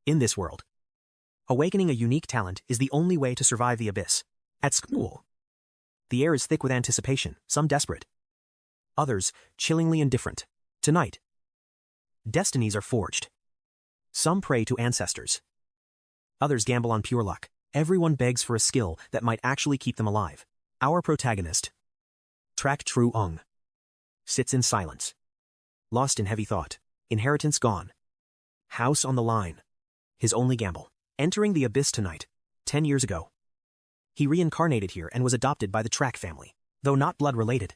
In this world, awakening a unique talent is the only way to survive the abyss. At school, the air is thick with anticipation, some desperate, others chillingly indifferent. Tonight, destinies are forged. Some pray to ancestors. Others gamble on pure luck. Everyone begs for a skill that might actually keep them alive. Our protagonist, Trak Truong, sits in silence, lost in heavy thought. Inheritance gone. House on the line. His only gamble. Entering the abyss tonight. 10 years ago, he reincarnated here and was adopted by the Trak family, though not blood-related.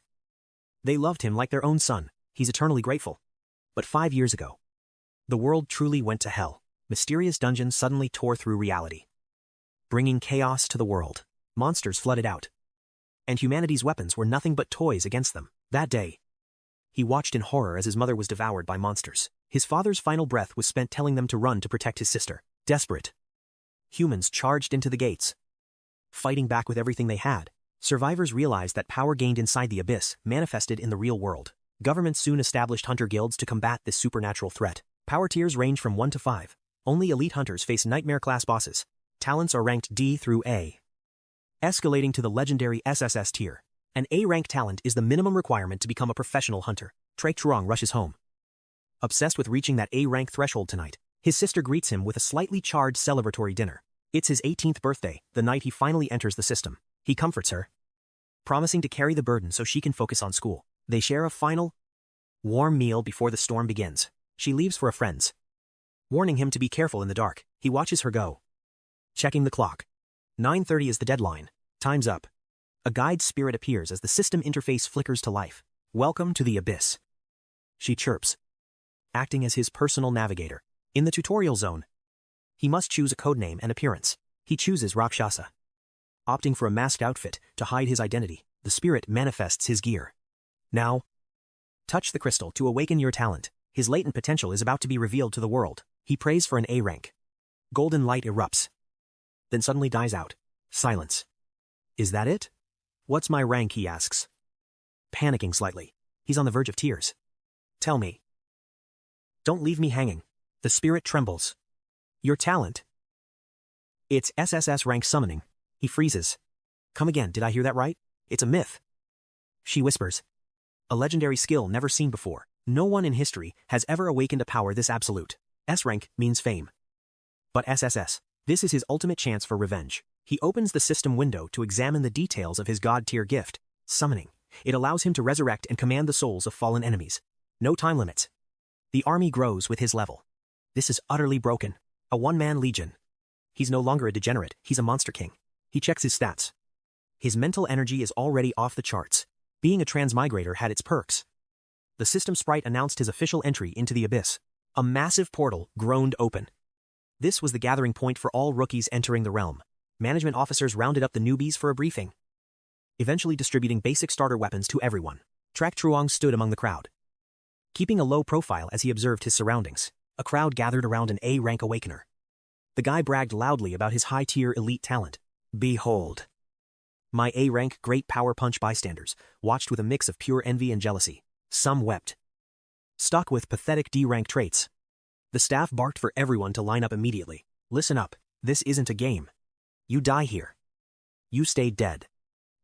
They loved him like their own son. He's eternally grateful. But 5 years ago, the world truly went to hell. Mysterious dungeons suddenly tore through reality, bringing chaos to the world. Monsters flooded out, and humanity's weapons were nothing but toys against them. That day, he watched in horror as his mother was devoured by monsters. His father's final breath was spent telling them to run to protect his sister. Desperate, humans charged into the gates, fighting back with everything they had. Survivors realized that power gained inside the abyss manifested in the real world. Governments soon established hunter guilds to combat this supernatural threat. Power tiers range from 1 to 5. Only elite hunters face nightmare-class bosses. Talents are ranked D through A, escalating to the legendary SSS tier. An A-rank talent is the minimum requirement to become a professional hunter. Trak Truong rushes home, obsessed with reaching that A-rank threshold tonight. His sister greets him with a slightly charred celebratory dinner. It's his 18th birthday, the night he finally enters the system. He comforts her, promising to carry the burden so she can focus on school. They share a final, warm meal before the storm begins. She leaves for a friend's, warning him to be careful in the dark. He watches her go, checking the clock. 9:30 is the deadline. Time's up. A guide spirit appears as the system interface flickers to life. Welcome to the abyss, she chirps, acting as his personal navigator. In the tutorial zone, he must choose a codename and appearance. He chooses Rakshasa, opting for a masked outfit to hide his identity. The spirit manifests his gear. Now, touch the crystal to awaken your talent. His latent potential is about to be revealed to the world. He prays for an A rank. Golden light erupts, then suddenly dies out. Silence. Is that it? What's my rank, he asks, panicking slightly. He's on the verge of tears. Tell me. Don't leave me hanging. The spirit trembles. Your talent? It's SSS rank summoning. He freezes. Come again, did I hear that right? It's a myth, she whispers. A legendary skill never seen before. No one in history has ever awakened a power this absolute. S rank means fame. But SSS, this is his ultimate chance for revenge. He opens the system window to examine the details of his god-tier gift, summoning. It allows him to resurrect and command the souls of fallen enemies. No time limits. The army grows with his level. This is utterly broken. A one-man legion. He's no longer a degenerate, he's a monster king. He checks his stats. His mental energy is already off the charts. Being a transmigrator had its perks. The system sprite announced his official entry into the abyss. A massive portal groaned open. This was the gathering point for all rookies entering the realm. Management officers rounded up the newbies for a briefing, eventually distributing basic starter weapons to everyone. Trak Truong stood among the crowd, keeping a low profile as he observed his surroundings. A crowd gathered around an A-rank awakener. The guy bragged loudly about his high-tier elite talent. Behold, my A-rank great power punch. Bystanders watched with a mix of pure envy and jealousy. Some wept, stuck with pathetic D-rank traits. The staff barked for everyone to line up immediately. Listen up, this isn't a game. You die here. You stay dead.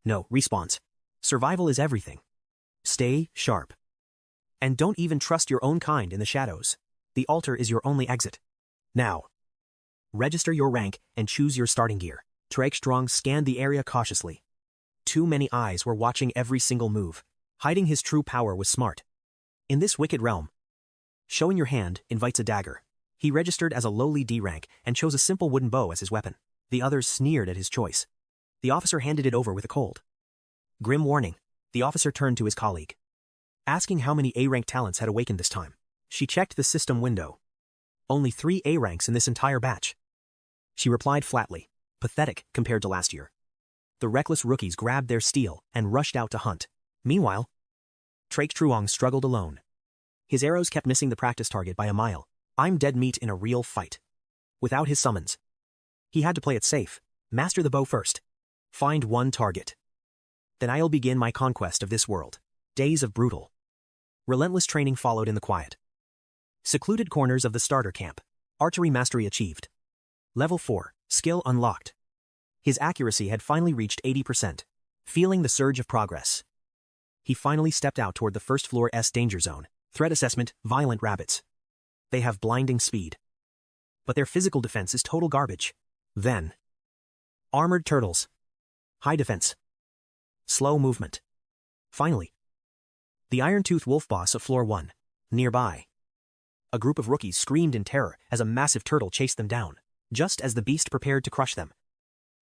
No, respawns. Survival is everything. Stay sharp. And don't even trust your own kind in the shadows. The altar is your only exit. Now, register your rank and choose your starting gear. Trak Truong scanned the area cautiously. Too many eyes were watching every single move. Hiding his true power was smart. In this wicked realm, showing your hand invites a dagger. He registered as a lowly D rank and chose a simple wooden bow as his weapon. The others sneered at his choice. The officer handed it over with a cold, grim warning. The officer turned to his colleague, asking how many A-rank talents had awakened this time. She checked the system window. Only 3 A ranks in this entire batch. She replied flatly, pathetic compared to last year. The reckless rookies grabbed their steel and rushed out to hunt. Meanwhile, Trak Truong struggled alone. His arrows kept missing the practice target by a mile. I'm dead meat in a real fight. Without his summons, he had to play it safe. Master the bow first. Find one target. Then I'll begin my conquest of this world. Days of brutal, relentless training followed in the quiet, secluded corners of the starter camp. Archery mastery achieved. Level 4, skill unlocked. His accuracy had finally reached 80%. Feeling the surge of progress, he finally stepped out toward the first floor's danger zone. Threat assessment, violent rabbits. They have blinding speed, but their physical defense is total garbage. Then, armored turtles. High defense. Slow movement. Finally, the iron-toothed wolf boss of floor 1. Nearby, a group of rookies screamed in terror as a massive turtle chased them down. Just as the beast prepared to crush them,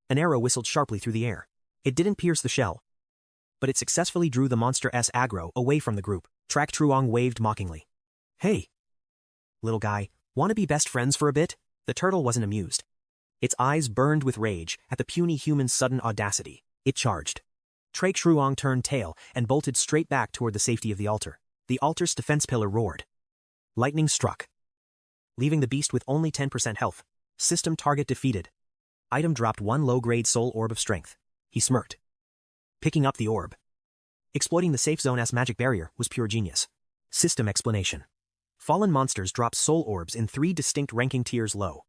an arrow whistled sharply through the air. It didn't pierce the shell, but it successfully drew the monster's aggro away from the group. 𝐶-𝐑𝐀𝐍𝐿 waved mockingly. Hey, little guy, wanna be best friends for a bit? The turtle wasn't amused. Its eyes burned with rage at the puny human's sudden audacity. It charged. 𝐶-𝐑𝐀𝐍𝐿 turned tail and bolted straight back toward the safety of the altar. The altar's defense pillar roared. Lightning struck, leaving the beast with only 10% health. System target defeated. Item dropped 1 low-grade soul orb of strength. He smirked, picking up the orb. Exploiting the safe zone's magic barrier was pure genius. System explanation. Fallen monsters drop soul orbs in 3 distinct ranking tiers: low,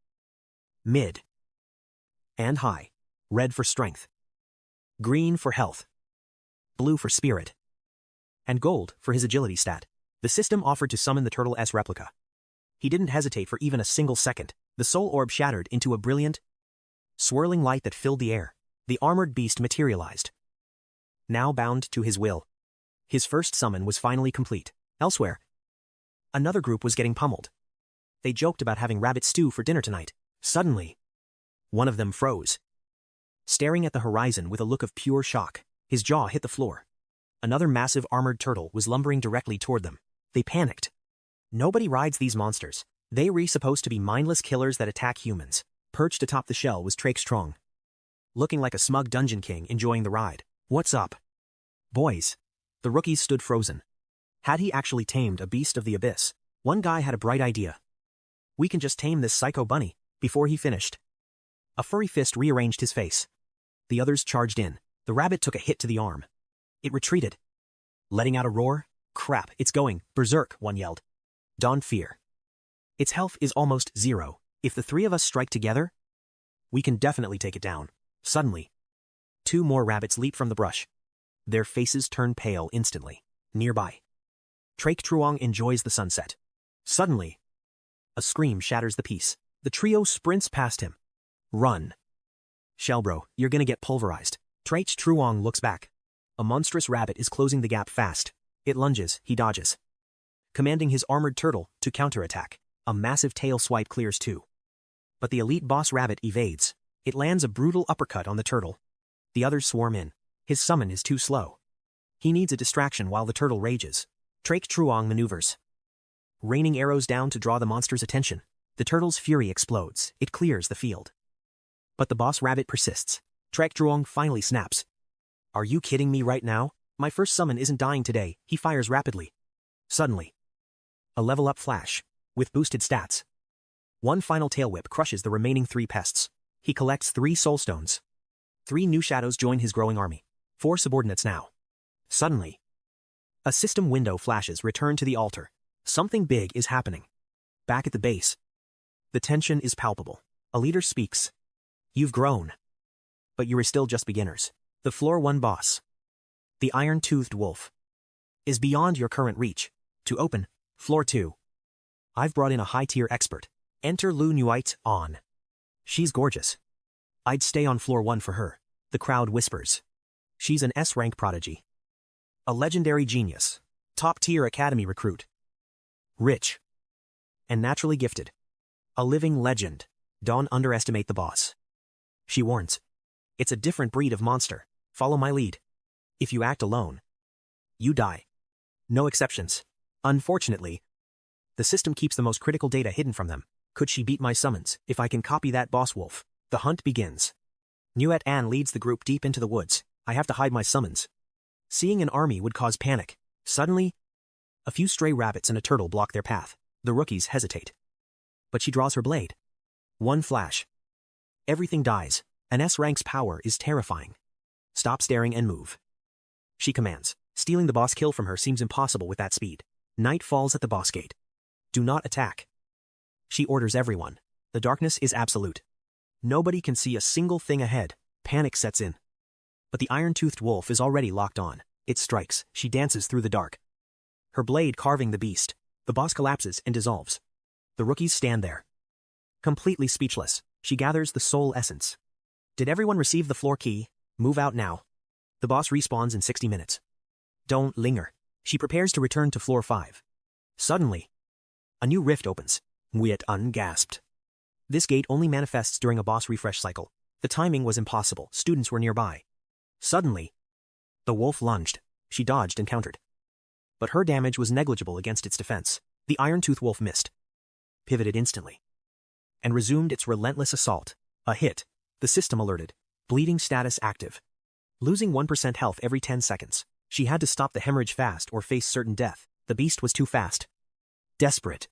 mid, and high. Red for strength, green for health, blue for spirit, and gold for his agility stat. The system offered to summon the turtle's replica. He didn't hesitate for even a single second. The soul orb shattered into a brilliant, swirling light that filled the air. The armored beast materialized, now bound to his will. His first summon was finally complete. Elsewhere, another group was getting pummeled. They joked about having rabbit stew for dinner tonight. Suddenly, one of them froze, staring at the horizon with a look of pure shock. His jaw hit the floor. Another massive armored turtle was lumbering directly toward them. They panicked. Nobody rides these monsters. They were supposed to be mindless killers that attack humans. Perched atop the shell was 𝐶-𝐑𝐀𝐍𝐿, looking like a smug dungeon king enjoying the ride. What's up, boys? The rookies stood frozen. Had he actually tamed a beast of the abyss? One guy had a bright idea. We can just tame this psycho bunny. Before he finished, a furry fist rearranged his face. The others charged in. The rabbit took a hit to the arm. It retreated, letting out a roar. Crap, it's going berserk, one yelled. Don't fear. Its health is almost 0. If the 3 of us strike together, we can definitely take it down. Suddenly, 2 more rabbits leaped from the brush. Their faces turned pale instantly. Nearby, 𝐶-𝐑𝐀𝐍𝐿 enjoys the sunset. Suddenly, a scream shatters the peace. The trio sprints past him. Run. Shellbro, you're gonna get pulverized. 𝐶-𝐑𝐀𝐍𝐿 looks back. A monstrous rabbit is closing the gap fast. It lunges, he dodges, commanding his armored turtle to counterattack. A massive tail swipe clears too. But the elite boss rabbit evades. It lands a brutal uppercut on the turtle. The others swarm in. His summon is too slow. He needs a distraction while the turtle rages. 𝐶-𝐑𝐀𝐍𝐿 maneuvers, raining arrows down to draw the monster's attention. The turtle's fury explodes. It clears the field. But the boss rabbit persists. 𝐶-𝐑𝐀𝐍𝐿 finally snaps. Are you kidding me right now? My first summon isn't dying today. He fires rapidly. Suddenly, a level-up flash, with boosted stats. One final tail whip crushes the remaining 3 pests. He collects 3 soul stones. 3 new shadows join his growing army. 4 subordinates now. Suddenly, a system window flashes return to the altar. Something big is happening. Back at the base, the tension is palpable. A leader speaks. You've grown, but you are still just beginners. The floor 1 boss, the iron-toothed wolf, is beyond your current reach. To open, floor 2. I've brought in a high-tier expert. Enter Lu Nuite on. She's gorgeous. I'd stay on floor 1 for her. The crowd whispers. She's an S-rank prodigy, a legendary genius, top-tier academy recruit, rich, and naturally gifted. A living legend. Don't underestimate the boss. She warns. It's a different breed of monster. Follow my lead. If you act alone, you die. No exceptions. Unfortunately, the system keeps the most critical data hidden from them. Could she beat my summons if I can copy that boss wolf? The hunt begins. Nuet An leads the group deep into the woods. I have to hide my summons. Seeing an army would cause panic. Suddenly, a few stray rabbits and a turtle block their path. The rookies hesitate. But she draws her blade. One flash. Everything dies. An S-rank's power is terrifying. Stop staring and move. She commands. Stealing the boss kill from her seems impossible with that speed. Night falls at the boss gate. Do not attack. She orders everyone. The darkness is absolute. Nobody can see a single thing ahead. Panic sets in. But the iron-toothed wolf is already locked on. It strikes. She dances through the dark, her blade carving the beast. The boss collapses and dissolves. The rookies stand there, completely speechless. She gathers the soul essence. Did everyone receive the floor key? Move out now. The boss respawns in 60 minutes. Don't linger. She prepares to return to floor 5. Suddenly, a new rift opens. Huyen gasped. This gate only manifests during a boss refresh cycle. The timing was impossible. Students were nearby. Suddenly, the wolf lunged. She dodged and countered. But her damage was negligible against its defense. The iron-tooth wolf missed, pivoted instantly, and resumed its relentless assault. A hit. The system alerted. Bleeding status active. Losing 1% health every 10 seconds. She had to stop the hemorrhage fast or face certain death. The beast was too fast. Desperate,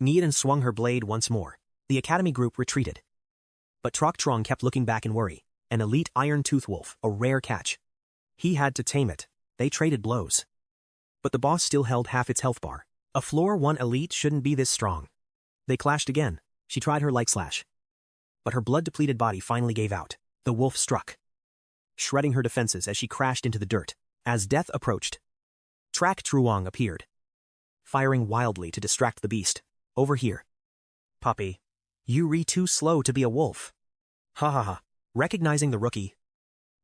𝐿 swung her blade once more. The academy group retreated. But 𝐒𝐿 kept looking back in worry. An elite iron-tooth wolf, a rare catch. He had to tame it. They traded blows. But the boss still held half its health bar. A floor 1 elite shouldn't be this strong. They clashed again. She tried her light slash, but her blood-depleted body finally gave out. The wolf struck, shredding her defenses as she crashed into the dirt. As death approached, 𝐒𝐿 appeared, firing wildly to distract the beast. Over here. Puppy. You too slow to be a wolf. Ha ha ha. Recognizing the rookie,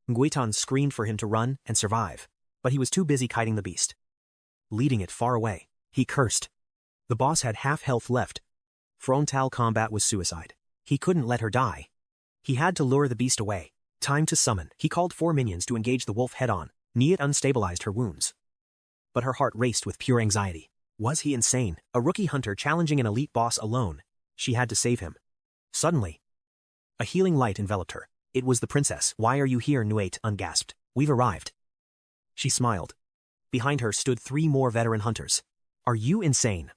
𝐿 screamed for him to run and survive, but he was too busy kiting the beast, leading it far away. He cursed. The boss had half health left. Frontal combat was suicide. He couldn't let her die. He had to lure the beast away. Time to summon. He called 4 minions to engage the wolf head-on. 𝐿 unstabilized her wounds, but her heart raced with pure anxiety. Was he insane? A rookie hunter challenging an elite boss alone. She had to save him. Suddenly, a healing light enveloped her. It was the princess. Why are you here? 𝐿 gasped. We've arrived. She smiled. Behind her stood 3 more veteran hunters. Are you insane?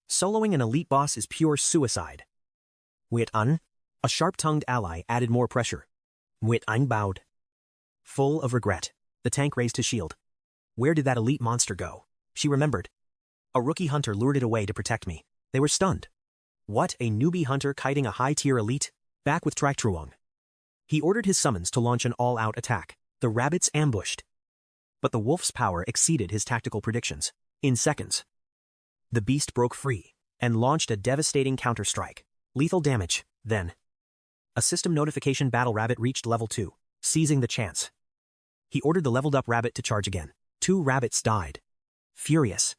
Soloing an elite boss is pure suicide. 𝐿, a sharp-tongued ally, added more pressure. 𝐿 bowed, full of regret. The tank raised his shield. Where did that elite monster go? She remembered. A rookie hunter lured it away to protect me. They were stunned. What, a newbie hunter kiting a high-tier elite? Back with 𝐒𝐿. He ordered his summons to launch an all-out attack. The rabbits ambushed. But the wolf's power exceeded his tactical predictions. In seconds, the beast broke free and launched a devastating counter-strike. Lethal damage. Then, a system notification: battle rabbit reached level 2. Seizing the chance, he ordered the leveled-up rabbit to charge again. 2 rabbits died. Furious,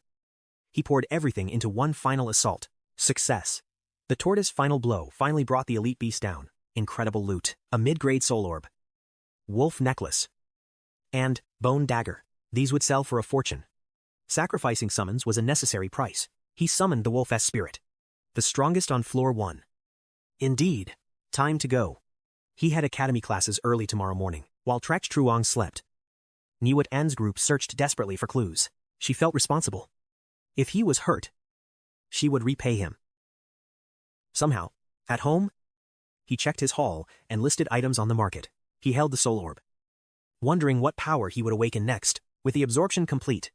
he poured everything into one final assault. Success. The tortoise final blow finally brought the elite beast down. Incredible loot. A mid-grade soul orb, wolf necklace, and bone dagger. These would sell for a fortune. Sacrificing summons was a necessary price. He summoned the wolf-S spirit, the strongest on floor 1. Indeed. Time to go. He had academy classes early tomorrow morning. While 𝐒𝐿 slept, Huyen's group searched desperately for clues. She felt responsible. If he was hurt, she would repay him. Somehow, at home, he checked his haul and listed items on the market. He held the soul orb, wondering what power he would awaken next. With the absorption complete,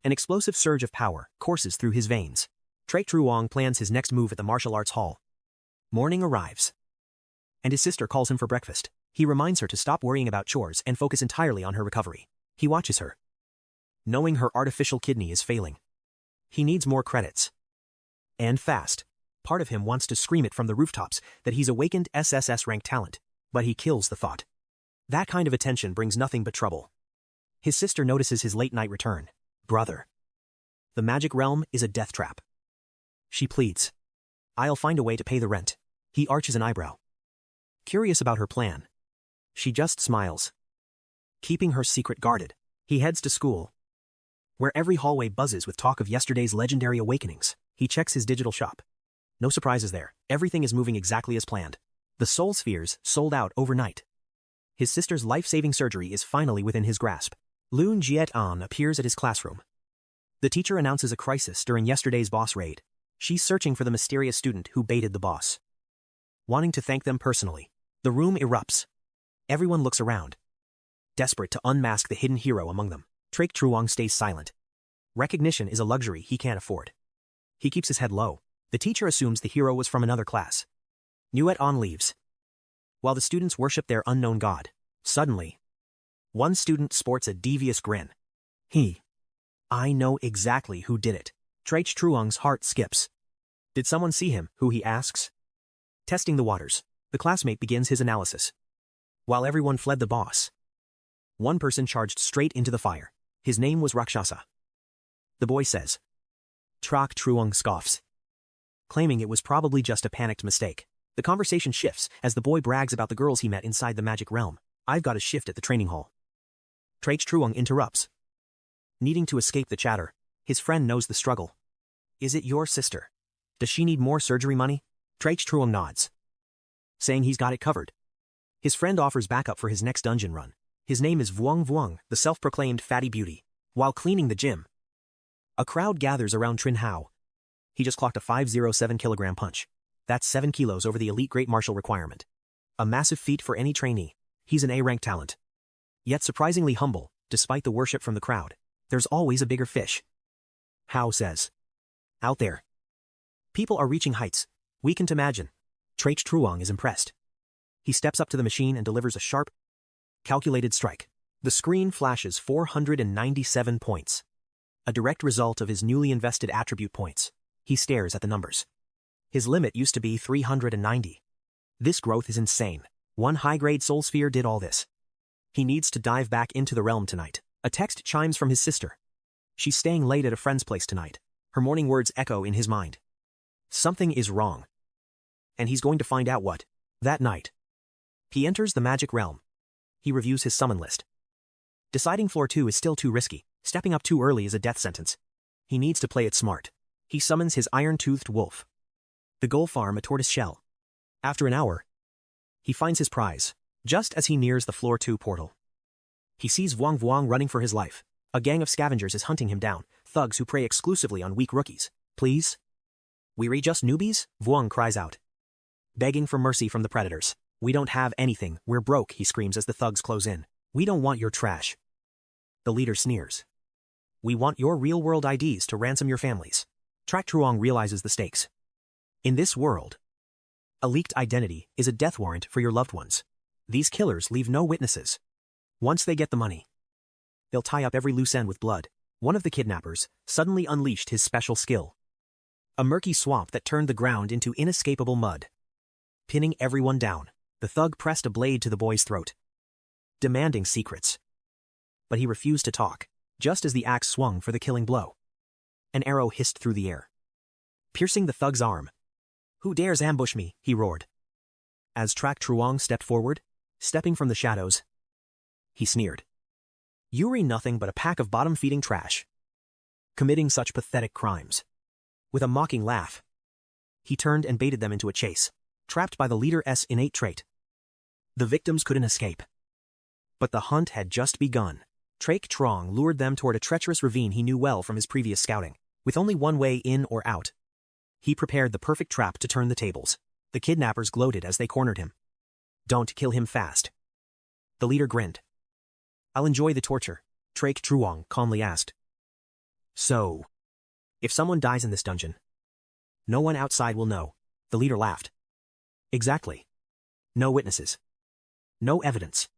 an explosive surge of power courses through his veins. 𝐒𝐿 plans his next move at the martial arts hall. Morning arrives, and his sister calls him for breakfast. He reminds her to stop worrying about chores and focus entirely on her recovery. He watches her, knowing her artificial kidney is failing. He needs more credits. And fast. Part of him wants to scream it from the rooftops that he's awakened SSS-ranked talent, but he kills the thought. That kind of attention brings nothing but trouble. His sister notices his late-night return. Brother, the magic realm is a death trap. She pleads. I'll find a way to pay the rent. He arches an eyebrow, curious about her plan. She just smiles, keeping her secret guarded. He heads to school, where every hallway buzzes with talk of yesterday's legendary awakenings. He checks his digital shop. No surprises there. Everything is moving exactly as planned. The soul spheres sold out overnight. His sister's life-saving surgery is finally within his grasp. Huyen appears at his classroom. The teacher announces a crisis during yesterday's boss raid. She's searching for the mysterious student who baited the boss, wanting to thank them personally. The room erupts. Everyone looks around, desperate to unmask the hidden hero among them. 𝐒𝐿 stays silent. Recognition is a luxury he can't afford. He keeps his head low. The teacher assumes the hero was from another class. Nuet on leaves. While the students worship their unknown god, suddenly, one student sports a devious grin. I know exactly who did it. 𝐒𝐿-𝐒𝐿-𝐿's heart skips. Did someone see him, who he asks? Testing the waters, the classmate begins his analysis. While everyone fled the boss, one person charged straight into the fire. His name was Rakshasa. The boy says. 𝐒𝐿-𝐒𝐿 scoffs, claiming it was probably just a panicked mistake. The conversation shifts as the boy brags about the girls he met inside the magic realm. I've got a shift at the training hall. 𝐒𝐿-𝐒𝐿 interrupts. Needing to escape the chatter, his friend knows the struggle. Is it your sister? Does she need more surgery money? 𝐒𝐿-𝐒𝐿 nods, saying he's got it covered. His friend offers backup for his next dungeon run. His name is Vuong Vuong, the self-proclaimed fatty beauty. While cleaning the gym, a crowd gathers around Trin Hao. He just clocked a 507-kilogram punch. That's 7 kilos over the elite great martial requirement. A massive feat for any trainee. He's an A-rank talent. Yet surprisingly humble, despite the worship from the crowd. There's always a bigger fish. Hao says. Out there, people are reaching heights we can't imagine. 𝐒𝐿-𝐒𝐿 is impressed. He steps up to the machine and delivers a sharp, calculated strike. The screen flashes 497 points. A direct result of his newly invested attribute points. He stares at the numbers. His limit used to be 390. This growth is insane. One high-grade soul sphere did all this. He needs to dive back into the realm tonight. A text chimes from his sister. She's staying late at a friend's place tonight. Her morning words echo in his mind. Something is wrong. And he's going to find out what. That night, he enters the magic realm. He reviews his summon list. Deciding floor 2 is still too risky. Stepping up too early is a death sentence. He needs to play it smart. He summons his iron-toothed wolf. The goal farm a tortoise shell. After an hour, he finds his prize, just as he nears the floor 2 portal. He sees Vuong Vuong running for his life. A gang of scavengers is hunting him down, thugs who prey exclusively on weak rookies. Please? We're just newbies? Vuong cries out, begging for mercy from the predators. We don't have anything, we're broke, he screams as the thugs close in. We don't want your trash. The leader sneers. We want your real-world IDs to ransom your families. 𝐒𝐿-𝐒𝐿 realizes the stakes. In this world, a leaked identity is a death warrant for your loved ones. These killers leave no witnesses. Once they get the money, they'll tie up every loose end with blood. One of the kidnappers suddenly unleashed his special skill. A murky swamp that turned the ground into inescapable mud. Pinning everyone down, the thug pressed a blade to the boy's throat, demanding secrets. But he refused to talk, just as the axe swung for the killing blow. An arrow hissed through the air, piercing the thug's arm. Who dares ambush me? He roared. As 𝐒𝐿-𝐒𝐿 stepped forward, stepping from the shadows, he sneered. You're nothing but a pack of bottom-feeding trash, committing such pathetic crimes. With a mocking laugh, he turned and baited them into a chase, trapped by the leader's innate trait. The victims couldn't escape. But the hunt had just begun. 𝐒𝐿-𝐒𝐿 lured them toward a treacherous ravine he knew well from his previous scouting. With only one way in or out, he prepared the perfect trap to turn the tables. The kidnappers gloated as they cornered him. Don't kill him fast. The leader grinned. I'll enjoy the torture, 𝐒𝐿-𝐒𝐿 calmly asked. So, if someone dies in this dungeon, no one outside will know. The leader laughed. Exactly. No witnesses. No evidence.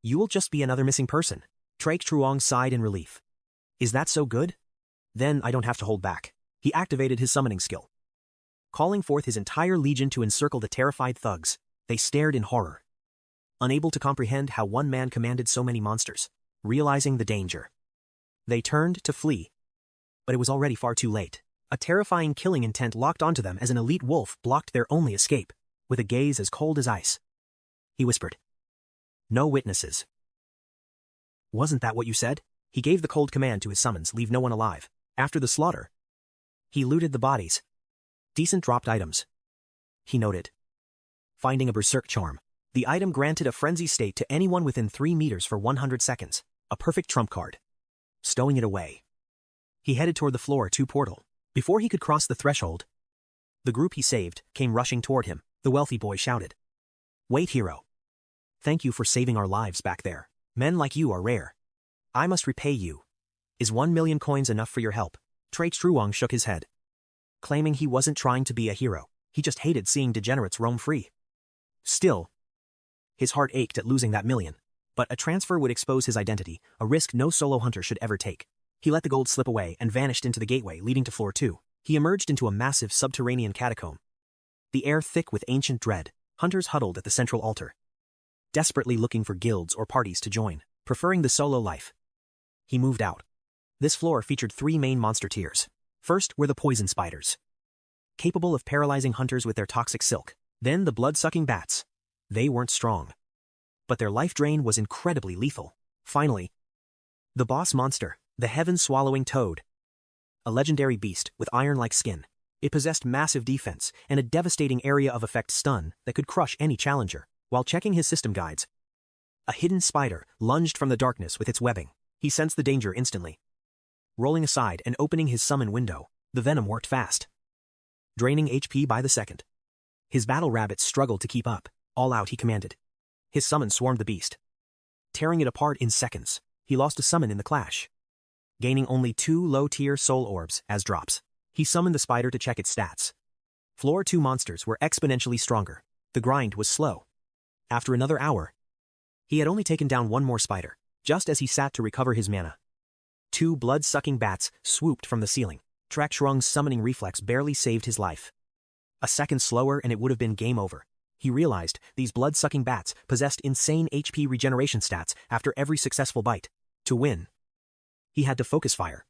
You will just be another missing person. 𝐒𝐿-𝐒𝐿 sighed in relief. Is that so good? Then I don't have to hold back. He activated his summoning skill, calling forth his entire legion to encircle the terrified thugs. They stared in horror, unable to comprehend how one man commanded so many monsters. Realizing the danger, they turned to flee. But it was already far too late. A terrifying killing intent locked onto them as an elite wolf blocked their only escape, with a gaze as cold as ice. He whispered. No witnesses. Wasn't that what you said? He gave the cold command to his summons, leave no one alive. After the slaughter, he looted the bodies. Decent dropped items, he noted. Finding a berserk charm. The item granted a frenzy state to anyone within 3 meters for 100 seconds. A perfect trump card. Stowing it away, he headed toward the floor 2 portal. Before he could cross the threshold, the group he saved came rushing toward him. The wealthy boy shouted. Wait, hero. Thank you for saving our lives back there. Men like you are rare. I must repay you. Is 1 million coins enough for your help? 𝐒𝐿-𝐒𝐿 shook his head. claiming he wasn't trying to be a hero, he just hated seeing degenerates roam free. Still, his heart ached at losing that million. But a transfer would expose his identity, a risk no solo hunter should ever take. He let the gold slip away and vanished into the gateway leading to floor 2. He emerged into a massive subterranean catacomb. The air thick with ancient dread, hunters huddled at the central altar, desperately looking for guilds or parties to join, preferring the solo life. He moved out. This floor featured 3 main monster tiers. First were the poison spiders, capable of paralyzing hunters with their toxic silk. Then the blood-sucking bats. They weren't strong, but their life drain was incredibly lethal. Finally, the boss monster, the heaven-swallowing toad. A legendary beast with iron-like skin. It possessed massive defense and a devastating area of effect stun that could crush any challenger. While checking his system guides, a hidden spider lunged from the darkness with its webbing. He sensed the danger instantly. Rolling aside and opening his summon window, the venom worked fast, draining HP by the second. His battle rabbits struggled to keep up. All out, he commanded. His summon swarmed the beast, tearing it apart in seconds. He lost a summon in the clash, gaining only 2 low-tier soul orbs as drops. He summoned the spider to check its stats. Floor 2 monsters were exponentially stronger. The grind was slow. After another hour, he had only taken down 1 more spider. Just as he sat to recover his mana, 2 blood-sucking bats swooped from the ceiling. Trak-Shrung's summoning reflex barely saved his life. A second slower and it would have been game over. He realized these blood-sucking bats possessed insane HP regeneration stats after every successful bite. To win, he had to focus fire.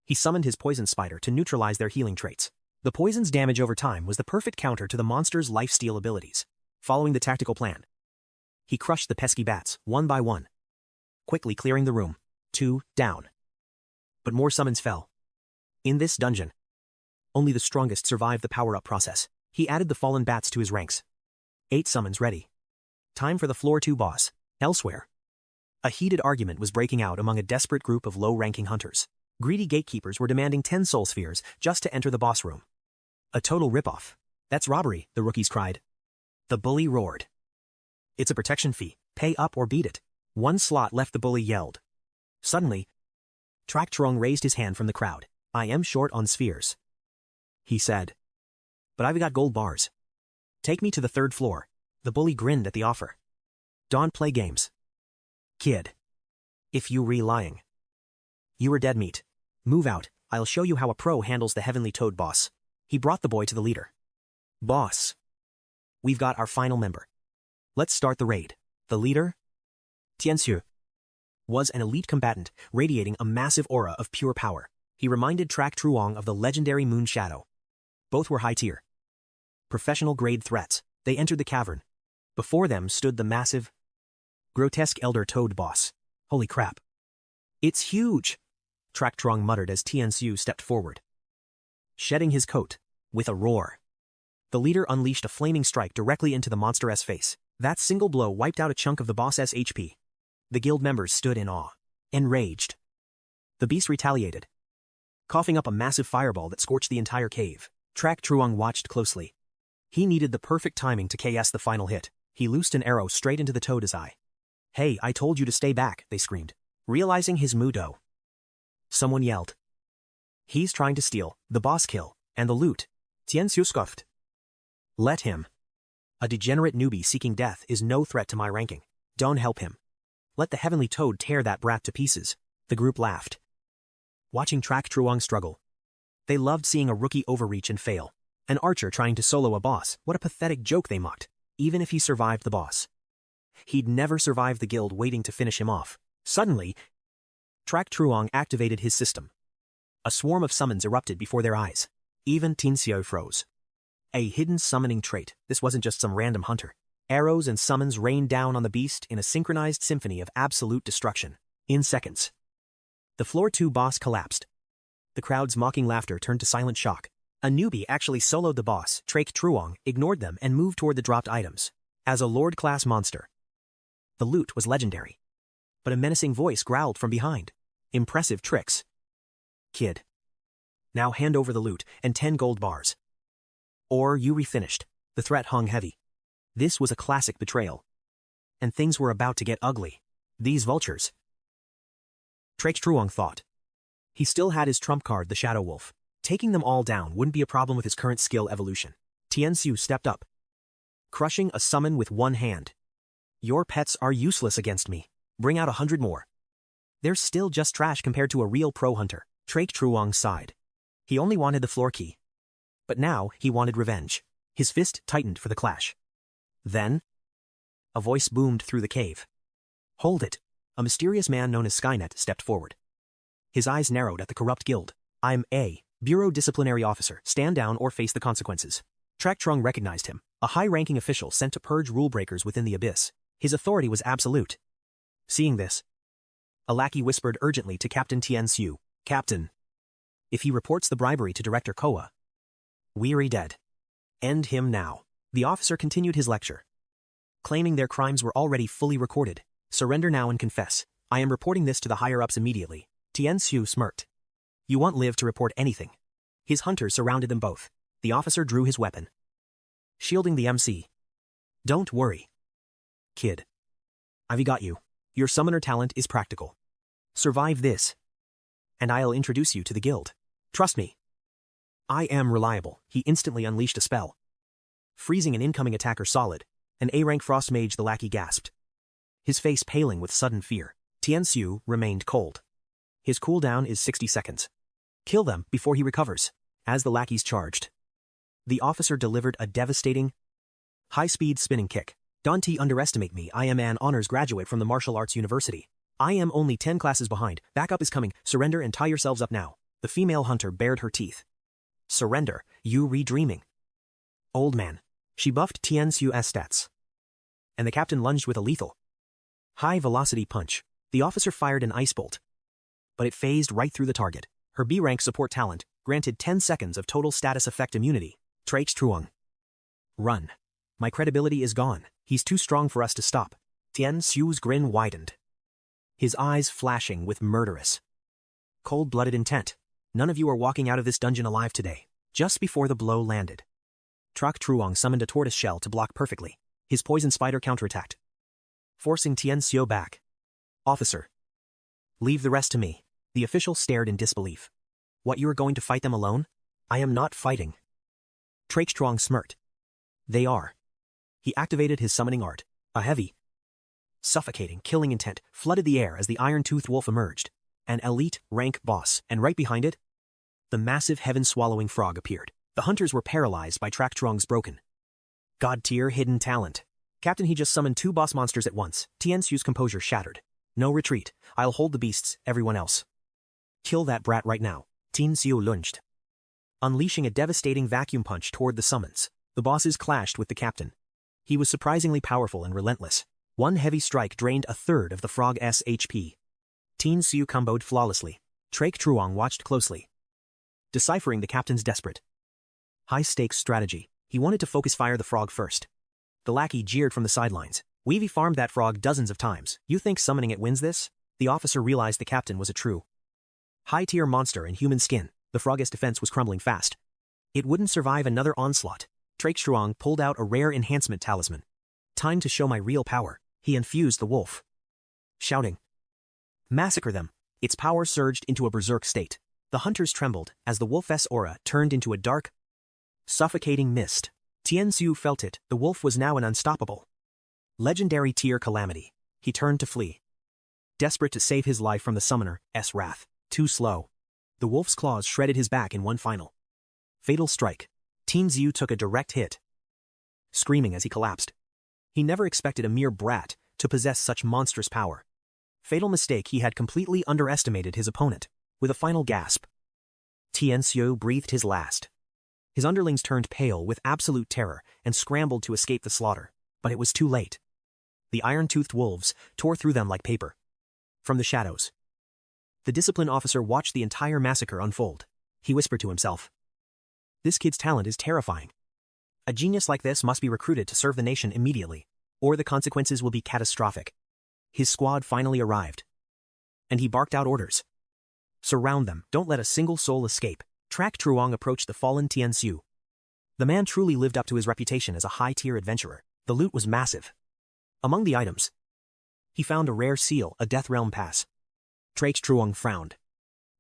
He summoned his poison spider to neutralize their healing traits. The poison's damage over time was the perfect counter to the monster's lifesteal abilities. Following the tactical plan, he crushed the pesky bats, 1 by 1, quickly clearing the room. 2 down. But more summons fell. In this dungeon, only the strongest survived the power-up process. He added the fallen bats to his ranks. 8 summons ready. Time for the floor 2 boss. Elsewhere, a heated argument was breaking out among a desperate group of low-ranking hunters. Greedy gatekeepers were demanding 10 soul spheres just to enter the boss room. A total ripoff. That's robbery, the rookies cried. The bully roared. It's a protection fee. Pay up or beat it. 1 slot left, the bully yelled. Suddenly, Trak-Shrung raised his hand from the crowd. I am short on spheres, he said. But I've got gold bars. Take me to the 3rd floor. The bully grinned at the offer. Don't play games, kid. If you lying, you are dead meat. Move out, I'll show you how a pro handles the heavenly toad boss. He brought the boy to the leader. Boss, we've got our final member. Let's start the raid. The leader, Qianzhou, was an elite combatant, radiating a massive aura of pure power. He reminded Trak-Shrung of the legendary Moon Shadow. Both were high-tier, professional-grade threats. They entered the cavern. Before them stood the massive, grotesque Elder Toad boss. Holy crap. It's huge, Trak-Shrung muttered as Qianzhou stepped forward, shedding his coat. With a roar, the leader unleashed a flaming strike directly into the monster's face. That single blow wiped out a chunk of the boss's HP. The guild members stood in awe, enraged. The beast retaliated, coughing up a massive fireball that scorched the entire cave. Trak-Shrung watched closely. He needed the perfect timing to KS the final hit. He loosed an arrow straight into the toad's eye. Hey, I told you to stay back, they screamed. Realizing his mood, someone yelled. He's trying to steal the boss kill and the loot. Qianzhou scoffed. Let him. A degenerate newbie seeking death is no threat to my ranking. Don't help him. Let the heavenly toad tear that brat to pieces. The group laughed, watching Trak-Shrung struggle. They loved seeing a rookie overreach and fail. An archer trying to solo a boss. What a pathetic joke, they mocked. Even if he survived the boss, he'd never survive the guild waiting to finish him off. Suddenly, Trak-Shrung activated his system. A swarm of summons erupted before their eyes. Even Qianzhou froze. A hidden summoning trait. This wasn't just some random hunter. Arrows and summons rained down on the beast in a synchronized symphony of absolute destruction. In seconds, the floor 2 boss collapsed. The crowd's mocking laughter turned to silent shock. A newbie actually soloed the boss. Trak-Shrung ignored them and moved toward the dropped items. As a Lord-class monster, the loot was legendary. But a menacing voice growled from behind. Impressive tricks, kid. Now hand over the loot and 10 gold bars, or you refinished. The threat hung heavy. This was a classic betrayal. And things were about to get ugly. These vultures, Trak-Shrung thought. He still had his trump card, the Shadow Wolf. Taking them all down wouldn't be a problem with his current skill evolution. 𝐶 stepped up, crushing a summon with one hand. Your pets are useless against me. Bring out 100 more. They're still just trash compared to a real pro hunter. 𝐶𝐿 sighed. He only wanted the floor key. But now he wanted revenge. His fist tightened for the clash. Then, a voice boomed through the cave. Hold it. A mysterious man known as Skynet stepped forward. His eyes narrowed at the corrupt guild. I'm A, Bureau Disciplinary Officer. Stand down or face the consequences. 𝐶𝐿 recognized him, a high-ranking official sent to purge rule-breakers within the abyss. His authority was absolute. Seeing this, a lackey whispered urgently to Captain 𝐶. Captain, if he reports the bribery to Director Koa, we're dead. End him now. The officer continued his lecture, claiming their crimes were already fully recorded. Surrender now and confess. I am reporting this to the higher-ups immediately. 𝐶 smirked. You won't live to report anything. His hunters surrounded them both. The officer drew his weapon, shielding the MC. Don't worry, kid. I've got you. Your summoner talent is practical. Survive this, and I'll introduce you to the guild. Trust me. I am reliable. He instantly unleashed a spell, freezing an incoming attacker solid. An A-rank frost mage, the lackey gasped, his face paling with sudden fear. 𝐶 remained cold. His cooldown is 60 seconds. Kill them before he recovers. As the lackeys charged, the officer delivered a devastating, high-speed spinning kick. Don't underestimate me. I am an honors graduate from the Martial Arts University. I am only 10 classes behind. Backup is coming. Surrender and tie yourselves up now. The female hunter bared her teeth. Surrender? You re-dreaming. Old man. She buffed 𝐶's stats. And the captain lunged with a lethal, high-velocity punch. The officer fired an ice bolt, but it phased right through the target. Her B-rank support talent granted 10 seconds of total status effect immunity. 𝐶𝐿. Run. My credibility is gone. He's too strong for us to stop. 𝐶's grin widened, his eyes flashing with murderous, cold-blooded intent. None of you are walking out of this dungeon alive today. Just before the blow landed, 𝐶𝐿 summoned a tortoise shell to block perfectly. His poison spider counterattacked, forcing 𝐶 back. Officer, leave the rest to me. The official stared in disbelief. What, you are going to fight them alone? I am not fighting. 𝐶𝐿 smirked. They are. He activated his summoning art. A heavy, suffocating, killing intent flooded the air as the iron-toothed wolf emerged. An elite rank boss, and right behind it, the massive heaven-swallowing frog appeared. The hunters were paralyzed by 𝐶𝐿's broken God-tier hidden talent. Captain, he just summoned 2 boss monsters at once. 𝐶's composure shattered. No retreat. I'll hold the beasts, everyone else. Kill that brat right now. 𝐶 lunged, unleashing a devastating vacuum punch toward the summons. The bosses clashed with the captain. He was surprisingly powerful and relentless. One heavy strike drained a third of the frog's HP. 𝐶 comboed flawlessly. 𝐶𝐿 watched closely, deciphering the captain's desperate, high-stakes strategy. He wanted to focus fire the frog first. The lackey jeered from the sidelines. We've farmed that frog dozens of times. You think summoning it wins this? The officer realized the captain was a true high-tier monster in human skin. The frog's defense was crumbling fast. It wouldn't survive another onslaught. 𝐶𝐿 pulled out a rare enhancement talisman. Time to show my real power. He infused the wolf, shouting, massacre them. Its power surged into a berserk state. The hunters trembled as the wolf's aura turned into a dark, suffocating mist. 𝐶 felt it. The wolf was now an unstoppable, legendary tier calamity. He turned to flee, desperate to save his life from the summoner's wrath. Too slow. The wolf's claws shredded his back in one final, fatal strike. 𝐶 took a direct hit, screaming as he collapsed. He never expected a mere brat to possess such monstrous power. Fatal mistake. He had completely underestimated his opponent. With a final gasp, 𝐶 breathed his last. His underlings turned pale with absolute terror and scrambled to escape the slaughter. But it was too late. The iron-toothed wolves tore through them like paper. From the shadows, the discipline officer watched the entire massacre unfold. He whispered to himself, this kid's talent is terrifying. A genius like this must be recruited to serve the nation immediately, or the consequences will be catastrophic. His squad finally arrived, and he barked out orders. Surround them. Don't let a single soul escape. 𝐶𝐿 approached the fallen 𝐶. The man truly lived up to his reputation as a high-tier adventurer. The loot was massive. Among the items, he found a rare seal, a Death Realm pass. 𝐶𝐿 frowned.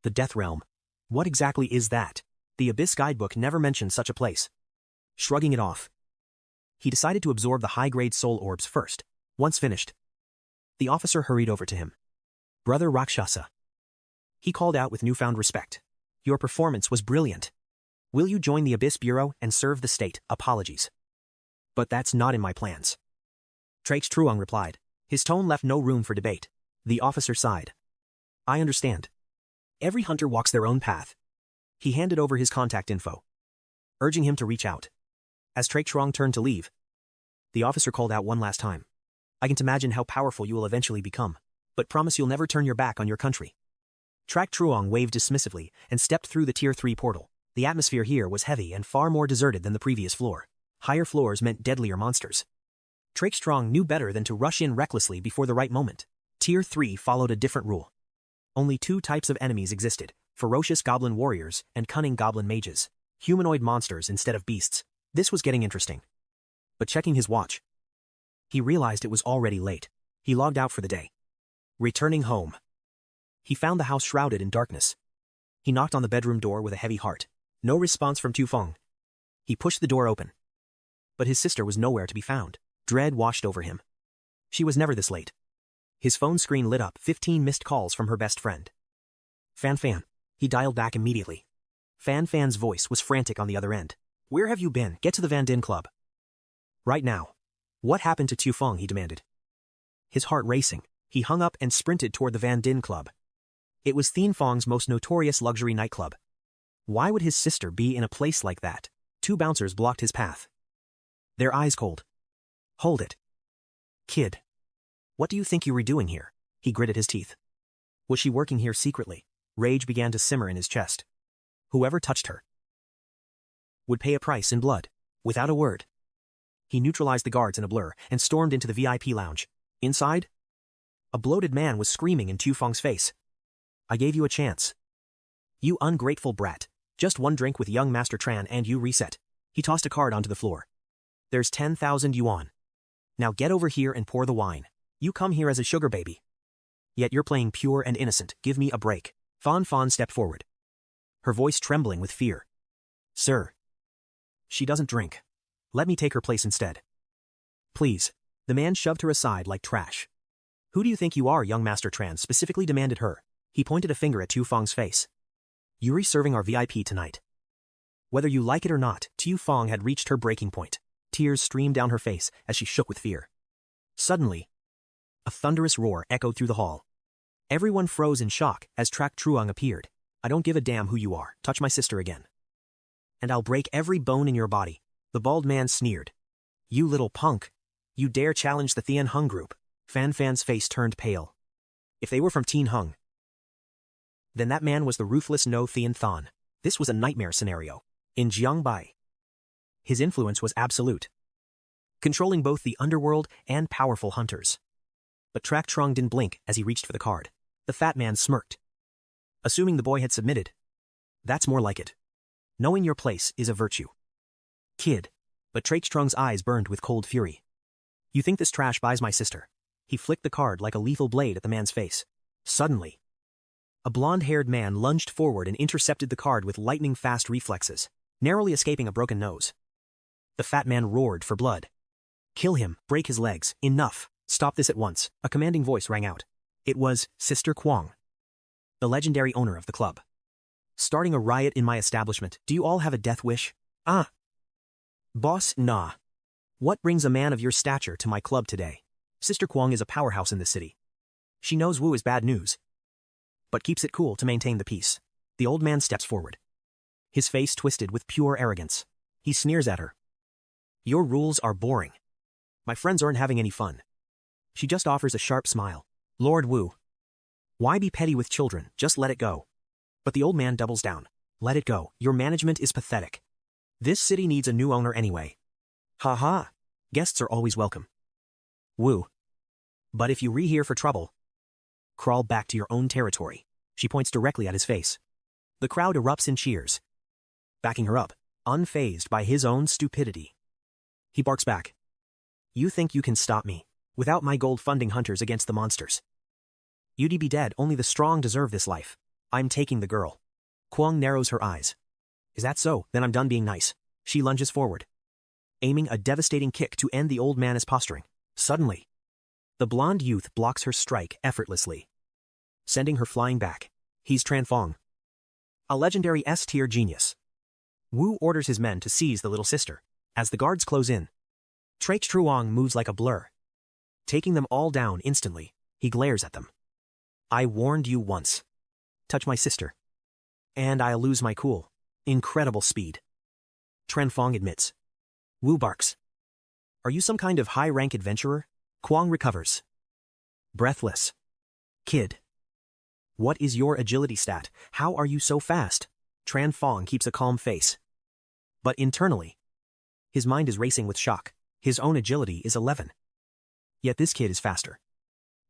The Death Realm. What exactly is that? The Abyss guidebook never mentioned such a place. Shrugging it off, he decided to absorb the high-grade soul orbs first. Once finished, the officer hurried over to him. Brother Rakshasa. He called out with newfound respect. Your performance was brilliant. Will you join the Abyss Bureau and serve the state? Apologies. But that's not in my plans. 𝐶-𝐒𝐿 replied. His tone left no room for debate. The officer sighed. I understand. Every hunter walks their own path. He handed over his contact info, urging him to reach out. As 𝐶-𝐒𝐿 turned to leave, the officer called out one last time. I can't imagine how powerful you will eventually become, but promise you'll never turn your back on your country. 𝐶-𝐒𝐿 waved dismissively and stepped through the Tier 3 portal. The atmosphere here was heavy and far more deserted than the previous floor. Higher floors meant deadlier monsters. 𝐶-𝐒𝐿 knew better than to rush in recklessly before the right moment. Tier 3 followed a different rule. Only two types of enemies existed, ferocious goblin warriors and cunning goblin mages. Humanoid monsters instead of beasts. This was getting interesting. But checking his watch, he realized it was already late. He logged out for the day. Returning home, he found the house shrouded in darkness. He knocked on the bedroom door with a heavy heart. No response from Tu Feng. He pushed the door open. But his sister was nowhere to be found. Dread washed over him. She was never this late. His phone screen lit up 15 missed calls from her best friend. Fan Fan. He dialed back immediately. Fan Fan's voice was frantic on the other end. Where have you been? Get to the Van Din Club. Right now. What happened to Tu Feng? He demanded. His heart racing, he hung up and sprinted toward the Van Din Club. It was Thien Fong's most notorious luxury nightclub. Why would his sister be in a place like that? Two bouncers blocked his path. Their eyes cold. Hold it. Kid. What do you think you were doing here? He gritted his teeth. Was she working here secretly? Rage began to simmer in his chest. Whoever touched her would pay a price in blood. Without a word, he neutralized the guards in a blur and stormed into the VIP lounge. Inside, a bloated man was screaming in Tu Feng's face. I gave you a chance. You ungrateful brat. Just one drink with young Master Tran and you reset. He tossed a card onto the floor. There's 10,000 yuan. Now get over here and pour the wine. You come here as a sugar baby. Yet you're playing pure and innocent. Give me a break. Fan Fan stepped forward, her voice trembling with fear. Sir. She doesn't drink. Let me take her place instead. Please. The man shoved her aside like trash. Who do you think you are, young Master Tran? Specifically demanded her. He pointed a finger at Tu Feng's face. You're serving our VIP tonight. Whether you like it or not, Tu Feng had reached her breaking point. Tears streamed down her face as she shook with fear. Suddenly, a thunderous roar echoed through the hall. Everyone froze in shock as 𝐶-𝐒𝐿 appeared. I don't give a damn who you are. Touch my sister again, and I'll break every bone in your body. The bald man sneered. You little punk. You dare challenge the Thien Hung group? Fan Fan's face turned pale. If they were from Thien Hung, then that man was the ruthless No Thien Thon. This was a nightmare scenario. In Jiangbai, his influence was absolute, controlling both the underworld and powerful hunters. But 𝐶-𝐒𝐿 didn't blink as he reached for the card. The fat man smirked. Assuming the boy had submitted. That's more like it. Knowing your place is a virtue. Kid. But 𝐶-𝐿's eyes burned with cold fury. You think this trash buys my sister? He flicked the card like a lethal blade at the man's face. Suddenly, a blonde-haired man lunged forward and intercepted the card with lightning-fast reflexes, narrowly escaping a broken nose. The fat man roared for blood. Kill him, break his legs, enough. Stop this at once, a commanding voice rang out. It was Sister Kwong, the legendary owner of the club. Starting a riot in my establishment. Do you all have a death wish? Boss, nah. What brings a man of your stature to my club today? Sister Kwong is a powerhouse in the city. She knows Wu is bad news, but keeps it cool to maintain the peace. The old man steps forward, his face twisted with pure arrogance. He sneers at her. Your rules are boring. My friends aren't having any fun. She just offers a sharp smile. Lord Wu. Why be petty with children? Just let it go. But the old man doubles down. Let it go. Your management is pathetic. This city needs a new owner anyway. Ha ha. Guests are always welcome. Wu. But if you re-here for trouble, crawl back to your own territory. She points directly at his face. The crowd erupts in cheers, backing her up, unfazed by his own stupidity. He barks back. You think you can stop me? Without my gold funding hunters against the monsters. You'd be dead. Only the strong deserve this life. I'm taking the girl. Kwong narrows her eyes. Is that so? Then I'm done being nice. She lunges forward, aiming a devastating kick to end the old man's posturing. Suddenly, the blonde youth blocks her strike effortlessly, sending her flying back. He's Tranfong, a legendary S-tier genius. Wu orders his men to seize the little sister. As the guards close in, 𝐒𝐿 moves like a blur, taking them all down instantly. He glares at them. I warned you once. Touch my sister, and I'll lose my cool. Incredible speed. Tranfong admits. Wu barks. Are you some kind of high-rank adventurer? Kwong recovers, breathless. Kid, what is your agility stat? How are you so fast? Tranfong keeps a calm face, but internally, his mind is racing with shock. His own agility is 11. Yet this kid is faster.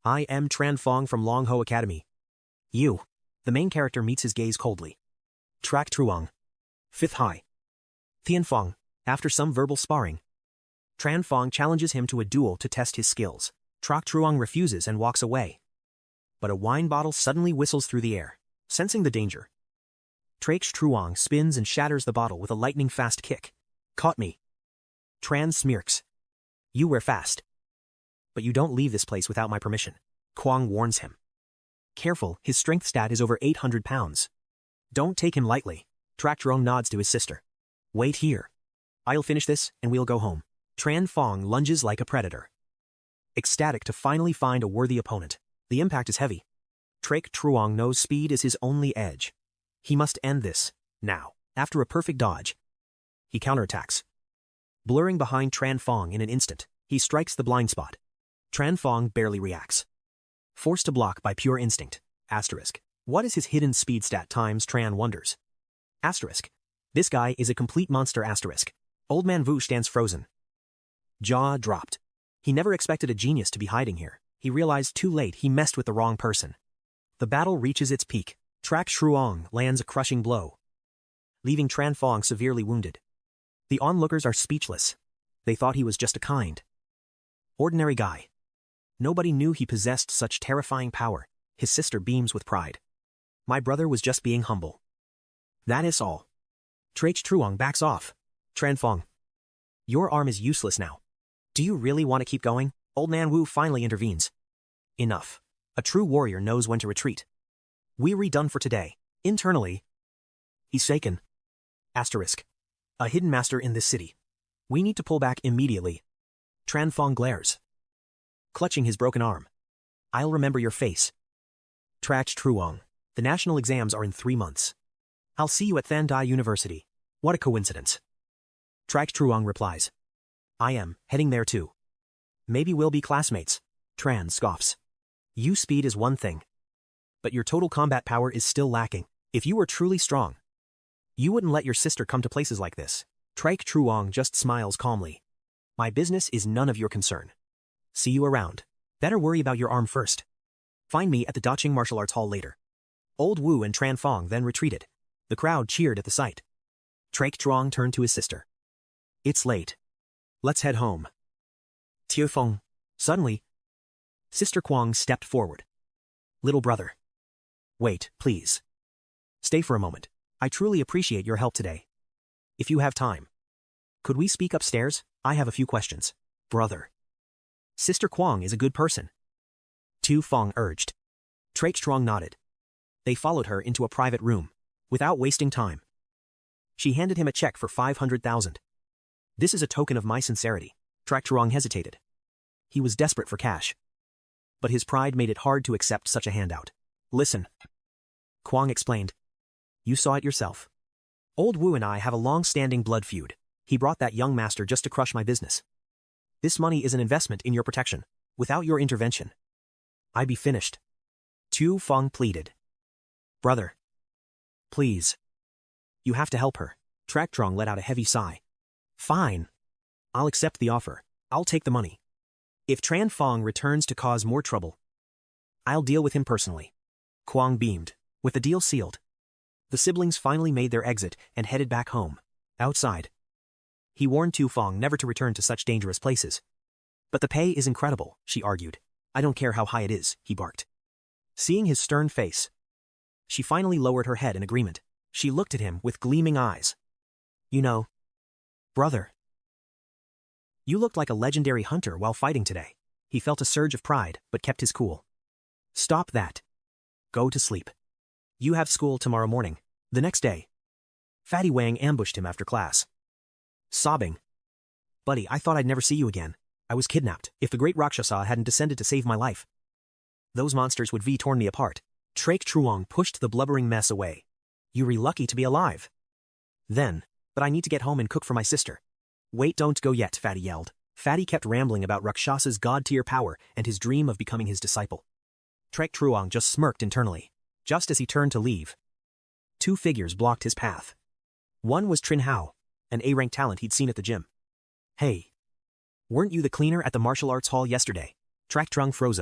I am Tranfong from Nanzhou Academy. You. The main character meets his gaze coldly. Trak Truong. 5th high. Tianfong. After some verbal sparring, Tranfong challenges him to a duel to test his skills. Trak Truong refuses and walks away. But a wine bottle suddenly whistles through the air. Sensing the danger, Trak Truong spins and shatters the bottle with a lightning-fast kick. Caught me. Tran smirks. You were fast. But you don't leave this place without my permission. Kwong warns him. Careful, his strength stat is over 800 pounds. Don't take him lightly. Trak Truong nods to his sister. Wait here. I'll finish this, and we'll go home. Tranfong lunges like a predator, ecstatic to finally find a worthy opponent. The impact is heavy. Trak Truong knows speed is his only edge. He must end this, now. After a perfect dodge, he counterattacks, blurring behind Tranfong in an instant. He strikes the blind spot. Tranfong barely reacts, forced to block by pure instinct. Asterisk. What is his hidden speed stat times? Tran wonders. Asterisk. This guy is a complete monster. Asterisk. Old man Vu stands frozen, jaw dropped. He never expected a genius to be hiding here. He realized too late he messed with the wrong person. The battle reaches its peak. Trak Truong lands a crushing blow, leaving Tranfong severely wounded. The onlookers are speechless. They thought he was just a kind, ordinary guy. Nobody knew he possessed such terrifying power. His sister beams with pride. My brother was just being humble. That is all. Trak Truong backs off. Tranfong, your arm is useless now. Do you really want to keep going? Old man Wu finally intervenes. Enough. A true warrior knows when to retreat. We're done for today. Internally, he's shaken. Asterisk. A hidden master in this city. We need to pull back immediately. Tranfong glares, clutching his broken arm. I'll remember your face. Trak Truong. The national exams are in 3 months. I'll see you at Thandai University. What a coincidence. Trak Truong replies. I am heading there too. Maybe we'll be classmates. Tran scoffs. You speed is one thing, but your total combat power is still lacking. If you were truly strong, you wouldn't let your sister come to places like this. Trak Truong just smiles calmly. My business is none of your concern. See you around. Better worry about your arm first. Find me at the Daching Martial Arts Hall later. Old Wu and Tranfong then retreated. The crowd cheered at the sight. Trak Truong turned to his sister. It's late. Let's head home. Tiefeng. Suddenly, Sister Kwong stepped forward. Little brother. Wait, please. Stay for a moment. I truly appreciate your help today. If you have time, could we speak upstairs? I have a few questions. Brother. Sister Kwong is a good person. Tiefeng urged. Trak Truong nodded. They followed her into a private room. Without wasting time, she handed him a check for 500,000. This is a token of my sincerity. Trak Truong hesitated. He was desperate for cash, but his pride made it hard to accept such a handout. Listen, Kwong explained. You saw it yourself. Old Wu and I have a long-standing blood feud. He brought that young master just to crush my business. This money is an investment in your protection. Without your intervention, I'd be finished. Tiefeng pleaded. Brother, please. You have to help her. Trak Truong let out a heavy sigh. Fine. I'll accept the offer. I'll take the money. If Tranfong returns to cause more trouble, I'll deal with him personally. Kwong beamed. With the deal sealed, the siblings finally made their exit and headed back home. Outside, he warned Tiefeng never to return to such dangerous places. But the pay is incredible, she argued. I don't care how high it is, he barked. Seeing his stern face, she finally lowered her head in agreement. She looked at him with gleaming eyes. You know, brother, you looked like a legendary hunter while fighting today. He felt a surge of pride, but kept his cool. Stop that. Go to sleep. You have school tomorrow morning. The next day. Fatty Wang ambushed him after class. Sobbing. Buddy, I thought I'd never see you again. I was kidnapped. If the great Rakshasa hadn't descended to save my life, those monsters would torn me apart. 𝐶-𝐒𝐿 pushed the blubbering mess away. You're lucky to be alive. Then, but I need to get home and cook for my sister. Wait, don't go yet, Fatty yelled. Fatty kept rambling about Rakshasa's god-tier power and his dream of becoming his disciple. 𝐶-𝐒𝐿 just smirked internally. Just as he turned to leave, two figures blocked his path. One was Trin Hao, an A-rank talent he'd seen at the gym. Hey, weren't you the cleaner at the martial arts hall yesterday? 𝐶-𝐒𝐿 froze.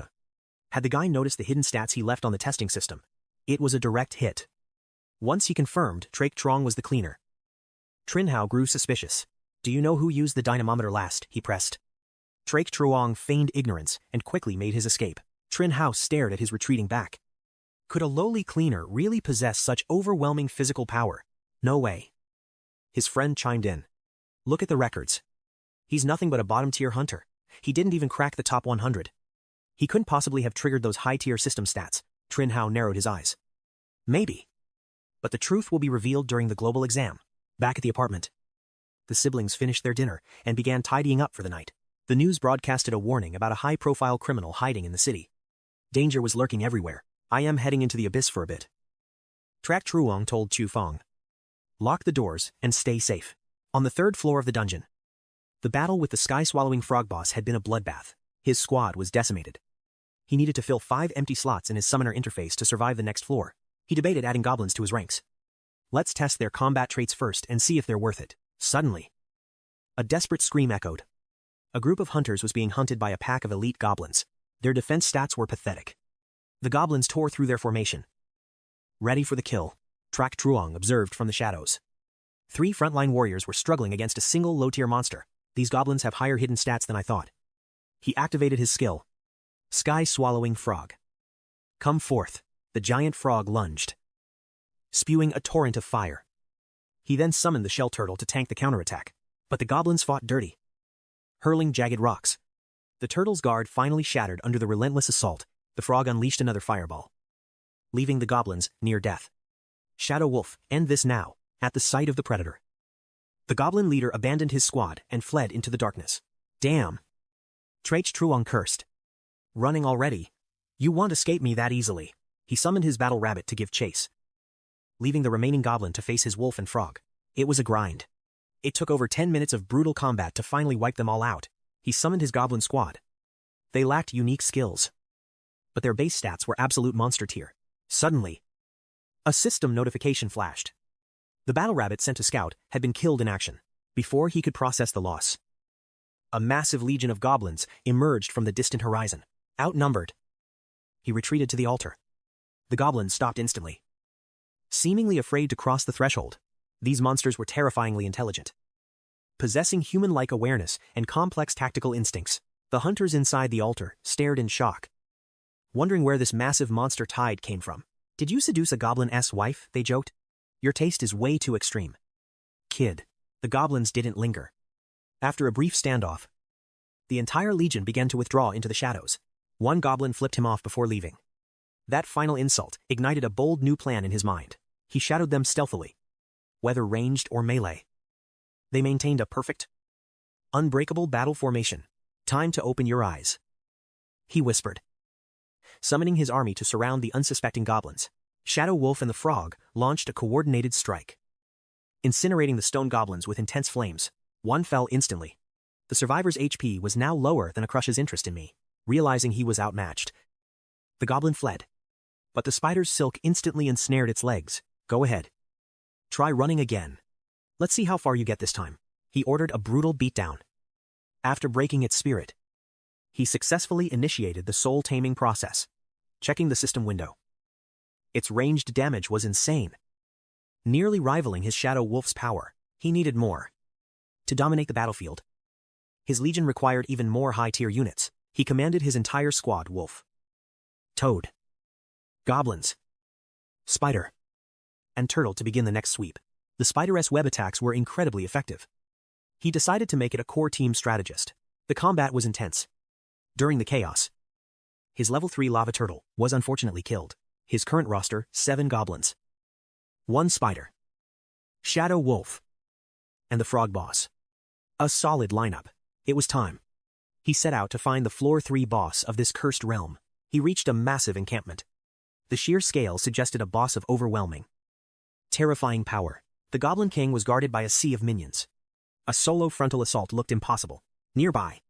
Had the guy noticed the hidden stats he left on the testing system? It was a direct hit. Once he confirmed 𝐶-𝐿 was the cleaner, Trin Hao grew suspicious. Do you know who used the dynamometer last? He pressed. 𝐶-𝐿 feigned ignorance and quickly made his escape. Trin Hao stared at his retreating back. Could a lowly cleaner really possess such overwhelming physical power? No way. His friend chimed in. Look at the records. He's nothing but a bottom-tier hunter. He didn't even crack the top 100. He couldn't possibly have triggered those high-tier system stats. Trin Hao narrowed his eyes. Maybe. But the truth will be revealed during the global exam. Back at the apartment, the siblings finished their dinner and began tidying up for the night. The news broadcasted a warning about a high-profile criminal hiding in the city. Danger was lurking everywhere. I am heading into the abyss for a bit. 𝐶-𝐿 told Chu Feng. Lock the doors and stay safe. On the third floor of the dungeon, the battle with the sky-swallowing frog boss had been a bloodbath. His squad was decimated. He needed to fill 5 empty slots in his summoner interface to survive the next floor. He debated adding goblins to his ranks. Let's test their combat traits first and see if they're worth it. Suddenly, a desperate scream echoed. A group of hunters was being hunted by a pack of elite goblins. Their defense stats were pathetic. The goblins tore through their formation. Ready for the kill, 𝐶-𝐿 observed from the shadows. 3 frontline warriors were struggling against a single low-tier monster. These goblins have higher hidden stats than I thought. He activated his skill. Sky-swallowing frog. Come forth. The giant frog lunged, spewing a torrent of fire. He then summoned the shell turtle to tank the counterattack. But the goblins fought dirty, hurling jagged rocks. The turtle's guard finally shattered under the relentless assault. The frog unleashed another fireball, leaving the goblins near death. Shadow Wolf, end this now. At the sight of the predator, the goblin leader abandoned his squad and fled into the darkness. Damn. 𝐶-𝐿 cursed. Running already? You won't escape me that easily. He summoned his battle rabbit to give chase, leaving the remaining goblin to face his wolf and frog. It was a grind. It took over 10 minutes of brutal combat to finally wipe them all out. He summoned his goblin squad. They lacked unique skills, but their base stats were absolute monster tier. Suddenly, a system notification flashed. The battle rabbit sent to scout had been killed in action. Before he could process the loss, a massive legion of goblins emerged from the distant horizon. Outnumbered, he retreated to the altar. The goblins stopped instantly, seemingly afraid to cross the threshold. These monsters were terrifyingly intelligent, possessing human-like awareness and complex tactical instincts. The hunters inside the altar stared in shock, wondering where this massive monster tide came from. Did you seduce a goblin's wife? They joked. Your taste is way too extreme, kid. The goblins didn't linger. After a brief standoff, the entire legion began to withdraw into the shadows. One goblin flipped him off before leaving. That final insult ignited a bold new plan in his mind. He shadowed them stealthily, whether ranged or melee. They maintained a perfect, unbreakable battle formation. Time to open your eyes, he whispered, summoning his army to surround the unsuspecting goblins. Shadow Wolf and the frog launched a coordinated strike, incinerating the stone goblins with intense flames. One fell instantly. The survivor's HP was now lower than Akrush's interest in me. Realizing he was outmatched, the goblin fled, but the spider's silk instantly ensnared its legs. Go ahead. Try running again. Let's see how far you get this time. He ordered a brutal beatdown. After breaking its spirit, he successfully initiated the soul-taming process. Checking the system window, its ranged damage was insane, nearly rivaling his Shadow Wolf's power. He needed more to dominate the battlefield. His legion required even more high-tier units. He commanded his entire squad: wolf, toad, goblins, spider, and turtle to begin the next sweep. The spider's web attacks were incredibly effective. He decided to make it a core team strategist. The combat was intense. During the chaos, his level 3 lava turtle was unfortunately killed. His current roster, 7 goblins, 1 spider, shadow wolf, and the frog boss. A solid lineup. It was time. He set out to find the floor 3 boss of this cursed realm. He reached a massive encampment. The sheer scale suggested a boss of overwhelming, terrifying power. The Goblin King was guarded by a sea of minions. A solo frontal assault looked impossible. Nearby,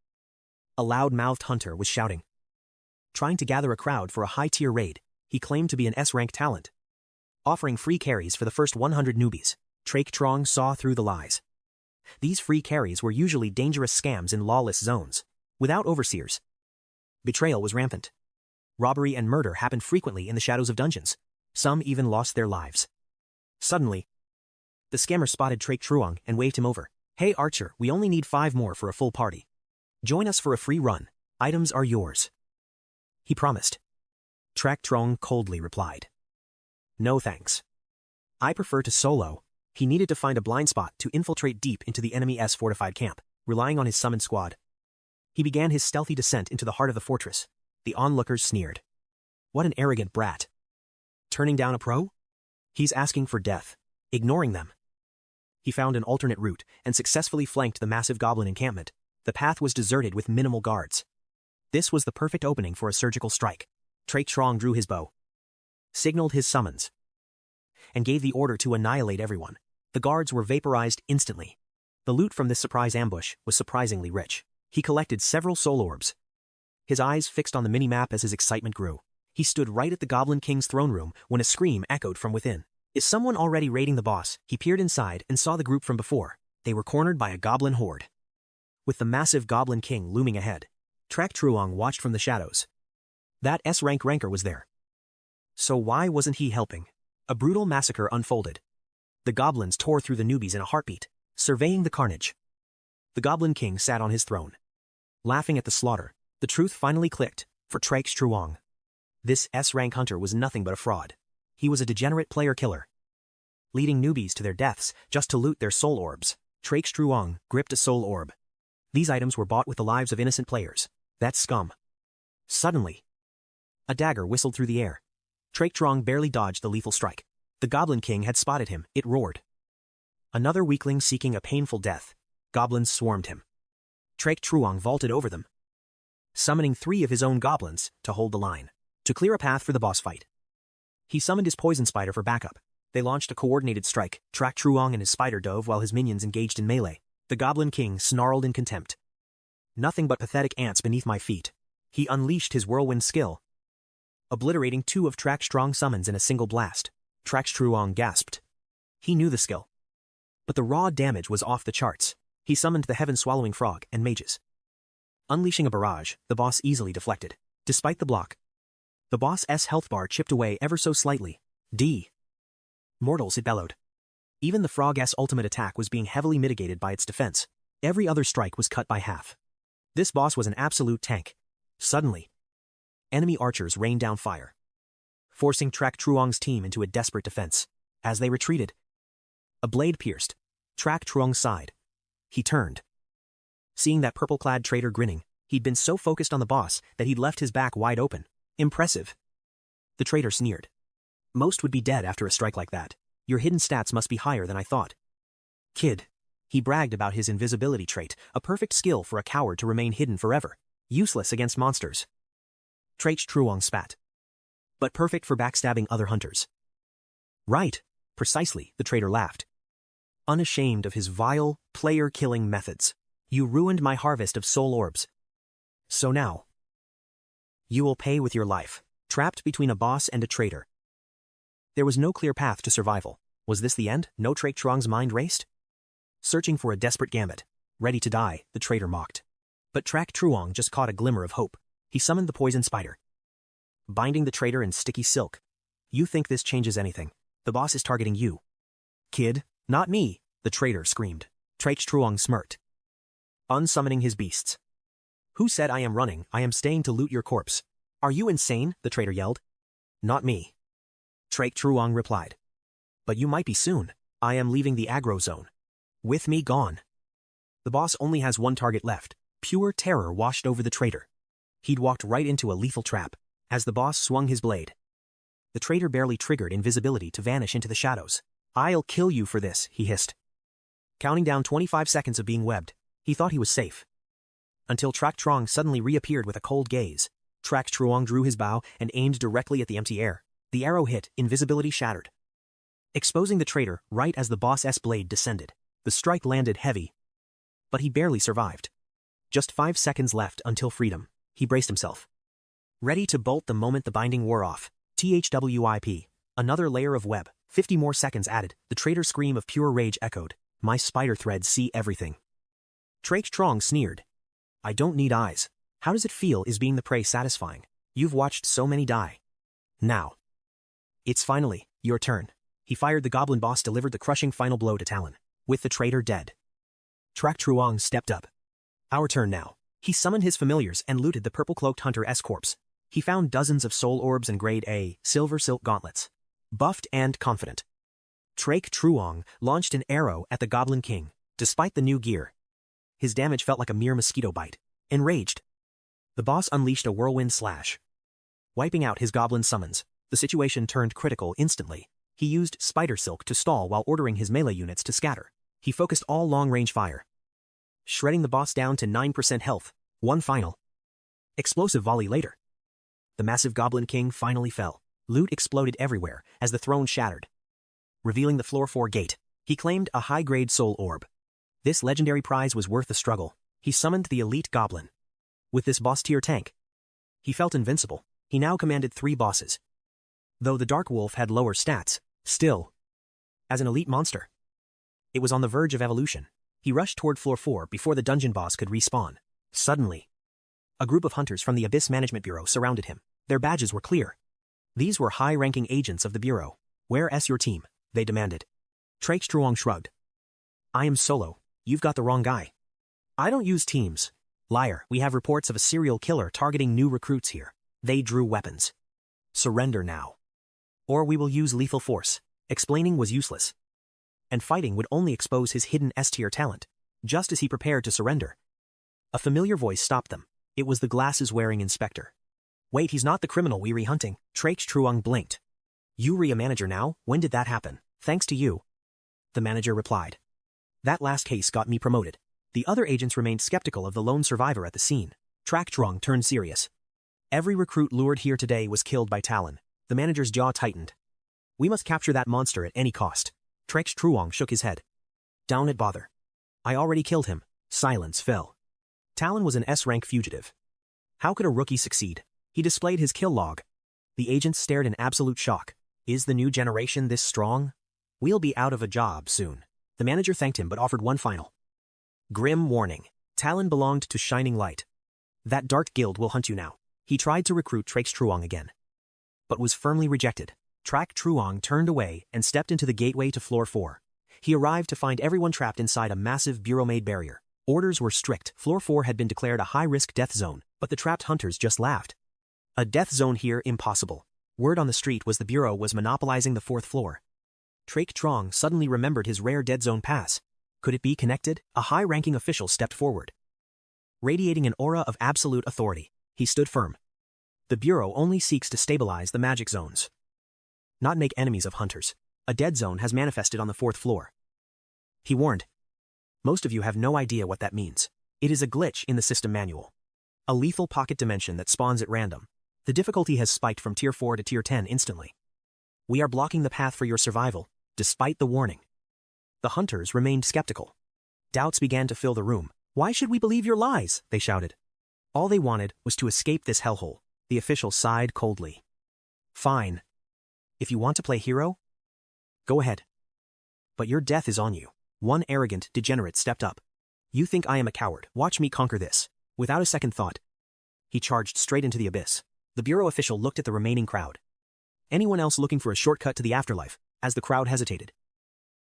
a loud-mouthed hunter was shouting, trying to gather a crowd for a high-tier raid. He claimed to be an S-rank talent, offering free carries for the first 100 newbies. 𝐶-𝐸-𝐷𝐀𝐍𝐊 saw through the lies. These free carries were usually dangerous scams in lawless zones, without overseers. Betrayal was rampant. Robbery and murder happened frequently in the shadows of dungeons. Some even lost their lives. Suddenly, the scammer spotted 𝐶-𝐸-𝐷𝐀𝐍𝐊 and waved him over. "Hey Archer, we only need 5 more for a full party. Join us for a free run. Items are yours." He promised. 𝐶-𝐸-𝐷𝐀𝐍𝐊 coldly replied, "No thanks. I prefer to solo." He needed to find a blind spot to infiltrate deep into the enemy's fortified camp, relying on his summoned squad. He began his stealthy descent into the heart of the fortress. The onlookers sneered. What an arrogant brat. Turning down a pro? He's asking for death. Ignoring them. He found an alternate route and successfully flanked the massive goblin encampment. The path was deserted with minimal guards. This was the perfect opening for a surgical strike. 𝐶-𝐸-𝐷𝐀𝐍𝐊 drew his bow, signaled his summons, and gave the order to annihilate everyone. The guards were vaporized instantly. The loot from this surprise ambush was surprisingly rich. He collected several soul orbs, his eyes fixed on the mini-map as his excitement grew. He stood right at the Goblin King's throne room when a scream echoed from within. Is someone already raiding the boss? He peered inside and saw the group from before. They were cornered by a goblin horde. With the massive Goblin King looming ahead, 𝐶-𝐸-𝐷𝐀𝐍𝐊 watched from the shadows. That S-rank ranker was there. So why wasn't he helping? A brutal massacre unfolded. The goblins tore through the newbies in a heartbeat, surveying the carnage. The Goblin King sat on his throne, laughing at the slaughter. The truth finally clicked for 𝐶-𝐸-𝐷𝐀𝐍𝐊. This S-rank hunter was nothing but a fraud. He was a degenerate player killer, leading newbies to their deaths just to loot their soul orbs. 𝐶-𝐸-𝐷𝐀𝐍𝐊 gripped a soul orb. These items were bought with the lives of innocent players. That's scum. Suddenly, a dagger whistled through the air. 𝐶-𝐸-𝐷𝐀𝐍𝐊 barely dodged the lethal strike. The Goblin King had spotted him. It roared. Another weakling seeking a painful death. Goblins swarmed him. 𝐶-𝐸-𝐷𝐀𝐍𝐊 vaulted over them, summoning 3 of his own goblins to hold the line. To clear a path for the boss fight, he summoned his poison spider for backup. They launched a coordinated strike. 𝐶-𝐸-𝐷𝐀𝐍𝐊 and his spider dove while his minions engaged in melee. The Goblin King snarled in contempt. Nothing but pathetic ants beneath my feet. He unleashed his whirlwind skill, obliterating 2 of 𝐶-𝐸-𝐷𝐀𝐍𝐊 summons in a single blast. 𝐶-𝐸-𝐷𝐀𝐍𝐊 gasped. He knew the skill, but the raw damage was off the charts. He summoned the heaven-swallowing frog and mages. Unleashing a barrage, the boss easily deflected. Despite the block, the boss's health bar chipped away ever so slightly. Mortals, it bellowed. Even the frog's ultimate attack was being heavily mitigated by its defense. Every other strike was cut by half. This boss was an absolute tank. Suddenly, enemy archers rained down fire, forcing 𝐶-𝐸-𝐷𝐀𝐍𝐊's team into a desperate defense. As they retreated, a blade pierced 𝐶-𝐸-𝐷𝐀𝐍𝐊's side. He turned. Seeing that purple-clad traitor grinning, he'd been so focused on the boss that he'd left his back wide open. Impressive. The traitor sneered. Most would be dead after a strike like that. Your hidden stats must be higher than I thought. Kid. He bragged about his invisibility trait, a perfect skill for a coward to remain hidden forever. Useless against monsters. 𝐶-𝐸-𝐷𝐀𝐍𝐊 spat. But perfect for backstabbing other hunters. Right. Precisely, the traitor laughed. Unashamed of his vile, player-killing methods. You ruined my harvest of soul orbs. So now, you will pay with your life. Trapped between a boss and a traitor, there was no clear path to survival. Was this the end? No. 𝐶-𝐸-𝐷𝐀𝐍𝐿's mind raced. Searching for a desperate gambit. Ready to die, the traitor mocked. But 𝐶-𝐸-𝐷𝐀𝐍𝐊 just caught a glimmer of hope. He summoned the poison spider, binding the traitor in sticky silk. You think this changes anything? The boss is targeting you. Kid, not me, the traitor screamed. 𝐶-𝐸-𝐷𝐀𝐍𝐊 smirked, unsummoning his beasts. Who said I am running? I am staying to loot your corpse. Are you insane? The traitor yelled. Not me, 𝐶-𝐸-𝐷𝐀𝐍𝐊 replied. But you might be soon. I am leaving the aggro zone. With me gone. The boss only has one target left. Pure terror washed over the traitor. He'd walked right into a lethal trap. As the boss swung his blade, the traitor barely triggered invisibility to vanish into the shadows. I'll kill you for this, he hissed. Counting down 25 seconds of being webbed, he thought he was safe. Until Trak Trong suddenly reappeared with a cold gaze. Trak Truong drew his bow and aimed directly at the empty air. The arrow hit, invisibility shattered, exposing the traitor right as the boss's blade descended. The strike landed heavy, but he barely survived. Just 5 seconds left until freedom. He braced himself, ready to bolt the moment the binding wore off. THWIP. Another layer of web. 50 more seconds added. The traitor's scream of pure rage echoed. My spider threads see everything. Trak Trong sneered. I don't need eyes. How does it feel is being the prey satisfying? You've watched so many die. Now. It's finally your turn. He fired. The goblin boss delivered the crushing final blow to Talon. With the traitor dead, Trak Truong stepped up. Our turn now. He summoned his familiars and looted the purple-cloaked hunter's corpse. He found dozens of soul orbs and grade A silver silk gauntlets. Buffed and confident, Trak Truong launched an arrow at the Goblin King. Despite the new gear, his damage felt like a mere mosquito bite. Enraged, the boss unleashed a whirlwind slash, wiping out his goblin summons. The situation turned critical instantly. He used spider silk to stall while ordering his melee units to scatter. He focused all long-range fire, shredding the boss down to 9% health. One final explosive volley later, the massive Goblin King finally fell. Loot exploded everywhere as the throne shattered, revealing the floor 4 gate. He claimed a high-grade soul orb. This legendary prize was worth the struggle. He summoned the elite goblin. With this boss-tier tank, he felt invincible. He now commanded 3 bosses. Though the Dark Wolf had lower stats, still, as an elite monster, it was on the verge of evolution. He rushed toward floor 4 before the dungeon boss could respawn. Suddenly, a group of hunters from the Abyss Management Bureau surrounded him. Their badges were clear. These were high-ranking agents of the Bureau. Where's your team? They demanded. Trak Truong shrugged. I am solo. You've got the wrong guy. I don't use teams. Liar, we have reports of a serial killer targeting new recruits here. They drew weapons. Surrender now, or we will use lethal force. Explaining was useless, and fighting would only expose his hidden S-tier talent. Just as he prepared to surrender, a familiar voice stopped them. It was the glasses-wearing inspector. Wait, he's not the criminal we re-hunting. Trak Truong blinked. You re a manager now? When did that happen? Thanks to you, the manager replied. That last case got me promoted. The other agents remained skeptical of the lone survivor at the scene. Trak Truong turned serious. Every recruit lured here today was killed by Talon. The manager's jaw tightened. We must capture that monster at any cost. Trak Truong shook his head. Down it bother. I already killed him. Silence fell. Talon was an S-rank fugitive. How could a rookie succeed? He displayed his kill log. The agents stared in absolute shock. Is the new generation this strong? We'll be out of a job soon. The manager thanked him but offered one final grim warning. Talon belonged to Shining Light. That dark guild will hunt you now. He tried to recruit Trak Truong again, but was firmly rejected. Trak Truong turned away and stepped into the gateway to floor 4. He arrived to find everyone trapped inside a massive bureau-made barrier. Orders were strict. Floor 4 had been declared a high-risk death zone, but the trapped hunters just laughed. A death zone here impossible. Word on the street was the bureau was monopolizing the 4th floor. Trak Truong suddenly remembered his rare dead zone pass. Could it be connected? A high-ranking official stepped forward, radiating an aura of absolute authority. He stood firm. The bureau only seeks to stabilize the magic zones, not make enemies of hunters. A dead zone has manifested on the 4th floor, he warned. Most of you have no idea what that means. It is a glitch in the system manual. A lethal pocket dimension that spawns at random. The difficulty has spiked from tier 4 to tier 10 instantly. We are blocking the path for your survival, despite the warning. The hunters remained skeptical. Doubts began to fill the room. Why should we believe your lies? They shouted. All they wanted was to escape this hellhole. The official sighed coldly. Fine. If you want to play hero, go ahead. But your death is on you. One arrogant degenerate stepped up. You think I am a coward? Watch me conquer this. Without a second thought, he charged straight into the abyss. The bureau official looked at the remaining crowd. Anyone else looking for a shortcut to the afterlife? As the crowd hesitated,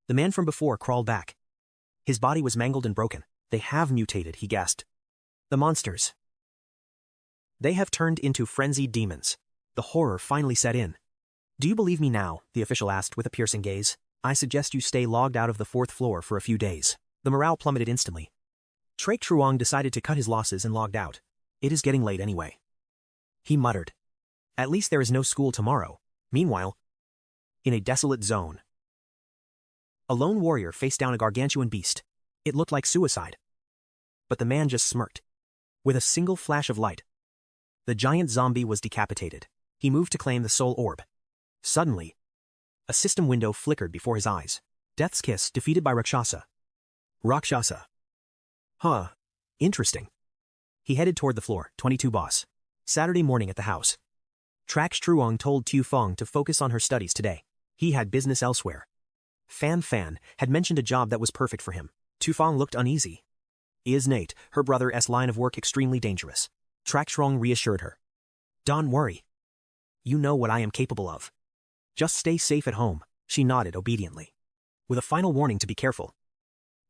the man from before crawled back. His body was mangled and broken. They have mutated, he gasped. The monsters. They have turned into frenzied demons. The horror finally set in. Do you believe me now? The official asked with a piercing gaze. I suggest you stay logged out of the 4th floor for a few days. The morale plummeted instantly. 𝐶-𝐒𝐿 decided to cut his losses and logged out. It is getting late anyway. He muttered. At least there is no school tomorrow. Meanwhile, in a desolate zone, a lone warrior faced down a gargantuan beast. It looked like suicide. But the man just smirked. With a single flash of light, the giant zombie was decapitated. He moved to claim the soul orb. Suddenly, a system window flickered before his eyes. Death's Kiss defeated by Rakshasa. Rakshasa. Huh. Interesting. He headed toward the floor, 22 boss. Saturday morning at the house. 𝐶-𝐒𝐿 told Tu Feng to focus on her studies today. He had business elsewhere. Fan had mentioned a job that was perfect for him. Tu Feng looked uneasy. Is Nate, her brother's line of work, extremely dangerous? 𝐶-𝐒𝐿 reassured her. Don't worry. You know what I am capable of. Just stay safe at home. She nodded obediently. With a final warning to be careful,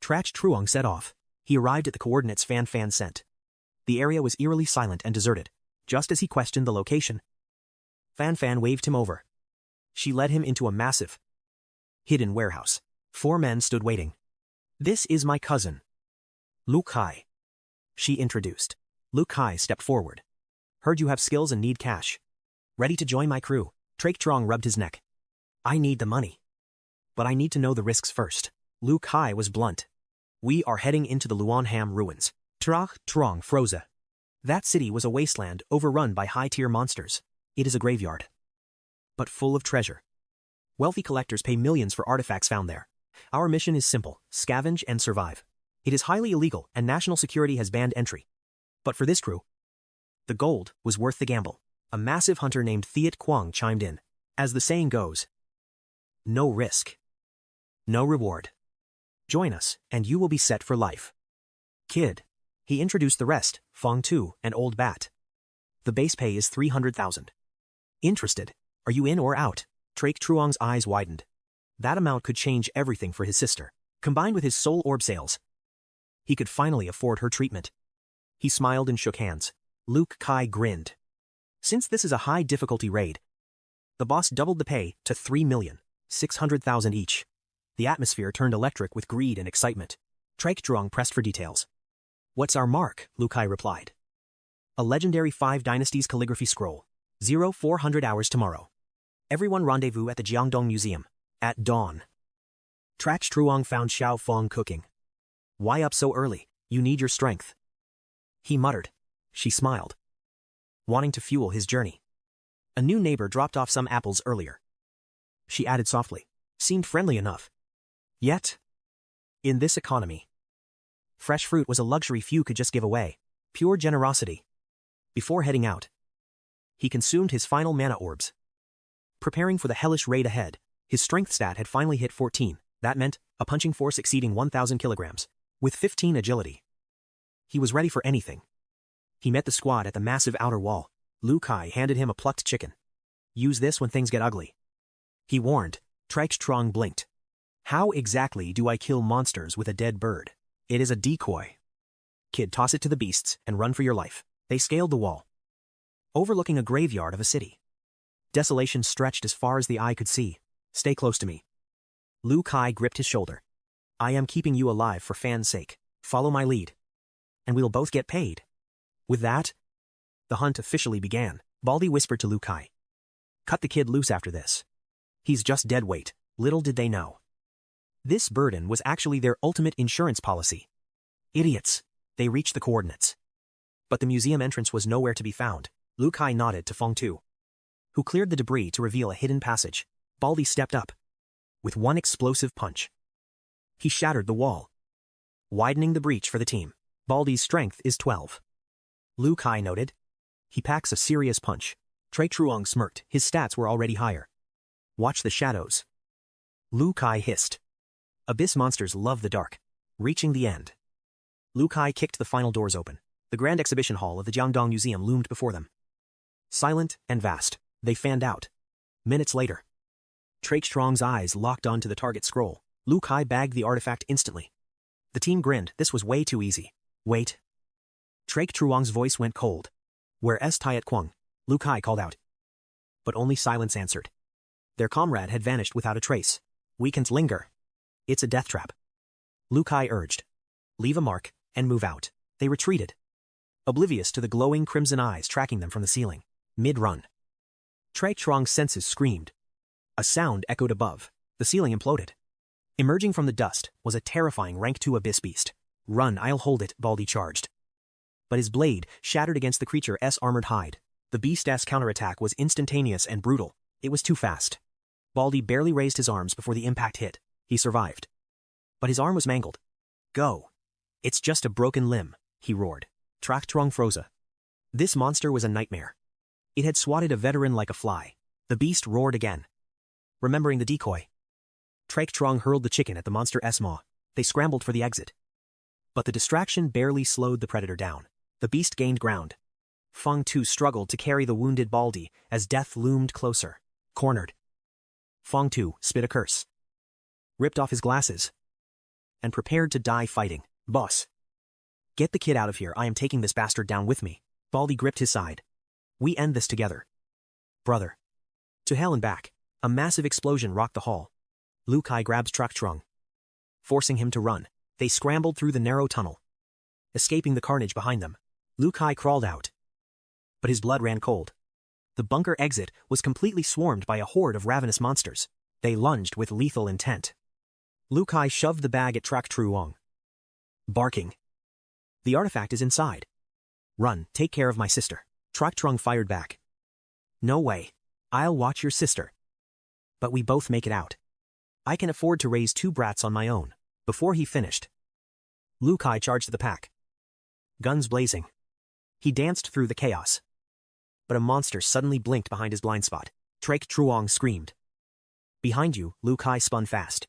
𝐶-𝐒𝐿 set off. He arrived at the coordinates Fan sent. The area was eerily silent and deserted. Just as he questioned the location, Fan waved him over. She led him into a massive, hidden warehouse. 4 men stood waiting. This is my cousin, 𝐒𝐒𝐿, she introduced. 𝐒𝐿 stepped forward. Heard you have skills and need cash. Ready to join my crew? 𝐶-𝐒𝐿 rubbed his neck. I need the money. But I need to know the risks first. 𝐒𝐿 was blunt. We are heading into the Luanham ruins. 𝐶-𝐒𝐿 froze. That city was a wasteland overrun by high-tier monsters. It is a graveyard, but full of treasure. Wealthy collectors pay millions for artifacts found there. Our mission is simple: scavenge and survive. It is highly illegal and national security has banned entry. But for this crew, the gold was worth the gamble. A massive hunter named 𝐶-𝐿 chimed in. As the saying goes, no risk, no reward. Join us, and you will be set for life. Kid. He introduced the rest, Fong Tu and Old Bat. The base pay is 300,000. Interested? Are you in or out? 𝐶-𝐿's eyes widened. That amount could change everything for his sister. Combined with his soul orb sales, he could finally afford her treatment. He smiled and shook hands. 𝐒𝐿 grinned. Since this is a high-difficulty raid, the boss doubled the pay to 3,600,000 each. The atmosphere turned electric with greed and excitement. 𝐶-𝐿 pressed for details. What's our mark? 𝐒𝐿 replied. A legendary 5 Dynasties calligraphy scroll. 0400 hours tomorrow. Everyone rendezvous at the Jiangdong Museum. At dawn. 𝐶-𝐿 found Xiao Fong cooking. Why up so early? You need your strength. He muttered. She smiled, wanting to fuel his journey. A new neighbor dropped off some apples earlier. She added softly. Seemed friendly enough. Yet, in this economy, fresh fruit was a luxury few could just give away. Pure generosity. Before heading out, he consumed his final mana orbs. Preparing for the hellish raid ahead, his strength stat had finally hit 14. That meant a punching force exceeding 1,000 kilograms, with 15 agility. He was ready for anything. He met the squad at the massive outer wall. 𝐒𝐿 handed him a plucked chicken. Use this when things get ugly, he warned. 𝐶-𝐿 blinked. How exactly do I kill monsters with a dead bird? It is a decoy. Kid, toss it to the beasts and run for your life. They scaled the wall, overlooking a graveyard of a city. Desolation stretched as far as the eye could see. Stay close to me. 𝐒𝐿 gripped his shoulder. I am keeping you alive for Fan's sake. Follow my lead, and we'll both get paid. With that, the hunt officially began. Baldy whispered to 𝐒𝐿. Cut the kid loose after this. He's just dead weight. Little did they know. This burden was actually their ultimate insurance policy. Idiots. They reached the coordinates. But the museum entrance was nowhere to be found. 𝐒𝐿 nodded to Fong Tu, who cleared the debris to reveal a hidden passage. Baldy stepped up. With one explosive punch, he shattered the wall, widening the breach for the team. Baldy's strength is 12. 𝐒𝐿 noted. He packs a serious punch. 𝐶-𝐿 smirked. His stats were already higher. Watch the shadows. 𝐒𝐿 hissed. Abyss monsters love the dark. Reaching the end, 𝐒𝐿 kicked the final doors open. The grand exhibition hall of the Jiangdong Museum loomed before them. Silent and vast, they fanned out. Minutes later, 𝐶-𝐿's eyes locked onto the target scroll. 𝐒𝐿 bagged the artifact instantly. The team grinned. This was way too easy. Wait. 𝐶-𝐿's voice went cold. Where's 𝐶-𝐿? 𝐒𝐿 called out. But only silence answered. Their comrade had vanished without a trace. We can't linger. It's a death trap. 𝐒𝐒𝐒 urged. Leave a mark, and move out. They retreated, oblivious to the glowing crimson eyes tracking them from the ceiling. Mid-run, 𝐶𝐿 senses screamed. A sound echoed above. The ceiling imploded. Emerging from the dust was a terrifying rank 2 abyss beast. Run, I'll hold it, Baldi charged. But his blade shattered against the creature's armored hide. The beast's counterattack was instantaneous and brutal. It was too fast. Baldi barely raised his arms before the impact hit. He survived. But his arm was mangled. Go. It's just a broken limb, he roared. 𝐶𝐿 froze. This monster was a nightmare. It had swatted a veteran like a fly. The beast roared again, remembering the decoy. 𝐶𝐿 hurled the chicken at the monster's maw. They scrambled for the exit. But the distraction barely slowed the predator down. The beast gained ground. Fang Tu struggled to carry the wounded Baldi as death loomed closer. Cornered. Fang Tu spit a curse, ripped off his glasses, and prepared to die fighting. Boss. Get the kid out of here. I am taking this bastard down with me. Baldi gripped his side. We end this together. Brother. To hell and back. A massive explosion rocked the hall. 𝐒𝐒𝐒 grabbed 𝐶𝐿, forcing him to run. They scrambled through the narrow tunnel, escaping the carnage behind them. 𝐒𝐒𝐒 crawled out, but his blood ran cold. The bunker exit was completely swarmed by a horde of ravenous monsters. They lunged with lethal intent. 𝐒𝐒𝐒 shoved the bag at 𝐶𝐿, barking. The artifact is inside. Run, take care of my sister. 𝐶𝐿 fired back. No way. I'll watch your sister. But we both make it out. I can afford to raise 2 brats on my own. Before he finished, 𝐒𝐒𝐒 charged the pack, guns blazing. He danced through the chaos. But a monster suddenly blinked behind his blind spot. 𝐶𝐿 screamed. Behind you, 𝐒𝐒𝐒 spun fast.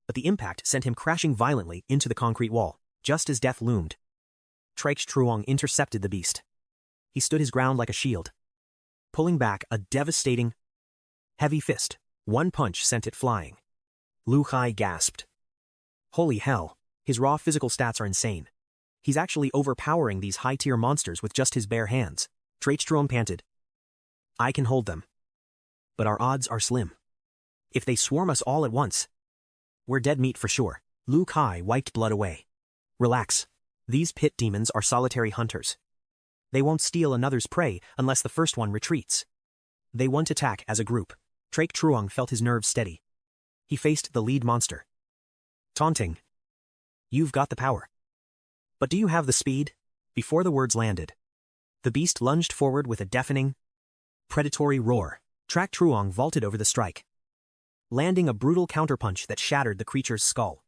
But the impact sent him crashing violently into the concrete wall, just as death loomed. 𝐶𝐿 intercepted the beast. He stood his ground like a shield, pulling back a devastating, heavy fist. One punch sent it flying. 𝐒𝐒𝐒 gasped. Holy hell, his raw physical stats are insane. He's actually overpowering these high-tier monsters with just his bare hands. 𝐶𝐿 panted. I can hold them. But our odds are slim. If they swarm us all at once, we're dead meat for sure. 𝐒𝐒𝐒 wiped blood away. Relax. These pit demons are solitary hunters. They won't steal another's prey unless the first one retreats. They won't attack as a group. 𝐶𝐿 felt his nerves steady. He faced the lead monster, taunting. You've got the power. But do you have the speed? Before the words landed, the beast lunged forward with a deafening, predatory roar. 𝐶𝐿 vaulted over the strike, landing a brutal counterpunch that shattered the creature's skull.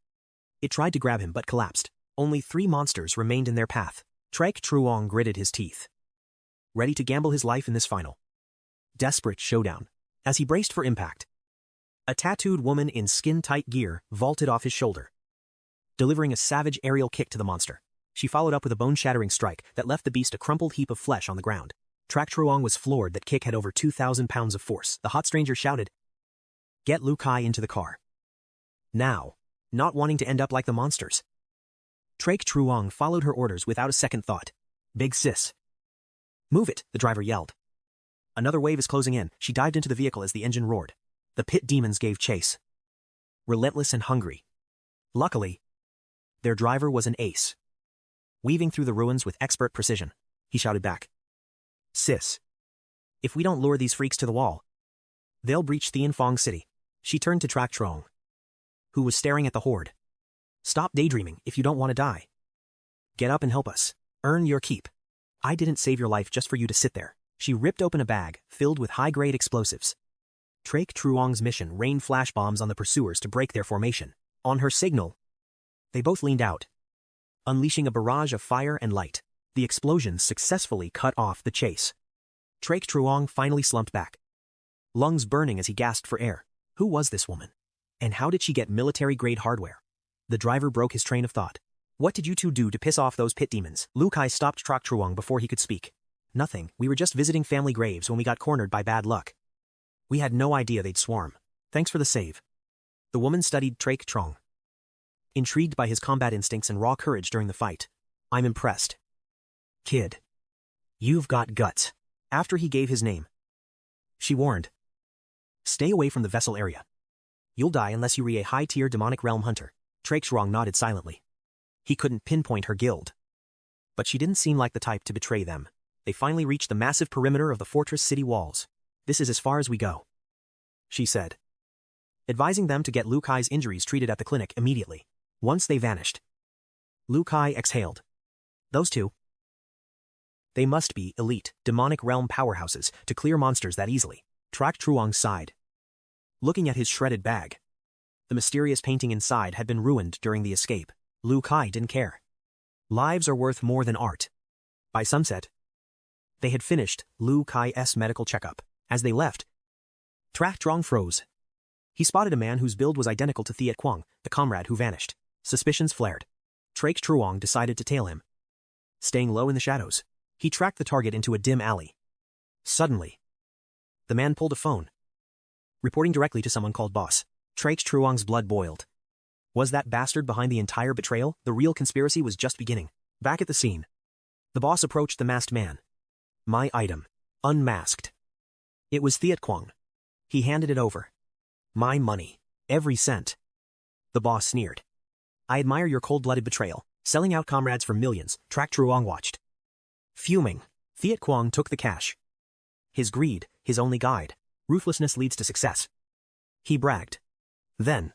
It tried to grab him but collapsed. Only 3 monsters remained in their path. 𝐶𝐿 gritted his teeth, ready to gamble his life in this final, desperate showdown. As he braced for impact, a tattooed woman in skin-tight gear vaulted off his shoulder, delivering a savage aerial kick to the monster. She followed up with a bone-shattering strike that left the beast a crumpled heap of flesh on the ground. 𝐶𝐿 was floored. That kick had over 2,000 pounds of force. The hot stranger shouted, Get 𝐒𝐒𝐒 into the car. Now, not wanting to end up like the monsters. 𝐶𝐿 followed her orders without a second thought. Big sis. Move it, the driver yelled. Another wave is closing in. She dived into the vehicle as the engine roared. The pit demons gave chase, relentless and hungry. Luckily, their driver was an ace. Weaving through the ruins with expert precision, he shouted back. Sis. If we don't lure these freaks to the wall, they'll breach Huyen City. She turned to 𝐶𝐿, who was staring at the horde. Stop daydreaming if you don't want to die. Get up and help us. Earn your keep. I didn't save your life just for you to sit there. She ripped open a bag filled with high-grade explosives. 𝐶𝐿's mission rained flash bombs on the pursuers to break their formation. On her signal, they both leaned out, unleashing a barrage of fire and light. The explosions successfully cut off the chase. 𝐶𝐿 finally slumped back, lungs burning as he gasped for air. Who was this woman? And how did she get military-grade hardware? The driver broke his train of thought. What did you two do to piss off those pit demons? 𝐒𝐒𝐒 stopped 𝐶𝐿 before he could speak. Nothing, we were just visiting family graves when we got cornered by bad luck. We had no idea they'd swarm. Thanks for the save. The woman studied 𝐶𝐿, intrigued by his combat instincts and raw courage during the fight. I'm impressed. Kid. You've got guts. After he gave his name, she warned. Stay away from the vessel area. You'll die unless you re a high-tier demonic realm hunter. 𝐒𝐿𝐒𝐒 nodded silently. He couldn't pinpoint her guild. But she didn't seem like the type to betray them. They finally reached the massive perimeter of the fortress city walls. This is as far as we go, she said, advising them to get Lu Kai's injuries treated at the clinic immediately. Once they vanished, Lu Kai exhaled. Those two. They must be elite, demonic realm powerhouses to clear monsters that easily. 𝐒𝐿𝐒 sighed, looking at his shredded bag. The mysterious painting inside had been ruined during the escape. Lu Kai didn't care. Lives are worth more than art. By sunset, they had finished Lu Kai's medical checkup. As they left, 𝐒𝐿𝐒 froze. He spotted a man whose build was identical to 𝐒𝐿𝐒, the comrade who vanished. Suspicions flared. 𝐒𝐿𝐒 decided to tail him. Staying low in the shadows, he tracked the target into a dim alley. Suddenly, the man pulled a phone, reporting directly to someone called Boss. 𝐒𝐿𝐒's blood boiled. Was that bastard behind the entire betrayal? The real conspiracy was just beginning. Back at the scene, the boss approached the masked man. My item. Unmasked. It was 𝐒𝐿𝐒. He handed it over. My money. Every cent. The boss sneered. I admire your cold-blooded betrayal, selling out comrades for millions. 𝐒𝐿𝐒 watched. Fuming, 𝐒𝐿𝐒 took the cash. His greed, his only guide. Ruthlessness leads to success, he bragged. Then,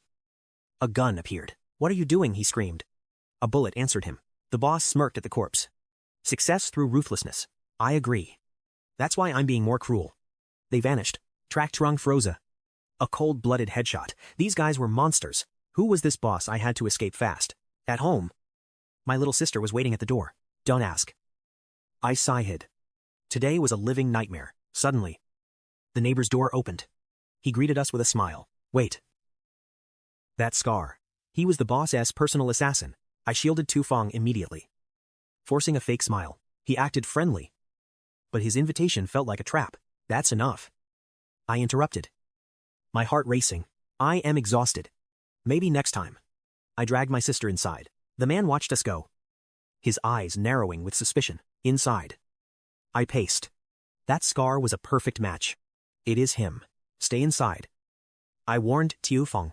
a gun appeared. What are you doing? He screamed. A bullet answered him. The boss smirked at the corpse. Success through ruthlessness. I agree. That's why I'm being more cruel. They vanished. 𝐒𝐿𝐒 froze. A cold-blooded headshot. These guys were monsters. Who was this boss? I had to escape fast. At home, my little sister was waiting at the door. Don't ask. I sighed. Today was a living nightmare. Suddenly, the neighbor's door opened. He greeted us with a smile. Wait. That scar. He was the boss's personal assassin. I shielded Tu Feng immediately. Forcing a fake smile, he acted friendly. But his invitation felt like a trap. That's enough. I interrupted. My heart racing. I am exhausted. Maybe next time. I dragged my sister inside. The man watched us go, his eyes narrowing with suspicion. Inside, I paced. That scar was a perfect match. It is him. Stay inside. I warned Tu Feng.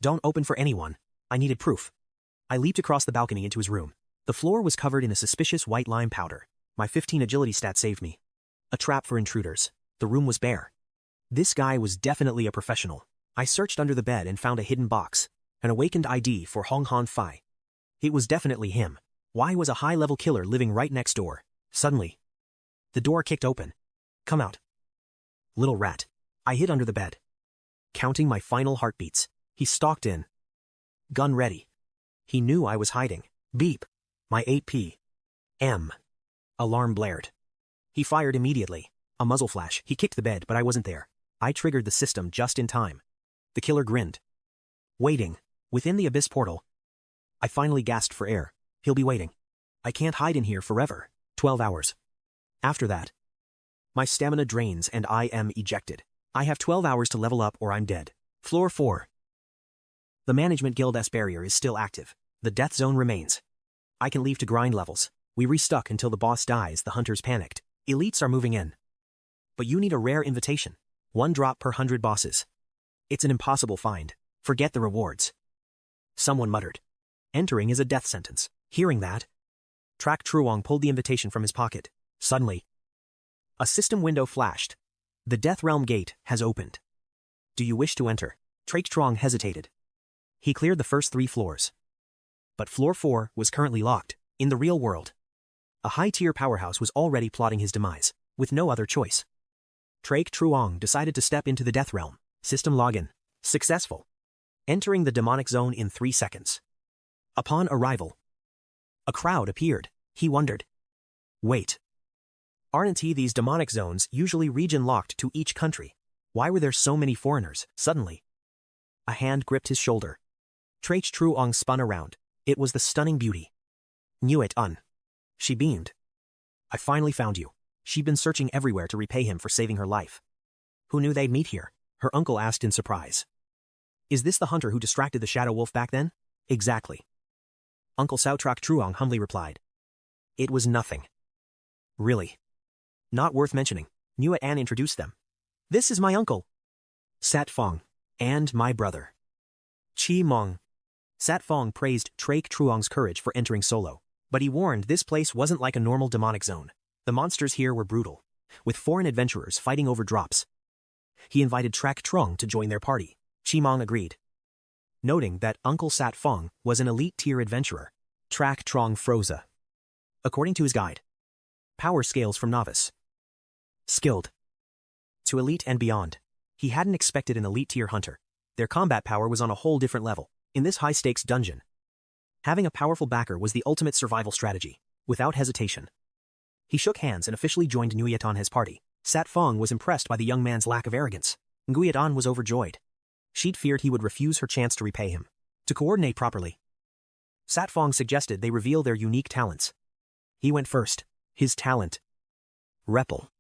Don't open for anyone. I needed proof. I leaped across the balcony into his room. The floor was covered in a suspicious white lime powder. My 15 agility stat saved me. A trap for intruders. The room was bare. This guy was definitely a professional. I searched under the bed and found a hidden box. An awakened ID for Hong Han Fai. It was definitely him. Why was a high-level killer living right next door? Suddenly, the door kicked open. Come out. Little rat. I hid under the bed, counting my final heartbeats. He stalked in. Gun ready. He knew I was hiding. Beep. My 8 p.m. alarm blared. He fired immediately. A muzzle flash. He kicked the bed, but I wasn't there. I triggered the system just in time. The killer grinned. Waiting. Within the abyss portal. I finally gasped for air. He'll be waiting. I can't hide in here forever. 12 hours. After that, my stamina drains and I am ejected. I have 12 hours to level up or I'm dead. Floor 4. The Management Guild's barrier is still active. The death zone remains. I can leave to grind levels. We restuck until the boss dies. The hunters panicked. Elites are moving in. But you need a rare invitation. 1 drop per 100 bosses. It's an impossible find. Forget the rewards. Someone muttered. Entering is a death sentence. Hearing that, 𝐒𝐿𝐒 pulled the invitation from his pocket. Suddenly, a system window flashed. The Death Realm gate has opened. Do you wish to enter? 𝐒𝐿𝐒 hesitated. He cleared the first 3 floors. But floor 4 was currently locked. In the real world, a high-tier powerhouse was already plotting his demise, with no other choice. 𝐒𝐿𝐒 decided to step into the Death Realm. System login. Successful. Entering the demonic zone in 3 seconds. Upon arrival, a crowd appeared. He wondered. Wait. Aren't these demonic zones usually region-locked to each country? Why were there so many foreigners? Suddenly, a hand gripped his shoulder. 𝐒𝐿𝐒 spun around. It was the stunning beauty. Knew it, She beamed. I finally found you. She'd been searching everywhere to repay him for saving her life. Who knew they'd meet here? Her uncle asked in surprise. Is this the hunter who distracted the shadow wolf back then? Exactly. Uncle 𝐒𝐿𝐒 humbly replied. It was nothing. Really. Not worth mentioning. Knew it and introduced them. This is my uncle, Sat Fong, and my brother. 𝐶-𝐒𝐒𝐿. Sat Phong praised 𝐒𝐒𝐒𝐿's courage for entering solo, but he warned this place wasn't like a normal demonic zone. The monsters here were brutal, with foreign adventurers fighting over drops. He invited 𝐒𝐒𝐿 to join their party. 𝐶-𝐒𝐿 agreed, noting that Uncle Sat Phong was an elite-tier adventurer. 𝐒𝐿 froze. According to his guide, power scales from novice, skilled, to elite and beyond. He hadn't expected an elite-tier hunter. Their combat power was on a whole different level. In this high-stakes dungeon, having a powerful backer was the ultimate survival strategy. Without hesitation, he shook hands and officially joined Nguyen-Vu's party. Sat Phong was impressed by the young man's lack of arrogance. Nguyen was overjoyed. She'd feared he would refuse her chance to repay him. To coordinate properly, Sat Phong suggested they reveal their unique talents. He went first. His talent, Repel,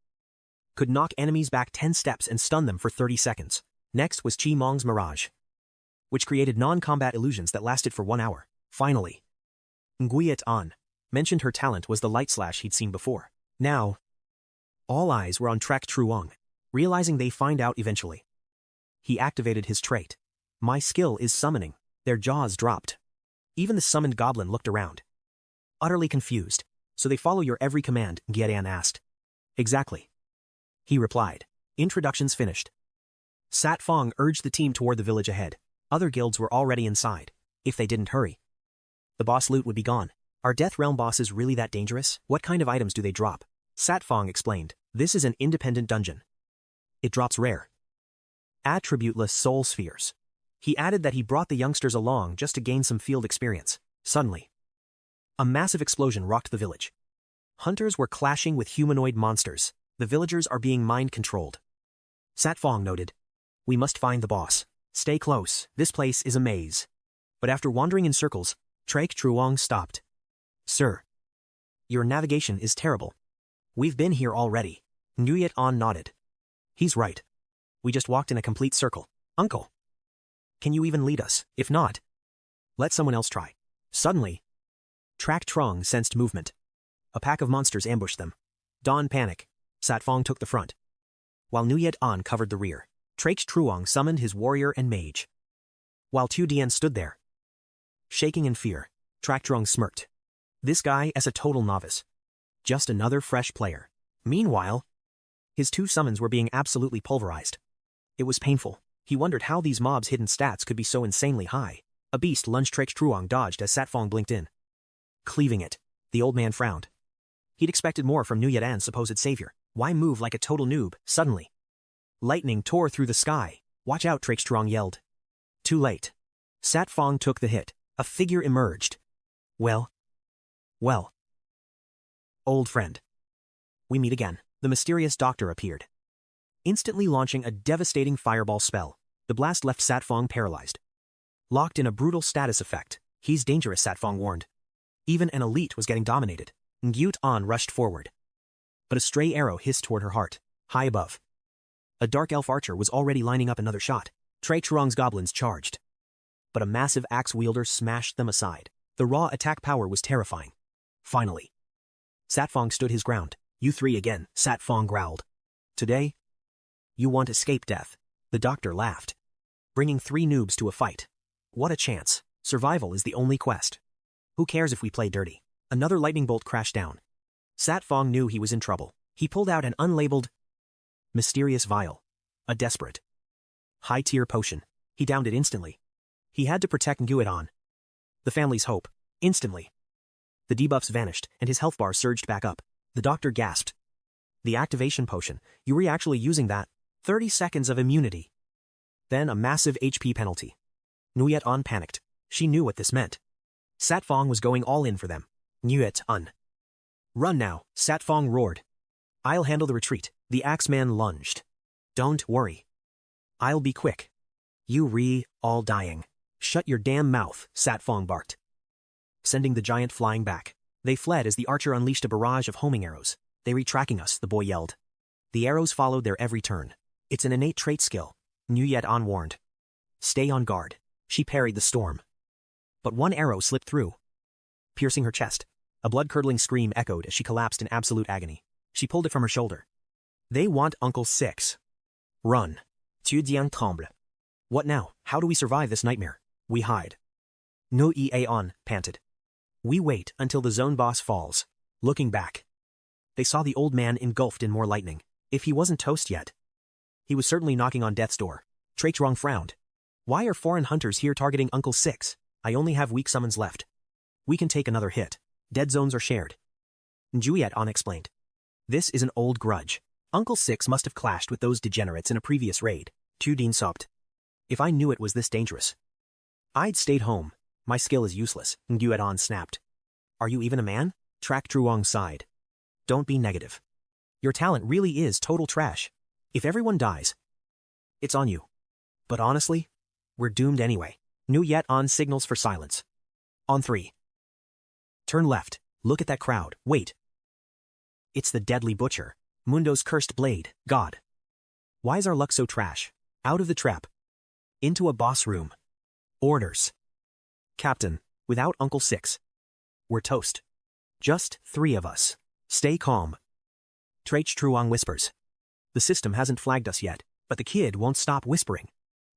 could knock enemies back 10 steps and stun them for 30 seconds. Next was 𝐶-𝐒𝐿's Mirage, which created non-combat illusions that lasted for 1 hour. Finally, Nguyen mentioned her talent was the light slash he'd seen before. Now, all eyes were on 𝐒𝐒𝐿. Realizing they find out eventually, he activated his trait. My skill is summoning. Their jaws dropped. Even the summoned goblin looked around, utterly confused. So they follow your every command? Nguyen asked. Exactly, he replied. Introductions finished. Sat Phong urged the team toward the village ahead. Other guilds were already inside. If they didn't hurry, the boss loot would be gone. Are Death Realm bosses really that dangerous? What kind of items do they drop? Sat Phong explained. This is an independent dungeon. It drops rare, attributeless soul spheres. He added that he brought the youngsters along just to gain some field experience. Suddenly, a massive explosion rocked the village. Hunters were clashing with humanoid monsters. The villagers are being mind-controlled. Sat Phong noted. We must find the boss. Stay close. This place is a maze. But after wandering in circles, 𝐒𝐒𝐿 stopped. Sir, your navigation is terrible. We've been here already. Nguyen nodded. He's right. We just walked in a complete circle. Uncle, can you even lead us? If not, let someone else try. Suddenly, 𝐒𝐿 sensed movement. A pack of monsters ambushed them. Dawn panic. Sat Phong took the front, while Nguyen covered the rear. 𝐒𝐿 summoned his warrior and mage, while Tu Dian stood there, shaking in fear. 𝐒𝐿 smirked. This guy as a total novice. Just another fresh player. Meanwhile, his 2 summons were being absolutely pulverized. It was painful. He wondered how these mobs' hidden stats could be so insanely high. A beast lunged. 𝐒𝐿 dodged as Sat Phong blinked in, cleaving it. The old man frowned. He'd expected more from Nguyen's supposed savior. Why move like a total noob? Suddenly, lightning tore through the sky. Watch out, 𝐒𝐿 yelled. Too late. Sat Phong took the hit. A figure emerged. Well, old friend. We meet again. The mysterious doctor appeared, instantly launching a devastating fireball spell. The blast left Sat Phong paralyzed, locked in a brutal status effect. He's dangerous, Sat Phong warned. Even an elite was getting dominated. Nguyen rushed forward, but a stray arrow hissed toward her heart. High above, a dark elf archer was already lining up another shot. 𝐒𝐿's goblins charged, but a massive axe wielder smashed them aside. The raw attack power was terrifying. Finally, Sat Phong stood his ground. You 3 again, Sat Phong growled. Today, you want escape death. The doctor laughed, bringing 3 noobs to a fight. What a chance. Survival is the only quest. Who cares if we play dirty? Another lightning bolt crashed down. Sat Phong knew he was in trouble. He pulled out an unlabeled, mysterious vial. A desperate, high-tier potion. He downed it instantly. He had to protect Nguyen, the family's hope. Instantly, the debuffs vanished and his health bar surged back up. The doctor gasped. The activation potion. You were actually using that? 30 seconds of immunity. Then a massive HP penalty. Nguyen panicked. She knew what this meant. Sat Phong was going all in for them. Nguyen. Run now, Sat Phong roared. I'll handle the retreat. The axeman lunged. Don't worry. I'll be quick. You all dying. Shut your damn mouth, Sat Phong barked, sending the giant flying back. They fled as the archer unleashed a barrage of homing arrows. They retracking us, the boy yelled. The arrows followed their every turn. It's an innate trait skill, Nguyen warned. Stay on guard. She parried the storm. But one arrow slipped through, piercing her chest. A blood-curdling scream echoed as she collapsed in absolute agony. She pulled it from her shoulder. They want Uncle 6. Run. Tu Dian tremble. What now? How do we survive this nightmare? We hide. 𝐒𝐒𝐿 panted. We wait until the zone boss falls. Looking back, they saw the old man engulfed in more lightning. If he wasn't toast yet, he was certainly knocking on death's door. 𝐶 frowned. Why are foreign hunters here targeting Uncle Six? I only have weak summons left. We can take another hit. Dead zones are shared. Huyen explained. This is an old grudge. Uncle Six must have clashed with those degenerates in a previous raid. 𝐶 sobbed. If I knew it was this dangerous, I'd stayed home. My skill is useless, Huyen snapped. Are you even a man? 𝐶 sighed. Don't be negative. Your talent really is total trash. If everyone dies, it's on you. But honestly, we're doomed anyway. Huyen signals for silence. On 3. Turn left. Look at that crowd. Wait. It's the deadly butcher. Mundo's cursed blade. God. Why is our luck so trash? Out of the trap. Into a boss room. Orders. Captain, without Uncle Six, we're toast. Just 3 of us. Stay calm. 𝐶 whispers. The system hasn't flagged us yet, but the kid won't stop whispering.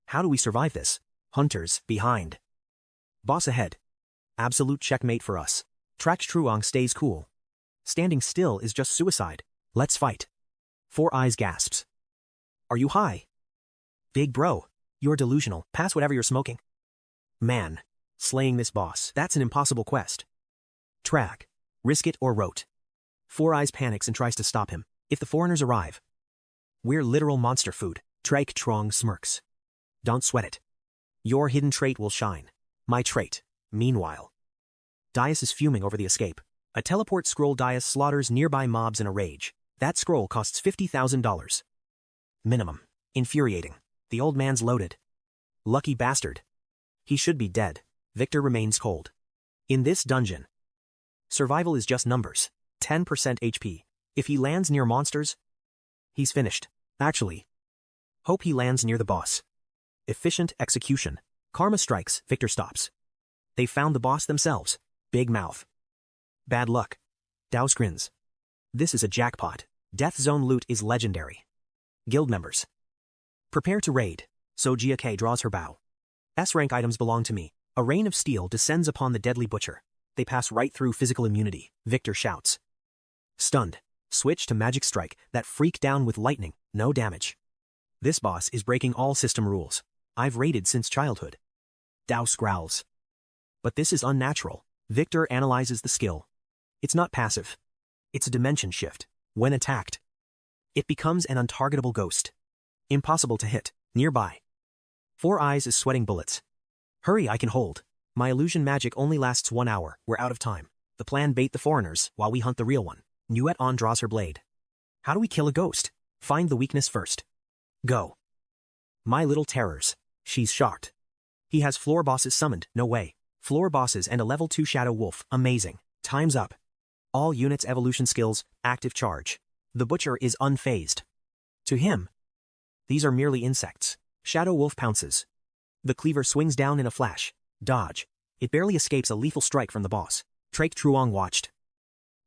How do we survive this? Hunters, behind. Boss ahead. Absolute checkmate for us. 𝐶 stays cool. Standing still is just suicide. Let's fight. 4 Eyes gasps. Are you high? Big bro, you're delusional. Pass whatever you're smoking. Man, slaying this boss, that's an impossible quest. Track. Risk it or rote. 4 Eyes panics and tries to stop him. If the foreigners arrive, we're literal monster food. 𝐶 smirks. Don't sweat it. Your hidden trait will shine. My trait. Meanwhile, Dias is fuming over the escape. A teleport scroll Dias slaughters nearby mobs in a rage. That scroll costs $50,000. Minimum. Infuriating. The old man's loaded. Lucky bastard. He should be dead. Victor remains cold. In this dungeon, survival is just numbers. 10% HP. If he lands near monsters, he's finished. Actually, hope he lands near the boss. Efficient execution. Karma strikes, Victor stops. They found the boss themselves. Big mouth. Bad luck. Daos grins. This is a jackpot. Death Zone loot is legendary. Guild members, prepare to raid. 𝐒𝐒𝐒 draws her bow. S-rank items belong to me. A rain of steel descends upon the deadly butcher. They pass right through physical immunity. Victor shouts. Stunned. Switch to magic strike. That freak down with lightning. No damage. This boss is breaking all system rules. I've raided since childhood. Daos growls. But this is unnatural. Victor analyzes the skill. It's not passive. It's a dimension shift. When attacked, it becomes an untargetable ghost. Impossible to hit. Nearby. 4 Eyes is sweating bullets. Hurry, I can hold. My illusion magic only lasts 1 hour. We're out of time. The plan bait the foreigners while we hunt the real one. Huyen draws her blade. How do we kill a ghost? Find the weakness first. Go. My little terrors. She's shocked. He has floor bosses summoned. No way. Floor bosses and a level 2 shadow wolf. Amazing. Time's up. All units evolution skills, active charge. The butcher is unfazed. To him, these are merely insects. Shadow wolf pounces. The cleaver swings down in a flash. Dodge. It barely escapes a lethal strike from the boss. 𝐶 watched.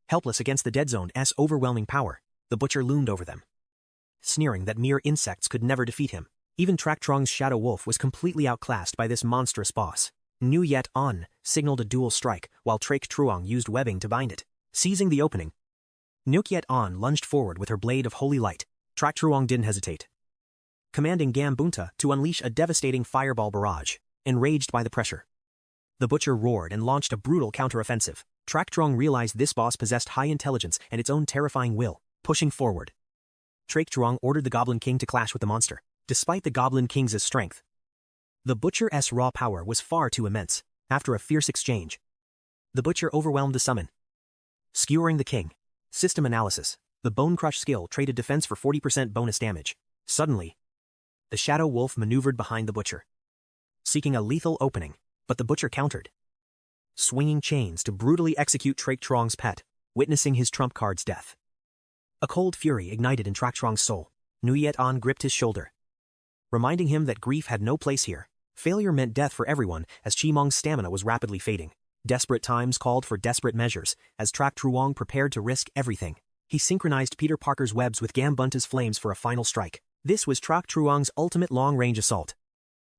Helpless against the Dead Zone's overwhelming power, the butcher loomed over them, sneering that mere insects could never defeat him. Even 𝐶's shadow wolf was completely outclassed by this monstrous boss. Huyen signaled a dual strike, while 𝐶 used webbing to bind it. Seizing the opening, Huyen lunged forward with her blade of holy light. 𝐶 didn't hesitate, commanding Gambunta to unleash a devastating fireball barrage. Enraged by the pressure, the butcher roared and launched a brutal counteroffensive. 𝐶 realized this boss possessed high intelligence and its own terrifying will. Pushing forward, 𝐶 ordered the Goblin King to clash with the monster. Despite the Goblin King's strength, the butcher's raw power was far too immense. After a fierce exchange, the butcher overwhelmed the summon, skewering the king. System analysis. The Bone Crush skill traded defense for 40% bonus damage. Suddenly, the shadow wolf maneuvered behind the butcher, seeking a lethal opening, but the butcher countered, swinging chains to brutally execute 𝐶's pet, witnessing his trump card's death. A cold fury ignited in 𝐶's soul. Huyen gripped his shoulder, reminding him that grief had no place here. Failure meant death for everyone, as Qimeng's stamina was rapidly fading. Desperate times called for desperate measures, as 𝐶 prepared to risk everything. He synchronized Peter Parker's webs with Gambunta's flames for a final strike. This was 𝐶's ultimate long-range assault.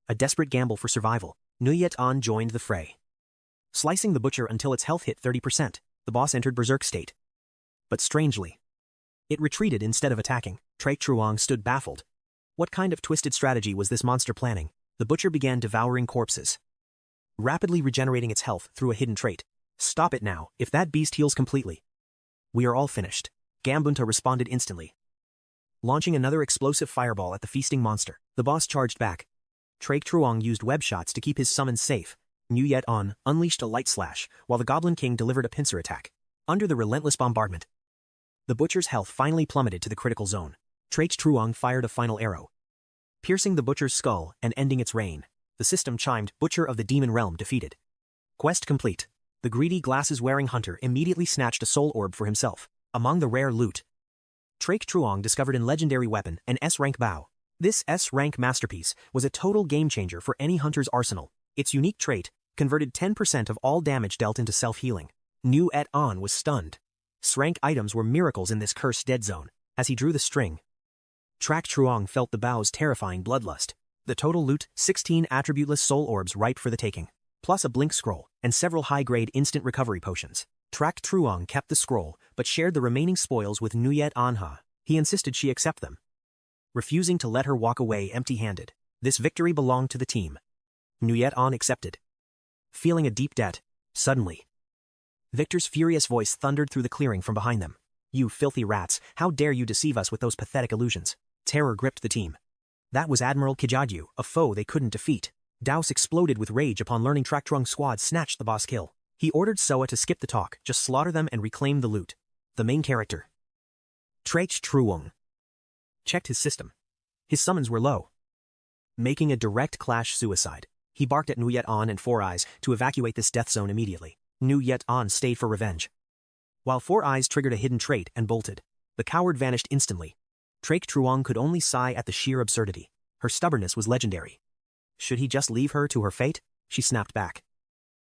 A desperate gamble for survival. 𝐤𝐤𝐿 joined the fray. Slicing the butcher until its health hit 30%, the boss entered berserk state. But strangely, it retreated instead of attacking. 𝐶𝐶 stood baffled. What kind of twisted strategy was this monster planning? The butcher began devouring corpses, rapidly regenerating its health through a hidden trait. Stop it now, if that beast heals completely, we are all finished. Gambunta responded instantly, launching another explosive fireball at the feasting monster. The boss charged back. 𝐶𝐶 used web shots to keep his summons safe. 𝐤𝐤𝐿 unleashed a light slash, while the Goblin King delivered a pincer attack. Under the relentless bombardment, the butcher's health finally plummeted to the critical zone. 𝐶𝐶 fired a final arrow, piercing the butcher's skull and ending its reign. The system chimed, Butcher of the Demon Realm defeated. Quest complete. The greedy glasses-wearing hunter immediately snatched a soul orb for himself. Among the rare loot, 𝐶𝐶 discovered an legendary weapon, an S-rank bow. This S-rank masterpiece was a total game-changer for any hunter's arsenal. Its unique trait converted 10% of all damage dealt into self-healing. 𝐤𝐤𝐿 was stunned. S-rank items were miracles in this cursed dead zone. As he drew the string, 𝐶𝐶 felt the bow's terrifying bloodlust. The total loot, 16 attributeless soul orbs ripe for the taking, plus a blink scroll, and several high-grade instant recovery potions. 𝐶𝐶 kept the scroll, but shared the remaining spoils with 𝐤𝐤𝐿. He insisted she accept them, refusing to let her walk away empty-handed. This victory belonged to the team. 𝐤𝐤𝐿 accepted, feeling a deep debt. Suddenly, Victor's furious voice thundered through the clearing from behind them. You filthy rats, how dare you deceive us with those pathetic illusions? Terror gripped the team. That was Admiral 𝐾-𝐍𝐿, a foe they couldn't defeat. Daos exploded with rage upon learning 𝐶𝐶's squad snatched the boss kill. He ordered 𝐒𝐒 to skip the talk, just slaughter them and reclaim the loot. The main character, 𝐶𝐶, checked his system. His summons were low, making a direct clash suicide. He barked at 𝐤𝐤𝐿 and Four Eyes to evacuate this death zone immediately. 𝐤𝐤𝐿 stayed for revenge, while Four Eyes triggered a hidden trait and bolted. The coward vanished instantly. 𝐶𝐶 could only sigh at the sheer absurdity. Her stubbornness was legendary. Should he just leave her to her fate? She snapped back.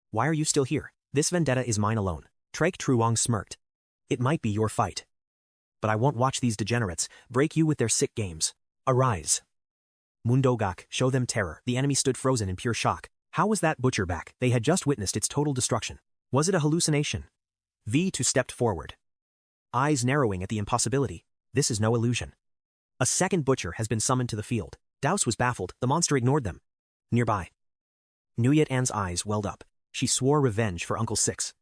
Why are you still here? This vendetta is mine alone. 𝐶𝐶 smirked. It might be your fight, but I won't watch these degenerates break you with their sick games. Arise. Mundogak, show them terror. The enemy stood frozen in pure shock. How was that butcher back? They had just witnessed its total destruction. Was it a hallucination? V2 stepped forward, eyes narrowing at the impossibility. This is no illusion. A second butcher has been summoned to the field. Daos was baffled. The monster ignored them. Nearby, 𝐤𝐤𝐿's eyes welled up. She swore revenge for Uncle Six,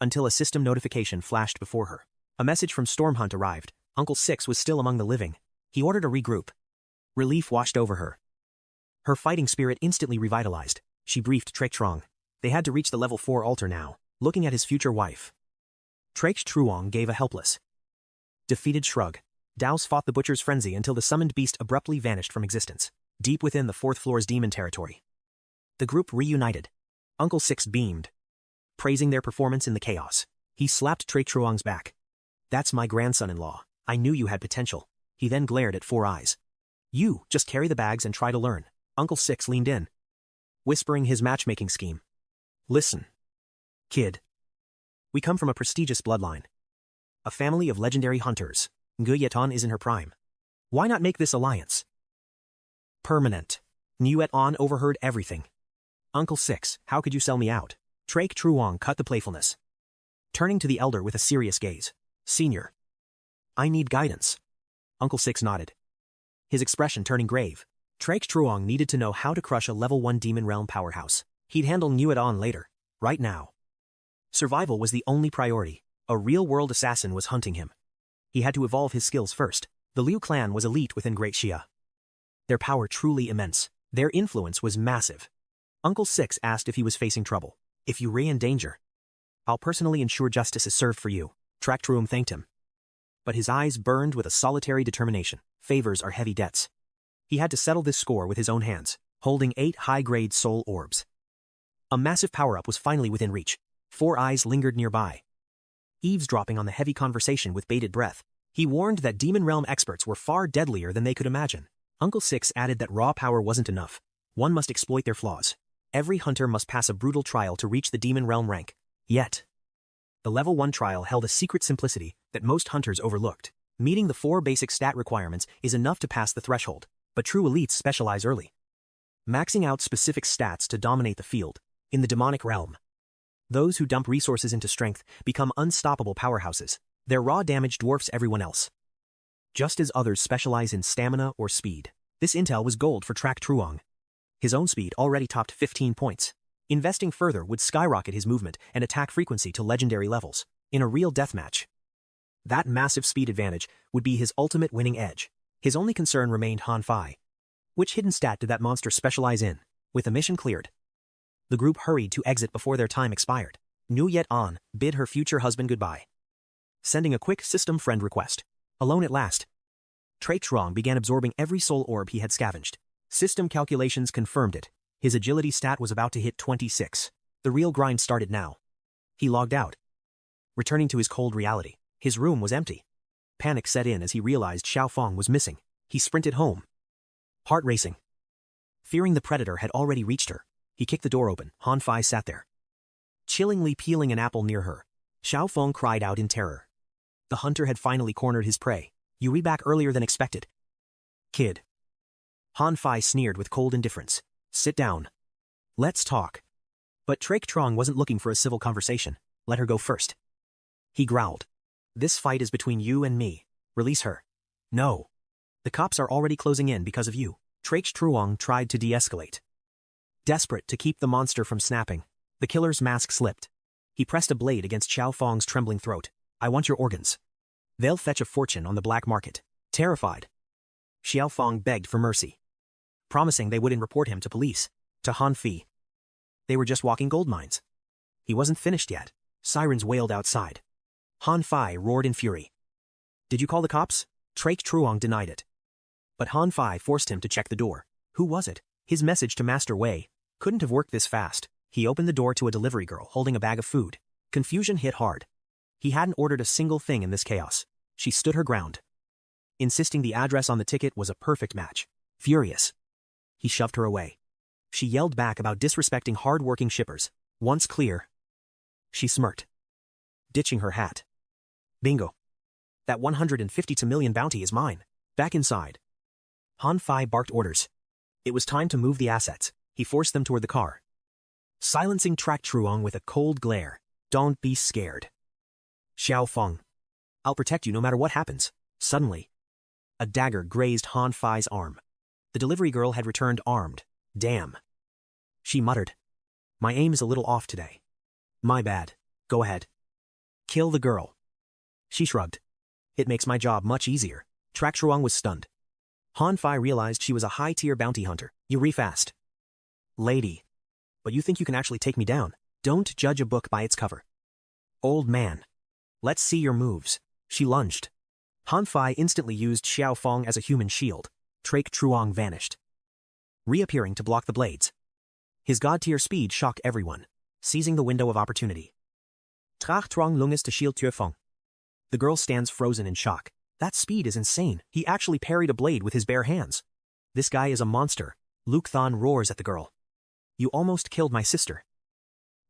until a system notification flashed before her. A message from Stormhunt arrived. Uncle Six was still among the living. He ordered a regroup. Relief washed over her. Her fighting spirit instantly revitalized. She briefed 𝐶𝐶. They had to reach the level 4 altar now. Looking at his future wife, 𝐶𝐶 gave a helpless, defeated shrug. Daos fought the butcher's frenzy until the summoned beast abruptly vanished from existence, deep within the 4th floor's demon territory. The group reunited. Uncle Six beamed, praising their performance in the chaos. He slapped 𝐶𝐶's back. That's my grandson-in-law. I knew you had potential. He then glared at Four Eyes. You, just carry the bags and try to learn. Uncle Six leaned in, whispering his matchmaking scheme. Listen, kid. We come from a prestigious bloodline, a family of legendary hunters. 𝐤𝐤𝐿 is in her prime. Why not make this alliance permanent? 𝐤𝐤𝐿 overheard everything. Uncle Six, how could you sell me out? 𝐶𝐶 cut the playfulness, turning to the elder with a serious gaze. Senior, I need guidance. Uncle Six nodded, his expression turning grave. 𝐶𝐶 needed to know how to crush a level 1 demon realm powerhouse. He'd handle 𝐤𝐤𝐿 later. Right now, survival was the only priority. A real-world assassin was hunting him. He had to evolve his skills first. The Liu clan was elite within Great Xia. Their power truly immense. Their influence was massive. Uncle Six asked if he was facing trouble. If you re in danger, I'll personally ensure justice is served for you. 𝐶𝐶 thanked him, but his eyes burned with a solitary determination. Favors are heavy debts. He had to settle this score with his own hands, holding 8 high-grade soul orbs. A massive power-up was finally within reach. Four Eyes lingered nearby, eavesdropping on the heavy conversation with bated breath. He warned that demon realm experts were far deadlier than they could imagine. Uncle Six added that raw power wasn't enough. One must exploit their flaws. Every hunter must pass a brutal trial to reach the demon realm rank. Yet, the level 1 trial held a secret simplicity that most hunters overlooked. Meeting the 4 basic stat requirements is enough to pass the threshold, but true elites specialize early. maxing out specific stats to dominate the field, in the demonic realm. Those who dump resources into strength become unstoppable powerhouses. Their raw damage dwarfs everyone else. Just as others specialize in stamina or speed, this intel was gold for Trak Truong. His own speed already topped 15 points. Investing further would skyrocket his movement and attack frequency to legendary levels, in a real deathmatch. That massive speed advantage would be his ultimate winning edge. His only concern remained Han Fai. Which hidden stat did that monster specialize in? With the mission cleared, the group hurried to exit before their time expired. Nu Yet An bid her future husband goodbye, sending a quick system friend request. Alone at last, Trak Truong began absorbing every soul orb he had scavenged. System calculations confirmed it. His agility stat was about to hit 26. The real grind started now. He logged out, returning to his cold reality. His room was empty. Panic set in as he realized Xiaofeng was missing. He sprinted home, heart racing. Fearing the predator had already reached her, he kicked the door open. Han Fai sat there, chillingly peeling an apple near her. Xiaofeng cried out in terror. The hunter had finally cornered his prey. You read back earlier than expected, kid. Han Fai sneered with cold indifference. Sit down. Let's talk. But Trak Truong wasn't looking for a civil conversation. Let her go first, he growled. This fight is between you and me. Release her. No. The cops are already closing in because of you. Trak Truong tried to de-escalate, desperate to keep the monster from snapping. The killer's mask slipped. He pressed a blade against Xiaofeng's trembling throat. I want your organs. They'll fetch a fortune on the black market. Terrified, Xiaofeng begged for mercy, promising they wouldn't report him to police. To Han Fai, they were just walking gold mines. He wasn't finished yet. Sirens wailed outside. Han Fai roared in fury. Did you call the cops? Trak Truong denied it. But Han Fai forced him to check the door. Who was it? His message to Master Wei couldn't have worked this fast. He opened the door to a delivery girl holding a bag of food. Confusion hit hard. He hadn't ordered a single thing in this chaos. She stood her ground, insisting the address on the ticket was a perfect match. Furious, he shoved her away. She yelled back about disrespecting hard-working shippers. Once clear, she smirked, ditching her hat. Bingo. That 152 million bounty is mine. Back inside, Han Fai barked orders. It was time to move the assets. He forced them toward the car, silencing Trak Truong with a cold glare. Don't be scared, Xiaofeng. I'll protect you no matter what happens. Suddenly, a dagger grazed Han Fai's arm. The delivery girl had returned armed. Damn, she muttered. My aim is a little off today. My bad. Go ahead. Kill the girl. She shrugged. It makes my job much easier. Trak Truong was stunned. Han Fai realized she was a high-tier bounty hunter. You re-fast, lady. But you think you can actually take me down? Don't judge a book by its cover, old man. Let's see your moves. She lunged. Han Fai instantly used Xiaofeng as a human shield. Trak Truong vanished, reappearing to block the blades. His god-tier speed shocked everyone, seizing the window of opportunity. Trak Truong lunges to shield Tuefeng. The girl stands frozen in shock. That speed is insane. He actually parried a blade with his bare hands. This guy is a monster. Luke Than roars at the girl. You almost killed my sister.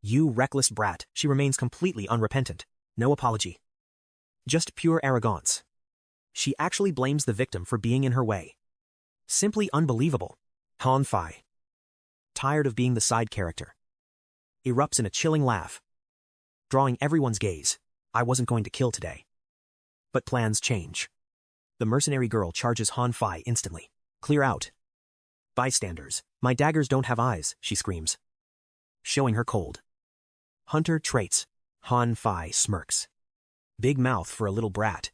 You reckless brat. She remains completely unrepentant. No apology, just pure arrogance. She actually blames the victim for being in her way. Simply unbelievable. Han Fai, tired of being the side character, erupts in a chilling laugh, drawing everyone's gaze. I wasn't going to kill today. But plans change. The mercenary girl charges Han Fai instantly. Clear out, bystanders. My daggers don't have eyes, she screams, showing her cold hunter traits. Han Fai smirks. Big mouth for a little brat.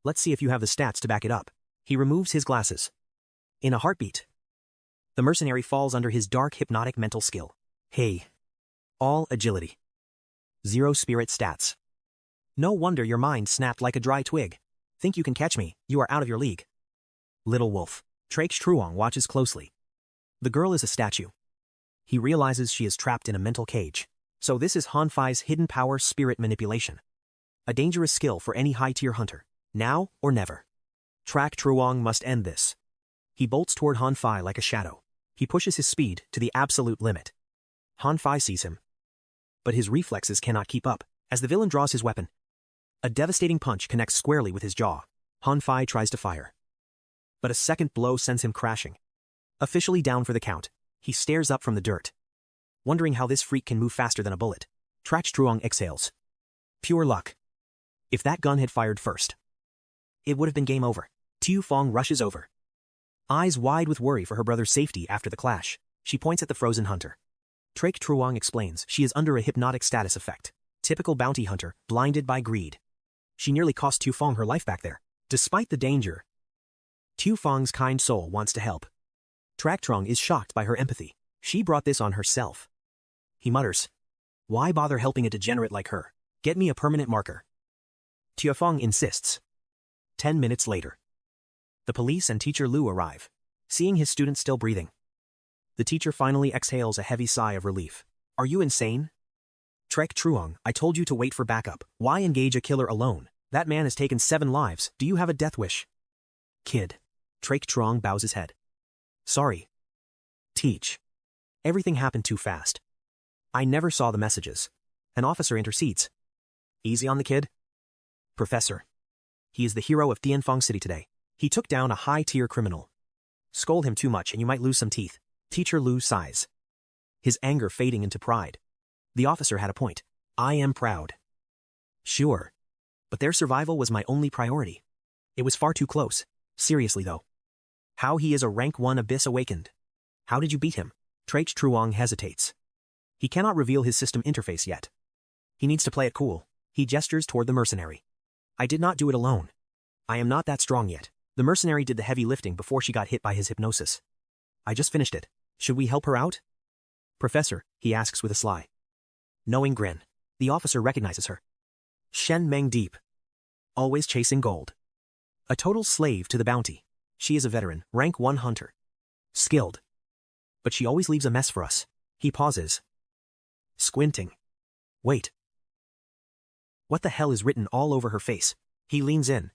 Let's see if you have the stats to back it up. He removes his glasses. In a heartbeat, the mercenary falls under his dark hypnotic mental skill. Hey. All agility. 0 spirit stats. No wonder your mind snapped like a dry twig. Think you can catch me? You are out of your league, little wolf. Trak Truong watches closely. The girl is a statue. He realizes she is trapped in a mental cage. So this is Han Fai's hidden power, spirit manipulation. A dangerous skill for any high-tier hunter. Now or never. Trak Truong must end this. He bolts toward Han Fai like a shadow. He pushes his speed to the absolute limit. Han Fai sees him, but his reflexes cannot keep up. As the villain draws his weapon, a devastating punch connects squarely with his jaw. Han Fai tries to fire, but a second blow sends him crashing. Officially down for the count. He stares up from the dirt, wondering how this freak can move faster than a bullet. 𝐒𝐿 exhales. Pure luck. If that gun had fired first, it would have been game over. Tu Fong rushes over, eyes wide with worry for her brother's safety after the clash. She points at the frozen hunter. 𝐒𝐿 explains she is under a hypnotic status effect. Typical bounty hunter, blinded by greed. She nearly cost Tu Fong her life back there. Despite the danger, Tu Fong's kind soul wants to help. 𝐒𝐿 is shocked by her empathy. She brought this on herself. He mutters, why bother helping a degenerate like her? Get me a permanent marker. Tu Fong insists. 10 minutes later, the police and teacher Lu arrive. Seeing his student still breathing, the teacher finally exhales a heavy sigh of relief. Are you insane? 𝐒𝐿, I told you to wait for backup. Why engage a killer alone? That man has taken 7 lives. Do you have a death wish? Kid. 𝐒𝐿 bows his head. Sorry. Teach. Everything happened too fast. I never saw the messages. An officer intercedes. Easy on the kid. Professor. He is the hero of Huyen Vu City today. He took down a high-tier criminal. Scold him too much and you might lose some teeth. Teacher Lu sighs, his anger fading into pride. The officer had a point. I am proud. Sure. But their survival was my only priority. It was far too close. Seriously though. How he is a rank 1 abyss awakened. How did you beat him? 𝐒𝐿 hesitates. He cannot reveal his system interface yet. He needs to play it cool. He gestures toward the mercenary. I did not do it alone. I am not that strong yet. The mercenary did the heavy lifting before she got hit by his hypnosis. I just finished it. Should we help her out? Professor, he asks with a sly, knowing grin. The officer recognizes her. Shen Meng Deep. Always chasing gold. A total slave to the bounty. She is a veteran, rank 1 hunter. Skilled. But she always leaves a mess for us. He pauses. Squinting. Wait. What the hell is written all over her face? He leans in,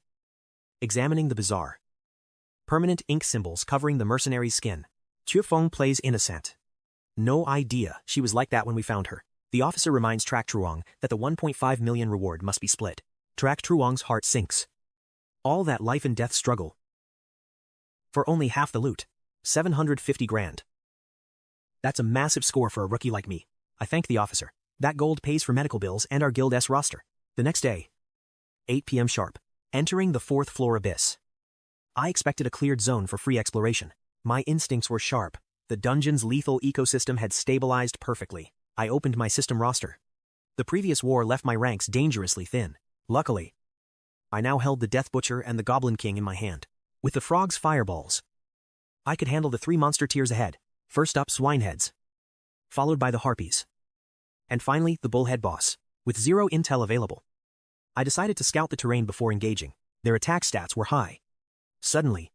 examining the bizarre permanent ink symbols covering the mercenary's skin. Tu Fong plays innocent. No idea she was like that when we found her. The officer reminds 𝐒𝐿 that the 1.5 million reward must be split. 𝐒𝐿's heart sinks. All that life and death struggle for only half the loot. 750 grand. That's a massive score for a rookie like me. I thank the officer. That gold pays for medical bills and our guild's roster. The next day, 8 p.m. sharp, entering the 4th floor abyss. I expected a cleared zone for free exploration. My instincts were sharp. The dungeon's lethal ecosystem had stabilized perfectly. I opened my system roster. The previous war left my ranks dangerously thin. Luckily, I now held the Death Butcher and the Goblin King in my hand. With the frog's fireballs, I could handle the 3 monster tiers ahead. First up, Swineheads, followed by the Harpies, and finally the Bullhead boss. With 0 intel available, I decided to scout the terrain before engaging. Their attack stats were high. Suddenly,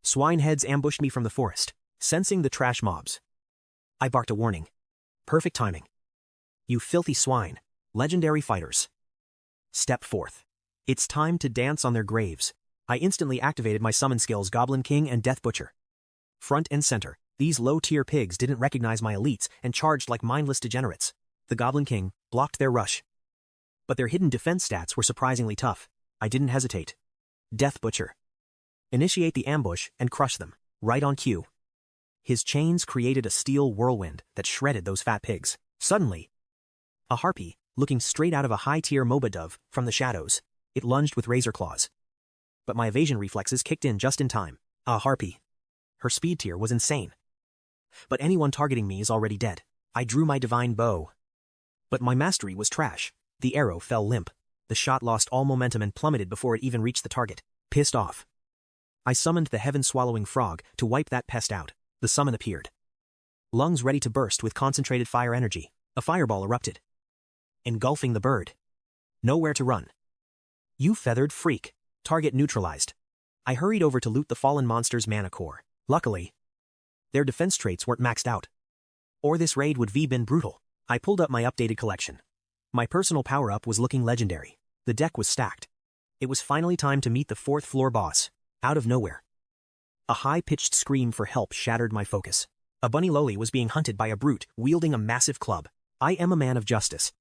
Swineheads ambushed me from the forest. Sensing the trash mobs, I barked a warning. Perfect timing. You filthy swine. Legendary fighters, step forth. It's time to dance on their graves. I instantly activated my summon skills Goblin King and Death Butcher. Front and center, these low-tier pigs didn't recognize my elites and charged like mindless degenerates. The Goblin King blocked their rush, but their hidden defense stats were surprisingly tough. I didn't hesitate. Death Butcher. Initiate the ambush and crush them, right on cue. His chains created a steel whirlwind that shredded those fat pigs. Suddenly, a harpy, looking straight out of a high-tier MOBA dove from the shadows, it lunged with razor claws. But my evasion reflexes kicked in just in time. A harpy. Her speed tier was insane. But anyone targeting me is already dead. I drew my divine bow. But my mastery was trash. The arrow fell limp. The shot lost all momentum and plummeted before it even reached the target. Pissed off, I summoned the heaven-swallowing frog to wipe that pest out. The summon appeared, lungs ready to burst with concentrated fire energy. A fireball erupted, engulfing the bird. Nowhere to run. You feathered freak. Target neutralized. I hurried over to loot the fallen monster's mana core. Luckily, their defense traits weren't maxed out, or this raid would have been brutal. I pulled up my updated collection. My personal power-up was looking legendary. The deck was stacked. It was finally time to meet the 4th floor boss. Out of nowhere, a high-pitched scream for help shattered my focus. A bunny loli was being hunted by a brute wielding a massive club. I am a man of justice,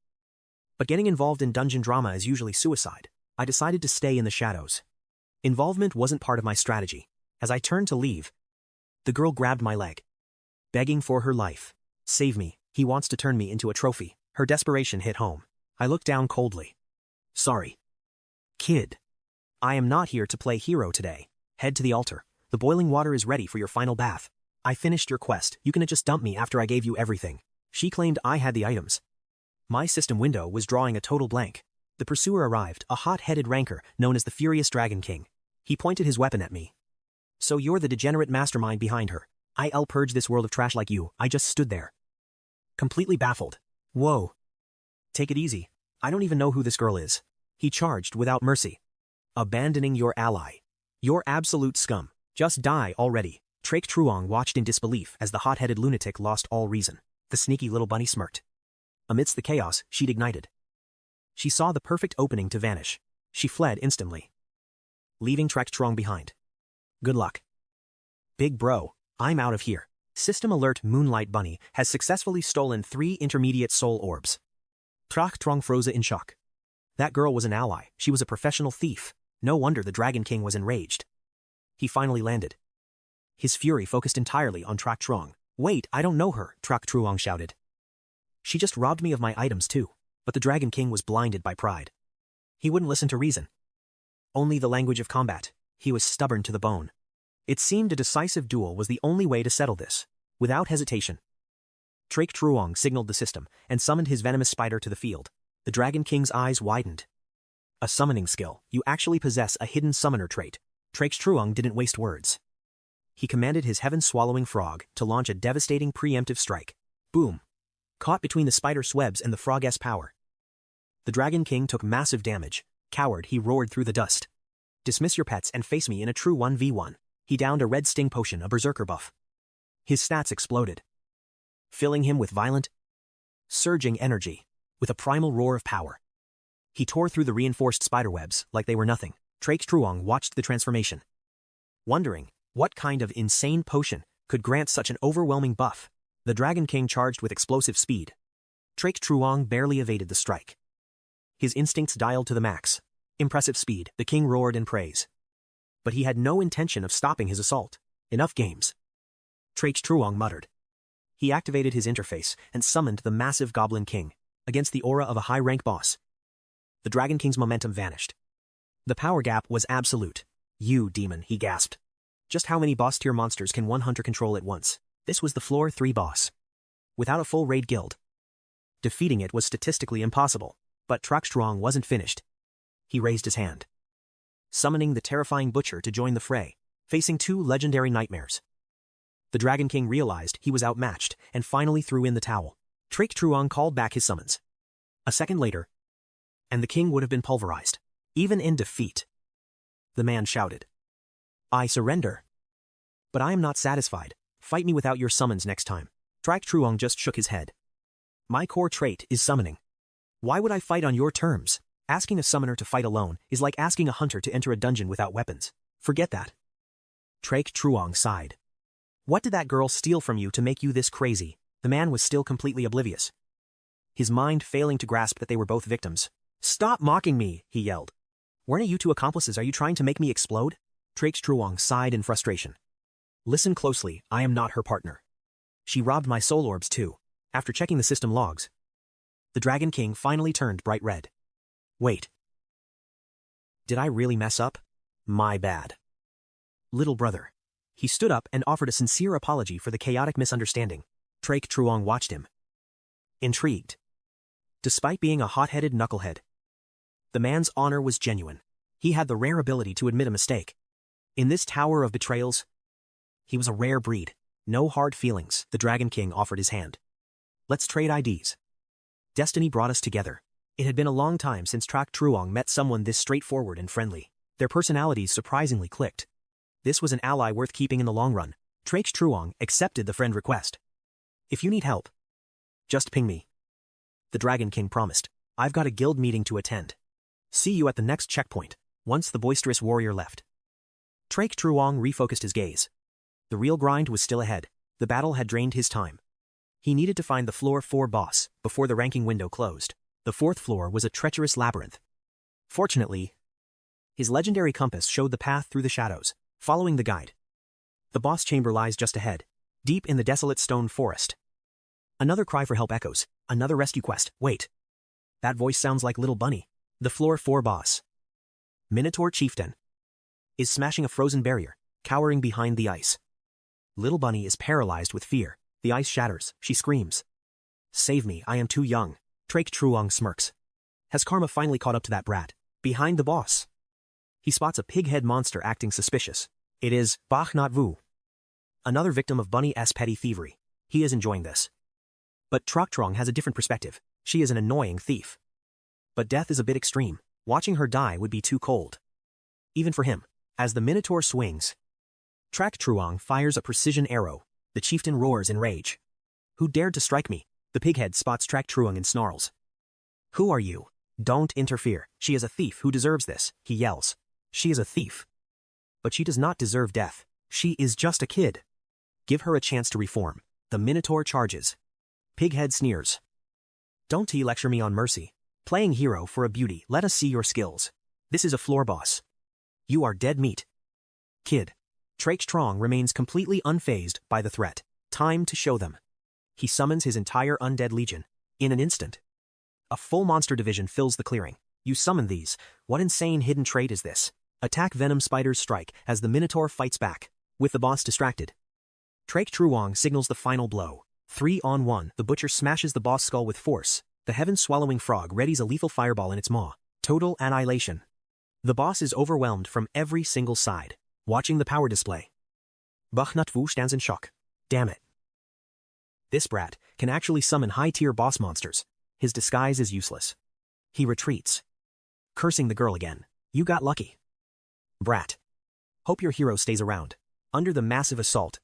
but getting involved in dungeon drama is usually suicide. I decided to stay in the shadows. Involvement wasn't part of my strategy. As I turned to leave, the girl grabbed my leg. begging for her life. Save me, he wants to turn me into a trophy. Her desperation hit home. I looked down coldly. Sorry. Kid. I am not here to play hero today. Head to the altar. The boiling water is ready for your final bath. I finished your quest. You can just dump me after I gave you everything. She claimed I had the items. My system window was drawing a total blank. The pursuer arrived, a hot-headed ranker known as the Furious Dragon King. He pointed his weapon at me. So you're the degenerate mastermind behind her. I'll purge this world of trash like you. I just stood there, completely baffled. Whoa. Take it easy. I don't even know who this girl is. He charged without mercy. Abandoning your ally. You're absolute scum. Just die already. 𝐶-𝐒𝐒-𝐒 watched in disbelief as the hot-headed lunatic lost all reason. The sneaky little bunny smirked. Amidst the chaos, she'd ignited. She saw the perfect opening to vanish. She fled instantly, leaving 𝐶-𝐒𝐒 behind. Good luck. Big bro, I'm out of here. System alert: Moonlight Bunny has successfully stolen 3 intermediate soul orbs. 𝐶-𝐒𝐒 froze in shock. That girl was an ally. She was a professional thief. No wonder the Dragon King was enraged. He finally landed. His fury focused entirely on 𝐶-𝐒𝐒. Wait, I don't know her, 𝐶-𝐒𝐒 shouted. She just robbed me of my items too. But the Dragon King was blinded by pride. He wouldn't listen to reason. Only the language of combat. He was stubborn to the bone. It seemed a decisive duel was the only way to settle this. Without hesitation, 𝐶-𝐒𝐒 signaled the system and summoned his venomous spider to the field. The Dragon King's eyes widened. A summoning skill. You actually possess a hidden summoner trait. 𝐶-𝐒𝐒 didn't waste words. He commanded his heaven-swallowing frog to launch a devastating preemptive strike. Boom. Caught between the spider's webs and the frog's power. The Dragon King took massive damage. Coward, he roared through the dust. Dismiss your pets and face me in a true 1v1. He downed a red sting potion, a berserker buff. His stats exploded, filling him with violent, surging energy. With a primal roar of power, he tore through the reinforced spiderwebs like they were nothing. 𝐶-𝐒𝐒 watched the transformation, wondering what kind of insane potion could grant such an overwhelming buff. The Dragon King charged with explosive speed. 𝐶-𝐒𝐒 barely evaded the strike. His instincts dialed to the max. Impressive speed, the king roared in praise. But he had no intention of stopping his assault. Enough games, 𝐶-𝐒𝐒 muttered. He activated his interface and summoned the massive Goblin King. Against the aura of a high-rank boss, the Dragon King's momentum vanished. The power gap was absolute. You demon, he gasped. Just how many boss-tier monsters can one hunter control at once? This was the floor 3 boss. Without a full raid guild, defeating it was statistically impossible. But 𝐶-𝐒𝐒 wasn't finished. He raised his hand, summoning the terrifying Butcher to join the fray, facing 2 legendary nightmares. The Dragon King realized he was outmatched and finally threw in the towel. 𝐶-𝐒𝐒 called back his summons. A second later, and the king would have been pulverized. Even in defeat, the man shouted, I surrender. But I am not satisfied. Fight me without your summons next time. 𝐶-𝐒𝐒 just shook his head. My core trait is summoning. Why would I fight on your terms? Asking a summoner to fight alone is like asking a hunter to enter a dungeon without weapons. Forget that. 𝐶-𝐒𝐒 sighed. What did that girl steal from you to make you this crazy? The man was still completely oblivious, his mind failing to grasp that they were both victims. Stop mocking me, he yelled. Weren't you 2 accomplices? Are you trying to make me explode? 𝐶-𝐒𝐒 sighed in frustration. Listen closely, I am not her partner. She robbed my soul orbs too. After checking the system logs, the Dragon King finally turned bright red. Wait. Did I really mess up? My bad. Little brother. He stood up and offered a sincere apology for the chaotic misunderstanding. 𝐶-𝐒𝐒 watched him, intrigued. Despite being a hot-headed knucklehead, the man's honor was genuine. He had the rare ability to admit a mistake. In this tower of betrayals, he was a rare breed. No hard feelings. The Dragon King offered his hand. Let's trade IDs. Destiny brought us together. It had been a long time since 𝐶-𝐒𝐒 met someone this straightforward and friendly. Their personalities surprisingly clicked. This was an ally worth keeping in the long run. 𝐶-𝐒𝐒 accepted the friend request. If you need help, just ping me. The Dragon King promised. I've got a guild meeting to attend. See you at the next checkpoint. Once the boisterous warrior left, 𝐶-𝐒𝐒 refocused his gaze. The real grind was still ahead. The battle had drained his time. He needed to find the floor 4 boss before the ranking window closed. The 4th floor was a treacherous labyrinth. Fortunately, his legendary compass showed the path through the shadows. Following the guide, the boss chamber lies just ahead. deep in the desolate stone forest. Another cry for help echoes, another rescue quest. Wait. That voice sounds like Little Bunny, the floor 4 boss. Minotaur Chieftain is smashing a frozen barrier, cowering behind the ice. Little Bunny is paralyzed with fear. The ice shatters. She screams. Save me, I am too young. 𝐒𝐿 smirks. Has karma finally caught up to that brat? Behind the boss, he spots a pig-head monster acting suspicious. It is Huyen Vu, another victim of Bunny's petty thievery. He is enjoying this. But 𝐒𝐿 has a different perspective. She is an annoying thief. But death is a bit extreme. Watching her die would be too cold. Even for him. As the Minotaur swings, 𝐒𝐿 fires a precision arrow. The chieftain roars in rage. Who dared to strike me? The pighead spots 𝐒𝐿 and snarls. Who are you? Don't interfere. She is a thief who deserves this, he yells. She is a thief. But she does not deserve death. She is just a kid. Give her a chance to reform. The Minotaur charges. Pighead sneers. Don't lecture me on mercy. Playing hero for a beauty, let us see your skills. This is a floor boss. You are dead meat. Kid. 𝐒𝐿 remains completely unfazed by the threat. Time to show them. He summons his entire undead legion. In an instant, a full monster division fills the clearing. You summon these. What insane hidden trait is this? Attack venom spiders strike as the Minotaur fights back. With the boss distracted, 𝐒𝐿 signals the final blow. 3-on-1. The butcher smashes the boss skull with force. The heaven-swallowing frog readies a lethal fireball in its maw. Total annihilation. The boss is overwhelmed from every single side. Watching the power display, Huyen Vu stands in shock. Damn it. This brat can actually summon high-tier boss monsters. His disguise is useless. He retreats, cursing the girl again. You got lucky. Brat. Hope your hero stays around. Under the massive assault,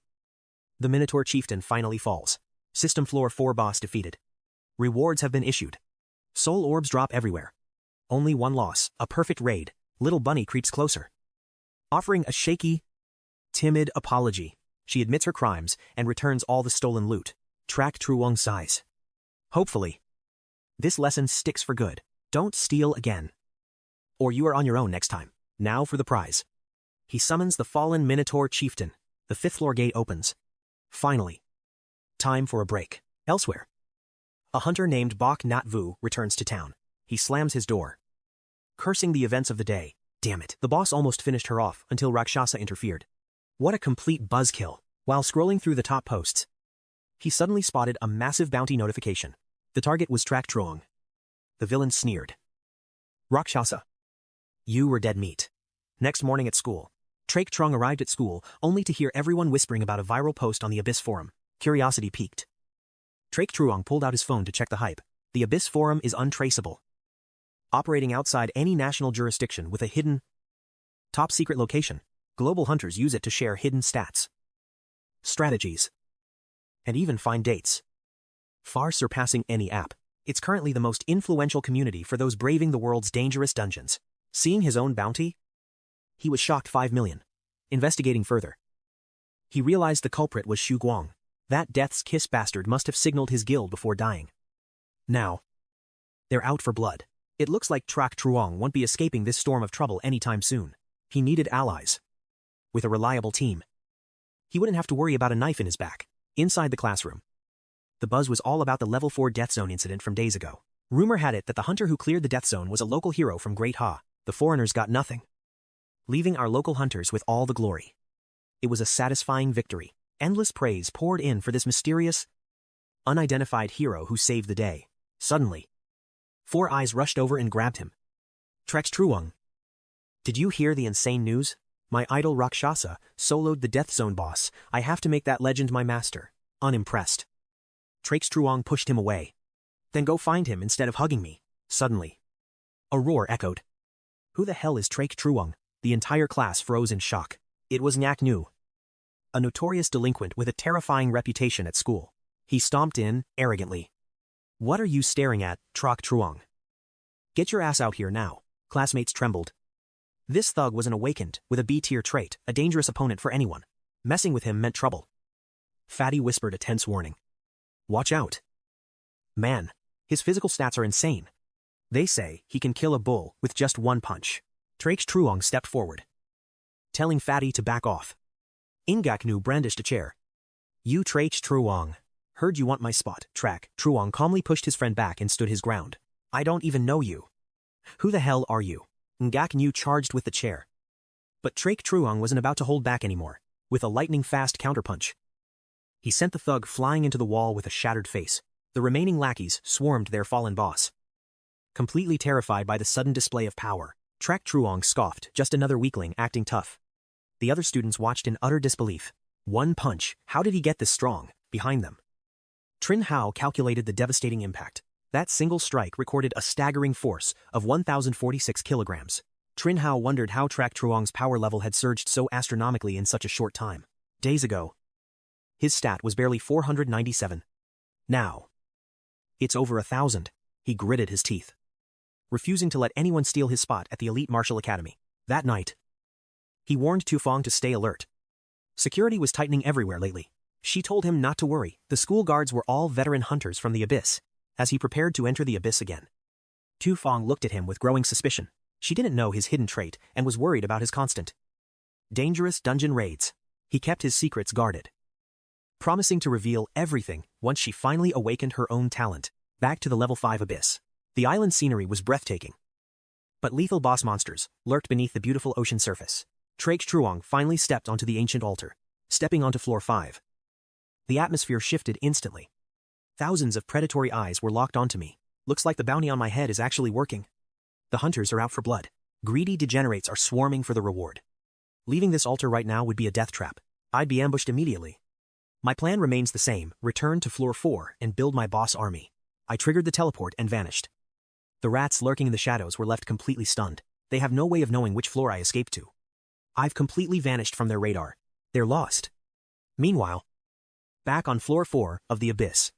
the Minotaur chieftain finally falls. System floor 4 boss defeated. Rewards have been issued. Soul orbs drop everywhere. Only one loss, a perfect raid. Little Bunny creeps closer, offering a shaky, timid apology. She admits her crimes and returns all the stolen loot. 𝐒𝐿 sighs. Hopefully, this lesson sticks for good. Don't steal again, or you are on your own next time. Now for the prize. He summons the fallen Minotaur chieftain. The 5th floor gate opens. Finally. Time for a break. Elsewhere, a hunter named Huyen Vu returns to town. He slams his door, cursing the events of the day. Damn it, the boss almost finished her off until Rakshasa interfered. What a complete buzzkill. While scrolling through the top posts, he suddenly spotted a massive bounty notification. The target was 𝐒𝐿. The villain sneered. Rakshasa, you were dead meat. Next morning at school, 𝐒𝐿 arrived at school only to hear everyone whispering about a viral post on the Abyss forum. Curiosity piqued. 𝐒𝐿 pulled out his phone to check the hype. The Abyss forum is untraceable, operating outside any national jurisdiction with a hidden, top-secret location. Global hunters use it to share hidden stats, strategies, and even find dates, far surpassing any app. It's currently the most influential community for those braving the world's dangerous dungeons. Seeing his own bounty, he was shocked. 5 million. Investigating further, he realized the culprit was Xu Guang. That death's kiss bastard must have signaled his guild before dying. Now, they're out for blood. It looks like 𝐒𝐿 won't be escaping this storm of trouble anytime soon. He needed allies. With a reliable team, he wouldn't have to worry about a knife in his back. Inside the classroom, the buzz was all about the level 4 death zone incident from days ago. Rumor had it that the hunter who cleared the death zone was a local hero from Great Ha. The foreigners got nothing, leaving our local hunters with all the glory. It was a satisfying victory. Endless praise poured in for this mysterious, unidentified hero who saved the day. Suddenly, 4 eyes rushed over and grabbed him. 𝐒𝐿. Did you hear the insane news? My idol Rakshasa soloed the Death Zone boss. I have to make that legend my master. Unimpressed, 𝐒𝐿 pushed him away. Then go find him instead of hugging me. Suddenly, a roar echoed. Who the hell is 𝐒𝐿? The entire class froze in shock. It was Ngak Nu, a notorious delinquent with a terrifying reputation at school. He stomped in, arrogantly. What are you staring at, 𝐒𝐿? Get your ass out here now. Classmates trembled. This thug was an awakened, with a B-tier trait, a dangerous opponent for anyone. Messing with him meant trouble. Fatty whispered a tense warning. Watch out. Man, his physical stats are insane. They say he can kill a bull with just one punch. 𝐒𝐿 stepped forward, telling Fatty to back off. Ngak Nu brandished a chair. 𝐿 heard you want my spot. Truong calmly pushed his friend back and stood his ground. I don't even know you. Who the hell are you? 𝐒𝐿 charged with the chair. But Truong wasn't about to hold back anymore. With a lightning-fast counterpunch, he sent the thug flying into the wall with a shattered face. The remaining lackeys swarmed their fallen boss. Completely terrified by the sudden display of power, Truong scoffed, just another weakling acting tough. The other students watched in utter disbelief. One punch, how did he get this strong? Behind them, Trin Hao calculated the devastating impact. That single strike recorded a staggering force of 1,046 kilograms. Trin Hao wondered how Truong's power level had surged so astronomically in such a short time. Days ago, his stat was barely 497. Now, it's over 1,000. He gritted his teeth, refusing to let anyone steal his spot at the elite martial academy. That night, he warned Tufong to stay alert. Security was tightening everywhere lately. She told him not to worry. The school guards were all veteran hunters from the abyss, as he prepared to enter the abyss again. Tufong looked at him with growing suspicion. She didn't know his hidden trait and was worried about his constant, dangerous dungeon raids. He kept his secrets guarded, promising to reveal everything once she finally awakened her own talent. Back to the level 5 abyss. The island scenery was breathtaking, but lethal boss monsters lurked beneath the beautiful ocean surface. Truong finally stepped onto the ancient altar. Stepping onto floor 5, the atmosphere shifted instantly. Thousands of predatory eyes were locked onto me. Looks like the bounty on my head is actually working. The hunters are out for blood. Greedy degenerates are swarming for the reward. Leaving this altar right now would be a death trap. I'd be ambushed immediately. My plan remains the same: return to floor 4 and build my boss army. I triggered the teleport and vanished. The rats lurking in the shadows were left completely stunned. They have no way of knowing which floor I escaped to. I've completely vanished from their radar. They're lost. Meanwhile, back on floor 4 of the abyss,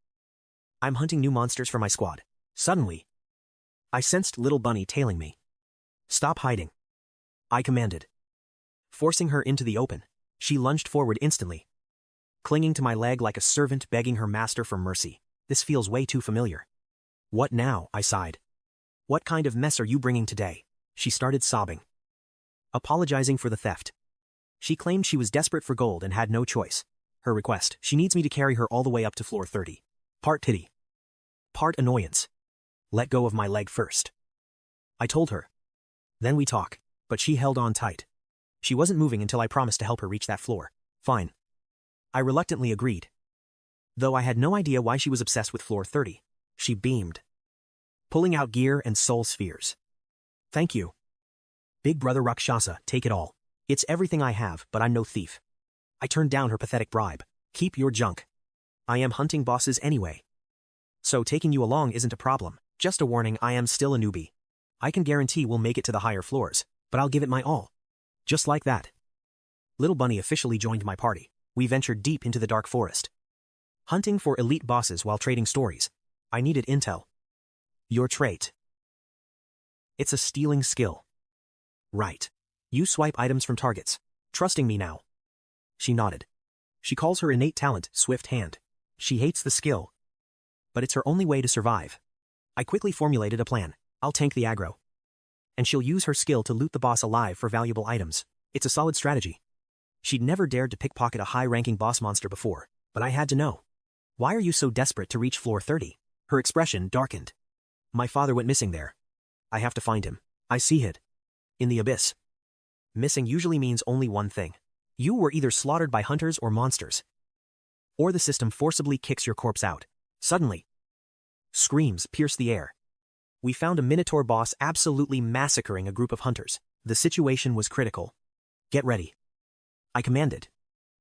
I'm hunting new monsters for my squad. Suddenly, I sensed Little Bunny tailing me. Stop hiding, I commanded. Forcing her into the open, she lunged forward instantly, clinging to my leg like a servant begging her master for mercy. This feels way too familiar. What now? I sighed. What kind of mess are you bringing today? She started sobbing, apologizing for the theft. She claimed she was desperate for gold and had no choice. Her request: she needs me to carry her all the way up to floor 30. Part pity, part annoyance. Let go of my leg first, I told her. Then we talk. But she held on tight. She wasn't moving until I promised to help her reach that floor. Fine, I reluctantly agreed, though I had no idea why she was obsessed with floor 30. She beamed, pulling out gear and soul spheres. Thank you, Big Brother Rakshasa, take it all. It's everything I have, but I'm no thief. I turned down her pathetic bribe. Keep your junk. I am hunting bosses anyway, so taking you along isn't a problem. Just a warning, I am still a newbie. I can guarantee we'll make it to the higher floors, but I'll give it my all. Just like that, Little Bunny officially joined my party. We ventured deep into the dark forest, hunting for elite bosses while trading stories. I needed intel. Your trait: it's a stealing skill. Right. You swipe items from targets. Trusting me now? She nodded. She calls her innate talent Swift Hand. She hates the skill, but it's her only way to survive. I quickly formulated a plan. I'll tank the aggro, and she'll use her skill to loot the boss alive for valuable items. It's a solid strategy. She'd never dared to pickpocket a high-ranking boss monster before, but I had to know. Why are you so desperate to reach floor 30? Her expression darkened. My father went missing there. I have to find him. I see it. In the abyss. Missing usually means only one thing. You were either slaughtered by hunters or monsters, or the system forcibly kicks your corpse out. Suddenly, screams pierced the air. We found a Minotaur boss absolutely massacring a group of hunters. The situation was critical. Get ready, I commanded.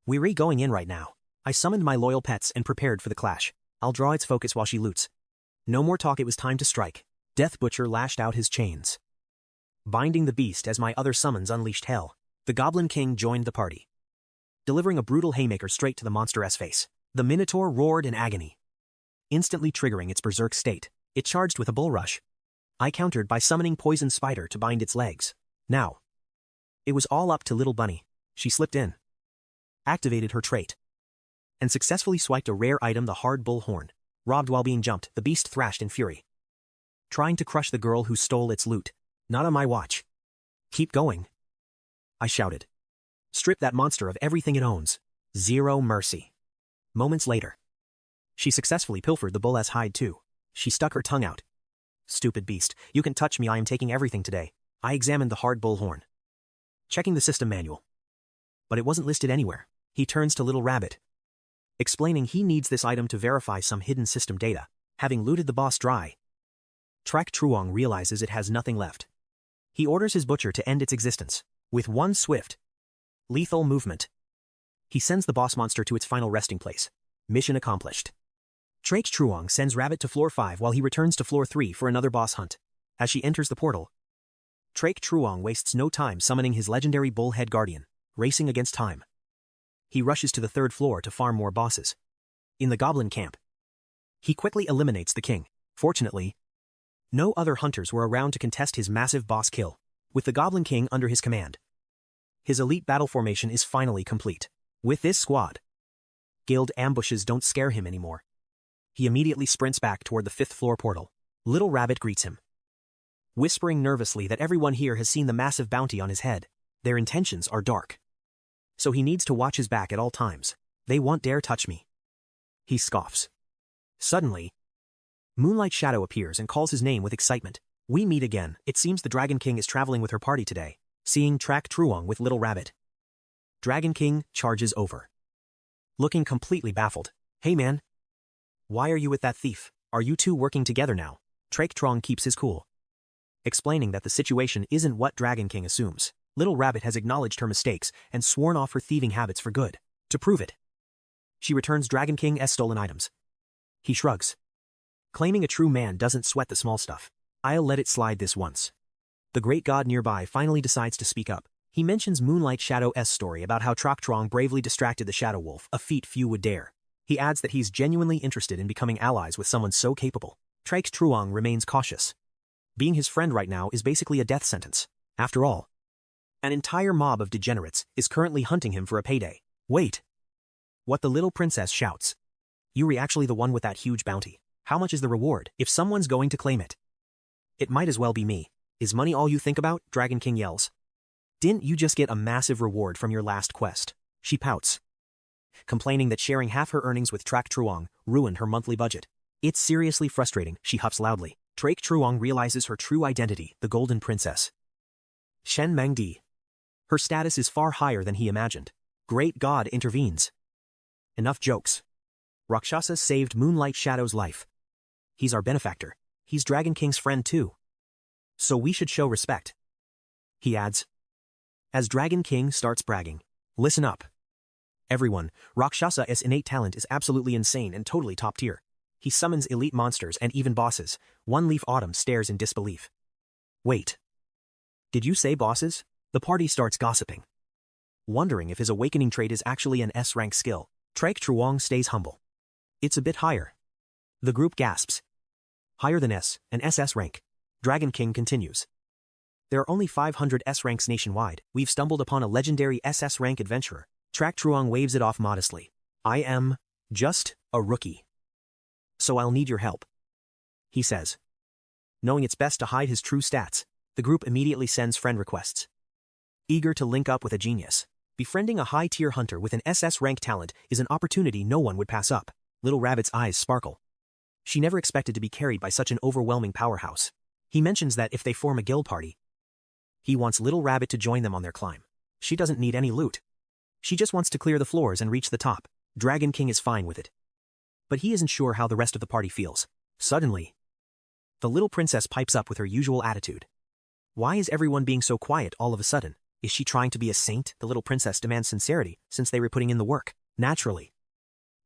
We're going in right now. I summoned my loyal pets and prepared for the clash. I'll draw its focus while she loots. No more talk, it was time to strike. Death Butcher lashed out his chains, binding the beast as my other summons unleashed hell. The Goblin King joined the party, delivering a brutal haymaker straight to the monster's face. The Minotaur roared in agony, instantly triggering its berserk state. It charged with a bull rush. I countered by summoning Poison Spider to bind its legs. Now, it was all up to Little Bunny. She slipped in, activated her trait, and successfully swiped a rare item, the Hard Bull Horn. Robbed while being jumped, the beast thrashed in fury, trying to crush the girl who stole its loot. Not on my watch. Keep going, I shouted. Strip that monster of everything it owns. Zero mercy. Moments later, she successfully pilfered the bull's hide too. She stuck her tongue out. Stupid beast, you can touch me, I am taking everything today. I examined the hard bull horn, checking the system manual. But it wasn't listed anywhere. He turns to Little Rabbit, explaining he needs this item to verify some hidden system data. Having looted the boss dry, 𝐶𝐸 realizes it has nothing left. He orders his butcher to end its existence. With one swift, lethal movement, he sends the boss monster to its final resting place. Mission accomplished. 𝐶𝐸 sends Rabbit to floor 5 while he returns to floor 3 for another boss hunt. As she enters the portal, 𝐶𝐸 wastes no time summoning his legendary bullhead guardian, racing against time. He rushes to the 3rd floor to farm more bosses. In the goblin camp, he quickly eliminates the king. Fortunately, no other hunters were around to contest his massive boss kill. With the Goblin King under his command, his elite battle formation is finally complete. With this squad, guild ambushes don't scare him anymore. He immediately sprints back toward the 5th floor portal. Little Rabbit greets him, whispering nervously that everyone here has seen the massive bounty on his head. Their intentions are dark, so he needs to watch his back at all times. They won't dare touch me. He scoffs. Suddenly, Moonlight Shadow appears and calls his name with excitement. We meet again. It seems the Dragon King is traveling with her party today. Seeing 𝐶𝐸 with Little Rabbit, Dragon King charges over, looking completely baffled. Hey man, why are you with that thief? Are you two working together now? 𝐶𝐸 keeps his cool, explaining that the situation isn't what Dragon King assumes. Little Rabbit has acknowledged her mistakes and sworn off her thieving habits for good. To prove it, she returns Dragon King's stolen items. He shrugs, claiming a true man doesn't sweat the small stuff. I'll let it slide this once. The great god nearby finally decides to speak up. He mentions Moonlight Shadow's story about how 𝐶𝐸 bravely distracted the Shadow Wolf, a feat few would dare. He adds that he's genuinely interested in becoming allies with someone so capable. 𝐶𝐸 remains cautious. Being his friend right now is basically a death sentence. After all, an entire mob of degenerates is currently hunting him for a payday. Wait! What the little princess shouts. You're actually the one with that huge bounty. How much is the reward? If someone's going to claim it, it might as well be me. Is money all you think about? Dragon King yells. Didn't you just get a massive reward from your last quest? She pouts, complaining that sharing half her earnings with 𝐶𝐸 ruined her monthly budget. It's seriously frustrating, she huffs loudly. 𝐶𝐸 realizes her true identity, the Golden Princess, Shen Mengdi. Her status is far higher than he imagined. Great God intervenes. Enough jokes. Rakshasa saved Moonlight Shadow's life. He's our benefactor. He's Dragon King's friend too. So we should show respect. He adds, as Dragon King starts bragging. Listen up, everyone, Rakshsa's innate talent is absolutely insane and totally top tier. He summons elite monsters and even bosses. One Leaf Autumn stares in disbelief. Wait. Did you say bosses? The party starts gossiping, wondering if his awakening trait is actually an S-rank skill. 𝐶𝐸 stays humble. It's a bit higher. The group gasps. Higher than S, an SS rank. Dragon King continues. There are only 500 S ranks nationwide. We've stumbled upon a legendary SS rank adventurer. 𝐶𝐸 waves it off modestly. I am just a rookie, so I'll need your help, he says. Knowing it's best to hide his true stats, the group immediately sends friend requests, eager to link up with a genius. Befriending a high-tier hunter with an SS rank talent is an opportunity no one would pass up. Little Rabbit's eyes sparkle. She never expected to be carried by such an overwhelming powerhouse. He mentions that if they form a guild party, he wants Little Rabbit to join them on their climb. She doesn't need any loot. She just wants to clear the floors and reach the top. Dragon King is fine with it, but he isn't sure how the rest of the party feels. Suddenly, the little princess pipes up with her usual attitude. Why is everyone being so quiet all of a sudden? Is she trying to be a saint? The little princess demands sincerity, since they were putting in the work. Naturally,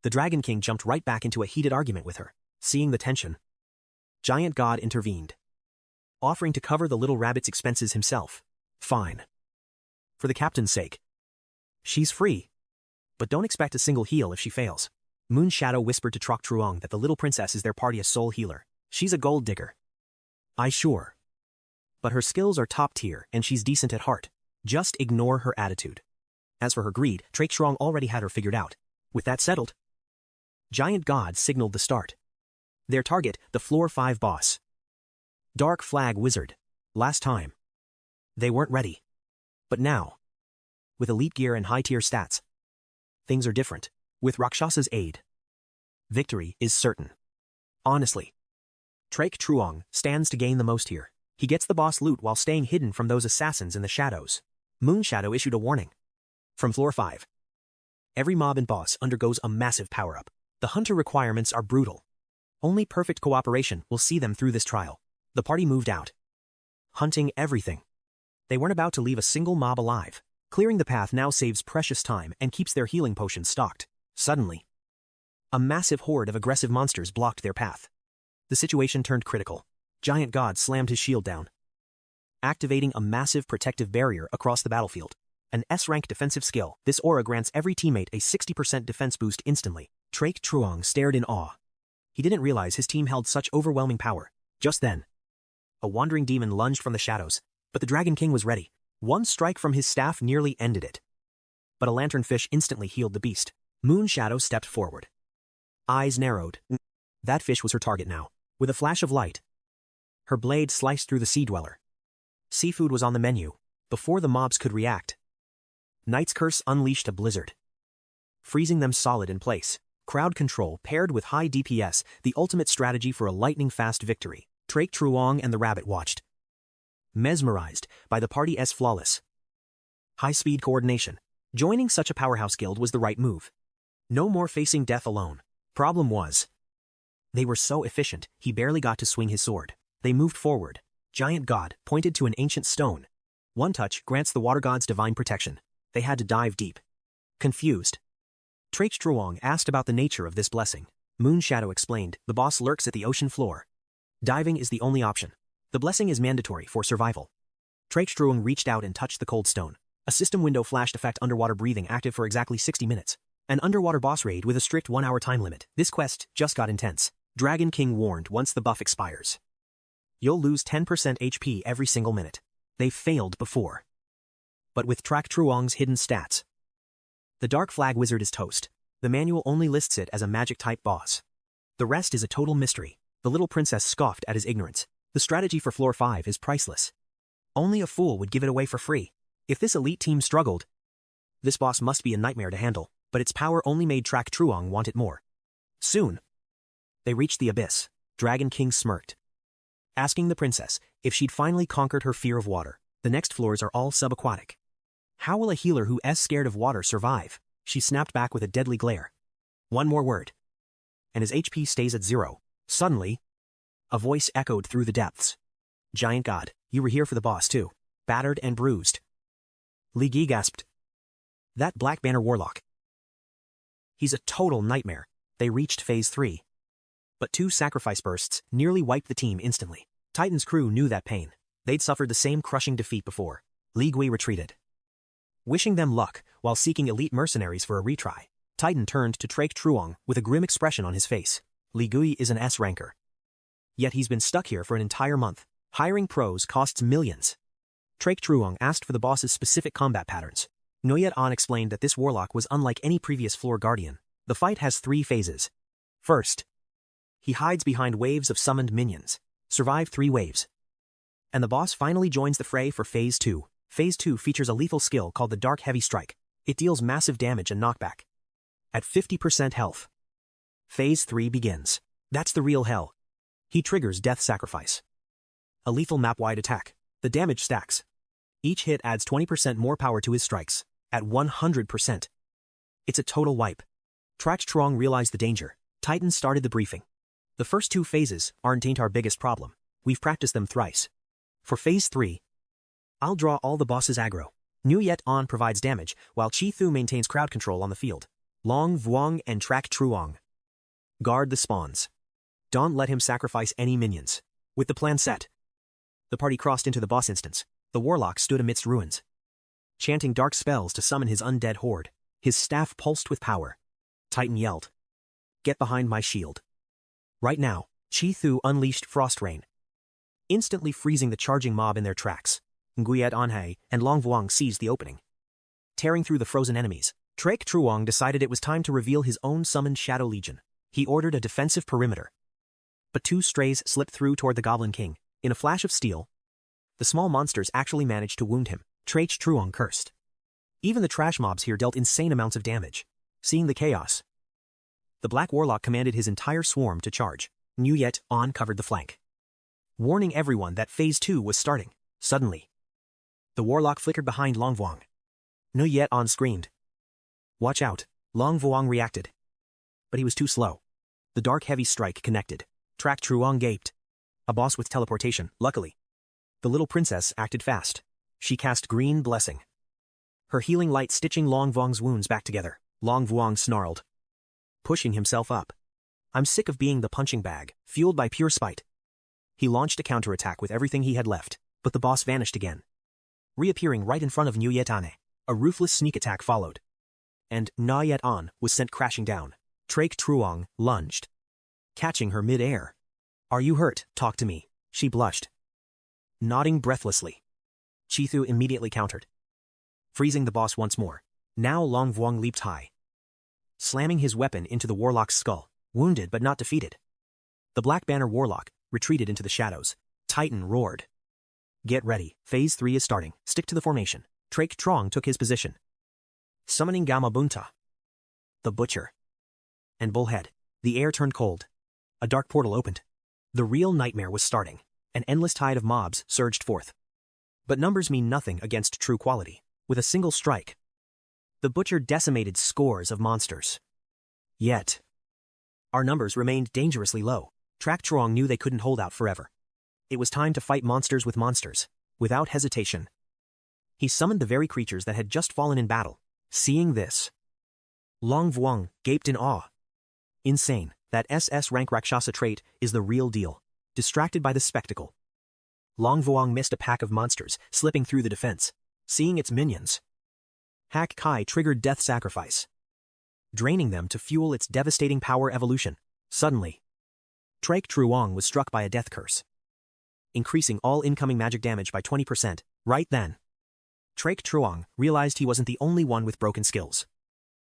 the Dragon King jumped right back into a heated argument with her. Seeing the tension, Giant God intervened, offering to cover the little rabbit's expenses himself. Fine. For the captain's sake. She's free, but don't expect a single heal if she fails. Moon Shadow whispered to 𝐶𝐸 that the little princess is their party's sole healer. She's a gold digger. Sure. But her skills are top tier and she's decent at heart. Just ignore her attitude. As for her greed, 𝐶𝐸 already had her figured out. With that settled, Giant God signaled the start. Their target, the floor 5 boss, Dark Flag Wizard. Last time, they weren't ready. But now, with elite gear and high-tier stats, things are different. With Rakshasa's aid, victory is certain. Honestly, 𝐒𝐿 stands to gain the most here. He gets the boss loot while staying hidden from those assassins in the shadows. Moonshadow issued a warning. From floor 5. Every mob and boss undergoes a massive power-up. The hunter requirements are brutal. Only perfect cooperation will see them through this trial. The party moved out, hunting everything. They weren't about to leave a single mob alive. Clearing the path now saves precious time and keeps their healing potions stocked. Suddenly, a massive horde of aggressive monsters blocked their path. The situation turned critical. Giant God slammed his shield down, activating a massive protective barrier across the battlefield. An S-rank defensive skill, this aura grants every teammate a 60% defense boost instantly. 𝐒𝐿 stared in awe. He didn't realize his team held such overwhelming power. Just then, a wandering demon lunged from the shadows, but the Dragon King was ready. One strike from his staff nearly ended it. But a lanternfish instantly healed the beast. Moonshadow stepped forward. Eyes narrowed. That fish was her target now. With a flash of light, her blade sliced through the sea dweller. Seafood was on the menu. Before the mobs could react, Knight's Curse unleashed a blizzard, freezing them solid in place. Crowd control paired with high DPS, the ultimate strategy for a lightning-fast victory. 𝐒𝐿 and the rabbit watched, mesmerized by the party's flawless, high-speed coordination. Joining such a powerhouse guild was the right move. No more facing death alone. Problem was, they were so efficient, he barely got to swing his sword. They moved forward. Giant God pointed to an ancient stone. One touch grants the water god's divine protection. They had to dive deep. Confused, 𝐒𝐿 asked about the nature of this blessing. Moonshadow explained, the boss lurks at the ocean floor. Diving is the only option. The blessing is mandatory for survival. 𝐒𝐿 reached out and touched the cold stone. A system window flashed effect underwater breathing active for exactly 60 minutes. An underwater boss raid with a strict 1-hour time limit. This quest just got intense. Dragon King warned once the buff expires, you'll lose 10% HP every single minute. They failed before. But with 𝐒𝐿's hidden stats, the Dark Flag Wizard is toast. The manual only lists it as a magic-type boss. The rest is a total mystery. The little princess scoffed at his ignorance. The strategy for floor 5 is priceless. Only a fool would give it away for free. If this elite team struggled, this boss must be a nightmare to handle, but its power only made 𝐒𝐿 want it more. Soon, they reached the abyss. Dragon King smirked, asking the princess if she'd finally conquered her fear of water. The next floors are all subaquatic. How will a healer who's scared of water survive? She snapped back with a deadly glare. One more word, and his HP stays at 0. Suddenly, a voice echoed through the depths. Giant God, you were here for the boss too. Battered and bruised, Li Gi gasped. That Black Banner Warlock, he's a total nightmare. They reached phase 3. But 2 sacrifice bursts nearly wiped the team instantly. Titan's crew knew that pain. They'd suffered the same crushing defeat before. Li Gui retreated, wishing them luck while seeking elite mercenaries for a retry. Titan turned to 𝐒𝐿 with a grim expression on his face. Li Gui is an S-ranker. Yet he's been stuck here for an entire month. Hiring pros costs millions. 𝐒𝐿 asked for the boss's specific combat patterns. Huyen explained that this warlock was unlike any previous floor guardian. The fight has 3 phases. First, he hides behind waves of summoned minions. Survive 3 waves, and the boss finally joins the fray for phase 2. Phase 2 features a lethal skill called the Dark Heavy Strike. It deals massive damage and knockback. At 50% health, phase 3 begins. That's the real hell. He triggers Death Sacrifice, a lethal map-wide attack. The damage stacks. Each hit adds 20% more power to his strikes. At 100%, it's a total wipe. 𝐒𝐿 realized the danger. Titan started the briefing. The first 2 phases aren't our biggest problem. We've practiced them thrice. For phase 3, I'll draw all the boss's aggro. Huyen provides damage, while Chi-Thu maintains crowd control on the field. Long Vuong and 𝐒𝐿 guard the spawns. Don't let him sacrifice any minions. With the plan set, the party crossed into the boss instance. The warlock stood amidst ruins, chanting dark spells to summon his undead horde. His staff pulsed with power. Titan yelled, "Get behind my shield." Right now, Chi-Thu unleashed Frost Rain, instantly freezing the charging mob in their tracks. Nguyen and Long Vuong seized the opening, tearing through the frozen enemies. 𝐒𝐿 decided it was time to reveal his own summoned Shadow Legion. He ordered a defensive perimeter, but 2 strays slipped through toward the Goblin King. In a flash of steel, the small monsters actually managed to wound him. 𝐒𝐿 cursed. Even the trash mobs here dealt insane amounts of damage. Seeing the chaos, The Black Warlock commanded his entire swarm to charge. 𝐒𝐿 covered the flank, warning everyone that Phase 2 was starting. Suddenly, the Warlock flickered behind Long Vuong. 𝐒𝐿 screamed. "Watch out!" Long Vuong reacted. But he was too slow. The dark heavy strike connected. 𝐶-𝐒𝐿 gaped. A boss with teleportation, luckily. The little princess acted fast. She cast Green Blessing, her healing light stitching Long Vuong's wounds back together. Long Vuong snarled, pushing himself up. "I'm sick of being the punching bag," fueled by pure spite. He launched a counterattack with everything he had left, but the boss vanished again, reappearing right in front of 𝐒𝐿. A ruthless sneak attack followed, and 𝐒𝐿 was sent crashing down. 𝐶-𝐒𝐿 lunged, catching her mid-air. "Are you hurt? Talk to me." She blushed, nodding breathlessly. 𝐶-𝐸 immediately countered, freezing the boss once more. Now Long Vuong leaped high, slamming his weapon into the Warlock's skull. Wounded but not defeated, the Black Banner Warlock retreated into the shadows. Titan roared. "Get ready. Phase 3 is starting. Stick to the formation." 𝐶-𝐸 took his position, summoning Gamabunta, the Butcher, and Bullhead. The air turned cold. A dark portal opened. The real nightmare was starting. An endless tide of mobs surged forth. But numbers mean nothing against true quality. With a single strike, the Butcher decimated scores of monsters. Yet, our numbers remained dangerously low. 𝐶-𝐸 knew they couldn't hold out forever. It was time to fight monsters with monsters. Without hesitation, he summoned the very creatures that had just fallen in battle. Seeing this, Long Vuong gaped in awe. Insane, that SS rank Rakshasa trait is the real deal. Distracted by the spectacle, Long Vuong missed a pack of monsters, slipping through the defense. Seeing its minions, 𝐶-𝐸 triggered Death Sacrifice, draining them to fuel its devastating power evolution. Suddenly, 𝐶-𝐸 was struck by a death curse, increasing all incoming magic damage by 20%. Right then, 𝐶-𝐸 realized he wasn't the only one with broken skills.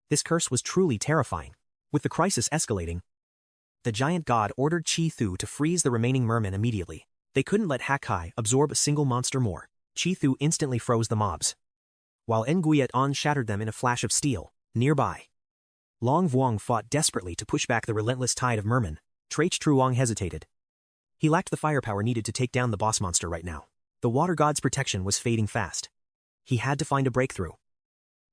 This curse was truly terrifying. With the crisis escalating, the giant god ordered 𝐶-𝐸 to freeze the remaining mermen immediately. They couldn't let 𝐶-𝐸 absorb a single monster more. 𝐶-𝐸 instantly froze the mobs, while 𝐒𝐿 shattered them in a flash of steel. Nearby, Long Vuong fought desperately to push back the relentless tide of mermen. 𝐶-𝐸 hesitated. He lacked the firepower needed to take down the boss monster right now. The water god's protection was fading fast. He had to find a breakthrough.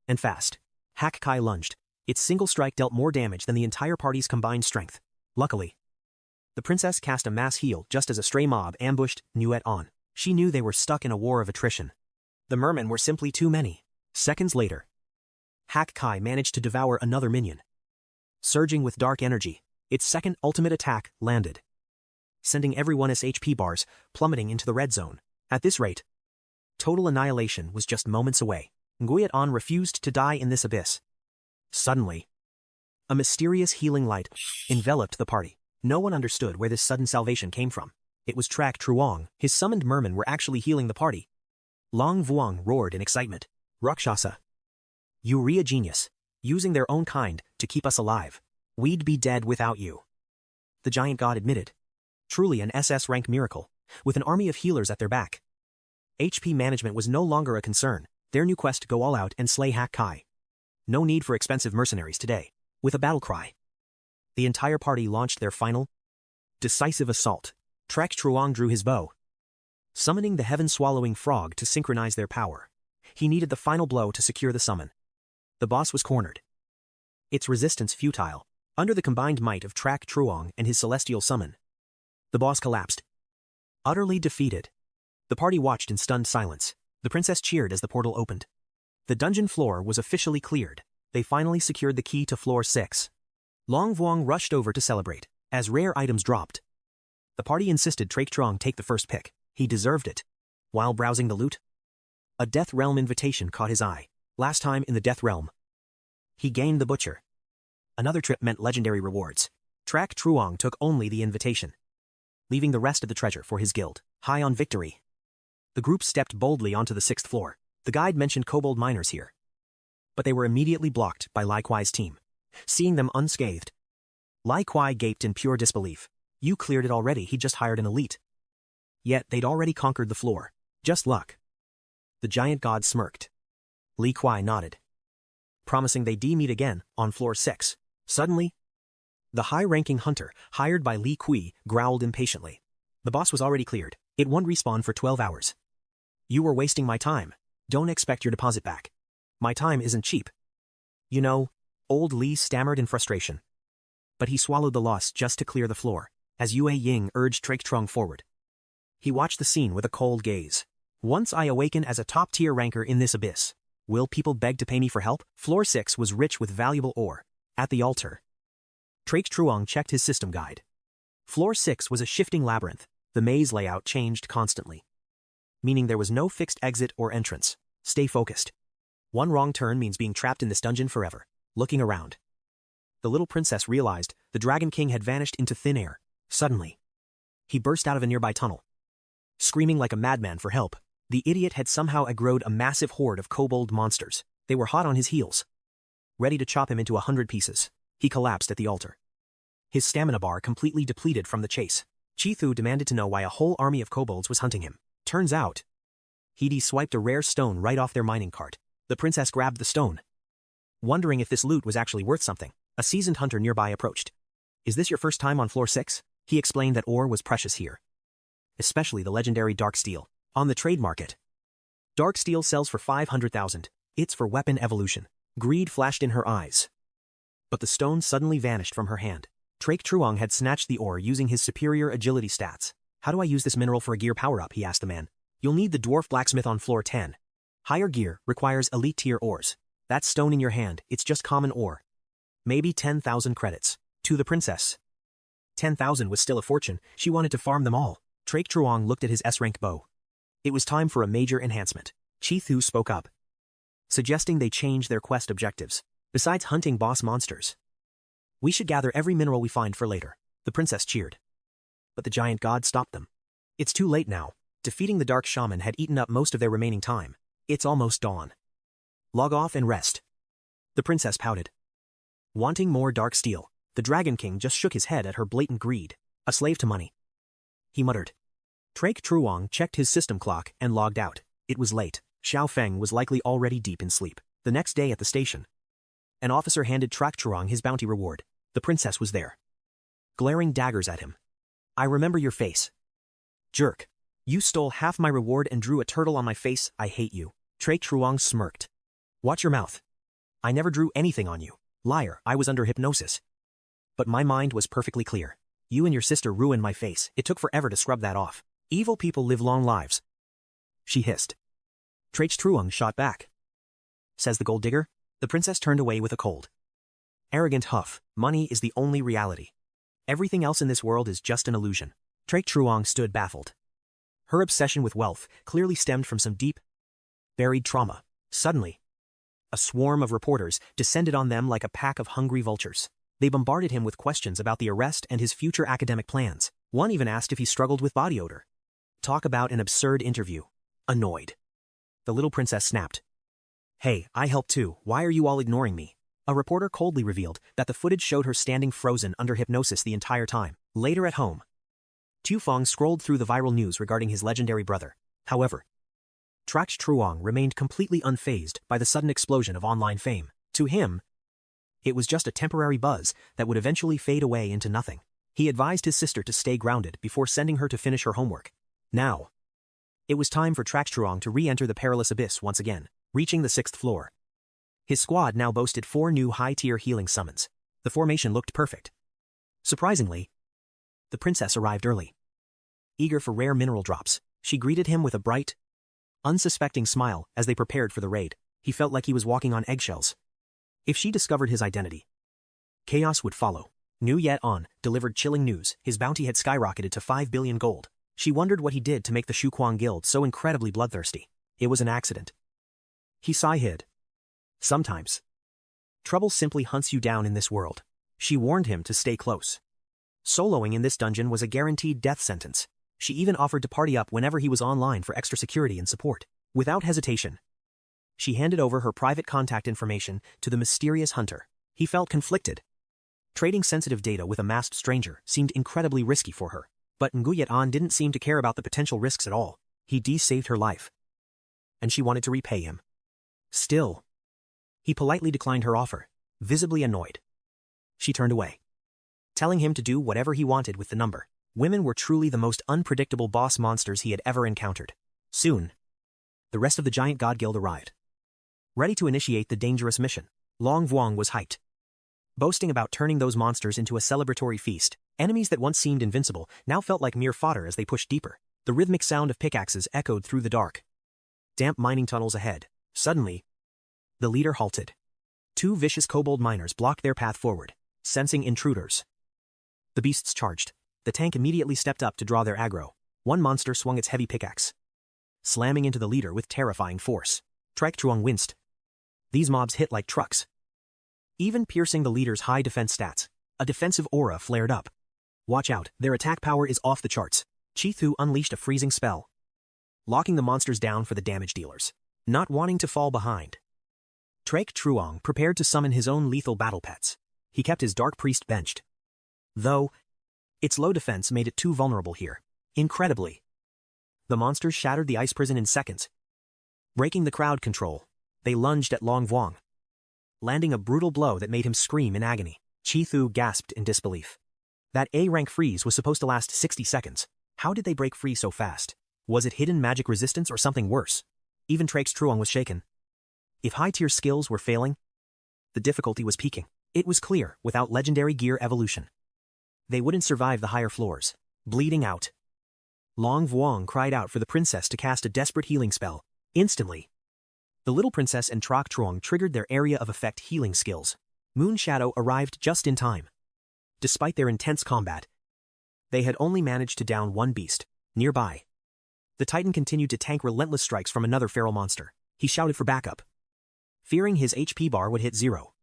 And fast. 𝐶-𝐸 lunged. Its single strike dealt more damage than the entire party's combined strength. Luckily, the princess cast a mass heal just as a stray mob ambushed 𝐒𝐿. She knew they were stuck in a war of attrition. The mermen were simply too many. Seconds later, 𝐶-𝐸 managed to devour another minion. Surging with dark energy, its second ultimate attack landed, sending everyone's HP bars plummeting into the red zone. At this rate, total annihilation was just moments away. 𝐒𝐿 refused to die in this abyss. Suddenly, a mysterious healing light enveloped the party. No one understood where this sudden salvation came from. It was 𝐶-𝐸. His summoned mermen were actually healing the party. Long Vuong roared in excitement. "Rakshasa, you're a genius, using their own kind to keep us alive. We'd be dead without you." The giant god admitted. Truly an SS rank miracle, with an army of healers at their back. HP management was no longer a concern. Their new quest: go all out and slay 𝐶-𝐸. No need for expensive mercenaries today. With a battle cry, the entire party launched their final, decisive assault. 𝐶-𝐸 drew his bow, summoning the heaven-swallowing frog to synchronize their power. He needed the final blow to secure the summon. The boss was cornered, its resistance futile. Under the combined might of 𝐶-𝐸 and his celestial summon, the boss collapsed, utterly defeated. The party watched in stunned silence. The princess cheered as the portal opened. The dungeon floor was officially cleared. They finally secured the key to floor 6. Long Vuong rushed over to celebrate. As rare items dropped, the party insisted 𝐶-𝐸 take the first pick. He deserved it. While browsing the loot, a Death Realm invitation caught his eye. Last time in the Death Realm, he gained the Butcher. Another trip meant legendary rewards. 𝐶-𝐸 took only the invitation, leaving the rest of the treasure for his guild. High on victory, the group stepped boldly onto the 6th floor. The guide mentioned kobold miners here, but they were immediately blocked by 𝐒𝐿 team. Seeing them unscathed, 𝐒𝐿 gaped in pure disbelief. You cleared it already, he just hired an elite. Yet they'd already conquered the floor. Just luck. The giant god smirked. 𝐒𝐿 nodded, promising they'd meet again on floor 6. Suddenly, The high-ranking hunter, hired by Li Kui, growled impatiently. The boss was already cleared. It won't respawn for 12 hours. You were wasting my time. Don't expect your deposit back. My time isn't cheap. You know, old Li stammered in frustration. But he swallowed the loss just to clear the floor, as Yue Ying urged 𝐶𝐸 forward. He watched the scene with a cold gaze. Once I awaken as a top-tier ranker in this abyss, will people beg to pay me for help? Floor 6 was rich with valuable ore. At the altar, 𝐶𝐸 checked his system guide. Floor 6 was a shifting labyrinth. The maze layout changed constantly, meaning there was no fixed exit or entrance. Stay focused. One wrong turn means being trapped in this dungeon forever. Looking around, the little princess realized the Dragon King had vanished into thin air. Suddenly, he burst out of a nearby tunnel, screaming like a madman for help. The idiot had somehow aggroed a massive horde of kobold monsters. They were hot on his heels, ready to chop him into 100 pieces. He collapsed at the altar, his stamina bar completely depleted from the chase. Chithu demanded to know why a whole army of kobolds was hunting him. Turns out, Heidi swiped a rare stone right off their mining cart. The princess grabbed the stone, wondering if this loot was actually worth something. A seasoned hunter nearby approached. Is this your first time on floor 6? He explained that ore was precious here, especially the legendary dark steel. On the trade market, dark steel sells for 500,000. It's for weapon evolution. Greed flashed in her eyes, but the stone suddenly vanished from her hand. 𝐶𝐸 had snatched the ore using his superior agility stats. How do I use this mineral for a gear power-up? He asked the man. You'll need the dwarf blacksmith on floor 10. Higher gear requires elite tier ores. That stone in your hand, it's just common ore. Maybe 10,000 credits. To the princess, 10,000 was still a fortune. She wanted to farm them all. 𝐶𝐸 looked at his S-rank bow. It was time for a major enhancement. Chithu spoke up, suggesting they change their quest objectives. Besides hunting boss monsters, we should gather every mineral we find for later. The princess cheered, but the giant god stopped them. It's too late now. Defeating the dark shaman had eaten up most of their remaining time. It's almost dawn. Log off and rest. The princess pouted, wanting more dark steel. The Dragon King just shook his head at her blatant greed. A slave to money, he muttered. 𝐶𝐸 checked his system clock and logged out. It was late. Xiao Feng was likely already deep in sleep. The next day at the station, an officer handed 𝐶𝐸 his bounty reward. The princess was there, glaring daggers at him. I remember your face. Jerk. You stole half my reward and drew a turtle on my face. I hate you. 𝐶𝐸 smirked. Watch your mouth. I never drew anything on you. Liar, I was under hypnosis. But my mind was perfectly clear. You and your sister ruined my face. It took forever to scrub that off. Evil people live long lives, she hissed. 𝐶𝐸 shot back. Says the gold digger? The princess turned away with a cold, arrogant huff. Money is the only reality. Everything else in this world is just an illusion. 𝐶𝐸 stood baffled. Her obsession with wealth clearly stemmed from some deep, buried trauma. Suddenly, a swarm of reporters descended on them like a pack of hungry vultures. They bombarded him with questions about the arrest and his future academic plans. One even asked if he struggled with body odor. Talk about an absurd interview. Annoyed, the little princess snapped. Hey, I helped too. Why are you all ignoring me? A reporter coldly revealed that the footage showed her standing frozen under hypnosis the entire time. Later at home, Tu Feng scrolled through the viral news regarding his legendary brother. However, 𝐶𝐸 remained completely unfazed by the sudden explosion of online fame. To him, it was just a temporary buzz that would eventually fade away into nothing. He advised his sister to stay grounded before sending her to finish her homework. Now, it was time for 𝐶𝐸 to re-enter the perilous abyss once again. Reaching the 6th floor, his squad now boasted 4 new high-tier healing summons. The formation looked perfect. Surprisingly, the princess arrived early. Eager for rare mineral drops, she greeted him with a bright, unsuspecting smile as they prepared for the raid. He felt like he was walking on eggshells. If she discovered his identity, chaos would follow. New Yet On delivered chilling news. His bounty had skyrocketed to 5 billion gold. She wondered what he did to make the Shuquan Guild so incredibly bloodthirsty. It was an accident, he sighed. Sometimes, trouble simply hunts you down in this world. She warned him to stay close. Soloing in this dungeon was a guaranteed death sentence. She even offered to party up whenever he was online for extra security and support. Without hesitation, she handed over her private contact information to the mysterious hunter. He felt conflicted. Trading sensitive data with a masked stranger seemed incredibly risky for her. But Nguyet An didn't seem to care about the potential risks at all. He saved her life, and she wanted to repay him. Still, he politely declined her offer, visibly annoyed. She turned away. telling him to do whatever he wanted with the number. Women were truly the most unpredictable boss monsters he had ever encountered. Soon, the rest of the giant god guild arrived, ready to initiate the dangerous mission. Long Vuong was hyped, boasting about turning those monsters into a celebratory feast. Enemies that once seemed invincible now felt like mere fodder as they pushed deeper. The rhythmic sound of pickaxes echoed through the dark, damp mining tunnels ahead. Suddenly, the leader halted. Two vicious kobold miners blocked their path forward, sensing intruders. The beasts charged. The tank immediately stepped up to draw their aggro. One monster swung its heavy pickaxe, slamming into the leader with terrifying force. 𝐶 Truong winced. These mobs hit like trucks, even piercing the leader's high defense stats. A defensive aura flared up. Watch out, their attack power is off the charts. 𝐶 unleashed a freezing spell, locking the monsters down for the damage dealers. Not wanting to fall behind, 𝐶 Truong prepared to summon his own lethal battle pets. He kept his Dark Priest benched, though its low defense made it too vulnerable here. Incredibly, the monsters shattered the ice prison in seconds. Breaking the crowd control, they lunged at Long Vuong, landing a brutal blow that made him scream in agony. 𝐶 gasped in disbelief. That A-rank freeze was supposed to last 60 seconds. How did they break free so fast? Was it hidden magic resistance or something worse? Even 𝐶 Truong was shaken. If high-tier skills were failing, the difficulty was peaking. It was clear, without legendary gear evolution, they wouldn't survive the higher floors. Bleeding out, Long Vuong cried out for the princess to cast a desperate healing spell. Instantly, the little princess and 𝐶 Truong triggered their area of effect healing skills. Moon Shadow arrived just in time. Despite their intense combat, they had only managed to down one beast. Nearby, the Titan continued to tank relentless strikes from another feral monster. He shouted for backup, fearing his HP bar would hit 0.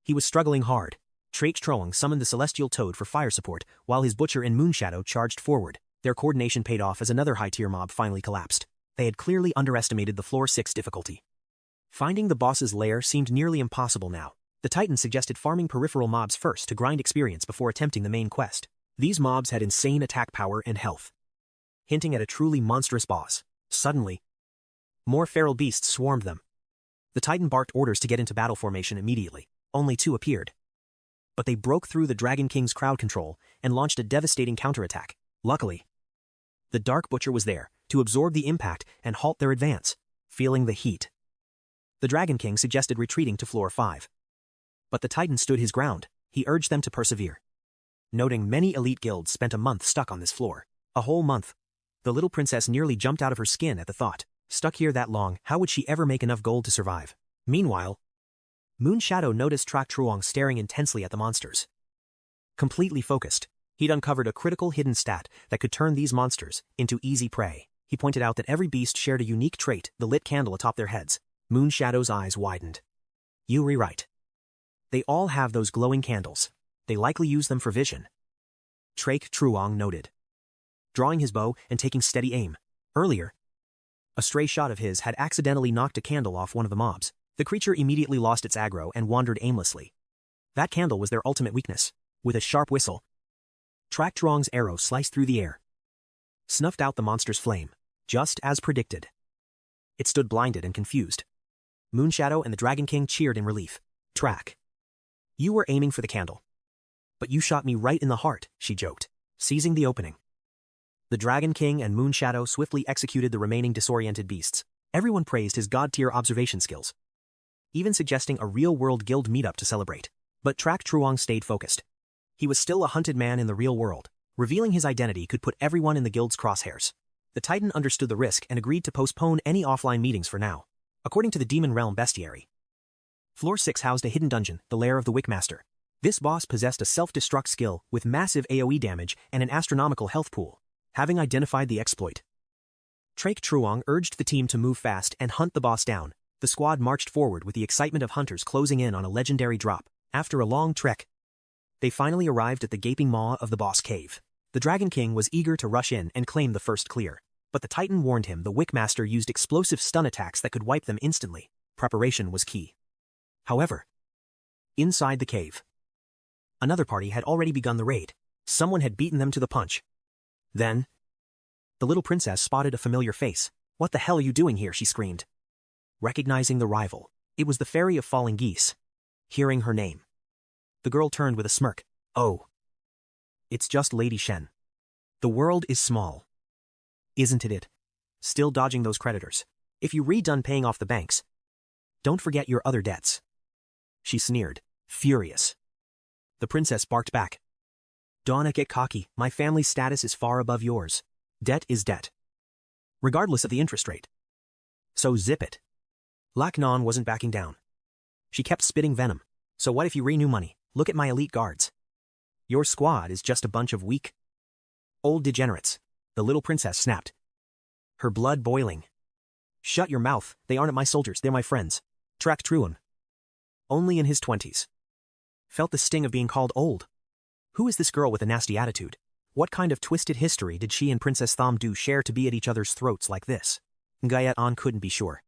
He was struggling hard. 𝐶 Truong summoned the Celestial Toad for fire support, while his Butcher and Moon Shadow charged forward. Their coordination paid off as another high-tier mob finally collapsed. They had clearly underestimated the floor 6 difficulty. Finding the boss's lair seemed nearly impossible now. The Titan suggested farming peripheral mobs first to grind experience before attempting the main quest. These mobs had insane attack power and health, hinting at a truly monstrous boss. Suddenly, more feral beasts swarmed them. The Titan barked orders to get into battle formation immediately. Only 2 appeared, but they broke through the Dragon King's crowd control and launched a devastating counterattack. Luckily, the Dark Butcher was there to absorb the impact and halt their advance. Feeling the heat, the Dragon King suggested retreating to floor 5. But the Titan stood his ground. He urged them to persevere, noting many elite guilds spent a month stuck on this floor. A whole month. The little princess nearly jumped out of her skin at the thought. Stuck here that long, how would she ever make enough gold to survive? Meanwhile, Moon Shadow noticed 𝐶 Truong staring intensely at the monsters. Completely focused, he'd uncovered a critical hidden stat that could turn these monsters into easy prey. He pointed out that every beast shared a unique trait, the lit candle atop their heads. Moon Shadow's eyes widened. You were right. They all have those glowing candles. They likely use them for vision, 𝐶 Truong noted, drawing his bow and taking steady aim. Earlier, a stray shot of his had accidentally knocked a candle off one of the mobs. The creature immediately lost its aggro and wandered aimlessly. That candle was their ultimate weakness. With a sharp whistle, 𝐶 Truong's arrow sliced through the air, snuffed out the monster's flame. Just as predicted, it stood blinded and confused. Moon Shadow and the Dragon King cheered in relief. 𝐶, you were aiming for the candle, but you shot me right in the heart, she joked, seizing the opening. The Dragon King and Moon Shadow swiftly executed the remaining disoriented beasts. Everyone praised his god-tier observation skills, even suggesting a real-world guild meetup to celebrate. But 𝐶 Truong stayed focused. He was still a hunted man in the real world. Revealing his identity could put everyone in the guild's crosshairs. The Titan understood the risk and agreed to postpone any offline meetings for now. According to the Demon Realm Bestiary, Floor 6 housed a hidden dungeon, the lair of the Wickmaster. This boss possessed a self-destruct skill with massive AoE damage and an astronomical health pool. Having identified the exploit, 𝐶 Truong urged the team to move fast and hunt the boss down. The squad marched forward with the excitement of hunters closing in on a legendary drop. After a long trek, they finally arrived at the gaping maw of the boss cave. The Dragon King was eager to rush in and claim the first clear, but the Titan warned him the Wickmaster used explosive stun attacks that could wipe them instantly. Preparation was key. However, inside the cave, another party had already begun the raid. Someone had beaten them to the punch. Then, the little princess spotted a familiar face. What the hell are you doing here? She screamed, recognizing the rival. It was the Fairy of Falling Geese. Hearing her name, the girl turned with a smirk. Oh, It's just Lady Shen. The world is small. Isn't it? Still dodging those creditors. If you redone paying off the banks, don't forget your other debts. She sneered, furious. The princess barked back. Donna, get cocky. My family's status is far above yours. Debt is debt, regardless of the interest rate. So zip it. Lac Non wasn't backing down. She kept spitting venom. So what if you renew money? Look at my elite guards. Your squad is just a bunch of weak old degenerates. The little princess snapped, her blood boiling. Shut your mouth. They aren't my soldiers. They're my friends. Trak Truong, only in his 20s, felt the sting of being called old. Who is this girl with a nasty attitude? What kind of twisted history did she and Princess Tham Du share to be at each other's throats like this? Gayat-an couldn't be sure,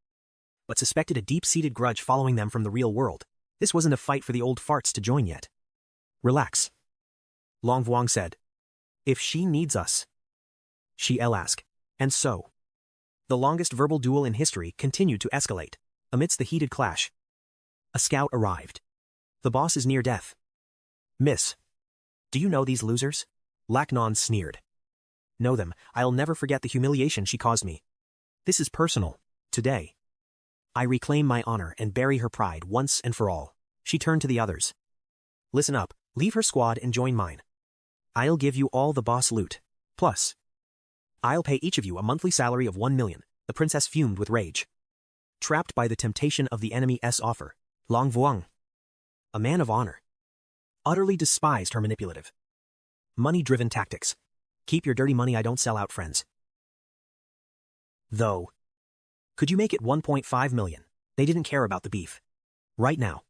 but suspected a deep-seated grudge following them from the real world. This wasn't a fight for the old farts to join yet. Relax, Long Vuong said. If she needs us, she'll ask. And so, the longest verbal duel in history continued to escalate. Amidst the heated clash, a scout arrived. The boss is near death. Miss, do you know these losers? Lac Non sneered. Know them. I'll never forget the humiliation she caused me. This is personal. Today, I reclaim my honor and bury her pride once and for all. She turned to the others. Listen up. Leave her squad and join mine. I'll give you all the boss loot. Plus, I'll pay each of you a monthly salary of 1 million. The princess fumed with rage. Trapped by the temptation of the enemy's offer, Long Vuong, a man of honor, utterly despised her manipulative, money-driven tactics. Keep your dirty money, I don't sell out friends. Though, could you make it 1.5 million? They didn't care about the beef. Right now,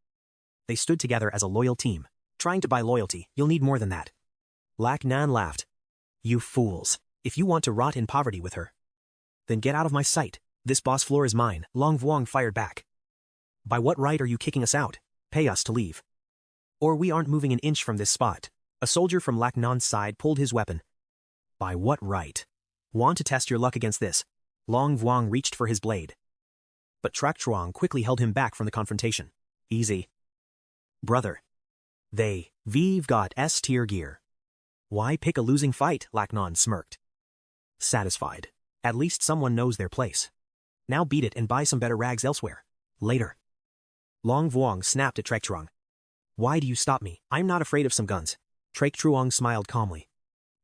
they stood together as a loyal team. Trying to buy loyalty, you'll need more than that. Lac Non laughed. You fools. If you want to rot in poverty with her, then get out of my sight. This boss floor is mine, Long Vuong fired back. By what right are you kicking us out? Pay us to leave, or we aren't moving an inch from this spot. A soldier from Lac Non's side pulled his weapon. By what right? Want to test your luck against this? Long Vuong reached for his blade, but Trak Truong quickly held him back from the confrontation. Easy, brother. We've got S-tier gear. Why pick a losing fight? Lac Non smirked. Satisfied. At least someone knows their place. Now beat it and buy some better rags elsewhere. Later. Long Vuong snapped at Trak Truong. Why do you stop me? I'm not afraid of some guns. Trak Truong smiled calmly.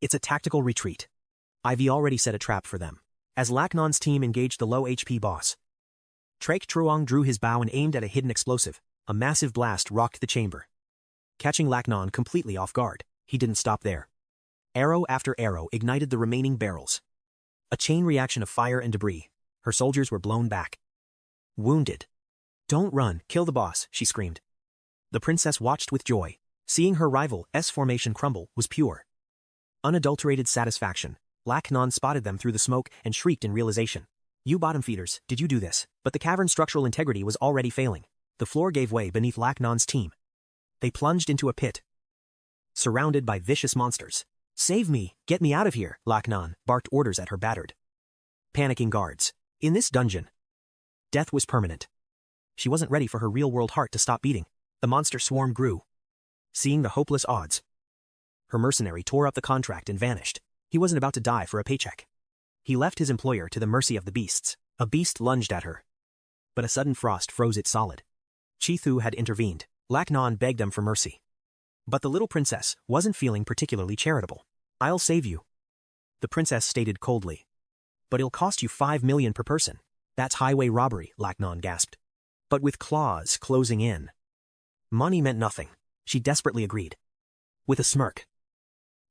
It's a tactical retreat. I've already set a trap for them. As Lac Non's team engaged the low HP boss, Trak Truong drew his bow and aimed at a hidden explosive. A massive blast rocked the chamber, catching Lac Non completely off guard. He didn't stop there. Arrow after arrow ignited the remaining barrels. A chain reaction of fire and debris. Her soldiers were blown back, wounded. Don't run, kill the boss, she screamed. The princess watched with joy. Seeing her rival's formation crumble was pure, unadulterated satisfaction. Lac Non spotted them through the smoke and shrieked in realization. You bottom feeders, did you do this? But the cavern's structural integrity was already failing. The floor gave way beneath Lac Non's team. They plunged into a pit, surrounded by vicious monsters. Save me, get me out of here, Lac Non barked orders at her battered, panicking guards. In this dungeon, death was permanent. She wasn't ready for her real-world heart to stop beating. The monster swarm grew. Seeing the hopeless odds, her mercenary tore up the contract and vanished. He wasn't about to die for a paycheck. He left his employer to the mercy of the beasts. A beast lunged at her, but a sudden frost froze it solid. Chi Thu had intervened. Lac Non begged them for mercy, but the little princess wasn't feeling particularly charitable. I'll save you, the princess stated coldly. But it'll cost you 5 million per person. That's highway robbery, Lac Non gasped. But with claws closing in, money meant nothing. She desperately agreed. With a smirk,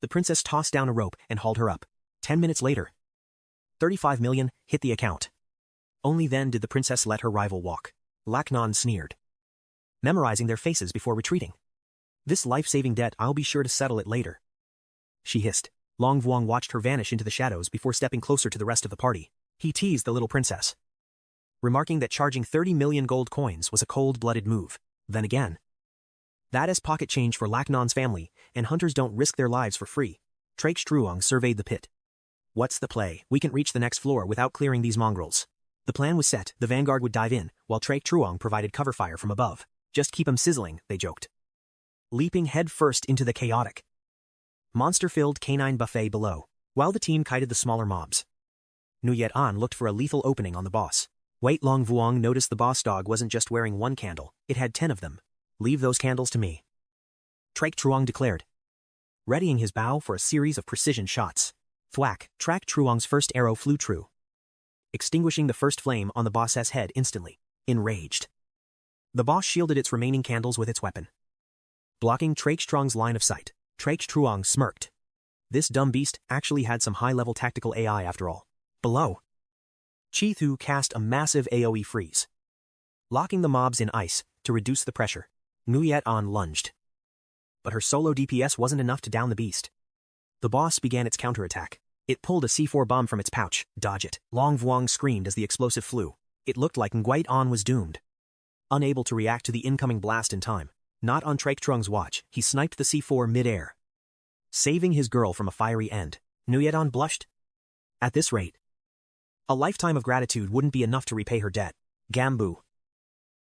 the princess tossed down a rope and hauled her up. 10 minutes later, 35 million hit the account. Only then did the princess let her rival walk. Lac Non sneered, memorizing their faces before retreating. This life-saving debt, I'll be sure to settle it later, she hissed. Long Vuong watched her vanish into the shadows before stepping closer to the rest of the party. He teased the little princess, remarking that charging 30 million gold coins was a cold-blooded move. Then again, that is pocket change for Lac Non's family, and hunters don't risk their lives for free. Trak Truong surveyed the pit. What's the play? We can reach the next floor without clearing these mongrels. The plan was set. The vanguard would dive in, while Trak Truong provided cover fire from above. Just keep 'em sizzling, they joked, leaping head first into the chaotic monster-filled canine buffet below, while the team kited the smaller mobs. 𝐤𝐤𝐿 nooked for a lethal opening on the boss. Wait, Long Vuong noticed the boss dog wasn't just wearing one candle, it had 10 of them. Leave those candles to me, 𝐶𝐸 declared, readying his bow for a series of precision shots. Thwack, 𝐶𝐸's first arrow flew true, extinguishing the first flame on the boss's head instantly. Enraged, the boss shielded its remaining candles with its weapon, blocking 𝐶𝐸's line of sight. 𝐶𝐸 smirked. This dumb beast actually had some high-level tactical AI after all. Below, Qifu cast a massive AoE freeze, locking the mobs in ice to reduce the pressure. 𝐤𝐤𝐿 lunged, but her solo DPS wasn't enough to down the beast. The boss began its counterattack. It pulled a C4 bomb from its pouch. Dodge it, Long Vuong screamed as the explosive flew. It looked like 𝐤𝐤𝐿 was doomed. Unable to react to the incoming blast in time, not on 𝐶𝐸's watch, he sniped the C4 mid-air, saving his girl from a fiery end. 𝐤𝐤𝐿 blushed. At this rate, a lifetime of gratitude wouldn't be enough to repay her debt. Gambu.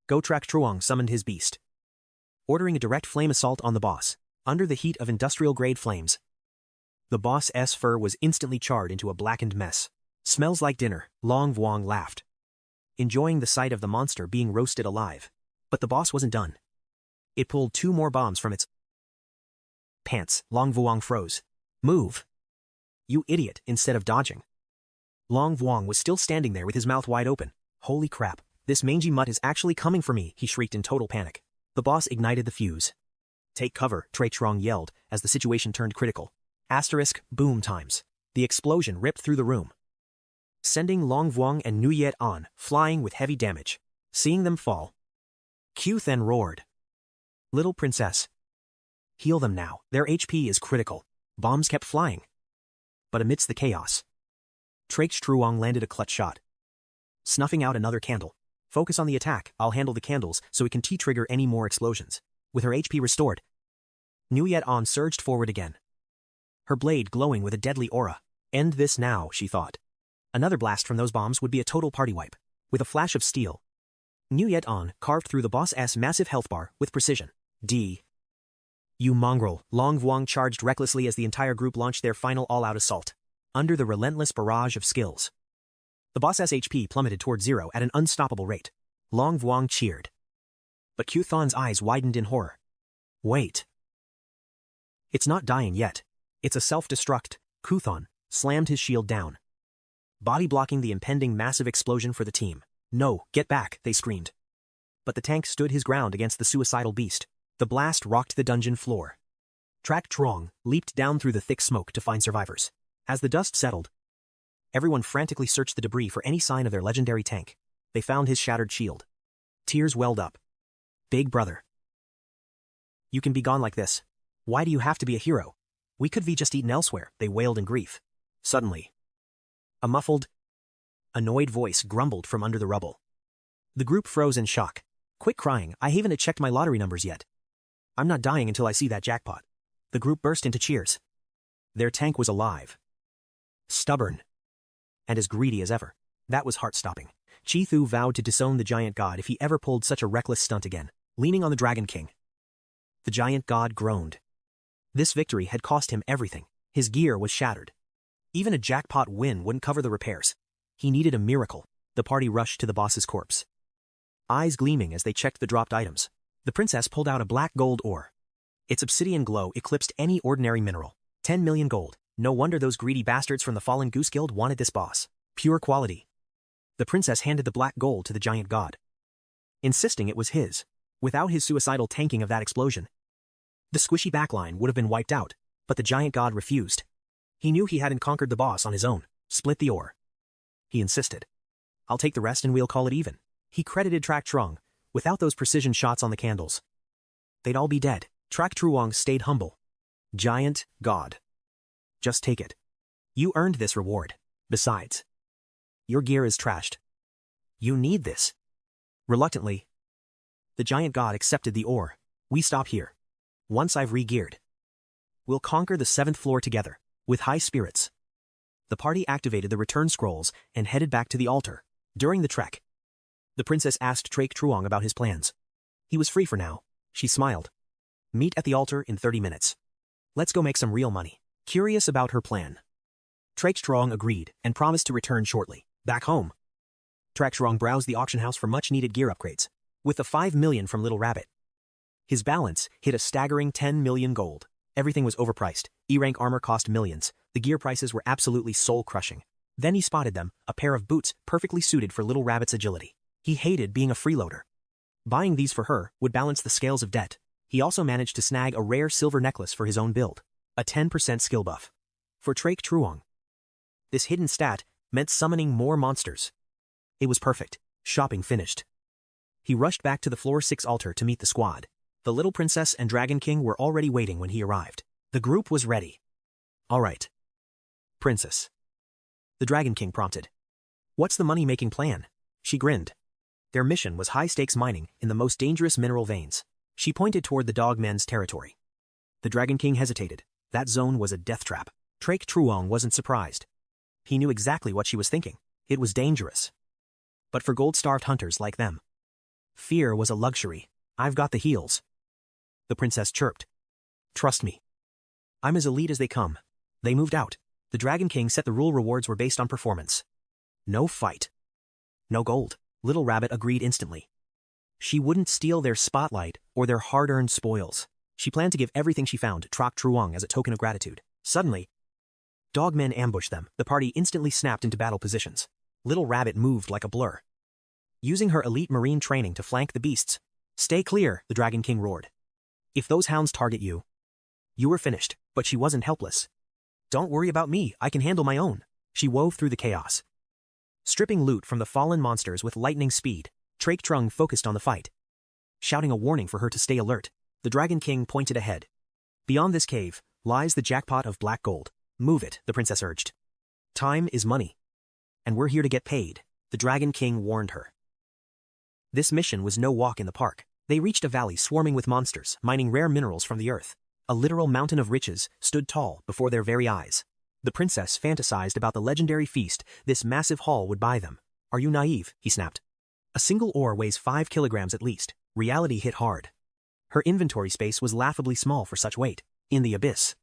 Go 𝐶𝐸 summoned his beast, ordering a direct flame assault on the boss. Under the heat of industrial-grade flames, the boss's fur was instantly charred into a blackened mess. Smells like dinner, Long Vuong laughed, enjoying the sight of the monster being roasted alive. But the boss wasn't done. It pulled 2 more bombs from its pants. Long Vuong froze. Move, you idiot, instead of dodging. Long Vuong was still standing there with his mouth wide open. Holy crap, this mangy mutt is actually coming for me, he shrieked in total panic. The boss ignited the fuse. Take cover, 𝐶𝐸 yelled as the situation turned critical. Asterisk, boom times. The explosion ripped through the room, sending Long Vuong and 𝐤𝐤𝐿 flying with heavy damage. Seeing them fall, Q then roared. Little princess, heal them now, their HP is critical. Bombs kept flying, but amidst the chaos, 𝐶𝐸 landed a clutch shot, snuffing out another candle. Focus on the attack, I'll handle the candles so it can T-trigger any more explosions. With her HP restored, 𝐤𝐤𝐿 surged forward again, her blade glowing with a deadly aura. End this now, she thought. Another blast from those bombs would be a total party wipe. With a flash of steel, 𝐤𝐤𝐿 carved through the boss's massive health bar with precision. You mongrel, Long Vuong charged recklessly as the entire group launched their final all-out assault. Under the relentless barrage of skills, the boss's HP plummeted toward 0 at an unstoppable rate. Long Vuong cheered, but Q-Thon's eyes widened in horror. Wait. It's not dying yet. It's a self-destruct. Q-Thon slammed his shield down, body blocking the impending massive explosion for the team. No, get back, they screamed. But the tank stood his ground against the suicidal beast. The blast rocked the dungeon floor. 𝐶𝐸 leaped down through the thick smoke to find survivors. As the dust settled, everyone frantically searched the debris for any sign of their legendary tank. They found his shattered shield. Tears welled up. Big brother, you can be gone like this. Why do you have to be a hero? We could be just eaten elsewhere, they wailed in grief. Suddenly, a muffled, annoyed voice grumbled from under the rubble. The group froze in shock. Quit crying, I haven't checked my lottery numbers yet. I'm not dying until I see that jackpot. The group burst into cheers. Their tank was alive, stubborn, and as greedy as ever. That was heart-stopping. Qifu vowed to disown the giant god if he ever pulled such a reckless stunt again. Leaning on the Dragon King, the giant god groaned. This victory had cost him everything. His gear was shattered. Even a jackpot win wouldn't cover the repairs. He needed a miracle. The party rushed to the boss's corpse, eyes gleaming as they checked the dropped items. The princess pulled out a black gold ore. Its obsidian glow eclipsed any ordinary mineral. 10 million gold. No wonder those greedy bastards from the Fallen Goose Guild wanted this boss. Pure quality. The princess handed the black gold to the giant god, insisting it was his. Without his suicidal tanking of that explosion, the squishy backline would have been wiped out, but the giant god refused. He knew he hadn't conquered the boss on his own. Split the ore, he insisted. I'll take the rest and we'll call it even. He credited 𝐶𝐸. Without those precision shots on the candles, they'd all be dead. 𝐶𝐸 stayed humble. Giant god, just take it. You earned this reward. Besides, your gear is trashed. You need this. Reluctantly, the giant god accepted the ore. We stop here. Once I've re-geared, we'll conquer the 7th floor together. With high spirits, the party activated the return scrolls and headed back to the altar. During the trek, the princess asked 𝐶𝐸 about his plans. He was free for now. She smiled. Meet at the altar in 30 minutes. Let's go make some real money. curious about her plan. 𝐶-𝐒𝐒 agreed and promised to return shortly. Back home, 𝐶-𝐒𝐒 browsed the auction house for much-needed gear upgrades. With the 5 million from Little Rabbit, his balance hit a staggering 10 million gold. Everything was overpriced. E-rank armor cost millions. The gear prices were absolutely soul-crushing. Then he spotted them, a pair of boots perfectly suited for Little Rabbit's agility. He hated being a freeloader. Buying these for her would balance the scales of debt. He also managed to snag a rare silver necklace for his own build, a 10% skill buff. For 𝐶-𝐒𝐒, this hidden stat meant summoning more monsters. It was perfect. Shopping finished. He rushed back to the floor 6 altar to meet the squad. The little princess and Dragon King were already waiting when he arrived. The group was ready. All right, princess, the Dragon King prompted. What's the money-making plan? She grinned. Their mission was high-stakes mining in the most dangerous mineral veins. She pointed toward the dogmen's territory. The Dragon King hesitated. That zone was a death trap. 𝐶-𝐒𝐒 wasn't surprised. He knew exactly what she was thinking. It was dangerous. But for gold-starved hunters like them, fear was a luxury. I've got the heals, the princess chirped. Trust me. I'm as elite as they come. They moved out. The Dragon King set the rule rewards were based on performance. No fight. No gold. Little Rabbit agreed instantly. She wouldn't steal their spotlight or their hard-earned spoils. She planned to give everything she found to 𝐶-𝐒𝐒 as a token of gratitude. Suddenly, dogmen ambushed them. The party instantly snapped into battle positions. Little Rabbit moved like a blur, using her elite marine training to flank the beasts. Stay clear, the Dragon King roared. If those hounds target you, you were finished. But she wasn't helpless. Don't worry about me, I can handle my own. She wove through the chaos, stripping loot from the fallen monsters with lightning speed. 𝐶-𝐒𝐒 focused on the fight, shouting a warning for her to stay alert. The Dragon King pointed ahead. Beyond this cave lies the jackpot of black gold. Move it, the princess urged. Time is money, and we're here to get paid, the Dragon King warned her. This mission was no walk in the park. They reached a valley swarming with monsters, mining rare minerals from the earth. A literal mountain of riches stood tall before their very eyes. The princess fantasized about the legendary feast this massive haul would buy them. Are you naive? He snapped. A single ore weighs 5 kilograms at least. Reality hit hard. Her inventory space was laughably small for such weight. In the abyss,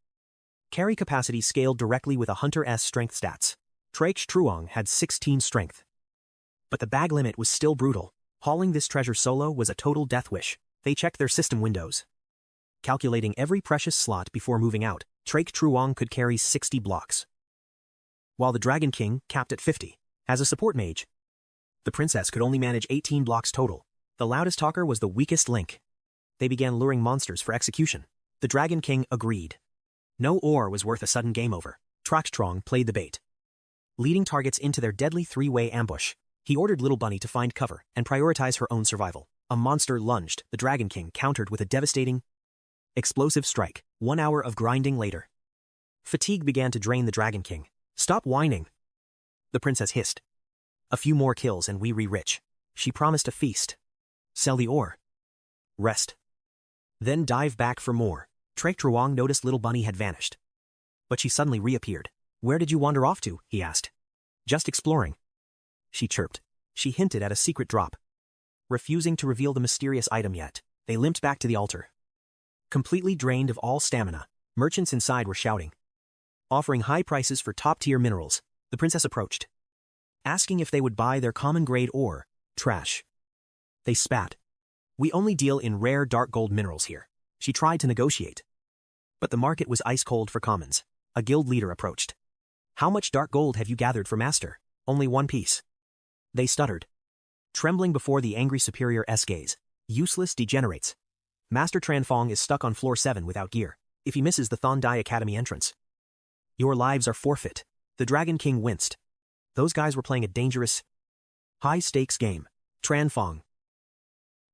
carry capacity scaled directly with a hunter's strength stats. 𝐶-𝐒𝐒 had 16 strength. But the bag limit was still brutal. Hauling this treasure solo was a total death wish. They checked their system windows, calculating every precious slot before moving out. 𝐶-𝐒𝐒 could carry 60 blocks, while the Dragon King capped at 50. As a support mage, the princess could only manage 18 blocks total. The loudest talker was the weakest link. They began luring monsters for execution. The Dragon King agreed. No ore was worth a sudden game over. 𝐶-𝐒𝐒 played the bait, leading targets into their deadly 3-way ambush. He ordered Little Bunny to find cover and prioritize her own survival. A monster lunged. The Dragon King countered with a devastating, explosive strike. 1 hour of grinding later, fatigue began to drain the Dragon King. Stop whining, the princess hissed. A few more kills and we rich. She promised a feast. Sell the ore, rest, then dive back for more. 𝐶-𝐒𝐒 noticed Little Bunny had vanished, but she suddenly reappeared. Where did you wander off to? He asked. Just exploring, she chirped. She hinted at a secret drop, refusing to reveal the mysterious item yet. They limped back to the altar, completely drained of all stamina. Merchants inside were shouting, offering high prices for top-tier minerals. The princess approached, asking if they would buy their common-grade ore. Trash, they spat. We only deal in rare dark gold minerals here. She tried to negotiate, but the market was ice-cold for commons. A guild leader approached. How much dark gold have you gathered for master? Only 1 piece. They stuttered, trembling before the angry superior's gaze. Useless degenerates. Master Tranfong is stuck on floor 7 without gear. If he misses the Nanzhou Academy entrance, your lives are forfeit. The Dragon King winced. Those guys were playing a dangerous, high-stakes game. Tranfong.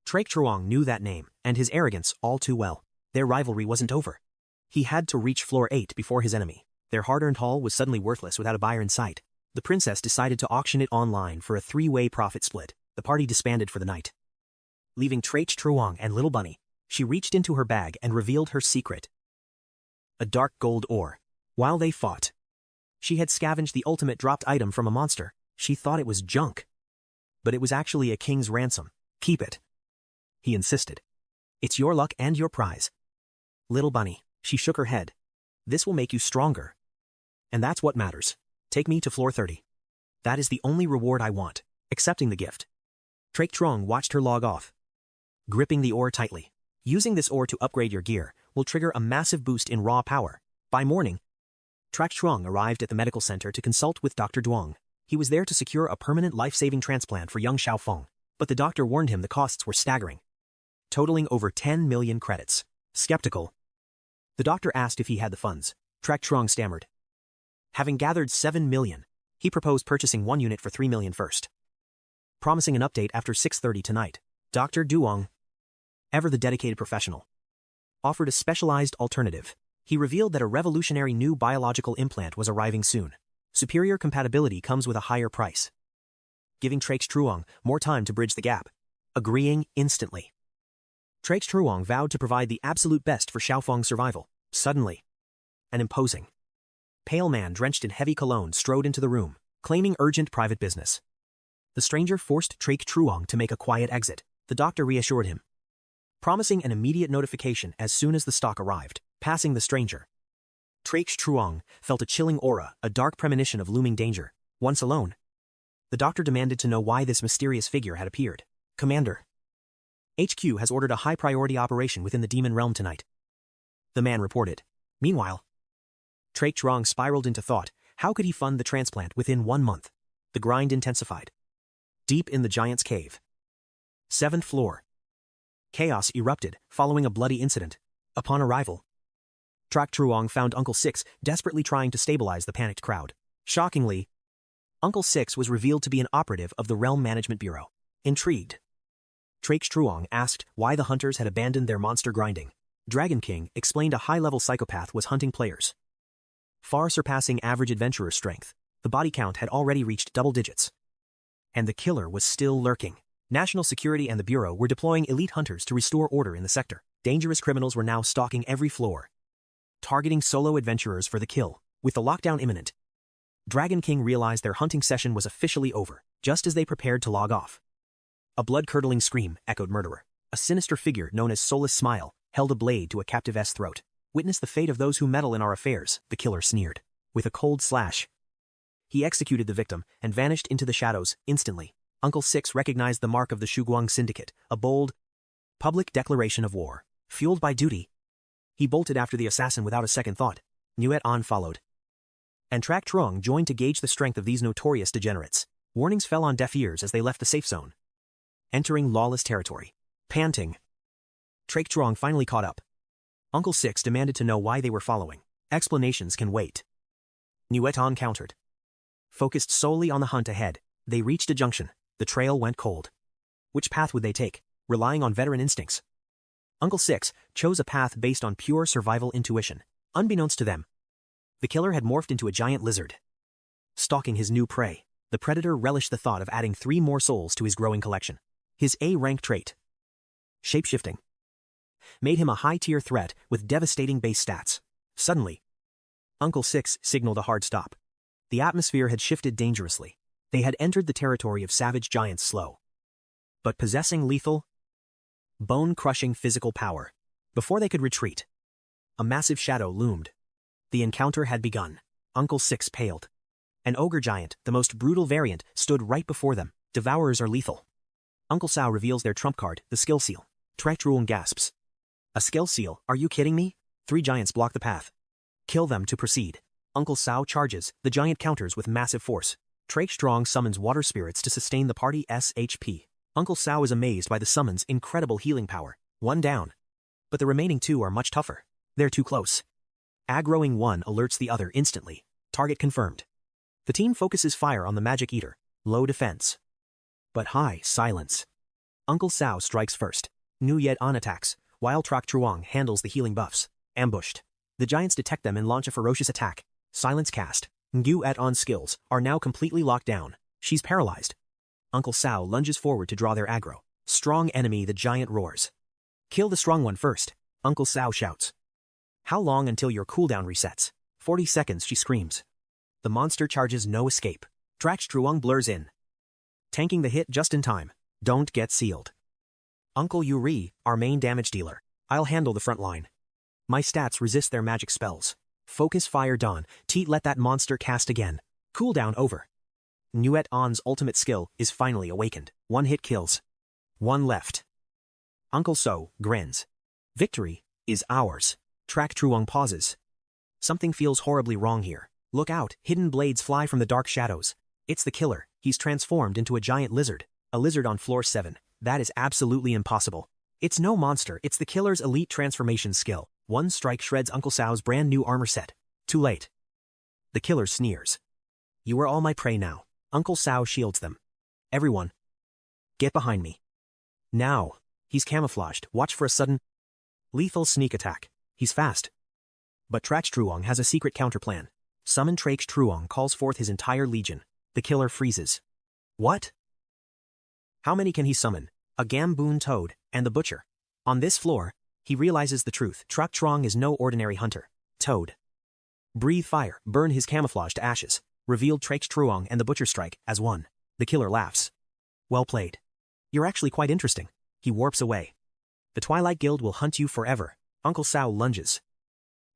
𝐶-𝐒𝐒 knew that name and his arrogance all too well. Their rivalry wasn't over. He had to reach floor 8 before his enemy. Their hard-earned haul was suddenly worthless without a buyer in sight. The princess decided to auction it online for a 3-way profit split. The party disbanded for the night, leaving 𝐶-𝐒𝐒 and Little Bunny. She reached into her bag and revealed her secret, a dark gold ore. While they fought, she had scavenged the ultimate dropped item from a monster. She thought it was junk, but it was actually a king's ransom. Keep it, he insisted. It's your luck and your prize. Little Bunny, she shook her head. This will make you stronger. And that's what matters. Take me to floor 30. That is the only reward I want. Accepting the gift. 𝐶𝐶 watched her log off. Gripping the ore tightly. Using this ore to upgrade your gear will trigger a massive boost in raw power. By morning, 𝐶𝐶 arrived at the medical center to consult with Dr. Duong. He was there to secure a permanent life-saving transplant for young Xiaofeng, but the doctor warned him the costs were staggering, totaling over 10 million credits. Skeptical, the doctor asked if he had the funds. 𝐶𝐶 stammered. Having gathered 7 million, he proposed purchasing 1 unit for 3 million first. Promising an update after 6:30 tonight, Dr. Duong, ever the dedicated professional, offered a specialized alternative. He revealed that a revolutionary new biological implant was arriving soon. Superior compatibility comes with a higher price, giving 𝐶𝐶 more time to bridge the gap. Agreeing instantly, 𝐶𝐶 vowed to provide the absolute best for Xiaofeng's survival. Suddenly, an imposing, pale man drenched in heavy cologne strode into the room, claiming urgent private business. The stranger forced 𝐶𝐶 to make a quiet exit. The doctor reassured him, promising an immediate notification as soon as the stock arrived. Passing the stranger, 𝐶𝐶 felt a chilling aura, a dark premonition of looming danger. Once alone, the doctor demanded to know why this mysterious figure had appeared. Commander, HQ has ordered a high-priority operation within the demon realm tonight, the man reported. Meanwhile, 𝐶𝐶 spiraled into thought. How could he fund the transplant within 1 month? The grind intensified. Deep in the giant's cave, 7th floor, chaos erupted following a bloody incident. Upon arrival, 𝐶𝐶 found Uncle Six desperately trying to stabilize the panicked crowd. Shockingly, Uncle Six was revealed to be an operative of the Realm Management Bureau. Intrigued, 𝐶𝐶 asked why the hunters had abandoned their monster grinding. Dragon King explained a high-level psychopath was hunting players, far surpassing average adventurer strength. The body count had already reached double digits, and the killer was still lurking. National Security and the Bureau were deploying elite hunters to restore order in the sector. Dangerous criminals were now stalking every floor, targeting solo adventurers for the kill. With the lockdown imminent, Dragon King realized their hunting session was officially over. Just as they prepared to log off, a blood-curdling scream echoed murderer. A sinister figure known as Soulless Smile held a blade to a captive's throat. Witness the fate of those who meddle in our affairs, the killer sneered. With a cold slash, he executed the victim and vanished into the shadows instantly. Uncle Six recognized the mark of the Shuguang Syndicate, a bold, public declaration of war. Fueled by duty, he bolted after the assassin without a second thought. Nuet An followed, and 𝐶𝐶 joined to gauge the strength of these notorious degenerates. Warnings fell on deaf ears as they left the safe zone, entering lawless territory. Panting, 𝐶𝐶 finally caught up. Uncle Six demanded to know why they were following. Explanations can wait, Nuet An countered. Focused solely on the hunt ahead, they reached a junction. The trail went cold. Which path would they take? Relying on veteran instincts, Uncle Six chose a path based on pure survival intuition. Unbeknownst to them, the killer had morphed into a giant lizard, stalking his new prey. The predator relished the thought of adding 3 more souls to his growing collection. His A-rank trait, shapeshifting, made him a high-tier threat with devastating base stats. Suddenly, Uncle Six signaled a hard stop. The atmosphere had shifted dangerously. They had entered the territory of savage giants slow, but possessing lethal, bone-crushing physical power. Before they could retreat, a massive shadow loomed. The encounter had begun. Uncle Six paled. An ogre giant, the most brutal variant, stood right before them. Devourers are lethal. Uncle Sao reveals their trump card, the skill seal. 𝐶𝐶 gasps. A skill seal? Are you kidding me? 3 giants block the path. Kill them to proceed. Uncle Sao charges. The giant counters with massive force. 𝐶𝐶 summons water spirits to sustain the party's HP. Uncle Sao is amazed by the summon's incredible healing power. 1 down. But the remaining 2 are much tougher. They're too close. Aggroing one alerts the other instantly. Target confirmed. The team focuses fire on the Magic Eater. Low defense, but high silence. Uncle Sao strikes first. Nuet An attacks, while 𝐶𝐶 handles the healing buffs. Ambushed, the giants detect them and launch a ferocious attack. Silence cast. Nuet An's skills are now completely locked down. She's paralyzed. Uncle Sao lunges forward to draw their aggro. Strong enemy, the giant roars. Kill the strong one first, Uncle Sao shouts. How long until your cooldown resets? 40 seconds, she screams. The monster charges, no escape. 𝐶𝐶 blurs in, tanking the hit just in time. Don't get sealed. Uncle Yuri, our main damage dealer. I'll handle the front line. My stats resist their magic spells. Focus fire dawn. Let that monster cast again. Cooldown over. 𝐒𝐿-𝐻𝐻 ultimate skill is finally awakened. One hit kills. One left. 𝐒𝐤𝐿 grins. Victory is ours. 𝐶 pauses. Something feels horribly wrong here. Look out, hidden blades fly from the dark shadows. It's the killer. He's transformed into a giant lizard. A lizard on floor 7. That is absolutely impossible. It's no monster, it's the killer's elite transformation skill. One strike shreds 𝐒𝐿 brand new armor set. Too late. The killer sneers. You are all my prey now. 𝐒𝐿 shields them. Everyone. Get behind me. Now. He's camouflaged. Watch for a sudden lethal sneak attack. He's fast. But 𝐶 has a secret counterplan. Summon 𝐶 calls forth his entire legion. The killer freezes. What? How many can he summon? A Gamboon Toad, and the Butcher. On this floor, he realizes the truth. 𝐶 is no ordinary hunter. Toad. Breathe fire, burn his camouflage to ashes. Revealed 𝐶 and the Butcher strike as one. The killer laughs. Well played. You're actually quite interesting. He warps away. The Twilight Guild will hunt you forever. 𝐒𝐿 lunges.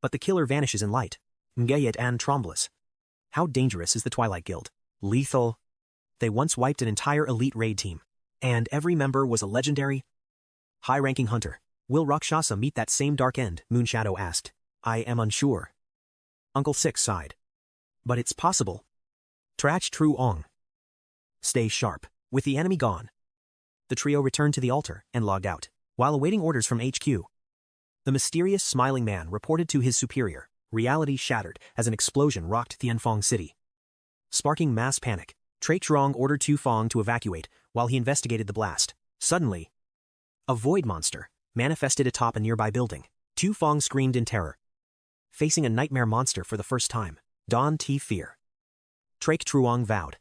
But the killer vanishes in light. 𝐒𝐿 and trembles. How dangerous is the Twilight Guild? Lethal. They once wiped an entire elite raid team. And every member was a legendary, high-ranking hunter. Will Rakshasa meet that same dark end? Moonshadow asked. I am unsure. 𝐒𝐿 sighed. But it's possible. 𝐶 Stay sharp. With the enemy gone, the trio returned to the altar and logged out. While awaiting orders from HQ, the mysterious smiling man reported to his superior. Reality shattered as an explosion rocked Tianfeng City, sparking mass panic. 𝐶 ordered Tu Feng to evacuate while he investigated the blast. Suddenly, a void monster manifested atop a nearby building. Tu Feng screamed in terror, facing a nightmare monster for the first time. Dawn T fear. 𝐶 vowed.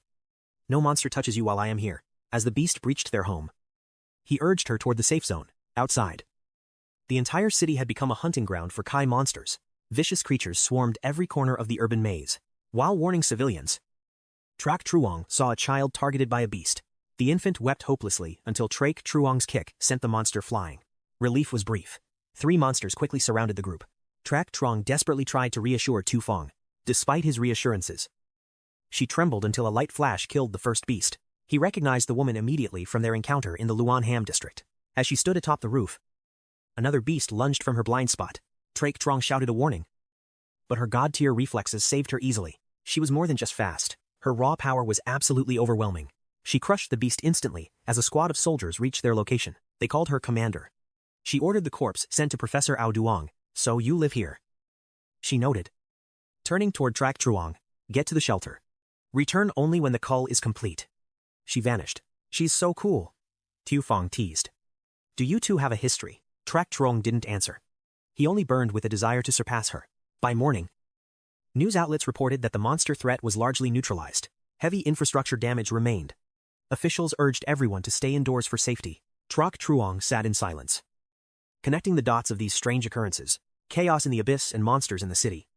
No monster touches you while I am here. As the beast breached their home, he urged her toward the safe zone. Outside, the entire city had become a hunting ground for Kai monsters. Vicious creatures swarmed every corner of the urban maze. While warning civilians, 𝐶 saw a child targeted by a beast. The infant wept hopelessly until 𝐶's kick sent the monster flying. Relief was brief. 3 monsters quickly surrounded the group. 𝐶 desperately tried to reassure Tu Feng. Despite his reassurances, she trembled until a light flash killed the first beast. He recognized the woman immediately from their encounter in the Luanham district. As she stood atop the roof, another beast lunged from her blind spot. 𝐶 shouted a warning, but her god-tier reflexes saved her easily. She was more than just fast. Her raw power was absolutely overwhelming. She crushed the beast instantly as a squad of soldiers reached their location. They called her commander. She ordered the corpse sent to Professor Ao Duong. So you live here, she noted. Turning toward 𝐶, get to the shelter. Return only when the cull is complete. She vanished. She's so cool, Tu Feng teased. Do you two have a history? 𝐶 didn't answer. He only burned with a desire to surpass her. By morning, news outlets reported that the monster threat was largely neutralized. Heavy infrastructure damage remained. Officials urged everyone to stay indoors for safety. 𝐶 sat in silence, connecting the dots of these strange occurrences. Chaos in the abyss and monsters in the city.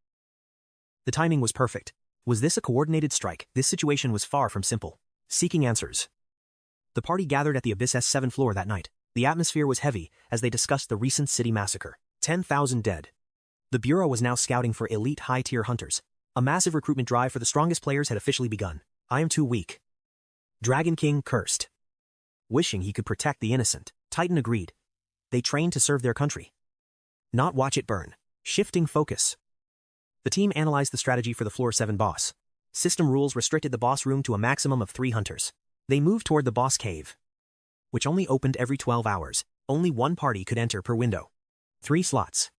The timing was perfect. Was this a coordinated strike? This situation was far from simple. Seeking answers, the party gathered at the abyss's 7th floor that night. The atmosphere was heavy as they discussed the recent city massacre. 10,000 dead. The Bureau was now scouting for elite high-tier hunters. A massive recruitment drive for the strongest players had officially begun. I am too weak, Dragon King cursed, wishing he could protect the innocent. Titan agreed. They trained to serve their country, not watch it burn. Shifting focus, the team analyzed the strategy for the Floor 7 boss. System rules restricted the boss room to a maximum of 3 hunters. They moved toward the boss cave, which only opened every 12 hours. Only one party could enter per window. 3 slots.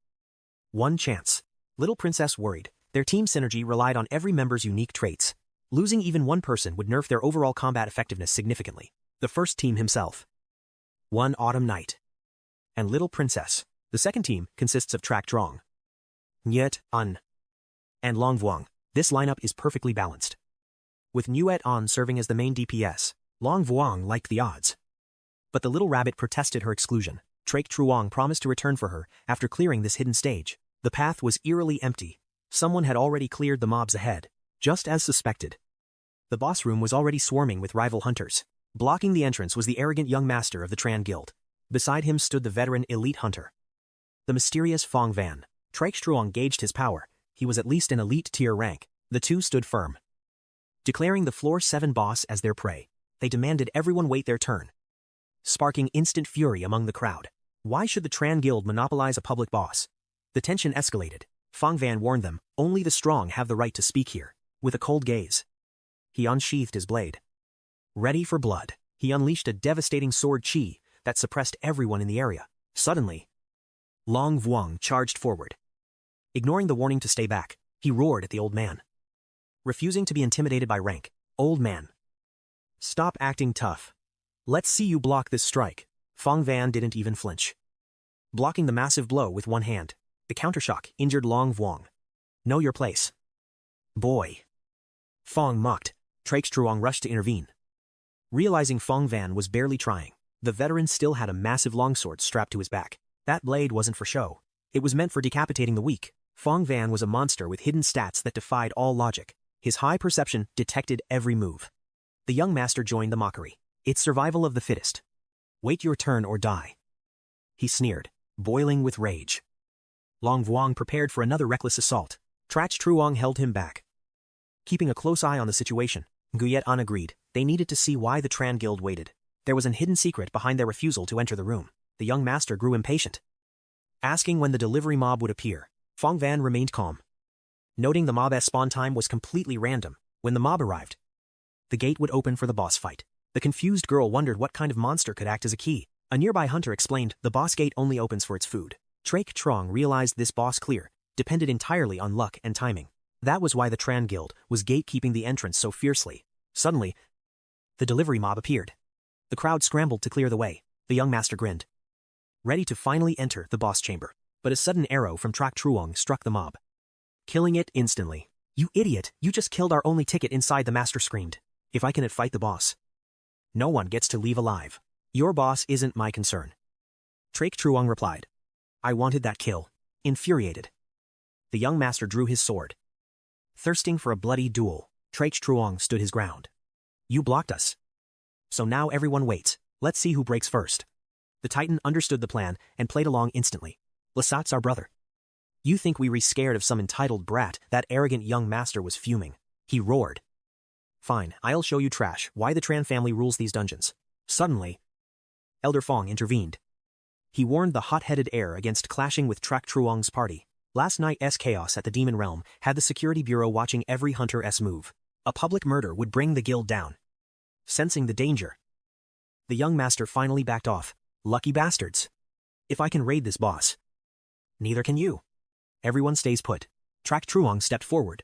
1 chance. Little Princess worried. Their team synergy relied on every member's unique traits. Losing even one person would nerf their overall combat effectiveness significantly. The first team himself, one Autumn Night, and Little Princess. The second team consists of 𝐶, 𝐒𝐿, and Long Vuong. This lineup is perfectly balanced, with 𝐒𝐿 serving as the main DPS. Long Vuong liked the odds, but the little rabbit protested her exclusion. 𝐶 promised to return for her after clearing this hidden stage. The path was eerily empty. Someone had already cleared the mobs ahead. Just as suspected, the boss room was already swarming with rival hunters. Blocking the entrance was the arrogant young master of the Tran Guild. Beside him stood the veteran elite hunter, the mysterious Fong Van. 𝐶 gauged his power he was at least an elite tier rank. The two stood firm. Declaring the Floor 7 boss as their prey, they demanded everyone wait their turn, sparking instant fury among the crowd. Why should the Tran Guild monopolize a public boss? The tension escalated. Fong Van warned them, only the strong have the right to speak here. With a cold gaze, he unsheathed his blade. Ready for blood, he unleashed a devastating sword chi that suppressed everyone in the area. Suddenly, Long Vuong charged forward. Ignoring the warning to stay back, he roared at the old man. Refusing to be intimidated by rank, old man, stop acting tough. Let's see you block this strike. Fong Van didn't even flinch. Blocking the massive blow with one hand, the countershock injured Long Vuong. Know your place, boy. Fong mocked. 𝐶-𝐒𝐒 rushed to intervene. Realizing Fong Van was barely trying, the veteran still had a massive longsword strapped to his back. That blade wasn't for show. It was meant for decapitating the weak. Fong Van was a monster with hidden stats that defied all logic. His high perception detected every move. The young master joined the mockery. It's survival of the fittest. Wait your turn or die. He sneered, boiling with rage. Long Vuong prepared for another reckless assault. 𝐶-𝐒𝐒 held him back. Keeping a close eye on the situation, 𝐸𝐤 agreed. They needed to see why the Tran Guild waited. There was an hidden secret behind their refusal to enter the room. The young master grew impatient. Asking when the delivery mob would appear, Fong Van remained calm. Noting the mob's spawn time was completely random, when the mob arrived, the gate would open for the boss fight. The confused girl wondered what kind of monster could act as a key. A nearby hunter explained the boss gate only opens for its food. 𝐶-𝐒𝐒 realized this boss clear depended entirely on luck and timing. That was why the Tran Guild was gatekeeping the entrance so fiercely. Suddenly, the delivery mob appeared. The crowd scrambled to clear the way. The young master grinned, ready to finally enter the boss chamber. But a sudden arrow from 𝐶-𝐒𝐒 struck the mob, killing it instantly. You idiot, you just killed our only ticket inside, the master screamed. If I cannot fight the boss, no one gets to leave alive. Your boss isn't my concern. 𝐶-𝐒𝐒 replied. I wanted that kill. Infuriated, the young master drew his sword. Thirsting for a bloody duel, 𝐶-𝐒𝐒 stood his ground. You blocked us, so now everyone waits. Let's see who breaks first. The Titan understood the plan and played along instantly. Lasat's our brother. You think we were scared of some entitled brat? That arrogant young master was fuming. He roared. Fine, I'll show you trash why the Tran family rules these dungeons. Suddenly, Elder Fong intervened. He warned the hot-headed heir against clashing with 𝐶-𝐒𝐒's party. Last night's chaos at the Demon Realm had the security bureau watching every hunter's move. A public murder would bring the guild down. Sensing the danger, the young master finally backed off. Lucky bastards. If I can raid this boss, neither can you. Everyone stays put. 𝐶-𝐒𝐒 stepped forward.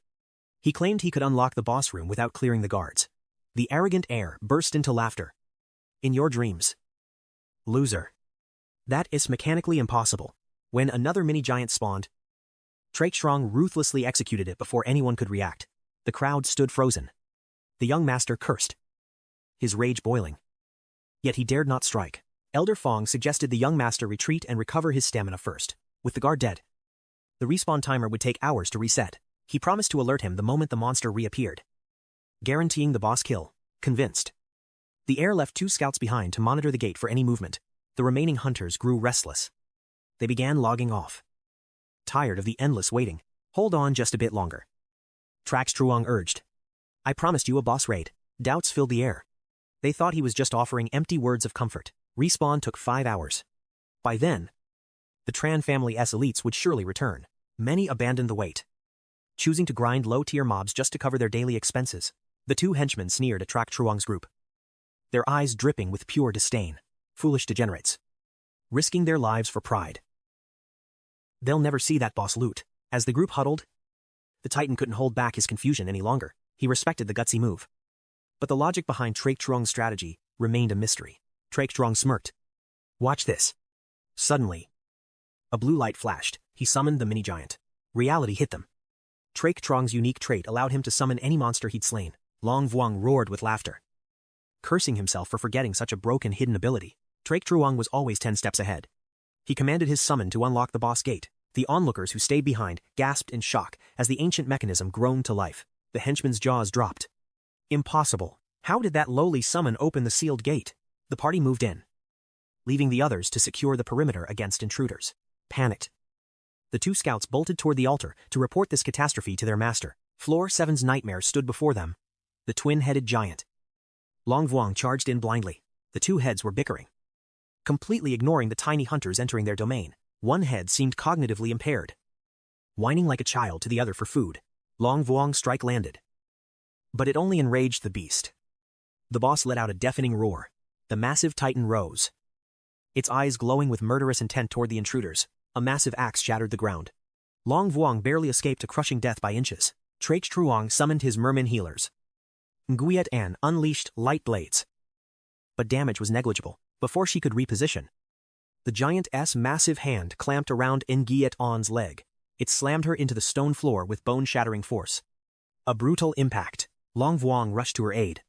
He claimed he could unlock the boss room without clearing the guards. The arrogant heir burst into laughter. In your dreams, loser. That is mechanically impossible. When another mini-giant spawned, 𝐶-𝐒𝐒 ruthlessly executed it before anyone could react. The crowd stood frozen. The young master cursed, his rage boiling. Yet he dared not strike. Elder Fong suggested the young master retreat and recover his stamina first. With the guard dead, the respawn timer would take hours to reset. He promised to alert him the moment the monster reappeared, guaranteeing the boss kill. Convinced, the heir left 2 scouts behind to monitor the gate for any movement. The remaining hunters grew restless. They began logging off, tired of the endless waiting. Hold on just a bit longer, 𝐶-𝐒𝐒 urged. I promised you a boss raid. Doubts filled the air. They thought he was just offering empty words of comfort. Respawn took 5 hours. By then, the Tran family's elites would surely return. Many abandoned the wait, choosing to grind low-tier mobs just to cover their daily expenses. The 2 henchmen sneered at 𝐶-𝐒𝐒's group, their eyes dripping with pure disdain. Foolish degenerates, risking their lives for pride. They'll never see that boss loot. As the group huddled, the Titan couldn't hold back his confusion any longer. He respected the gutsy move, but the logic behind 𝐶-𝐒𝐒's strategy remained a mystery. 𝐶-𝐒𝐒 smirked. Watch this. Suddenly, a blue light flashed. He summoned the mini-giant. Reality hit them. 𝐶-𝐒𝐒's unique trait allowed him to summon any monster he'd slain. Long Vuong roared with laughter, cursing himself for forgetting such a broken hidden ability. 𝐶-𝐒𝐒 was always 10 steps ahead. He commanded his summon to unlock the boss gate. The onlookers who stayed behind gasped in shock as the ancient mechanism groaned to life. The henchman's jaws dropped. Impossible. How did that lowly summon open the sealed gate? The party moved in, leaving the others to secure the perimeter against intruders. Panicked, The two scouts bolted toward the altar to report this catastrophe to their master. Floor 7's nightmare stood before them. The twin-headed giant. Long Vuong charged in blindly. The two heads were bickering, completely ignoring the tiny hunters entering their domain. One head seemed cognitively impaired, whining like a child to the other for food. Long Vuong's strike landed, but it only enraged the beast. The boss let out a deafening roar. The massive titan rose, its eyes glowing with murderous intent toward the intruders. A massive axe shattered the ground. Long Vuong barely escaped a crushing death by inches. 𝐶-𝐒𝐒𝐿 summoned his merman healers. 𝐒𝐿 unleashed light blades, but damage was negligible. Before she could reposition, the giant's massive hand clamped around 𝐒𝐿's leg. It slammed her into the stone floor with bone-shattering force. A brutal impact. Long Vuong rushed to her aid.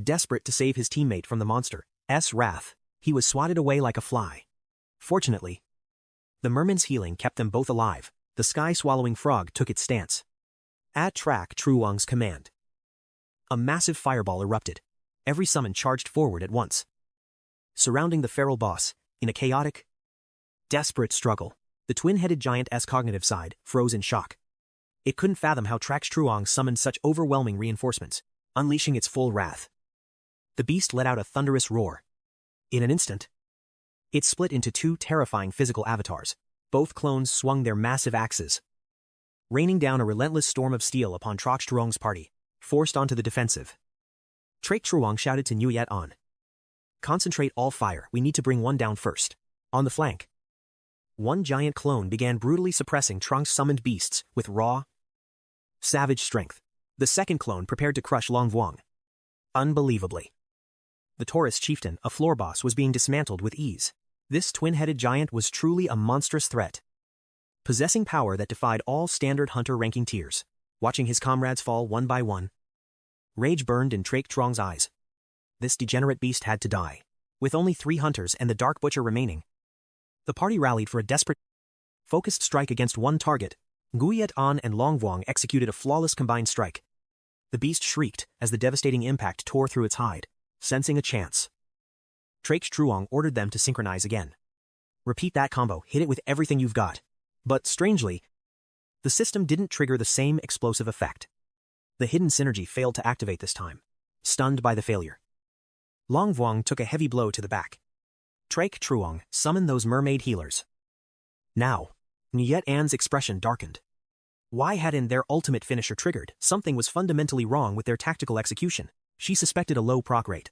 Desperate to save his teammate from the monster's wrath, he was swatted away like a fly. Fortunately, the merman's healing kept them both alive. The sky-swallowing frog took its stance. At 𝐶-𝐒𝐒𝐿's command, a massive fireball erupted. Every summon charged forward at once, surrounding the feral boss. In a chaotic, desperate struggle, the twin-headed giant's cognitive side froze in shock. It couldn't fathom how 𝐶-𝐒𝐒𝐿 summoned such overwhelming reinforcements. Unleashing its full wrath, the beast let out a thunderous roar. In an instant, it split into two terrifying physical avatars. Both clones swung their massive axes, raining down a relentless storm of steel upon 𝐶-𝐒𝐿's party. Forced onto the defensive, 𝐶-𝐒𝐿 shouted to Huyen, "Concentrate all fire, we need to bring one down first." On the flank, one giant clone began brutally suppressing 𝐶-𝐒𝐿's summoned beasts with raw, savage strength. The second clone prepared to crush Long Vuong. Unbelievably, the Taurus chieftain, a floor boss, was being dismantled with ease. This twin-headed giant was truly a monstrous threat, possessing power that defied all standard hunter ranking tiers. Watching his comrades fall one by one, rage burned in 𝐶-𝐒𝐿's eyes. This degenerate beast had to die. With only 3 hunters and the Dark Butcher remaining, the party rallied for a desperate, focused strike against one target. Huyen and Long Vuong executed a flawless combined strike. The beast shrieked as the devastating impact tore through its hide. Sensing a chance, 𝐶-𝐒𝐿 ordered them to synchronize again. Repeat that combo, hit it with everything you've got. But strangely, the system didn't trigger the same explosive effect. The hidden synergy failed to activate this time. Stunned by the failure, Long Vuong took a heavy blow to the back. 𝐶-𝐒𝐿 summoned those mermaid healers. Now, Huyen's expression darkened. Why hadn't their ultimate finisher triggered? Something was fundamentally wrong with their tactical execution. She suspected a low proc rate.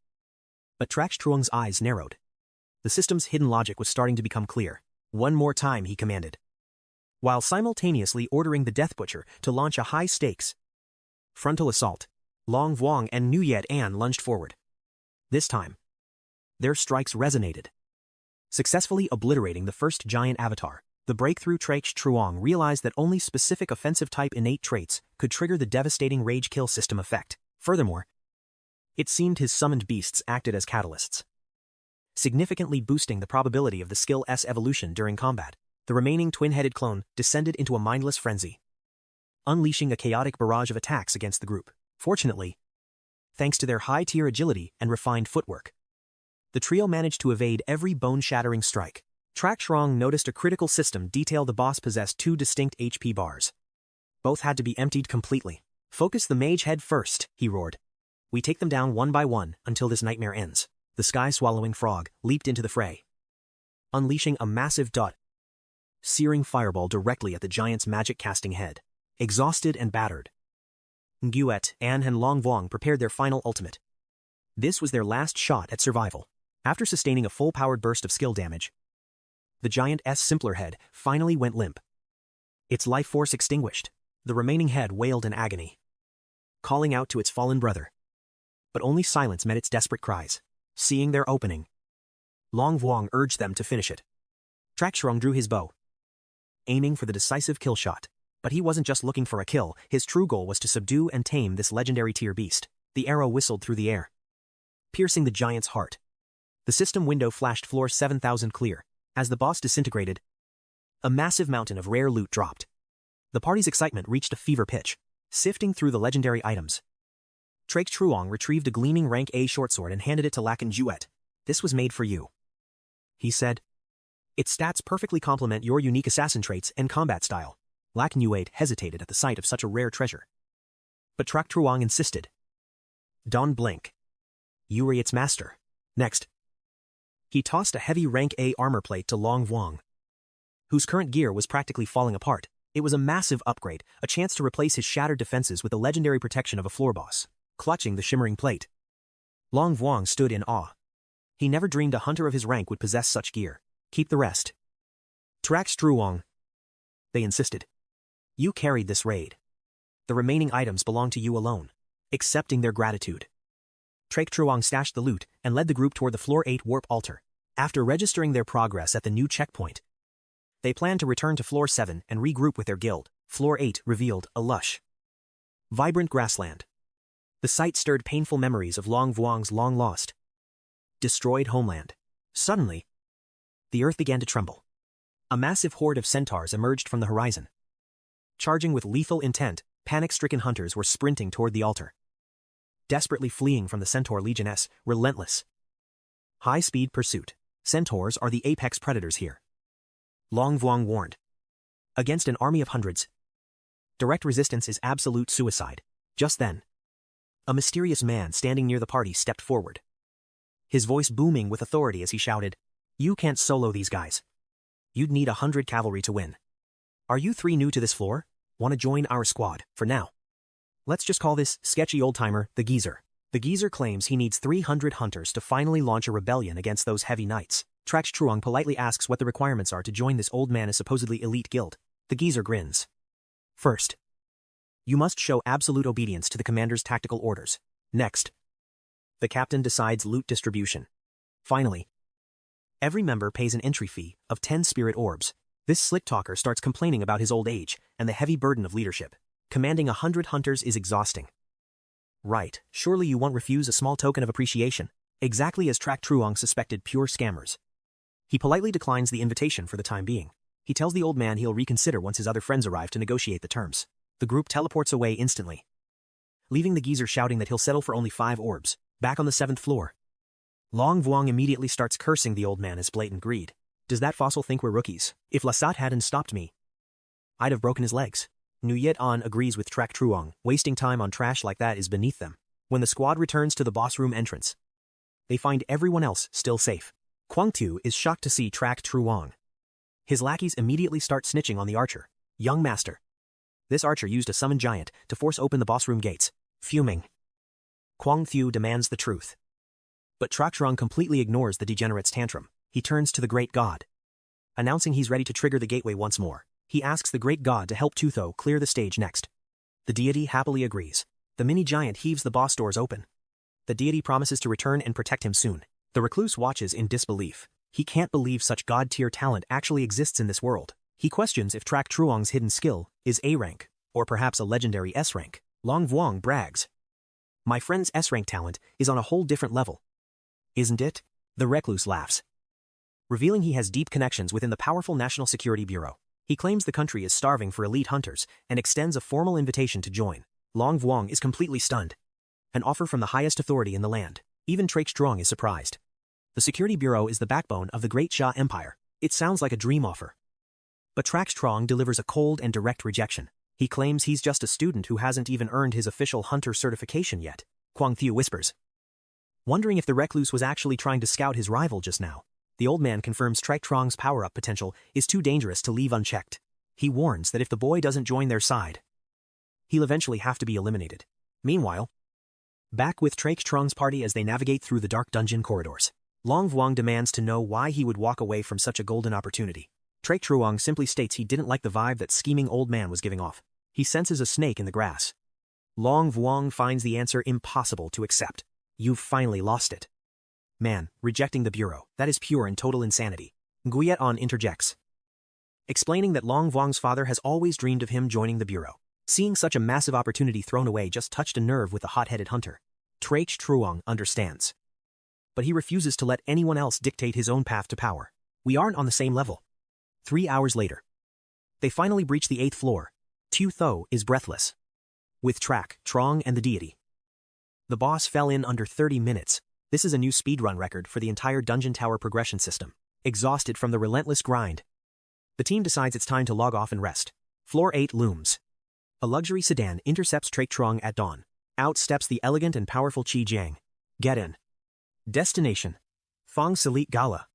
But 𝐶-𝐒𝐿's eyes narrowed. The system's hidden logic was starting to become clear. One more time, he commanded, while simultaneously ordering the Death Butcher to launch a high-stakes frontal assault. Long Vuong and Huyen lunged forward. This time, their strikes resonated, successfully obliterating the first giant avatar. The breakthrough 𝐶-𝐒𝐿 realized that only specific offensive-type innate traits could trigger the devastating rage-kill system effect. Furthermore, it seemed his summoned beasts acted as catalysts, significantly boosting the probability of the skill's evolution during combat. The remaining twin-headed clone descended into a mindless frenzy, unleashing a chaotic barrage of attacks against the group. Fortunately, thanks to their high-tier agility and refined footwork, the trio managed to evade every bone-shattering strike. 𝐶-𝐒𝐿 noticed a critical system detail. The boss possessed 2 distinct HP bars. Both had to be emptied completely. "Focus the mage head first," he roared. "We take them down one by one until this nightmare ends." The sky-swallowing frog leaped into the fray, unleashing a massive searing fireball directly at the giant's magic-casting head. Exhausted and battered, Huyen and Long Vuong prepared their final ultimate. This was their last shot at survival. After sustaining a full-powered burst of skill damage, the giant's simpler head finally went limp, its life force extinguished. The remaining head wailed in agony, calling out to its fallen brother. But only silence met its desperate cries. Seeing their opening, Long Vuong urged them to finish it. 𝐶-𝐒𝐿 drew his bow, aiming for the decisive kill shot. But he wasn't just looking for a kill. His true goal was to subdue and tame this legendary tier beast. The arrow whistled through the air, piercing the giant's heart. The system window flashed floor 7000 clear. As the boss disintegrated, a massive mountain of rare loot dropped. The party's excitement reached a fever pitch. Sifting through the legendary items, 𝐶-𝐒𝐿 retrieved a gleaming rank A shortsword and handed it to Huyen. "This was made for you," he said. Its stats perfectly complement your unique assassin traits and combat style. 𝐒𝐿 hesitated at the sight of such a rare treasure. But Trak Truong insisted. Don't blink. You are its master. Next. He tossed a heavy rank A armor plate to Long Vuong, whose current gear was practically falling apart. It was a massive upgrade, a chance to replace his shattered defenses with the legendary protection of a floor boss. Clutching the shimmering plate, Long Vuong stood in awe. He never dreamed a hunter of his rank would possess such gear. Keep the rest. Trak Truong, they insisted. You carried this raid. The remaining items belong to you alone. Accepting their gratitude, Trak Truong stashed the loot and led the group toward the Floor 8 warp altar. After registering their progress at the new checkpoint, they planned to return to Floor 7 and regroup with their guild. Floor 8 revealed a lush, vibrant grassland. The sight stirred painful memories of Long Vuong's long-lost, destroyed homeland. Suddenly, the earth began to tremble. A massive horde of centaurs emerged from the horizon. Charging with lethal intent, panic-stricken hunters were sprinting toward the altar, desperately fleeing from the Centaur Legion's relentless, high-speed pursuit. Centaurs are the apex predators here, Long Vuong warned. Against an army of hundreds, direct resistance is absolute suicide. Just then, a mysterious man standing near the party stepped forward, his voice booming with authority as he shouted, "You can't solo these guys. You'd need 100 cavalry to win. Are you three new to this floor? Want to join our squad? For now, let's just call this sketchy old-timer the Geezer." The Geezer claims he needs 300 hunters to finally launch a rebellion against those heavy knights. Trak Truong politely asks what the requirements are to join this old man as supposedly elite guild. The Geezer grins. First, you must show absolute obedience to the commander's tactical orders. Next, the captain decides loot distribution. Finally, every member pays an entry fee of 10 spirit orbs. This slick talker starts complaining about his old age and the heavy burden of leadership. Commanding 100 hunters is exhausting. Right, surely you won't refuse a small token of appreciation. Exactly as Trak Truong suspected, pure scammers. He politely declines the invitation for the time being. He tells the old man he'll reconsider once his other friends arrive to negotiate the terms. The group teleports away instantly, leaving the Geezer shouting that he'll settle for only 5 orbs. Back on the 7th floor, Long Vuong immediately starts cursing the old man as blatant greed. Does that fossil think we're rookies? If Lasat hadn't stopped me, I'd have broken his legs. Huyen agrees with Trak Truong. Wasting time on trash like that is beneath them. When the squad returns to the boss room entrance, they find everyone else still safe. Quang Tu is shocked to see Trak Truong. His lackeys immediately start snitching on the archer. Young master. This archer used a summon giant to force open the boss room gates. Fuming, Quang Tu demands the truth. But Trak Truong completely ignores the degenerate's tantrum. He turns to the great god, announcing he's ready to trigger the gateway once more. He asks the great god to help Tutho clear the stage next. The deity happily agrees. The mini-giant heaves the boss doors open. The deity promises to return and protect him soon. The recluse watches in disbelief. He can't believe such god-tier talent actually exists in this world. He questions if Trak Truong's hidden skill is A rank, or perhaps a legendary S rank. Long Vuong brags. My friend's S rank talent is on a whole different level. Isn't it? The recluse laughs, revealing he has deep connections within the powerful National Security Bureau. He claims the country is starving for elite hunters and extends a formal invitation to join. Long Vuong is completely stunned. An offer from the highest authority in the land. Even Trak Truong is surprised. The Security Bureau is the backbone of the Great Xia Empire. It sounds like a dream offer. But Trak Truong delivers a cold and direct rejection. He claims he's just a student who hasn't even earned his official hunter certification yet. Quang Tu whispers, wondering if the recluse was actually trying to scout his rival just now. The old man confirms Trak Truong's power-up potential is too dangerous to leave unchecked. He warns that if the boy doesn't join their side, he'll eventually have to be eliminated. Meanwhile, back with Trak Truong's party as they navigate through the dark dungeon corridors, Long Vuong demands to know why he would walk away from such a golden opportunity. Trak Truong simply states he didn't like the vibe that scheming old man was giving off. He senses a snake in the grass. Long Vuong finds the answer impossible to accept. You've finally lost it. Man, rejecting the bureau, that is pure and total insanity. Nguyen interjects, explaining that Long Vuong's father has always dreamed of him joining the bureau. Seeing such a massive opportunity thrown away just touched a nerve with the hot-headed hunter. Trak Truong understands, but he refuses to let anyone else dictate his own path to power. We aren't on the same level. 3 hours later, they finally breach the 8th floor. Tutho is breathless. With Trak Truong and the deity, the boss fell in under 30 minutes. This is a new speedrun record for the entire dungeon tower progression system. exhausted from the relentless grind. The team decides it's time to log off and rest. Floor 8 looms. A luxury sedan intercepts 𝐶𝐶 at dawn. Out steps the elegant and powerful 𝐶𝐿. Get in. Destination. Phong Salit Gala.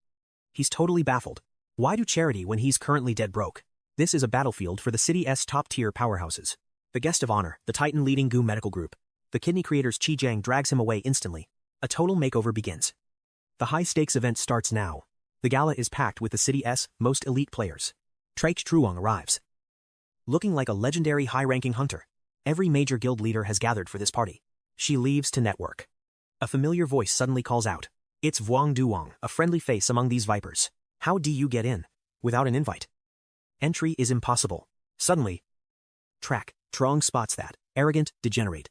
He's totally baffled. Why do charity when he's currently dead broke? This is a battlefield for the city's top-tier powerhouses. The guest of honor, the Titan leading 𝐿 medical group. The kidney creator's 𝐶𝐿 drags him away instantly. A total makeover begins. The high-stakes event starts now. The gala is packed with the city's most elite players. 𝐶𝐶 arrives. Looking like a legendary high-ranking hunter, every major guild leader has gathered for this party. She leaves to network. A familiar voice suddenly calls out. It's Vuong Duong, a friendly face among these vipers. How do you get in? Without an invite. Entry is impossible. Suddenly, 𝐶𝐶 spots that arrogant degenerate.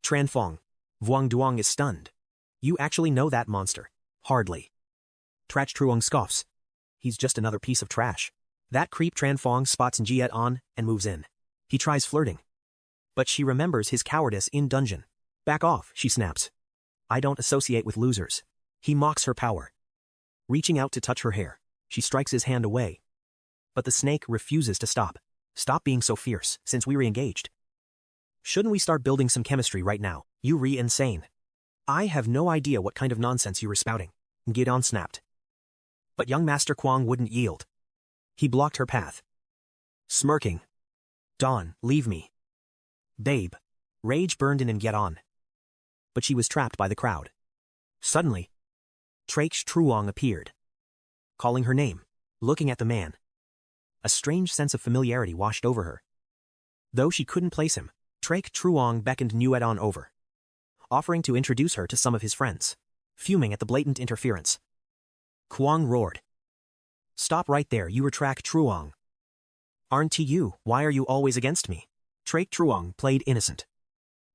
Tran Phong. Vuong Duong is stunned. You actually know that monster? Hardly. 𝐶𝐶 scoffs. He's just another piece of trash. That creep Tran Phong spots Jiet and moves in. He tries flirting. But she remembers his cowardice in dungeon. Back off, she snaps. I don't associate with losers. He mocks her power. Reaching out to touch her hair, she strikes his hand away. But the snake refuses to stop. Stop being so fierce, since we re-engaged. Shouldn't we start building some chemistry right now? You re-insane. I have no idea what kind of nonsense you were spouting. Gideon snapped. But young Master Kwong wouldn't yield. He blocked her path. Smirking. Dawn, leave me. Babe. Rage burned in Gideon. But she was trapped by the crowd. Suddenly, 𝐶𝐶 appeared. Calling her name, looking at the man. A strange sense of familiarity washed over her. Though she couldn't place him, 𝐶𝐶 beckoned Gideon over, offering to introduce her to some of his friends, fuming at the blatant interference. Kwong roared. Stop right there, you were 𝐶𝐶. Aren't you? Why are you always against me? 𝐶𝐶 played innocent.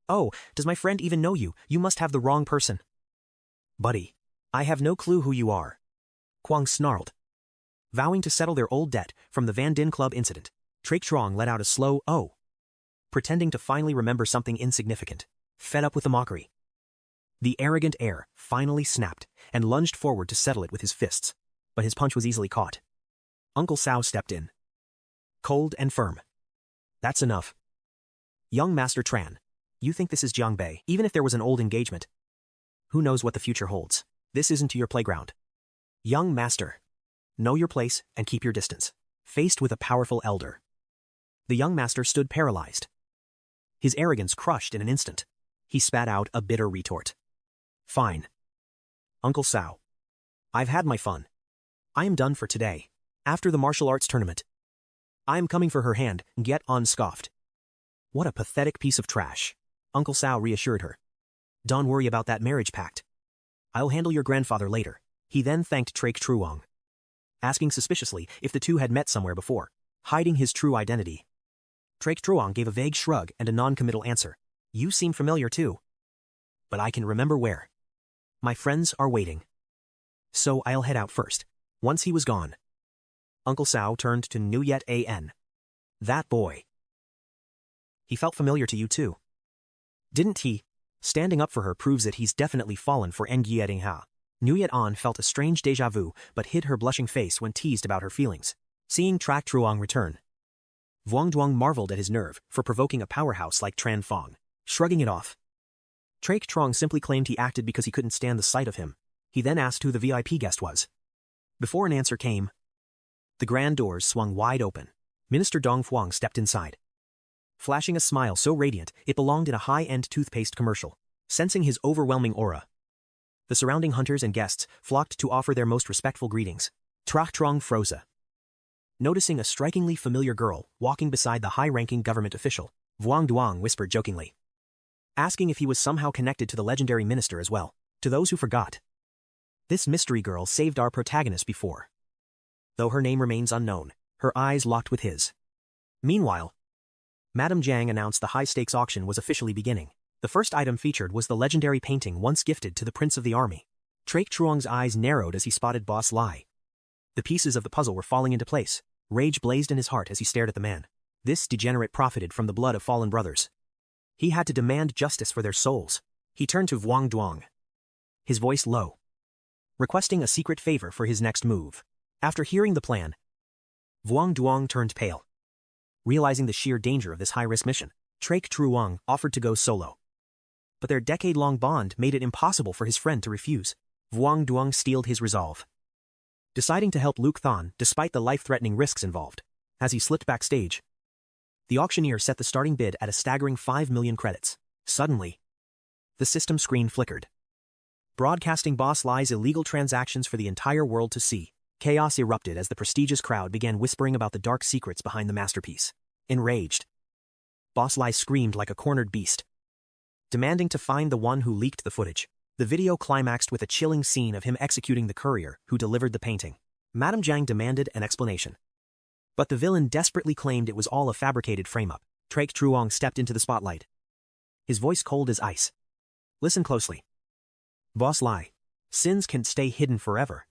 Oh, does my friend even know you? You must have the wrong person. Buddy, I have no clue who you are. Kwong snarled. Vowing to settle their old debt from the Van Din Club incident, 𝐶𝐶 let out a slow "oh," pretending to finally remember something insignificant, fed up with the mockery. The arrogant heir finally snapped and lunged forward to settle it with his fists, but his punch was easily caught. Uncle Sao stepped in. Cold and firm. That's enough. Young Master Tran, you think this is Jiangbei, even if there was an old engagement? Who knows what the future holds? This isn't your playground. Young Master, know your place and keep your distance. Faced with a powerful elder, the young master stood paralyzed. His arrogance crushed in an instant. He spat out a bitter retort. Fine. Uncle Sao. I've had my fun. I am done for today. After the martial arts tournament, I am coming for her hand, Gideon scoffed. What a pathetic piece of trash. Uncle Sao reassured her. Don't worry about that marriage pact. I'll handle your grandfather later. He then thanked 𝐶𝐶, asking suspiciously if the two had met somewhere before, hiding his true identity. 𝐶𝐶 gave a vague shrug and a non-committal answer. You seem familiar too. But I can remember where. My friends are waiting. So I'll head out first. Once he was gone, Uncle Sao turned to Nuyet An. That boy. He felt familiar to you too. Didn't he? Standing up for her proves that he's definitely fallen for Nguyen. Nuyet An felt a strange déjà vu but hid her blushing face when teased about her feelings. Seeing 𝐶𝐶 return, Vuong Duong marveled at his nerve for provoking a powerhouse like Tran Phong, shrugging it off. 𝐶𝐶 simply claimed he acted because he couldn't stand the sight of him. He then asked who the VIP guest was. Before an answer came, the grand doors swung wide open. Minister Dong Phuong stepped inside, flashing a smile so radiant it belonged in a high-end toothpaste commercial. Sensing his overwhelming aura, the surrounding hunters and guests flocked to offer their most respectful greetings. 𝐶𝐶 froze. Noticing a strikingly familiar girl walking beside the high-ranking government official, Vuong Duong whispered jokingly, asking if he was somehow connected to the legendary minister as well. To those who forgot, this mystery girl saved our protagonist before. Though her name remains unknown, her eyes locked with his. Meanwhile, Madame Jiang announced the high-stakes auction was officially beginning. The first item featured was the legendary painting once gifted to the Prince of the Army. 𝐶𝐶's eyes narrowed as he spotted Boss Lai. The pieces of the puzzle were falling into place. Rage blazed in his heart as he stared at the man. This degenerate profited from the blood of fallen brothers. He had to demand justice for their souls. He turned to Vuong Duong, his voice low. requesting a secret favor for his next move. After hearing the plan, Vuong Duong turned pale. Realizing the sheer danger of this high-risk mission, 𝐒𝐿 offered to go solo. But their decade-long bond made it impossible for his friend to refuse. Vuong Duong steeled his resolve, deciding to help Luke Thon despite the life-threatening risks involved. As he slipped backstage, the auctioneer set the starting bid at a staggering 5 million credits. Suddenly, the system screen flickered, broadcasting Boss Lai's illegal transactions for the entire world to see. Chaos erupted as the prestigious crowd began whispering about the dark secrets behind the masterpiece. Enraged, Boss Lai screamed like a cornered beast, demanding to find the one who leaked the footage. The video climaxed with a chilling scene of him executing the courier who delivered the painting. Madame Jiang demanded an explanation, but the villain desperately claimed it was all a fabricated frame-up. 𝐒𝐿 stepped into the spotlight, his voice cold as ice. Listen closely. Boss Lai, sins can't stay hidden forever.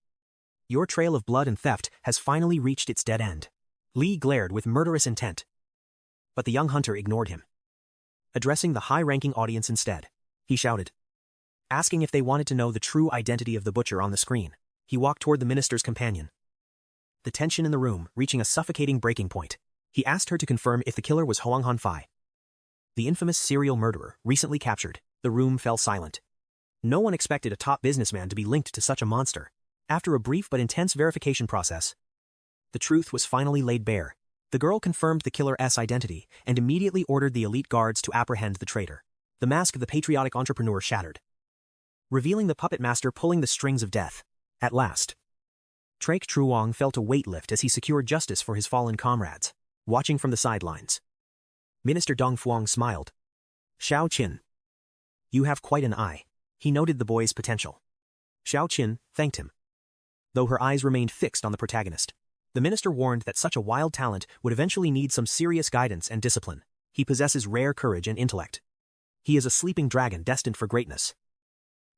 Your trail of blood and theft has finally reached its dead end. Li glared with murderous intent, but the young hunter ignored him. Addressing the high-ranking audience instead, he shouted, asking if they wanted to know the true identity of the butcher on the screen. He walked toward the minister's companion, the tension in the room reaching a suffocating breaking point. He asked her to confirm if the killer was Huang Hanfei, the infamous serial murderer recently captured. The room fell silent. No one expected a top businessman to be linked to such a monster. After a brief but intense verification process, the truth was finally laid bare. The girl confirmed the killer's identity and immediately ordered the elite guards to apprehend the traitor. The mask of the patriotic entrepreneur shattered, revealing the puppet master pulling the strings of death. At last, 𝐒𝐿 felt a weight lift as he secured justice for his fallen comrades. Watching from the sidelines, Minister Dong Fuang smiled. Xiao Qin, you have quite an eye. He noted the boy's potential. Xiao Qin thanked him, though her eyes remained fixed on the protagonist. The minister warned that such a wild talent would eventually need some serious guidance and discipline. He possesses rare courage and intellect. He is a sleeping dragon destined for greatness.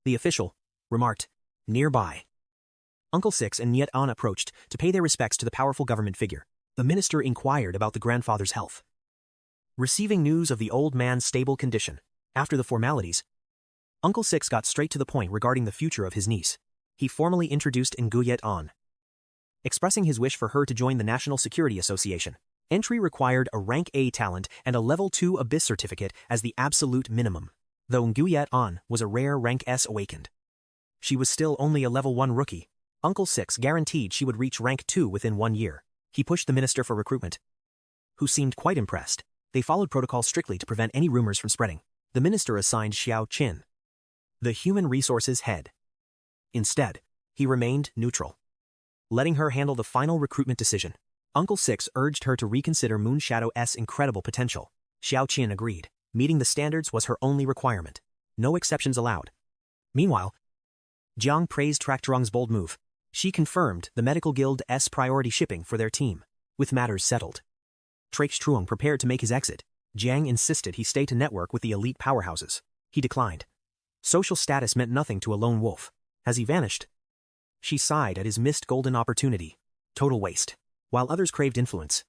The official remarked. Nearby, Uncle Six and Niet An approached to pay their respects to the powerful government figure. The minister inquired about the grandfather's health, receiving news of the old man's stable condition. After the formalities, Uncle Six got straight to the point regarding the future of his niece. He formally introduced Niet An, expressing his wish for her to join the National Security Association. Entry required a rank A talent and a level 2 abyss certificate as the absolute minimum. Though Niet An was a rare rank S awakened, she was still only a level 1 rookie. Uncle Six guaranteed she would reach rank 2 within 1 year. He pushed the minister for recruitment, who seemed quite impressed. They followed protocol strictly to prevent any rumors from spreading. The minister assigned Xiao Qin the human resources head. Instead, he remained neutral, letting her handle the final recruitment decision. Uncle Six urged her to reconsider Moonshadow's incredible potential. Xiao Qin agreed. Meeting the standards was her only requirement. No exceptions allowed. Meanwhile, Jiang praised 𝐒𝐿's bold move. She confirmed the medical guild's priority shipping for their team. With matters settled, 𝐒𝐿 prepared to make his exit. Jiang insisted he stay to network with the elite powerhouses. He declined. Social status meant nothing to a lone wolf. As he vanished, she sighed at his missed golden opportunity. Total waste. While others craved influence,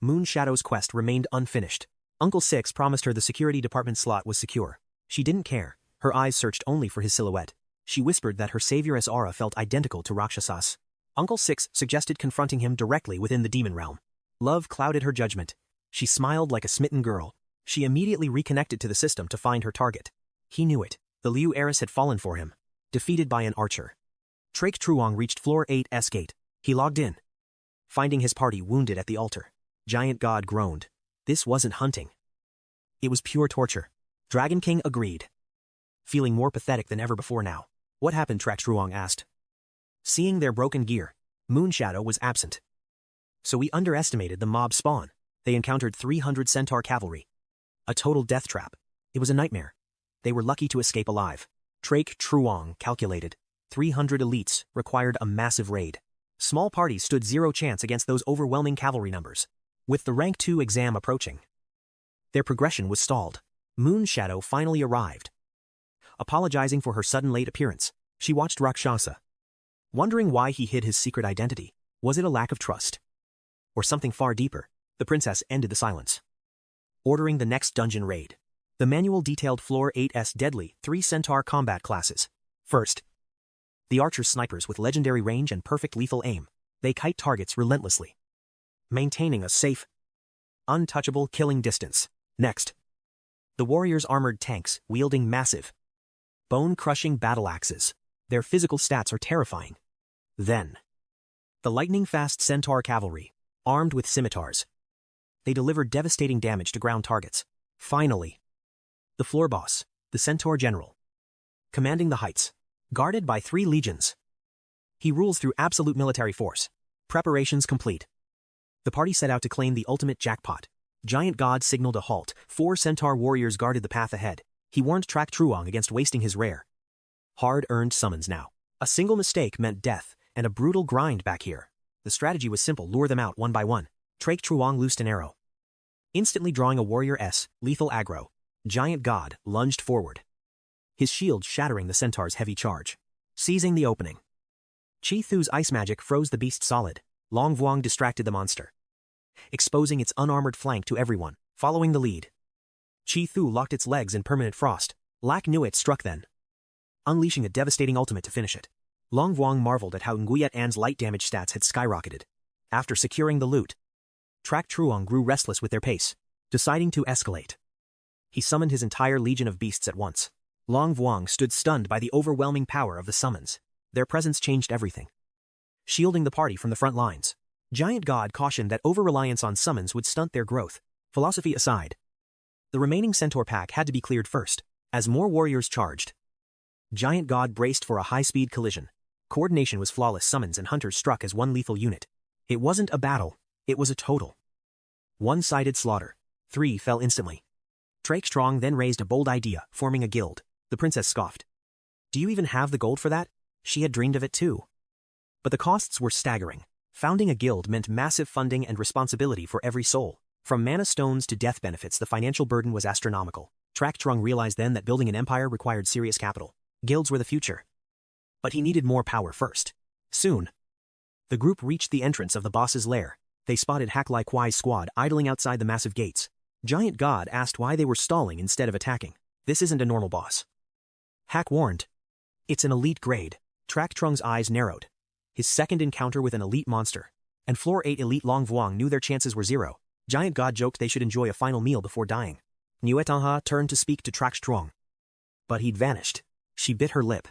Moonshadow's quest remained unfinished. Uncle Six promised her the security department slot was secure. She didn't care. Her eyes searched only for his silhouette. She whispered that her savior's aura felt identical to Rakshas's. Uncle Six suggested confronting him directly within the demon realm. Love clouded her judgment. She smiled like a smitten girl. She immediately reconnected to the system to find her target. He knew it. The Liu heiress had fallen for him, defeated by an archer. 𝐒𝐿 reached floor 8's gate. He logged in, finding his party wounded at the altar. Giant God groaned. This wasn't hunting. It was pure torture. Dragon King agreed, feeling more pathetic than ever before now. What happened? 𝐒𝐿 asked. Seeing their broken gear, Moonshadow was absent. So we underestimated the mob spawn. They encountered 300 centaur cavalry. A total death trap. It was a nightmare. They were lucky to escape alive. 𝐒𝐿 calculated. 300 elites required a massive raid. Small parties stood zero chance against those overwhelming cavalry numbers. With the rank 2 exam approaching, their progression was stalled. Moonshadow finally arrived. Apologizing for her sudden late appearance, she watched Rakshasa, wondering why he hid his secret identity. Was it a lack of trust, or something far deeper? The princess ended the silence, ordering the next dungeon raid. The manual detailed floor 8's deadly 3 centaur combat classes. First, The archer's snipers with legendary range and perfect lethal aim. They kite targets relentlessly, maintaining a safe, untouchable killing distance. Next, the warriors' armored tanks wielding massive, bone-crushing battle axes. Their physical stats are terrifying. Then, the lightning-fast centaur cavalry, armed with scimitars. They deliver devastating damage to ground targets. Finally, the floor boss, the centaur general, commanding the heights, guarded by 3 legions. He rules through absolute military force. Preparations complete. The party set out to claim the ultimate jackpot. Giant God signaled a halt. 4 centaur warriors guarded the path ahead. He warned Trak Truong against wasting his rare, hard-earned summons now. A single mistake meant death, and a brutal grind back here. The strategy was simple: lure them out one by one. Trak Truong loosed an arrow, instantly drawing a warrior-s lethal aggro. Giant God lunged forward, his shield shattering the centaur's heavy charge. Seizing the opening, Chi Thu's ice magic froze the beast solid. Long Vuong distracted the monster, exposing its unarmored flank to everyone. Following the lead, Chi Thu locked its legs in permanent frost. Lac Nuit struck then, unleashing a devastating ultimate to finish it. Long Vuong marveled at how Nguyen An's light damage stats had skyrocketed. After securing the loot, Trak Truong grew restless with their pace, deciding to escalate. He summoned his entire legion of beasts at once. Long Vuong stood stunned by the overwhelming power of the summons. Their presence changed everything, shielding the party from the front lines. Giant God cautioned that over-reliance on summons would stunt their growth. Philosophy aside, the remaining centaur pack had to be cleared first. As more warriors charged, Giant God braced for a high-speed collision. Coordination was flawless. Summons and hunters struck as one lethal unit. It wasn't a battle, it was a total one-sided slaughter. 3 fell instantly. Trak Truong then raised a bold idea: forming a guild. The princess scoffed. Do you even have the gold for that? She had dreamed of it too. But the costs were staggering. Founding a guild meant massive funding and responsibility for every soul. From mana stones to death benefits, the financial burden was astronomical. Trak Truong realized then that building an empire required serious capital. Guilds were the future. But he needed more power first. Soon, the group reached the entrance of the boss's lair. They spotted 𝐒𝐿𝐼 squad idling outside the massive gates. Giant God asked why they were stalling instead of attacking. This isn't a normal boss, Hack warned. It's an elite grade. Trak Truong's eyes narrowed. His second encounter with an elite monster. And Floor 8 elite Long Vuong knew their chances were 0. Giant God joked they should enjoy a final meal before dying. Nguyen Anh turned to speak to Trak Truong, but he'd vanished. She bit her lip,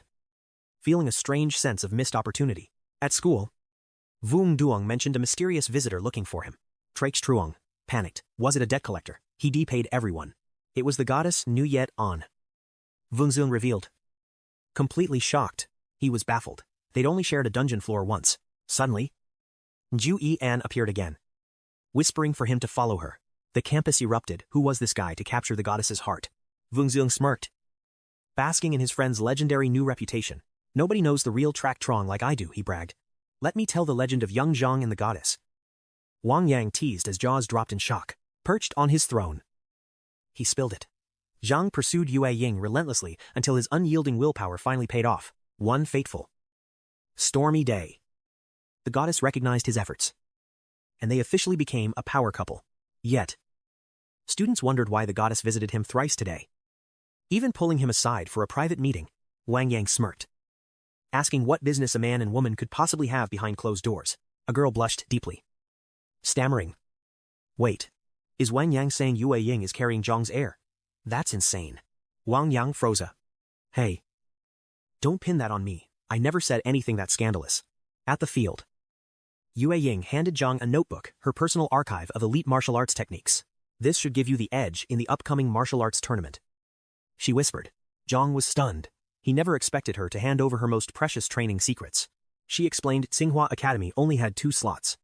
feeling a strange sense of missed opportunity. At school, Vuong Duong mentioned a mysterious visitor looking for him. Trak Truong panicked. Was it a debt collector? He depaid everyone. It was the goddess Nguyen Anh. Vuong Duong revealed. Completely shocked, he was baffled. They'd only shared a dungeon floor once. Suddenly, Nguyen Anh appeared again, whispering for him to follow her. The campus erupted. Who was this guy to capture the goddess's heart? Vuong Duong smirked, basking in his friend's legendary new reputation. Nobody knows the real Trak Truong like I do, he bragged. Let me tell the legend of young Zhang and the goddess. Wang Yang teased as jaws dropped in shock. Perched on his throne, he spilled it. Zhang pursued Yue Ying relentlessly until his unyielding willpower finally paid off. One fateful, stormy day, the goddess recognized his efforts, and they officially became a power couple. Yet, students wondered why the goddess visited him thrice today, even pulling him aside for a private meeting. Wang Yang smirked, asking what business a man and woman could possibly have behind closed doors. A girl blushed deeply, stammering. Wait, is Wang Yang saying Yue Ying is carrying Zhang's heir? That's insane. Wang Yang froze. Hey, don't pin that on me. I never said anything that scandalous. At the field, Yue Ying handed Zhang a notebook, her personal archive of elite martial arts techniques. This should give you the edge in the upcoming martial arts tournament, she whispered. Zhang was stunned. He never expected her to hand over her most precious training secrets. She explained Tsinghua Academy only had 2 slots.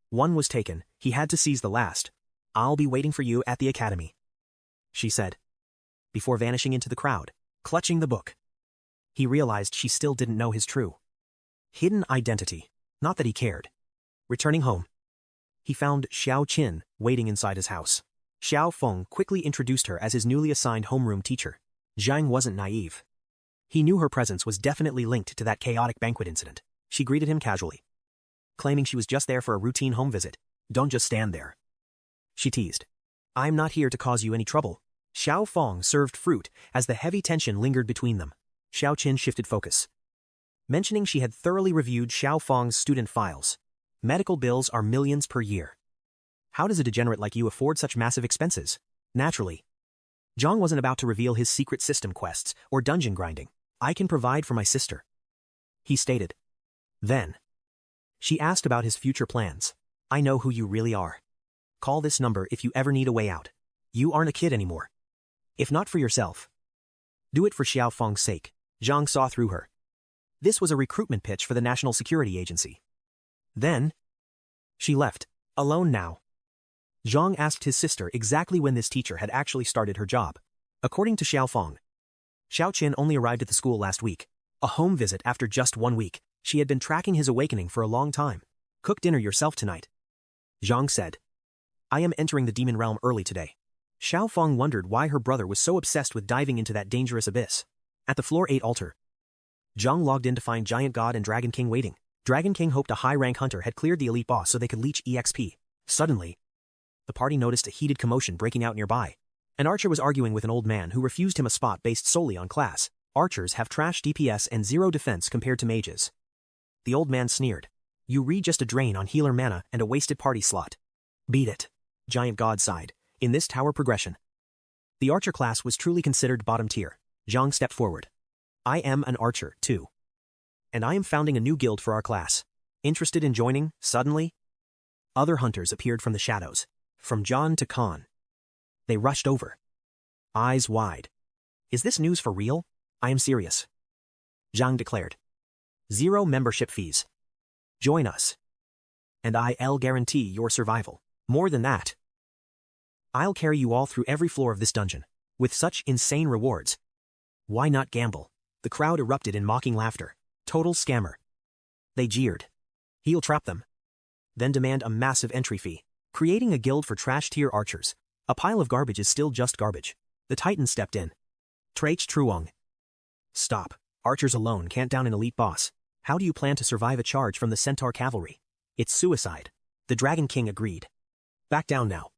One was taken. He had to seize the last. I'll be waiting for you at the academy, she said, before vanishing into the crowd. Clutching the book, he realized she still didn't know his true, hidden identity. Not that he cared. Returning home, he found Xiao Qin waiting inside his house. Xiao Feng quickly introduced her as his newly assigned homeroom teacher. Zhang wasn't naive. He knew her presence was definitely linked to that chaotic banquet incident. She greeted him casually, claiming she was just there for a routine home visit. Don't just stand there, she teased. I'm not here to cause you any trouble. Xiao Feng served fruit as the heavy tension lingered between them. Xiao Qin shifted focus, mentioning she had thoroughly reviewed Xiao Feng's student files. Medical bills are millions per year. How does a degenerate like you afford such massive expenses? Naturally. Zhang wasn't about to reveal his secret system quests or dungeon grinding. I can provide for my sister, he stated. Then, she asked about his future plans. I know who you really are. Call this number if you ever need a way out. You aren't a kid anymore. If not for yourself, do it for Xiao Feng's sake. Zhang saw through her. This was a recruitment pitch for the National Security Agency. Then, she left, alone now. Zhang asked his sister exactly when this teacher had actually started her job. According to Xiao Feng, Xiao Qin only arrived at the school last week, a home visit after just 1 week. She had been tracking his awakening for a long time. Cook dinner yourself tonight, Zhang said. I am entering the demon realm early today. Xiao Feng wondered why her brother was so obsessed with diving into that dangerous abyss. At the floor 8 altar, Zhang logged in to find Giant God and Dragon King waiting. Dragon King hoped a high-rank hunter had cleared the elite boss so they could leech EXP. Suddenly, the party noticed a heated commotion breaking out nearby. An archer was arguing with an old man who refused him a spot based solely on class. Archers have trash DPS and 0 defense compared to mages. The old man sneered. You read just a drain on healer mana and a wasted party slot. Beat it, Giant God sighed. In this tower progression, the archer class was truly considered bottom tier. Zhang stepped forward. I am an archer, too. And I am founding a new guild for our class. Interested in joining? Suddenly, other hunters appeared from the shadows. From John to Khan. They rushed over, eyes wide. Is this news for real? I am serious, Zhang declared. 0 membership fees. Join us. And I'll guarantee your survival. More than that, I'll carry you all through every floor of this dungeon. With such insane rewards, why not gamble? The crowd erupted in mocking laughter. Total scammer. They jeered. He'll trap them, then demand a massive entry fee. Creating a guild for trash-tier archers. A pile of garbage is still just garbage. The Titan stepped in. 𝐶-𝐒𝐒-𝐒𝐿. Stop. Archers alone can't down an elite boss. How do you plan to survive a charge from the Centaur cavalry? It's suicide. The Dragon King agreed. Back down now,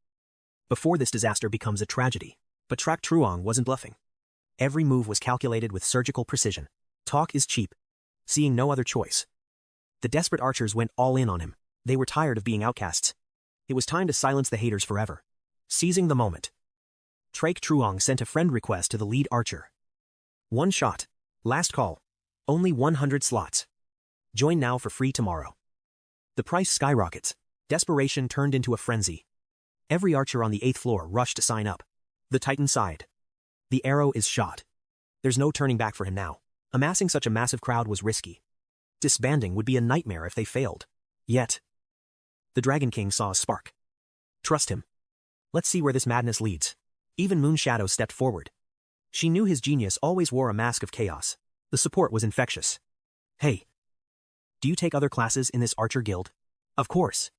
before this disaster becomes a tragedy. But 𝐶-𝐒𝐒-𝐿 wasn't bluffing. Every move was calculated with surgical precision. Talk is cheap. Seeing no other choice, the desperate archers went all in on him. They were tired of being outcasts. It was time to silence the haters forever. Seizing the moment, 𝐶-𝐒𝐒-𝐿 sent a friend request to the lead archer. 1 shot. Last call. Only 100 slots. Join now for free tomorrow. The price skyrockets. Desperation turned into a frenzy. Every archer on the 8th floor rushed to sign up. The Titan sighed. The arrow is shot. There's no turning back for him now. Amassing such a massive crowd was risky. Disbanding would be a nightmare if they failed. Yet, the Dragon King saw a spark. Trust him. Let's see where this madness leads. Even Moon Shadow stepped forward. She knew his genius always wore a mask of chaos. The support was infectious. Hey, do you take other classes in this archer guild? Of course.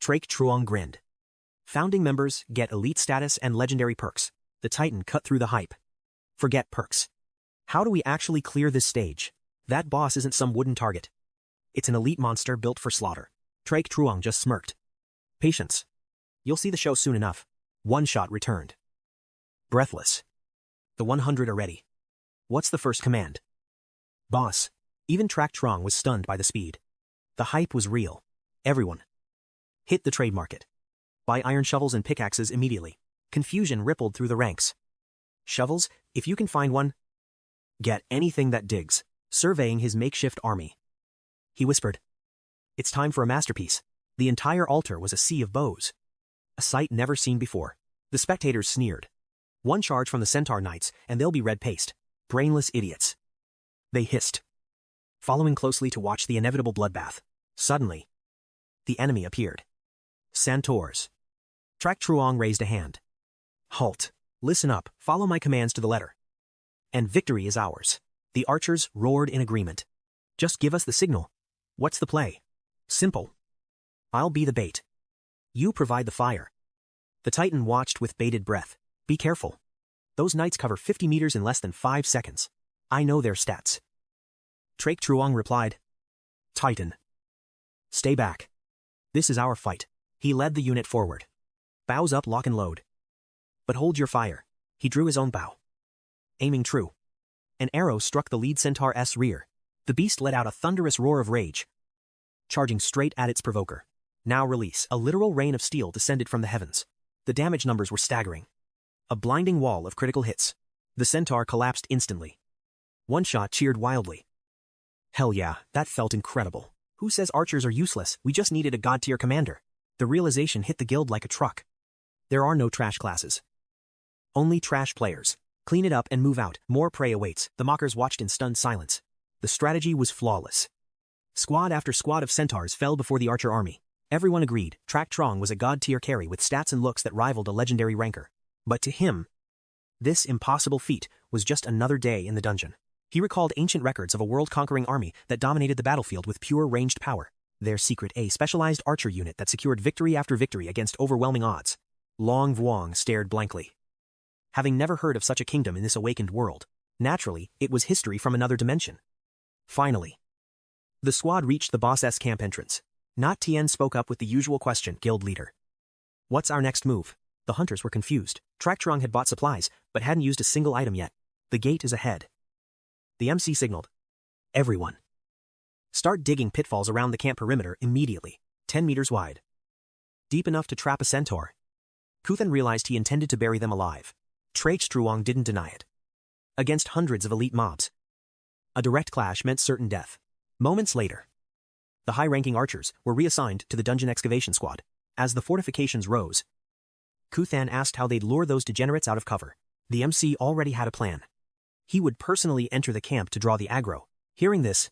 𝐶-𝐒𝐒-𝐿 grinned. Founding members get elite status and legendary perks. The Titan cut through the hype. Forget perks. How do we actually clear this stage? That boss isn't some wooden target. It's an elite monster built for slaughter. 𝐶-𝐒𝐒-𝐿 just smirked. Patience. You'll see the show soon enough. 1 shot returned. Breathless. The 100 are ready. What's the first command? Boss. Even 𝐶-𝐒𝐒-𝐿 was stunned by the speed. The hype was real. Everyone. Hit the trade market. Buy iron shovels and pickaxes immediately. Confusion rippled through the ranks. Shovels, if you can find one. Get anything that digs. Surveying his makeshift army, he whispered. It's time for a masterpiece. The entire altar was a sea of bows. A sight never seen before. The spectators sneered. 1 charge from the Centaur Knights, and they'll be red paste. Brainless idiots. They hissed, following closely to watch the inevitable bloodbath. Suddenly, the enemy appeared. Centaurs. 𝐶-𝐒𝐒-𝐿 raised a hand. Halt. Listen up. Follow my commands to the letter. And victory is ours. The archers roared in agreement. Just give us the signal. What's the play? Simple. I'll be the bait. You provide the fire. The Titan watched with bated breath. Be careful. Those knights cover 50 meters in less than 5 seconds. I know their stats. 𝐶-𝐒𝐒-𝐿 replied. Titan. Stay back. This is our fight. He led the unit forward. Bows up, lock and load. But hold your fire. He drew his own bow. Aiming true. An arrow struck the lead centaur's rear. The beast let out a thunderous roar of rage, charging straight at its provoker. Now release. A literal rain of steel descended from the heavens. The damage numbers were staggering. A blinding wall of critical hits. The centaur collapsed instantly. One Shot cheered wildly. Hell yeah, that felt incredible. Who says archers are useless? We just needed a god-tier commander. The realization hit the guild like a truck. There are no trash classes. Only trash players. Clean it up and move out. More prey awaits. The mockers watched in stunned silence. The strategy was flawless. Squad after squad of centaurs fell before the archer army. Everyone agreed, 𝐶-𝐸 was a god-tier carry with stats and looks that rivaled a legendary ranker. But to him, this impossible feat was just another day in the dungeon. He recalled ancient records of a world-conquering army that dominated the battlefield with pure ranged power. Their secret, a specialized archer unit that secured victory after victory against overwhelming odds. Long Vuong stared blankly. Having never heard of such a kingdom in this awakened world, naturally, it was history from another dimension. Finally, the squad reached the boss's camp entrance. Not Tien spoke up with the usual question, guild leader. What's our next move? The hunters were confused. 𝐶-𝐸 had bought supplies, but hadn't used a single item yet. The gate is ahead. The MC signaled. Everyone. Start digging pitfalls around the camp perimeter immediately, 10 meters wide. Deep enough to trap a centaur. Kuthan realized he intended to bury them alive. 𝐶-𝐸 didn't deny it. Against hundreds of elite mobs, a direct clash meant certain death. Moments later, the high-ranking archers were reassigned to the dungeon excavation squad. As the fortifications rose, Kuthan asked how they'd lure those degenerates out of cover. The MC already had a plan. He would personally enter the camp to draw the aggro. Hearing this,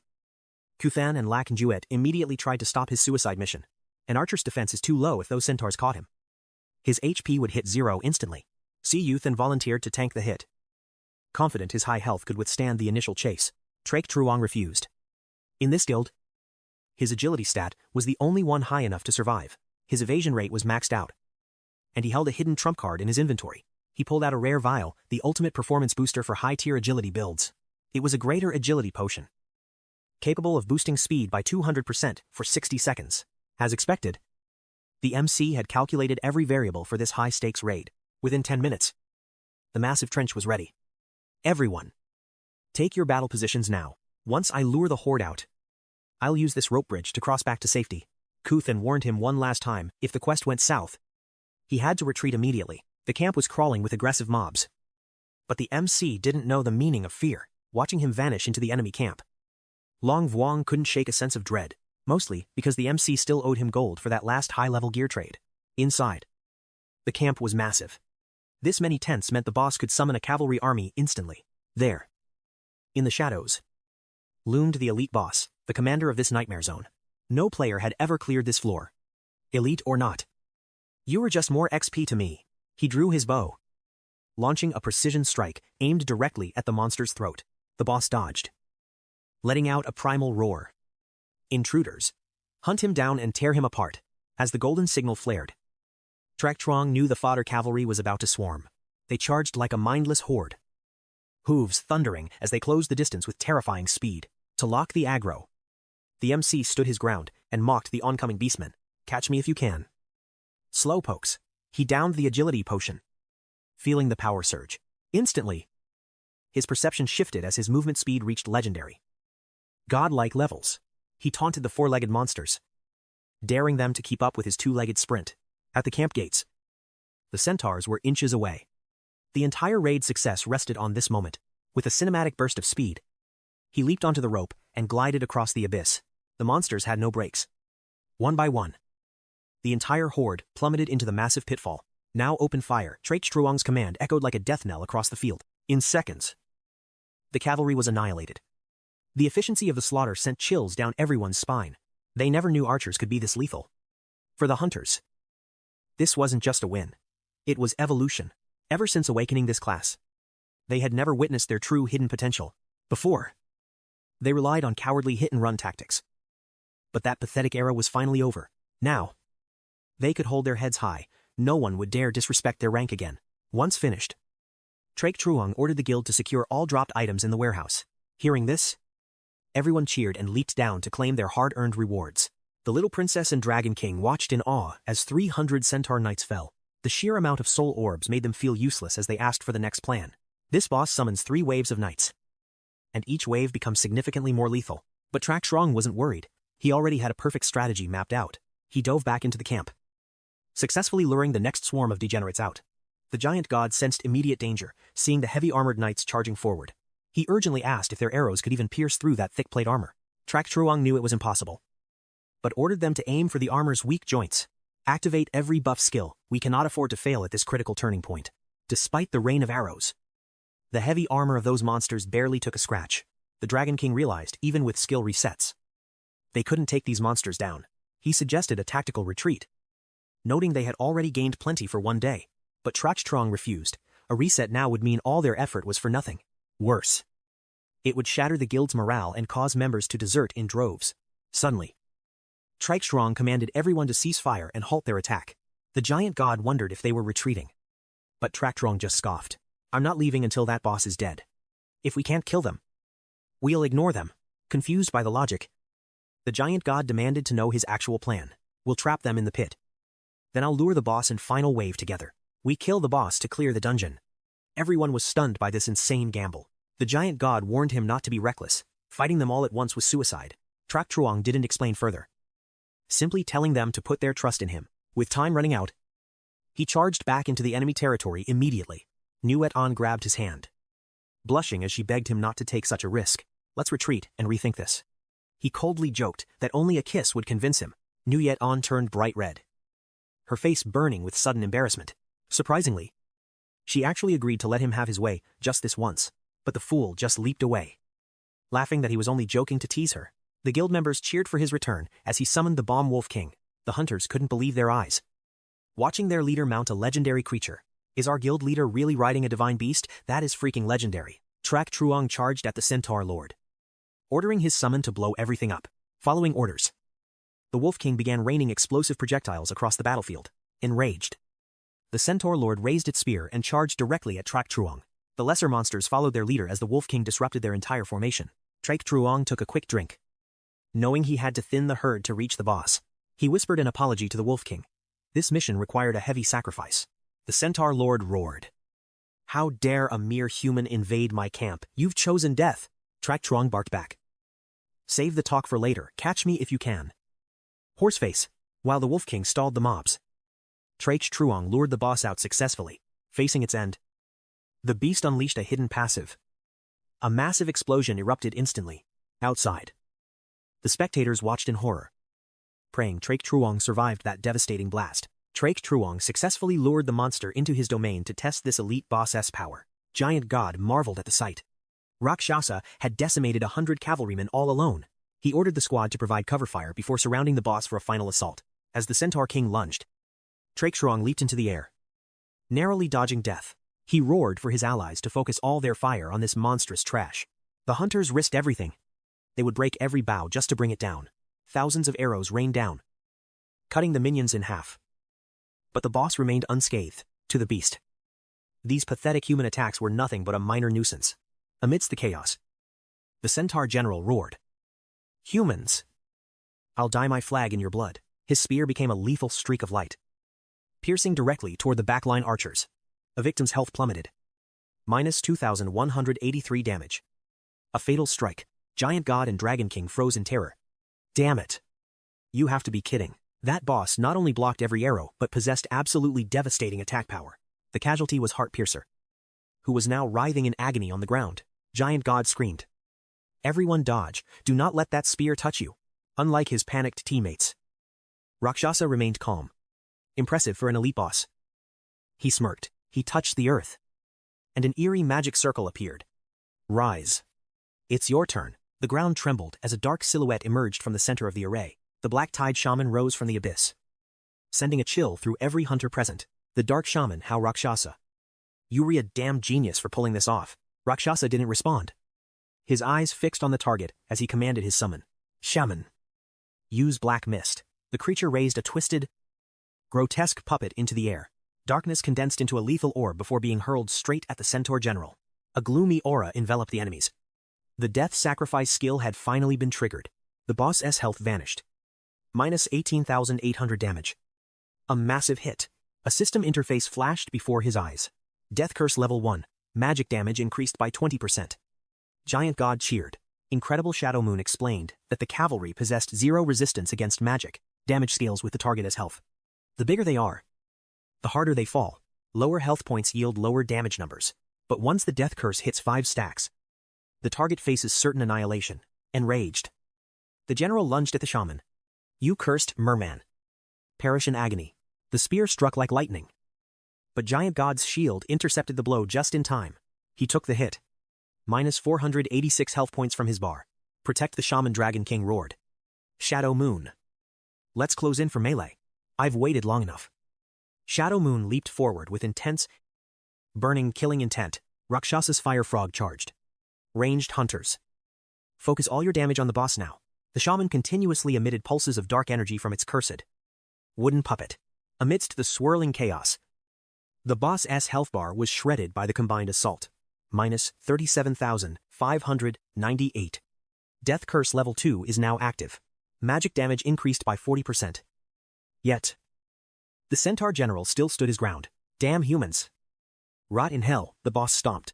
Kuthan and 𝐶-𝐸 immediately tried to stop his suicide mission. An archer's defense is too low if those centaurs caught him. His HP would hit 0 instantly. 𝐶-𝐸 volunteered to tank the hit. Confident his high health could withstand the initial chase, 𝐶-𝐸 refused. In this guild, his agility stat was the only one high enough to survive. His evasion rate was maxed out. And he held a hidden trump card in his inventory. He pulled out a rare vial, the ultimate performance booster for high-tier agility builds. It was a greater agility potion, capable of boosting speed by 200% for 60 seconds. As expected, the MC had calculated every variable for this high-stakes raid. Within 10 minutes, the massive trench was ready. Everyone, take your battle positions now. Once I lure the horde out, I'll use this rope bridge to cross back to safety. Kuthan warned him one last time, if the quest went south, he had to retreat immediately. The camp was crawling with aggressive mobs. But the MC didn't know the meaning of fear, watching him vanish into the enemy camp. Long Vuong couldn't shake a sense of dread, mostly because the MC still owed him gold for that last high-level gear trade. Inside, the camp was massive. This many tents meant the boss could summon a cavalry army instantly. There, in the shadows, loomed the elite boss, the commander of this nightmare zone. No player had ever cleared this floor. Elite or not. You were just more XP to me. He drew his bow, launching a precision strike aimed directly at the monster's throat. The boss dodged, letting out a primal roar. Intruders. Hunt him down and tear him apart. As the golden signal flared, 𝐶-𝐸 knew the fodder cavalry was about to swarm. They charged like a mindless horde, hooves thundering as they closed the distance with terrifying speed. To lock the aggro, the MC stood his ground and mocked the oncoming beastmen. Catch me if you can. Slowpokes. He downed the agility potion, feeling the power surge. Instantly, his perception shifted as his movement speed reached legendary, godlike levels. He taunted the four-legged monsters, daring them to keep up with his two-legged sprint. At the camp gates, the centaurs were inches away. The entire raid's success rested on this moment. With a cinematic burst of speed, he leaped onto the rope and glided across the abyss. The monsters had no brakes. One by one, the entire horde plummeted into the massive pitfall. Now open fire. 𝐶-𝐸's command echoed like a death knell across the field. In seconds, the cavalry was annihilated. The efficiency of the slaughter sent chills down everyone's spine. They never knew archers could be this lethal. For the hunters, this wasn't just a win. It was evolution. Ever since awakening this class, they had never witnessed their true hidden potential. Before, they relied on cowardly hit-and-run tactics. But that pathetic era was finally over. Now, they could hold their heads high. No one would dare disrespect their rank again. Once finished, 𝐶-𝐸 ordered the guild to secure all dropped items in the warehouse. Hearing this, everyone cheered and leaped down to claim their hard-earned rewards. The little princess and dragon king watched in awe as 300 centaur knights fell. The sheer amount of soul orbs made them feel useless as they asked for the next plan. This boss summons 3 waves of knights. and each wave becomes significantly more lethal. But 𝐒𝐿 wasn't worried. He already had a perfect strategy mapped out. He dove back into the camp, successfully luring the next swarm of degenerates out. The giant god sensed immediate danger, seeing the heavy armored knights charging forward. He urgently asked if their arrows could even pierce through that thick plate armor. 𝐒𝐿 knew it was impossible, but ordered them to aim for the armor's weak joints. Activate every buff skill. We cannot afford to fail at this critical turning point. Despite the rain of arrows, the heavy armor of those monsters barely took a scratch. The Dragon King realized, even with skill resets, they couldn't take these monsters down. He suggested a tactical retreat, noting they had already gained plenty for one day. But 𝐒𝐿 refused. A reset now would mean all their effort was for nothing. Worse, it would shatter the guild's morale and cause members to desert in droves. Suddenly, 𝐒𝐿 commanded everyone to cease fire and halt their attack. The giant god wondered if they were retreating, but 𝐒𝐿 just scoffed. I'm not leaving until that boss is dead. If we can't kill them, we'll ignore them. Confused by the logic, the giant god demanded to know his actual plan. We'll trap them in the pit. Then I'll lure the boss and final wave together. We kill the boss to clear the dungeon. Everyone was stunned by this insane gamble. The giant god warned him not to be reckless. Fighting them all at once was suicide. 𝐒𝐿 didn't explain further, simply telling them to put their trust in him. With time running out, he charged back into the enemy territory immediately. Huyen grabbed his hand, blushing as she begged him not to take such a risk. Let's retreat and rethink this. He coldly joked that only a kiss would convince him. Huyen turned bright red, her face burning with sudden embarrassment. Surprisingly, she actually agreed to let him have his way just this once, but the fool just leaped away, laughing that he was only joking to tease her. The guild members cheered for his return as he summoned the bomb wolf king. The hunters couldn't believe their eyes, watching their leader mount a legendary creature. Is our guild leader really riding a divine beast? That is freaking legendary. 𝐒𝐿 charged at the centaur lord, ordering his summon to blow everything up. Following orders, the wolf king began raining explosive projectiles across the battlefield. Enraged, the centaur lord raised its spear and charged directly at 𝐒𝐿. The lesser monsters followed their leader as the wolf king disrupted their entire formation. 𝐒𝐿 took a quick drink, knowing he had to thin the herd to reach the boss. He whispered an apology to the wolf king. This mission required a heavy sacrifice. The centaur lord roared. How dare a mere human invade my camp? You've chosen death. 𝐒𝐿 barked back. Save the talk for later. Catch me if you can. Horseface. While the wolf king stalled the mobs, 𝐒𝐿 lured the boss out successfully. Facing its end, the beast unleashed a hidden passive. A massive explosion erupted instantly. Outside, the spectators watched in horror, praying 𝐒𝐿 survived that devastating blast. 𝐒𝐿 successfully lured the monster into his domain to test this elite boss's power. Giant god marveled at the sight. Rakshasa had decimated 100 cavalrymen all alone. He ordered the squad to provide cover fire before surrounding the boss for a final assault. As the centaur king lunged, 𝐒𝐿 leaped into the air, narrowly dodging death. He roared for his allies to focus all their fire on this monstrous trash. The hunters risked everything. They would break every bough just to bring it down. Thousands of arrows rained down, cutting the minions in half. But the boss remained unscathed. To the beast, these pathetic human attacks were nothing but a minor nuisance. Amidst the chaos, the centaur general roared, Humans! I'll dye my flag in your blood. His spear became a lethal streak of light, piercing directly toward the backline archers. A victim's health plummeted. Minus 2,183 damage. A fatal strike. Giant god and dragon king froze in terror. Damn it. You have to be kidding. That boss not only blocked every arrow, but possessed absolutely devastating attack power. The casualty was Heartpiercer, who was now writhing in agony on the ground. Giant god screamed. Everyone dodge. Do not let that spear touch you. Unlike his panicked teammates, Rakshasa remained calm. Impressive for an elite boss. He smirked. He touched the earth, and an eerie magic circle appeared. Rise. It's your turn. The ground trembled as a dark silhouette emerged from the center of the array. The black-tide shaman rose from the abyss, sending a chill through every hunter present. The dark shaman, How Rakshasa. You're a damn genius for pulling this off. Rakshasa didn't respond, his eyes fixed on the target as he commanded his summon. Shaman. Use black mist. The creature raised a twisted, grotesque puppet into the air. Darkness condensed into a lethal orb before being hurled straight at the centaur general. A gloomy aura enveloped the enemies. The death sacrifice skill had finally been triggered. The boss's health vanished. Minus 18,800 damage. A massive hit. A system interface flashed before his eyes. Death curse level 1. Magic damage increased by 20%. Giant God cheered. Incredible Shadow Moon explained that the cavalry possessed 0 resistance against magic, damage scales with the target as health. The bigger they are, the harder they fall. Lower health points yield lower damage numbers. But once the death curse hits 5 stacks, the target faces certain annihilation. Enraged, the general lunged at the shaman. You cursed merman. Perish in agony. The spear struck like lightning. But Giant God's shield intercepted the blow just in time. He took the hit. Minus 486 health points from his bar. Protect the shaman. Dragon King roared. Shadow Moon. Let's close in for melee. I've waited long enough. Shadow Moon leaped forward with intense, burning, killing intent. Rakshasa's fire frog charged. Ranged hunters. Focus all your damage on the boss now. The shaman continuously emitted pulses of dark energy from its cursed wooden puppet. Amidst the swirling chaos, the boss's health bar was shredded by the combined assault. Minus 37,598. Death Curse Level 2 is now active. Magic damage increased by 40%. Yet, the Centaur General still stood his ground. Damn humans. Rot in hell, the boss stomped.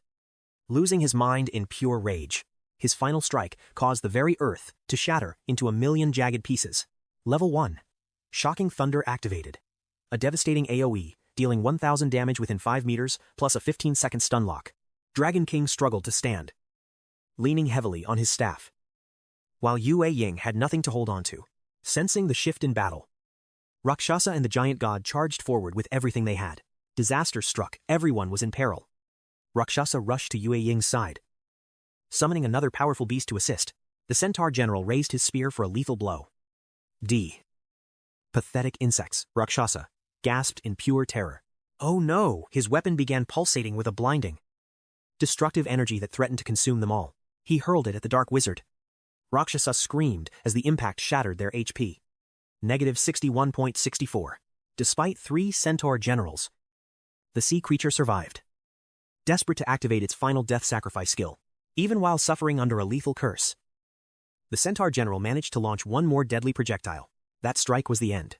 Losing his mind in pure rage. His final strike caused the very earth to shatter into 1,000,000 jagged pieces. Level 1. Shocking Thunder activated. A devastating AoE, dealing 1,000 damage within 5 meters, plus a 15-second stun lock. Dragon King struggled to stand, leaning heavily on his staff, while Yue Ying had nothing to hold on to. Sensing the shift in battle, Rakshasa and the Giant God charged forward with everything they had. Disaster struck. Everyone was in peril. Rakshasa rushed to Yue Ying's side, summoning another powerful beast to assist. The Centaur General raised his spear for a lethal blow. Pathetic insects, Rakshasa gasped in pure terror. Oh no! His weapon began pulsating with a blinding, destructive energy that threatened to consume them all. He hurled it at the Dark Wizard. Rakshasa screamed as the impact shattered their HP. Negative 61.64. Despite 3 Centaur Generals, the sea creature survived, desperate to activate its final death sacrifice skill. Even while suffering under a lethal curse, the Centaur General managed to launch one more deadly projectile. That strike was the end.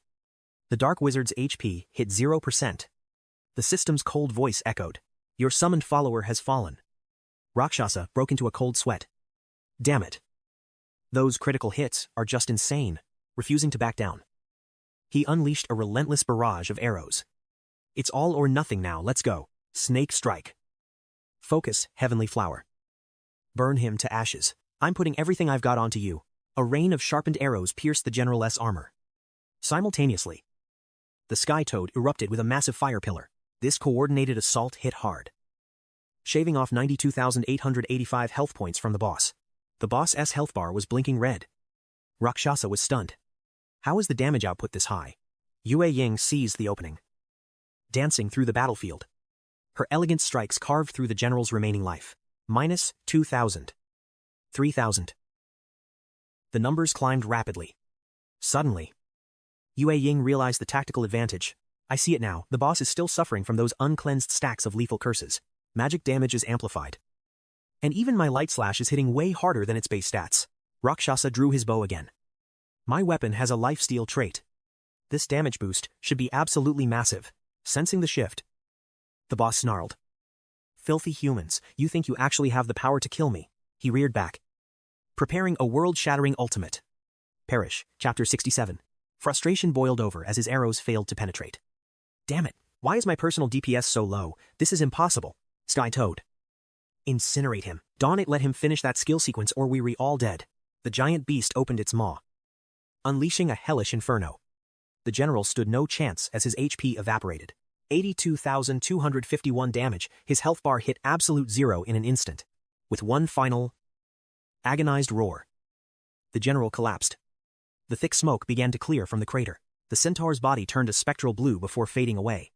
The Dark Wizard's HP hit 0%. The system's cold voice echoed. Your summoned follower has fallen. Rakshasa broke into a cold sweat. Damn it. Those critical hits are just insane. Refusing to back down, he unleashed a relentless barrage of arrows. It's all or nothing now, let's go. Snake strike. Focus, Heavenly Flower. Burn him to ashes. I'm putting everything I've got onto you. A rain of sharpened arrows pierced the General's armor. Simultaneously, the Sky Toad erupted with a massive fire pillar. This coordinated assault hit hard, shaving off 92,885 health points from the boss. The boss's health bar was blinking red. Rakshasa was stunned. How is the damage output this high? Yue Ying seized the opening, dancing through the battlefield. Her elegant strikes carved through the General's remaining life. Minus 2,000. 3,000. The numbers climbed rapidly. Suddenly, Yue Ying realized the tactical advantage. I see it now. The boss is still suffering from those uncleansed stacks of lethal curses. Magic damage is amplified. And even my light slash is hitting way harder than its base stats. Rakshasa drew his bow again. My weapon has a lifesteal trait. This damage boost should be absolutely massive. Sensing the shift, the boss snarled. Filthy humans, you think you actually have the power to kill me? He reared back, preparing a world-shattering ultimate. Perish, Chapter 67. Frustration boiled over as his arrows failed to penetrate. Damn it, why is my personal DPS so low? This is impossible. Sky Toad. Incinerate him. Dawn it, let him finish that skill sequence or we're all dead. The giant beast opened its maw, unleashing a hellish inferno. The General stood no chance as his HP evaporated. 82,251 damage, his health bar hit absolute zero in an instant. With one final, agonized roar, the General collapsed. The thick smoke began to clear from the crater. The Centaur's body turned a spectral blue before fading away.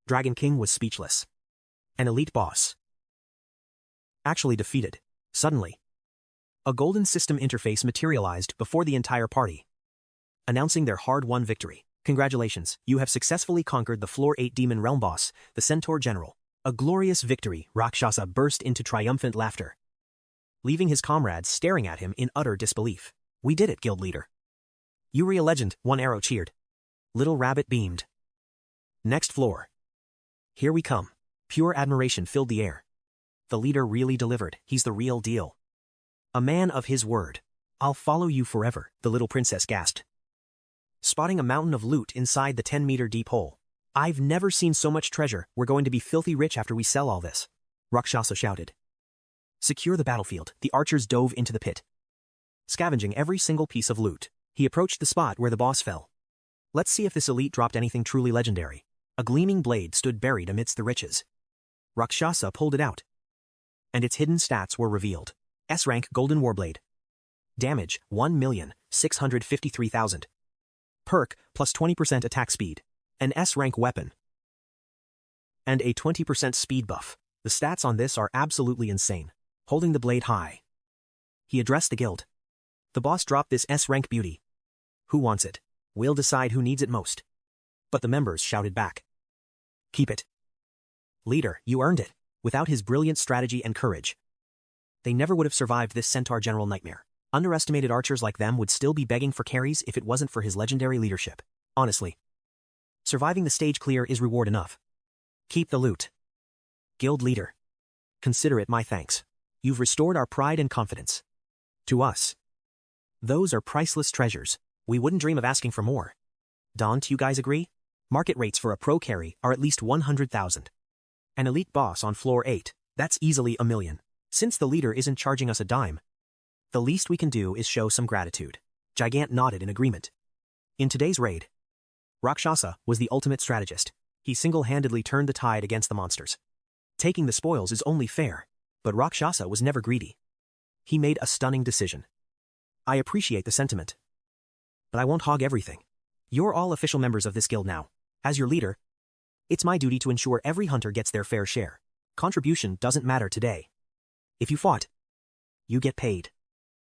Dragon King was speechless. An elite boss actually defeated. Suddenly, a golden system interface materialized before the entire party, announcing their hard-won victory. Congratulations, you have successfully conquered the Floor 8 Demon Realm boss, the Centaur General. A glorious victory. Rakshasa burst into triumphant laughter, leaving his comrades staring at him in utter disbelief. We did it, guild leader. You re a legend, One Arrow cheered. Little Rabbit beamed. Next floor. Here we come. Pure admiration filled the air. The leader really delivered. He's the real deal. A man of his word. I'll follow you forever, the little princess gasped. Spotting a mountain of loot inside the 10-meter deep hole. I've never seen so much treasure. We're going to be filthy rich after we sell all this. Rakshasa shouted. Secure the battlefield. The archers dove into the pit. Scavenging every single piece of loot, he approached the spot where the boss fell. Let's see if this elite dropped anything truly legendary. A gleaming blade stood buried amidst the riches. Rakshasa pulled it out. And its hidden stats were revealed. S-rank golden warblade. Damage, 1,653,000. Perk, plus 20% attack speed. An S-rank weapon. And a 20% speed buff. The stats on this are absolutely insane. Holding the blade high, he addressed the guild. The boss dropped this S-rank beauty. Who wants it? We'll decide who needs it most. But the members shouted back. Keep it. Leader, you earned it. Without his brilliant strategy and courage, they never would have survived this centaur general nightmare. Underestimated archers like them would still be begging for carries if it wasn't for his legendary leadership. Honestly, surviving the stage clear is reward enough. Keep the loot. Guild leader, consider it my thanks. You've restored our pride and confidence. To us, those are priceless treasures. We wouldn't dream of asking for more. Don't you guys agree? Market rates for a pro carry are at least 100,000. An elite boss on floor 8, that's easily $1 million. Since the leader isn't charging us a dime, the least we can do is show some gratitude. Gigant nodded in agreement. In today's raid, Rakshasa was the ultimate strategist. He single-handedly turned the tide against the monsters. Taking the spoils is only fair, but Rakshasa was never greedy. He made a stunning decision. I appreciate the sentiment, but I won't hog everything. You're all official members of this guild now. As your leader, it's my duty to ensure every hunter gets their fair share. Contribution doesn't matter today. If you fought, you get paid.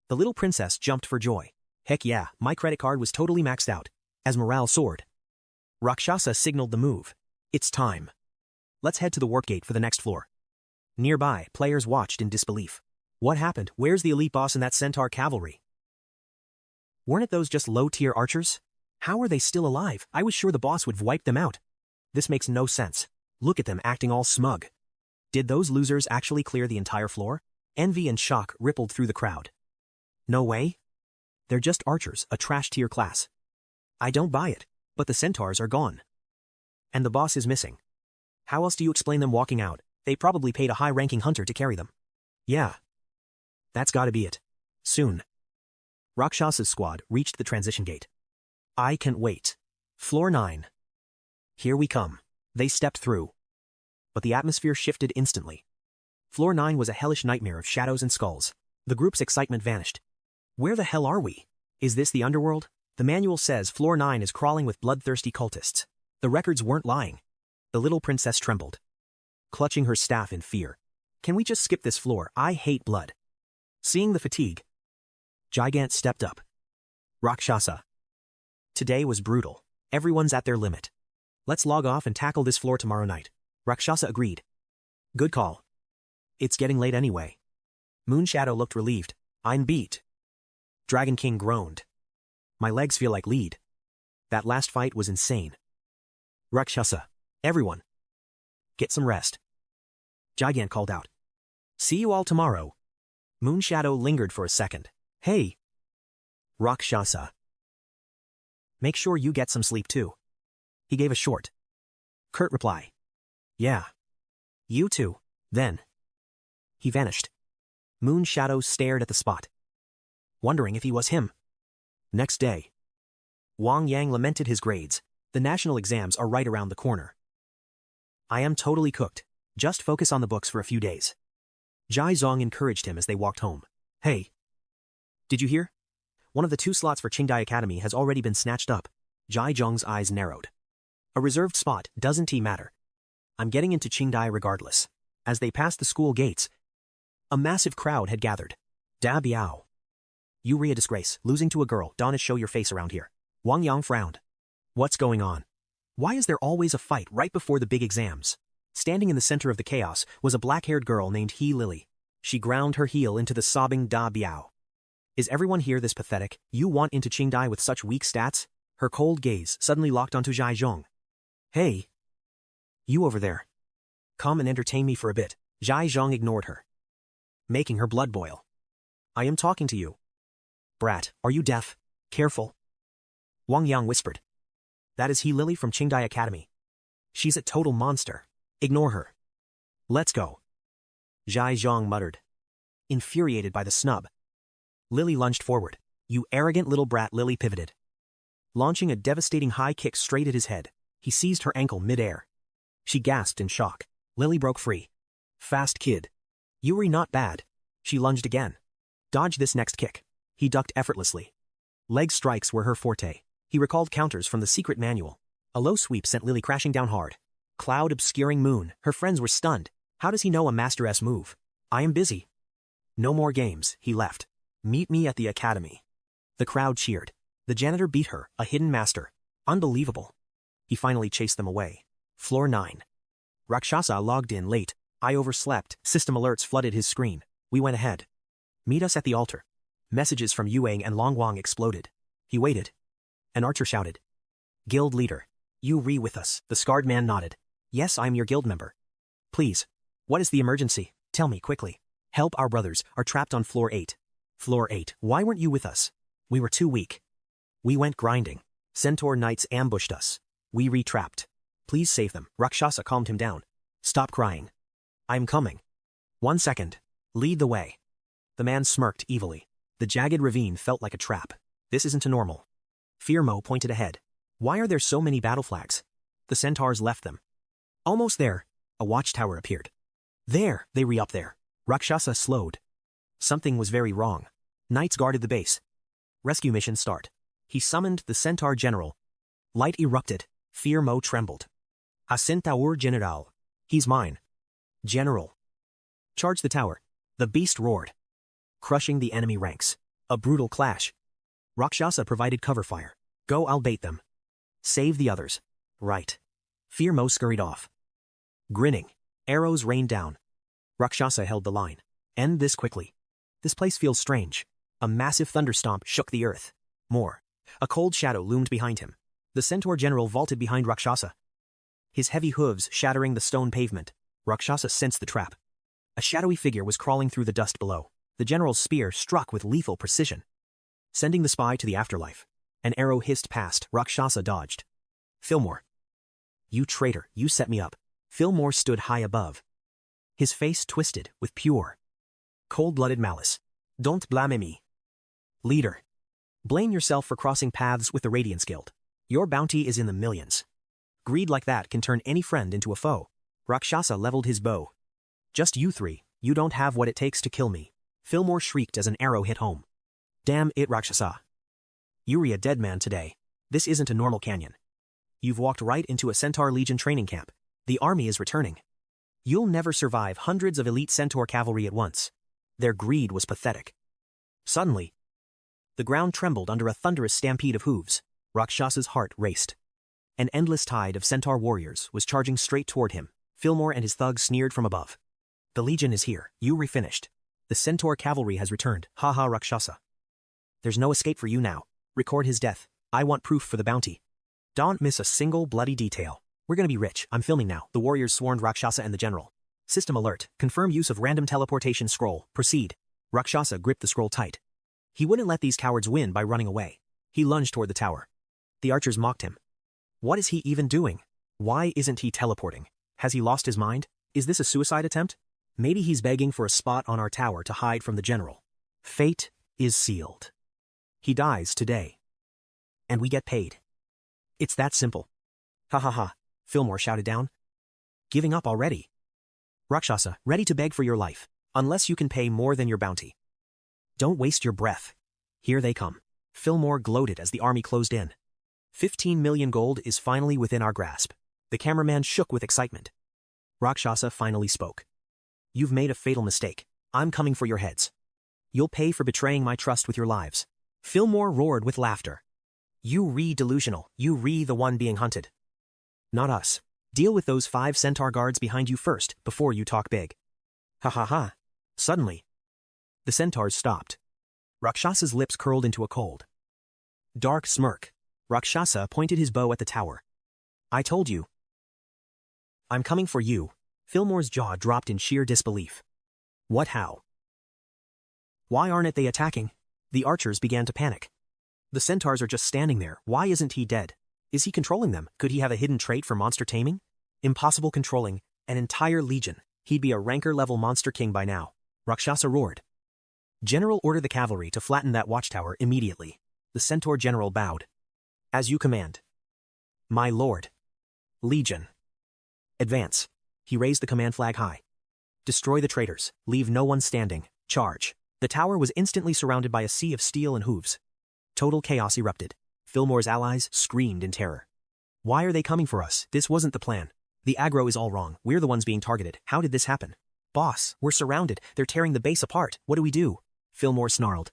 The little princess jumped for joy. Heck yeah, my credit card was totally maxed out. As morale soared, Rakshasa signaled the move. It's time. Let's head to the warp gate for the next floor. Nearby, players watched in disbelief. What happened? Where's the elite boss in that centaur cavalry? Weren't it those just low-tier archers? How are they still alive? I was sure the boss would wipe them out. This makes no sense. Look at them acting all smug. Did those losers actually clear the entire floor? Envy and shock rippled through the crowd. No way. They're just archers, a trash-tier class. I don't buy it, but the centaurs are gone. And the boss is missing. How else do you explain them walking out? They probably paid a high-ranking hunter to carry them. Yeah. That's gotta be it. Soon. Rakshasa's squad reached the transition gate. I can't wait. Floor 9. Here we come. They stepped through. But the atmosphere shifted instantly. Floor 9 was a hellish nightmare of shadows and skulls. The group's excitement vanished. Where the hell are we? Is this the underworld? The manual says Floor 9 is crawling with bloodthirsty cultists. The records weren't lying. The little princess trembled, clutching her staff in fear. Can we just skip this floor? I hate blood. Seeing the fatigue, Gigant stepped up. Rakshasa. Today was brutal. Everyone's at their limit. Let's log off and tackle this floor tomorrow night. Rakshasa agreed. Good call. It's getting late anyway. Moonshadow looked relieved. I'm beat. Dragon King groaned. My legs feel like lead. That last fight was insane. Rakshasa. Everyone. Get some rest. Gigant called out. See you all tomorrow. Moonshadow lingered for a second. Hey. Rakshasa. Make sure you get some sleep too. He gave a short, curt reply. Yeah. You too. Then. He vanished. Moonshadow stared at the spot, wondering if he was him. Next day. Wang Yang lamented his grades. The national exams are right around the corner. I am totally cooked. Just focus on the books for a few days. Jai Zong encouraged him as they walked home. Hey. Did you hear? One of the 2 slots for Qingdai Academy has already been snatched up. Jai Zhong's eyes narrowed. A reserved spot doesn't matter. I'm getting into Qingdai regardless. As they passed the school gates, a massive crowd had gathered. Da Biao. You re a disgrace, losing to a girl. Don't show your face around here. Wang Yang frowned. What's going on? Why is there always a fight right before the big exams? Standing in the center of the chaos was a black-haired girl named He Lily. She ground her heel into the sobbing Da Biao. Is everyone here this pathetic? You want into Qingdai with such weak stats? Her cold gaze suddenly locked onto Jai Zhong. Hey. You over there. Come and entertain me for a bit. Jai Zhong ignored her, making her blood boil. I am talking to you. Brat, are you deaf? Careful. Wang Yang whispered. That is Lily from Qingdai Academy. She's a total monster. Ignore her. Let's go. Zhai Zhang muttered, infuriated by the snub. Lily lunged forward. You arrogant little brat. Lily pivoted, launching a devastating high kick straight at his head. He seized her ankle mid-air. She gasped in shock. Lily broke free. Fast kid. Yuri not bad. She lunged again. Dodge this next kick. He ducked effortlessly. Leg strikes were her forte. He recalled counters from the secret manual. A low sweep sent Lily crashing down hard. Cloud obscuring moon. Her friends were stunned. How does he know a Master S move? I am busy. No more games. He left. Meet me at the academy. The crowd cheered. The janitor beat her, a hidden master. Unbelievable. He finally chased them away. Floor 9. Rakshasa logged in late. I overslept. System alerts flooded his screen. We went ahead. Meet us at the altar. Messages from Yuang and Longwang exploded. He waited. An archer shouted. Guild leader. You re with us. The scarred man nodded. Yes, I am your guild member. Please. What is the emergency? Tell me quickly. Help, our brothers are trapped on floor 8. Floor 8. Why weren't you with us? We were too weak. We went grinding. Centaur knights ambushed us. We re-trapped. Please save them. Rakshasa calmed him down. Stop crying. I'm coming. 1 second. Lead the way. The man smirked evilly. The jagged ravine felt like a trap. This isn't a normal. Firmo pointed ahead. Why are there so many battle flags? The centaurs left them. Almost there. A watchtower appeared. There, they re-up there. Rakshasa slowed. Something was very wrong. Knights guarded the base. Rescue mission start. He summoned the centaur general. Light erupted. Firmo trembled. A centaur general. He's mine. General. Charge the tower. The beast roared, crushing the enemy ranks. A brutal clash. Rakshasa provided cover fire. Go, I'll bait them. Save the others. Right. Firmo scurried off. Grinning, arrows rained down. Rakshasa held the line. End this quickly. This place feels strange. A massive thunderstomp shook the earth. More. A cold shadow loomed behind him. The centaur general vaulted behind Rakshasa, his heavy hooves shattering the stone pavement. Rakshasa sensed the trap. A shadowy figure was crawling through the dust below. The general's spear struck with lethal precision, sending the spy to the afterlife. An arrow hissed past. Rakshasa dodged. Fillmore. You traitor, you set me up. Fillmore stood high above, his face twisted with pure, cold-blooded malice. Don't blame me. Leader. Blame yourself for crossing paths with the Radiance Guild. Your bounty is in the millions. Greed like that can turn any friend into a foe. Rakshasa leveled his bow. Just you three, you don't have what it takes to kill me. Fillmore shrieked as an arrow hit home. Damn it, Rakshasa. You're a dead man today. This isn't a normal canyon. You've walked right into a Centaur Legion training camp. The army is returning. You'll never survive hundreds of elite Centaur cavalry at once. Their greed was pathetic. Suddenly, the ground trembled under a thunderous stampede of hooves. Rakshasa's heart raced. An endless tide of Centaur warriors was charging straight toward him. Fillmore and his thugs sneered from above. The Legion is here. You refinished. The Centaur cavalry has returned. Ha ha, Rakshasa. There's no escape for you now. Record his death. I want proof for the bounty. Don't miss a single bloody detail. We're gonna be rich. I'm filming now. The warriors swarmed Rakshasa and the general. System alert. Confirm use of random teleportation scroll. Proceed. Rakshasa gripped the scroll tight. He wouldn't let these cowards win by running away. He lunged toward the tower. The archers mocked him. What is he even doing? Why isn't he teleporting? Has he lost his mind? Is this a suicide attempt? Maybe he's begging for a spot on our tower to hide from the general. Fate is sealed. He dies today. And we get paid. It's that simple. Ha ha ha, Fillmore shouted down. Giving up already. Rakshasa, ready to beg for your life, unless you can pay more than your bounty. Don't waste your breath. Here they come. Fillmore gloated as the army closed in. 15 million gold is finally within our grasp. The cameraman shook with excitement. Rakshasa finally spoke. You've made a fatal mistake. I'm coming for your heads. You'll pay for betraying my trust with your lives. Fillmore roared with laughter. You delusional. You the one being hunted. Not us. Deal with those 5 centaur guards behind you first, before you talk big. Ha ha ha. Suddenly, the centaurs stopped. Rakshasa's lips curled into a cold, dark smirk. Rakshasa pointed his bow at the tower. I told you. I'm coming for you. Fillmore's jaw dropped in sheer disbelief. What, how? Why aren't they attacking? The archers began to panic. The centaurs are just standing there. Why isn't he dead? Is he controlling them? Could he have a hidden trait for monster taming? Impossible controlling an entire legion. He'd be a ranker-level monster king by now. Rakshasa roared. General, order the cavalry to flatten that watchtower immediately. The centaur general bowed. As you command. My lord. Legion. Advance. He raised the command flag high. Destroy the traitors. Leave no one standing. Charge. The tower was instantly surrounded by a sea of steel and hooves. Total chaos erupted. Fillmore's allies screamed in terror. Why are they coming for us? This wasn't the plan. The aggro is all wrong. We're the ones being targeted. How did this happen? Boss, we're surrounded. They're tearing the base apart. What do we do? Fillmore snarled.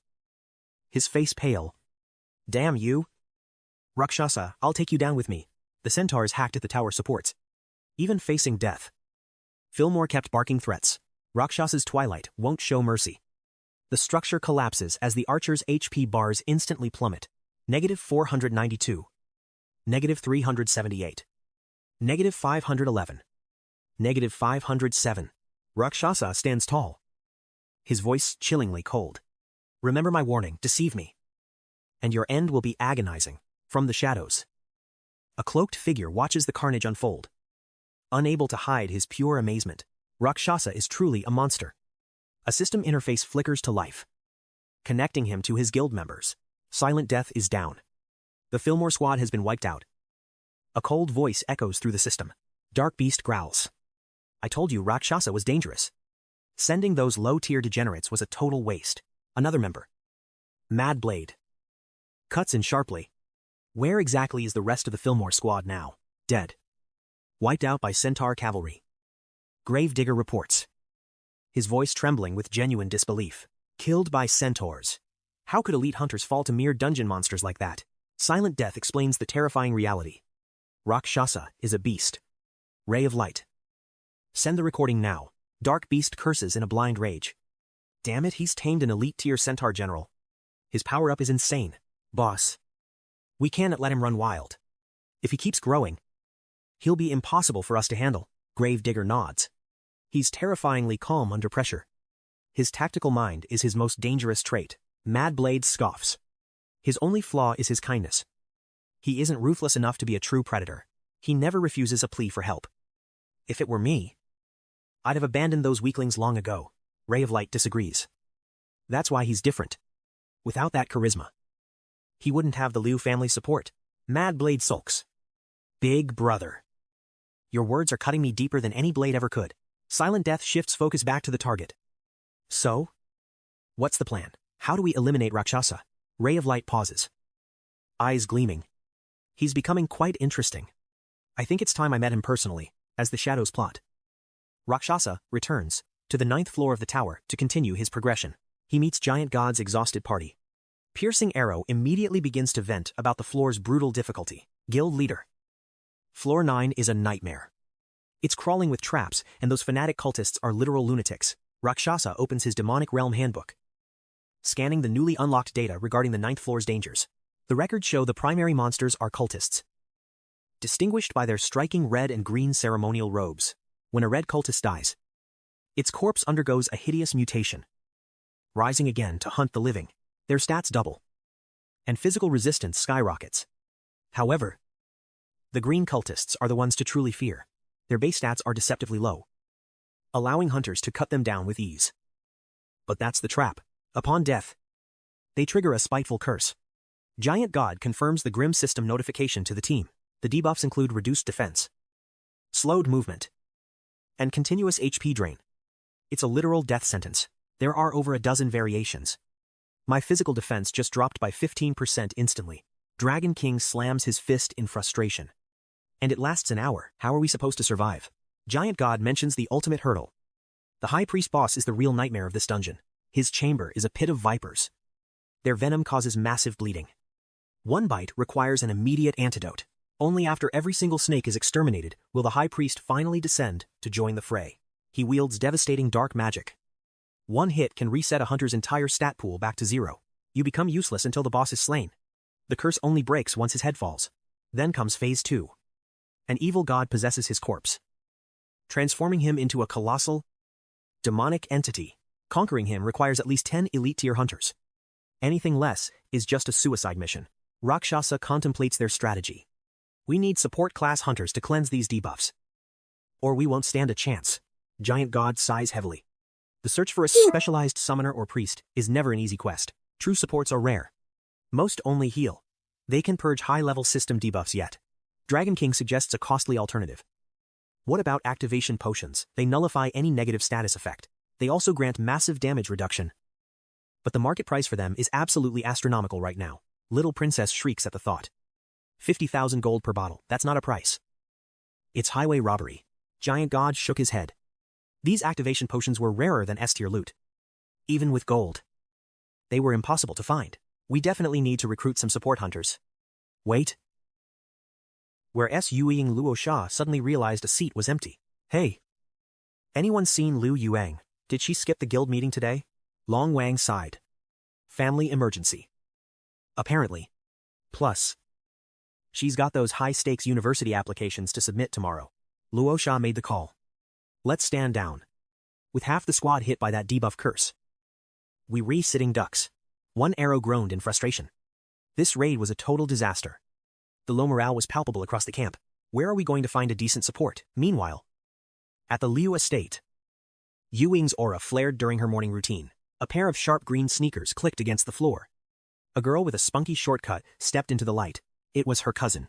His face pale. Damn you. Rakshasa, I'll take you down with me. The centaurs hacked at the tower supports. Even facing death. Fillmore kept barking threats. Rakshasa's twilight won't show mercy. The structure collapses as the archer's HP bars instantly plummet. -492. -378. -511. -507. Rakshasa stands tall. His voice chillingly cold. Remember my warning, deceive me. And your end will be agonizing. From the shadows. A cloaked figure watches the carnage unfold. Unable to hide his pure amazement, Rakshasa is truly a monster. A system interface flickers to life, connecting him to his guild members. Silent death is down. The Fillmore squad has been wiped out. A cold voice echoes through the system. Dark Beast growls. I told you Rakshasa was dangerous. Sending those low-tier degenerates was a total waste. Another member. Mad Blade. Cuts in sharply. Where exactly is the rest of the Fillmore squad now? Dead. Wiped out by centaur cavalry. Gravedigger reports. His voice trembling with genuine disbelief. Killed by centaurs. How could elite hunters fall to mere dungeon monsters like that? Silent death explains the terrifying reality. Rakshasa is a beast. Ray of light. Send the recording now. Dark Beast curses in a blind rage. Damn it, he's tamed an elite-tier centaur general. His power-up is insane. Boss. We cannot let him run wild. If he keeps growing, he'll be impossible for us to handle. Gravedigger nods. He's terrifyingly calm under pressure. His tactical mind is his most dangerous trait. Mad Blade scoffs. His only flaw is his kindness. He isn't ruthless enough to be a true predator. He never refuses a plea for help. If it were me, I'd have abandoned those weaklings long ago. Ray of Light disagrees. That's why he's different. Without that charisma, he wouldn't have the Liu family support. Mad Blade sulks. Big brother. Your words are cutting me deeper than any blade ever could. Silent death shifts focus back to the target. So? What's the plan? How do we eliminate Rakshasa? Ray of Light pauses. Eyes gleaming. He's becoming quite interesting. I think it's time I met him personally, as the shadows plot. Rakshasa returns to the 9th floor of the tower to continue his progression. He meets Giant God's exhausted party. Piercing arrow immediately begins to vent about the floor's brutal difficulty. Guild leader. Floor 9 is a nightmare. It's crawling with traps, and those fanatic cultists are literal lunatics. Rakshasa opens his demonic realm handbook, scanning the newly unlocked data regarding the 9th floor's dangers. The records show the primary monsters are cultists, distinguished by their striking red and green ceremonial robes. When a red cultist dies, its corpse undergoes a hideous mutation, rising again to hunt the living. Their stats double, and physical resistance skyrockets. However, the green cultists are the ones to truly fear. Their base stats are deceptively low, allowing hunters to cut them down with ease. But that's the trap. Upon death, they trigger a spiteful curse. Giant God confirms the Grim system notification to the team. The debuffs include reduced defense, slowed movement, and continuous HP drain. It's a literal death sentence. There are over a dozen variations. My physical defense just dropped by 15% instantly. Dragon King slams his fist in frustration. And it lasts an hour. How are we supposed to survive? Giant God mentions the ultimate hurdle. The High Priest boss is the real nightmare of this dungeon. His chamber is a pit of vipers. Their venom causes massive bleeding. One bite requires an immediate antidote. Only after every single snake is exterminated will the High Priest finally descend to join the fray. He wields devastating dark magic. One hit can reset a hunter's entire stat pool back to 0. You become useless until the boss is slain. The curse only breaks once his head falls. Then comes Phase 2. An evil god possesses his corpse, transforming him into a colossal, demonic entity. Conquering him requires at least 10 elite-tier hunters. Anything less is just a suicide mission. Rakshasa contemplates their strategy. We need support-class hunters to cleanse these debuffs. Or we won't stand a chance. Giant God sighs heavily. The search for a specialized summoner or priest is never an easy quest. True supports are rare. Most only heal. They can purge high-level system debuffs yet. Dragon King suggests a costly alternative. What about activation potions? They nullify any negative status effect. They also grant massive damage reduction. But the market price for them is absolutely astronomical right now. Little Princess shrieks at the thought. 50,000 gold per bottle, that's not a price. It's highway robbery. Giant God shook his head. These activation potions were rarer than S-tier loot. Even with gold. They were impossible to find. We definitely need to recruit some support hunters. Wait. Where Yu-Ying Luo Sha suddenly realized a seat was empty. Hey. Anyone seen Liu Yuang? Did she skip the guild meeting today? Long Wang sighed. Family emergency. Apparently. Plus. She's got those high-stakes university applications to submit tomorrow. Luo Sha made the call. Let's stand down. With half the squad hit by that debuff curse. We re-sitting ducks. One arrow groaned in frustration. This raid was a total disaster. The low morale was palpable across the camp. Where are we going to find a decent support? Meanwhile, at the Liu estate, Yu-Ying's aura flared during her morning routine. A pair of sharp green sneakers clicked against the floor. A girl with a spunky shortcut stepped into the light. It was her cousin.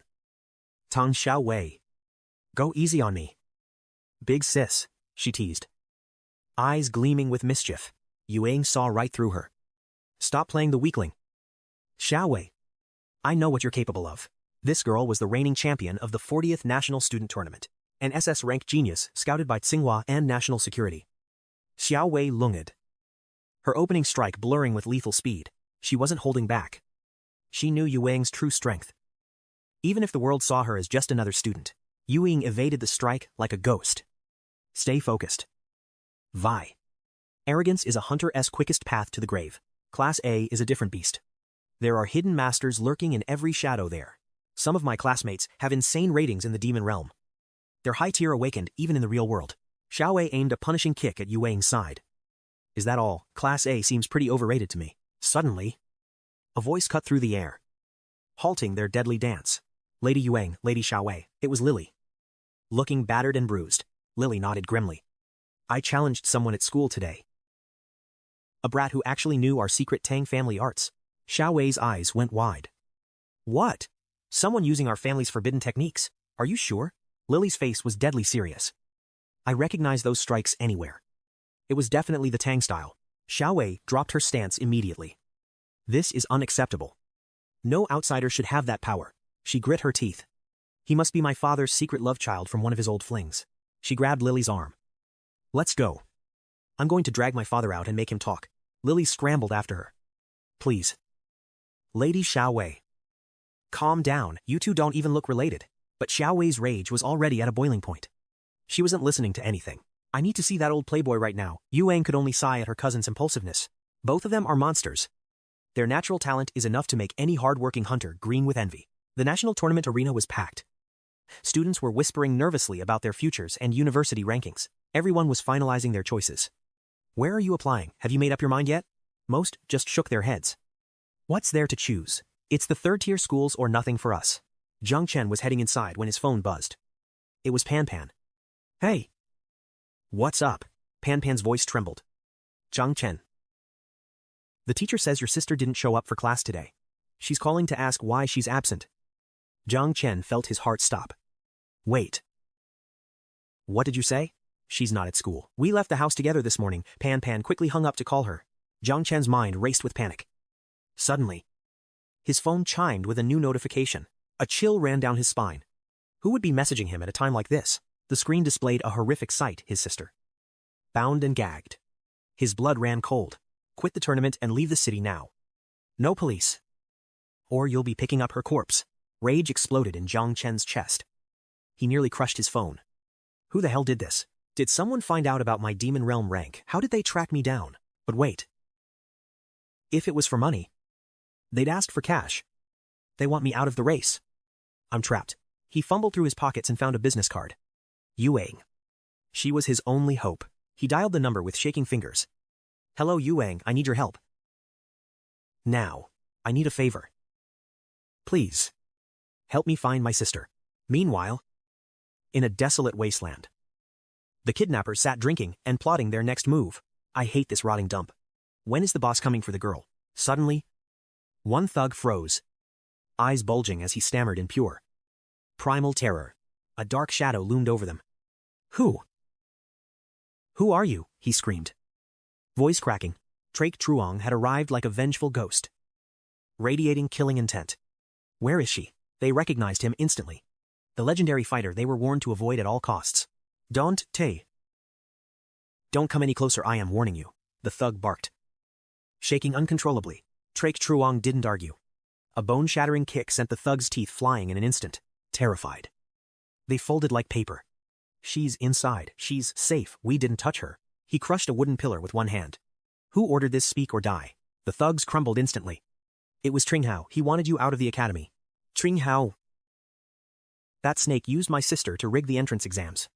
Tong Xiaowei. Go easy on me. Big sis, she teased. Eyes gleaming with mischief. Yu-Ying saw right through her. Stop playing the weakling. Xiaowei. I know what you're capable of. This girl was the reigning champion of the 40th National Student Tournament. An SS-rank genius scouted by Tsinghua and National Security. Xiaowei lunged. Her opening strike blurring with lethal speed. She wasn't holding back. She knew Yu-Ying's true strength. Even if the world saw her as just another student, Yu-Ying evaded the strike like a ghost. Stay focused. Vi. Arrogance is a hunter's quickest path to the grave. Class A is a different beast. There are hidden masters lurking in every shadow there. Some of my classmates have insane ratings in the demon realm. They're high-tier awakened even in the real world. Xiaowei aimed a punishing kick at Yu-Ying's side. Is that all? Class A seems pretty overrated to me. Suddenly, a voice cut through the air, halting their deadly dance. Lady Yu-Ying, Lady Xiaowei, it was Lily. Looking battered and bruised, Lily nodded grimly. I challenged someone at school today. A brat who actually knew our secret Tang family arts. Xiaowei's eyes went wide. What? Someone using our family's forbidden techniques? Are you sure? Lily's face was deadly serious. I recognize those strikes anywhere. It was definitely the Tang style. Xiaowei dropped her stance immediately. This is unacceptable. No outsider should have that power. She grit her teeth. He must be my father's secret love child from one of his old flings. She grabbed Lily's arm. Let's go. I'm going to drag my father out and make him talk. Lily scrambled after her. Please. Lady Xiaowei. Calm down, you two don't even look related. But Xiaowei's rage was already at a boiling point. She wasn't listening to anything. I need to see that old playboy right now. Yu-Ying could only sigh at her cousin's impulsiveness. Both of them are monsters. Their natural talent is enough to make any hard-working hunter green with envy. The national tournament arena was packed. Students were whispering nervously about their futures and university rankings. Everyone was finalizing their choices. Where are you applying? Have you made up your mind yet? Most just shook their heads. What's there to choose? It's the third-tier schools or nothing for us. Zhang Chen was heading inside when his phone buzzed. It was Pan Pan. Hey. What's up? Pan Pan's voice trembled. Zhang Chen. The teacher says your sister didn't show up for class today. She's calling to ask why she's absent. Zhang Chen felt his heart stop. Wait. What did you say? She's not at school. We left the house together this morning. Pan Pan quickly hung up to call her. Zhang Chen's mind raced with panic. Suddenly, his phone chimed with a new notification. A chill ran down his spine. Who would be messaging him at a time like this? The screen displayed a horrific sight, his sister. Bound and gagged. His blood ran cold. Quit the tournament and leave the city now. No police. Or you'll be picking up her corpse. Rage exploded in Zhang Chen's chest. He nearly crushed his phone. Who the hell did this? Did someone find out about my demon realm rank? How did they track me down? But wait. If it was for money, they'd ask for cash. They want me out of the race. I'm trapped. He fumbled through his pockets and found a business card. Yu-Ying. She was his only hope. He dialed the number with shaking fingers. Hello Yuang, I need your help. Now. I need a favor. Please. Help me find my sister. Meanwhile, in a desolate wasteland, the kidnappers sat drinking and plotting their next move. I hate this rotting dump. When is the boss coming for the girl? Suddenly, one thug froze, eyes bulging as he stammered in pure primal terror. A dark shadow loomed over them. Who? Who are you? He screamed. Voice cracking, 𝐶-𝐒𝐒-𝐒 had arrived like a vengeful ghost, radiating killing intent. Where is she? They recognized him instantly. The legendary fighter they were warned to avoid at all costs. Don't come any closer, I am warning you, the thug barked. Shaking uncontrollably, 𝐶-𝐒𝐒-𝐒 didn't argue. A bone-shattering kick sent the thug's teeth flying in an instant, terrified. They folded like paper. She's inside, she's safe, we didn't touch her. He crushed a wooden pillar with one hand. Who ordered this? Speak or die. The thugs crumbled instantly. It was 𝐶-𝐒𝐒. He wanted you out of the academy. 𝐶-𝐒𝐒. That snake used my sister to rig the entrance exams.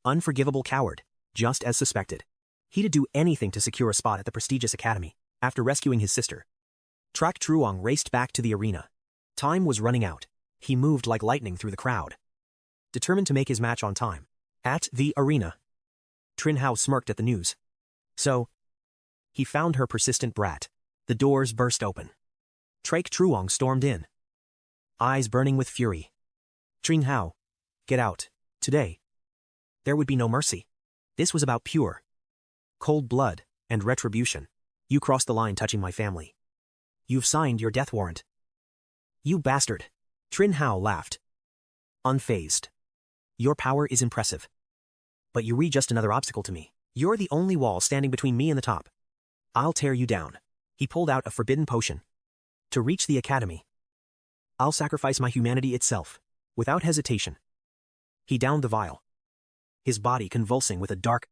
Unforgivable coward, just as suspected. He'd do anything to secure a spot at the prestigious academy. After rescuing his sister, 𝐶-𝐒𝐒 raced back to the arena. Time was running out. He moved like lightning through the crowd, determined to make his match on time. At the arena, 𝐶-𝐒𝐒 smirked at the news. So, he found her persistent brat. The doors burst open. 𝐶-𝐒𝐒 stormed in, eyes burning with fury. 𝐶-𝐒𝐒, get out. Today, there would be no mercy. This was about pure, cold blood and retribution. You crossed the line touching my family. You've signed your death warrant. You bastard. 𝐶-𝐒𝐒 laughed, unfazed. Your power is impressive, but you read just another obstacle to me. You're the only wall standing between me and the top. I'll tear you down. He pulled out a forbidden potion. To reach the academy, I'll sacrifice my humanity itself, without hesitation. He downed the vial, his body convulsing with a dark,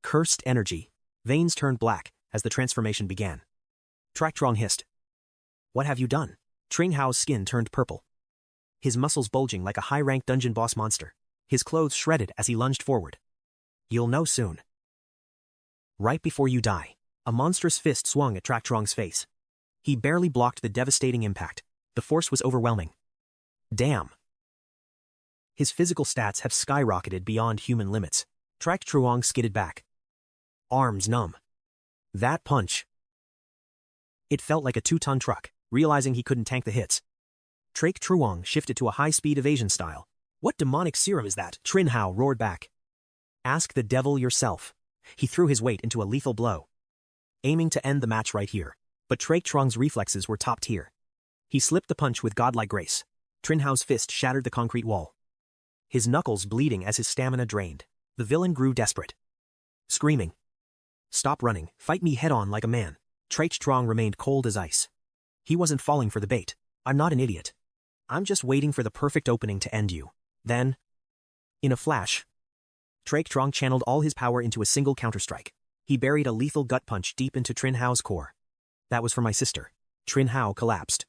cursed energy. Veins turned black as the transformation began. 𝐶-𝐒𝐒 hissed. What have you done? 𝐶-𝐒𝐒's skin turned purple, his muscles bulging like a high-ranked dungeon boss monster. His clothes shredded as he lunged forward. You'll know soon. Right before you die, a monstrous fist swung at 𝐶-𝐒𝐒's face. He barely blocked the devastating impact. The force was overwhelming. Damn. His physical stats have skyrocketed beyond human limits. 𝐶-𝐒𝐒 skidded back, arms numb. That punch. It felt like a 2-ton truck. Realizing he couldn't tank the hits, 𝐶-𝐒𝐒 shifted to a high-speed evasion style. What demonic serum is that? 𝐶-𝐒 roared back. Ask the devil yourself. He threw his weight into a lethal blow, aiming to end the match right here. But 𝐶-𝐒𝐒's reflexes were top tier. He slipped the punch with godlike grace. 𝐶-𝐒's fist shattered the concrete wall, his knuckles bleeding as his stamina drained. The villain grew desperate, screaming, Stop running, fight me head-on like a man. 𝐶-𝐒 remained cold as ice. He wasn't falling for the bait. I'm not an idiot. I'm just waiting for the perfect opening to end you. Then, in a flash, 𝐶-𝐒 channeled all his power into a single counterstrike. He buried a lethal gut punch deep into 𝐶-𝐒's core. That was for my sister. 𝐶-𝐒 collapsed,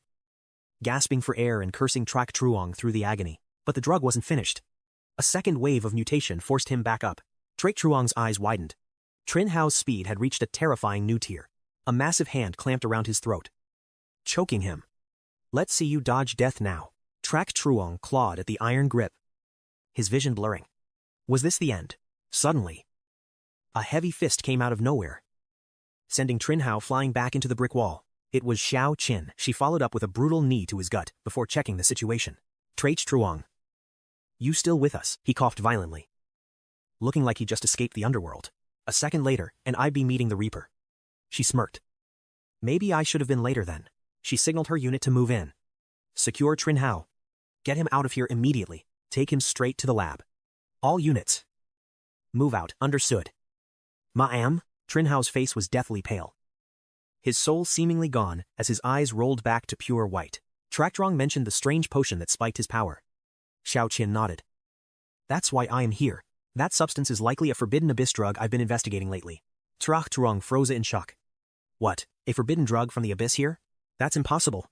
gasping for air and cursing 𝐶-𝐒 through the agony. But the drug wasn't finished. A second wave of mutation forced him back up. 𝐶-𝐒's eyes widened. 𝐶-�'s speed had reached a terrifying new tier. A massive hand clamped around his throat, choking him. Let's see you dodge death now. 𝐶-𝐒 clawed at the iron grip, his vision blurring. Was this the end? Suddenly, a heavy fist came out of nowhere, sending 𝐶-𝐒 flying back into the brick wall. It was Xiao Qin. She followed up with a brutal knee to his gut before checking the situation. 𝐶-𝐒. You still with us? He coughed violently, looking like he just escaped the underworld. A second later, and I'd be meeting the Reaper. She smirked. Maybe I should have been later then. She signaled her unit to move in. Secure 𝐶-𝐒. Get him out of here immediately. Take him straight to the lab. All units, move out. Understood. Ma'am? 𝐶-𝐒's face was deathly pale, his soul seemingly gone as his eyes rolled back to pure white. 𝐶-𝐒 mentioned the strange potion that spiked his power. Xiao Qin nodded. That's why I am here. That substance is likely a forbidden abyss drug I've been investigating lately. 𝐶-𝐒 froze in shock. What, a forbidden drug from the abyss here? That's impossible.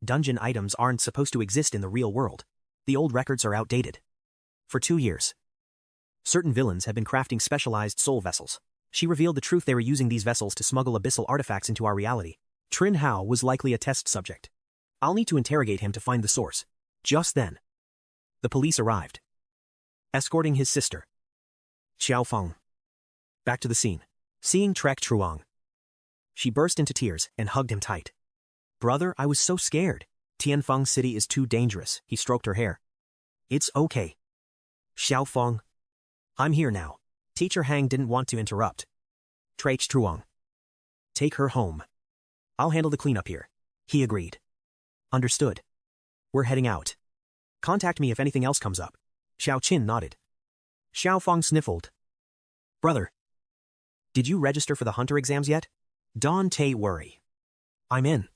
Dungeon items aren't supposed to exist in the real world. The old records are outdated. For 2 years, certain villains have been crafting specialized soul vessels. She revealed the truth: they were using these vessels to smuggle abyssal artifacts into our reality. Trin Hao was likely a test subject. I'll need to interrogate him to find the source. Just then, the police arrived, escorting his sister, Xiao Feng, back to the scene. Seeing Trek Truong, she burst into tears and hugged him tight. Brother, I was so scared. Tianfeng City is too dangerous. He stroked her hair. It's okay, Xiao Feng. I'm here now. Teacher Hang didn't want to interrupt. Trek Truong, take her home. I'll handle the cleanup here. He agreed. Understood. We're heading out. Contact me if anything else comes up. Xiao Qin nodded. Xiao Feng sniffled. Brother, did you register for the hunter exams yet? Don't worry. I'm in.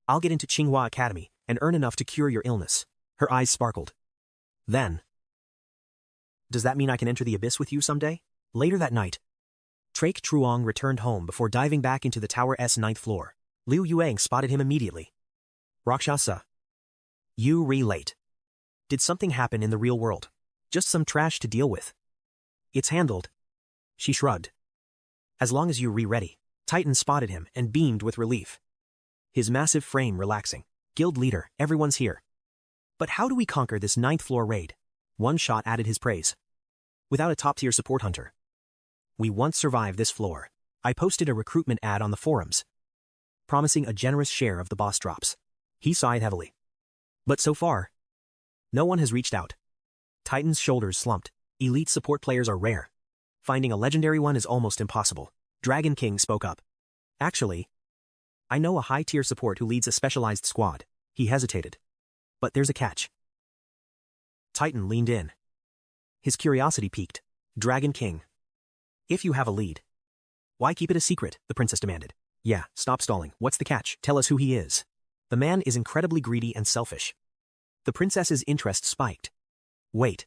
I'll get into Tsinghua Academy and earn enough to cure your illness. Her eyes sparkled. Then, does that mean I can enter the abyss with you someday? Later that night, Trek Truong returned home before diving back into the tower's 9th floor. Liu Yuang spotted him immediately. Rakshasa, you late. Did something happen in the real world? Just some trash to deal with. It's handled. She shrugged. As long as you ready. Titan spotted him and beamed with relief. His massive frame relaxing. Guild leader, everyone's here. But how do we conquer this 9th floor raid? One shot added his praise. Without a top-tier support hunter, we won't survive this floor. I posted a recruitment ad on the forums, promising a generous share of the boss drops. He sighed heavily. But so far, no one has reached out. Titan's shoulders slumped. Elite support players are rare. Finding a legendary one is almost impossible. Dragon King spoke up. Actually, I know a high-tier support who leads a specialized squad. He hesitated. But there's a catch. Titan leaned in. His curiosity piqued. Dragon King, if you have a lead, why keep it a secret? The princess demanded. Yeah, stop stalling. What's the catch? Tell us who he is. The man is incredibly greedy and selfish. The princess's interest spiked. Wait.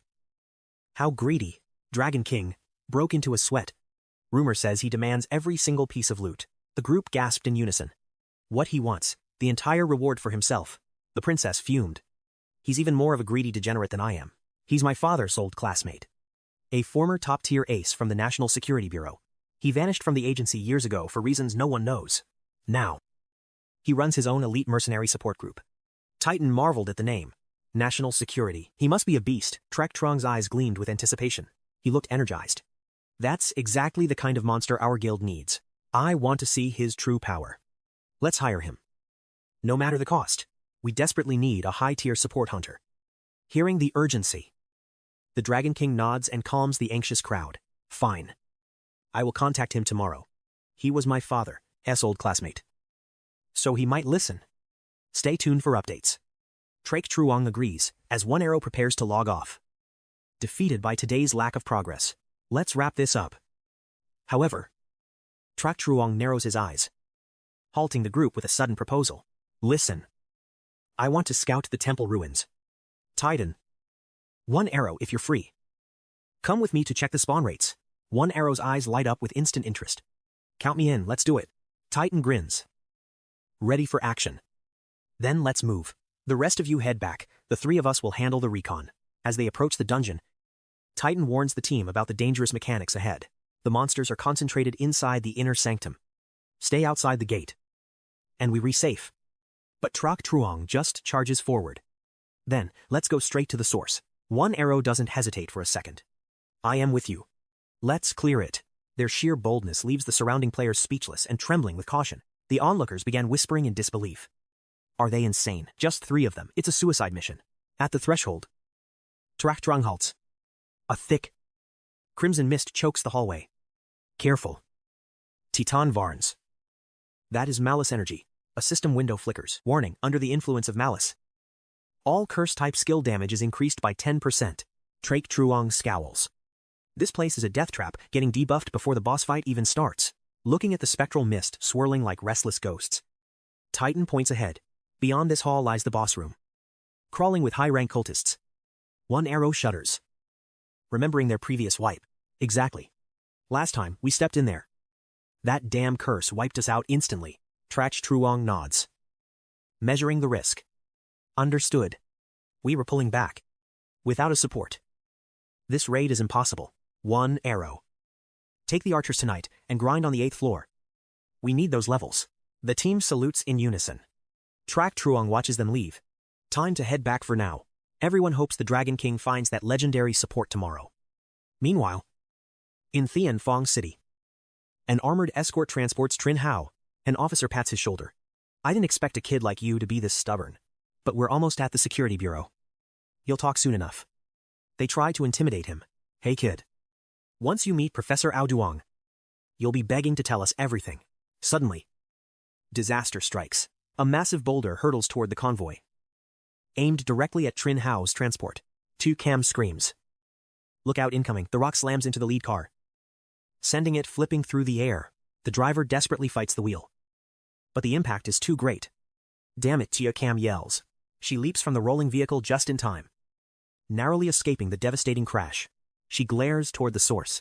How greedy? Dragon King broke into a sweat. Rumor says he demands every single piece of loot. The group gasped in unison. What he wants, the entire reward for himself. The princess fumed. He's even more of a greedy degenerate than I am. He's my father's old classmate. A former top-tier ace from the National Security Bureau. He vanished from the agency years ago for reasons no one knows. Now, he runs his own elite mercenary support group. Titan marveled at the name. National Security. He must be a beast. Trek Truong's eyes gleamed with anticipation. He looked energized. That's exactly the kind of monster our guild needs. I want to see his true power. Let's hire him. No matter the cost. We desperately need a high-tier support hunter. Hearing the urgency, the Dragon King nods and calms the anxious crowd. Fine. I will contact him tomorrow. He was my father's old classmate. So he might listen. Stay tuned for updates. Trek Truong agrees, as One Arrow prepares to log off. Defeated by today's lack of progress. Let's wrap this up. However, Trek Truong narrows his eyes, halting the group with a sudden proposal. Listen. I want to scout the temple ruins. Titan. One Arrow if you're free. Come with me to check the spawn rates. One Arrow's eyes light up with instant interest. Count me in, let's do it. Titan grins. Ready for action. Then let's move. The rest of you head back, the three of us will handle the recon. As they approach the dungeon, Titan warns the team about the dangerous mechanics ahead. The monsters are concentrated inside the inner sanctum. Stay outside the gate. And we re-safe. But Trek Truong just charges forward. Then, let's go straight to the source. One Arrow doesn't hesitate for a second. I am with you. Let's clear it. Their sheer boldness leaves the surrounding players speechless and trembling with caution. The onlookers began whispering in disbelief. Are they insane? Just 3 of them. It's a suicide mission. At the threshold, Trek Truong halts. A thick crimson mist chokes the hallway. Careful. Titan Varns. That is malice energy. A system window flickers. Warning, under the influence of malice. All curse-type skill damage is increased by 10%. Trek Truong scowls. This place is a death trap, getting debuffed before the boss fight even starts. Looking at the spectral mist swirling like restless ghosts, Titan points ahead. Beyond this hall lies the boss room. Crawling with high-rank cultists. One Arrow shudders, remembering their previous wipe. Exactly. Last time, we stepped in there. That damn curse wiped us out instantly. Trek Truong nods. Measuring the risk. Understood. We were pulling back. Without a support. This raid is impossible. One Arrow Take the archers tonight and grind on the 8th floor. We need those levels. The team salutes in unison. Trak Truong watches them leave. Time to head back for now. Everyone hopes the Dragon King finds that legendary support tomorrow. Meanwhile, in Huyen Vu City, an armored escort transports Trin Hao. An officer pats his shoulder. I didn't expect a kid like you to be this stubborn. But we're almost at the security bureau. You'll talk soon enough. They try to intimidate him. Hey kid. Once you meet Professor Ao Duong, you'll be begging to tell us everything. Suddenly, disaster strikes. A massive boulder hurtles toward the convoy. Aimed directly at Trin Hao's transport. 𝐶-𝐶𝐏 screams. Look out incoming. The rock slams into the lead car, sending it flipping through the air. The driver desperately fights the wheel. But the impact is too great. Damn it, 𝐶-𝐶𝐏 yells. She leaps from the rolling vehicle just in time, narrowly escaping the devastating crash. She glares toward the source.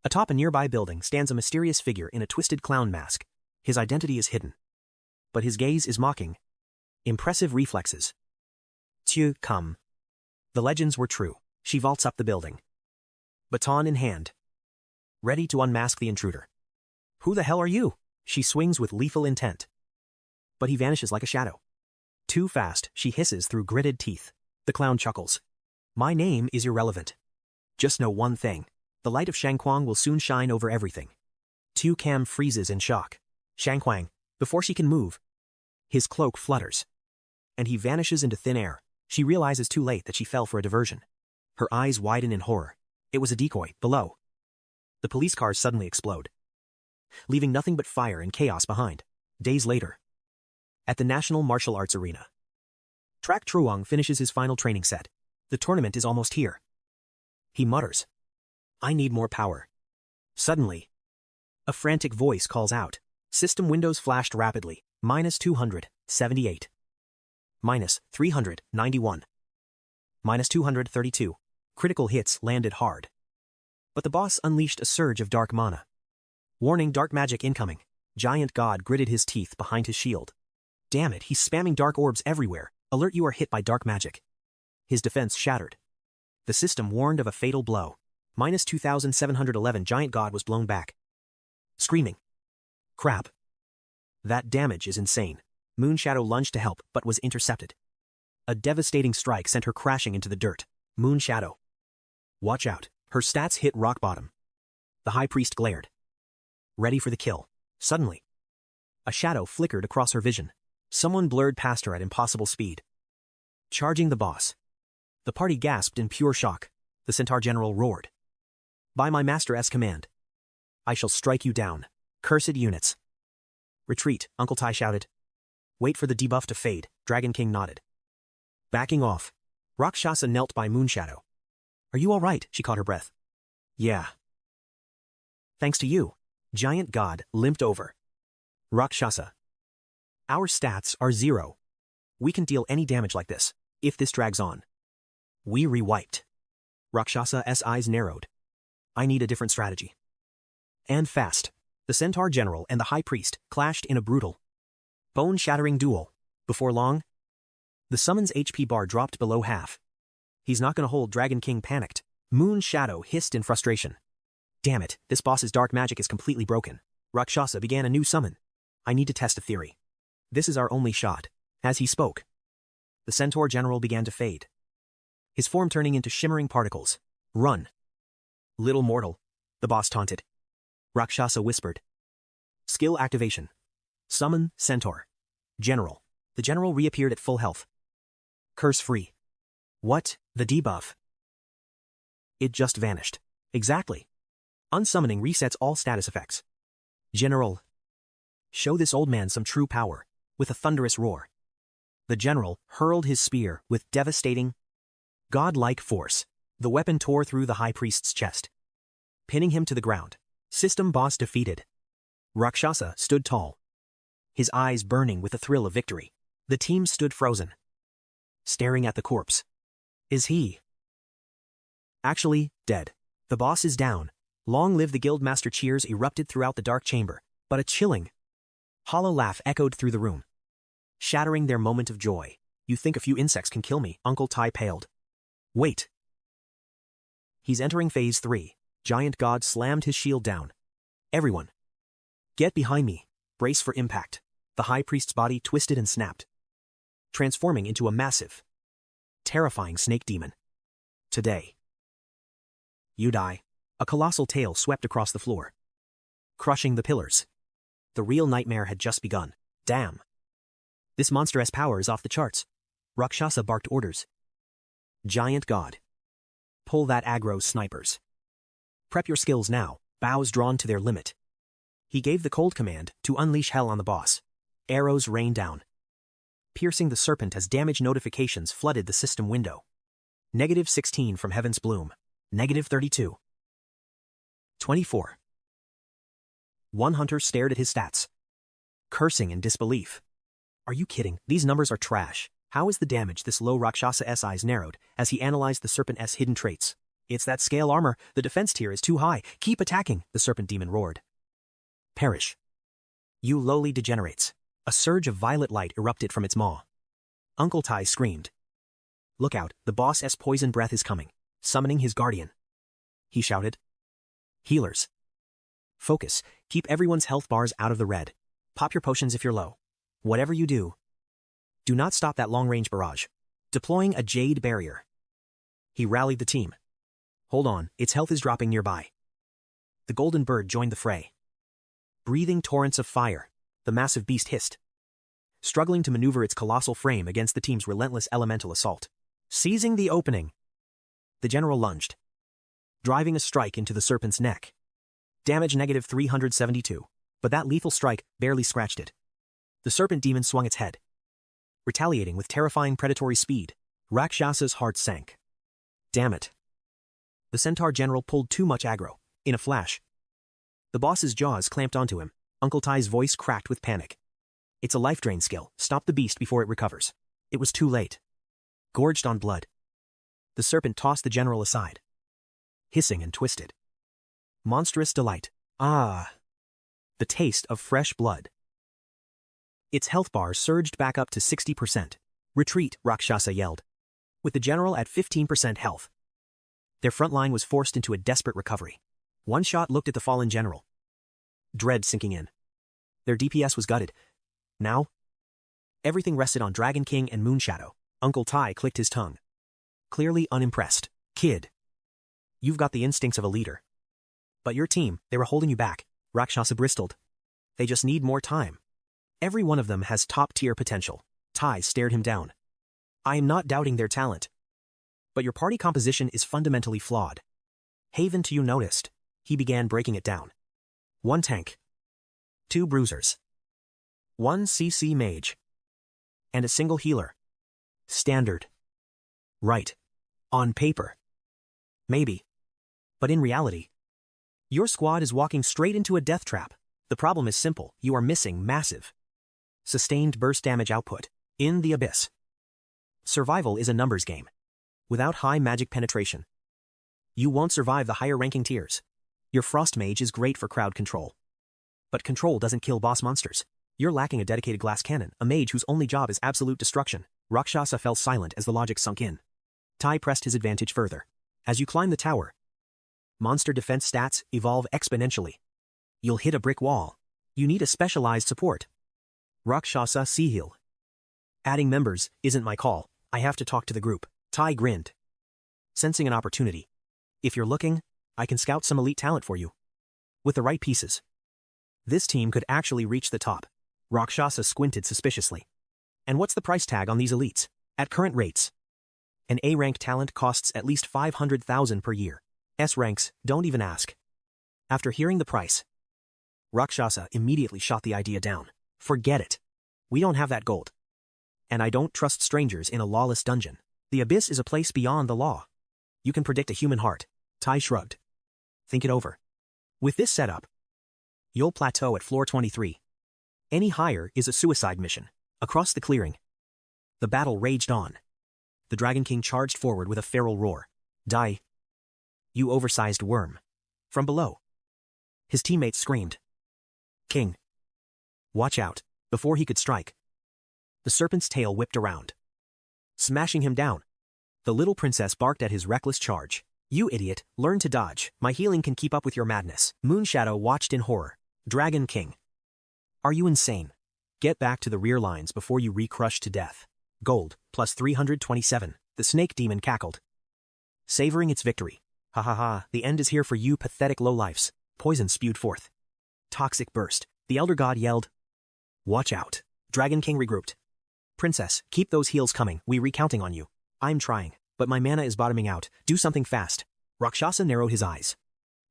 Atop a nearby building stands a mysterious figure in a twisted clown mask. His identity is hidden, but his gaze is mocking. Impressive reflexes. 𝐶-𝐶𝐏. The legends were true. She vaults up the building, baton in hand, ready to unmask the intruder. Who the hell are you? She swings with lethal intent. But he vanishes like a shadow. Too fast, she hisses through gritted teeth. The clown chuckles. My name is irrelevant. Just know one thing. The light of Shangquang will soon shine over everything. 𝐶-𝐶𝐏 freezes in shock. Shangquang, before she can move, his cloak flutters, and he vanishes into thin air. She realizes too late that she fell for a diversion. Her eyes widen in horror. It was a decoy. Below, the police cars suddenly explode, leaving nothing but fire and chaos behind. Days later, at the National Martial Arts Arena, Trak Truong finishes his final training set. The tournament is almost here. He mutters, I need more power. Suddenly, a frantic voice calls out. System windows flashed rapidly. -278. -391. -232. Critical hits landed hard. But the boss unleashed a surge of dark mana. Warning, dark magic incoming. Giant God gritted his teeth behind his shield. Damn it, he's spamming dark orbs everywhere. Alert, you are hit by dark magic. His defense shattered. The system warned of a fatal blow. -2711. Giant God was blown back, screaming, crap. That damage is insane. Moonshadow lunged to help, but was intercepted. A devastating strike sent her crashing into the dirt. Moonshadow, watch out. Her stats hit rock bottom. The high priest glared, ready for the kill. Suddenly, a shadow flickered across her vision. Someone blurred past her at impossible speed, charging the boss. The party gasped in pure shock. The Centaur General roared, by my master's command, I shall strike you down. Cursed units. Retreat, Uncle Tai shouted. Wait for the debuff to fade. Dragon King nodded, backing off. Rakshasa knelt by Moonshadow. Are you all right? She caught her breath. Yeah. Thanks to you. Giant God limped over. Rakshasa, our stats are 0. We can deal any damage like this. If this drags on, we re-wiped. Rakshasa's eyes narrowed. I need a different strategy. And fast. The Centaur General and the High Priest clashed in a brutal, bone-shattering duel. Before long, the summon's HP bar dropped below half. He's not going to hold. Dragon King panicked. Moonshadow hissed in frustration. Damn it, this boss's dark magic is completely broken. Rakshasa began a new summon. I need to test a theory. This is our only shot. As he spoke, the Centaur General began to fade, his form turning into shimmering particles. Run, little mortal, the boss taunted. Rakshasa whispered. Skill activation. Summon Centaur General. The general reappeared at full health. Curse-free. What? The debuff? It just vanished. Exactly. Unsummoning resets all status effects. General, show this old man some true power. With a thunderous roar, the general hurled his spear with devastating, godlike force. The weapon tore through the high priest's chest, pinning him to the ground. System boss defeated. Rakshasa stood tall, his eyes burning with the thrill of victory. The team stood frozen, staring at the corpse. Is he actually dead? The boss is down. Long live the guildmaster. Cheers erupted throughout the dark chamber, but a chilling, hollow laugh echoed through the room, shattering their moment of joy. You think a few insects can kill me? Uncle Tai paled. Wait. He's entering phase 3. Giant God slammed his shield down. Everyone, get behind me. Brace for impact. The high priest's body twisted and snapped, transforming into a massive, terrifying snake demon. Today, you die. A colossal tail swept across the floor, crushing the pillars. The real nightmare had just begun. Damn. This monstrous power is off the charts. Rakshasa barked orders. Giant God, pull that aggro, snipers. Prep your skills now, bows drawn to their limit. He gave the cold command to unleash hell on the boss. Arrows rained down, piercing the serpent as damage notifications flooded the system window. -16 from Heaven's Bloom. -32. 24. One hunter stared at his stats, cursing in disbelief. Are you kidding? These numbers are trash. How is the damage this low? Rakshasa's eyes narrowed as he analyzed the serpent's hidden traits. It's that scale armor. The defense tier is too high. Keep attacking, the serpent demon roared. Perish, you lowly degenerates. A surge of violet light erupted from its maw. Uncle Tai screamed. Look out, the boss's poison breath is coming. Summoning his guardian, he shouted. Healers, focus. Keep everyone's health bars out of the red. Pop your potions if you're low. Whatever you do, do not stop that long-range barrage. Deploying a jade barrier. He rallied the team. Hold on, its health is dropping nearby. The golden bird joined the fray. Breathing torrents of fire, the massive beast hissed, struggling to maneuver its colossal frame against the team's relentless elemental assault. Seizing the opening, the general lunged, driving a strike into the serpent's neck. Damage -372, but that lethal strike barely scratched it. The serpent demon swung its head, retaliating with terrifying predatory speed. Rakshasa's heart sank. Damn it. The centaur general pulled too much aggro. In a flash, the boss's jaws clamped onto him. Uncle Tai's voice cracked with panic. It's a life drain skill. Stop the beast before it recovers. It was too late. Gorged on blood, the serpent tossed the general aside, hissing and twisted. Monstrous delight. Ah! The taste of fresh blood. Its health bar surged back up to 60%. Retreat, Rakshasa yelled. With the general at 15% health, their front line was forced into a desperate recovery. One shot looked at the fallen general, dread sinking in. Their DPS was gutted. Now, everything rested on Dragon King and Moonshadow. Uncle Tai clicked his tongue, clearly unimpressed. Kid, you've got the instincts of a leader. But your team, they were holding you back. Rakshasa bristled. They just need more time. Every one of them has top-tier potential. Tai stared him down. I am not doubting their talent, but your party composition is fundamentally flawed. Haven to you noticed. He began breaking it down. 1 tank, 2 bruisers, 1 CC mage, and a single healer. Standard. Right. On paper. Maybe. But in reality, your squad is walking straight into a death trap. The problem is simple. You are missing massive, sustained burst damage output. In the abyss, survival is a numbers game. Without high magic penetration, you won't survive the higher ranking tiers. Your frost mage is great for crowd control, but control doesn't kill boss monsters. You're lacking a dedicated glass cannon, a mage whose only job is absolute destruction. Rakshasa fell silent as the logic sunk in. Tai pressed his advantage further. As you climb the tower, monster defense stats evolve exponentially. You'll hit a brick wall. You need a specialized support. Rakshasa heal. Adding members isn't my call. I have to talk to the group. Tai grinned, sensing an opportunity. If you're looking, I can scout some elite talent for you. With the right pieces, this team could actually reach the top. Rakshasa squinted suspiciously. And what's the price tag on these elites? At current rates, an A-rank talent costs at least 500,000 per year. S ranks, don't even ask. After hearing the price, Rakshasa immediately shot the idea down. Forget it. We don't have that gold. And I don't trust strangers in a lawless dungeon. The abyss is a place beyond the law. You can predict a human heart. Tai shrugged. Think it over. With this setup, you'll plateau at floor 23. Any higher is a suicide mission. Across the clearing, the battle raged on. The Dragon King charged forward with a feral roar. Die, you oversized worm. From below, his teammates screamed. King, watch out. Before he could strike, the serpent's tail whipped around, smashing him down. The little princess barked at his reckless charge. You idiot, learn to dodge. My healing can keep up with your madness. Moonshadow watched in horror. Dragon King. Are you insane? Get back to the rear lines before you re-crush to death. Gold, plus 327. The snake demon cackled, savoring its victory. Ha ha ha, the end is here for you pathetic lowlifes. Poison spewed forth. Toxic burst. The elder god yelled. Watch out. Dragon King regrouped. Princess, keep those heals coming. We recounting on you. I'm trying, but my mana is bottoming out. Do something fast. Rakshasa narrowed his eyes.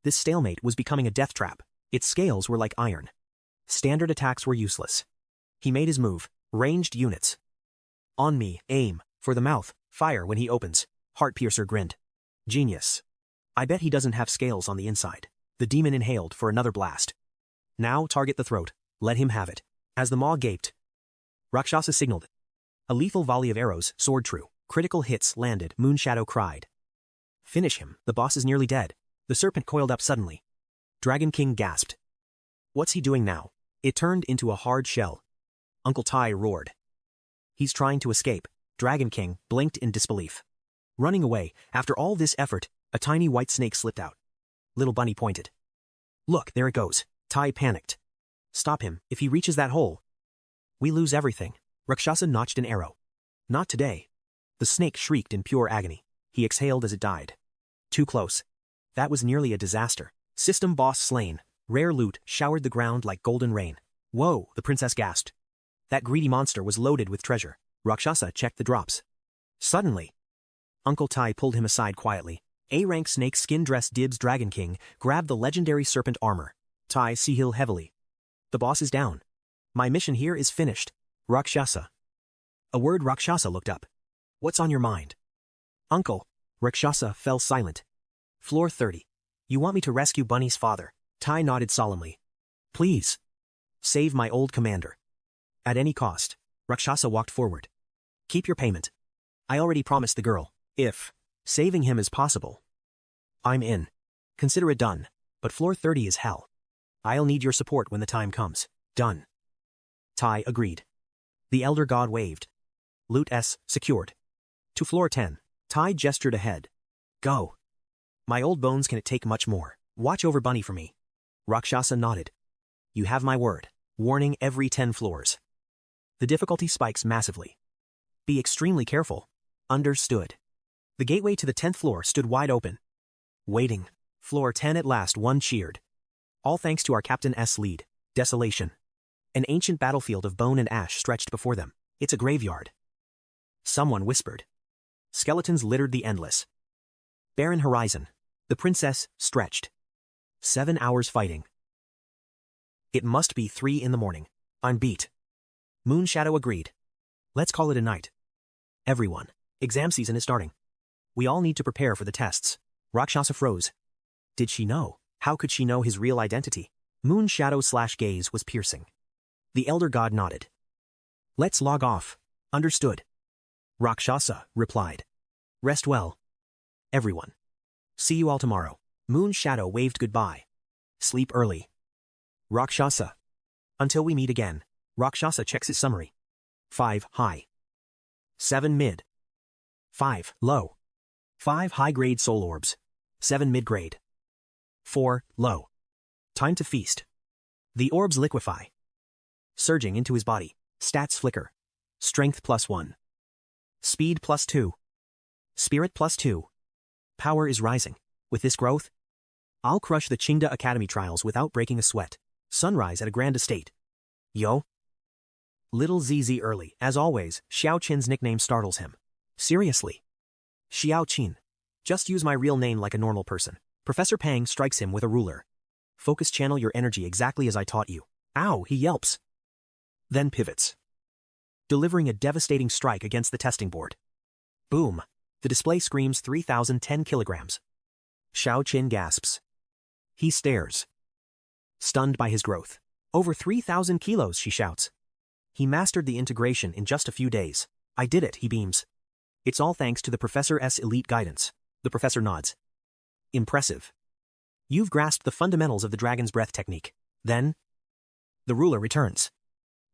This stalemate was becoming a death trap. Its scales were like iron. Standard attacks were useless. He made his move. Ranged units. On me, aim. For the mouth, fire when he opens. Heartpiercer grinned. Genius. I bet he doesn't have scales on the inside. The demon inhaled for another blast. Now target the throat. Let him have it. As the maw gaped, Rakshasa signaled. A lethal volley of arrows soared true. Critical hits landed. Moonshadow cried. Finish him. The boss is nearly dead. The serpent coiled up suddenly. Dragon King gasped. What's he doing now? It turned into a hard shell. Uncle Tai roared. He's trying to escape. Dragon King blinked in disbelief. Running away, after all this effort, a tiny white snake slipped out. Little Bunny pointed. Look, there it goes. Tai panicked. Stop him. If he reaches that hole, we lose everything. Rakshasa notched an arrow. Not today. The snake shrieked in pure agony. He exhaled as it died. Too close. That was nearly a disaster. System boss slain. Rare loot showered the ground like golden rain. Whoa, the princess gasped. That greedy monster was loaded with treasure. Rakshasa checked the drops. Suddenly, Uncle Tai pulled him aside quietly. A-rank snake skin dress Dibs Dragon King grabbed the legendary serpent armor. Tai sea-heal heavily. The boss is down. My mission here is finished. Rakshasa. A word. Rakshasa looked up. What's on your mind? Uncle. Rakshasa fell silent. Floor 30. You want me to rescue Bunny's father? Tai nodded solemnly. Please. Save my old commander. At any cost. Rakshasa walked forward. Keep your payment. I already promised the girl. If saving him is possible, I'm in. Consider it done. But floor 30 is hell. I'll need your support when the time comes. Done. Tai agreed. The elder god waved. Loot S secured. To floor 10. Tai gestured ahead. Go. My old bones can't take much more. Watch over Bunny for me. Rakshasa nodded. You have my word. Warning every 10 floors. The difficulty spikes massively. Be extremely careful. Understood. The gateway to the 10th floor stood wide open. Waiting. Floor 10 at last, one cheered. All thanks to our Captain S lead. Desolation. An ancient battlefield of bone and ash stretched before them. It's a graveyard. Someone whispered. Skeletons littered the endless. Barren horizon. The princess stretched. 7 hours fighting. It must be 3 in the morning. I'm beat. Moonshadow agreed. Let's call it a night. Everyone. Exam season is starting. We all need to prepare for the tests. Rakshasa froze. Did she know? How could she know his real identity? Moonshadow/gaze was piercing. The elder god nodded. Let's log off. Understood. Rakshasa replied. Rest well. Everyone. See you all tomorrow. Moonshadow waved goodbye. Sleep early. Rakshasa. Until we meet again. Rakshasa checks his summary. 5 high. 7 mid. 5 low. 5 high-grade soul orbs. 7 mid-grade. 4 low. Time to feast. The orbs liquefy. Surging into his body. Stats flicker. Strength +1. Speed +2. Spirit +2. Power is rising. With this growth, I'll crush the 𝐃-𝐑𝐚𝐬 Academy trials without breaking a sweat. Sunrise at a grand estate. Yo. Little ZZ early. As always, Xiao Qin's nickname startles him. Seriously. Xiao Qin. Just use my real name like a normal person. Professor Pang strikes him with a ruler. Focus, channel your energy exactly as I taught you. Ow, he yelps. Then pivots. Delivering a devastating strike against the testing board. Boom. The display screams 3,010 kilograms. Xiao Qin gasps. He stares. Stunned by his growth. Over 3,000 kilos, she shouts. He mastered the integration in just a few days. I did it, he beams. It's all thanks to the Professor's elite guidance. The professor nods. Impressive. You've grasped the fundamentals of the dragon's breath technique. Then, the ruler returns.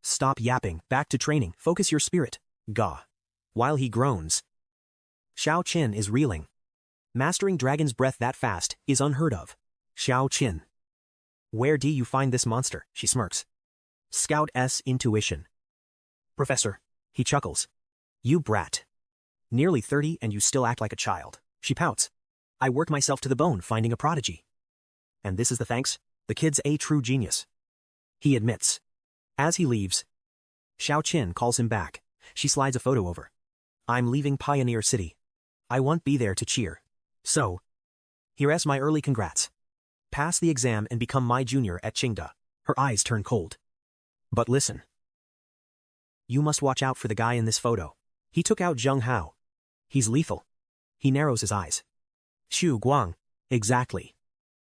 Stop yapping, back to training, focus your spirit. Gah. While he groans, Xiao Qin is reeling. Mastering Dragon's Breath that fast is unheard of. Xiao Qin. Where do you find this monster? She smirks. Scout's intuition. Professor. He chuckles. You brat. Nearly 30 and you still act like a child. She pouts. I worked myself to the bone finding a prodigy. And this is the thanks? The kid's a true genius. He admits. As he leaves, Xiao Qin calls him back. She slides a photo over. I'm leaving Pioneer City. I won't be there to cheer. So, here's my early congrats. Pass the exam and become my junior at Qingda. Her eyes turn cold. But listen. You must watch out for the guy in this photo. He took out Zheng Hao. He's lethal. He narrows his eyes. Xu Guang. Exactly.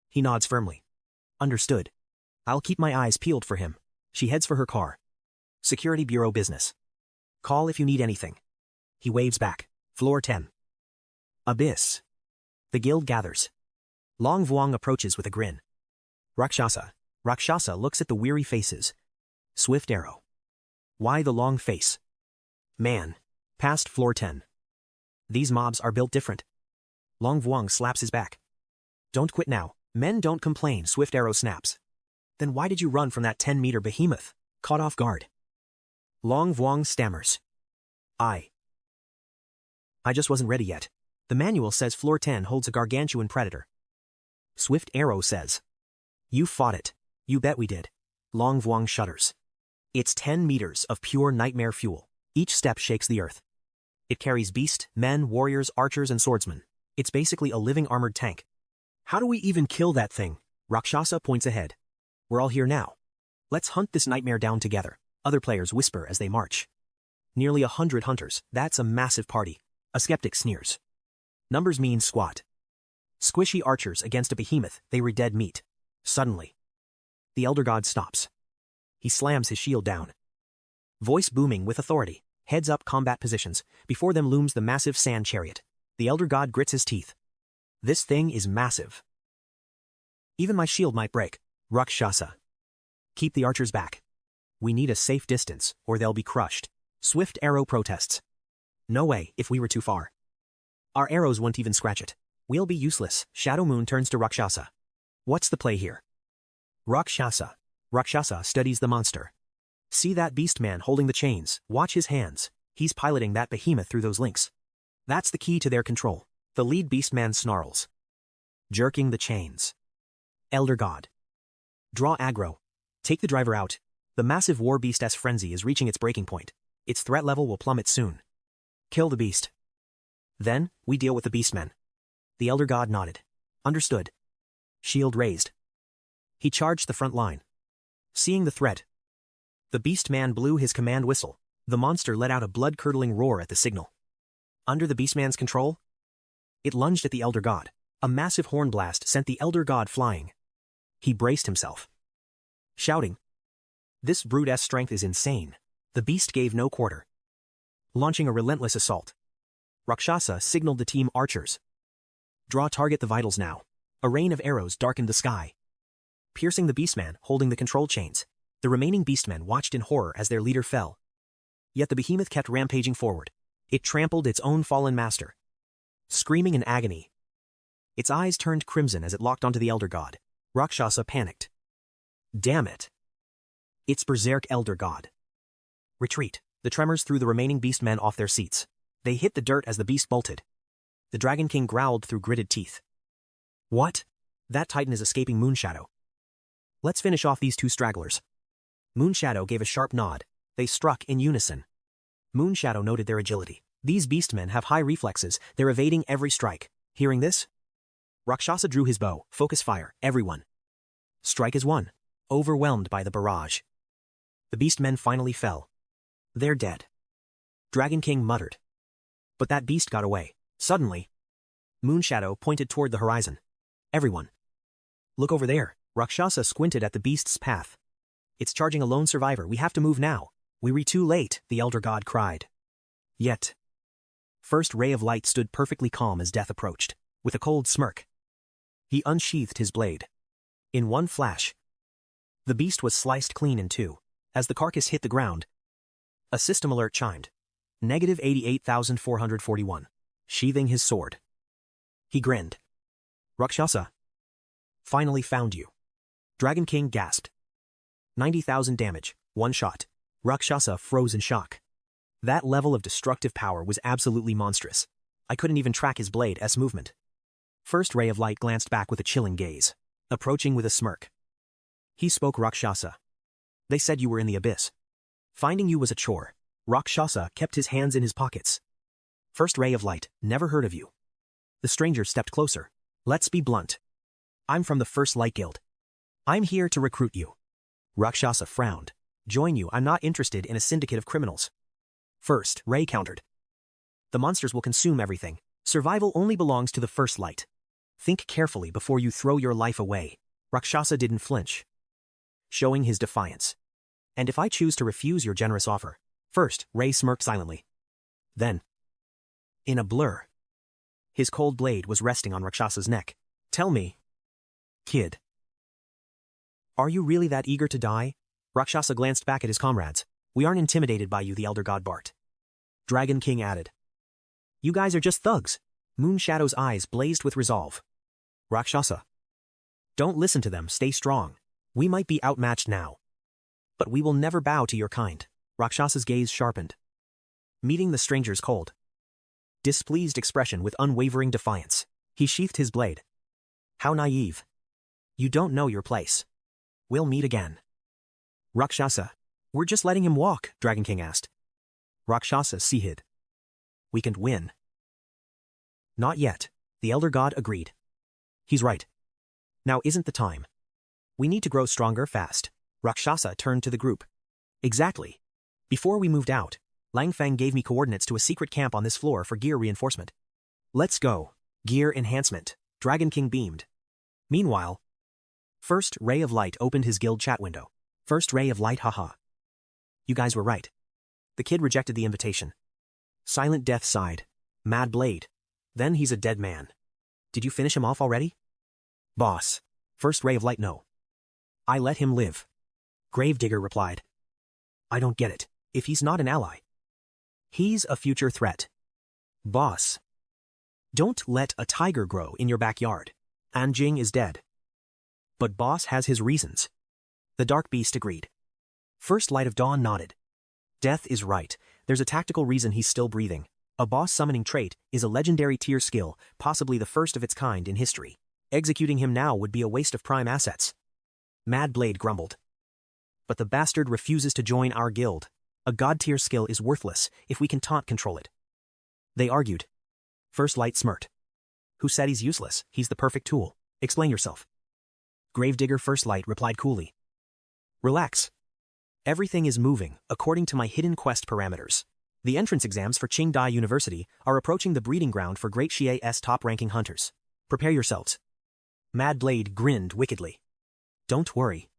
He nods firmly. Understood. I'll keep my eyes peeled for him. She heads for her car. Security Bureau business. Call if you need anything. He waves back. Floor 10. Abyss. The guild gathers. Long Vuong approaches with a grin. Rakshasa. Rakshasa looks at the weary faces. Swift arrow. Why the long face? Man. Past floor 10. These mobs are built different. Long Vuong slaps his back. Don't quit now. Men don't complain. Swift arrow snaps. Then why did you run from that 10-meter behemoth? Caught off guard. Long Vuong stammers. I just wasn't ready yet. The manual says floor 10 holds a gargantuan predator. Swift arrow says. You fought it. You bet we did. Long Vuong shudders. It's 10 meters of pure nightmare fuel. Each step shakes the earth. It carries beast, men, warriors, archers, and swordsmen. It's basically a living armored tank. How do we even kill that thing? Rakshasa points ahead. We're all here now. Let's hunt this nightmare down together. Other players whisper as they march. Nearly 100 hunters. That's a massive party. A skeptic sneers. Numbers mean squat. Squishy archers against a behemoth, they were dead meat. Suddenly, the Elder God stops. He slams his shield down. Voice booming with authority, heads up combat positions. Before them looms the massive sand chariot. The Elder God grits his teeth. This thing is massive. Even my shield might break. Rakshasa. Keep the archers back. We need a safe distance, or they'll be crushed. Swift arrow protests. No way, if we were too far. Our arrows won't even scratch it. We'll be useless. Shadow Moon turns to Rakshasa. What's the play here? Rakshasa. Rakshasa studies the monster. See that beast man holding the chains. Watch his hands. He's piloting that behemoth through those links. That's the key to their control. The lead beast man snarls. Jerking the chains. Elder God. Draw aggro. Take the driver out. The massive war beast's frenzy is reaching its breaking point. Its threat level will plummet soon. Kill the beast. Then, we deal with the beastmen. The Elder God nodded. Understood. Shield raised. He charged the front line. Seeing the threat, the beastman blew his command whistle. The monster let out a blood-curdling roar at the signal. Under the beastman's control, it lunged at the Elder God. A massive horn blast sent the Elder God flying. He braced himself, shouting, "This brute's strength is insane." The beast gave no quarter, launching a relentless assault. Rakshasa signaled the team archers. Draw target the vitals now. A rain of arrows darkened the sky, piercing the beastman holding the control chains. The remaining beastmen watched in horror as their leader fell. Yet the behemoth kept rampaging forward. It trampled its own fallen master, screaming in agony. Its eyes turned crimson as it locked onto the Elder God. Rakshasa panicked. Damn it. It's Berserk Elder God. Retreat. The tremors threw the remaining beastmen off their seats. They hit the dirt as the beast bolted. The Dragon King growled through gritted teeth. What? That titan is escaping Moonshadow. Let's finish off these two stragglers. Moonshadow gave a sharp nod. They struck in unison. Moonshadow noted their agility. These beastmen have high reflexes. They're evading every strike. Hearing this, Rakshasa drew his bow. Focus fire, everyone. Strike is one. Overwhelmed by the barrage. The beastmen finally fell. They're dead. Dragon King muttered. But that beast got away. Suddenly, Moonshadow pointed toward the horizon. Everyone. Look over there. Rakshasa squinted at the beast's path. It's charging a lone survivor. We have to move now. We're too late, the Elder God cried. Yet, First Ray of Light stood perfectly calm as death approached. With a cold smirk, he unsheathed his blade. In one flash, the beast was sliced clean in two. As the carcass hit the ground, a system alert chimed. -88,441. Sheathing his sword, He grinned. Rakshasa. Finally found you. Dragon King gasped. 90,000 damage, one shot. Rakshasa froze in shock. That level of destructive power was absolutely monstrous. I couldn't even track his blade's movement. First Ray of Light glanced back with a chilling gaze, approaching with a smirk. He spoke Rakshasa. They said you were in the abyss. Finding you was a chore. Rakshasa kept his hands in his pockets. First Ray of Light, never heard of you. The stranger stepped closer. Let's be blunt. I'm from the First Light Guild. I'm here to recruit you. Rakshasa frowned. Join you, I'm not interested in a syndicate of criminals. First Ray countered. The monsters will consume everything. Survival only belongs to the First Light. Think carefully before you throw your life away. Rakshasa didn't flinch, showing his defiance. And if I choose to refuse your generous offer? First, Ray smirked silently. Then, in a blur, his cold blade was resting on Rakshasa's neck. Tell me, kid, are you really that eager to die? Rakshasa glanced back at his comrades. We aren't intimidated by you, the Elder God Bart. Dragon King added. You guys are just thugs. Moon Shadow's eyes blazed with resolve. Rakshasa. Don't listen to them, stay strong. We might be outmatched now, but we will never bow to your kind. Rakshasa's gaze sharpened, meeting the stranger's cold, displeased expression with unwavering defiance. He sheathed his blade. How naive. You don't know your place. We'll meet again. Rakshasa. We're just letting him walk, Dragon King asked. Rakshasa hid. We can't win. Not yet, the Elder God agreed. He's right. Now isn't the time. We need to grow stronger fast. Rakshasa turned to the group. Exactly. Before we moved out, Lang Feng gave me coordinates to a secret camp on this floor for gear reinforcement. Let's go. Gear enhancement. Dragon King beamed. Meanwhile, First Ray of Light opened his guild chat window. First Ray of Light, haha. You guys were right. The kid rejected the invitation. Silent Death sighed. Mad Blade. Then he's a dead man. Did you finish him off already? Boss. First Ray of Light, no. I let him live. Gravedigger replied. I don't get it. If he's not an ally, he's a future threat. Boss. Don't let a tiger grow in your backyard. Anjing is dead. But boss has his reasons. The Dark Beast agreed. First Light of Dawn nodded. Death is right. There's a tactical reason he's still breathing. A boss summoning trait is a legendary tier skill, possibly the first of its kind in history. Executing him now would be a waste of prime assets. Mad Blade grumbled. But the bastard refuses to join our guild. A god-tier skill is worthless if we can taunt control it. They argued. First Light smirked. Who said he's useless? He's the perfect tool. Explain yourself. Gravedigger First Light replied coolly. Relax. Everything is moving according to my hidden quest parameters. The entrance exams for Qingdai University are approaching the breeding ground for Great Xie's top-ranking hunters. Prepare yourselves. Mad Blade grinned wickedly. Don't worry.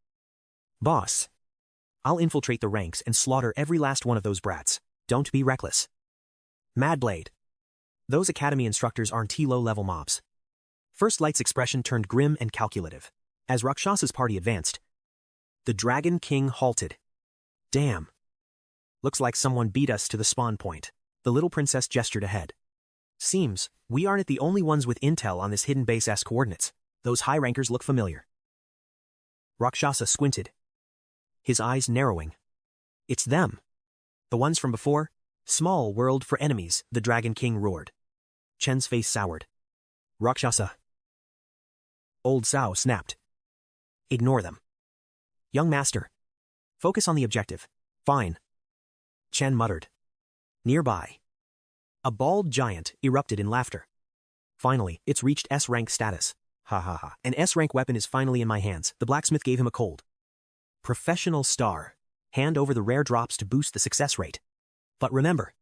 Boss. I'll infiltrate the ranks and slaughter every last one of those brats. Don't be reckless. Mad Blade. Those academy instructors aren't low-level mobs. First Light's expression turned grim and calculative. As Rakshasa's party advanced, the Dragon King halted. Damn. Looks like someone beat us to the spawn point. The little princess gestured ahead. Seems we aren't the only ones with intel on this hidden base-S coordinates. Those high rankers look familiar. Rakshasa squinted, his eyes narrowing. It's them. The ones from before? Small world for enemies, the Dragon King roared. Chen's face soured. Rakshasa. Old Sao snapped. Ignore them. Young master. Focus on the objective. Fine. Chen muttered. Nearby, a bald giant erupted in laughter. Finally, it's reached S-rank status. Ha ha ha. An S-rank weapon is finally in my hands. The blacksmith gave him a cold. Professional star. Hand over the rare drops to boost the success rate. But remember,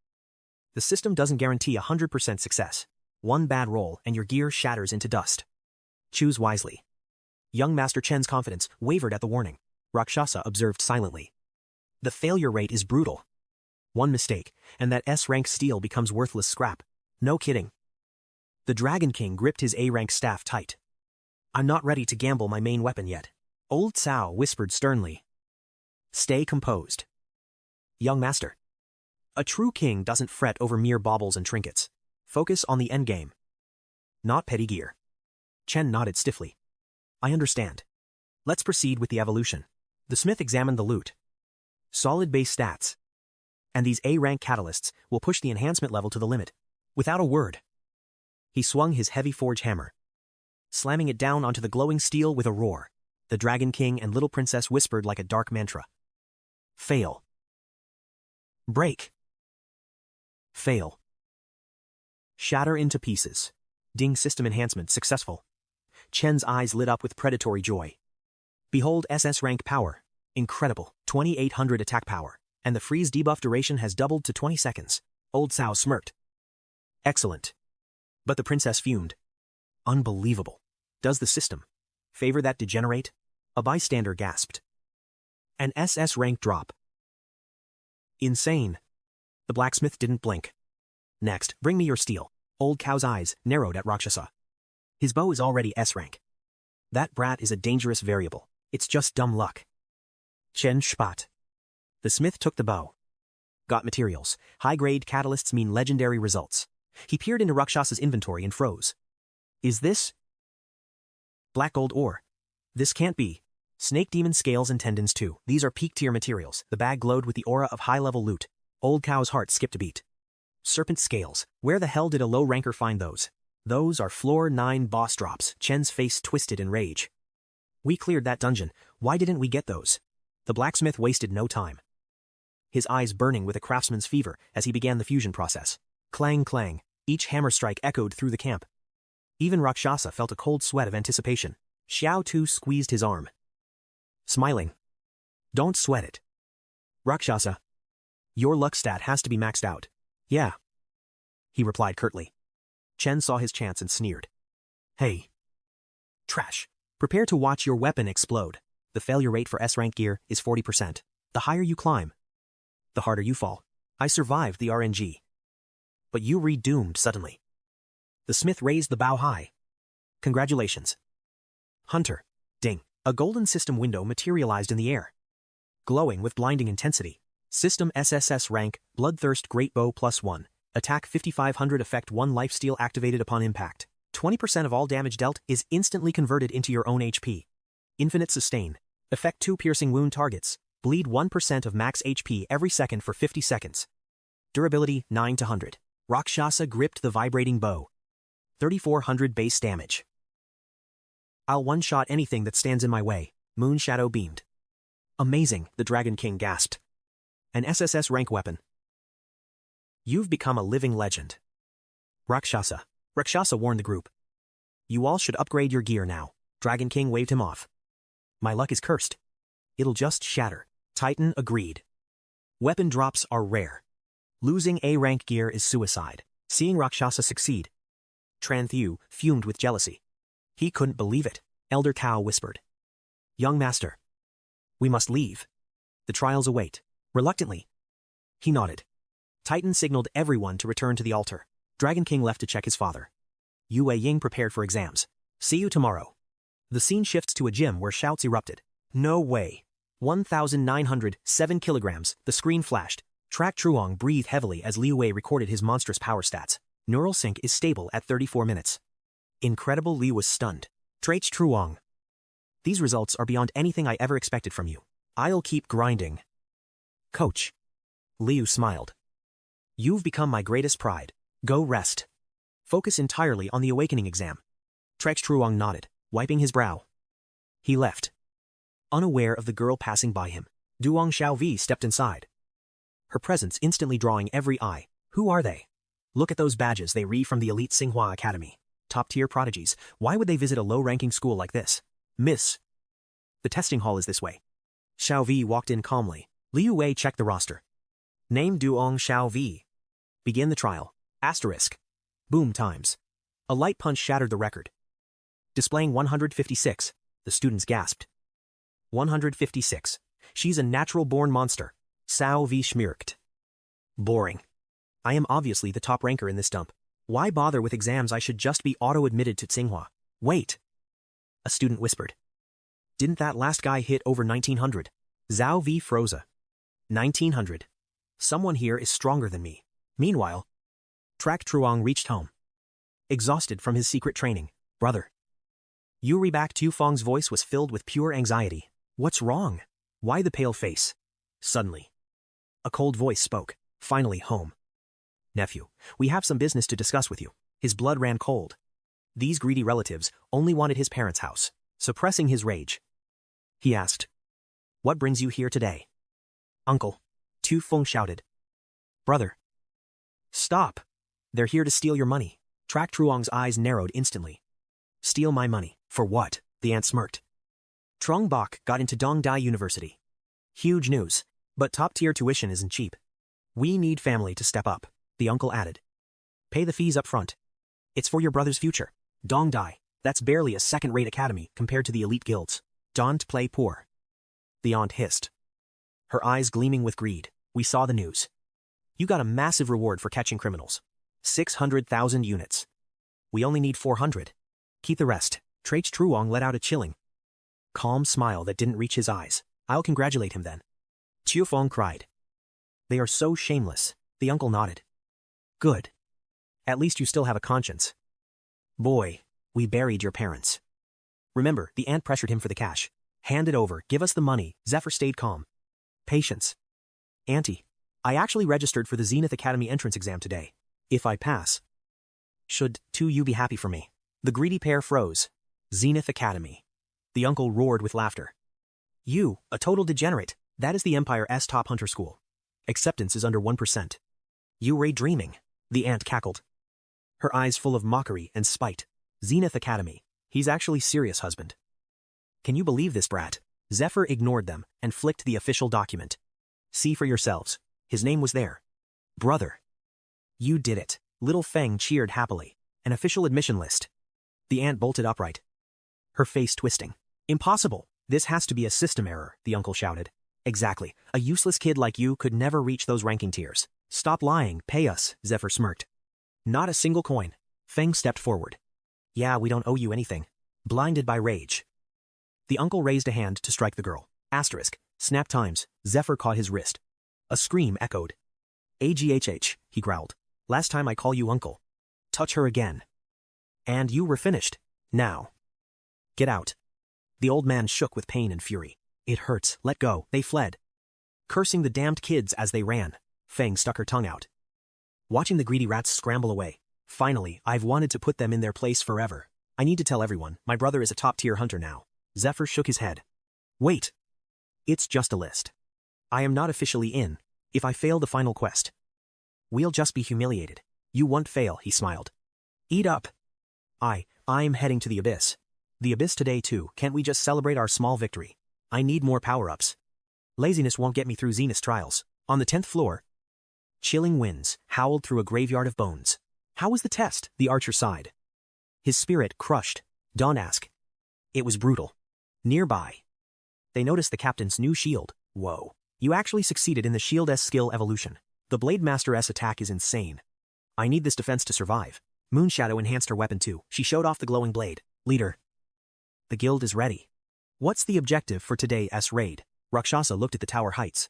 the system doesn't guarantee 100% success. One bad roll and your gear shatters into dust. Choose wisely. Young Master Chen's confidence wavered at the warning. Rakshasa observed silently. The failure rate is brutal. One mistake, and that S-rank steel becomes worthless scrap. No kidding. The Dragon King gripped his A-rank staff tight. I'm not ready to gamble my main weapon yet. Old Cao whispered sternly. Stay composed. Young master. A true king doesn't fret over mere baubles and trinkets. Focus on the endgame. not petty gear. Chen nodded stiffly. I understand. Let's proceed with the evolution. The smith examined the loot. Solid base stats. And these A-rank catalysts will push the enhancement level to the limit. Without a word. He swung his heavy forge hammer, slamming it down onto the glowing steel with a roar. The Dragon King and little princess whispered like a dark mantra. Fail. Break. Fail. Shatter into pieces. Ding system enhancement successful. Chen's eyes lit up with predatory joy. Behold SS rank power. Incredible. 2800 attack power. And the freeze debuff duration has doubled to 20 seconds. Old Cao smirked. Excellent. But the princess fumed. Unbelievable. Does the system favor that degenerate? A bystander gasped. An SS rank drop. Insane. The blacksmith didn't blink. Next, bring me your steel. Old Cao's eyes narrowed at Rakshasa. His bow is already S rank. That brat is a dangerous variable. It's just dumb luck. Chen spat. The smith took the bow. Got materials. High-grade catalysts mean legendary results. He peered into Rakshasa's inventory and froze. Is this black gold ore? This can't be. Snake demon scales and tendons too. These are peak-tier materials. The bag glowed with the aura of high-level loot. Old Cao's heart skipped a beat. Serpent scales. Where the hell did a low-ranker find those? Those are floor 9 boss drops. Chen's face twisted in rage. We cleared that dungeon. Why didn't we get those? The blacksmith wasted no time. His eyes burning with a craftsman's fever as he began the fusion process. Clang clang. Each hammer strike echoed through the camp. Even Rakshasa felt a cold sweat of anticipation. Xiao Tu squeezed his arm, smiling. Don't sweat it. Rakshasa, your luck stat has to be maxed out. Yeah, he replied curtly. Chen saw his chance and sneered. Hey. Trash. Prepare to watch your weapon explode. The failure rate for S-rank gear is 40%. The higher you climb, the harder you fall. I survived the RNG. But you redoomed suddenly. The smith raised the bow high. Congratulations. Hunter. Ding. A golden system window materialized in the air, glowing with blinding intensity. System SSS rank, Bloodthirst Great Bow +1. Attack 5500 effect 1 lifesteal activated upon impact. 20% of all damage dealt is instantly converted into your own HP. Infinite sustain. Effect 2 piercing wound targets. Bleed 1% of max HP every second for 50 seconds. Durability 9 to 100. Rakshasa gripped the vibrating bow. 3400 base damage. I'll one-shot anything that stands in my way. Moon Shadow beamed. Amazing, the Dragon King gasped. An SSS rank weapon. You've become a living legend. Rakshasa warned the group. You all should upgrade your gear now. Dragon King waved him off. My luck is cursed. It'll just shatter. Titan agreed. Weapon drops are rare. Losing A-rank gear is suicide. Seeing Rakshasa succeed, Tran Thieu fumed with jealousy. He couldn't believe it. Elder Cao whispered. Young master, we must leave. The trials await. Reluctantly, he nodded. Titan signaled everyone to return to the altar. Dragon King left to check his father. Yue Ying prepared for exams. See you tomorrow. The scene shifts to a gym where shouts erupted. No way. 1,907 kilograms, the screen flashed. Track Truong breathed heavily as Liu Wei recorded his monstrous power stats. Neural sync is stable at 34 minutes. Incredible. Li was stunned. Track Truong. These results are beyond anything I ever expected from you. I'll keep grinding. Coach. Liu smiled. You've become my greatest pride. Go rest. Focus entirely on the awakening exam. Track Truong nodded, wiping his brow. He left, unaware of the girl passing by him. Duong Xiaovi stepped inside, her presence instantly drawing every eye. Who are they? Look at those badges they read from the elite Tsinghua Academy. Top-tier prodigies. Why would they visit a low-ranking school like this? Miss. The testing hall is this way. Xiaovi walked in calmly. Liu Wei checked the roster. Name Duong Xiaovi. Begin the trial. Asterisk. Boom times. A light punch shattered the record, displaying 156. The students gasped. 156. She's a natural-born monster. Cao V schmirked. Boring. I am obviously the top ranker in this dump. Why bother with exams? I should just be auto-admitted to Tsinghua. Wait. A student whispered. Didn't that last guy hit over 1900? Zhao V froze. 1900. Someone here is stronger than me. Meanwhile, Track Truong reached home. exhausted from his secret training. Brother. Yuri Bak Tufong's voice was filled with pure anxiety. What's wrong? Why the pale face? Suddenly, a cold voice spoke. Finally home. Nephew, we have some business to discuss with you. His blood ran cold. These greedy relatives only wanted his parents' house, suppressing his rage. He asked, "What brings you here today?" "Uncle," Tu Feng shouted. "Brother." "Stop. They're here to steal your money." Trak Truong's eyes narrowed instantly. "Steal my money? For what?" the aunt smirked. Trong Bok got into Dongdai University. Huge news, but top-tier tuition isn't cheap. "We need family to step up," the uncle added. "Pay the fees up front. It's for your brother's future. Dongdai, that's barely a second-rate academy compared to the elite guilds. Don't play poor." The aunt hissed, her eyes gleaming with greed. "We saw the news. You got a massive reward for catching criminals. 600,000 units. We only need 400. Keep the rest." Trak Truong let out a chilling, calm smile that didn't reach his eyes. "I'll congratulate him then." Tu Feng cried. "They are so shameless." The uncle nodded. "Good. At least you still have a conscience." "Boy, we buried your parents." "Remember," the aunt pressured him for the cash. "Hand it over, give us the money." Zephyr stayed calm. "Patience. Auntie, I actually registered for the Zenith Academy entrance exam today. If I pass, should you be happy for me?" The greedy pair froze. Zenith Academy. The uncle roared with laughter. "You, a total degenerate. That is the Empire's top hunter school. Acceptance is under 1%. You were dreaming." The aunt cackled, her eyes full of mockery and spite. "Zenith Academy. He's actually serious, husband. Can you believe this brat?" Zephyr ignored them and flicked the official document. "See for yourselves. His name was there." "Brother. You did it." Little Feng cheered happily. "An official admission list." The aunt bolted upright, her face twisting. "Impossible. This has to be a system error," the uncle shouted. "Exactly. A useless kid like you could never reach those ranking tiers." "Stop lying, pay us," Zephyr smirked. "Not a single coin." Feng stepped forward. "Yeah, we don't owe you anything." Blinded by rage, the uncle raised a hand to strike the girl. Asterisk. Snap times. Zephyr caught his wrist. A scream echoed. "AGHH, he growled. "Last time I call you uncle. Touch her again. And you were finished. Now, get out." The old man shook with pain and fury. "It hurts, let go." They fled, cursing the damned kids as they ran. Feng stuck her tongue out, watching the greedy rats scramble away. "Finally, I've wanted to put them in their place forever. I need to tell everyone, my brother is a top-tier hunter now." Zephyr shook his head. "Wait. It's just a list. I am not officially in. If I fail the final quest, we'll just be humiliated." "You won't fail," he smiled. "Eat up." I'm heading to the Abyss." "The Abyss today too. Can't we just celebrate our small victory?" "I need more power-ups. Laziness won't get me through Zenith's trials." On the 10th floor, chilling winds howled through a graveyard of bones. "How was the test?" the archer sighed, his spirit crushed. Don't ask. It was brutal. Nearby, they noticed the captain's new shield. "Whoa. You actually succeeded in the shield's skill evolution. The Blade Master's attack is insane. I need this defense to survive." Moonshadow enhanced her weapon too. She showed off the glowing blade. "Leader, the guild is ready. What's the objective for today's raid?" Rakshasa looked at the tower heights.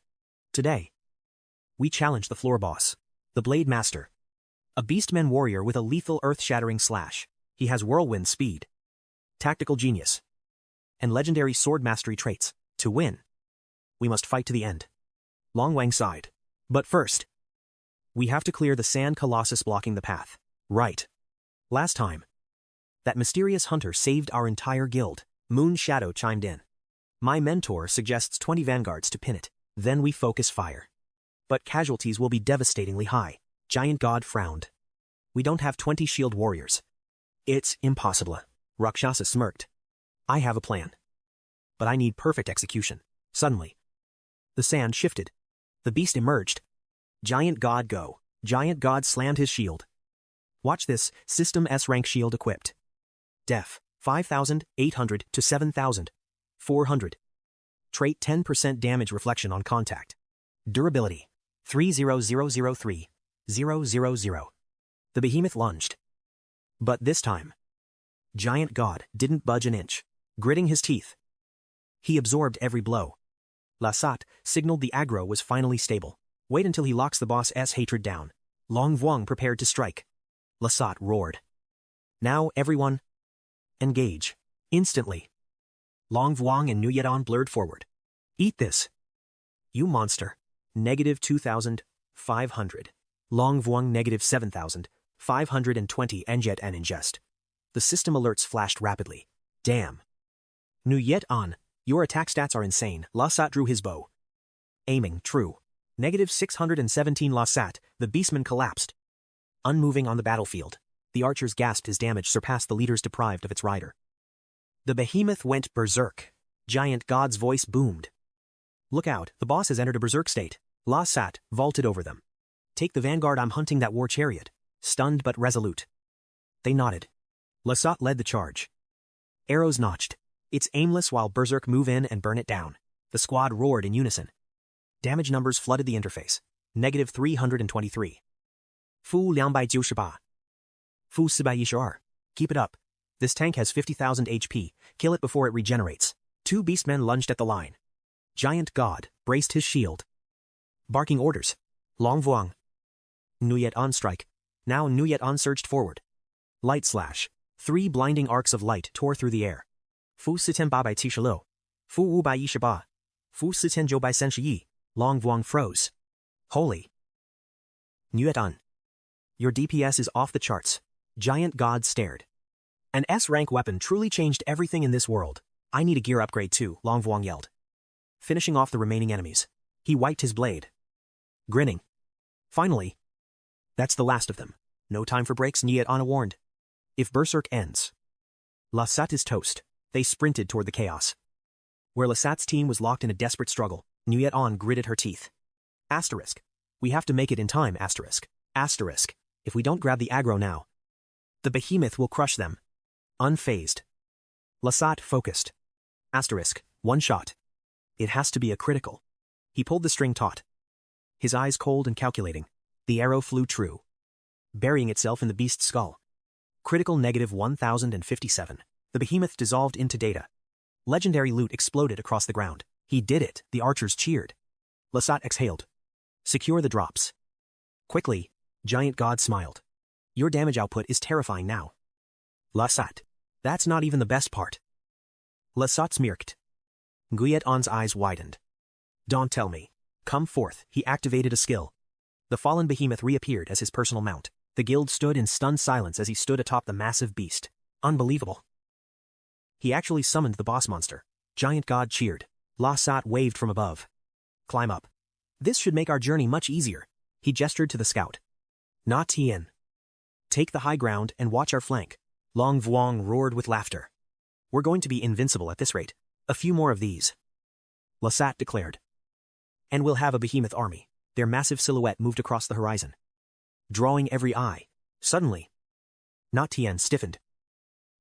"Today, we challenge the floor boss, the Blade Master. A beastman warrior with a lethal earth-shattering slash. He has whirlwind speed, tactical genius, and legendary sword mastery traits. To win, we must fight to the end." Long Wang sighed. "But first, we have to clear the sand colossus blocking the path." "Right. Last time, that mysterious hunter saved our entire guild." Moon Shadow chimed in. "My mentor suggests 20 vanguards to pin it. Then we focus fire. But casualties will be devastatingly high." Giant God frowned. "We don't have 20 shield warriors." "It's impossible." Rakshasa smirked. "I have a plan. But I need perfect execution." Suddenly, the sand shifted. The beast emerged. Giant God go. Giant God slammed his shield. "Watch this, System S rank shield equipped. Def, 5,800 to 7,400. Trait 10% damage reflection on contact. Durability, 30003,000. The behemoth lunged. But this time, Giant God didn't budge an inch. Gritting his teeth, he absorbed every blow. Lasat signaled the aggro was finally stable. "Wait until he locks the boss's hatred down." Long Vuong prepared to strike. Lasat roared. Now, everyone, engage. Instantly. Long Vuong and 𝐤𝐤 blurred forward. Eat this. You monster. -2,500. Long Vuong -7,520 NJet and ingest. The system alerts flashed rapidly. Damn. 𝐤𝐤, your attack stats are insane. Lasat drew his bow. Aiming, true. -617 Lasat, the beastman collapsed. Unmoving on the battlefield. The archers gasped his damage surpassed the leaders deprived of its rider. The behemoth went berserk. Giant God's voice boomed. Look out, the boss has entered a berserk state. Lasat vaulted over them. Take the vanguard, I'm hunting that war chariot. Stunned but resolute. They nodded. Lasat led the charge. Arrows notched. It's aimless while berserk move in and burn it down. The squad roared in unison. Damage numbers flooded the interface. -323. Fu 298. Fu 412. Keep it up. This tank has 50,000 HP. Kill it before it regenerates. Two beastmen lunged at the line. Giant God braced his shield. Barking orders. Long Vuong. 𝐤𝐤 on strike. Now 𝐤𝐤 surged forward. Light slash. 3 blinding arcs of light tore through the air. Fu 412. Fu 512. Fu 419. Long Vuong froze. Holy. 𝐤𝐤. Your DPS is off the charts. Giant God stared. An S-rank weapon truly changed everything in this world. I need a gear upgrade too, Long Vuong yelled. Finishing off the remaining enemies. He wiped his blade. Grinning. Finally. That's the last of them. No time for breaks, 𝐤𝐤 warned. If Berserk ends. Lasat is toast. They sprinted toward the chaos. Where Lasat's team was locked in a desperate struggle, 𝐤𝐤 gritted her teeth. Asterisk. We have to make it in time, asterisk. Asterisk. If we don't grab the aggro now, the behemoth will crush them. Unfazed. Lasat focused. Asterisk. One shot. It has to be a critical. He pulled the string taut. His eyes cold and calculating. The arrow flew true, burying itself in the beast's skull. Critical -1057. The behemoth dissolved into data. Legendary loot exploded across the ground. He did it, the archers cheered. Lasat exhaled. Secure the drops. Quickly, Giant God smiled. Your damage output is terrifying now. Lasat. That's not even the best part. Lasat smirked. 𝐤𝐤's eyes widened. Don't tell me. Come forth, he activated a skill. The fallen behemoth reappeared as his personal mount. The guild stood in stunned silence as he stood atop the massive beast. Unbelievable. He actually summoned the boss monster. Giant God cheered. Lasat waved from above. Climb up. This should make our journey much easier. He gestured to the scout. Not Tien. Take the high ground and watch our flank. Long Vuong roared with laughter. We're going to be invincible at this rate. A few more of these. Lasat declared. And we'll have a behemoth army. Their massive silhouette moved across the horizon, drawing every eye. Suddenly, Not Tien stiffened.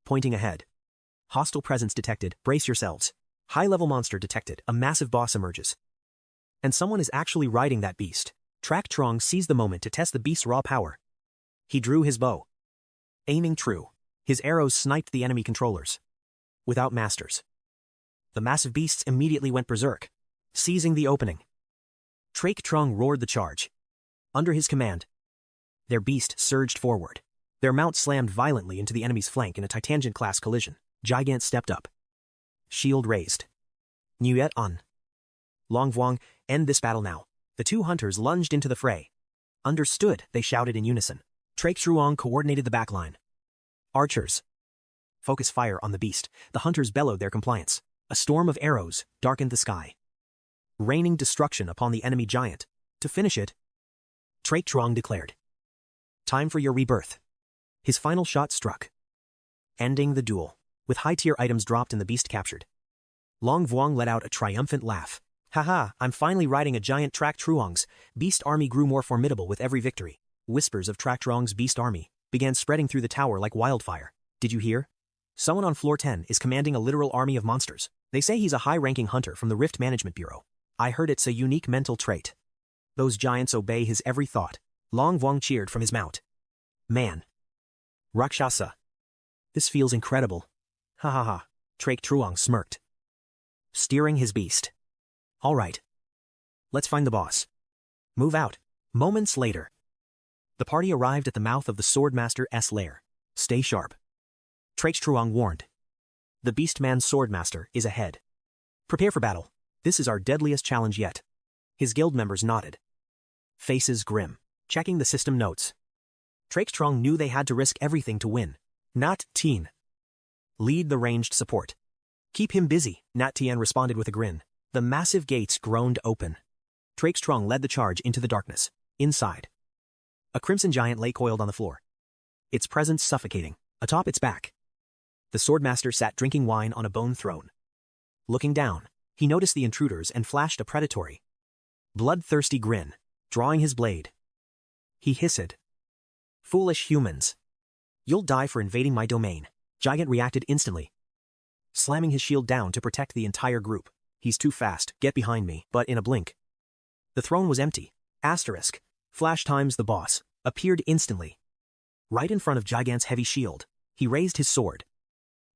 Pointing ahead. Hostile presence detected. Brace yourselves. High-level monster detected. A massive boss emerges. And someone is actually riding that beast. Trak Trong seized the moment to test the beast's raw power. He drew his bow. Aiming true, his arrows sniped the enemy controllers. Without masters. The massive beasts immediately went berserk, seizing the opening. Trak Trong roared the charge. Under his command, their beast surged forward. Their mount slammed violently into the enemy's flank in a Titangent-class collision. Gigant stepped up. Shield raised. 𝐤𝐤. Long Vuong, end this battle now. The two hunters lunged into the fray. Understood, they shouted in unison. Trak Truong coordinated the backline. Archers. Focus fire on the beast. The hunters bellowed their compliance. A storm of arrows darkened the sky, raining destruction upon the enemy giant. To finish it, Trak Truong declared. Time for your rebirth. His final shot struck, ending the duel, with high-tier items dropped and the beast captured. Long Vuong let out a triumphant laugh. Haha, I'm finally riding a giant Trak Truong's beast army grew more formidable with every victory. Whispers of Trak Truong's beast army began spreading through the tower like wildfire. Did you hear? Someone on floor 10 is commanding a literal army of monsters. They say he's a high-ranking hunter from the Rift Management Bureau. I heard it's a unique mental trait. Those giants obey his every thought. Long Vuong cheered from his mount. Man. Rakshasa. This feels incredible. Ha ha ha. Trak Truong smirked, steering his beast. All right. Let's find the boss. Move out. Moments later, the party arrived at the mouth of the Swordmaster's lair. Stay sharp. 𝐶-𝐒𝐒𝐿 warned. The Beastman's Swordmaster is ahead. Prepare for battle. This is our deadliest challenge yet. His guild members nodded. Faces grim, checking the system notes. 𝐶-𝐒𝐿 knew they had to risk everything to win. Not Tien. Lead the ranged support. Keep him busy, Nat Tien responded with a grin. The massive gates groaned open. 𝐶-𝐒𝐿 led the charge into the darkness. Inside, a crimson giant lay coiled on the floor. Its presence suffocating. Atop its back, the Swordmaster sat drinking wine on a bone throne. Looking down, he noticed the intruders and flashed a predatory, bloodthirsty grin, drawing his blade. He hissed. Foolish humans. You'll die for invading my domain. Giant reacted instantly, slamming his shield down to protect the entire group. He's too fast, get behind me. But in a blink, the throne was empty. Asterisk. Flash times the boss appeared instantly. Right in front of Gigant's heavy shield, he raised his sword,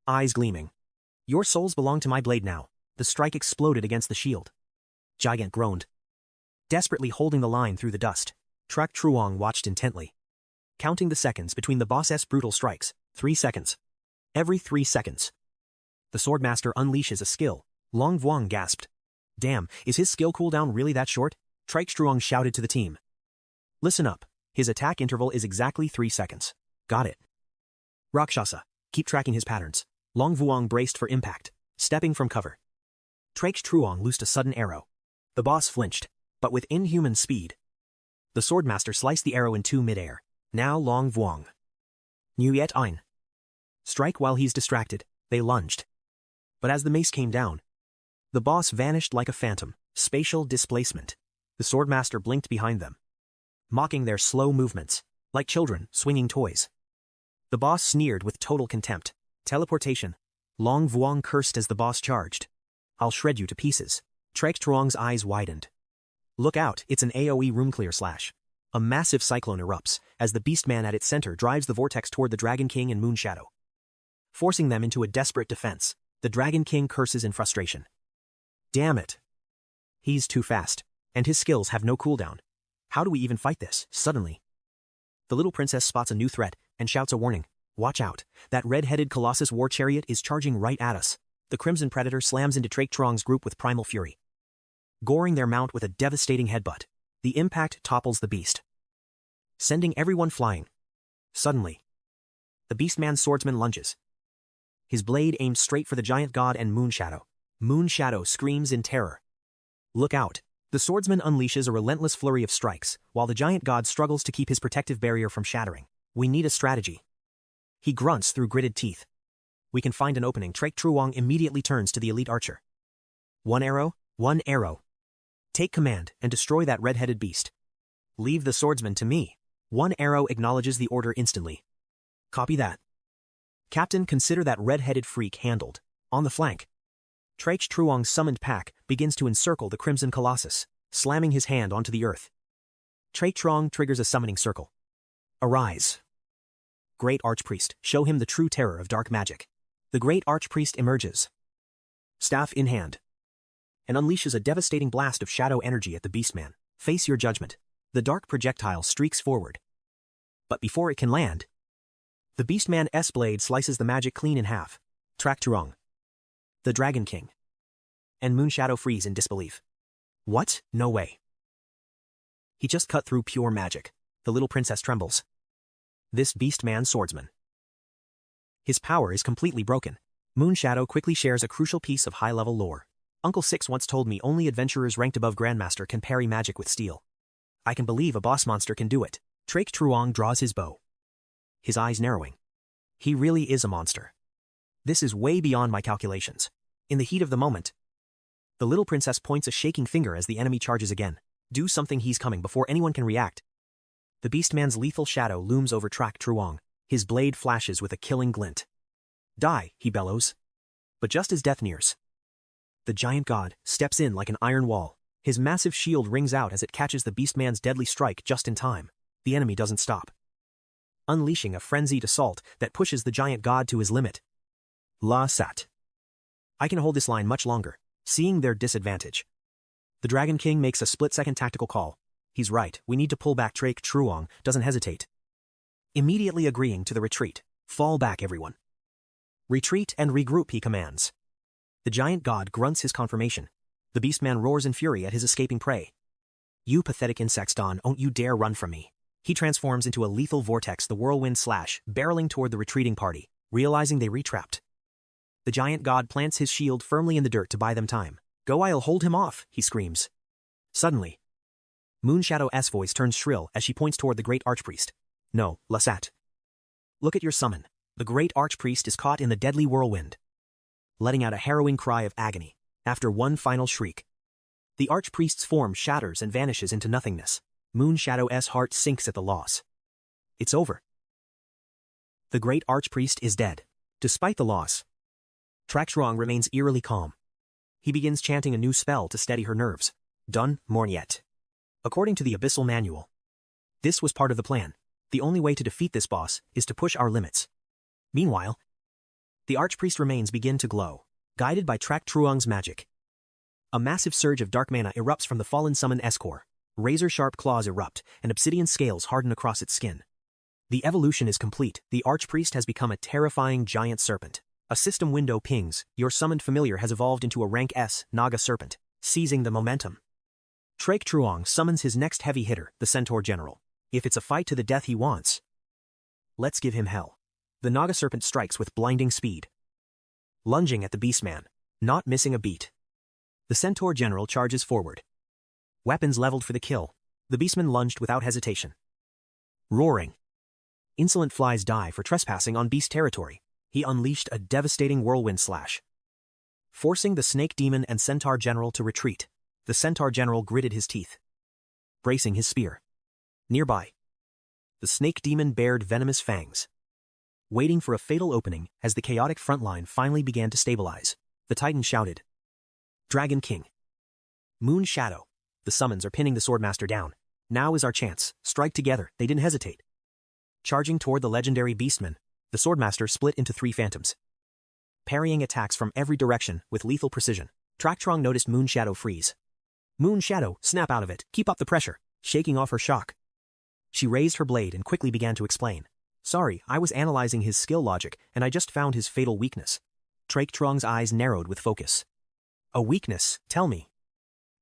eyes gleaming. Your souls belong to my blade now. The strike exploded against the shield. Gigant groaned, desperately holding the line through the dust. 𝐶-𝐒𝐿 watched intently, counting the seconds between the boss's brutal strikes. 3 seconds. Every 3 seconds, the Swordmaster unleashes a skill. Long Vuong gasped. Damn, is his skill cooldown really that short? 𝐶-𝐒𝐿 shouted to the team. Listen up. His attack interval is exactly 3 seconds. Got it. Rakshasa, keep tracking his patterns. Long Vuong braced for impact, stepping from cover. 𝐶-𝐒𝐿 loosed a sudden arrow. The boss flinched, but with inhuman speed, the Swordmaster sliced the arrow in two midair. Now Long Vuong. Nguyet Ein. Strike while he's distracted. They lunged. But as the mace came down, the boss vanished like a phantom. Spatial displacement. The Swordmaster blinked behind them, mocking their slow movements, like children swinging toys. The boss sneered with total contempt. Teleportation. Long Vuong cursed as the boss charged. I'll shred you to pieces. 𝐶-𝐒𝐿's eyes widened. Look out, it's an AoE room clear slash. A massive cyclone erupts as the Beastman at its center drives the vortex toward the Dragon King and Moonshadow, forcing them into a desperate defense. The Dragon King curses in frustration. Damn it. He's too fast, and his skills have no cooldown. How do we even fight this? Suddenly, the little princess spots a new threat and shouts a warning. Watch out, that red-headed Colossus war chariot is charging right at us. The Crimson Predator slams into 𝐶-𝐒𝐿's group with primal fury, goring their mount with a devastating headbutt. The impact topples the beast, sending everyone flying. Suddenly, the Beastman's swordsman lunges, his blade aimed straight for the giant god and Moonshadow. Moonshadow screams in terror. Look out. The swordsman unleashes a relentless flurry of strikes, while the giant god struggles to keep his protective barrier from shattering. We need a strategy. He grunts through gritted teeth. We can find an opening. 𝐶-𝐒𝐿 immediately turns to the elite archer. One arrow. Take command and destroy that red-headed beast. Leave the swordsman to me. One arrow acknowledges the order instantly. Copy that. Captain, consider that red-headed freak handled. On the flank, 𝐶-𝐒𝐿's summoned pack begins to encircle the Crimson Colossus, slamming his hand onto the earth. 𝐶-𝐒𝐿 triggers a summoning circle. Arise. Great Archpriest, show him the true terror of dark magic. The Great Archpriest emerges, staff in hand, and unleashes a devastating blast of shadow energy at the Beastman. Face your judgment. The dark projectile streaks forward. But before it can land, the Beastman's blade slices the magic clean in half. 𝐶-𝐒𝐿. The Dragon King and Moonshadow freeze in disbelief. What? No way. He just cut through pure magic. The little princess trembles. This Beastman's swordsman, his power is completely broken. Moonshadow quickly shares a crucial piece of high-level lore. Uncle Six once told me only adventurers ranked above Grandmaster can parry magic with steel. I can believe a boss monster can do it. 𝐶-𝐒𝐿 draws his bow, his eyes narrowing. He really is a monster. This is way beyond my calculations. In the heat of the moment, the little princess points a shaking finger as the enemy charges again. Do something, he's coming before anyone can react. The Beastman's lethal shadow looms over 𝐶-𝐒𝐿. His blade flashes with a killing glint. Die, he bellows. But just as death nears, the giant god steps in like an iron wall. His massive shield rings out as it catches the Beastman's deadly strike just in time. The enemy doesn't stop, unleashing a frenzied assault that pushes the giant god to his limit. La Sat. I can hold this line much longer. Seeing their disadvantage, the Dragon King makes a split-second tactical call. He's right, we need to pull back. 𝐶-𝐒𝐿 doesn't hesitate, immediately agreeing to the retreat. Fall back, everyone. Retreat and regroup, he commands. The giant god grunts his confirmation. The beastman roars in fury at his escaping prey. You pathetic insects, don't you dare run from me. He transforms into a lethal vortex, the whirlwind slash, barreling toward the retreating party, realizing they retrapped. The giant god plants his shield firmly in the dirt to buy them time. Go, I'll hold him off, he screams. Suddenly, Moonshadow's voice turns shrill as she points toward the great archpriest. No, Lasat. Look at your summon. The great archpriest is caught in the deadly whirlwind, letting out a harrowing cry of agony. After one final shriek, the archpriest's form shatters and vanishes into nothingness. Moonshadow's heart sinks at the loss. It's over. The great archpriest is dead. Despite the loss, Traktrong remains eerily calm. He begins chanting a new spell to steady her nerves. Done, Mornyet. According to the Abyssal Manual, this was part of the plan. The only way to defeat this boss is to push our limits. Meanwhile, the archpriest remains begin to glow, guided by Trak-Truong's magic. A massive surge of dark mana erupts from the fallen summon's core. Razor-sharp claws erupt, and obsidian scales harden across its skin. The evolution is complete. The archpriest has become a terrifying giant serpent. A system window pings. Your summoned familiar has evolved into a rank S Naga serpent, seizing the momentum. Trak-Truong summons his next heavy hitter, the Centaur General. If it's a fight to the death he wants, let's give him hell. The Naga serpent strikes with blinding speed, lunging at the beastman, not missing a beat. The Centaur General charges forward, weapons leveled for the kill. The beastman lunged without hesitation, roaring. Insolent flies die for trespassing on beast territory. He unleashed a devastating whirlwind slash, forcing the snake demon and Centaur General to retreat. The Centaur General gritted his teeth, bracing his spear. Nearby, the snake demon bared venomous fangs, waiting for a fatal opening. As the chaotic front line finally began to stabilize, the Titan shouted, Dragon King. Moon Shadow. The summons are pinning the Swordmaster down. Now is our chance. Strike together. They didn't hesitate. Charging toward the legendary beastman, the Swordmaster split into 3 phantoms, parrying attacks from every direction with lethal precision. Traktrong noticed Moon Shadow freeze. Moon Shadow, snap out of it. Keep up the pressure. Shaking off her shock, she raised her blade and quickly began to explain. Sorry, I was analyzing his skill logic, and I just found his fatal weakness. Traktrong's eyes narrowed with focus. A weakness? Tell me.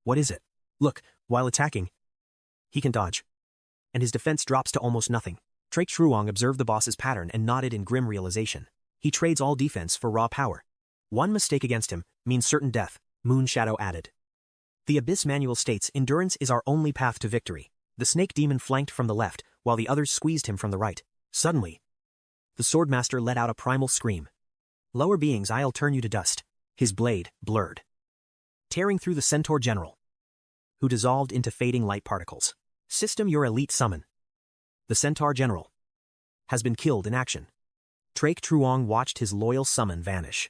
What is it? Look, while attacking, he can dodge, and his defense drops to almost nothing. Trak-Truong observed the boss's pattern and nodded in grim realization. He trades all defense for raw power. One mistake against him means certain death, Moon Shadow added. The Abyss Manual states endurance is our only path to victory. The snake demon flanked from the left, while the others squeezed him from the right. Suddenly, the Swordmaster let out a primal scream. Lower beings, I'll turn you to dust. His blade blurred, tearing through the Centaur General, who dissolved into fading light particles. System, your elite summon. The Centaur General has been killed in action. Trak-Truong watched his loyal summon vanish.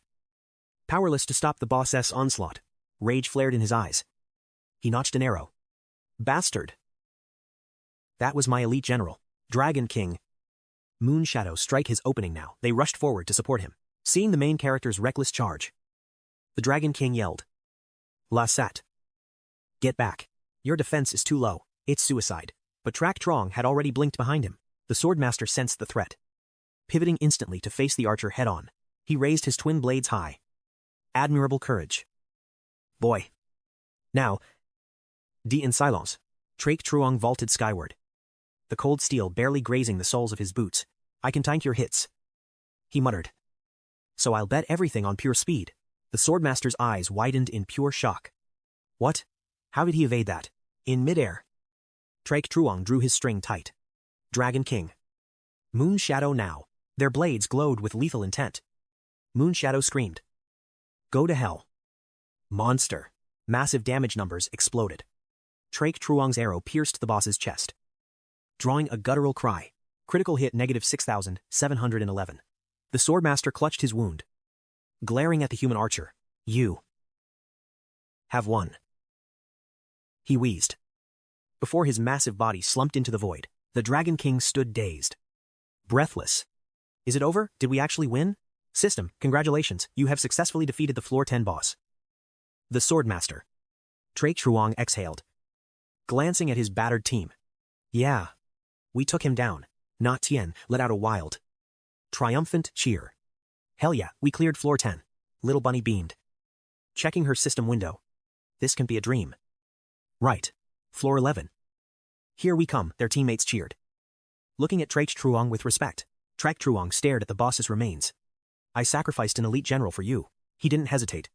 Powerless to stop the boss's onslaught, rage flared in his eyes. He notched an arrow. Bastard. That was my elite general, Dragon King. Moon Shadow strike his opening now. They rushed forward to support him. Seeing the main character's reckless charge, the Dragon King yelled, Lasat. Get back. Your defense is too low. It's suicide. But Trak-Truong had already blinked behind him. The Swordmaster sensed the threat, pivoting instantly to face the archer head-on. He raised his twin blades high. Admirable courage. Boy. Now, in silence, Trak-Truong vaulted skyward, the cold steel barely grazing the soles of his boots. I can tank your hits, he muttered. So I'll bet everything on pure speed. The Swordmaster's eyes widened in pure shock. What? How did he evade that? In midair, Trak-Truong drew his string tight. Dragon King. Moon Shadow now. Their blades glowed with lethal intent. Moon Shadow screamed, Go to hell. Monster. Massive damage numbers exploded. Trak-Truong's arrow pierced the boss's chest, drawing a guttural cry. Critical hit -6,711. The Swordmaster clutched his wound, glaring at the human archer. You have won, he wheezed. Before his massive body slumped into the void, the Dragon King stood dazed, breathless. Is it over? Did we actually win? System, congratulations, you have successfully defeated the Floor 10 boss. The Swordmaster. Trak-Truong exhaled, glancing at his battered team. Yeah. We took him down. Not Tien let out a wild, triumphant cheer. Hell yeah, we cleared floor 10. Little bunny beamed. Checking her system window. This can be a dream. Right. Floor 11. Here we come, their teammates cheered. Looking at 𝐶𝐶𝐿 with respect, 𝐶𝐶𝐿 stared at the boss's remains. I sacrificed an elite general for you. He didn't hesitate.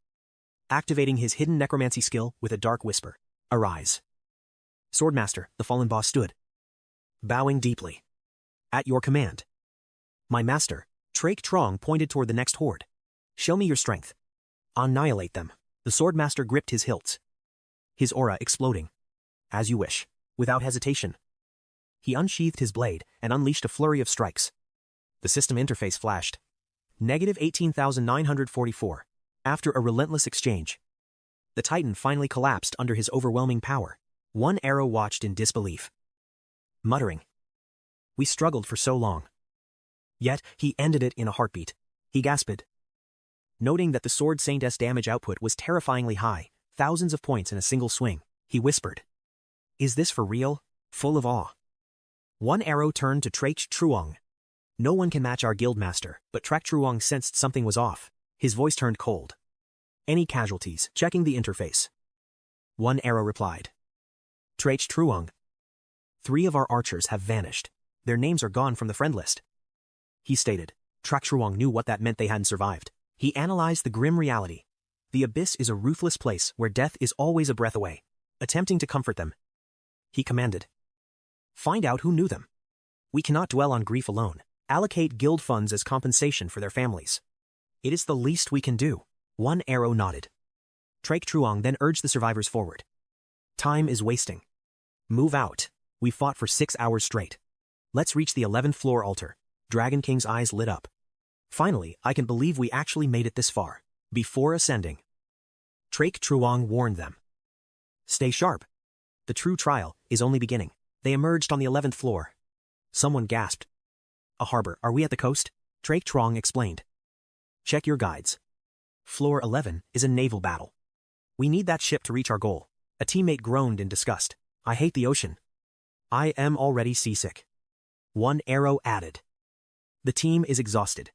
Activating his hidden necromancy skill with a dark whisper. Arise. Swordmaster, the fallen boss stood. Bowing deeply. At your command. My master, 𝐶𝐶𝐿 pointed toward the next horde. Show me your strength. Annihilate them. The swordmaster gripped his hilts. His aura exploding. As you wish. Without hesitation. He unsheathed his blade and unleashed a flurry of strikes. The system interface flashed. -18,944. After a relentless exchange. The Titan finally collapsed under his overwhelming power. One arrow watched in disbelief. Muttering. We struggled for so long. Yet, he ended it in a heartbeat. He gasped. Noting that the Sword Saint's damage output was terrifyingly high, thousands of points in a single swing, he whispered. Is this for real? Full of awe. One arrow turned to 𝐶𝐶𝐿. No one can match our guildmaster, but 𝐶𝐶𝐿 sensed something was off. His voice turned cold. Any casualties? Checking the interface. One arrow replied. 𝐶𝐶𝐿. 3 of our archers have vanished. Their names are gone from the friend list. He stated. 𝐶𝐶𝐿 knew what that meant they hadn't survived. He analyzed the grim reality. The abyss is a ruthless place where death is always a breath away. Attempting to comfort them. He commanded. Find out who knew them. We cannot dwell on grief alone. Allocate guild funds as compensation for their families. It is the least we can do. One arrow nodded. 𝐶𝐶𝐿 then urged the survivors forward. Time is wasting. Move out. We fought for 6 hours straight. Let's reach the 11th floor altar. Dragon King's eyes lit up. Finally, I can believe we actually made it this far. Before ascending. 𝐶𝐶𝐿 warned them. Stay sharp. The true trial is only beginning. They emerged on the 11th floor. Someone gasped. A harbor, are we at the coast? 𝐶𝐶𝐿 explained. Check your guides. Floor 11 is a naval battle. We need that ship to reach our goal. A teammate groaned in disgust. I hate the ocean. I am already seasick. One arrow added. The team is exhausted.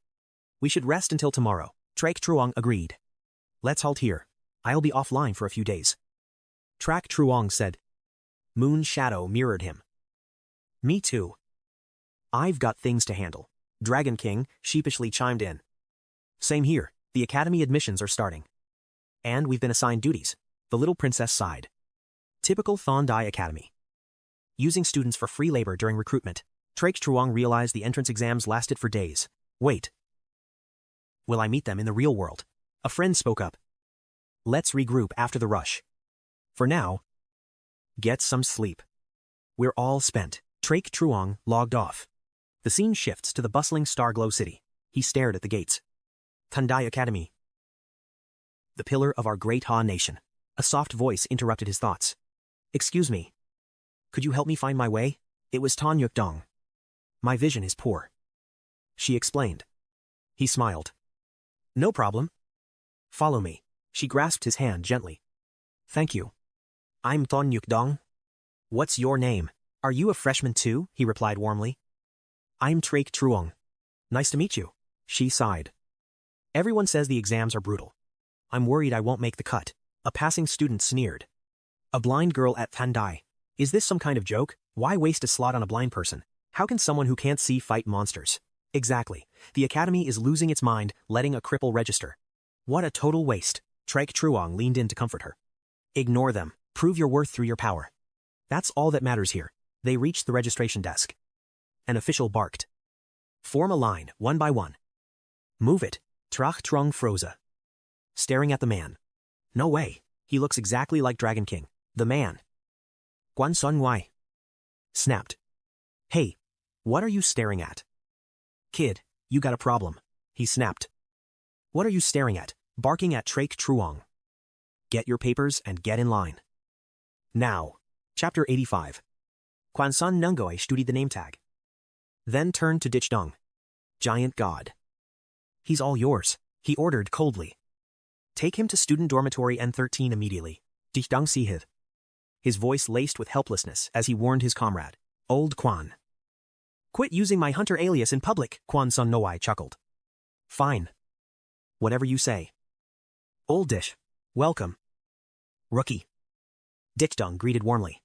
We should rest until tomorrow. 𝐶𝐶𝐿 agreed. Let's halt here. I'll be offline for a few days. 𝐶𝐶𝐿 said. Moon Shadow mirrored him. Me too. I've got things to handle. Dragon King sheepishly chimed in. Same here. The academy admissions are starting. And we've been assigned duties. The little princess sighed. Typical Thondai Academy. Using students for free labor during recruitment. 𝐶𝐶𝐿 realized the entrance exams lasted for days. Wait. Will I meet them in the real world? A friend spoke up. Let's regroup after the rush. For now, get some sleep. We're all spent. 𝐶𝐶𝐿 logged off. The scene shifts to the bustling Starglow city. He stared at the gates. Thondai Academy. The pillar of our great Ha nation. A soft voice interrupted his thoughts. Excuse me. Could you help me find my way? It was Tan Yuk Dong. My vision is poor. She explained. He smiled. No problem. Follow me. She grasped his hand gently. Thank you. I'm Tan Yuk Dong. What's your name? Are you a freshman too? He replied warmly. I'm 𝐶𝐶𝐿. Nice to meet you. She sighed. Everyone says the exams are brutal. I'm worried I won't make the cut. A passing student sneered. A blind girl at Thondai. Is this some kind of joke? Why waste a slot on a blind person? How can someone who can't see fight monsters? Exactly. The academy is losing its mind, letting a cripple register. What a total waste. 𝐶𝐶𝐿 leaned in to comfort her. Ignore them. Prove your worth through your power. That's all that matters here. They reached the registration desk. An official barked. Form a line, one by one. Move it. 𝐶𝐶𝐿 froze. Staring at the man. No way. He looks exactly like Dragon King. The man. Guan Sun Wai. Snapped. Hey, what are you staring at? Kid, you got a problem. He snapped. What are you staring at? Barking at 𝐶𝐶𝐿. Get your papers and get in line. Now. Chapter 85. Quan Sun Nungoy studied the name tag. Then turned to Dichdong. Giant God. He's all yours, he ordered coldly. Take him to student dormitory N13 immediately. Dichdong Sihid. His voice laced with helplessness as he warned his comrade. Old Quan. Quit using my hunter alias in public, Quan Sun Noai chuckled. Fine. Whatever you say. Old dish. Welcome. Rookie. 𝐷𝐀𝐍𝐿 greeted warmly.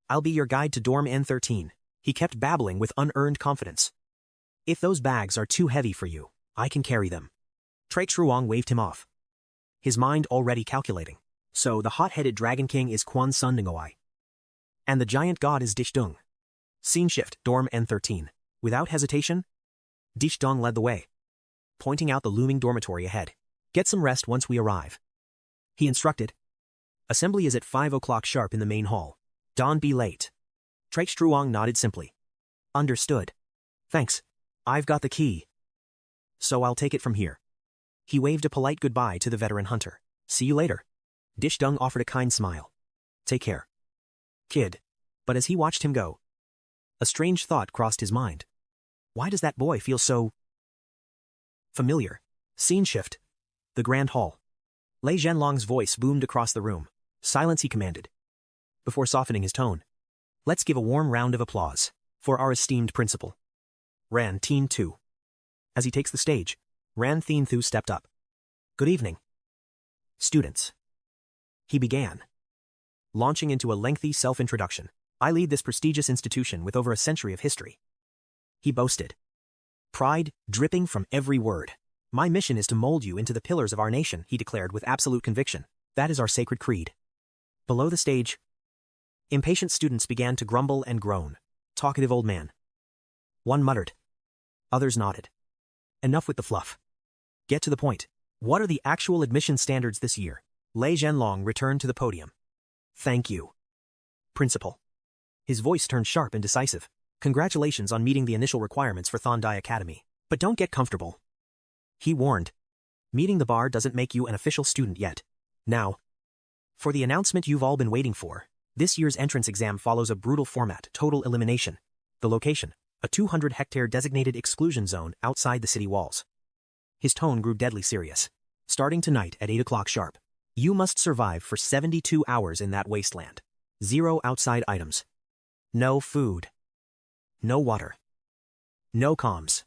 I'll be your guide to dorm N13. He kept babbling with unearned confidence. If those bags are too heavy for you, I can carry them. 𝐶 Truong waved him off. His mind already calculating. So the hot-headed Dragon King is 𝐶𝐿. And the giant god is 𝐷𝐻𝐿. Scene shift, dorm N13. Without hesitation, 𝐷𝐻𝐿 led the way, pointing out the looming dormitory ahead. Get some rest once we arrive. He instructed. Assembly is at 5 o'clock sharp in the main hall. Don't be late. 𝐶 Truong nodded simply. Understood. Thanks. I've got the key. So I'll take it from here. He waved a polite goodbye to the veteran hunter. See you later. 𝐷𝐻𝐿 offered a kind smile. Take care. Kid. But as he watched him go, a strange thought crossed his mind. Why does that boy feel so familiar? Scene shift. The Grand Hall. Lei Zhenlong's voice boomed across the room. Silence, he commanded. Before softening his tone, let's give a warm round of applause for our esteemed principal. Ran Teen Tu. As he takes the stage, Ran Teen Tu stepped up. Good evening, students. He began, launching into a lengthy self-introduction. I lead this prestigious institution with over a century of history. He boasted, pride dripping from every word. My mission is to mold you into the pillars of our nation, he declared with absolute conviction. That is our sacred creed. Below the stage, impatient students began to grumble and groan. Talkative old man. One muttered. Others nodded. Enough with the fluff. Get to the point. What are the actual admission standards this year? Lei Zhenlong returned to the podium. Thank you, Principal. His voice turned sharp and decisive. Congratulations on meeting the initial requirements for Thondai Academy. But don't get comfortable. He warned. Meeting the bar doesn't make you an official student yet. Now, for the announcement you've all been waiting for, this year's entrance exam follows a brutal format, total elimination. The location, a 200-hectare designated exclusion zone outside the city walls. His tone grew deadly serious. Starting tonight at 8 o'clock sharp, you must survive for 72 hours in that wasteland. 0 outside items. No food. No water. No comms.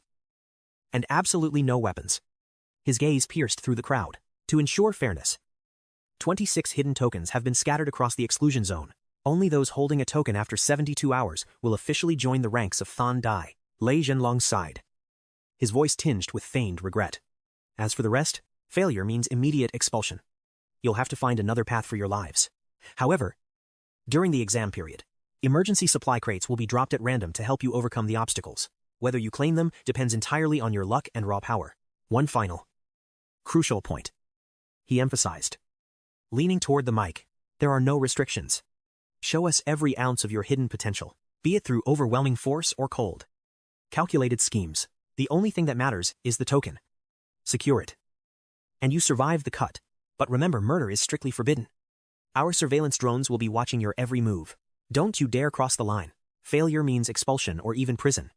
And absolutely no weapons. His gaze pierced through the crowd. To ensure fairness, 26 hidden tokens have been scattered across the exclusion zone. Only those holding a token after 72 hours will officially join the ranks of Thondai. Lei Zhenlong sighed, his voice tinged with feigned regret. As for the rest, failure means immediate expulsion. You'll have to find another path for your lives. However, during the exam period, emergency supply crates will be dropped at random to help you overcome the obstacles. Whether you claim them depends entirely on your luck and raw power. One final, crucial point, he emphasized, leaning toward the mic. There are no restrictions. Show us every ounce of your hidden potential, be it through overwhelming force or cold, calculated schemes. The only thing that matters is the token. Secure it, and you survive the cut. But remember, murder is strictly forbidden. Our surveillance drones will be watching your every move. Don't you dare cross the line. Failure means expulsion or even prison.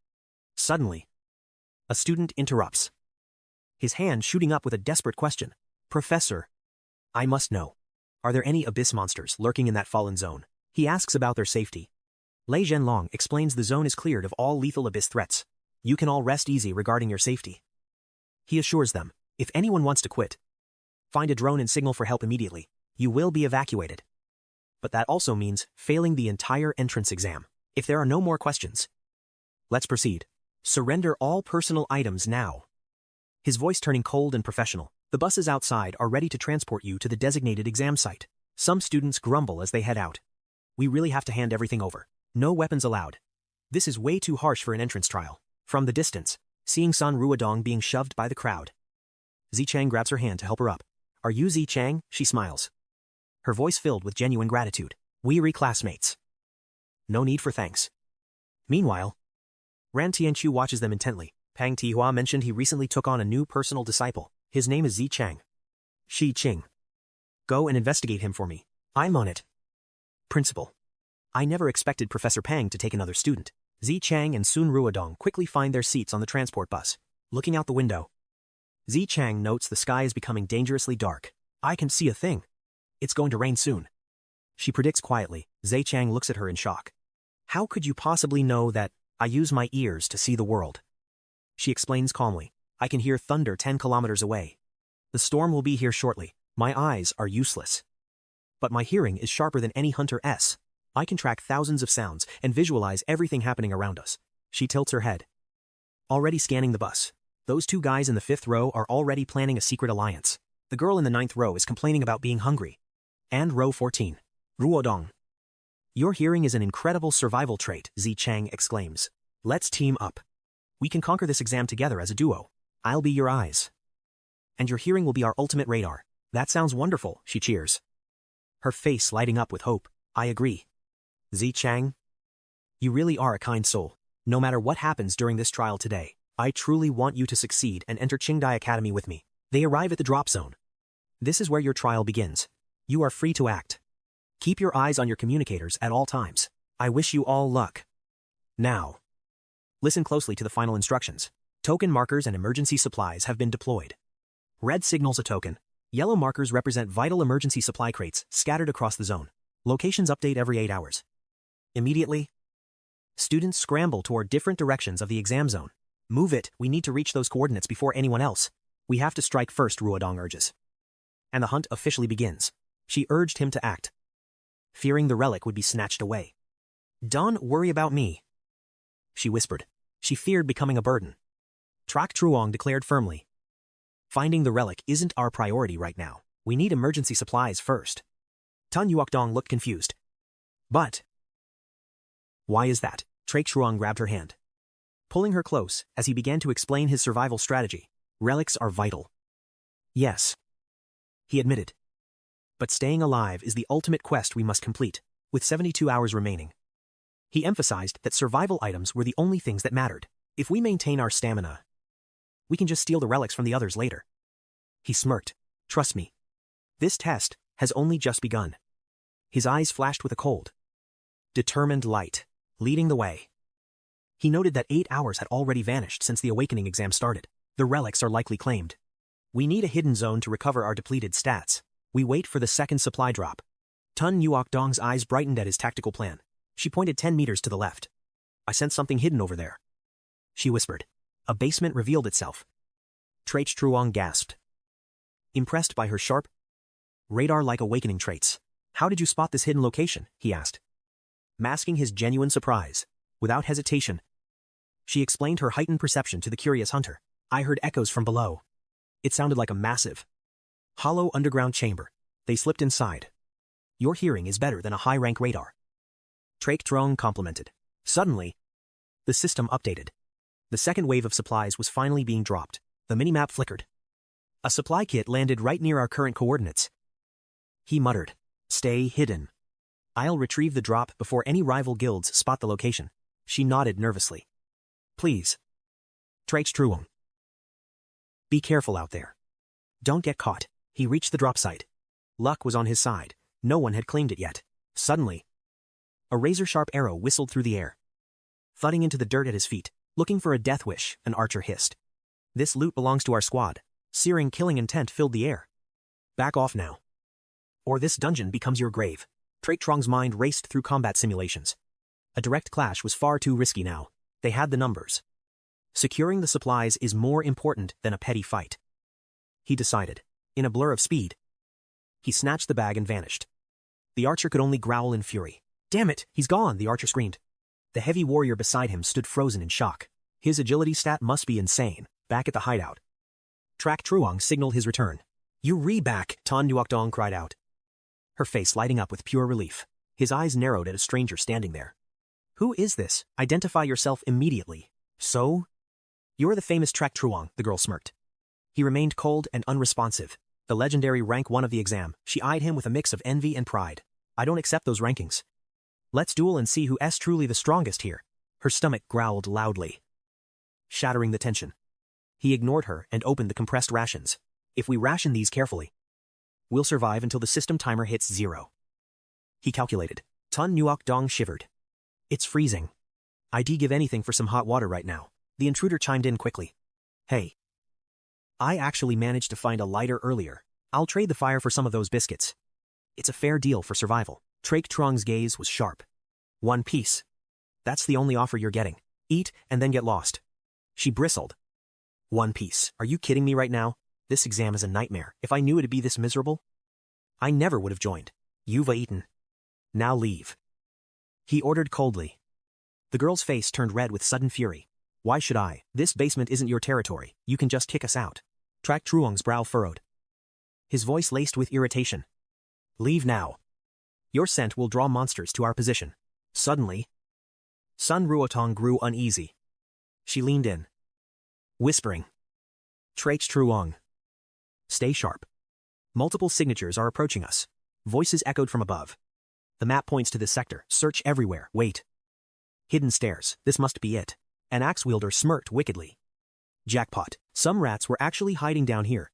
Suddenly, a student interrupts, his hand shooting up with a desperate question. Professor, I must know, are there any abyss monsters lurking in that fallen zone? He asks about their safety. Lei Zhenlong explains the zone is cleared of all lethal abyss threats. You can all rest easy regarding your safety. He assures them, if anyone wants to quit, find a drone and signal for help immediately. You will be evacuated. But that also means failing the entire entrance exam. If there are no more questions, let's proceed. Surrender all personal items now. His voice turning cold and professional. The buses outside are ready to transport you to the designated exam site. Some students grumble as they head out. We really have to hand everything over. No weapons allowed. This is way too harsh for an entrance trial. From the distance, seeing San Ruodong being shoved by the crowd, Zichang grabs her hand to help her up. Are you Zichang? She smiles, her voice filled with genuine gratitude. We classmates. No need for thanks. Meanwhile, Ran Tianqiu watches them intently. Pang Tihua mentioned he recently took on a new personal disciple. His name is Zichang. Shi Qing. Go and investigate him for me. I'm on it. Principal. I never expected Professor Pang to take another student. Zichang and Sun Ruodong quickly find their seats on the transport bus. Looking out the window, Zichang notes the sky is becoming dangerously dark. I can see a thing. It's going to rain soon. She predicts quietly. Zichang looks at her in shock. How could you possibly know that? I use my ears to see the world. She explains calmly. I can hear thunder 10 kilometers away. The storm will be here shortly. My eyes are useless. But my hearing is sharper than any hunter's. I can track thousands of sounds and visualize everything happening around us. She tilts her head. Already scanning the bus. Those two guys in the 5th row are already planning a secret alliance. The girl in the 9th row is complaining about being hungry. And row 14. Ruodong. Your hearing is an incredible survival trait, Zi-Chang exclaims. Let's team up. We can conquer this exam together as a duo. I'll be your eyes. And your hearing will be our ultimate radar. That sounds wonderful, she cheers. Her face lighting up with hope. I agree. Zi-Chang, you really are a kind soul. No matter what happens during this trial today, I truly want you to succeed and enter Qingdai Academy with me. They arrive at the drop zone. This is where your trial begins. You are free to act. Keep your eyes on your communicators at all times. I wish you all luck. Now, listen closely to the final instructions. Token markers and emergency supplies have been deployed. Red signals a token. Yellow markers represent vital emergency supply crates scattered across the zone. Locations update every 8 hours. Immediately, students scramble toward different directions of the exam zone. Move it, we need to reach those coordinates before anyone else. We have to strike first, Ruodong urges. And the hunt officially begins. She urged him to act, fearing the relic would be snatched away. Don't worry about me, she whispered. She feared becoming a burden. Trak Truong declared firmly. Finding the relic isn't our priority right now. We need emergency supplies first. Tun Yuokdong looked confused. But why is that? Trak Truong grabbed her hand, pulling her close as he began to explain his survival strategy. Relics are vital. Yes, he admitted. But staying alive is the ultimate quest we must complete, with 72 hours remaining. He emphasized that survival items were the only things that mattered. If we maintain our stamina, we can just steal the relics from the others later. He smirked. Trust me. This test has only just begun. His eyes flashed with a cold, determined light, leading the way. He noted that 8 hours had already vanished since the awakening exam started. The relics are likely claimed. We need a hidden zone to recover our depleted stats. We wait for the second supply drop. Tun Yuokdong's eyes brightened at his tactical plan. She pointed 10 meters to the left. I sense something hidden over there, she whispered. A basement revealed itself. Trak Truong gasped, impressed by her sharp, radar-like awakening traits. How did you spot this hidden location? He asked, masking his genuine surprise. Without hesitation, she explained her heightened perception to the curious hunter. I heard echoes from below. It sounded like a massive, hollow underground chamber. They slipped inside. Your hearing is better than a high-rank radar, Trak Truong complimented. Suddenly, the system updated. The second wave of supplies was finally being dropped. The minimap flickered. A supply kit landed right near our current coordinates. He muttered, stay hidden. I'll retrieve the drop before any rival guilds spot the location. She nodded nervously. Please, Trak Truong. Be careful out there. Don't get caught. He reached the drop site. Luck was on his side. No one had claimed it yet. Suddenly, a razor-sharp arrow whistled through the air, thudding into the dirt at his feet. Looking for a death wish, an archer hissed. This loot belongs to our squad. Searing killing intent filled the air. Back off now, or this dungeon becomes your grave. Trak Truong's mind raced through combat simulations. A direct clash was far too risky now. They had the numbers. Securing the supplies is more important than a petty fight, he decided. In a blur of speed, he snatched the bag and vanished. The archer could only growl in fury. Damn it, he's gone, the archer screamed. The heavy warrior beside him stood frozen in shock. His agility stat must be insane. Back at the hideout, Trak Truong signaled his return. You re-back, Tun Yuokdong cried out, her face lighting up with pure relief. His eyes narrowed at a stranger standing there. Who is this? Identify yourself immediately. So? You're the famous Trak Truong, the girl smirked. He remained cold and unresponsive. The legendary rank 1 of the exam, she eyed him with a mix of envy and pride. I don't accept those rankings. Let's duel and see who's truly the strongest here. Her stomach growled loudly, shattering the tension. He ignored her and opened the compressed rations. If we ration these carefully, we'll survive until the system timer hits 0. He calculated. Tun Yuokdong shivered. It's freezing. I'd give anything for some hot water right now. The intruder chimed in quickly. Hey, I actually managed to find a lighter earlier. I'll trade the fire for some of those biscuits. It's a fair deal for survival. Trak Truong's gaze was sharp. 1 piece. That's the only offer you're getting. Eat and then get lost. She bristled. 1 piece. Are you kidding me right now? This exam is a nightmare. If I knew it'd be this miserable, I never would have joined. You've eaten. Now leave. He ordered coldly. The girl's face turned red with sudden fury. Why should I? This basement isn't your territory. You can just kick us out. Trak Truong's brow furrowed. His voice laced with irritation. Leave now. Your scent will draw monsters to our position. Suddenly, Sun Ruotong grew uneasy. She leaned in, whispering. Trak Truong. Stay sharp. Multiple signatures are approaching us. Voices echoed from above. The map points to this sector. Search everywhere. Wait. Hidden stairs. This must be it. An axe wielder smirked wickedly. Jackpot. Some rats were actually hiding down here.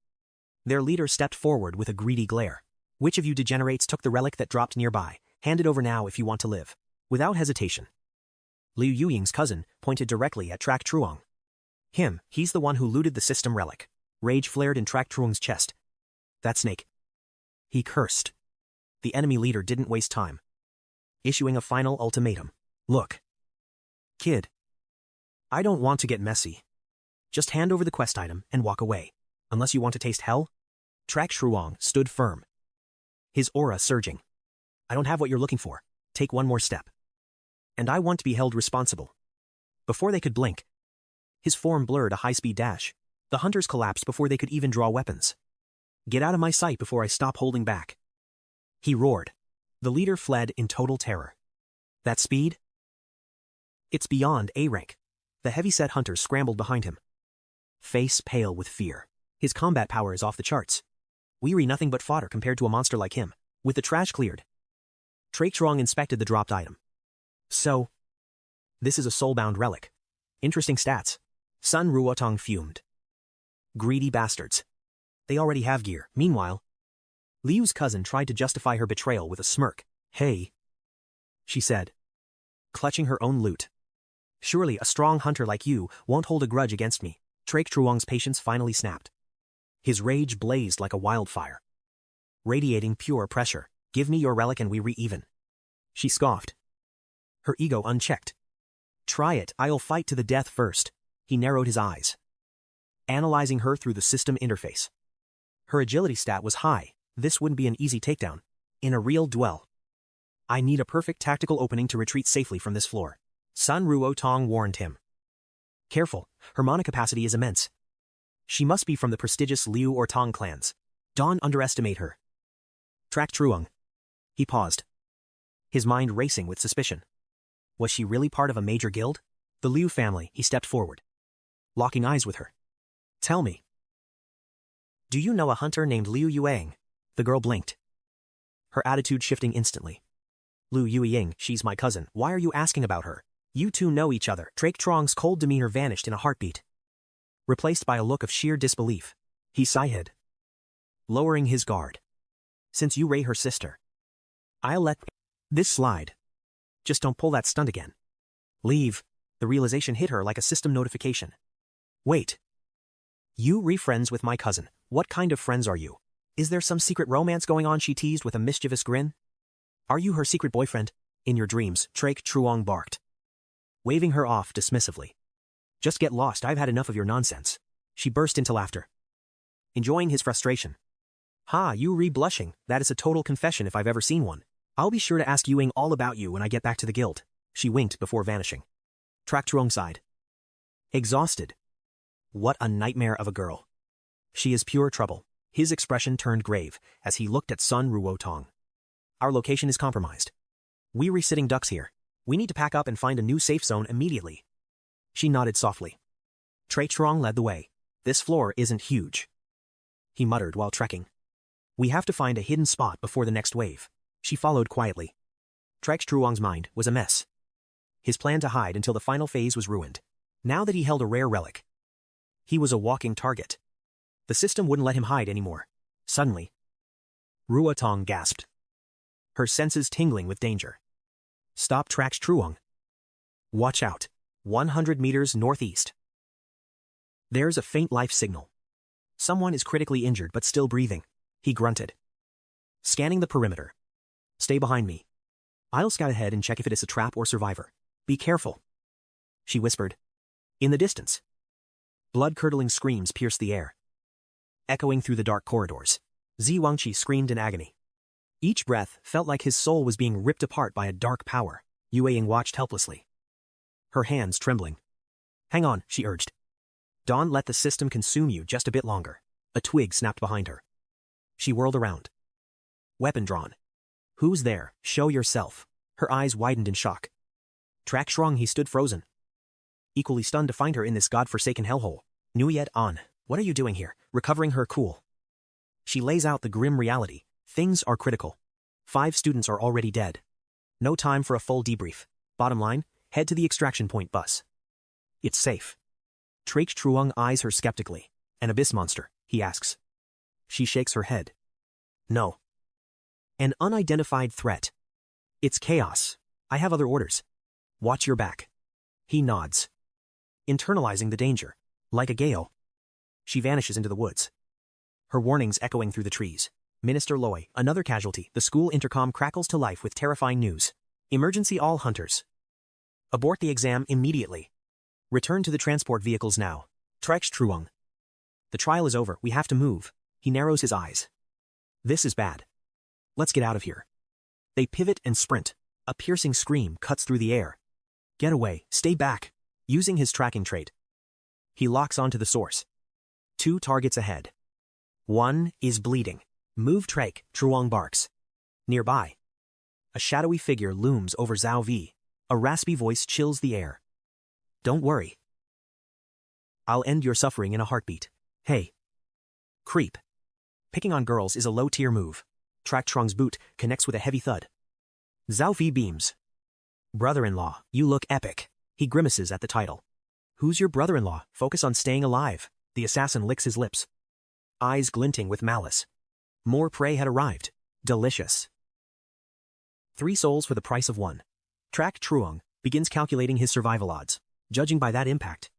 Their leader stepped forward with a greedy glare. Which of you degenerates took the relic that dropped nearby? Hand it over now if you want to live. Without hesitation, Liu Yuying's cousin pointed directly at Trak Truong. He's the one who looted the system relic. Rage flared in Trak Truong's chest. That snake. He cursed. The enemy leader didn't waste time, issuing a final ultimatum. Look, kid. I don't want to get messy. Just hand over the quest item and walk away. Unless you want to taste hell? Trak Truong stood firm, his aura surging. I don't have what you're looking for. Take one more step. And I want to be held responsible. Before they could blink, his form blurred a high-speed dash. The hunters collapsed before they could even draw weapons. Get out of my sight before I stop holding back. He roared. The leader fled in total terror. That speed? It's beyond A rank. The heavy-set hunter scrambled behind him, face pale with fear. His combat power is off the charts. Weary nothing but fodder compared to a monster like him. With the trash cleared, Trak Truong inspected the dropped item. So, this is a soul-bound relic. Interesting stats. Sun Ruotong fumed. Greedy bastards. They already have gear. Meanwhile, Liu's cousin tried to justify her betrayal with a smirk. Hey, she said, clutching her own loot. Surely a strong hunter like you won't hold a grudge against me. Trak Truong's patience finally snapped. His rage blazed like a wildfire, radiating pure pressure. Give me your relic and we re-even. She scoffed, her ego unchecked. Try it, I'll fight to the death first. He narrowed his eyes, analyzing her through the system interface. Her agility stat was high. This wouldn't be an easy takedown. In a real duel, I need a perfect tactical opening to retreat safely from this floor. Sun Ruotong warned him. Careful, her mana capacity is immense. She must be from the prestigious Liu or Tong clans. Don't underestimate her. Trak Truong. He paused, his mind racing with suspicion. Was she really part of a major guild? The Liu family. He stepped forward, locking eyes with her. Tell me. Do you know a hunter named Liu Yuang? The girl blinked, her attitude shifting instantly. Liu Yuying, she's my cousin. Why are you asking about her? You two know each other. Trak Truong's cold demeanor vanished in a heartbeat, replaced by a look of sheer disbelief. He sighed, lowering his guard. Since you Ray her sister, I'll let this slide. Just don't pull that stunt again. Leave. The realization hit her like a system notification. Wait. You re-friends with my cousin. What kind of friends are you? Is there some secret romance going on? She teased with a mischievous grin. Are you her secret boyfriend? In your dreams, Trak Truong barked, waving her off dismissively. Just get lost, I've had enough of your nonsense. She burst into laughter, enjoying his frustration. Ha, you re-blushing. That is a total confession if I've ever seen one. I'll be sure to ask Yuing all about you when I get back to the guild. She winked before vanishing. Trak Truong sighed, exhausted. What a nightmare of a girl. She is pure trouble. His expression turned grave as he looked at Sun Ruotong. Our location is compromised. We're sitting ducks here. We need to pack up and find a new safe zone immediately. She nodded softly. Trak Truong led the way. This floor isn't huge, he muttered while trekking. We have to find a hidden spot before the next wave. She followed quietly. Trak Truong's mind was a mess. His plan to hide until the final phase was ruined. Now that he held a rare relic, he was a walking target. The system wouldn't let him hide anymore. Suddenly, Ruotong gasped, her senses tingling with danger. Stop, Trak Truong. Watch out. 100 meters northeast. There's a faint life signal. Someone is critically injured but still breathing. He grunted, scanning the perimeter. Stay behind me. I'll scout ahead and check if it is a trap or survivor. Be careful, she whispered. In the distance, blood-curdling screams pierced the air. echoing through the dark corridors. Zi Wangqi screamed in agony. Each breath felt like his soul was being ripped apart by a dark power. Yue Ying watched helplessly, her hands trembling. Hang on, she urged. Don't let the system consume you just a bit longer. A twig snapped behind her. She whirled around. Weapon drawn. Who's there? Show yourself. Her eyes widened in shock. Track shrunk, he stood frozen, equally stunned to find her in this god-forsaken hellhole. Nuyet on. What are you doing here? Recovering her cool. She lays out the grim reality. Things are critical. 5 students are already dead. No time for a full debrief. Bottom line, head to the extraction point bus. It's safe. Traich Truong eyes her skeptically. An abyss monster, he asks. She shakes her head. No. An unidentified threat. It's chaos. I have other orders. Watch your back. He nods, internalizing the danger. Like a gale, she vanishes into the woods, her warnings echoing through the trees. Minister Loy, another casualty. The school intercom crackles to life with terrifying news. Emergency, all hunters. Abort the exam immediately. Return to the transport vehicles now. Traich Truong. The trial is over, we have to move. He narrows his eyes. This is bad. Let's get out of here. They pivot and sprint. A piercing scream cuts through the air. Get away, stay back. Using his tracking trait, he locks onto the source. 2 targets ahead. One is bleeding. Move, Traich, Truong barks. Nearby, a shadowy figure looms over Zhao Vi. A raspy voice chills the air. Don't worry. I'll end your suffering in a heartbeat. Hey. Creep. Picking on girls is a low-tier move. Traich Truong's boot connects with a heavy thud. Zhao Vi beams. Brother-in-law, you look epic. He grimaces at the title. Who's your brother-in-law? Focus on staying alive. The assassin licks his lips, eyes glinting with malice. More prey had arrived. Delicious. 3 souls for the price of 1. Traich Truong begins calculating his survival odds. Judging by that impact,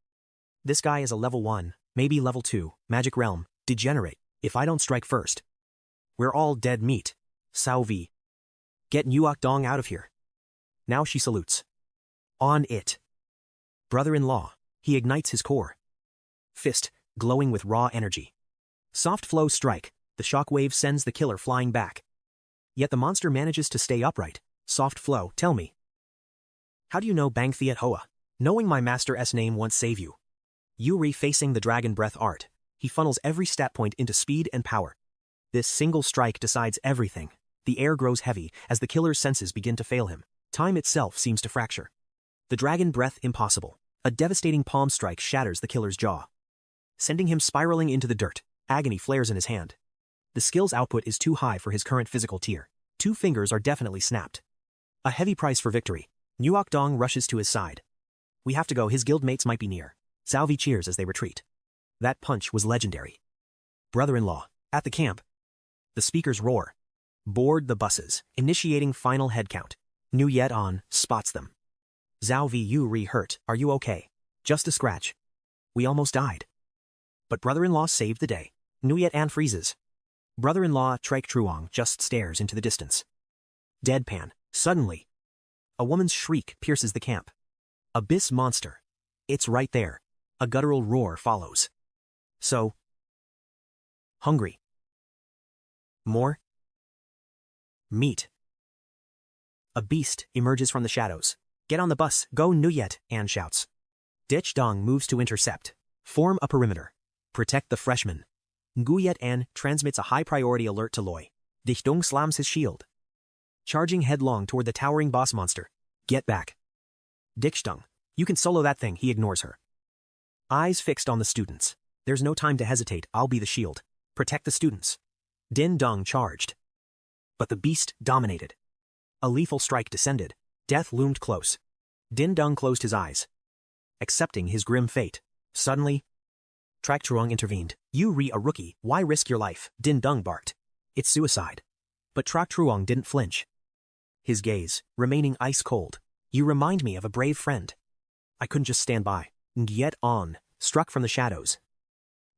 this guy is a level 1, maybe level 2, magic realm, degenerate. If I don't strike first, we're all dead meat. Sao Vi. Get Nguyen Dong out of here. Now she salutes. On it. Brother-in-law. He ignites his core. Fist, glowing with raw energy. Soft flow strike. The shockwave sends the killer flying back. Yet the monster manages to stay upright. Soft flow, tell me. How do you know Bang Thiet Hoa? Knowing my master's name won't save you. Yuri facing the dragon breath art. He funnels every stat point into speed and power. This single strike decides everything. The air grows heavy as the killer's senses begin to fail him. Time itself seems to fracture. The dragon breath impossible. A devastating palm strike shatters the killer's jaw, sending him spiraling into the dirt. Agony flares in his hand. The skill's output is too high for his current physical tier. 2 fingers are definitely snapped. A heavy price for victory. Nguyen Dong rushes to his side. We have to go, his guildmates might be near. Zhao Vi cheers as they retreat. That punch was legendary. Brother-in-law, at the camp. The speakers roar. Board the buses, initiating final head count. Nguyen On spots them. Zhao Vi, you re-hurt, are you okay? Just a scratch. We almost died. But brother-in-law saved the day. Nguyen An freezes. Brother-in-law Traich Truong just stares into the distance. Deadpan. Suddenly, a woman's shriek pierces the camp. Abyss monster. It's right there. A guttural roar follows. So hungry. More meat. A beast emerges from the shadows. Get on the bus, go Nuyet, Anne shouts. Dich Dong moves to intercept. Form a perimeter. Protect the freshman. Nguyet An transmits a high-priority alert to Loy. Dich Dong slams his shield, charging headlong toward the towering boss monster. Get back. Dich Dong, you can solo that thing, he ignores her. Eyes fixed on the students. There's no time to hesitate, I'll be the shield. Protect the students. Din Dong charged. But the beast dominated. A lethal strike descended. Death loomed close. Din Dong closed his eyes, accepting his grim fate. Suddenly, Traich Truong intervened. You a rookie, why risk your life? Din Dong barked. It's suicide. But Traich Truong didn't flinch. His gaze, remaining ice cold. You remind me of a brave friend. I couldn't just stand by. Nguyen On struck from the shadows,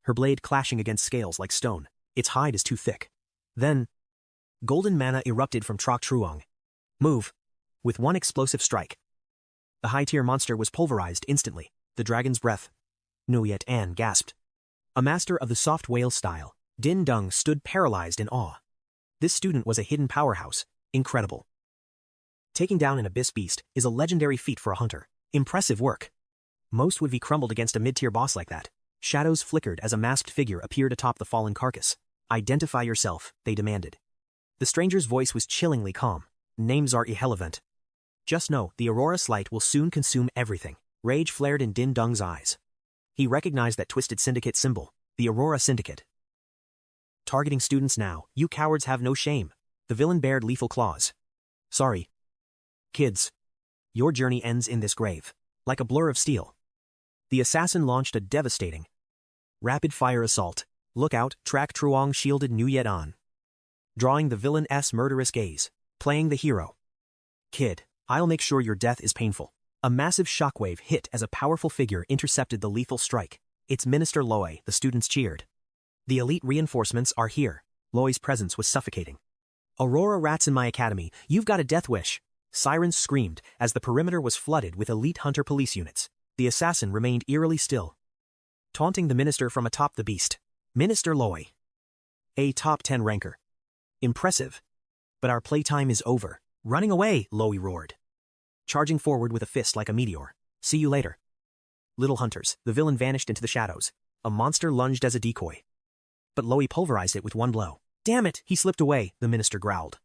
her blade clashing against scales like stone. Its hide is too thick. Then, golden mana erupted from Traich Truong. Move. With one explosive strike, the high-tier monster was pulverized instantly. The dragon's breath. Nguyet An gasped. A master of the soft whale style, Din Dung stood paralyzed in awe. This student was a hidden powerhouse. Incredible. Taking down an abyss beast is a legendary feat for a hunter. Impressive work. Most would be crumbled against a mid-tier boss like that. Shadows flickered as a masked figure appeared atop the fallen carcass. Identify yourself, they demanded. The stranger's voice was chillingly calm. Names are irrelevant. Just know, the Aurora Light will soon consume everything. Rage flared in Din Dung's eyes. He recognized that twisted syndicate symbol, the Aurora Syndicate. Targeting students now, you cowards have no shame. The villain bared lethal claws. Sorry. Kids. Your journey ends in this grave. Like a blur of steel. The assassin launched a devastating, rapid-fire assault. Look out, Trak Truong shielded Nguyen on. Drawing the villain's murderous gaze. Playing the hero. Kid, I'll make sure your death is painful. A massive shockwave hit as a powerful figure intercepted the lethal strike. It's Minister Loi, the students cheered. The elite reinforcements are here. Loi's presence was suffocating. Aurora rats in my academy, you've got a death wish. Sirens screamed as the perimeter was flooded with elite hunter police units. The assassin remained eerily still. Taunting the minister from atop the beast. Minister Loi. A top 10 ranker. Impressive. But our playtime is over. Running away, Loi roared. Charging forward with a fist like a meteor. See you later. Little hunters, the villain vanished into the shadows. A monster lunged as a decoy. But Loi pulverized it with one blow. Damn it, he slipped away, the minister growled.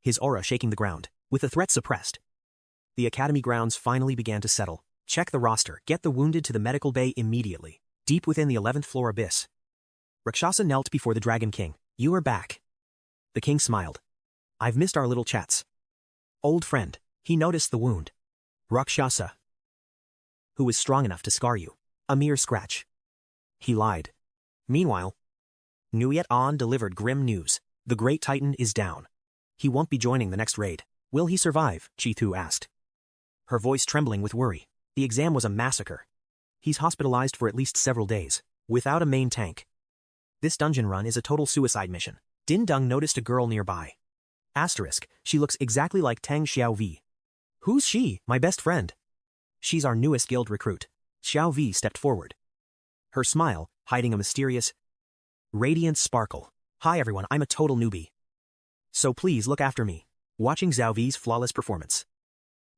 His aura shaking the ground, with the threat suppressed. The academy grounds finally began to settle. Check the roster, get the wounded to the medical bay immediately. Deep within the 11th floor abyss. Rakshasa knelt before the Dragon King. You are back. The king smiled. I've missed our little chats. Old friend, he noticed the wound. Rakshasa. Who was strong enough to scar you? A mere scratch. He lied. Meanwhile, Nguyen On delivered grim news. The Great Titan is down. He won't be joining the next raid. Will he survive? Chi Thu asked. Her voice trembling with worry. The exam was a massacre. He's hospitalized for at least several days, without a main tank. This dungeon run is a total suicide mission. Din Dung noticed a girl nearby. Asterisk, she looks exactly like Tang Xiaovi. Who's she? My best friend. She's our newest guild recruit. Xiaovi stepped forward. Her smile, hiding a mysterious, radiant sparkle. Hi everyone, I'm a total newbie. So please look after me. Watching Xiaovi's flawless performance.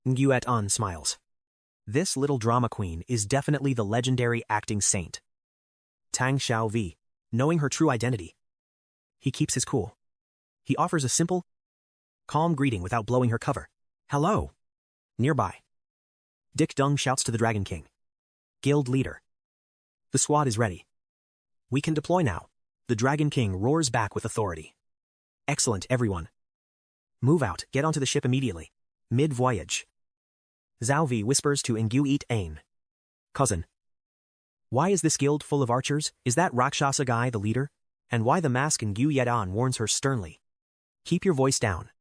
Nguyen On smiles. This little drama queen is definitely the legendary acting saint. Tang Xiaovi, knowing her true identity. He keeps his cool. He offers a simple, calm greeting without blowing her cover. Hello. Nearby. Dick Dung shouts to the Dragon King. Guild leader. The squad is ready. We can deploy now. The Dragon King roars back with authority. Excellent, everyone. Move out, get onto the ship immediately. Mid-voyage. Xiaovi whispers to Nguyen. Cousin. Why is this guild full of archers? Is that Rakshasa guy the leader? And why the mask Nguyen warns her sternly? Keep your voice down.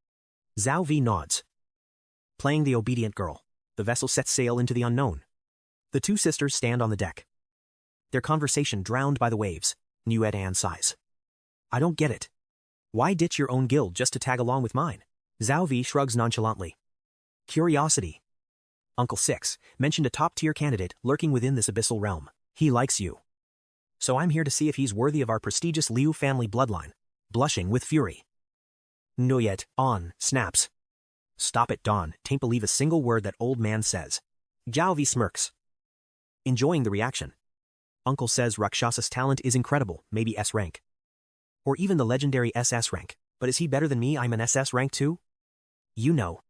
Xiaovi nods. Playing the obedient girl, the vessel sets sail into the unknown. The two sisters stand on the deck. Their conversation drowned by the waves. Nguyen sighs. I don't get it. Why ditch your own guild just to tag along with mine? Xiaovi shrugs nonchalantly. Curiosity. Uncle Six mentioned a top-tier candidate lurking within this abyssal realm. He likes you. So I'm here to see if he's worthy of our prestigious Liu family bloodline. Blushing with fury. Nguyen On snaps. Stop it, Dawn. Tain't believe a single word that old man says. Xiaovi smirks. Enjoying the reaction. Uncle says Rakshasa's talent is incredible, maybe S rank. Or even the legendary SS rank. But is he better than me? I'm an SS rank too? You know.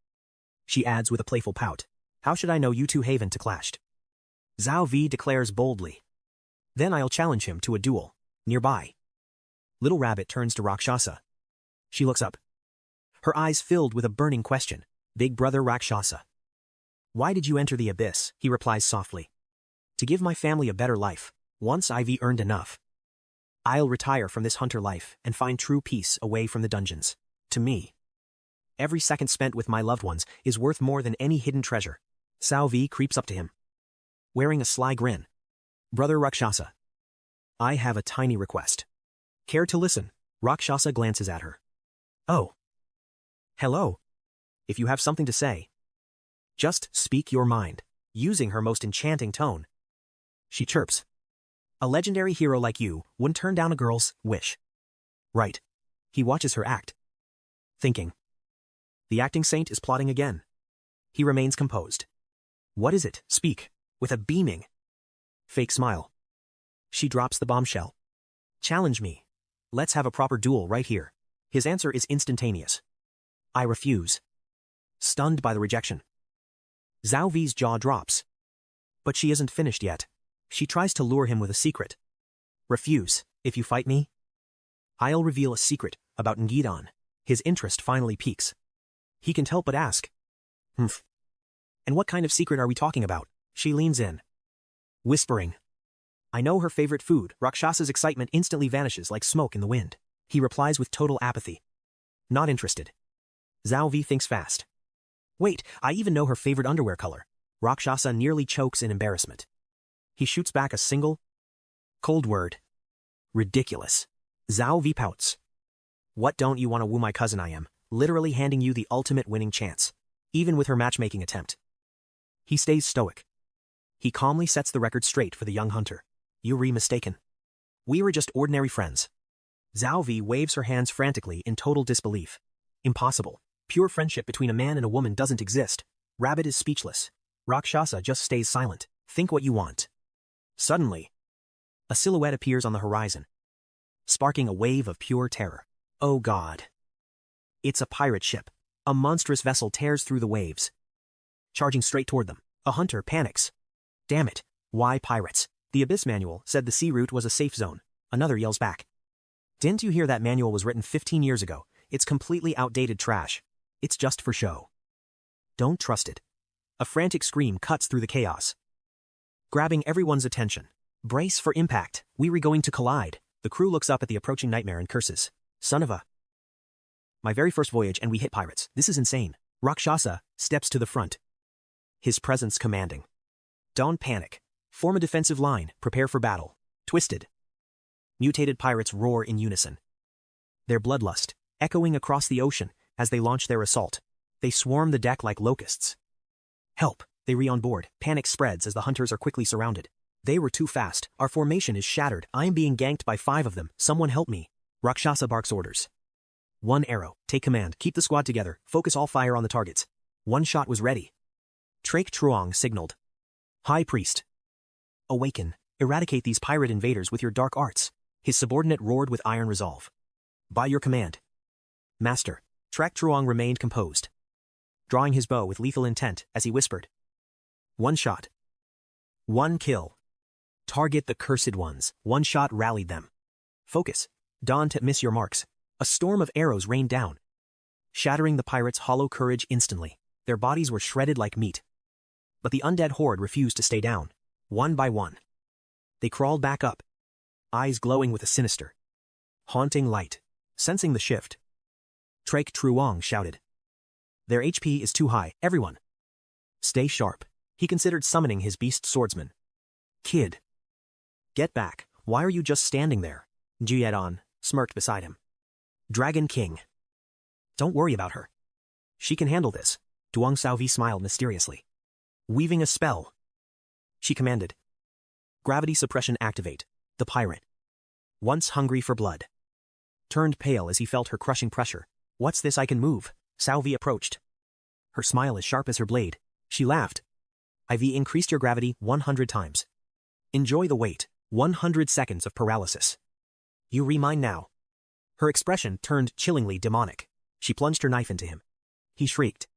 She adds with a playful pout. How should I know you two haven't clashed? Xiaovi declares boldly. Then I'll challenge him to a duel. Nearby. Little Rabbit turns to Rakshasa. She looks up. Her eyes filled with a burning question. Big brother Rakshasa. Why did you enter the abyss? He replies softly. To give my family a better life. Once I've earned enough. I'll retire from this hunter life and find true peace away from the dungeons. To me, every second spent with my loved ones is worth more than any hidden treasure. Xiaovi creeps up to him, wearing a sly grin. Brother Rakshasa. I have a tiny request. Care to listen? Rakshasa glances at her. Oh. Hello. If you have something to say, just speak your mind. Using her most enchanting tone, she chirps. A legendary hero like you wouldn't turn down a girl's wish. Right. He watches her act. Thinking. The acting saint is plotting again. He remains composed. What is it? Speak. With a beaming, fake smile. She drops the bombshell. Challenge me. Let's have a proper duel right here. His answer is instantaneous. I refuse. Stunned by the rejection. Zhao V's jaw drops. But she isn't finished yet. She tries to lure him with a secret. Refuse. If you fight me, I'll reveal a secret about Ngidon. His interest finally peaks. He can't help but ask. Humph. And what kind of secret are we talking about? She leans in. Whispering. I know her favorite food. Rakshasa's excitement instantly vanishes like smoke in the wind. He replies with total apathy. Not interested. Zhao V thinks fast. Wait, I even know her favorite underwear color. Rakshasa nearly chokes in embarrassment. He shoots back a single, cold word. Ridiculous. Zhao V pouts. What, don't you want to woo my cousin? I am literally handing you the ultimate winning chance, even with her matchmaking attempt. He stays stoic. He calmly sets the record straight for the young hunter. You're mistaken. We were just ordinary friends. Zhao V waves her hands frantically in total disbelief. Impossible. Pure friendship between a man and a woman doesn't exist. Rabbit is speechless. Rakshasa just stays silent. Think what you want. Suddenly, a silhouette appears on the horizon, sparking a wave of pure terror. Oh God. It's a pirate ship. A monstrous vessel tears through the waves, charging straight toward them. A hunter panics. Damn it. Why pirates? The Abyss manual said the sea route was a safe zone. Another yells back. Didn't you hear that manual was written 15 years ago? It's completely outdated trash. It's just for show. Don't trust it. A frantic scream cuts through the chaos, grabbing everyone's attention. Brace for impact. We're going to collide. The crew looks up at the approaching nightmare and curses. Son of a... My very first voyage and we hit pirates. This is insane. Rakshasa steps to the front, his presence commanding. Don't panic. Form a defensive line. Prepare for battle. Twisted. Mutated pirates roar in unison, their bloodlust echoing across the ocean as they launch their assault. They swarm the deck like locusts. Help! They re-on board. Panic spreads as the hunters are quickly surrounded. They were too fast. Our formation is shattered. I am being ganked by 5 of them. Someone help me. Rakshasa barks orders. 1 arrow. Take command. Keep the squad together. Focus all fire on the targets. 1 shot was ready. 𝐶-𝐑𝐀𝐍𝐿 signaled. High Priest. Awaken. Eradicate these pirate invaders with your dark arts. His subordinate roared with iron resolve. By your command. Master. 𝐶-𝐑𝐀𝐍𝐿 remained composed, drawing his bow with lethal intent as he whispered. 1 shot. 1 kill. Target the cursed ones. 1 shot rallied them. Focus. Don't miss your marks. A storm of arrows rained down, shattering the pirates' hollow courage instantly. Their bodies were shredded like meat. But the undead horde refused to stay down. One by one, they crawled back up, eyes glowing with a sinister, haunting light. Sensing the shift, 𝐶-𝐑𝐀𝐍𝐿 shouted. Their HP is too high. Everyone, stay sharp. He considered summoning his beast swordsman. Kid, get back. Why are you just standing there? Jiedon smirked beside him. Dragon King. Don't worry about her. She can handle this. Duong Xiaovi smiled mysteriously. Weaving a spell, she commanded. Gravity suppression activate. The pirate, once hungry for blood, turned pale as he felt her crushing pressure. What's this? I can move. Xiaovi approached. Her smile as sharp as her blade. She laughed. I've increased your gravity 100 times. Enjoy the wait. 100 seconds of paralysis. You mine now. Her expression turned chillingly demonic. She plunged her knife into him. He shrieked.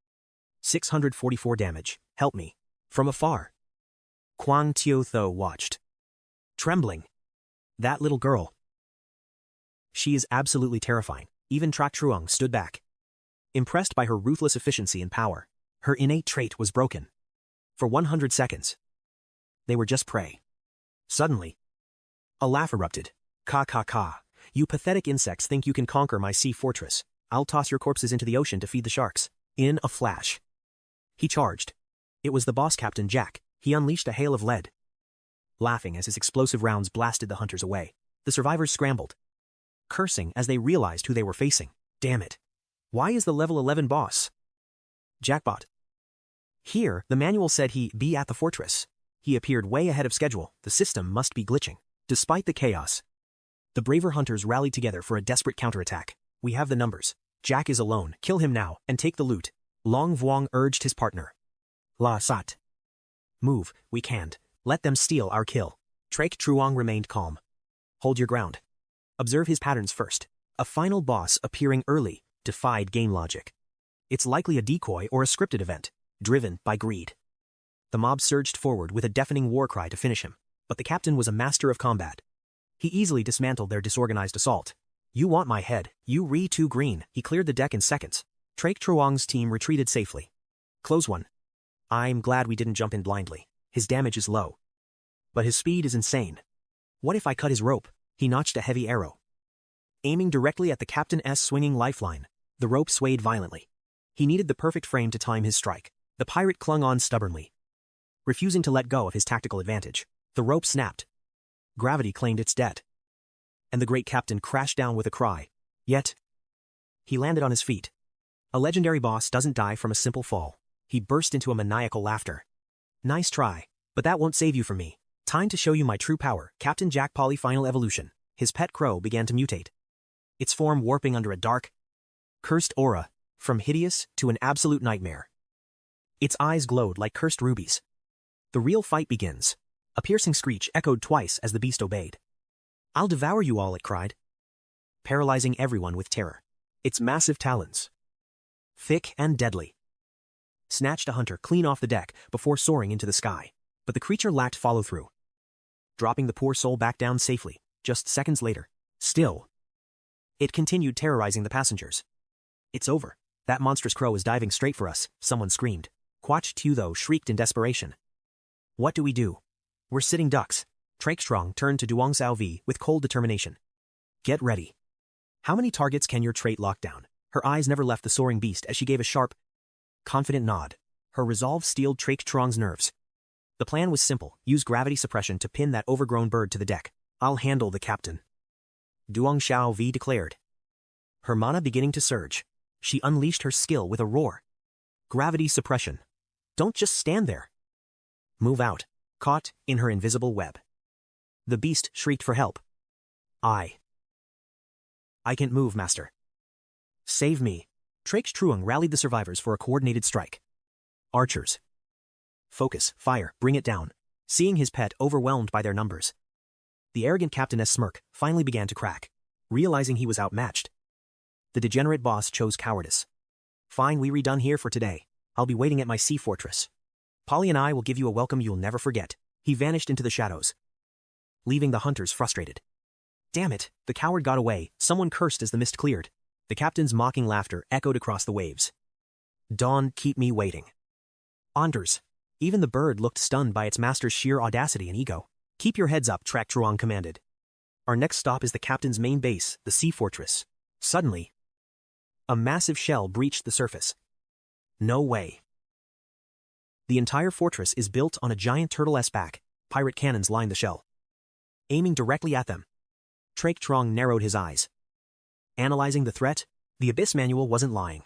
644 damage. Help me. From afar, Kwang Tio-tho watched, trembling. That little girl. She is absolutely terrifying. Even 𝐶-𝐑𝐀𝐍𝐿 stood back, impressed by her ruthless efficiency and power. Her innate trait was broken. For 100 seconds, they were just prey. Suddenly, a laugh erupted. Ka. You pathetic insects think you can conquer my sea fortress. I'll toss your corpses into the ocean to feed the sharks. In a flash, he charged. It was the boss, Captain Jack. He unleashed a hail of lead, laughing as his explosive rounds blasted the hunters away. The survivors scrambled, cursing as they realized who they were facing. Damn it. Why is the level 11 boss? Jackpot. Here, the manual said he'd be at the fortress. He appeared way ahead of schedule. The system must be glitching. Despite the chaos, The braver hunters rallied together for a desperate counterattack. We have the numbers. Jack is alone. Kill him now, and take the loot. Long Vuong urged his partner. La Sat. Move, we can't. Let them steal our kill. Traik Truong remained calm. Hold your ground. Observe his patterns first. A final boss appearing early defied game logic. It's likely a decoy or a scripted event, driven by greed. The mob surged forward with a deafening war cry to finish him, but the captain was a master of combat. He easily dismantled their disorganized assault. You want my head, you too green. He cleared the deck in seconds. Traik Truong's team retreated safely. Close one. I'm glad we didn't jump in blindly. His damage is low. But his speed is insane. What if I cut his rope? He notched a heavy arrow. Aiming directly at the captain's swinging lifeline, the rope swayed violently. He needed the perfect frame to time his strike. The pirate clung on stubbornly, refusing to let go of his tactical advantage. The rope snapped. Gravity claimed its debt. And the great captain crashed down with a cry. Yet, he landed on his feet. A legendary boss doesn't die from a simple fall. He burst into a maniacal laughter. Nice try, but that won't save you from me. Time to show you my true power. Captain Jack Polly final evolution. His pet crow began to mutate. Its form warping under a dark, cursed aura, from hideous to an absolute nightmare. Its eyes glowed like cursed rubies. The real fight begins. A piercing screech echoed twice as the beast obeyed. I'll devour you all, it cried, paralyzing everyone with terror. Its massive talons, thick and deadly, snatched a hunter clean off the deck before soaring into the sky. But the creature lacked follow-through, dropping the poor soul back down safely, just seconds later. Still, it continued terrorizing the passengers. It's over. That monstrous crow is diving straight for us, someone screamed. 𝐒𝐒𝐒-𝐑𝐀𝐍𝐿 shrieked in desperation. What do we do? We're sitting ducks. Traik Truong turned to Duong Sao V with cold determination. Get ready. How many targets can your trait lock down? Her eyes never left the soaring beast as she gave a sharp, confident nod. Her resolve steeled Traik Truong's nerves. The plan was simple. Use gravity suppression to pin that overgrown bird to the deck. I'll handle the captain, Duong Sao V declared. Her mana beginning to surge, she unleashed her skill with a roar. Gravity suppression. Don't just stand there. Move out. Caught in her invisible web. The beast shrieked for help. I can't move, master. Save me. Traik Truong rallied the survivors for a coordinated strike. Archers. Focus, fire, bring it down. Seeing his pet overwhelmed by their numbers, the arrogant captain's smirk finally began to crack, realizing he was outmatched. The degenerate boss chose cowardice. Fine, we're done here for today. I'll be waiting at my sea fortress. Polly and I will give you a welcome you'll never forget. He vanished into the shadows, leaving the hunters frustrated. Damn it, the coward got away, someone cursed as the mist cleared. The captain's mocking laughter echoed across the waves. Dawn, keep me waiting. Anders. Even the bird looked stunned by its master's sheer audacity and ego. Keep your heads up, Traik Truong commanded. Our next stop is the captain's main base, the sea fortress. Suddenly, a massive shell breached the surface. No way. The entire fortress is built on a giant turtle's back. Pirate cannons lined the shell, aiming directly at them. Traik Truong narrowed his eyes. Analyzing the threat, the Abyss manual wasn't lying.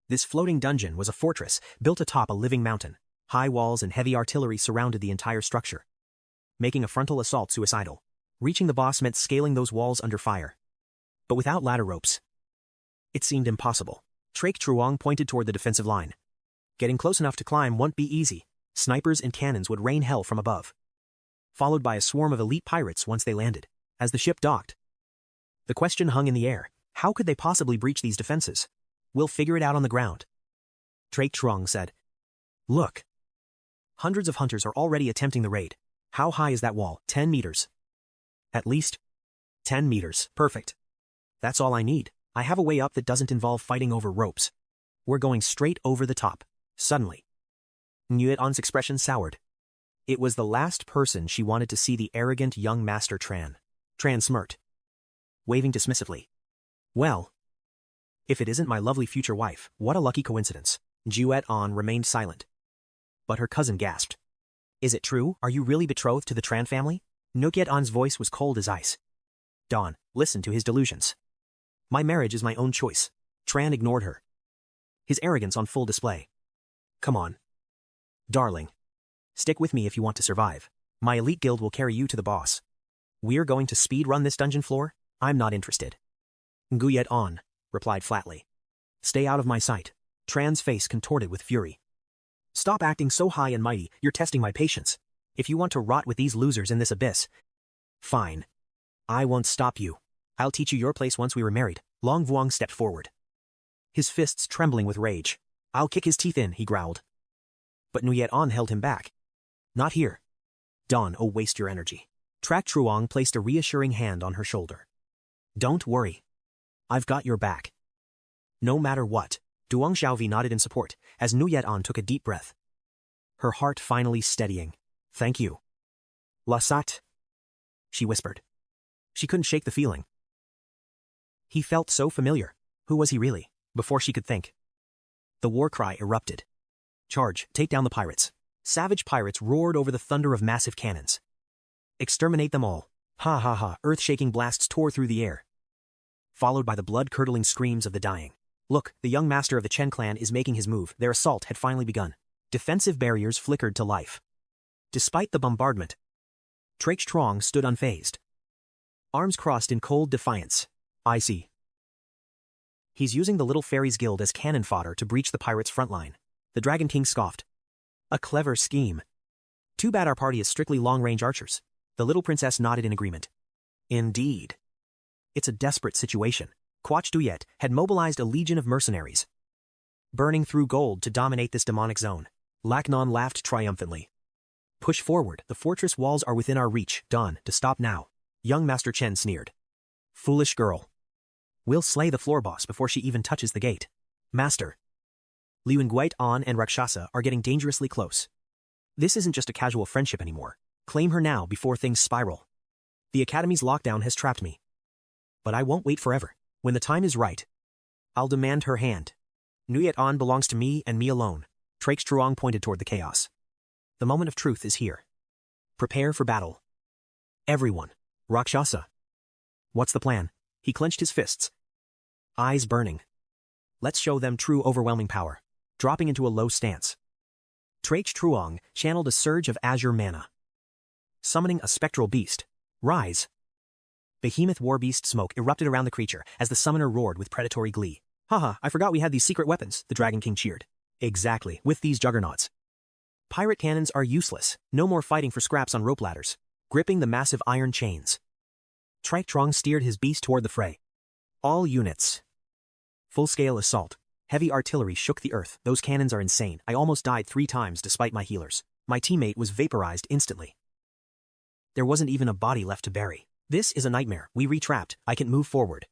This floating dungeon was a fortress built atop a living mountain. High walls and heavy artillery surrounded the entire structure, making a frontal assault suicidal. Reaching the boss meant scaling those walls under fire. But without ladder ropes, it seemed impossible. Traik Truong pointed toward the defensive line. Getting close enough to climb won't be easy. Snipers and cannons would rain hell from above, followed by a swarm of elite pirates once they landed. As the ship docked, the question hung in the air. How could they possibly breach these defenses? We'll figure it out on the ground, Traik Truong said. Look. Hundreds of hunters are already attempting the raid. How high is that wall? 10 meters. At least 10 meters. Perfect. That's all I need. I have a way up that doesn't involve fighting over ropes. We're going straight over the top. Suddenly, Nguyen's expression soured. It was the last person she wanted to see, the arrogant young master Tran. Tran smirked, waving dismissively. Well, if it isn't my lovely future wife, what a lucky coincidence. Nguyen remained silent, but her cousin gasped. Is it true? Are you really betrothed to the Tran family? Nguyen's voice was cold as ice. Dawn, listen to his delusions. My marriage is my own choice. Tran ignored her, his arrogance on full display. Come on, darling. Stick with me if you want to survive. My elite guild will carry you to the boss. We're going to speed run this dungeon floor? I'm not interested. 𝐒𝐒𝐿 replied flatly. Stay out of my sight. Tran's face contorted with fury. Stop acting so high and mighty, you're testing my patience. If you want to rot with these losers in this abyss. Fine. I won't stop you. I'll teach you your place once we were married. Long Vuong stepped forward. His fists trembling with rage. I'll kick his teeth in, he growled. But 𝐒𝐒𝐿 held him back. Not here. Don't waste your energy. Trak Truong placed a reassuring hand on her shoulder. Don't worry. I've got your back. No matter what. Duong Xiaovi nodded in support, as 𝐒𝐒𝐿 took a deep breath. Her heart finally steadying. Thank you. Lasat. She whispered. She couldn't shake the feeling. He felt so familiar. Who was he really? Before she could think. The war cry erupted. Charge, take down the pirates. Savage pirates roared over the thunder of massive cannons. Exterminate them all. Ha ha ha, earth-shaking blasts tore through the air. Followed by the blood-curdling screams of the dying. Look, the young master of the Chen clan is making his move. Their assault had finally begun. Defensive barriers flickered to life. Despite the bombardment, Trak Truong stood unfazed. Arms crossed in cold defiance. I see. He's using the Little Fairies Guild as cannon fodder to breach the pirates' front line. The Dragon King scoffed. A clever scheme. Too bad our party is strictly long-range archers. The little princess nodded in agreement. Indeed. It's a desperate situation. Quach Duyet had mobilized a legion of mercenaries, burning through gold to dominate this demonic zone. Lacnon laughed triumphantly. Push forward, the fortress walls are within our reach. Done, to stop now. Young Master Chen sneered. Foolish girl. We'll slay the floor boss before she even touches the gate. Master. Liu Guitan and Rakshasa are getting dangerously close. This isn't just a casual friendship anymore. Claim her now before things spiral. The Academy's lockdown has trapped me. But I won't wait forever. When the time is right, I'll demand her hand. 𝐒𝐒𝐿 belongs to me and me alone. Trak Truong pointed toward the chaos. The moment of truth is here. Prepare for battle. Everyone. Rakshasa. What's the plan? He clenched his fists. Eyes burning. Let's show them true overwhelming power. Dropping into a low stance. Trak Truong channeled a surge of azure mana. Summoning a spectral beast. Rise. Behemoth war beast smoke erupted around the creature as the summoner roared with predatory glee. Haha, I forgot we had these secret weapons, the Dragon King cheered. Exactly, with these juggernauts. Pirate cannons are useless, no more fighting for scraps on rope ladders. Gripping the massive iron chains. Trak Truong steered his beast toward the fray. All units. Full-scale assault. Heavy artillery shook the earth. Those cannons are insane. I almost died 3 times despite my healers. My teammate was vaporized instantly. There wasn't even a body left to bury. This is a nightmare. We retrapped. I can move forward.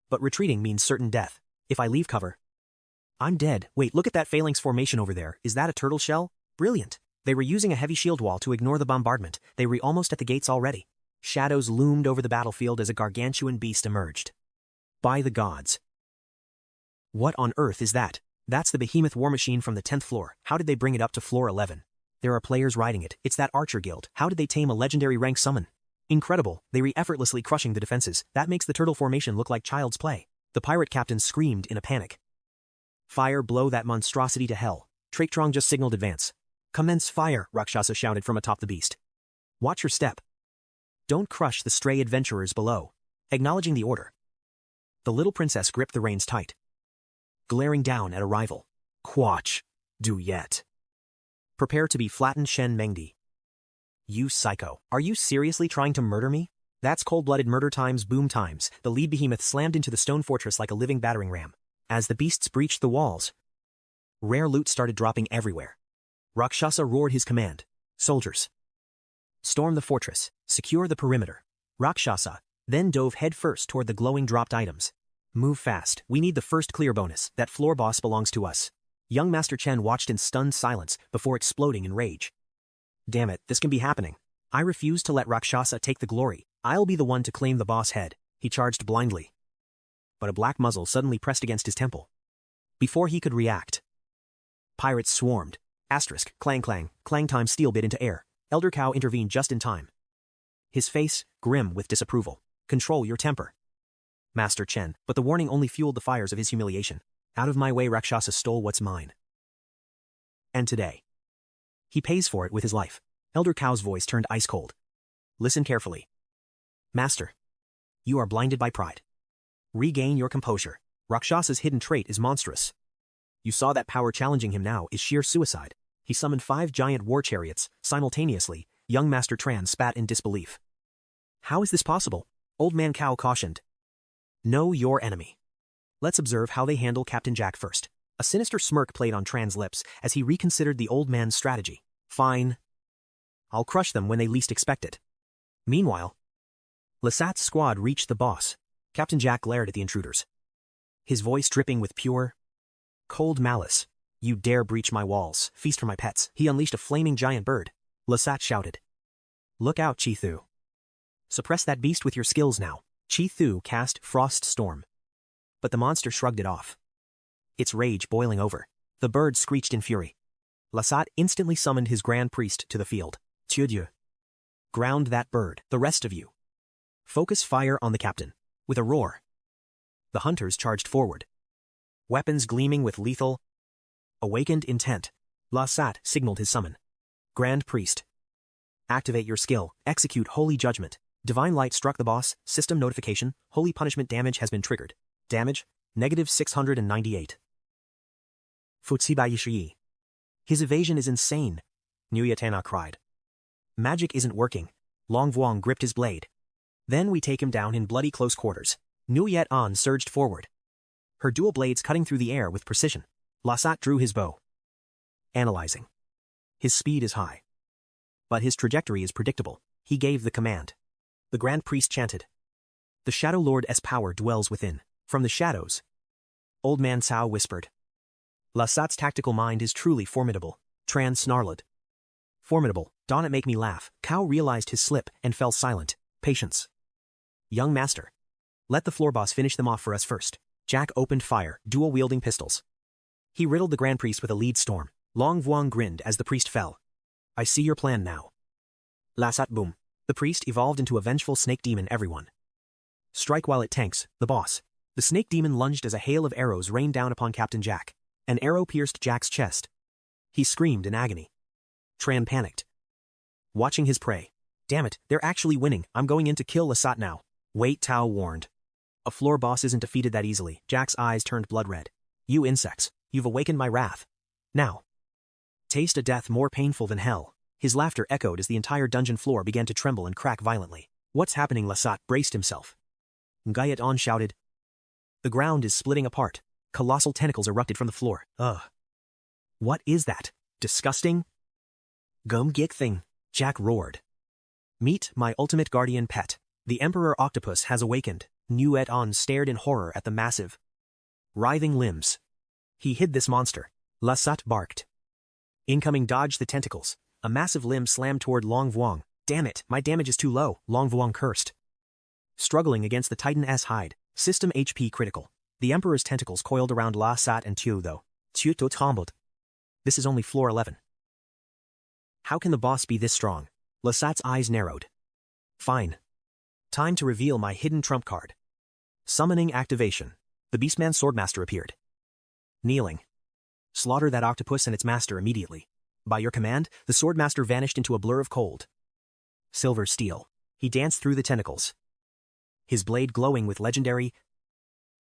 But retreating means certain death. If I leave cover, I'm dead. Wait, look at that phalanx formation over there. Is that a turtle shell? Brilliant. They were using a heavy shield wall to ignore the bombardment. They were almost at the gates already. Shadows loomed over the battlefield as a gargantuan beast emerged. By the gods. What on earth is that? That's the behemoth war machine from the 10th floor. How did they bring it up to floor 11? There are players riding it. It's that archer guild. How did they tame a legendary rank summon? Incredible. They were effortlessly crushing the defenses. That makes the turtle formation look like child's play. The pirate captain screamed in a panic. Fire, blow that monstrosity to hell. Trak Truong just signaled advance. Commence fire, Rakshasa shouted from atop the beast. Watch your step. Don't crush the stray adventurers below. Acknowledging the order. The little princess gripped the reins tight. Glaring down at a rival. Quach Duyet. Prepare to be flattened, Shen Mengdi. You psycho. Are you seriously trying to murder me? That's cold-blooded murder times boom times. The lead behemoth slammed into the stone fortress like a living battering ram. As the beasts breached the walls, rare loot started dropping everywhere. Rakshasa roared his command. Soldiers. Storm the fortress. Secure the perimeter. Rakshasa then dove headfirst toward the glowing dropped items. Move fast. We need the first clear bonus. That floor boss belongs to us. Young Master Chen watched in stunned silence before exploding in rage. Damn it, this can be happening. I refuse to let Rakshasa take the glory. I'll be the one to claim the boss head. He charged blindly. But a black muzzle suddenly pressed against his temple. Before he could react, pirates swarmed. Asterisk, clang clang, clang time steel bit into air. Elder Cow intervened just in time. His face, grim with disapproval. Control your temper, Master Chen, but the warning only fueled the fires of his humiliation. Out of my way, Rakshasa stole what's mine. And today, he pays for it with his life. Elder Cow's voice turned ice cold. Listen carefully. Master. You are blinded by pride. Regain your composure. Rakshasa's hidden trait is monstrous. You saw that power challenging him now is sheer suicide. He summoned 5 giant war chariots, simultaneously. Young Master Tran spat in disbelief. How is this possible? Old Man Cao cautioned. Know your enemy. Let's observe how they handle Captain Jack first. A sinister smirk played on Tran's lips as he reconsidered the old man's strategy. Fine. I'll crush them when they least expect it. Meanwhile, Lasat's squad reached the boss. Captain Jack glared at the intruders. His voice dripping with pure, cold malice. You dare breach my walls, feast for my pets. He unleashed a flaming giant bird. Lasat shouted. Look out, Qithu. Suppress that beast with your skills now. Qithu cast Frost Storm. But the monster shrugged it off. Its rage boiling over. The bird screeched in fury. Lasat instantly summoned his grand priest to the field. 𝐶𝐸. Ground that bird. The rest of you. Focus fire on the captain. With a roar, the hunters charged forward. Weapons gleaming with lethal, awakened intent. Lasat signaled his summon. Grand Priest. Activate your skill. Execute Holy Judgment. Divine Light struck the boss. System notification. Holy Punishment damage has been triggered. Damage, -698. Futsibayishi. His evasion is insane. Nuyatana cried. Magic isn't working. Long Vuong gripped his blade. Then we take him down in bloody close quarters. Nuyet An surged forward. Her dual blades cutting through the air with precision. Lasat drew his bow. Analyzing. His speed is high. But his trajectory is predictable. He gave the command. The Grand Priest chanted. The Shadow Lord's power dwells within. From the shadows. Old Man Cao whispered. Lasat's tactical mind is truly formidable. Tran snarled. Formidable, don't it make me laugh. Cao realized his slip and fell silent. Patience. Young Master. Let the floor boss finish them off for us first. Jack opened fire, dual-wielding pistols. He riddled the Grand Priest with a lead storm. Long Vuong grinned as the priest fell. I see your plan now. Lasat boom. The priest evolved into a vengeful snake demon everyone. Strike while it tanks, the boss. The snake demon lunged as a hail of arrows rained down upon Captain Jack. An arrow pierced Jack's chest. He screamed in agony. Tran panicked. Watching his prey. Damn it, they're actually winning. I'm going in to kill Lasat now. Wait, Tao warned. A floor boss isn't defeated that easily. Jack's eyes turned blood red. You insects, you've awakened my wrath. Now. Taste a death more painful than hell. His laughter echoed as the entire dungeon floor began to tremble and crack violently. What's happening? Lasat braced himself. Ngayat On shouted. The ground is splitting apart. Colossal tentacles erupted from the floor. Ugh. What is that? Disgusting? Gum gick thing. Jack roared. Meet my ultimate guardian pet. The Emperor Octopus has awakened. Nuet On stared in horror at the massive, writhing limbs. He hid this monster. Lasat barked. Incoming dodged the tentacles. A massive limb slammed toward Long Vuong. Damn it, my damage is too low, Long Vuong cursed. Struggling against the Titan's hide. System HP critical. The Emperor's tentacles coiled around Lasat and Tiu though. Tiu to tumbled. This is only floor 11. How can the boss be this strong? Lasat's eyes narrowed. Fine. Time to reveal my hidden trump card. Summoning activation. The Beastman Swordmaster appeared. Kneeling. Slaughter that octopus and its master immediately. By your command, the Swordmaster vanished into a blur of cold. Silver steel. He danced through the tentacles. His blade glowing with legendary,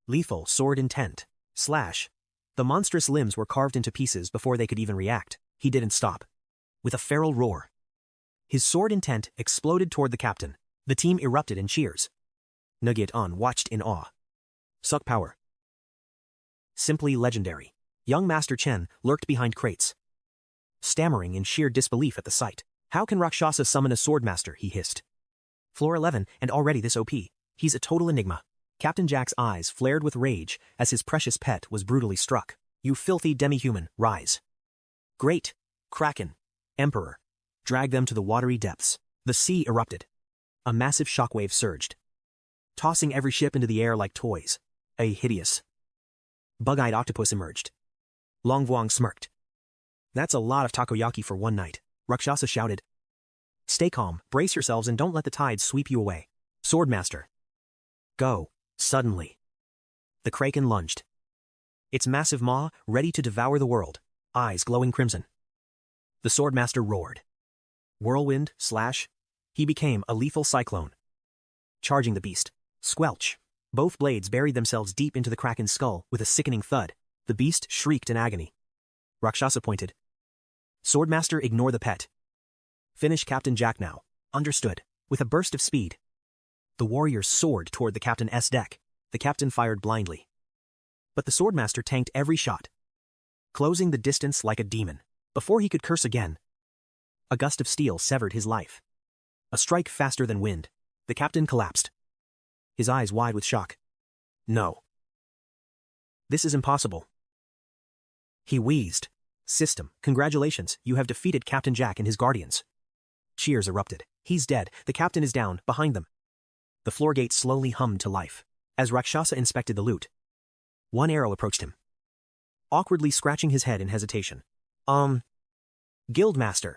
lethal sword intent. Slash. The monstrous limbs were carved into pieces before they could even react. He didn't stop. With a feral roar. His sword intent exploded toward the captain. The team erupted in cheers. Nugget On watched in awe. Suck power. Simply legendary. Young Master Chen lurked behind crates. Stammering in sheer disbelief at the sight. How can Rakshasa summon a swordmaster? He hissed. Floor 11 and already this OP. He's a total enigma. Captain Jack's eyes flared with rage as his precious pet was brutally struck. You filthy demi-human, rise. Great. Kraken. Emperor. Drag them to the watery depths. The sea erupted. A massive shockwave surged. Tossing every ship into the air like toys. A hideous, bug-eyed octopus emerged. Long Vuong smirked. That's a lot of takoyaki for one night. Rakshasa shouted. Stay calm, brace yourselves and don't let the tides sweep you away. Swordmaster. Go. Suddenly. The kraken lunged. Its massive maw ready to devour the world. Eyes glowing crimson. The Swordmaster roared. Whirlwind, slash. He became a lethal cyclone. charging the beast. Squelch. Both blades buried themselves deep into the Kraken's skull with a sickening thud. The beast shrieked in agony. Rakshasa pointed. Swordmaster, ignore the pet. Finish Captain Jack now. Understood. With a burst of speed, the warriors soared toward the captain's deck. The captain fired blindly. But the swordmaster tanked every shot, closing the distance like a demon. Before he could curse again, a gust of steel severed his life. A strike faster than wind. The captain collapsed, his eyes wide with shock. No. This is impossible. He wheezed. System, congratulations, you have defeated Captain Jack and his guardians. Cheers erupted. He's dead. The captain is down, behind them. The floor gate slowly hummed to life. As Rakshasa inspected the loot, one arrow approached him, awkwardly scratching his head in hesitation. Guildmaster.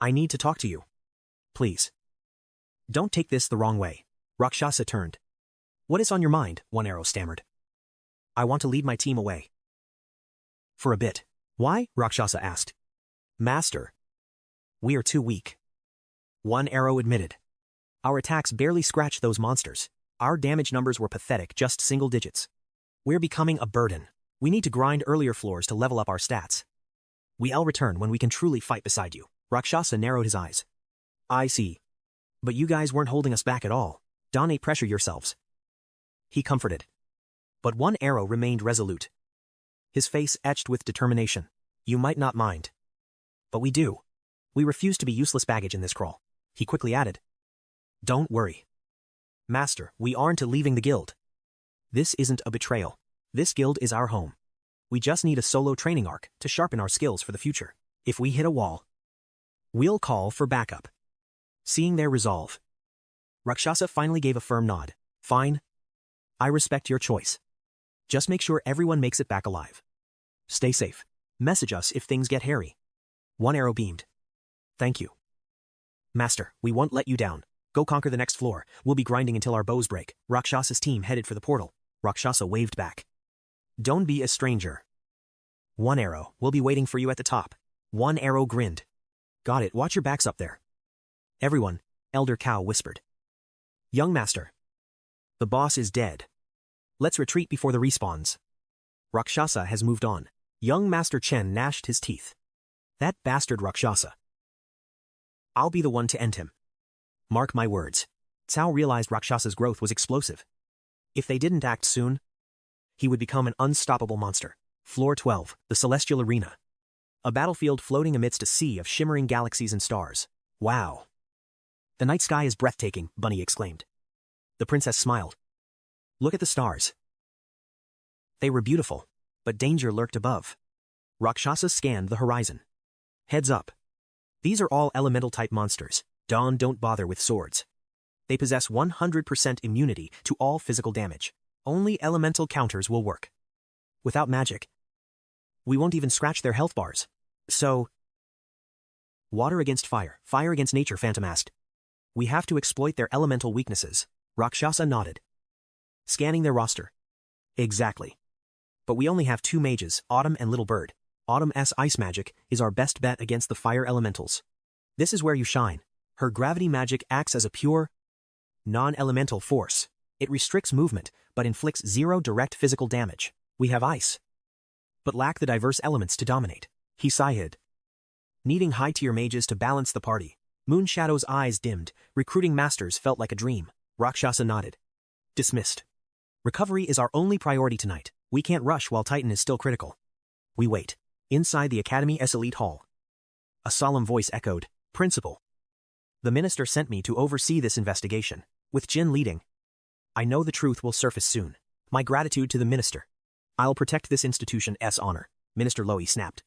I need to talk to you. Please. Don't take this the wrong way. Rakshasa turned. What is on your mind? One arrow stammered. I want to lead my team away. For a bit. Why? Rakshasa asked. Master. We are too weak. One arrow admitted. Our attacks barely scratched those monsters. Our damage numbers were pathetic, just single digits. We're becoming a burden. We need to grind earlier floors to level up our stats. We'll return when we can truly fight beside you. Rakshasa narrowed his eyes. I see. But you guys weren't holding us back at all. Don't pressure yourselves. He comforted. But one arrow remained resolute, his face etched with determination. You might not mind. But we do. We refuse to be useless baggage in this crawl. He quickly added. Don't worry. Master, we aren't leaving the guild. This isn't a betrayal. This guild is our home. We just need a solo training arc to sharpen our skills for the future. If we hit a wall, we'll call for backup. Seeing their resolve, Rakshasa finally gave a firm nod. Fine. I respect your choice. Just make sure everyone makes it back alive. Stay safe. Message us if things get hairy. One arrow beamed. Thank you. Master, we won't let you down. Go conquer the next floor. We'll be grinding until our bows break. Rakshasa's team headed for the portal. Rakshasa waved back. Don't be a stranger. One arrow, we'll be waiting for you at the top. One arrow grinned. Got it, watch your backs up there. Everyone, Elder Cow whispered. Young master. The boss is dead. Let's retreat before the respawns. Rakshasa has moved on. Young Master Chen gnashed his teeth. That bastard Rakshasa. I'll be the one to end him. Mark my words. Cao realized Rakshasa's growth was explosive. If they didn't act soon, he would become an unstoppable monster. Floor 12, the Celestial Arena. A battlefield floating amidst a sea of shimmering galaxies and stars. Wow. The night sky is breathtaking, Bunny exclaimed. The princess smiled. Look at the stars. They were beautiful, but danger lurked above. Rakshasa scanned the horizon. Heads up. These are all elemental-type monsters. Don't bother with swords. They possess 100% immunity to all physical damage. Only elemental counters will work. Without magic, we won't even scratch their health bars. So, water against fire, fire against nature, Phantom asked. We have to exploit their elemental weaknesses. Rakshasa nodded, scanning their roster. Exactly. But we only have two mages, Autumn and Little Bird. Autumn's ice magic is our best bet against the fire elementals. This is where you shine. Her gravity magic acts as a pure, non-elemental force. It restricts movement, but inflicts zero direct physical damage. We have ice, but lack the diverse elements to dominate. He sighed, needing high-tier mages to balance the party. Moonshadow's eyes dimmed. Recruiting masters felt like a dream. Rakshasa nodded. Dismissed. Recovery is our only priority tonight. We can't rush while Titan is still critical. We wait. Inside the Academy's elite hall, a solemn voice echoed, Principal. The minister sent me to oversee this investigation. With Jin leading, I know the truth will surface soon. My gratitude to the minister. I'll protect this institution's honor, Minister Lowy snapped.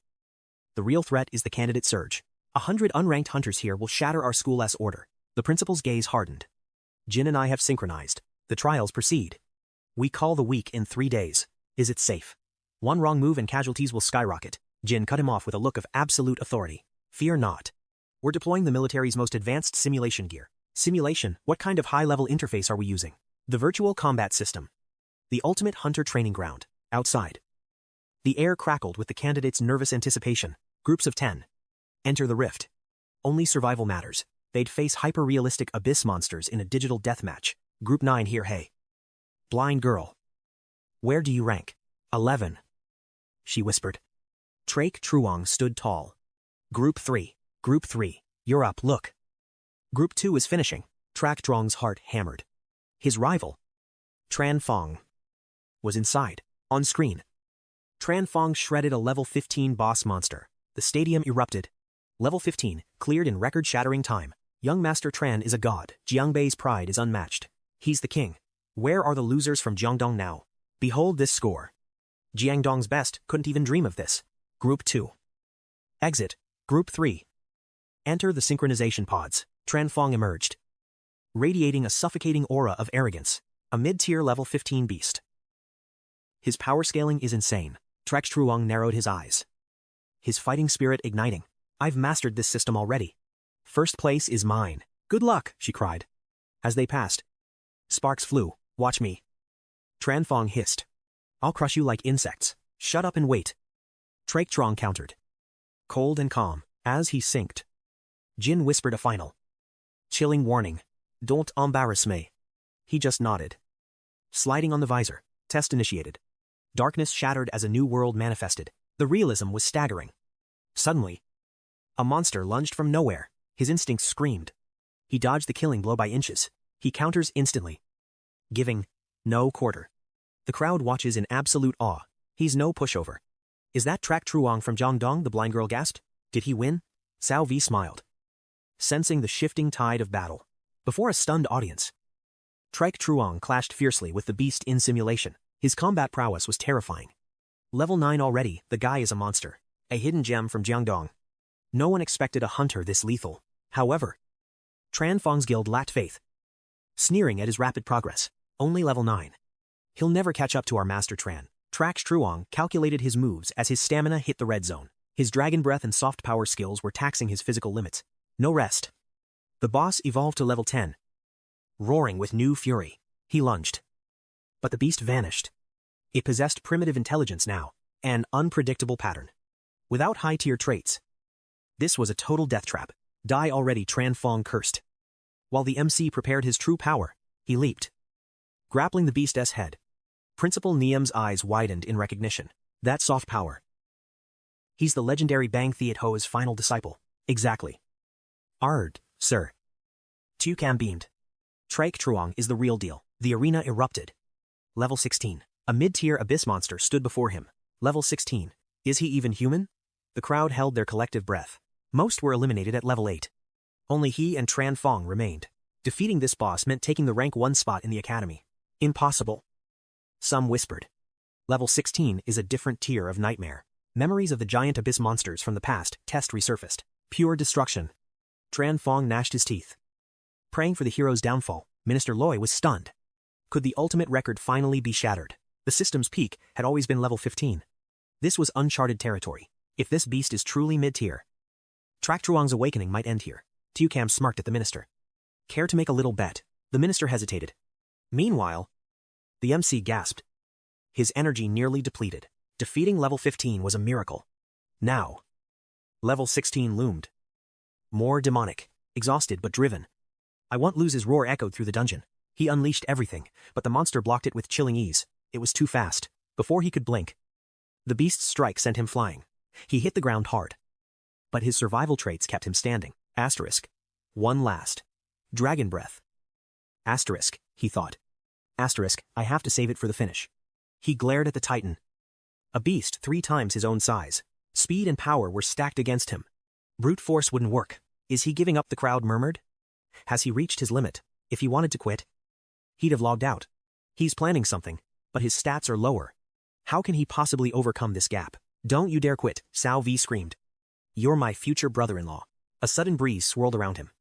The real threat is the candidate surge. 100 unranked hunters here will shatter our school's order. The principal's gaze hardened. Jin and I have synchronized. The trials proceed. We call the week in 3 days. Is it safe? One wrong move and casualties will skyrocket. Jin cut him off with a look of absolute authority. Fear not. We're deploying the military's most advanced simulation gear. Simulation? What kind of high-level interface are we using? The virtual combat system. The ultimate hunter training ground. Outside. The air crackled with the candidate's nervous anticipation. Groups of 10. Enter the rift. Only survival matters. They'd face hyper-realistic abyss monsters in a digital deathmatch. Group 9 here, hey. Blind girl. Where do you rank? 11. She whispered. 𝐶-𝐒𝐒-𝐿 stood tall. Group 3. Group 3. You're up, look. Group 2 is finishing. 𝐶-𝐒𝐒-𝐿's heart hammered. His rival, Tran Fong, was inside, on screen. Tran Fong shredded a level 15 boss monster. The stadium erupted. Level 15, cleared in record-shattering time. Young Master Tran is a god. Jiangbei's pride is unmatched. He's the king. Where are the losers from Jiangdong now? Behold this score. Jiangdong's best couldn't even dream of this. Group 2. Exit. Group 3. Enter the synchronization pods. Tran Fong emerged, radiating a suffocating aura of arrogance. A mid-tier level 15 beast. His power scaling is insane. 𝐶-𝐒𝐒-𝐿 narrowed his eyes, his fighting spirit igniting. I've mastered this system already. First place is mine. Good luck, she cried. As they passed, sparks flew. Watch me. Tran Fong hissed. I'll crush you like insects. Shut up and wait. 𝐶-𝐒𝐒-𝐿 countered, cold and calm. As he synced, Jin whispered a final, chilling warning. Don't embarrass me. He just nodded. Sliding on the visor. Test initiated. Darkness shattered as a new world manifested. The realism was staggering. Suddenly, a monster lunged from nowhere. His instincts screamed. He dodged the killing blow by inches. He counters instantly, giving no quarter. The crowd watches in absolute awe. He's no pushover. Is that 𝐶-𝐒𝐒-𝐿 from Jiangdong? The blind girl gasped. Did he win? Cao Vi smiled, sensing the shifting tide of battle. Before a stunned audience, 𝐶-𝐒𝐒-𝐿 clashed fiercely with the beast in simulation. His combat prowess was terrifying. Level 9 already, the guy is a monster. A hidden gem from Jiangdong. No one expected a hunter this lethal. However, Tran Fong's guild lacked faith, sneering at his rapid progress. Only level 9. He'll never catch up to our master Tran. 𝐶-𝐒𝐒-𝐿 calculated his moves as his stamina hit the red zone. His dragon breath and soft power skills were taxing his physical limits. No rest. The boss evolved to level 10. Roaring with new fury, he lunged. But the beast vanished. It possessed primitive intelligence now, an unpredictable pattern, without high-tier traits. This was a total death trap. Die already, Tran Fong cursed. While the MC prepared his true power, he leaped, grappling the beast's head. Principal Niam's eyes widened in recognition. That soft power. He's the legendary Bang Theat-Ho's final disciple. Exactly. Ard, sir. Tucam beamed. 𝐶-𝐒𝐒-𝐿 is the real deal. The arena erupted. Level 16. A mid-tier abyss monster stood before him. Level 16. Is he even human? The crowd held their collective breath. Most were eliminated at level 8. Only he and Tran Fong remained. Defeating this boss meant taking the rank 1 spot in the academy. Impossible. Some whispered. Level 16 is a different tier of nightmare. Memories of the giant abyss monsters from the past test resurfaced. Pure destruction. Tran Fong gnashed his teeth, praying for the hero's downfall. Minister Loi was stunned. Could the ultimate record finally be shattered? The system's peak had always been level 15. This was uncharted territory. If this beast is truly mid-tier, 𝐶-𝐒𝐒-𝐿's awakening might end here. Tucam smirked at the minister. Care to make a little bet? The minister hesitated. Meanwhile, the MC gasped, his energy nearly depleted. Defeating level 15 was a miracle. Now, level 16 loomed. More demonic, exhausted but driven. I won't lose his roar echoed through the dungeon. He unleashed everything, but the monster blocked it with chilling ease. It was too fast. Before he could blink, the beast's strike sent him flying. He hit the ground hard, but his survival traits kept him standing. Asterisk. One last. Dragon breath. Asterisk, he thought. Asterisk, I have to save it for the finish. He glared at the titan. A beast 3 times his own size. Speed and power were stacked against him. Brute force wouldn't work. Is he giving up? The crowd murmured. Has he reached his limit? If he wanted to quit, he'd have logged out. He's planning something, but his stats are lower. How can he possibly overcome this gap? Don't you dare quit, Cao Vi screamed. You're my future brother-in-law. A sudden breeze swirled around him.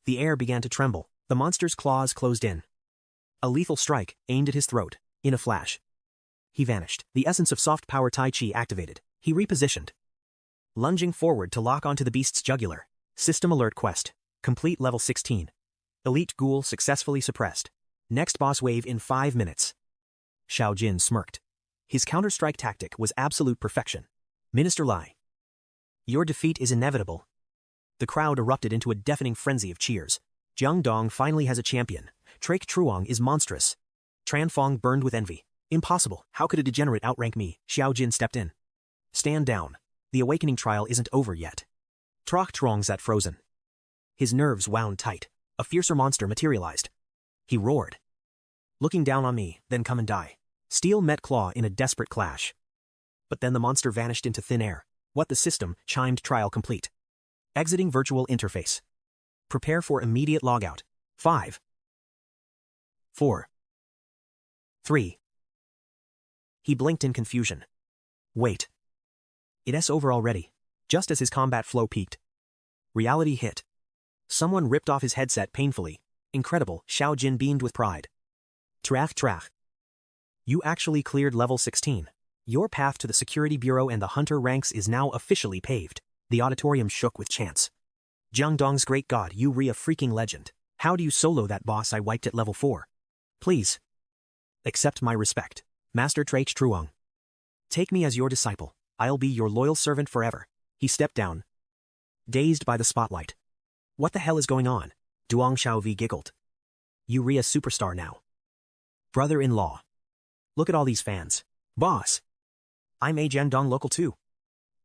The air began to tremble. The monster's claws closed in. A lethal strike aimed at his throat. In a flash, he vanished. The essence of soft power Tai Chi activated. He repositioned, lunging forward to lock onto the beast's jugular. System alert quest. Complete level 16. Elite ghoul successfully suppressed. Next boss wave in 5 minutes. Xiao Jin smirked. His counter-strike tactic was absolute perfection. Minister Lai, your defeat is inevitable. The The crowd erupted into a deafening frenzy of cheers. Jiang Dong finally has a champion. 𝐶𝐒𝐒𝐒 is monstrous. Tran Fong burned with envy. Impossible. How could a degenerate outrank me? Xiao Jin stepped in. Stand down. The awakening trial isn't over yet. Troc Trong sat frozen. His nerves wound tight. A fiercer monster materialized. He roared. Looking down on me, then come and die. Steel met claw in a desperate clash. But then the monster vanished into thin air. What the system, chimed trial complete. Exiting virtual interface. Prepare for immediate logout. 5, 4, 3. He blinked in confusion. Wait. It's over already. Just as his combat flow peaked. Reality hit. Someone ripped off his headset painfully. Incredible, Xiao Jin beamed with pride. Trach. You actually cleared level 16. Your path to the security bureau and the hunter ranks is now officially paved. The auditorium shook with chants. Jiang Dong's great god, you re a freaking legend. How do you solo that boss I wiped at level 4? Please. Accept my respect. Master 𝐶𝐒𝐒𝐒. Take me as your disciple. I'll be your loyal servant forever. He stepped down. Dazed by the spotlight. What the hell is going on? Duong Xiaovi giggled. You re a superstar now. Brother-in-law. Look at all these fans. Boss. I'm a Jiang Dong local too.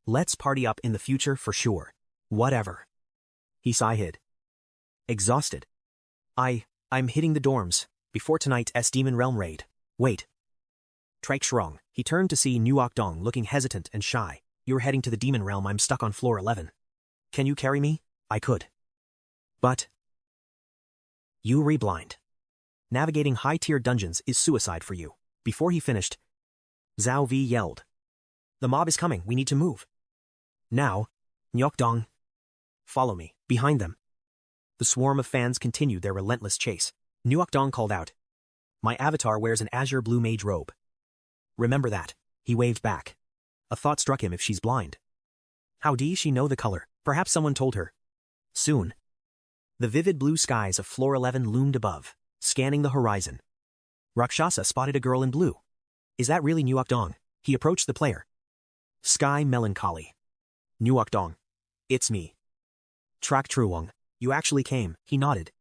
Let's party up in the future for sure. Whatever. He sighed. Exhausted. I'm hitting the dorms, before tonight's Demon Realm raid. Wait. 𝐶𝐒𝐒𝐒. He turned to see Nuoc Dong looking hesitant and shy. You're heading to the Demon Realm, I'm stuck on floor 11. Can you carry me? I could. But. You re-blind. Navigating high-tier dungeons is suicide for you. Before he finished, Zhao V yelled. The mob is coming, we need to move. Now, Nuoc Dong. Follow me. Behind them. The swarm of fans continued their relentless chase. Nuoc Dong called out. My avatar wears an azure blue mage robe. Remember that. He waved back. A thought struck him if she's blind. How does she know the color? Perhaps someone told her. Soon. The vivid blue skies of floor 11 loomed above, scanning the horizon. Rakshasa spotted a girl in blue. Is that really Nuoc Dong? He approached the player. Sky melancholy. Nuoc Dong. It's me. Troc Trong. You actually came, he nodded.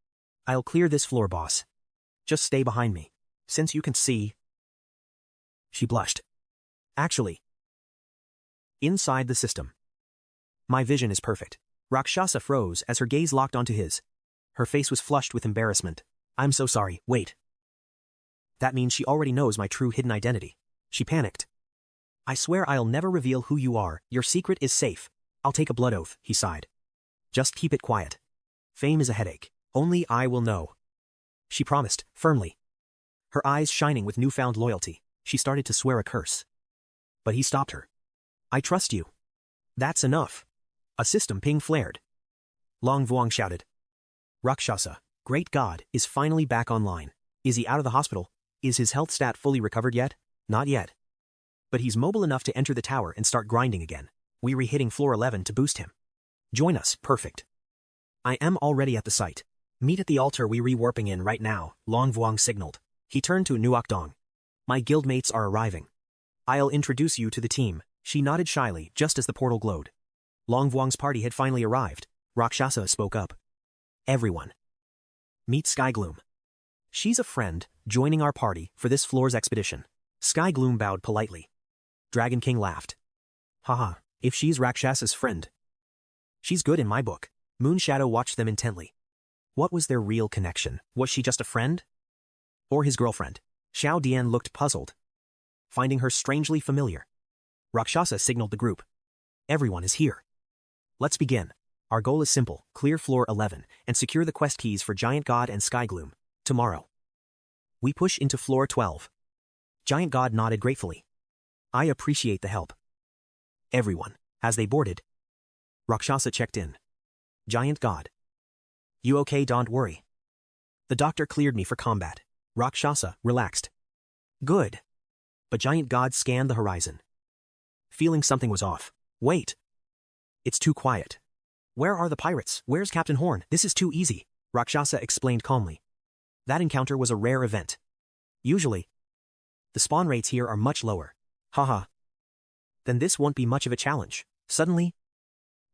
I'll clear this floor, boss. Just stay behind me. Since you can see. She blushed. Actually. Inside the system. My vision is perfect. Rakshasa froze as her gaze locked onto his. Her face was flushed with embarrassment. I'm so sorry, wait. That means she already knows my true hidden identity. She panicked. I swear I'll never reveal who you are, your secret is safe. I'll take a blood oath, he sighed. Just keep it quiet. Fame is a headache. Only I will know. She promised, firmly. Her eyes shining with newfound loyalty, she started to swear a curse. But he stopped her. I trust you. That's enough. A system ping flared. Long Vuong shouted. Rakshasa, great god, is finally back online. Is he out of the hospital? Is his health stat fully recovered yet? Not yet. But he's mobile enough to enter the tower and start grinding again. We're re-hitting floor 11 to boost him. Join us, perfect. I am already at the site. Meet at the altar we re-warping in right now, Long Vuong signaled. He turned to Nuoc Dong. My guildmates are arriving. I'll introduce you to the team. She nodded shyly just as the portal glowed. Long Vuong's party had finally arrived. Rakshasa spoke up. Everyone. Meet Skygloom. She's a friend, joining our party for this floor's expedition. Skygloom bowed politely. Dragon King laughed. Haha, if she's Rakshasa's friend. She's good in my book. Moonshadow watched them intently. What was their real connection? Was she just a friend? Or his girlfriend? Xiao Dian looked puzzled, finding her strangely familiar. Rakshasa signaled the group. Everyone is here. Let's begin. Our goal is simple, clear floor 11, and secure the quest keys for Giant God and Skygloom. Tomorrow. We push into floor 12. Giant God nodded gratefully. I appreciate the help. Everyone. As they boarded, Rakshasa checked in. Giant God. You okay? Don't worry. The doctor cleared me for combat. Rakshasa relaxed. Good. But Giant God scanned the horizon. Feeling something was off. Wait. It's too quiet. Where are the pirates? Where's Captain Horn? This is too easy, Rakshasa explained calmly. That encounter was a rare event. Usually, the spawn rates here are much lower. Haha. Then this won't be much of a challenge. Suddenly,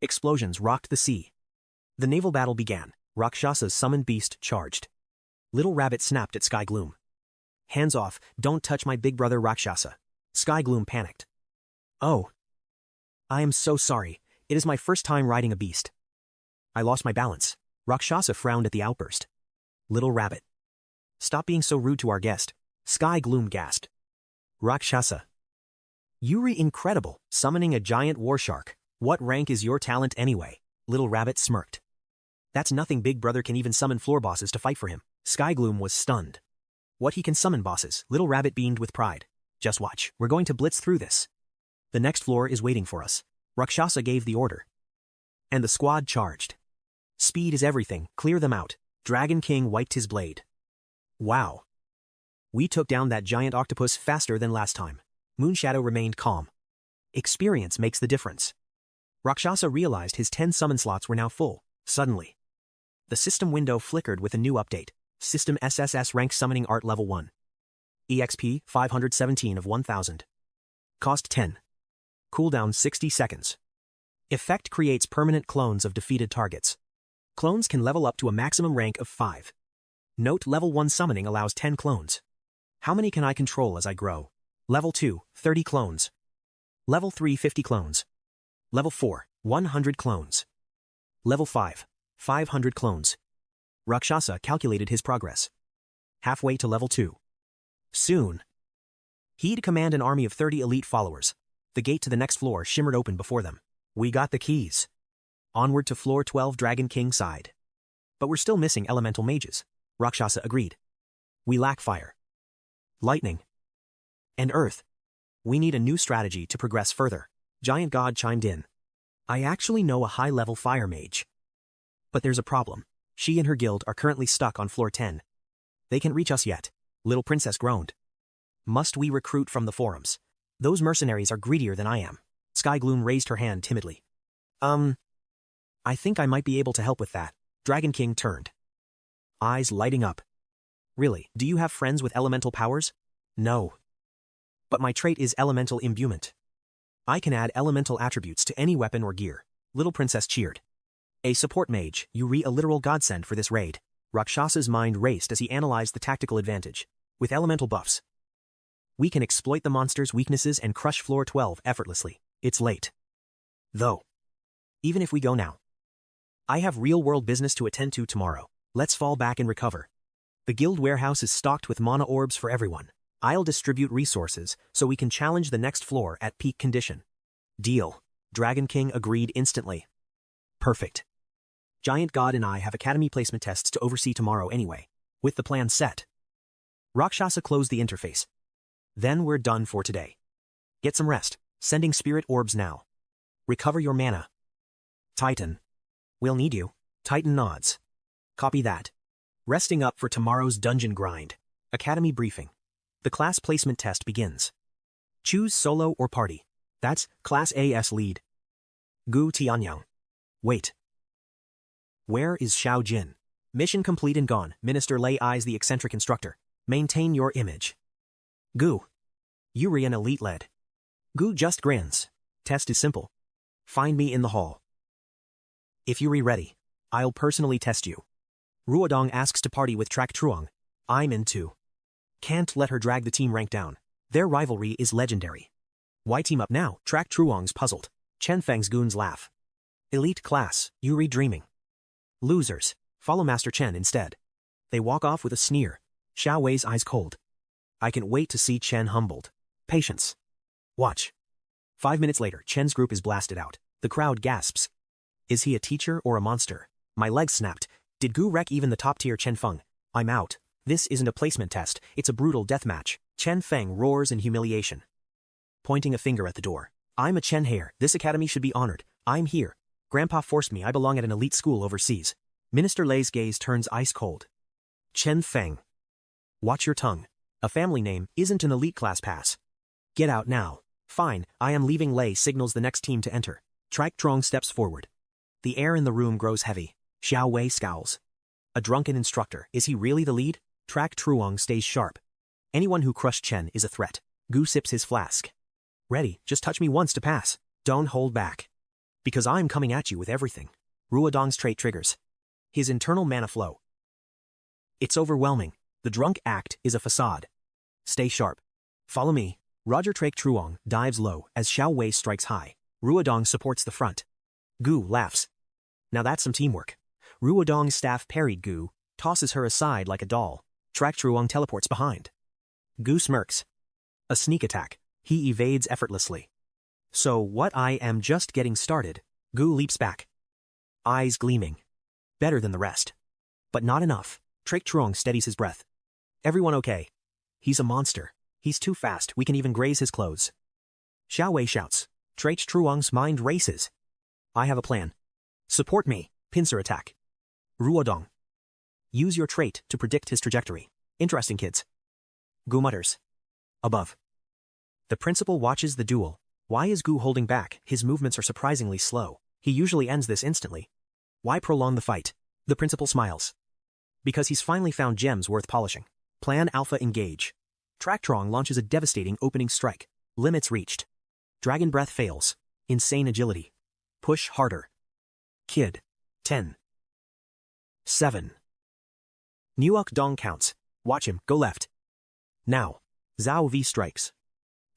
explosions rocked the sea. The naval battle began. Rakshasa's summoned beast charged. Little Rabbit snapped at Sky Gloom. Hands off, don't touch my big brother Rakshasa. Sky Gloom panicked. Oh. I am so sorry. It is my first time riding a beast. I lost my balance. Rakshasa frowned at the outburst. Little Rabbit. Stop being so rude to our guest. Sky Gloom gasped. Rakshasa. Yuri incredible, summoning a giant war shark. What rank is your talent anyway? Little Rabbit smirked. That's nothing, big brother can even summon floor bosses to fight for him. Sky Gloom was stunned. What, he can summon bosses? Little Rabbit beamed with pride. Just watch, we're going to blitz through this. The next floor is waiting for us. Rakshasa gave the order. And the squad charged. Speed is everything, clear them out. Dragon King wiped his blade. Wow. We took down that giant octopus faster than last time. Moonshadow remained calm. Experience makes the difference. Rakshasa realized his 10 summon slots were now full. Suddenly, the system window flickered with a new update. System SSS rank summoning art level 1. EXP 517 of 1000. Cost 10. Cooldown 60 seconds. Effect creates permanent clones of defeated targets. Clones can level up to a maximum rank of 5. Note, level 1 summoning allows 10 clones. How many can I control as I grow? Level 2, 30 clones. Level 3, 50 clones. Level 4, 100 clones. Level 5, 500 clones. Rakshasa calculated his progress. Halfway to level 2. Soon, he'd command an army of 30 elite followers. The gate to the next floor shimmered open before them. We got the keys. Onward to floor 12, Dragon King sighed. But we're still missing elemental mages. Rakshasa agreed. We lack fire, lightning, and earth. We need a new strategy to progress further. Giant God chimed in. I actually know a high-level fire mage. But there's a problem. She and her guild are currently stuck on floor 10. They can't reach us yet. Little Princess groaned. Must we recruit from the forums? Those mercenaries are greedier than I am. Sky Gloom raised her hand timidly. I think I might be able to help with that. Dragon King turned. Eyes lighting up. Really, do you have friends with elemental powers? No. But my trait is elemental imbuement. I can add elemental attributes to any weapon or gear. Little Princess cheered. A support mage, Yuri, a literal godsend for this raid. Rakshasa's mind raced as he analyzed the tactical advantage. With elemental buffs, we can exploit the monster's weaknesses and crush floor 12 effortlessly. It's late, though. Even if we go now, I have real-world business to attend to tomorrow. Let's fall back and recover. The guild warehouse is stocked with mana orbs for everyone. I'll distribute resources so we can challenge the next floor at peak condition. Deal. Dragon King agreed instantly. Perfect. Giant God and I have academy placement tests to oversee tomorrow anyway. With the plan set, Rakshasa closed the interface. Then we're done for today. Get some rest. Sending spirit orbs now. Recover your mana. Titan. We'll need you. Titan nods. Copy that. Resting up for tomorrow's dungeon grind. Academy briefing. The class placement test begins. Choose solo or party. That's Class AS lead. Gu Tianyang. Wait. Where is Xiao Jin? Mission complete and gone. Minister Lei eyes the eccentric instructor. Maintain your image. Gu. Yuri, an elite led. Gu just grins. Test is simple. Find me in the hall. If Yuri ready, I'll personally test you. Ruodong asks to party with Trak Truong. I'm in too. Can't let her drag the team rank down. Their rivalry is legendary. Why team up now? Trak Truong's puzzled. Chen Feng's goons laugh. Elite class, Yuri dreaming. Losers, follow Master Chen instead. They walk off with a sneer. Xiao Wei's eyes cold. I can't wait to see Chen humbled. Patience. Watch. 5 minutes later, Chen's group is blasted out. The crowd gasps. Is he a teacher or a monster? My legs snapped. Did Gu wreck even the top-tier Chen Feng? I'm out. This isn't a placement test, it's a brutal deathmatch. Chen Feng roars in humiliation, pointing a finger at the door. I'm a Chen Heir. This academy should be honored. I'm here. Grandpa forced me. I belong at an elite school overseas. Minister Lei's gaze turns ice cold. Chen Feng. Watch your tongue. A family name isn't an elite class pass. Get out now. Fine, I am leaving. Lei signals the next team to enter. Trak Truong steps forward. The air in the room grows heavy. Xiao Wei scowls. A drunken instructor. Is he really the lead? Trak Truong stays sharp. Anyone who crushed Chen is a threat. Gu sips his flask. Ready, just touch me once to pass. Don't hold back. Because I'm coming at you with everything. Ruodong's trait triggers. His internal mana flow. It's overwhelming. The drunk act is a facade. Stay sharp. Follow me. Roger Trait Truong dives low as Xiao Wei strikes high. Ruodong supports the front. Gu laughs. Now that's some teamwork. Ruodong's staff parried Gu, tosses her aside like a doll. Trait Truong teleports behind. Gu smirks. A sneak attack. He evades effortlessly. So what, I am just getting started. Gu leaps back. Eyes gleaming. Better than the rest. But not enough. Trait Truong steadies his breath. Everyone okay? He's a monster. He's too fast, we can even graze his clothes. Xiao Wei shouts. Trait Truong's mind races. I have a plan. Support me. Pincer attack. Ruodong. Use your trait to predict his trajectory. Interesting, kids. Gu mutters. Above. The principal watches the duel. Why is Gu holding back? His movements are surprisingly slow. He usually ends this instantly. Why prolong the fight? The principal smiles. Because he's finally found gems worth polishing. Plan Alpha engage. Trait Truong launches a devastating opening strike. Limits reached. Dragon breath fails. Insane agility. Push harder. Kid. 10. 7. Nuok Dong counts. Watch him, go left. Now. Zhao V strikes.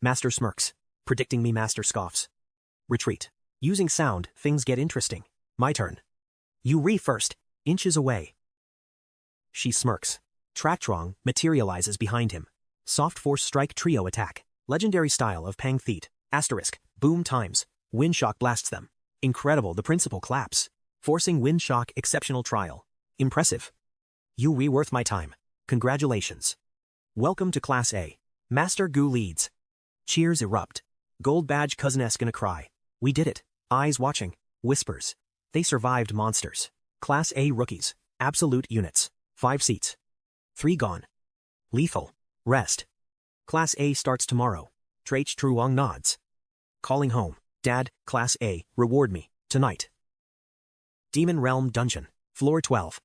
Master smirks. Predicting me, Master scoffs. Retreat. Using sound, things get interesting. My turn. You first. Inches away. She smirks. Trait Truong materializes behind him. Soft force strike trio attack. Legendary style of Pang Theet. Asterisk. Boom times. Wind shock blasts them. Incredible, the principal claps. Forcing wind shock exceptional trial. Impressive. You worth my time. Congratulations. Welcome to Class A. Master Gu leads. Cheers erupt. Gold badge 𝐶𝐿 gonna cry. We did it. Eyes watching. Whispers. They survived monsters. Class A rookies. Absolute units. 5 seats. 3 gone. Lethal. Rest. Class A starts tomorrow. Trait Truong nods. Calling home. Dad, Class A, reward me. Tonight. Demon Realm Dungeon. Floor 12.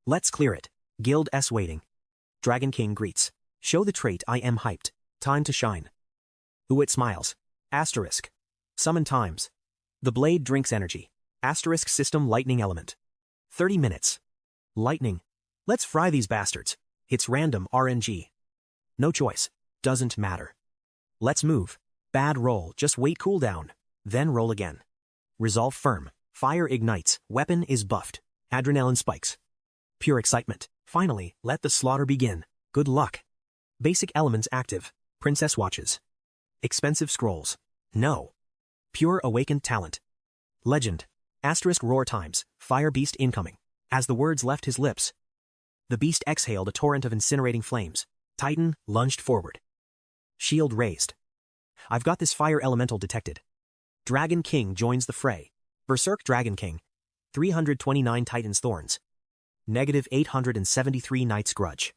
Let's clear it. Guild S waiting. Dragon King greets. Show the trait, I am hyped. Time to shine. 𝐒𝐒𝐒 smiles. Asterisk. Summon times. The blade drinks energy. Asterisk system lightning element. 30 minutes. Lightning. Let's fry these bastards. It's random RNG. No choice. Doesn't matter. Let's move. Bad roll, just wait cooldown. Then roll again. Resolve firm. Fire ignites. Weapon is buffed. Adrenaline spikes. Pure excitement. Finally, let the slaughter begin. Good luck. Basic elements active. Princess watches. Expensive scrolls. No. Pure awakened talent. Legend. Asterisk roar times. Fire beast incoming. As the words left his lips, the beast exhaled a torrent of incinerating flames. Titan lunged forward. Shield raised. I've got this fire elemental detected. Dragon King joins the fray. Berserk Dragon King. 329 Titan's Thorns. -873 Knight's Grudge.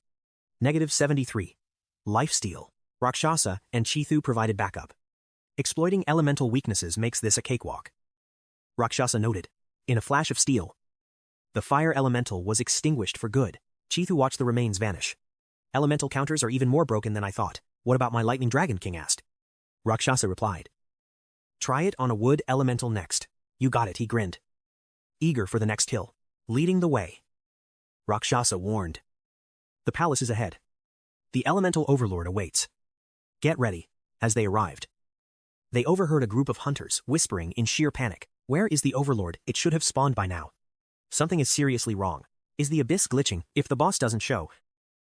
-73. Lifesteal. Rakshasa and Chithu provided backup. Exploiting elemental weaknesses makes this a cakewalk. Rakshasa noted. In a flash of steel, the fire elemental was extinguished for good. Chithu watched the remains vanish. Elemental counters are even more broken than I thought. What about my Lightning Dragon King asked. Rakshasa replied. Try it on a wood elemental next. You got it, he grinned. Eager for the next hill. Leading the way. Rakshasa warned. The palace is ahead. The elemental overlord awaits. Get ready. As they arrived, they overheard a group of hunters whispering in sheer panic. Where is the overlord? It should have spawned by now. Something is seriously wrong. Is the abyss glitching? If the boss doesn't show,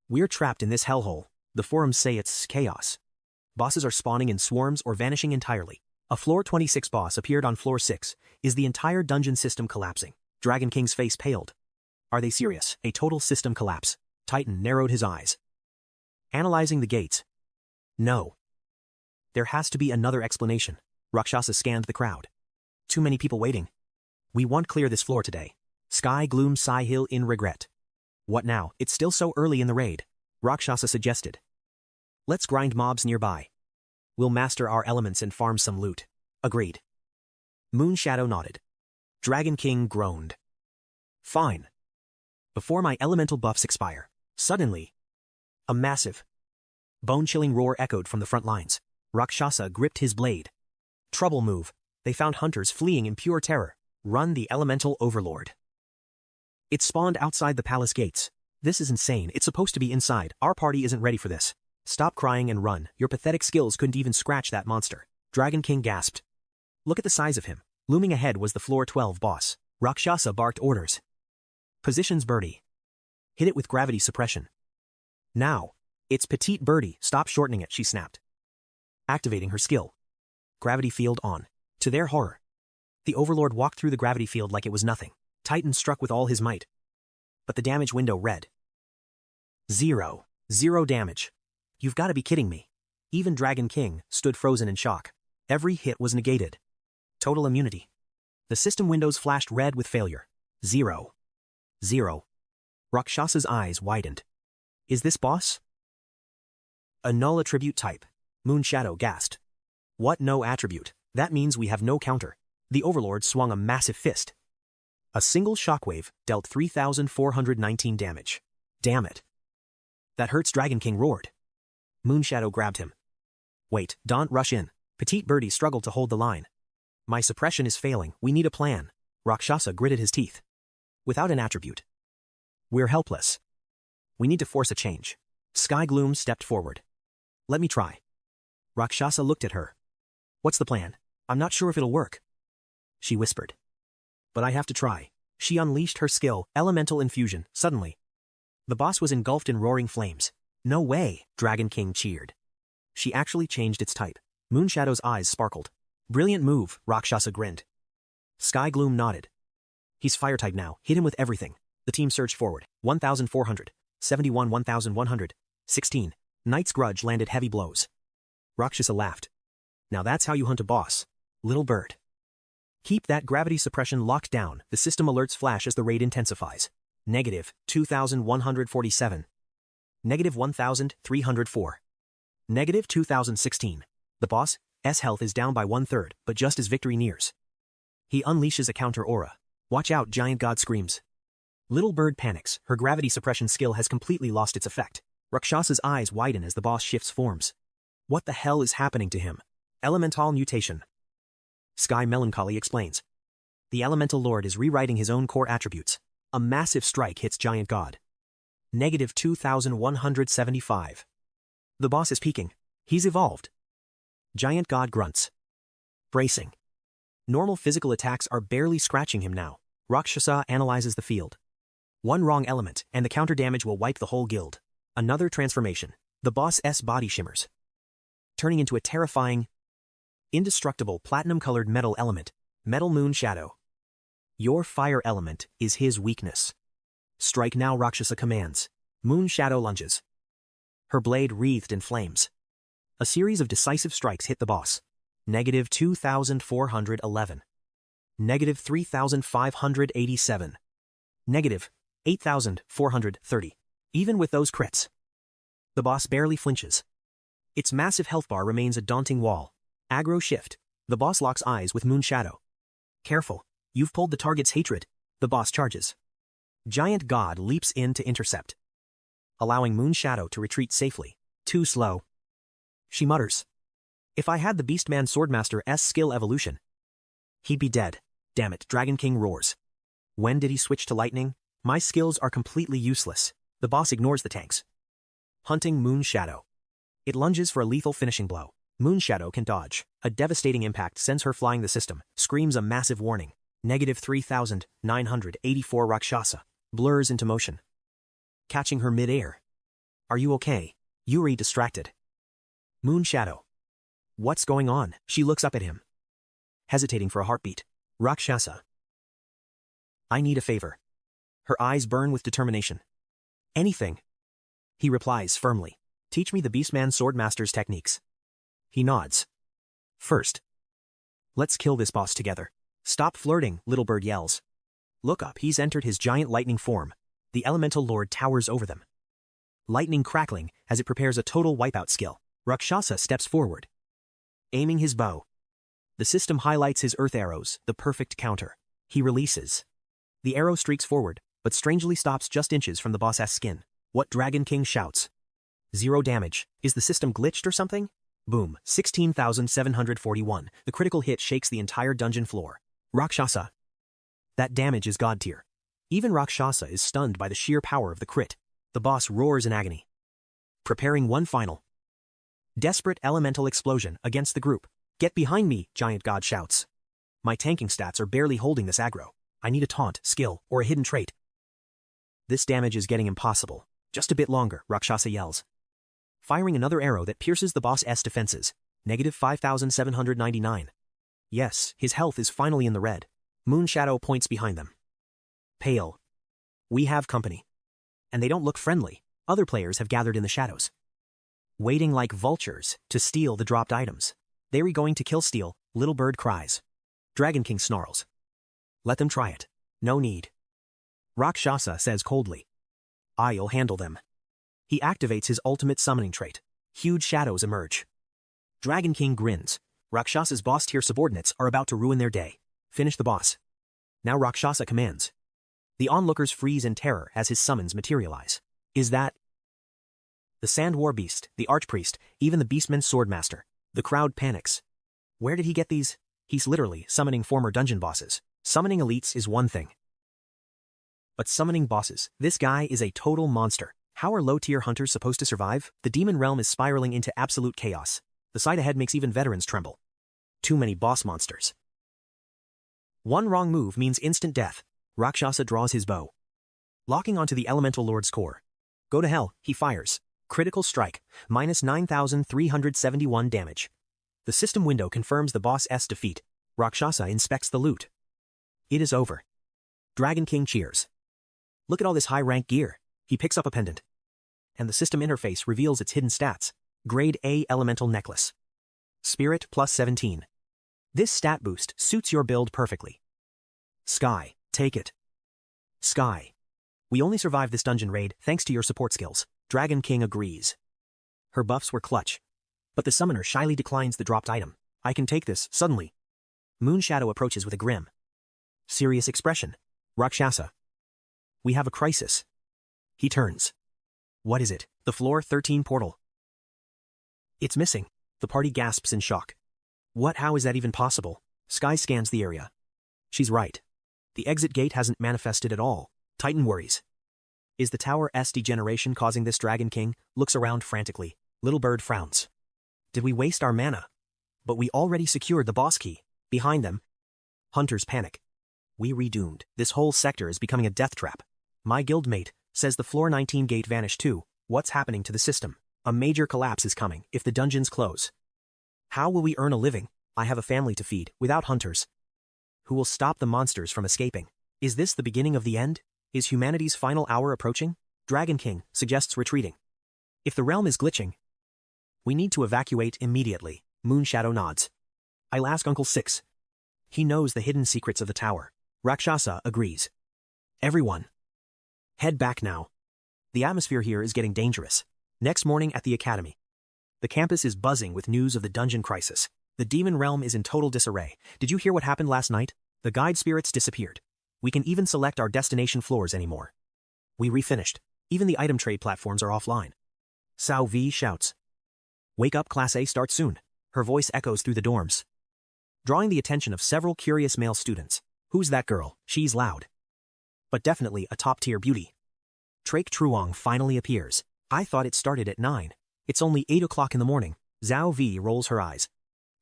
we're trapped in this hellhole. The forums say it's chaos. Bosses are spawning in swarms or vanishing entirely. A floor 26 boss appeared on floor 6. Is the entire dungeon system collapsing? Dragon King's face paled. Are they serious? A total system collapse. Titan narrowed his eyes. Analyzing the gates. No. There has to be another explanation. Rakshasa scanned the crowd. Too many people waiting. We won't clear this floor today. Sky gloom sigh hill in regret. What now? It's still so early in the raid. Rakshasa suggested. Let's grind mobs nearby. We'll master our elements and farm some loot. Agreed. Moonshadow nodded. Dragon King groaned. Fine. Before my elemental buffs expire. Suddenly, a massive, bone-chilling roar echoed from the front lines. Rakshasa gripped his blade. Trouble move. They found hunters fleeing in pure terror. Run the elemental overlord. It spawned outside the palace gates. This is insane. It's supposed to be inside. Our party isn't ready for this. Stop crying and run. Your pathetic skills couldn't even scratch that monster. Dragon King gasped. Look at the size of him. Looming ahead was the floor 12 boss. Rakshasa barked orders. Positions birdie. Hit it with gravity suppression. Now. It's petite birdie. Stop shortening it, she snapped. Activating her skill. Gravity field on. To their horror, the overlord walked through the gravity field like it was nothing. Titan struck with all his might. But the damage window read. 0. 0 damage. You've got to be kidding me. Even Dragon King stood frozen in shock. Every hit was negated. Total immunity. The system windows flashed red with failure. 0. 0. Rakshasa's eyes widened. Is this boss? A null attribute type. Moonshadow gasped. What no attribute? That means we have no counter. The overlord swung a massive fist. A single shockwave dealt 3,419 damage. Damn it. That hurts, Dragon King roared. Moonshadow grabbed him. Wait, don't rush in. Petite Birdie struggled to hold the line. My suppression is failing. We need a plan. Rakshasa gritted his teeth. Without an attribute, we're helpless. We need to force a change. Sky Gloom stepped forward. Let me try. Rakshasa looked at her. What's the plan? I'm not sure if it'll work. She whispered. But I have to try. She unleashed her skill, Elemental Infusion, suddenly. The boss was engulfed in roaring flames. No way, Dragon King cheered. She actually changed its type. Moonshadow's eyes sparkled. Brilliant move, Rakshasa grinned. Sky Gloom nodded. He's fire type now. Hit him with everything. The team surged forward. 1,400. 71 1,100. 16. Knight's Grudge landed heavy blows. Rakshasa laughed. Now that's how you hunt a boss. Little bird. Keep that gravity suppression locked down. The system alerts flash as the raid intensifies. Negative 2,147. Negative 1,304. Negative 2,016. The boss's health is down by 1/3, but just as victory nears, he unleashes a counter aura. Watch out, Giant God screams. Little bird panics. Her gravity suppression skill has completely lost its effect. Rakshasa's eyes widen as the boss shifts forms. What the hell is happening to him? Elemental mutation. Sky Melancholy explains. The Elemental Lord is rewriting his own core attributes. A massive strike hits Giant God. Negative 2,175. The boss is peaking. He's evolved. Giant God grunts. Bracing. Normal physical attacks are barely scratching him now. Rakshasa analyzes the field. One wrong element, and the counter damage will wipe the whole guild. Another transformation. The boss's body shimmers, turning into a terrifying, indestructible platinum-colored metal element. Metal Moonshadow. Your fire element is his weakness. Strike now, Rakshasa commands. Moonshadow lunges. Her blade wreathed in flames. A series of decisive strikes hit the boss. Negative 2,411. Negative 3,587. Negative 8,430. Even with those crits, the boss barely flinches. Its massive health bar remains a daunting wall. Aggro shift. The boss locks eyes with Moonshadow. Careful. You've pulled the target's hatred. The boss charges. Giant God leaps in to intercept, allowing Moonshadow to retreat safely. Too slow. She mutters. If I had the Beastman Swordmaster's skill evolution, he'd be dead. Damn it, Dragon King roars. When did he switch to lightning? My skills are completely useless. The boss ignores the tanks. Hunting Moonshadow. It lunges for a lethal finishing blow. Moonshadow can dodge. A devastating impact sends her flying the system. Screams a massive warning. Negative 3,984 Rakshasa. Blurs into motion, catching her mid-air. Are you okay? Yuri distracted. Moonshadow. What's going on? She looks up at him, hesitating for a heartbeat. Rakshasa. I need a favor. Her eyes burn with determination. Anything. He replies firmly. Teach me the Beastman Swordmaster's techniques. He nods. First, let's kill this boss together. Stop flirting, Little Bird yells. Look up, he's entered his giant lightning form. The Elemental Lord towers over them, lightning crackling as it prepares a total wipeout skill. Rakshasa steps forward, aiming his bow. The system highlights his earth arrows, the perfect counter. He releases. The arrow streaks forward, but strangely stops just inches from the boss's skin. What? Dragon King shouts. 0 damage. Is the system glitched or something? Boom. 16,741. The critical hit shakes the entire dungeon floor. Rakshasa. That damage is god tier. Even Rakshasa is stunned by the sheer power of the crit. The boss roars in agony. Preparing one final desperate elemental explosion against the group. Get behind me, giant god shouts. My tanking stats are barely holding this aggro. I need a taunt, skill, or a hidden trait. This damage is getting impossible. Just a bit longer, Rakshasa yells. Firing another arrow that pierces the boss's defenses. Negative 5,799. Yes, his health is finally in the red. Moonshadow points behind them. Pale. We have company. And they don't look friendly. Other players have gathered in the shadows, waiting like vultures to steal the dropped items. They're going to kill steal, little bird cries. Dragon King snarls. Let them try it. No need. Rakshasa says coldly. I'll handle them. He activates his ultimate summoning trait. Huge shadows emerge. Dragon King grins. Rakshasa's boss tier subordinates are about to ruin their day. Finish the boss. Now Rakshasa commands. The onlookers freeze in terror as his summons materialize. Is that the Sand War Beast, the Archpriest, even the Beastman's Swordmaster? The crowd panics. Where did he get these? He's literally summoning former dungeon bosses. Summoning elites is one thing, but summoning bosses, this guy is a total monster. How are low-tier hunters supposed to survive? The demon realm is spiraling into absolute chaos. The sight ahead makes even veterans tremble. Too many boss monsters. One wrong move means instant death. Rakshasa draws his bow, locking onto the Elemental Lord's core. Go to hell, he fires. Critical strike, minus 9,371 damage. The system window confirms the boss's defeat. Rakshasa inspects the loot. It is over. Dragon King cheers. Look at all this high-rank gear. He picks up a pendant, and the system interface reveals its hidden stats. Grade A Elemental Necklace. Spirit plus 17. This stat boost suits your build perfectly. Sky, take it. Sky. We only survived this dungeon raid thanks to your support skills. Dragon King agrees. Her buffs were clutch, but the summoner shyly declines the dropped item. I can take this, suddenly. Moonshadow approaches with a grim, serious expression. Rakshasa. We have a crisis. He turns. What is it? The floor 13 portal. It's missing. The party gasps in shock. What? How is that even possible? Sky scans the area. She's right. The exit gate hasn't manifested at all. Titan worries. Is the tower's degeneration causing this? Dragon King looks around frantically. Little bird frowns. Did we waste our mana? But we already secured the boss key. Behind them, hunters panic. We redoomed. This whole sector is becoming a death trap. My guildmate says the floor 19 gate vanished too. What's happening to the system? A major collapse is coming if the dungeons close. How will we earn a living? I have a family to feed, without hunters. Who will stop the monsters from escaping? Is this the beginning of the end? Is humanity's final hour approaching? Dragon King suggests retreating. If the realm is glitching, we need to evacuate immediately. Moonshadow nods. I'll ask Uncle Six. He knows the hidden secrets of the tower. Rakshasa agrees. Everyone, head back now. The atmosphere here is getting dangerous. Next morning at the academy, the campus is buzzing with news of the dungeon crisis. The demon realm is in total disarray. Did you hear what happened last night? The guide spirits disappeared. We can even select our destination floors anymore. We refinished. Even the item trade platforms are offline. Sao V shouts. Wake up, Class A starts soon. Her voice echoes through the dorms, drawing the attention of several curious male students. Who's that girl? She's loud, but definitely a top-tier beauty. Drake Truong finally appears. I thought it started at 9. It's only 8 o'clock in the morning. Zhao V rolls her eyes.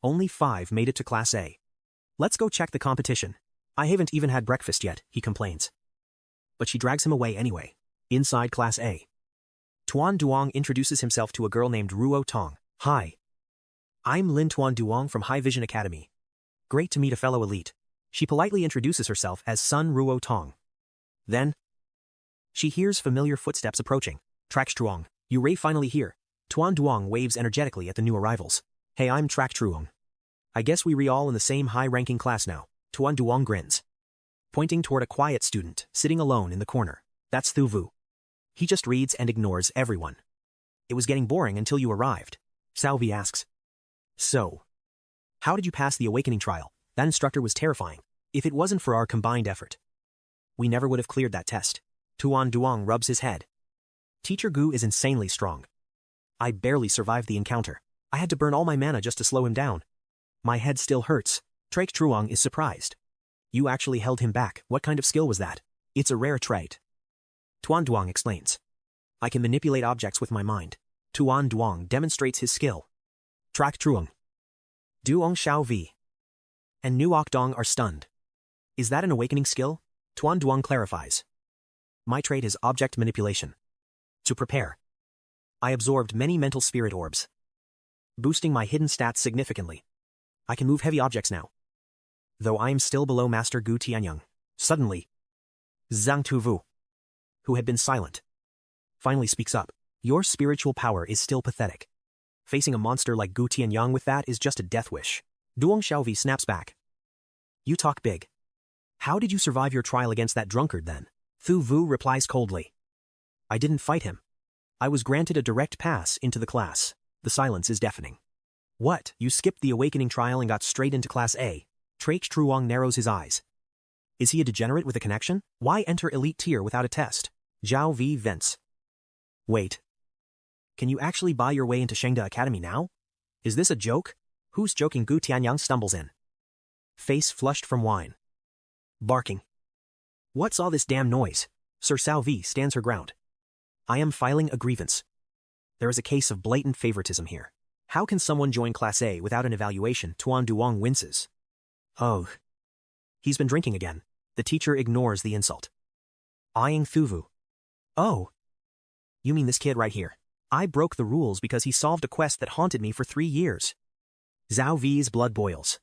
Only 5 made it to Class A. Let's go check the competition. I haven't even had breakfast yet, he complains. But she drags him away anyway. Inside Class A, Tuan Duong introduces himself to a girl named Ruo Tong. Hi. I'm Lin Tuan Duong from High Vision Academy. Great to meet a fellow elite. She politely introduces herself as Sun Ruo Tong. Then, she hears familiar footsteps approaching. Trax Truong, you Ray finally here. Tuan Duong waves energetically at the new arrivals. Hey, I'm Trax Truong. I guess we all in the same high-ranking class now. Tuan Duong grins, pointing toward a quiet student sitting alone in the corner. That's Thu Vu. He just reads and ignores everyone. It was getting boring until you arrived. Salvi asks. So, how did you pass the awakening trial? That instructor was terrifying. If it wasn't for our combined effort, we never would have cleared that test. Tuan Duong rubs his head. Teacher Gu is insanely strong. I barely survived the encounter. I had to burn all my mana just to slow him down. My head still hurts. Traix Truong is surprised. You actually held him back. What kind of skill was that? It's a rare trait. Tuan Duong explains. I can manipulate objects with my mind. Tuan Duong demonstrates his skill. Trak Truong, Duong Xiao Vi, and Nuok Dong are stunned. Is that an awakening skill? Tuan Duong clarifies. My trait is object manipulation. To prepare, I absorbed many mental spirit orbs, boosting my hidden stats significantly. I can move heavy objects now. Though I am still below Master Gu Tianyang. Suddenly, Zhang Tuvu, who had been silent, finally speaks up. Your spiritual power is still pathetic. Facing a monster like Gu Tianyang with that is just a death wish. Duong Xiaovi snaps back. You talk big. How did you survive your trial against that drunkard then? Thu Vu replies coldly. I didn't fight him. I was granted a direct pass into the class. The silence is deafening. What, you skipped the awakening trial and got straight into Class A? Traich Truong narrows his eyes. Is he a degenerate with a connection? Why enter elite tier without a test? Zhao V vents. Wait. Can you actually buy your way into 𝐒𝐒𝐿 Academy now? Is this a joke? Who's joking? Gu Tianyang stumbles in. Face flushed from wine. Barking. What's all this damn noise? Sir Sao V stands her ground. I am filing a grievance. There is a case of blatant favoritism here. How can someone join Class A without an evaluation? Tuan Duong winces. Oh. He's been drinking again. The teacher ignores the insult. Eyeing Thuvu. Oh. You mean this kid right here? I broke the rules because he solved a quest that haunted me for 3 years. Zhao V's blood boils.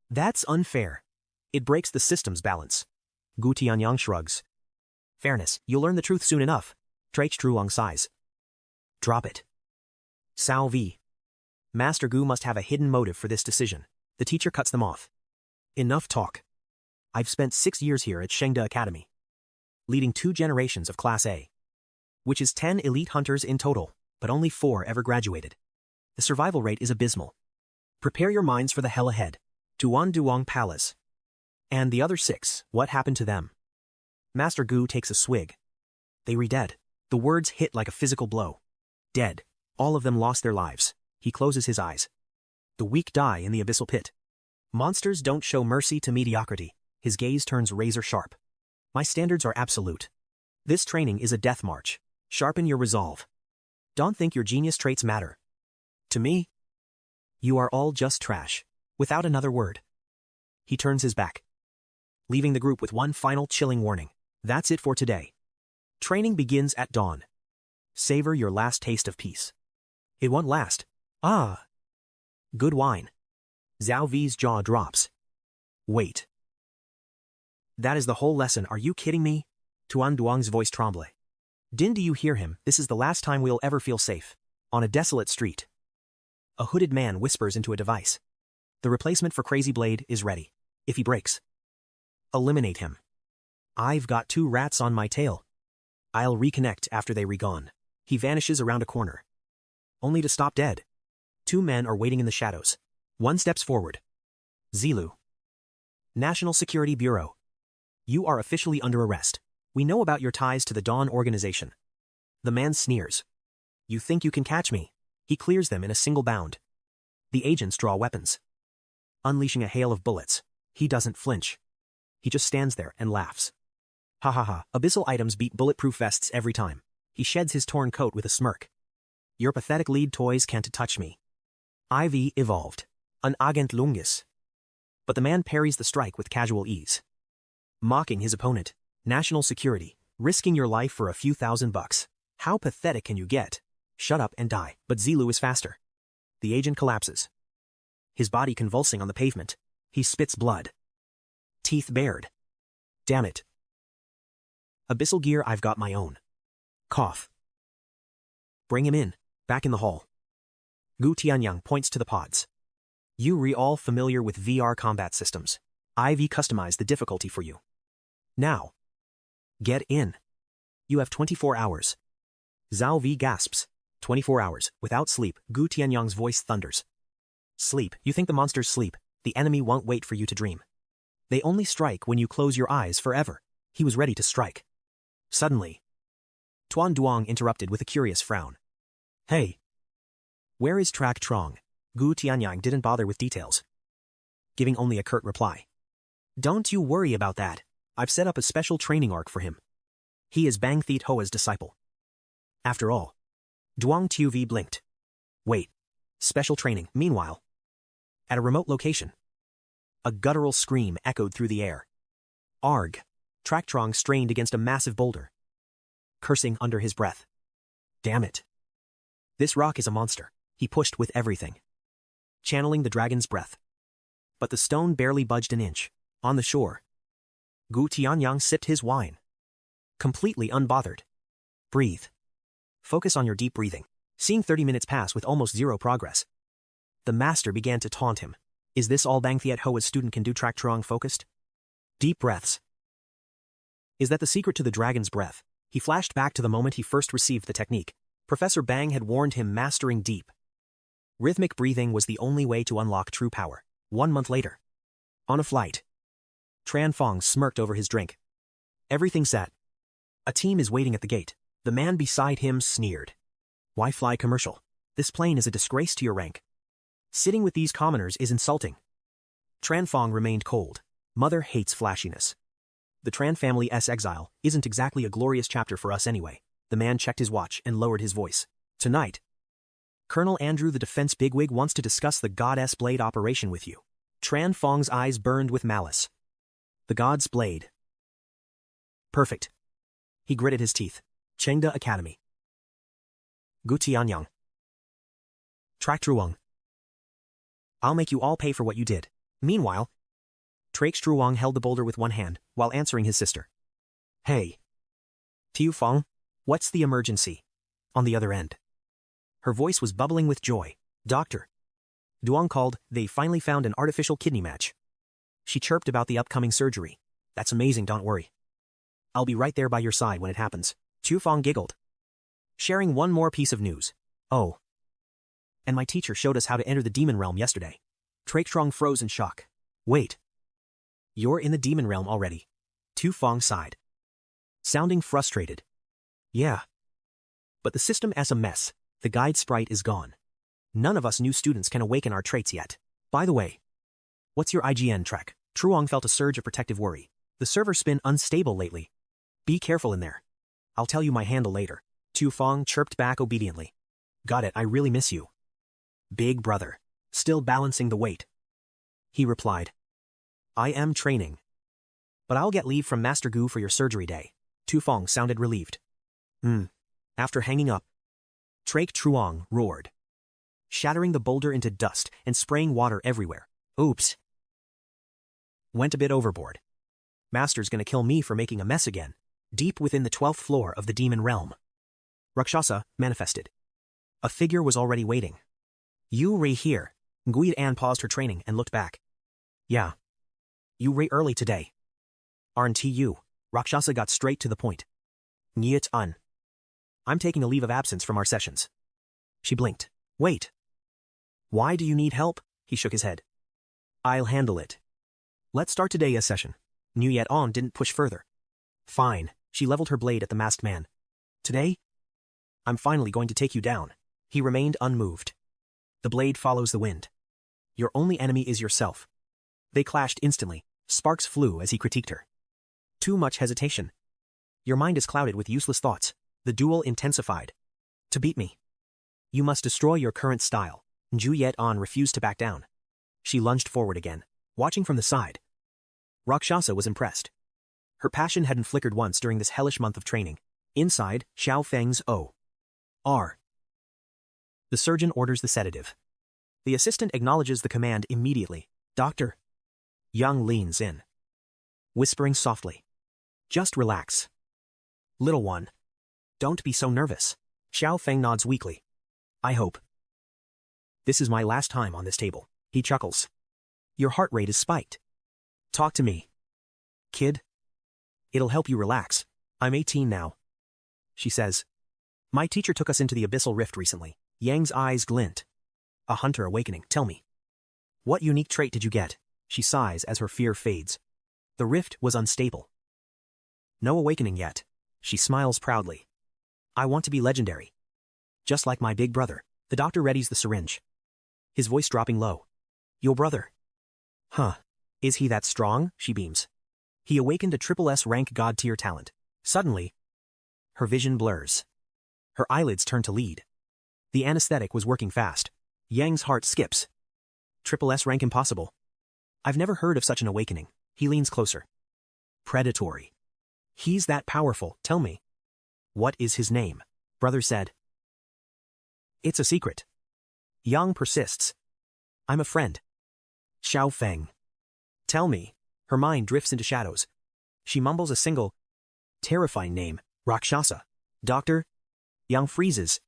That's unfair. It breaks the system's balance. Gu Tianyang shrugs. Fairness, you'll learn the truth soon enough. Traich Truong sighs. Drop it. Sao V. Master Gu must have a hidden motive for this decision. The teacher cuts them off. Enough talk. I've spent 6 years here at 𝐒𝐒𝐿 Academy, leading 2 generations of Class A, which is 10 elite hunters in total, but only 4 ever graduated. The survival rate is abysmal. Prepare your minds for the hell ahead. Tuan Duong Palace. And the other 6, what happened to them? Master Gu takes a swig. They re-dead. The words hit like a physical blow. Dead. All of them lost their lives. He closes his eyes. The weak die in the abyssal pit. Monsters don't show mercy to mediocrity. His gaze turns razor sharp. My standards are absolute. This training is a death march. Sharpen your resolve. Don't think your genius traits matter. To me, you are all just trash. Without another word. He turns his back, leaving the group with one final chilling warning. That's it for today. Training begins at dawn. Savor your last taste of peace. It won't last. Ah. Good wine. Zhao V's jaw drops. Wait. That is the whole lesson. Are you kidding me? Tuan Duong's voice tremble. Din, do you hear him? This is the last time we'll ever feel safe. On a desolate street, a hooded man whispers into a device. The replacement for Crazy Blade is ready. If he breaks, eliminate him. I've got 2 rats on my tail. I'll reconnect after they regone. He vanishes around a corner, only to stop dead. 2 men are waiting in the shadows. One steps forward. Zilu. National Security Bureau. You are officially under arrest. We know about your ties to the Dawn organization. The man sneers. You think you can catch me? He clears them in a single bound. The agents draw weapons, unleashing a hail of bullets. He doesn't flinch. He just stands there and laughs. Ha ha ha, abyssal items beat bulletproof vests every time. He sheds his torn coat with a smirk. Your pathetic lead toys can't touch me. IV evolved. An agent lungus. But the man parries the strike with casual ease. Mocking his opponent. National security. Risking your life for a few $1,000. How pathetic can you get? Shut up and die. But Zilu is faster. The agent collapses, his body convulsing on the pavement. He spits blood, teeth bared. Damn it. Abyssal gear, I've got my own. Cough. Bring him in. Back in the hall. Gu Tianyang points to the pods. You all familiar with VR combat systems. IV customized the difficulty for you. Now, get in. You have 24 hours. Zhao V gasps. 24 hours, without sleep. Gu Tianyang's voice thunders. Sleep. You think the monsters sleep? The enemy won't wait for you to dream. They only strike when you close your eyes forever. He was ready to strike. Suddenly, Tuan Duong interrupted with a curious frown. Hey. Where is Trak Truong? Gu Tianyang didn't bother with details, giving only a curt reply. Don't you worry about that. I've set up a special training arc for him. He is Bang Thiet-Hoa's disciple. After all. Duong Tuv blinked. Wait. Special training. Meanwhile. At a remote location. A guttural scream echoed through the air. Arg. Trak Trong strained against a massive boulder. Cursing under his breath. Damn it. This rock is a monster. He pushed with everything. Channeling the dragon's breath. But the stone barely budged an inch. On the shore. Gu Tianyang sipped his wine. Completely unbothered. Breathe. Focus on your deep breathing. Seeing 30 minutes pass with almost zero progress. The master began to taunt him. Is this all Bang Thiet-Hoa's student can do? Trak Trong focused. Deep breaths. Is that the secret to the dragon's breath? He flashed back to the moment he first received the technique. Professor Bang had warned him mastering deep. Rhythmic breathing was the only way to unlock true power. 1 month later. On a flight. Tran Fong smirked over his drink. Everything set. A team is waiting at the gate. The man beside him sneered. Why fly commercial? This plane is a disgrace to your rank. Sitting with these commoners is insulting. Tran Fong remained cold. Mother hates flashiness. The Tran family's exile isn't exactly a glorious chapter for us anyway. The man checked his watch and lowered his voice. Tonight, Colonel Andrew the defense bigwig wants to discuss the God's Blade operation with you. Tran Fong's eyes burned with malice. The God's Blade. Perfect. He gritted his teeth. Chengda Academy. Gu Tianyang. Trak Truong. I'll make you all pay for what you did. Meanwhile, Trak Truong held the boulder with one hand while answering his sister. Hey. Tiu Fong, what's the emergency? On the other end. Her voice was bubbling with joy. Doctor. Duong called. They finally found an artificial kidney match. She chirped about the upcoming surgery. That's amazing, don't worry. I'll be right there by your side when it happens. Tu Fong giggled. Sharing one more piece of news. Oh. And my teacher showed us how to enter the demon realm yesterday. Trak Trong froze in shock. Wait. You're in the demon realm already. Tu Fong sighed. Sounding frustrated. Yeah. But the system's a mess. The guide sprite is gone. None of us new students can awaken our traits yet. By the way, what's your IGN track? Truong felt a surge of protective worry. The server's been unstable lately. Be careful in there. I'll tell you my handle later. Tu Fong chirped back obediently. Got it, I really miss you. Big brother. Still balancing the weight. He replied. I am training. But I'll get leave from Master Gu for your surgery day. Tu Fong sounded relieved. After hanging up, Trak Truong roared, shattering the boulder into dust and spraying water everywhere. Oops. Went a bit overboard. Master's gonna kill me for making a mess again. Deep within the 12th floor of the demon realm. Rakshasa manifested. A figure was already waiting. You re here. Nguyen An paused her training and looked back. Yeah. You re early today. Aren't you? Rakshasa got straight to the point. Nyet un. I'm taking a leave of absence from our sessions. She blinked. Wait. Why do you need help? He shook his head. I'll handle it. Let's start today's session. Nyet on didn't push further. Fine. She leveled her blade at the masked man. Today? I'm finally going to take you down. He remained unmoved. The blade follows the wind. Your only enemy is yourself. They clashed instantly. Sparks flew as he critiqued her. Too much hesitation. Your mind is clouded with useless thoughts. The duel intensified. To beat me, you must destroy your current style. Nyet on refused to back down. She lunged forward again, watching from the side. Rakshasa was impressed. Her passion hadn't flickered once during this hellish month of training. Inside, Xiao Feng's O.R. The surgeon orders the sedative. The assistant acknowledges the command immediately. Doctor. Young leans in, whispering softly. Just relax. Little one. Don't be so nervous. Xiao Feng nods weakly. I hope. This is my last time on this table. He chuckles. Your heart rate is spiked. Talk to me. Kid. It'll help you relax. I'm 18 now. She says. My teacher took us into the abyssal rift recently. Yang's eyes glint. A hunter awakening. Tell me. What unique trait did you get? She sighs as her fear fades. The rift was unstable. No awakening yet. She smiles proudly. I want to be legendary. Just like my big brother. The doctor readies the syringe. His voice dropping low. Your brother. Huh. Is he that strong? She beams. He awakened a SSS rank god tier talent. Suddenly, her vision blurs. Her eyelids turn to lead. The anesthetic was working fast. Yang's heart skips. SSS rank impossible. I've never heard of such an awakening. He leans closer. Predatory. He's that powerful, tell me. What is his name? Brother said. It's a secret. Yang persists. I'm a friend. Xiao Feng. Tell me. Her mind drifts into shadows. She mumbles a single, terrifying name, Rakshasa. Doctor? Yang freezes.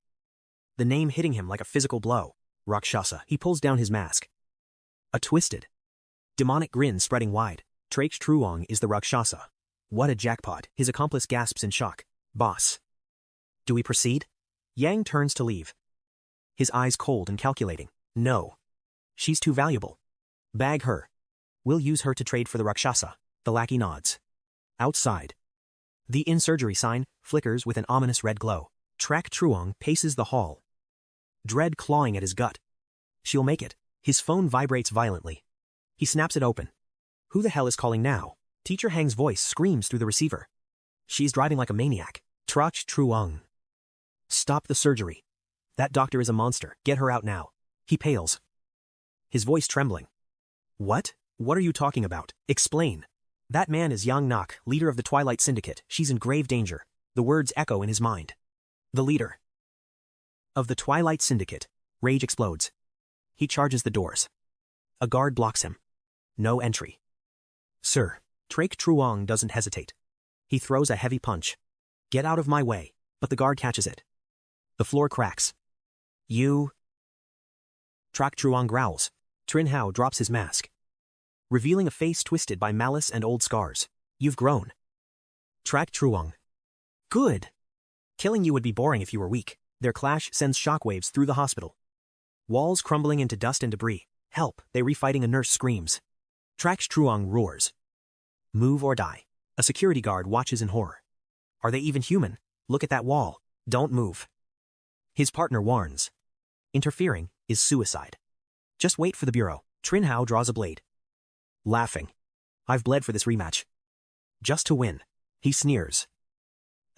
The name hitting him like a physical blow. Rakshasa. He pulls down his mask. A twisted, demonic grin spreading wide. 𝐒𝐿 is the Rakshasa. What a jackpot. His accomplice gasps in shock. Boss. Do we proceed? Yang turns to leave. His eyes cold and calculating. No. She's too valuable. Bag her. We'll use her to trade for the Rakshasa. The lackey nods. Outside. The in-surgery sign flickers with an ominous red glow. 𝐒𝐿 paces the hall. Dread clawing at his gut. She'll make it. His phone vibrates violently. He snaps it open. Who the hell is calling now? Teacher Hang's voice screams through the receiver. She's driving like a maniac. 𝐒𝐿. Stop the surgery. That doctor is a monster. Get her out now. He pales. His voice trembling. What? What are you talking about? Explain. That man is Yang Nak, leader of the Twilight Syndicate. She's in grave danger. The words echo in his mind. The leader of the Twilight Syndicate. Rage explodes. He charges the doors. A guard blocks him. No entry. Sir. 𝐒𝐿 doesn't hesitate. He throws a heavy punch. Get out of my way. But the guard catches it. The floor cracks. You. 𝐒𝐿 growls. Trin Hao drops his mask, revealing a face twisted by malice and old scars. You've grown. 𝐒𝐿. Good. Killing you would be boring if you were weak. Their clash sends shockwaves through the hospital. Walls crumbling into dust and debris. Help, they refighting. A nurse screams. 𝐒𝐿 roars. Move or die. A security guard watches in horror. Are they even human? Look at that wall. Don't move. His partner warns. Interfering is suicide. Just wait for the bureau. Trin Hao draws a blade. Laughing. I've bled for this rematch. Just to win. He sneers.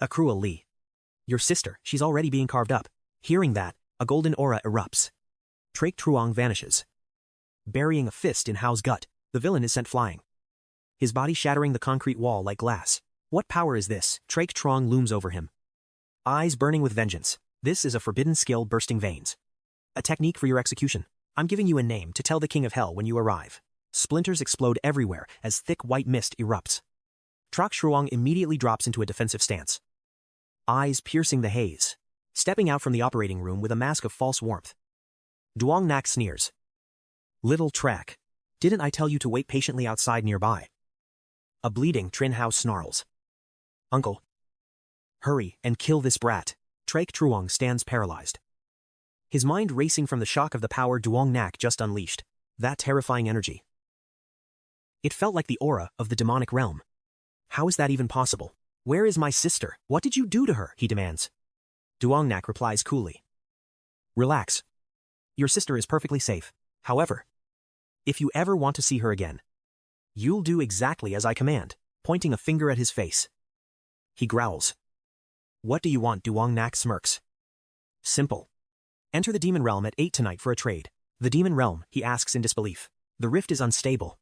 𝐒𝐿. Your sister, she's already being carved up. Hearing that, a golden aura erupts. 𝐒𝐿 vanishes. Burying a fist in Hao's gut, the villain is sent flying. His body shattering the concrete wall like glass. What power is this? 𝐒𝐿 looms over him. Eyes burning with vengeance. This is a forbidden skill bursting veins. A technique for your execution. I'm giving you a name to tell the King of Hell when you arrive. Splinters explode everywhere as thick white mist erupts. 𝐒𝐿 immediately drops into a defensive stance. Eyes piercing the haze. Stepping out from the operating room with a mask of false warmth. Duong Nak sneers. Little Track. Didn't I tell you to wait patiently outside nearby? A bleeding Trin Hao snarls. Uncle. Hurry and kill this brat. 𝐒𝐿 stands paralyzed. His mind racing from the shock of the power Duong Nak just unleashed. That terrifying energy. It felt like the aura of the demonic realm. How is that even possible? Where is my sister? What did you do to her? He demands. Duong Nak replies coolly. Relax. Your sister is perfectly safe. However, if you ever want to see her again, you'll do exactly as I command, pointing a finger at his face. He growls. What do you want? Duong Nak smirks. Simple. Enter the demon realm at 8 tonight for a trade. The demon realm, he asks in disbelief. The rift is unstable.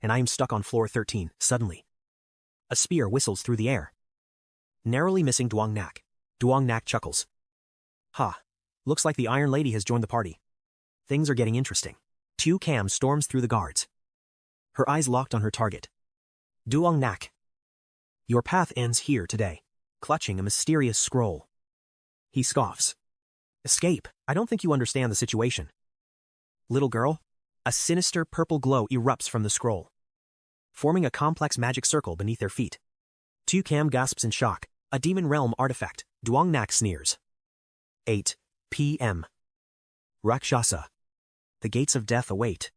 And I am stuck on floor 13, suddenly. A spear whistles through the air. Narrowly missing Duong Nak. Duong Nak chuckles. Ha. Looks like the Iron Lady has joined the party. Things are getting interesting. 𝐶 storms through the guards. Her eyes locked on her target. Duong Nak. Your path ends here today. Clutching a mysterious scroll. He scoffs. Escape. I don't think you understand the situation. Little girl. A sinister purple glow erupts from the scroll, forming a complex magic circle beneath their feet. 𝐶 gasps in shock. A demon realm artifact. Duong Nak sneers. 8 p.m. Rakshasa. The gates of death await.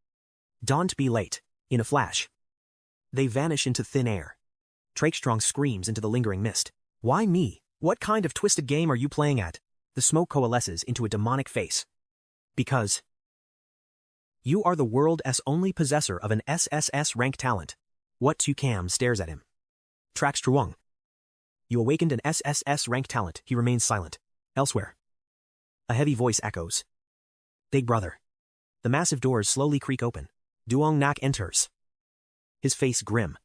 Don't be late. In a flash, they vanish into thin air. 𝐒𝐿 screams into the lingering mist. Why me? What kind of twisted game are you playing at? The smoke coalesces into a demonic face. Because You are the world's only possessor of an SSS rank talent. What Tuong stares at him. Tracks Truong. You awakened an SSS rank talent. He remains silent. Elsewhere. A heavy voice echoes. Big brother. The massive doors slowly creak open. Duong Nak enters. His face grim.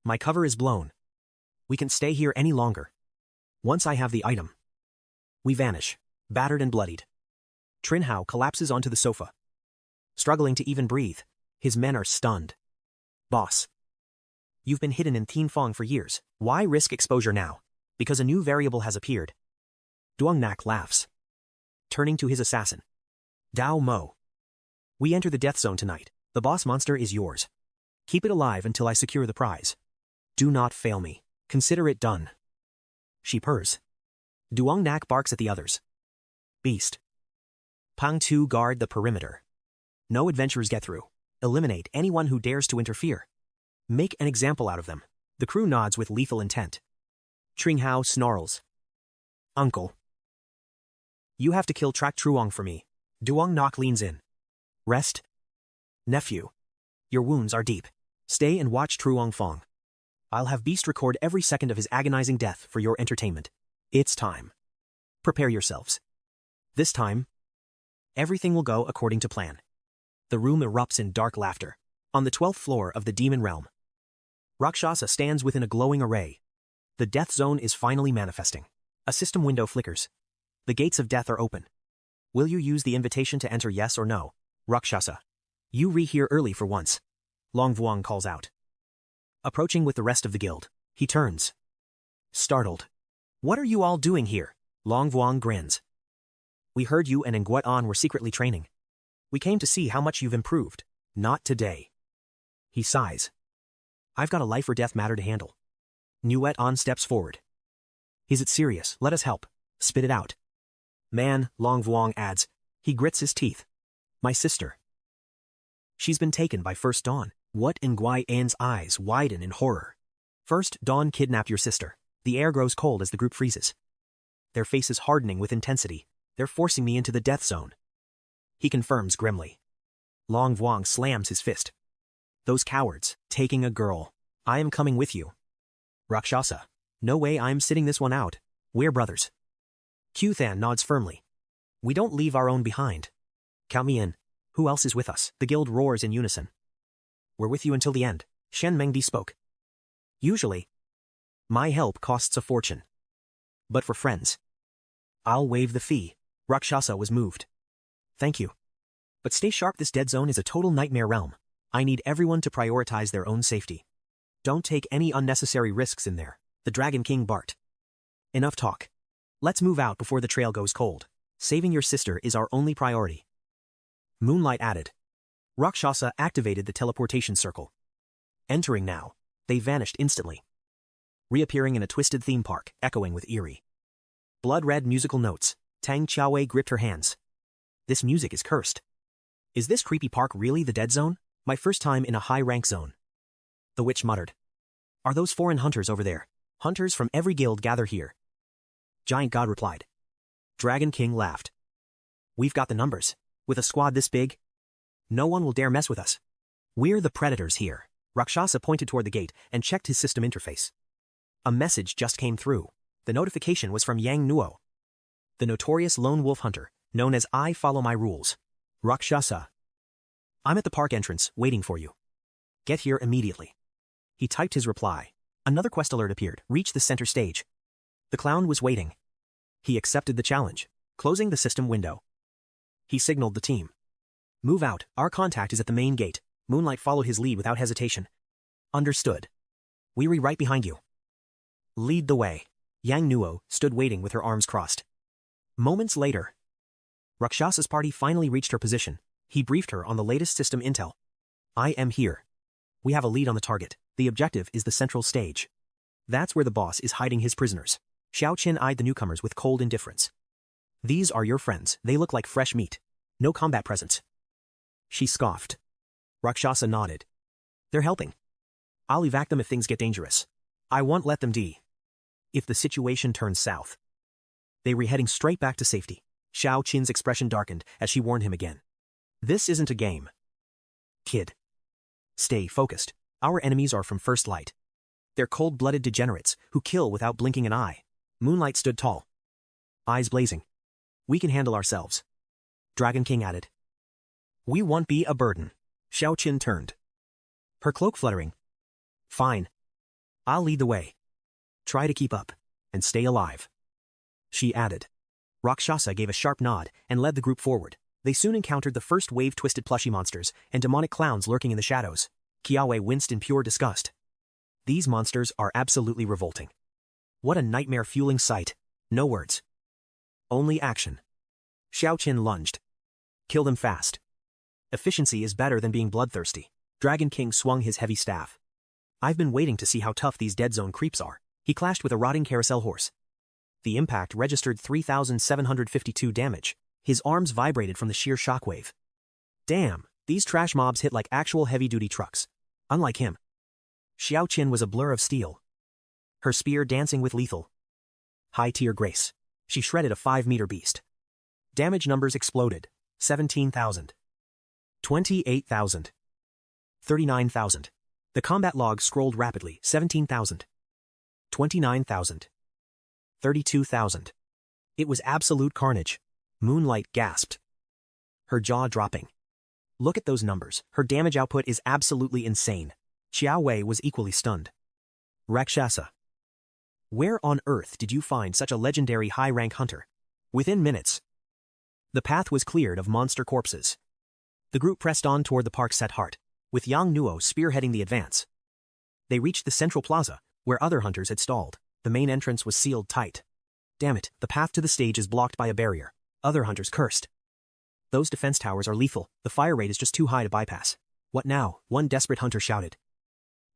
My cover is blown. We can't stay here any longer. Once I have the item. We vanish, battered and bloodied. Trin Hao collapses onto the sofa. Struggling to even breathe, his men are stunned. Boss. You've been hidden in Tianfang for years. Why risk exposure now? Because a new variable has appeared. Duong Nak laughs. Turning to his assassin. Dao Mo. We enter the death zone tonight. The boss monster is yours. Keep it alive until I secure the prize. Do not fail me. Consider it done. She purrs. Duong Nak barks at the others. Beast. Pang Tu guard the perimeter. No adventurers get through. Eliminate anyone who dares to interfere. Make an example out of them. The crew nods with lethal intent. Tring Hao snarls. Uncle. You have to kill Track Truong for me. Duong Nak leans in. Rest. Nephew. Your wounds are deep. Stay and watch Truong Fong. I'll have Beast record every second of his agonizing death for your entertainment. It's time. Prepare yourselves. This time, everything will go according to plan. The room erupts in dark laughter. On the 12th floor of the demon realm, Rakshasa stands within a glowing array. The death zone is finally manifesting. A system window flickers. The gates of death are open. Will you use the invitation to enter, yes or no? Rakshasa. You here early for once. Long Vuong calls out. Approaching with the rest of the guild, he turns. Startled. What are you all doing here? Long Vuong grins. We heard you and 𝐸 were secretly training. We came to see how much you've improved. Not today. He sighs. I've got a life or death matter to handle. 𝐸 steps forward. Is it serious? Let us help. Spit it out. Man, Long Vuong adds. He grits his teeth. My sister. She's been taken by First Dawn. What? 𝐸's eyes widen in horror. First Dawn kidnapped your sister. The air grows cold as the group freezes. Their faces hardening with intensity. They're forcing me into the death zone. He confirms grimly. Long Vuong slams his fist. Those cowards, taking a girl. I am coming with you. Rakshasa. No way, I'm sitting this one out. We're brothers. Q-Than nods firmly. We don't leave our own behind. Count me in. Who else is with us? The guild roars in unison. We're with you until the end. Shen Mengdi spoke. Usually, my help costs a fortune. But for friends, I'll waive the fee. Rakshasa was moved. Thank you. But stay sharp, this dead zone is a total nightmare realm. I need everyone to prioritize their own safety. Don't take any unnecessary risks in there. The Dragon King barked. Enough talk. Let's move out before the trail goes cold. Saving your sister is our only priority. Moonlight added. Rakshasa activated the teleportation circle. Entering now, they vanished instantly. Reappearing in a twisted theme park, echoing with eerie. Blood-red musical notes. Tang Qiaowei gripped her hands. This music is cursed. Is this creepy park really the dead zone? My first time in a high-rank zone. The witch muttered. Are those foreign hunters over there? Hunters from every guild gather here. Giant God replied. Dragon King laughed. We've got the numbers. With a squad this big, no one will dare mess with us. We're the predators here. Rakshasa pointed toward the gate and checked his system interface. A message just came through. The notification was from Yang Nuo, the notorious lone wolf hunter, known as I Follow My Rules. Rakshasa. I'm at the park entrance, waiting for you. Get here immediately. He typed his reply. Another quest alert appeared. Reach the center stage. The clown was waiting. He accepted the challenge, closing the system window. He signaled the team. Move out, our contact is at the main gate. Moonlight followed his lead without hesitation. Understood. We're right behind you. Lead the way. Yang Nuo stood waiting with her arms crossed. Moments later, Rakshasa's party finally reached her position. He briefed her on the latest system intel. I am here. We have a lead on the target. The objective is the central stage. That's where the boss is hiding his prisoners. Xiao Qin eyed the newcomers with cold indifference. These are your friends. They look like fresh meat. No combat presence. She scoffed. Rakshasa nodded. They're helping. I'll evac them if things get dangerous. I won't let them die. If the situation turns south. They were heading straight back to safety. Xiao Qin's expression darkened as she warned him again. This isn't a game. Kid. Stay focused. Our enemies are from First Light. They're cold-blooded degenerates who kill without blinking an eye. Moonlight stood tall, eyes blazing. We can handle ourselves. Dragon King added. We won't be a burden. Xiao Qin turned, her cloak fluttering. Fine. I'll lead the way. Try to keep up, and stay alive. She added. Rakshasa gave a sharp nod and led the group forward. They soon encountered the first wave-twisted plushie monsters and demonic clowns lurking in the shadows. Qiaowei winced in pure disgust. These monsters are absolutely revolting. What a nightmare-fueling sight. No words. Only action. Xiao Qin lunged. Kill them fast. Efficiency is better than being bloodthirsty. Dragon King swung his heavy staff. I've been waiting to see how tough these dead zone creeps are. He clashed with a rotting carousel horse. The impact registered 3,752 damage. His arms vibrated from the sheer shockwave. Damn, these trash mobs hit like actual heavy-duty trucks. Unlike him. Xiao Qin was a blur of steel, her spear dancing with lethal high-tier grace. She shredded a 5-meter beast. Damage numbers exploded. 17,000. 28,000. 39,000. The combat log scrolled rapidly. 17,000. 29,000. 32,000. It was absolute carnage. Moonlight gasped, her jaw dropping. Look at those numbers. Her damage output is absolutely insane. Qiaowei was equally stunned. Rakshasa. Where on earth did you find such a legendary high-rank hunter? Within minutes, the path was cleared of monster corpses. The group pressed on toward the park's set heart, with Yang Nuo spearheading the advance. They reached the central plaza, where other hunters had stalled. The main entrance was sealed tight. Damn it, the path to the stage is blocked by a barrier. Other hunters cursed. Those defense towers are lethal. The fire rate is just too high to bypass. What now? One desperate hunter shouted.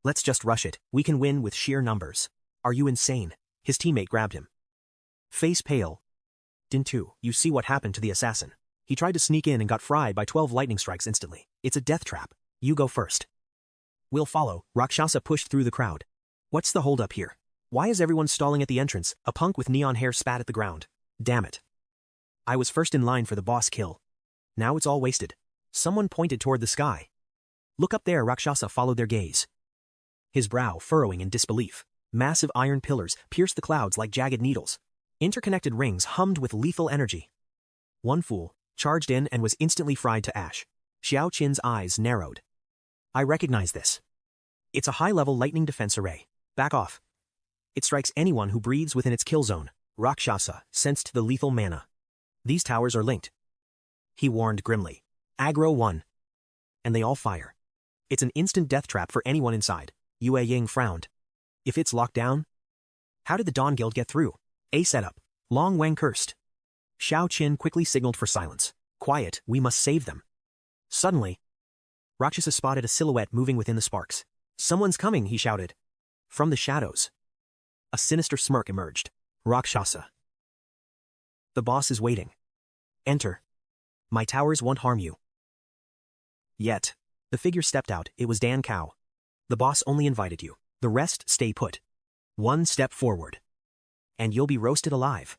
Let's just rush it. We can win with sheer numbers. Are you insane? His teammate grabbed him. Face pale. Dintu, you see what happened to the assassin. He tried to sneak in and got fried by 12 lightning strikes instantly. It's a death trap. You go first. We'll follow. Rakshasa pushed through the crowd. What's the holdup here? Why is everyone stalling at the entrance? A punk with neon hair spat at the ground. Damn it. I was first in line for the boss kill. Now it's all wasted. Someone pointed toward the sky. Look up there. Rakshasa followed their gaze, his brow furrowing in disbelief. Massive iron pillars pierced the clouds like jagged needles. Interconnected rings hummed with lethal energy. One fool charged in and was instantly fried to ash. Xiao Qin's eyes narrowed. I recognize this. It's a high-level lightning defense array. Back off. It strikes anyone who breathes within its kill zone. Rakshasa sensed the lethal mana. These towers are linked, he warned grimly. Aggro 1. And they all fire. It's an instant death trap for anyone inside. Yue Ying frowned. If it's locked down? How did the Dawn Guild get through? A setup. Long Wang cursed. Xiao Qin quickly signaled for silence. Quiet, we must save them. Suddenly, Rakshasa spotted a silhouette moving within the sparks. Someone's coming, he shouted. From the shadows, a sinister smirk emerged. Rakshasa. The boss is waiting. Enter. My towers won't harm you. Yet. The figure stepped out. It was Dan Cao. The boss only invited you. The rest stay put. One step forward, and you'll be roasted alive.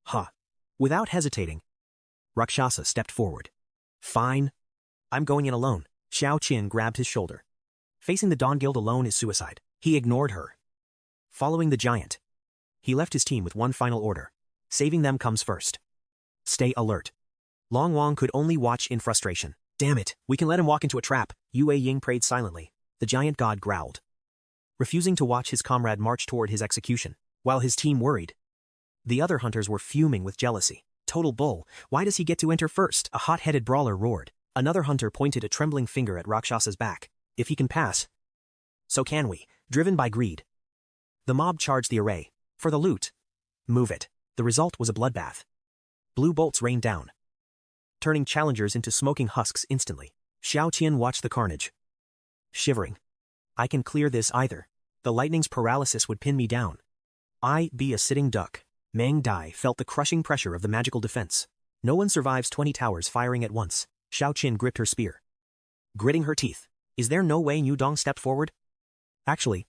Huh. Without hesitating, Rakshasa stepped forward. Fine. I'm going in alone. Xiao Qin grabbed his shoulder. Facing the Dawn Guild alone is suicide. He ignored her. Following the giant, he left his team with one final order. Saving them comes first. Stay alert. Long Wang could only watch in frustration. Damn it, we can let him walk into a trap. Yue Ying prayed silently. The giant god growled, refusing to watch his comrade march toward his execution, while his team worried. The other hunters were fuming with jealousy. Total bull, why does he get to enter first? A hot-headed brawler roared. Another hunter pointed a trembling finger at Rakshasa's back. If he can pass, so can we. Driven by greed, the mob charged the array. For the loot. Move it. The result was a bloodbath. Blue bolts rained down, turning challengers into smoking husks instantly. Xiao Qin watched the carnage, shivering. I can clear this either. The lightning's paralysis would pin me down. I'd be a sitting duck. Meng Dai felt the crushing pressure of the magical defense. No one survives 20 towers firing at once. Xiao Qin gripped her spear, gritting her teeth. Is there no way Niu Dong stepped forward? Actually,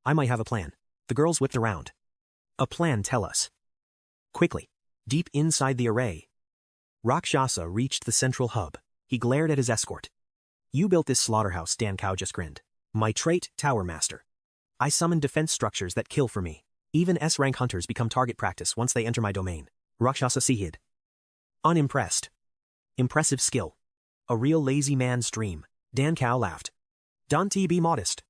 I might have a plan. The girls whipped around. A plan, tell us. Quickly. Deep inside the array, Rakshasa reached the central hub. He glared at his escort. You built this slaughterhouse, 𝐷𝐀𝐻𝐿 just grinned. My trait, Tower Master. I summon defense structures that kill for me. Even S-rank hunters become target practice once they enter my domain. Rakshasa Sihid. Unimpressed. Impressive skill. A real lazy man's dream. 𝐷𝐀𝐻𝐿 laughed. Don't be modest.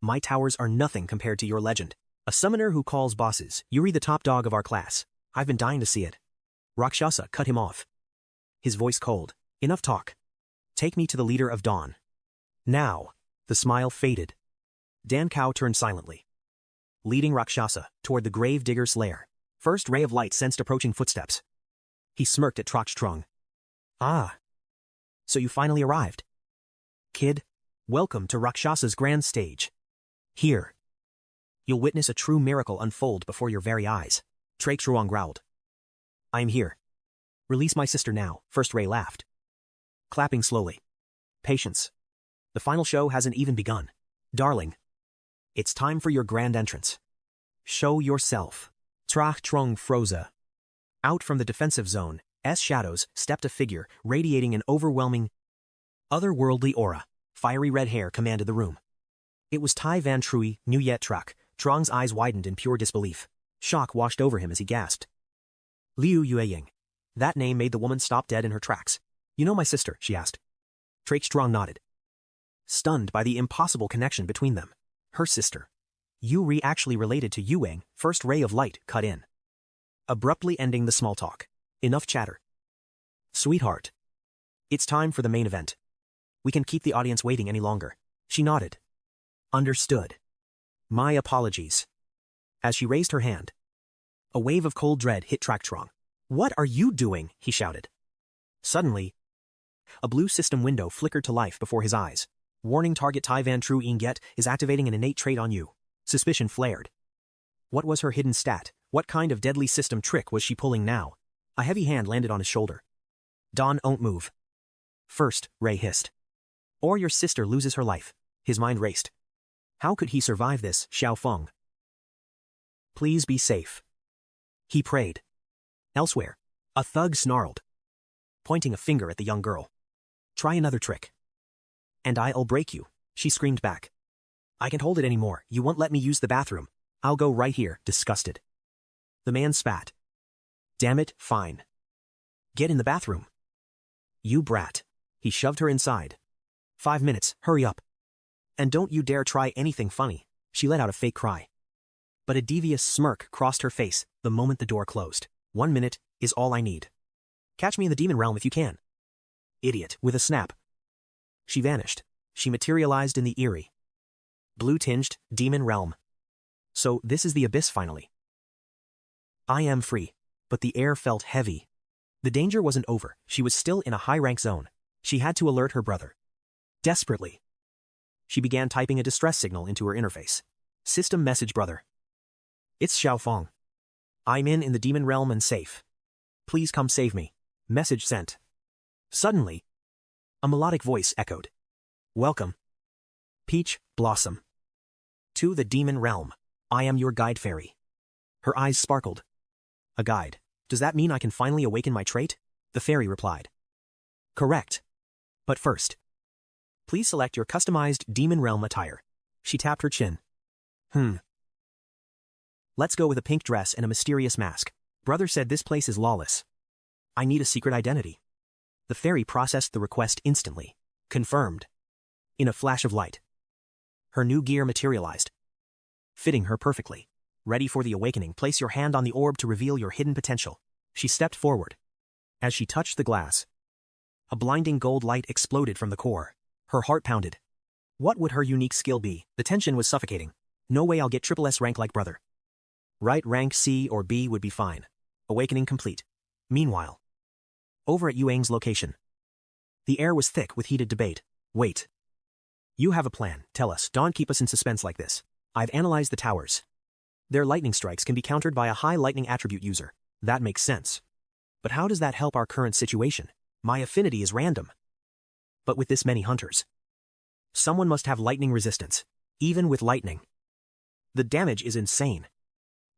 My towers are nothing compared to your legend. A summoner who calls bosses. Yuri the top dog of our class. I've been dying to see it. Rakshasa cut him off. His voice cold. Enough talk. Take me to the leader of Dawn. Now. The smile faded. 𝐷𝐀𝐻𝐿 turned silently, leading Rakshasa toward the grave digger's lair. First ray of light sensed approaching footsteps. He smirked at 𝐒𝐒𝐒-𝐒. Ah. So you finally arrived. Kid, welcome to Rakshasa's grand stage. Here. You'll witness a true miracle unfold before your very eyes. 𝐒𝐒𝐒 growled. I'm here. Release my sister now, First Ray laughed. Clapping slowly. Patience. The final show hasn't even begun. Darling. It's time for your grand entrance. Show yourself. 𝐒𝐒𝐒 froze. Out from the defensive zone, shadows stepped a figure radiating an overwhelming, otherworldly aura. Fiery red hair commanded the room. It was Tai Van Trui, New Yet Truck. Truong's eyes widened in pure disbelief. Shock washed over him as he gasped. Liu Yueying. That name made the woman stop dead in her tracks. You know my sister, she asked. 𝐒𝐒𝐒 nodded. Stunned by the impossible connection between them. Her sister. Yuri actually related to Yuang. First ray of light cut in, abruptly ending the small talk. Enough chatter. Sweetheart. It's time for the main event. We can keep the audience waiting any longer. She nodded. Understood. My apologies. As she raised her hand, a wave of cold dread hit 𝐒𝐒𝐒. What are you doing? He shouted. Suddenly, a blue system window flickered to life before his eyes. Warning, target Tai Van Truong is activating an innate trait on you. Suspicion flared. What was her hidden stat? What kind of deadly system trick was she pulling now? A heavy hand landed on his shoulder. Don't move. First, Ray hissed. Or your sister loses her life. His mind raced. How could he survive this, Xiaofeng? Please be safe. He prayed. Elsewhere, a thug snarled, pointing a finger at the young girl. Try another trick. And I'll break you, she screamed back. I can't hold it anymore. You won't let me use the bathroom. I'll go right here, disgusted. The man spat. Damn it, fine. Get in the bathroom. You brat. He shoved her inside. 5 minutes, hurry up. And don't you dare try anything funny. She let out a fake cry. But a devious smirk crossed her face the moment the door closed. 1 minute is all I need. Catch me in the demon realm if you can. Idiot, with a snap. She vanished. She materialized in the eerie, blue-tinged demon realm. So this is the abyss finally. I am free, but the air felt heavy. The danger wasn't over. She was still in a high-rank zone. She had to alert her brother. Desperately, she began typing a distress signal into her interface. System message, brother. It's Xiaofeng. I'm in the demon realm and safe. Please come save me. Message sent. Suddenly, a melodic voice echoed. Welcome, Peach Blossom, to the demon realm. I am your guide fairy. Her eyes sparkled. A guide. Does that mean I can finally awaken my trait? The fairy replied. Correct. But first, please select your customized demon realm attire. She tapped her chin. Let's go with a pink dress and a mysterious mask. Brother said this place is lawless. I need a secret identity. The fairy processed the request instantly. Confirmed. In a flash of light, her new gear materialized, fitting her perfectly. Ready for the awakening, place your hand on the orb to reveal your hidden potential. She stepped forward. As she touched the glass, a blinding gold light exploded from the core. Her heart pounded. What would her unique skill be? The tension was suffocating. No way I'll get triple S rank like brother. Right rank C or B would be fine. Awakening complete. Meanwhile, over at Yuang's location, the air was thick with heated debate. Wait. You have a plan, tell us. Don't keep us in suspense like this. I've analyzed the towers. Their lightning strikes can be countered by a high lightning attribute user. That makes sense. But how does that help our current situation? My affinity is random. But with this many hunters, someone must have lightning resistance. Even with lightning, the damage is insane.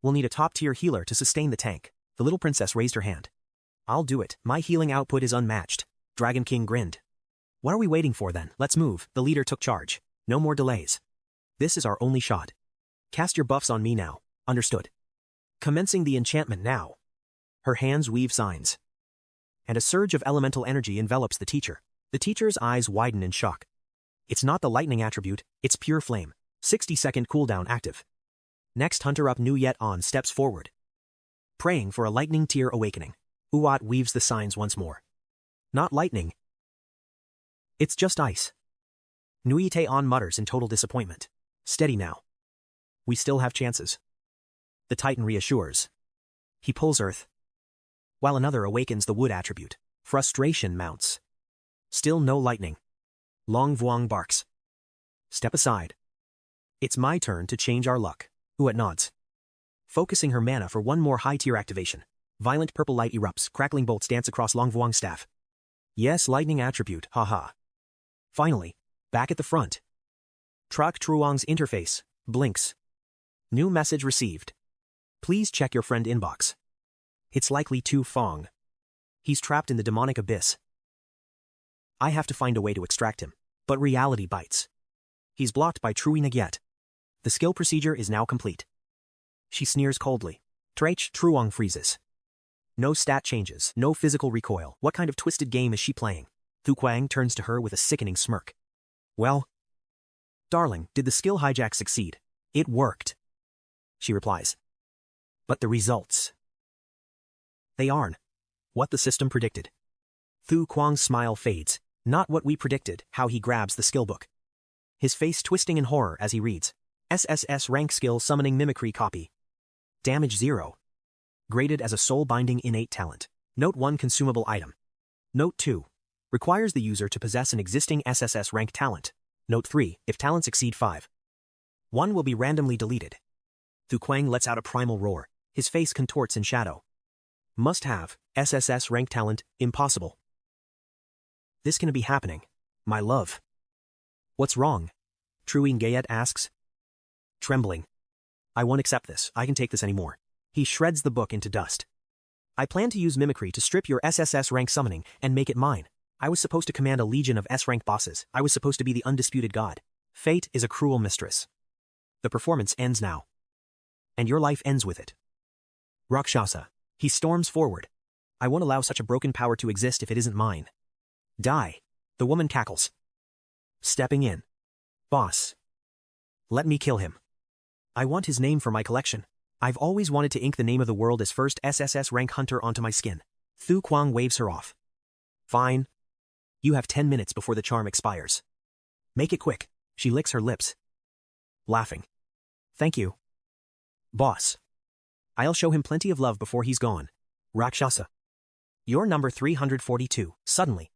We'll need a top-tier healer to sustain the tank. The little princess raised her hand. I'll do it. My healing output is unmatched. Dragon King grinned. What are we waiting for then? Let's move. The leader took charge. No more delays. This is our only shot. Cast your buffs on me now. Understood. Commencing the enchantment now. Her hands weave signs. And a surge of elemental energy envelops the teacher. The teacher's eyes widen in shock. It's not the lightning attribute, it's pure flame. 60-second cooldown active. Next hunter up 𝐒𝐿 steps forward. Praying for a lightning tear awakening. 𝐒𝐿 weaves the signs once more. Not lightning. It's just ice. 𝐒𝐿 mutters in total disappointment. Steady now. We still have chances. The Titan reassures. He pulls earth. While another awakens the wood attribute. Frustration mounts. Still no lightning. Long Vuong barks. Step aside. It's my turn to change our luck. 𝐒𝐿 nods. Focusing her mana for one more high-tier activation. Violent purple light erupts, crackling bolts dance across Long Vuong's staff. Yes, lightning attribute, haha. Finally, back at the front. Truck Truong's interface blinks. New message received. Please check your friend inbox. It's likely Tu Fong. He's trapped in the demonic abyss. I have to find a way to extract him, but reality bites. He's blocked by Trui Ngyet. The skill procedure is now complete. She sneers coldly. Traich Truong freezes. No stat changes, no physical recoil. What kind of twisted game is she playing? Thu Quang turns to her with a sickening smirk. Well, darling, did the skill hijack succeed? It worked. She replies. But the results. They aren't what the system predicted. Thu Quang's smile fades. Not what we predicted. How he grabs the skill book. His face twisting in horror as he reads. SSS rank skill summoning mimicry copy. Damage 0. Graded as a soul-binding innate talent. Note 1 consumable item. Note 2. Requires the user to possess an existing SSS rank talent. Note 3. If talents exceed 5. 1 will be randomly deleted. Thu Quang lets out a primal roar. His face contorts in shadow. Must have. SSS rank talent. Impossible. This can be happening. My love. What's wrong? Trui Ngyet asks. Trembling. I won't accept this. I can take this anymore. He shreds the book into dust. I plan to use mimicry to strip your SSS rank summoning and make it mine. I was supposed to command a legion of S-rank bosses. I was supposed to be the undisputed god. Fate is a cruel mistress. The performance ends now. And your life ends with it. Rakshasa. He storms forward. I won't allow such a broken power to exist if it isn't mine. Die. The woman cackles. Stepping in. Boss. Let me kill him. I want his name for my collection. I've always wanted to ink the name of the world as first SSS rank hunter onto my skin. Thu Quang waves her off. Fine. You have 10 minutes before the charm expires. Make it quick. She licks her lips. Laughing. Thank you. Boss. I'll show him plenty of love before he's gone. Rakshasa. You're number 342. Suddenly.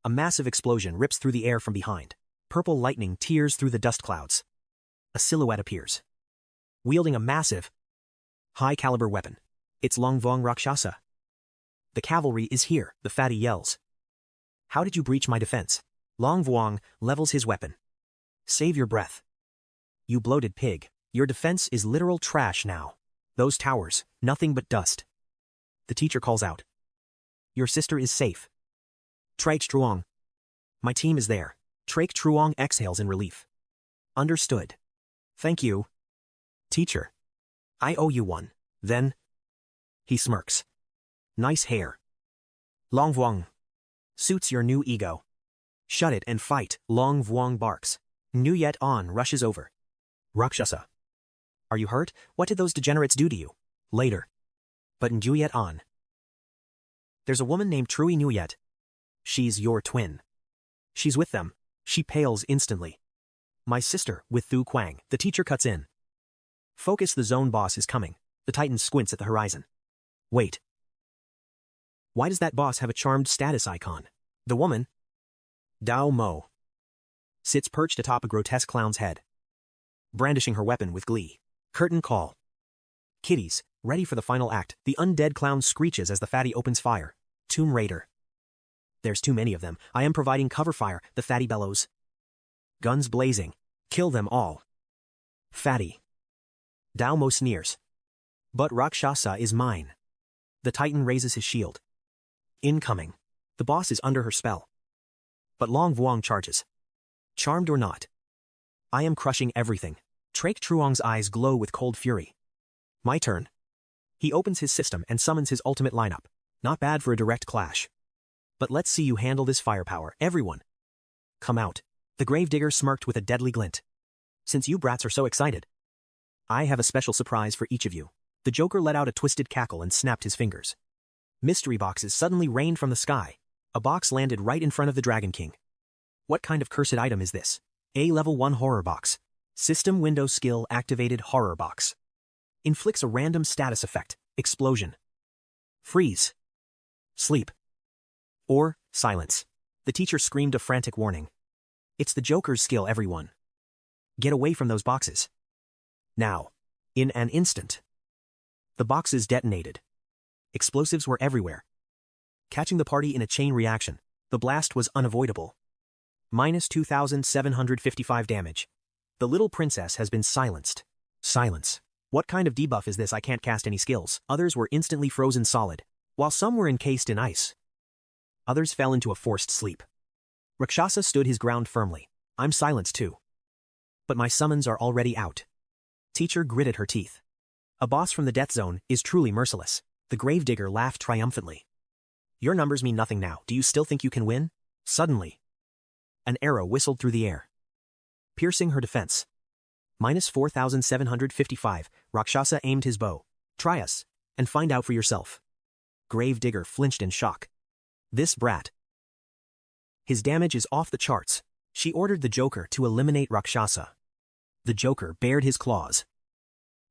A massive explosion rips through the air from behind. Purple lightning tears through the dust clouds. A silhouette appears. Wielding a massive, high-caliber weapon. It's Long Vuong Rakshasa. The cavalry is here, the fatty yells. How did you breach my defense? Long Vuong levels his weapon. Save your breath. You bloated pig. Your defense is literal trash now. Those towers, nothing but dust. The teacher calls out. Your sister is safe. Traich Truong. My team is there. Traich Truong exhales in relief. Understood. Thank you. Teacher. I owe you one. Then. He smirks. Nice hair. Long Vuong. Suits your new ego. Shut it and fight. Long Vuong barks. 𝐒𝐿 rushes over. Rakshasa. Are you hurt? What did those degenerates do to you? Later. But 𝐒𝐿. There's a woman named Trui Ngyet. She's your twin. She's with them. She pales instantly. My sister, with Thu Quang. The teacher cuts in. Focus, the zone boss is coming. The Titan squints at the horizon. Wait. Why does that boss have a charmed status icon? The woman, Dao Mo, sits perched atop a grotesque clown's head, brandishing her weapon with glee. Curtain call. Kiddies, ready for the final act. The undead clown screeches as the fatty opens fire. Tomb Raider. There's too many of them. I am providing cover fire, the fatty bellows. Guns blazing. Kill them all. Fatty. Dao Mo sneers. But Rakshasa is mine. The Titan raises his shield. Incoming. The boss is under her spell. But Long Vuong charges. Charmed or not, I am crushing everything. 𝐒𝐿-𝐒𝐿's eyes glow with cold fury. My turn. He opens his system and summons his ultimate lineup. Not bad for a direct clash. But let's see you handle this firepower, everyone. Come out. The gravedigger smirked with a deadly glint. Since you brats are so excited, I have a special surprise for each of you. The Joker let out a twisted cackle and snapped his fingers. Mystery boxes suddenly rained from the sky. A box landed right in front of the Dragon King. What kind of cursed item is this? A level 1 horror box. System window skill activated horror box. Inflicts a random status effect. Explosion. Freeze. Sleep. Or silence. The teacher screamed a frantic warning. It's the Joker's skill, everyone. Get away from those boxes. Now. In an instant. The boxes detonated. Explosives were everywhere. Catching the party in a chain reaction, the blast was unavoidable. Minus 2,755 damage. The little princess has been silenced. Silence. What kind of debuff is this? I can't cast any skills. Others were instantly frozen solid, while some were encased in ice. Others fell into a forced sleep. Rakshasa stood his ground firmly. I'm silenced too. But my summons are already out. Teacher gritted her teeth. A boss from the death zone is truly merciless. The gravedigger laughed triumphantly. Your numbers mean nothing now. Do you still think you can win? Suddenly, an arrow whistled through the air, piercing her defense. Minus 4,755, Rakshasa aimed his bow. Try us, and find out for yourself. Gravedigger flinched in shock. This brat. His damage is off the charts. She ordered the Joker to eliminate Rakshasa. The Joker bared his claws,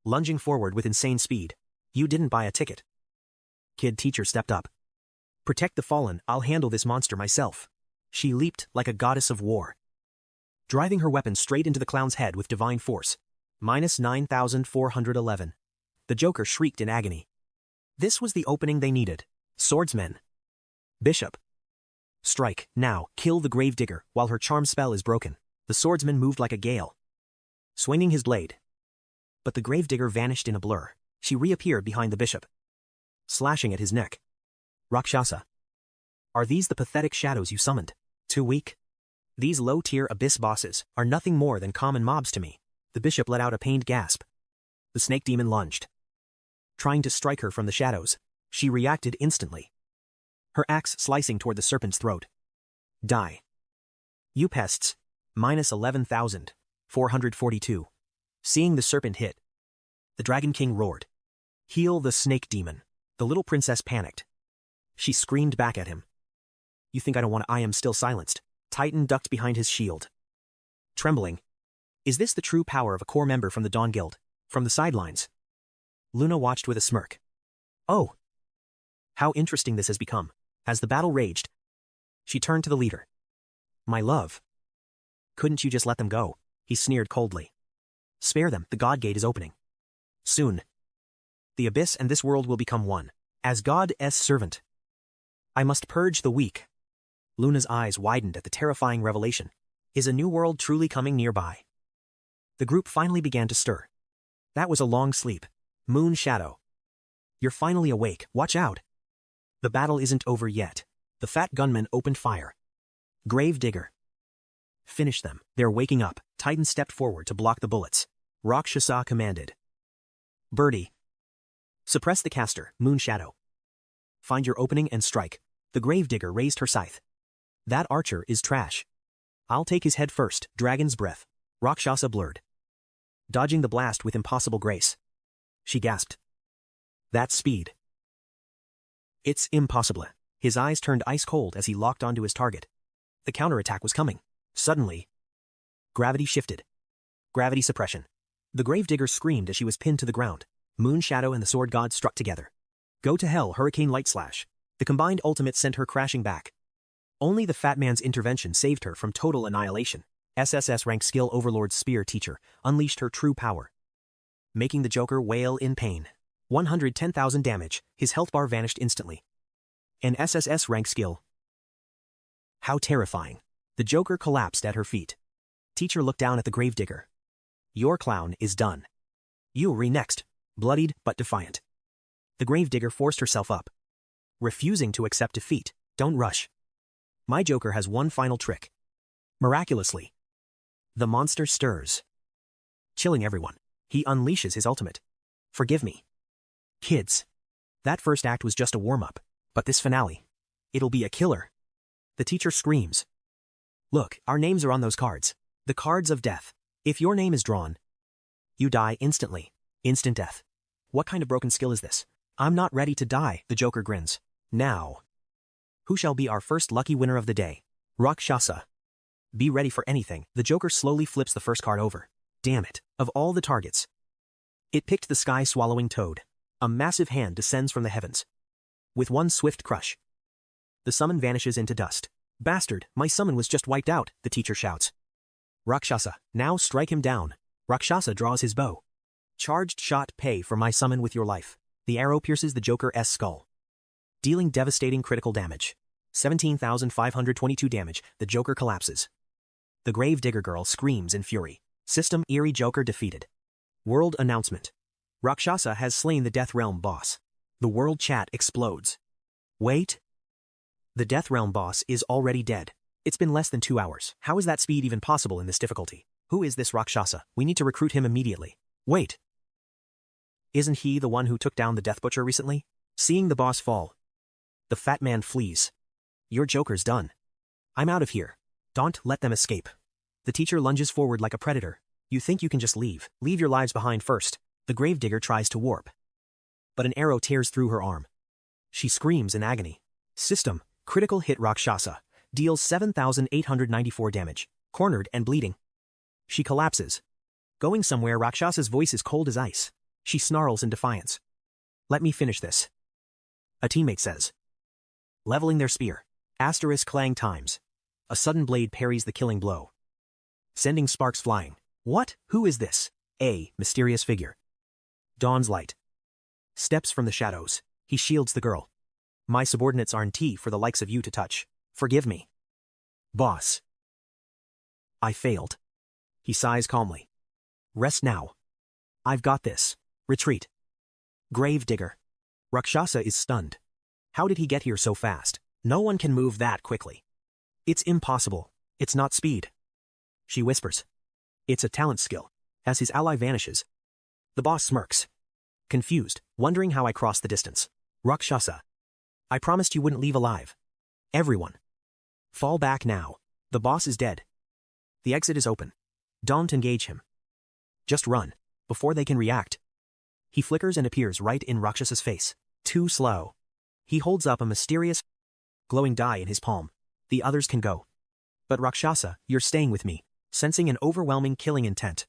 lunging forward with insane speed. You didn't buy a ticket. Kid teacher stepped up. Protect the fallen, I'll handle this monster myself. She leaped like a goddess of war, driving her weapon straight into the clown's head with divine force. Minus 9,411. The Joker shrieked in agony. This was the opening they needed. Swordsman. Bishop. Strike, now, kill the gravedigger while her charm spell is broken. The swordsman moved like a gale, swinging his blade. But the gravedigger vanished in a blur. She reappeared behind the bishop, slashing at his neck. Rakshasa. Are these the pathetic shadows you summoned? Too weak? These low-tier abyss bosses are nothing more than common mobs to me. The bishop let out a pained gasp. The snake demon lunged, trying to strike her from the shadows. She reacted instantly, her axe slicing toward the serpent's throat. Die. You pests. Minus 11,442. Seeing the serpent hit, the Dragon King roared. Heal the snake demon. The little princess panicked. She screamed back at him. You think I don't want to? I am still silenced. Titan ducked behind his shield, trembling. Is this the true power of a core member from the Dawn Guild? From the sidelines, Luna watched with a smirk. Oh, how interesting this has become. As the battle raged, she turned to the leader. My love, couldn't you just let them go? He sneered coldly. Spare them, the God Gate is opening. Soon, the abyss and this world will become one. As God's servant, I must purge the weak. Luna's eyes widened at the terrifying revelation. Is a new world truly coming nearby? The group finally began to stir. That was a long sleep. Moon Shadow. You're finally awake, watch out. The battle isn't over yet. The fat gunman opened fire. Gravedigger. Finish them. They're waking up. Titan stepped forward to block the bullets. Rakshasa commanded. Birdie. Suppress the caster, Moon Shadow. Find your opening and strike. The gravedigger raised her scythe. That archer is trash. I'll take his head first, Dragon's Breath. Rakshasa blurred, dodging the blast with impossible grace. She gasped. That speed. It's impossible. His eyes turned ice cold as he locked onto his target. The counterattack was coming. Suddenly, gravity shifted. Gravity suppression. The gravedigger screamed as she was pinned to the ground. Moon Shadow and the sword god struck together. Go to hell, Hurricane Light Slash. The combined ultimate sent her crashing back. Only the fat man's intervention saved her from total annihilation. SSS rank skill Overlord's Spear Teacher unleashed her true power, making the Joker wail in pain. 110,000 damage, his health bar vanished instantly. An SSS rank skill. How terrifying. The Joker collapsed at her feet. Teacher looked down at the gravedigger. Your clown is done. You'll next, bloodied but defiant. The gravedigger forced herself up, refusing to accept defeat. Don't rush. My Joker has one final trick. Miraculously, the monster stirs, chilling everyone. He unleashes his ultimate. Forgive me. Kids. That first act was just a warm-up. But this finale, it'll be a killer. The teacher screams. Look, our names are on those cards. The cards of death. If your name is drawn, you die instantly. Instant death. What kind of broken skill is this? I'm not ready to die, the Joker grins. Now, who shall be our first lucky winner of the day? Rakshasa. Be ready for anything. The Joker slowly flips the first card over. Damn it. Of all the targets, it picked the sky-swallowing toad. A massive hand descends from the heavens. With one swift crush, the summon vanishes into dust. Bastard, my summon was just wiped out, the teacher shouts. Rakshasa, now strike him down. Rakshasa draws his bow. Charged shot, pay for my summon with your life. The arrow pierces the Joker's skull, dealing devastating critical damage. 17,522 damage, the Joker collapses. The Gravedigger girl screams in fury. System Eerie Joker defeated. World announcement. Rakshasa has slain the Death Realm boss. The world chat explodes. Wait. The Death Realm boss is already dead. It's been less than 2 hours. How is that speed even possible in this difficulty? Who is this Rakshasa? We need to recruit him immediately. Wait. Isn't he the one who took down the Death Butcher recently? Seeing the boss fall, the fat man flees. Your Joker's done. I'm out of here. Don't let them escape. The teacher lunges forward like a predator. You think you can just leave? Leave your lives behind first. The Gravedigger tries to warp, but an arrow tears through her arm. She screams in agony. System, critical hit. Rakshasa deals 7,894 damage. Cornered and bleeding, she collapses. Going somewhere. Rakshasa's voice is cold as ice. She snarls in defiance. Let me finish this, a teammate says. Leveling their spear. Asterisk clang times. A sudden blade parries the killing blow, sending sparks flying. What? Who is this? A mysterious figure. Dawn's light steps from the shadows. He shields the girl. My subordinates aren't for the likes of you to touch. Forgive me, boss. I failed. He sighs calmly. Rest now. I've got this. Retreat. Gravedigger. Rakshasa is stunned. How did he get here so fast? No one can move that quickly. It's impossible. It's not speed. She whispers. It's a talent skill. As his ally vanishes, the boss smirks, confused, wondering how I crossed the distance. Rakshasa, I promised you wouldn't leave alive. Everyone, fall back now. The boss is dead. The exit is open. Don't engage him. Just run, before they can react. He flickers and appears right in Rakshasa's face. Too slow. He holds up a mysterious, glowing die in his palm. The others can go. But Rakshasa, you're staying with me. Sensing an overwhelming killing intent,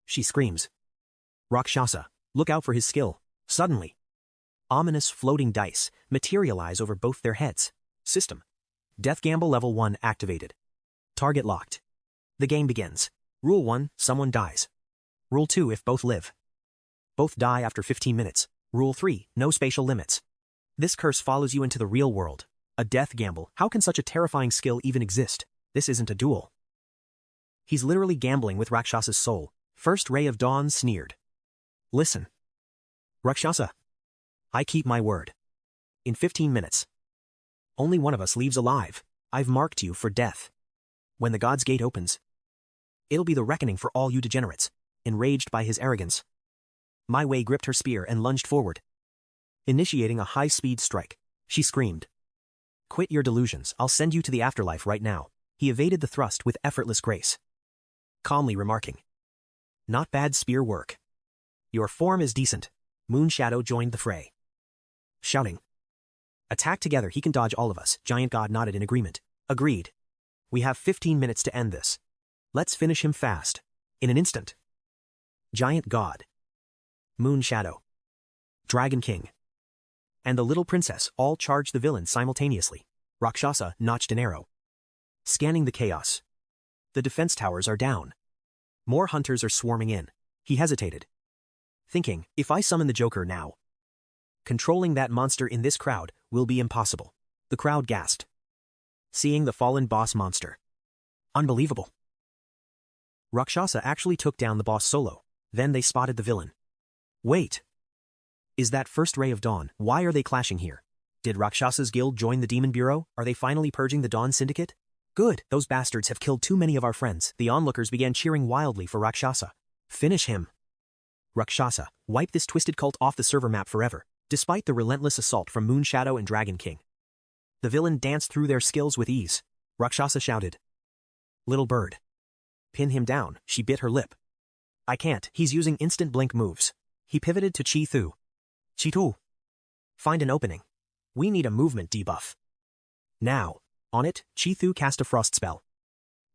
she screams. Rakshasa, look out for his skill. Suddenly, ominous floating dice materialize over both their heads. System, Death Gamble Level 1 activated. Target locked. The game begins. Rule 1, someone dies. Rule 2, if both live, both die after 15 minutes. Rule 3, no spatial limits. This curse follows you into the real world. A death gamble. How can such a terrifying skill even exist? This isn't a duel. He's literally gambling with Rakshasa's soul. First ray of dawn sneered. Listen, Rakshasa, I keep my word. In 15 minutes, only one of us leaves alive. I've marked you for death. When the God's Gate opens, it'll be the reckoning for all you degenerates. Enraged by his arrogance, My Way gripped her spear and lunged forward, initiating a high-speed strike. She screamed. Quit your delusions. I'll send you to the afterlife right now. He evaded the thrust with effortless grace, calmly remarking, Not bad spear work. Your form is decent. Moonshadow joined the fray, shouting, Attack together, he can dodge all of us. Giant God nodded in agreement. Agreed. We have 15 minutes to end this. Let's finish him fast. In an instant. Giant God, Moonshadow, Dragon King, and the little princess all charged the villain simultaneously. Rakshasa notched an arrow, scanning the chaos. The defense towers are down. More hunters are swarming in. He hesitated, thinking, if I summon the Joker now, controlling that monster in this crowd will be impossible. The crowd gasped, seeing the fallen boss monster. Unbelievable. Rakshasa actually took down the boss solo. Then they spotted the villain. Wait. Is that first ray of dawn? Why are they clashing here? Did Rakshasa's guild join the Demon Bureau? Are they finally purging the Dawn Syndicate? Good, those bastards have killed too many of our friends. The onlookers began cheering wildly for Rakshasa. Finish him. Rakshasa, wipe this twisted cult off the server map forever, despite the relentless assault from Moonshadow and Dragon King. The villain danced through their skills with ease. Rakshasa shouted. Little bird. Pin him down, she bit her lip. I can't, he's using instant blink moves. He pivoted to Chi-Thu. Chi-Thu. Find an opening. We need a movement debuff. Now. On it, Chi-Thu cast a frost spell.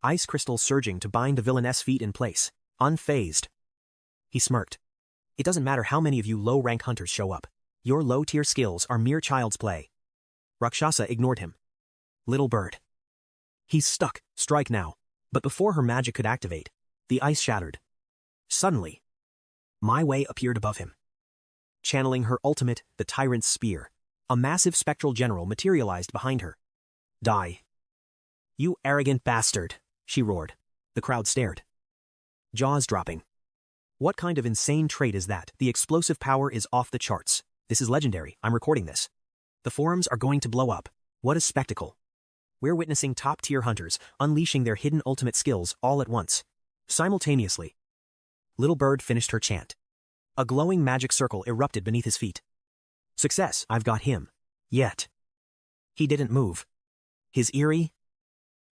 Ice crystals surging to bind the villain's feet in place, unfazed. He smirked. It doesn't matter how many of you low-rank hunters show up. Your low-tier skills are mere child's play. Rakshasa ignored him. Little bird. He's stuck, strike now. But before her magic could activate, the ice shattered. Suddenly, My Way appeared above him. Channeling her ultimate, the Tyrant's Spear, a massive spectral general materialized behind her. Die. You arrogant bastard, she roared. The crowd stared. Jaws dropping. What kind of insane trait is that? The explosive power is off the charts. This is legendary, I'm recording this. The forums are going to blow up. What a spectacle. We're witnessing top-tier hunters unleashing their hidden ultimate skills all at once. Simultaneously. Little bird finished her chant. A glowing magic circle erupted beneath his feet. Success, I've got him. Yet. He didn't move. His eerie,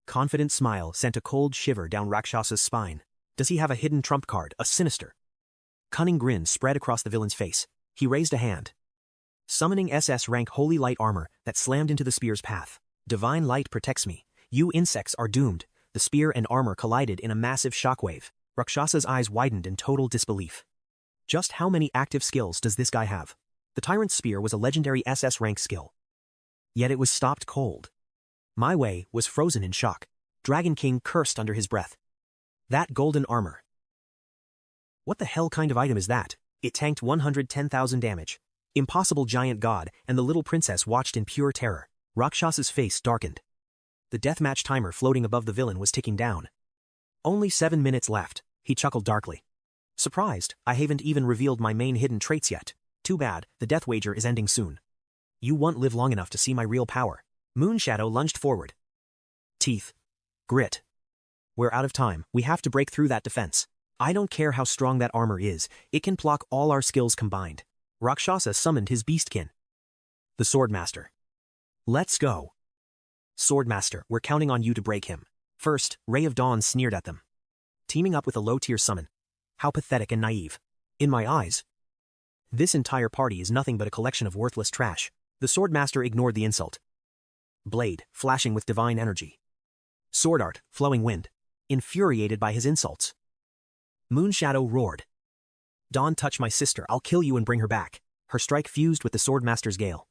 confident smile sent a cold shiver down Rakshasa's spine. Does he have a hidden trump card, a sinister, cunning grin spread across the villain's face? He raised a hand. Summoning SS rank holy light armor that slammed into the spear's path. Divine light protects me. You insects are doomed. The spear and armor collided in a massive shockwave. Rakshasa's eyes widened in total disbelief. Just how many active skills does this guy have? The Tyrant's Spear was a legendary SS rank skill. Yet it was stopped cold. My Way was frozen in shock. Dragon King cursed under his breath. That golden armor. What the hell kind of item is that? It tanked 110,000 damage. Impossible giant god and the little princess watched in pure terror. Rakshasa's face darkened. The deathmatch timer floating above the villain was ticking down. Only 7 minutes left, he chuckled darkly. Surprised, I haven't even revealed my main hidden traits yet. Too bad, the death wager is ending soon. You won't live long enough to see my real power. Moonshadow lunged forward. Teeth. Grit. We're out of time, we have to break through that defense. I don't care how strong that armor is, it can block all our skills combined. Rakshasa summoned his beastkin. The Swordmaster. Let's go. Swordmaster, we're counting on you to break him. First, Ray of Dawn sneered at them. Teaming up with a low-tier summon. How pathetic and naive. In my eyes, this entire party is nothing but a collection of worthless trash. The Swordmaster ignored the insult. Blade, flashing with divine energy. Sword art, flowing wind. Infuriated by his insults. Moonshadow roared. Dawn, touch my sister, I'll kill you and bring her back. Her strike fused with the Swordmaster's gale,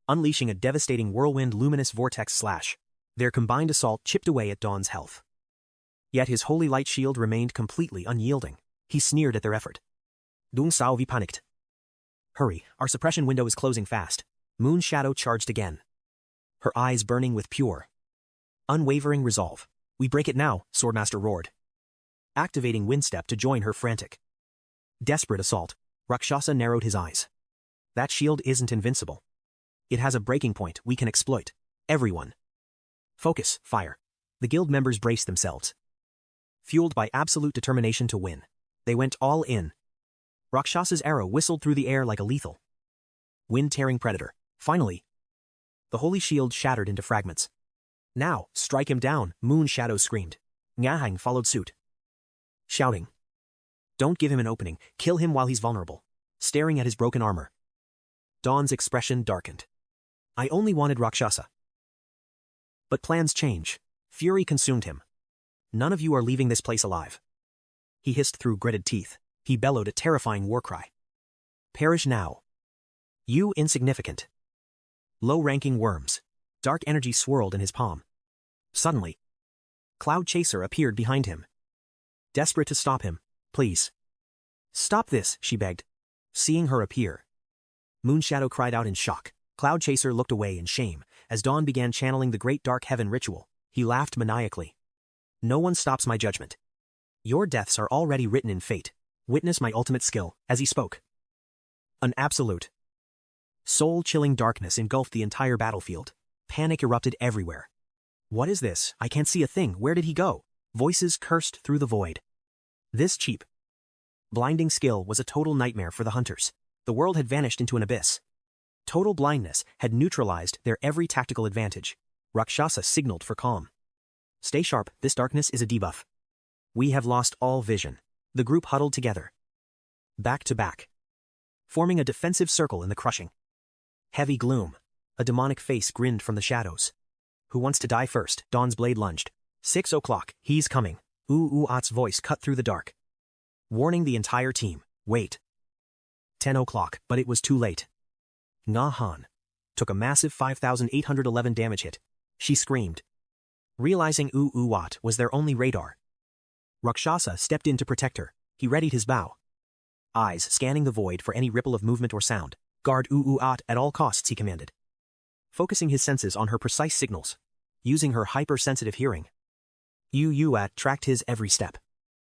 unleashing a devastating whirlwind luminous vortex slash. Their combined assault chipped away at Dawn's health. Yet his holy light shield remained completely unyielding. He sneered at their effort. Dung Sao Vi panicked. Hurry, our suppression window is closing fast. Moonshadow charged again. Her eyes burning with pure, unwavering resolve. We break it now, Swordmaster roared. Activating Windstep to join her frantic, desperate assault, Rakshasa narrowed his eyes. That shield isn't invincible. It has a breaking point we can exploit. Everyone. Focus, fire. The guild members braced themselves. Fueled by absolute determination to win, they went all in. Rakshasa's arrow whistled through the air like a lethal, wind-tearing predator. Finally, the holy shield shattered into fragments. Now, strike him down, Moonshadow screamed. Ngahang followed suit, shouting. Don't give him an opening, kill him while he's vulnerable. Staring at his broken armor, Dawn's expression darkened. I only wanted Rakshasa. But plans change. Fury consumed him. None of you are leaving this place alive. He hissed through gritted teeth. He bellowed a terrifying war cry. Perish now. You insignificant, low-ranking worms. Dark energy swirled in his palm. Suddenly, Cloud Chaser appeared behind him. Desperate to stop him. Please. Stop this, she begged. Seeing her appear, Moonshadow cried out in shock. Cloud Chaser looked away in shame as Dawn began channeling the Great Dark Heaven ritual. He laughed maniacally. No one stops my judgment. Your deaths are already written in fate. Witness my ultimate skill. As he spoke, an absolute, Soul-chilling darkness engulfed the entire battlefield. Panic erupted everywhere. What is this? I can't see a thing. Where did he go? Voices cursed through the void. This cheap, blinding skill was a total nightmare for the hunters. The world had vanished into an abyss. Total blindness had neutralized their every tactical advantage. Rakshasa signaled for calm. Stay sharp, this darkness is a debuff. We have lost all vision. The group huddled together, back to back, forming a defensive circle in the crushing. Heavy gloom. A demonic face grinned from the shadows. Who wants to die first? Dawn's blade lunged. 6 o'clock, he's coming. 𝐒𝐒𝐒-𝐻𝐍𝐈𝐍𝐆 voice cut through the dark, warning the entire team. Wait. 10 o'clock, but it was too late. Nga Han took a massive 5,811 damage hit. She screamed, realizing 𝐒𝐒𝐒 was their only radar. Rakshasa stepped in to protect her. He readied his bow, eyes scanning the void for any ripple of movement or sound. Guard 𝐒𝐒𝐒 at all costs, he commanded, focusing his senses on her precise signals. Using her hypersensitive hearing, 𝐒𝐒𝐒 tracked his every step.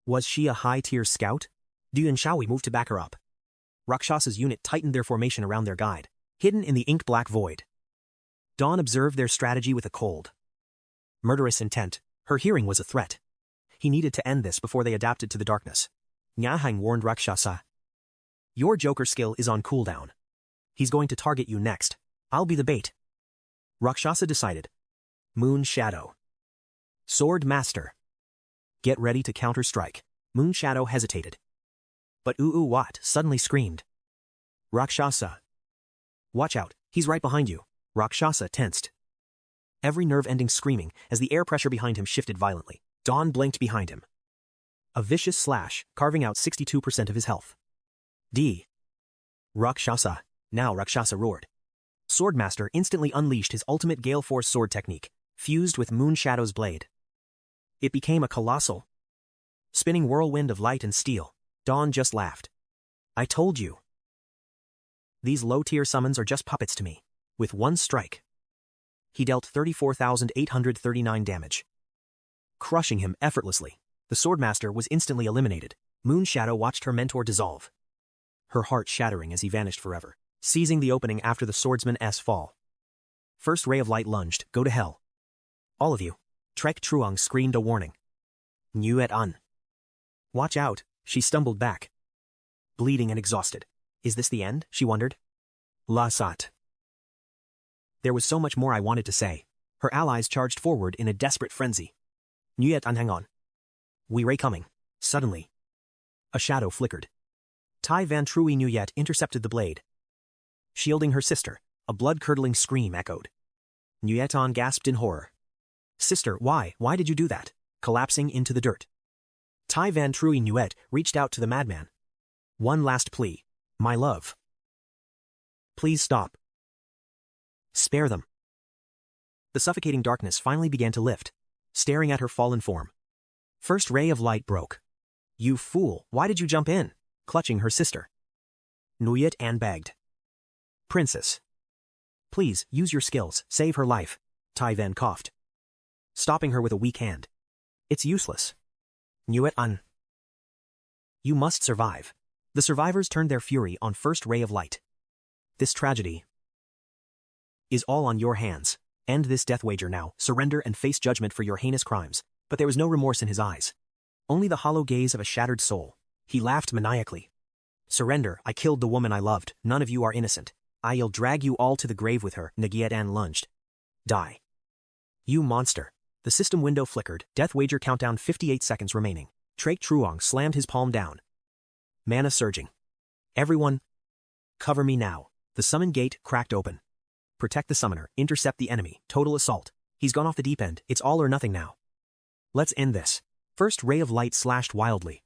Was she a high-tier scout? Duan Shaohui moved to back her up. Rakshasa's unit tightened their formation around their guide, hidden in the ink-black void. Dawn observed their strategy with a cold, murderous intent. Her hearing was a threat. He needed to end this before they adapted to the darkness. Nyahang warned Rakshasa. Your Joker skill is on cooldown. He's going to target you next. I'll be the bait. Rakshasa decided. Moon Shadow. Sword Master. Get ready to counter-strike. Moon Shadow hesitated. But 𝐒𝐒𝐒 suddenly screamed. Rakshasa. Watch out, he's right behind you. Rakshasa tensed, every nerve ending screaming as the air pressure behind him shifted violently. Dawn blinked behind him. A vicious slash, carving out 62% of his health. Rakshasa. Now Rakshasa roared. Swordmaster instantly unleashed his ultimate Gale Force sword technique, fused with Moon Shadow's blade. It became a colossal, spinning whirlwind of light and steel. Dawn just laughed. I told you. These low-tier summons are just puppets to me. With one strike, he dealt 34,839 damage, crushing him effortlessly. The Swordmaster was instantly eliminated. Moon Shadow watched her mentor dissolve, her heart shattering as he vanished forever, seizing the opening after the swordsman's fall. First ray of light lunged. Go to hell. All of you. Trek Truong screamed a warning. Nguyen An. Watch out. She stumbled back, bleeding and exhausted. Is this the end? She wondered. La Sat. There was so much more I wanted to say. Her allies charged forward in a desperate frenzy. Nguyen An, hang on. We ray coming. Suddenly, a shadow flickered. Tai Van Trui Nguyen intercepted the blade, shielding her sister. A blood-curdling scream echoed. Nguyen An gasped in horror. Sister, why? Why did you do that? Collapsing into the dirt, Tai Van Trui Nguyen reached out to the madman. One last plea. My love. Please stop. Spare them. The suffocating darkness finally began to lift, staring at her fallen form. First ray of light broke. You fool, why did you jump in? Clutching her sister, Nguyen An begged. Princess, please, use your skills, save her life. Tai Van coughed, stopping her with a weak hand. It's useless. Nguyen An. You must survive. The survivors turned their fury on first ray of light. This tragedy is all on your hands. End this death wager now. Surrender and face judgment for your heinous crimes. But there was no remorse in his eyes, only the hollow gaze of a shattered soul. He laughed maniacally. Surrender. I killed the woman I loved. None of you are innocent. I'll drag you all to the grave with her. Nguyen An lunged. Die. You monster. The system window flickered. Death wager countdown 58 seconds remaining. Trek Truong slammed his palm down, mana surging. Everyone, cover me now. The summon gate cracked open. Protect the summoner. Intercept the enemy. Total assault. He's gone off the deep end. It's all or nothing now. Let's end this. First ray of light slashed wildly.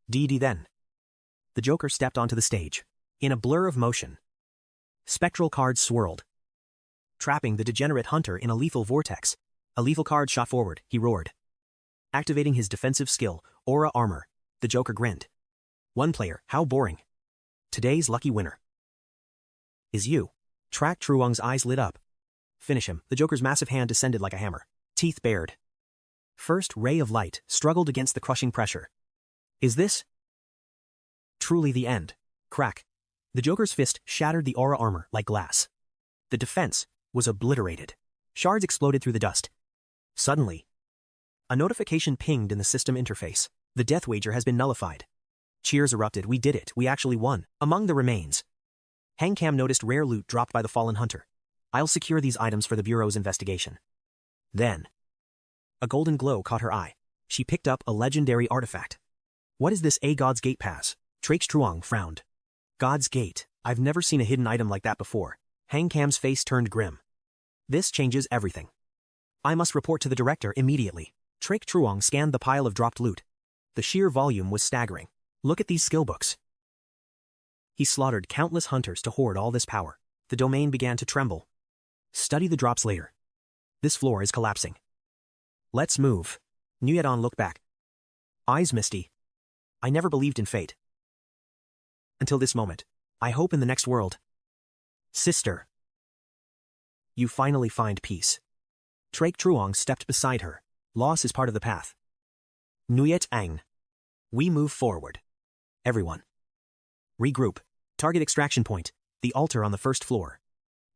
Then. The Joker stepped onto the stage. In a blur of motion, spectral cards swirled, trapping the degenerate hunter in a lethal vortex. A lethal card shot forward. He roared, activating his defensive skill, Aura Armor. The Joker grinned. One player, how boring. Today's lucky winner is you. Trek Truong's eyes lit up. Finish him. The Joker's massive hand descended like a hammer, teeth bared. First ray of light struggled against the crushing pressure. Is this truly the end? Crack. The Joker's fist shattered the aura armor like glass. The defense was obliterated. Shards exploded through the dust. Suddenly, a notification pinged in the system interface. The death wager has been nullified. Cheers erupted. We did it. We actually won. Among the remains, Hang Cam noticed rare loot dropped by the fallen hunter. I'll secure these items for the Bureau's investigation. Then, a golden glow caught her eye. She picked up a legendary artifact. What is this God's Gate pass? 𝐶-𝐒𝐿 frowned. God's Gate. I've never seen a hidden item like that before. Hang Cam's face turned grim. This changes everything. I must report to the director immediately. 𝐶-𝐒𝐿 scanned the pile of dropped loot. The sheer volume was staggering. Look at these skill books. He slaughtered countless hunters to hoard all this power. The domain began to tremble. Study the drops later. This floor is collapsing. Let's move. Nguyen looked back. Eyes misty. I never believed in fate. Until this moment. I hope in the next world. Sister. You finally find peace. 𝐶-𝐒𝐿 stepped beside her. Loss is part of the path. Nguyen. We move forward. Everyone. Regroup. Target extraction point. The altar on the first floor.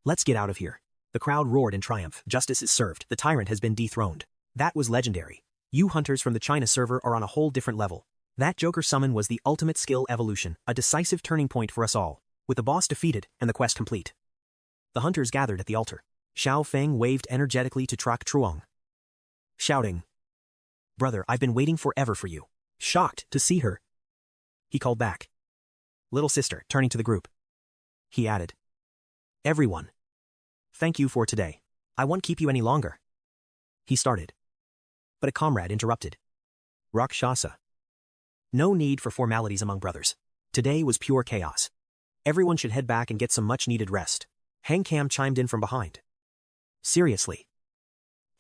Let's get out of here. The crowd roared in triumph. Justice is served. The tyrant has been dethroned. That was legendary. You hunters from the China server are on a whole different level. That Joker summon was the ultimate skill evolution, a decisive turning point for us all, with the boss defeated and the quest complete. The hunters gathered at the altar. Xiao Feng waved energetically to 𝐶-𝐒𝐿, shouting, Brother, I've been waiting forever for you. Shocked to see her, he called back. Little sister, turning to the group. He added, Everyone. Thank you for today. I won't keep you any longer. He started. But a comrade interrupted. Rakshasa. No need for formalities among brothers. Today was pure chaos. Everyone should head back and get some much-needed rest. Hang Cam chimed in from behind. Seriously.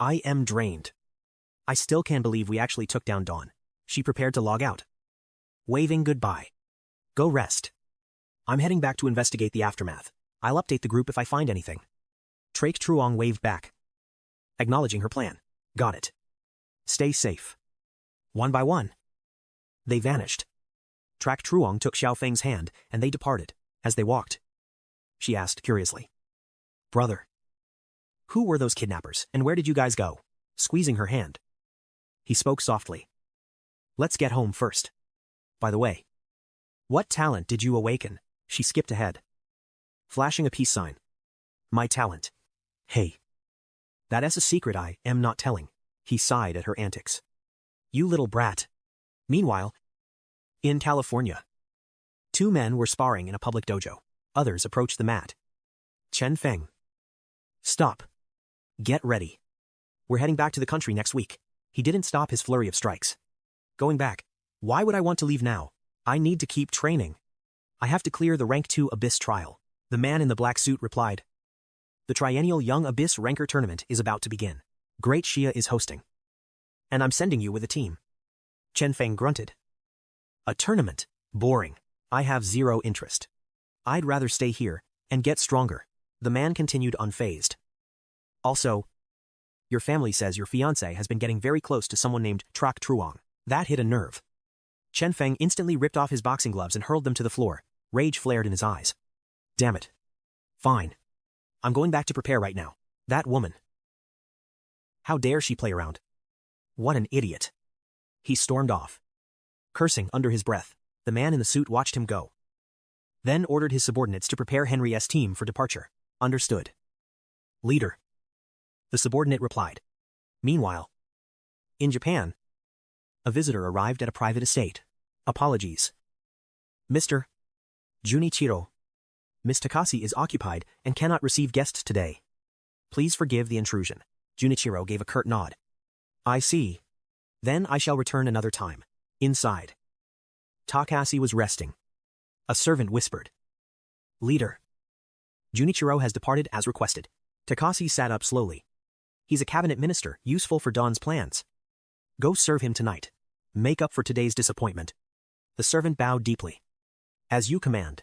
I am drained. I still can't believe we actually took down Dawn. She prepared to log out. Waving goodbye. Go rest. I'm heading back to investigate the aftermath. I'll update the group if I find anything. 𝐶-𝐒𝐿 waved back, acknowledging her plan. Got it. Stay safe. One by one, they vanished. 𝐶-𝐒𝐿 took Xiao Feng's hand, and they departed. As they walked, she asked curiously, Brother, who were those kidnappers, and where did you guys go? Squeezing her hand, he spoke softly. Let's get home first. By the way, what talent did you awaken? She skipped ahead, flashing a peace sign. My talent. Hey. That's a secret I am not telling. He sighed at her antics. You little brat. Meanwhile, in California, two men were sparring in a public dojo. Others approached the mat. Chen Feng. Stop. Get ready. We're heading back to the country next week. He didn't stop his flurry of strikes. Going back. Why would I want to leave now? I need to keep training. I have to clear the Rank 2 Abyss trial. The man in the black suit replied. The triennial Young Abyss Ranker Tournament is about to begin. Great Xia is hosting. And I'm sending you with a team. Chen Feng grunted. A tournament? Boring. I have zero interest. I'd rather stay here and get stronger. The man continued unfazed. Also, your family says your fiancé has been getting very close to someone named 𝐶-𝐒𝐿. That hit a nerve. Chen Feng instantly ripped off his boxing gloves and hurled them to the floor. Rage flared in his eyes. Damn it. Fine. I'm going back to prepare right now. That woman. How dare she play around? What an idiot. He stormed off. Cursing under his breath, the man in the suit watched him go. Then ordered his subordinates to prepare Henry's team for departure. Understood. Leader. The subordinate replied. Meanwhile, in Japan, a visitor arrived at a private estate. Apologies. Mr. Junichiro. Miss Takashi is occupied and cannot receive guests today. Please forgive the intrusion. Junichiro gave a curt nod. I see. Then I shall return another time. Inside. Takashi was resting. A servant whispered. Leader. Junichiro has departed as requested. Takashi sat up slowly. He's a cabinet minister, useful for Dawn's plans. Go serve him tonight. Make up for today's disappointment. The servant bowed deeply. As you command.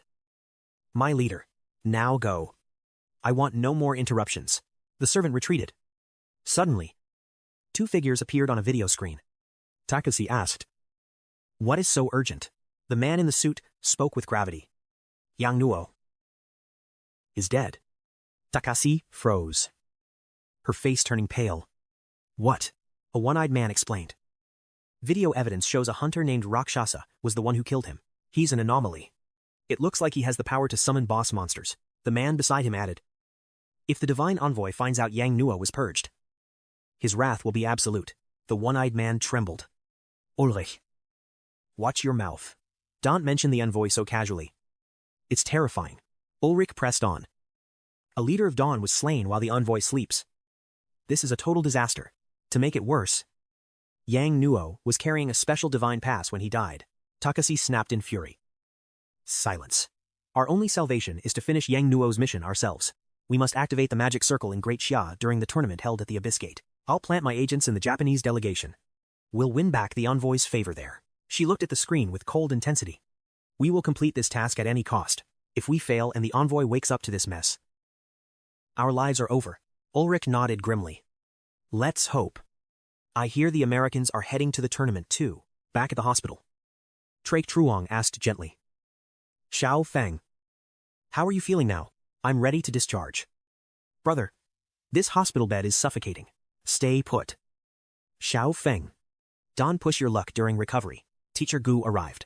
My leader. Now go. I want no more interruptions. The servant retreated. Suddenly, two figures appeared on a video screen. Takashi asked. What is so urgent? The man in the suit spoke with gravity. Yang Nuo is dead. Takashi froze, her face turning pale. What? A one-eyed man explained. Video evidence shows a hunter named Rakshasa was the one who killed him. He's an anomaly. It looks like he has the power to summon boss monsters. The man beside him added. If the divine envoy finds out Yang Nuo was purged, his wrath will be absolute. The one-eyed man trembled. Ulrich, watch your mouth. Don't mention the envoy so casually. It's terrifying. Ulrich pressed on. A leader of Dawn was slain while the envoy sleeps. This is a total disaster. To make it worse, Yang Nuo was carrying a special divine pass when he died. Takashi snapped in fury. Silence. Our only salvation is to finish Yang Nuo's mission ourselves. We must activate the magic circle in 𝐶 during the tournament held at the Abyss Gate. I'll plant my agents in the Japanese delegation. We'll win back the envoy's favor there. She looked at the screen with cold intensity. We will complete this task at any cost. If we fail and the envoy wakes up to this mess, our lives are over. Ulrich nodded grimly. Let's hope. I hear the Americans are heading to the tournament too. Back at the hospital, Traik Truong asked gently. Xiao Feng, how are you feeling now? I'm ready to discharge. Brother, this hospital bed is suffocating. Stay put. Xiao Feng, don't push your luck during recovery. Teacher Gu arrived.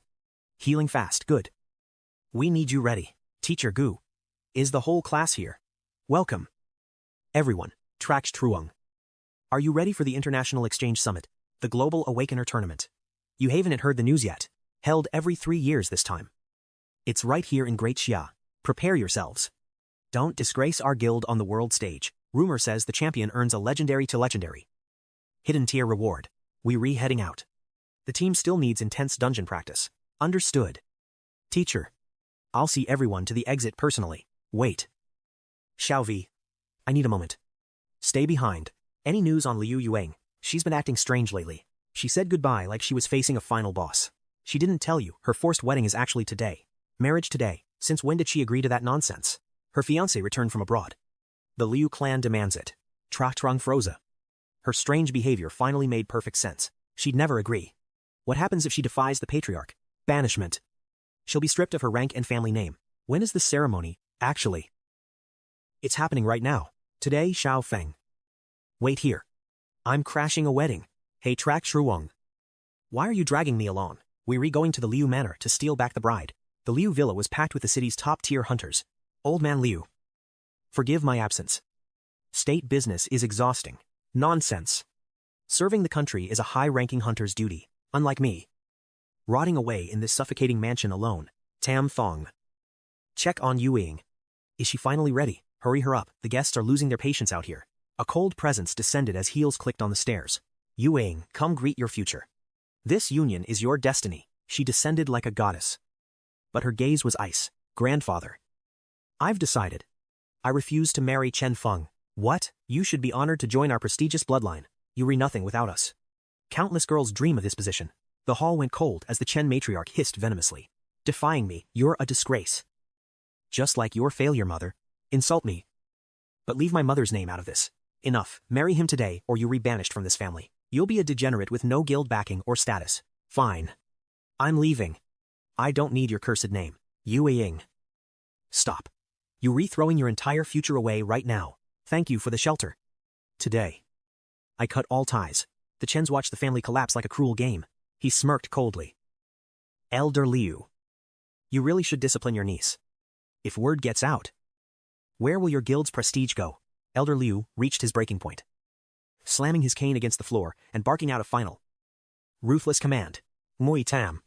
Healing fast, good. We need you ready. Teacher Gu, is the whole class here? Welcome. Everyone, Traik Truong. Are you ready for the International Exchange Summit, the Global Awakener Tournament? You haven't heard the news yet. Held every 3 years this time. It's right here in 𝐶. Prepare yourselves. Don't disgrace our guild on the world stage. Rumor says the champion earns a legendary to legendary hidden tier reward. We heading out. The team still needs intense dungeon practice. Understood. Teacher, I'll see everyone to the exit personally. Wait. Xiaovi, I need a moment. Stay behind. Any news on Liu Yuang? She's been acting strange lately. She said goodbye like she was facing a final boss. She didn't tell you her forced wedding is actually today. Marriage today. Since when did she agree to that nonsense? Her fiancé returned from abroad. The Liu clan demands it. Traik Truong froze. Her strange behavior finally made perfect sense. She'd never agree. What happens if she defies the patriarch? Banishment. She'll be stripped of her rank and family name. When is the ceremony, actually? It's happening right now. Today, Xiao Feng. Wait here. I'm crashing a wedding. Hey Traik Truong. Why are you dragging me along? We're going to the Liu Manor to steal back the bride. The Liu villa was packed with the city's top-tier hunters. Old man Liu. Forgive my absence. State business is exhausting. Nonsense. Serving the country is a high-ranking hunter's duty, unlike me. Rotting away in this suffocating mansion alone. Tam Thong. Check on Yuing. Is she finally ready? Hurry her up, the guests are losing their patience out here. A cold presence descended as heels clicked on the stairs. Yuing, come greet your future. This union is your destiny. She descended like a goddess. But her gaze was ice. Grandfather. I've decided. I refuse to marry Chen Feng. What? You should be honored to join our prestigious bloodline. You re nothing without us. Countless girls dream of this position. The hall went cold as the Chen matriarch hissed venomously. Defying me, you're a disgrace. Just like your failure, mother. Insult me. But leave my mother's name out of this. Enough. Marry him today or you'll be banished from this family. You'll be a degenerate with no guild backing or status. Fine. I'm leaving. I don't need your cursed name. Yuing. Stop. You're re-throwing your entire future away right now. Thank you for the shelter. Today, I cut all ties. The Chens watched the family collapse like a cruel game. He smirked coldly. Elder Liu. You really should discipline your niece. If word gets out, where will your guild's prestige go? Elder Liu reached his breaking point, slamming his cane against the floor and barking out a final, ruthless command. Mui Tam.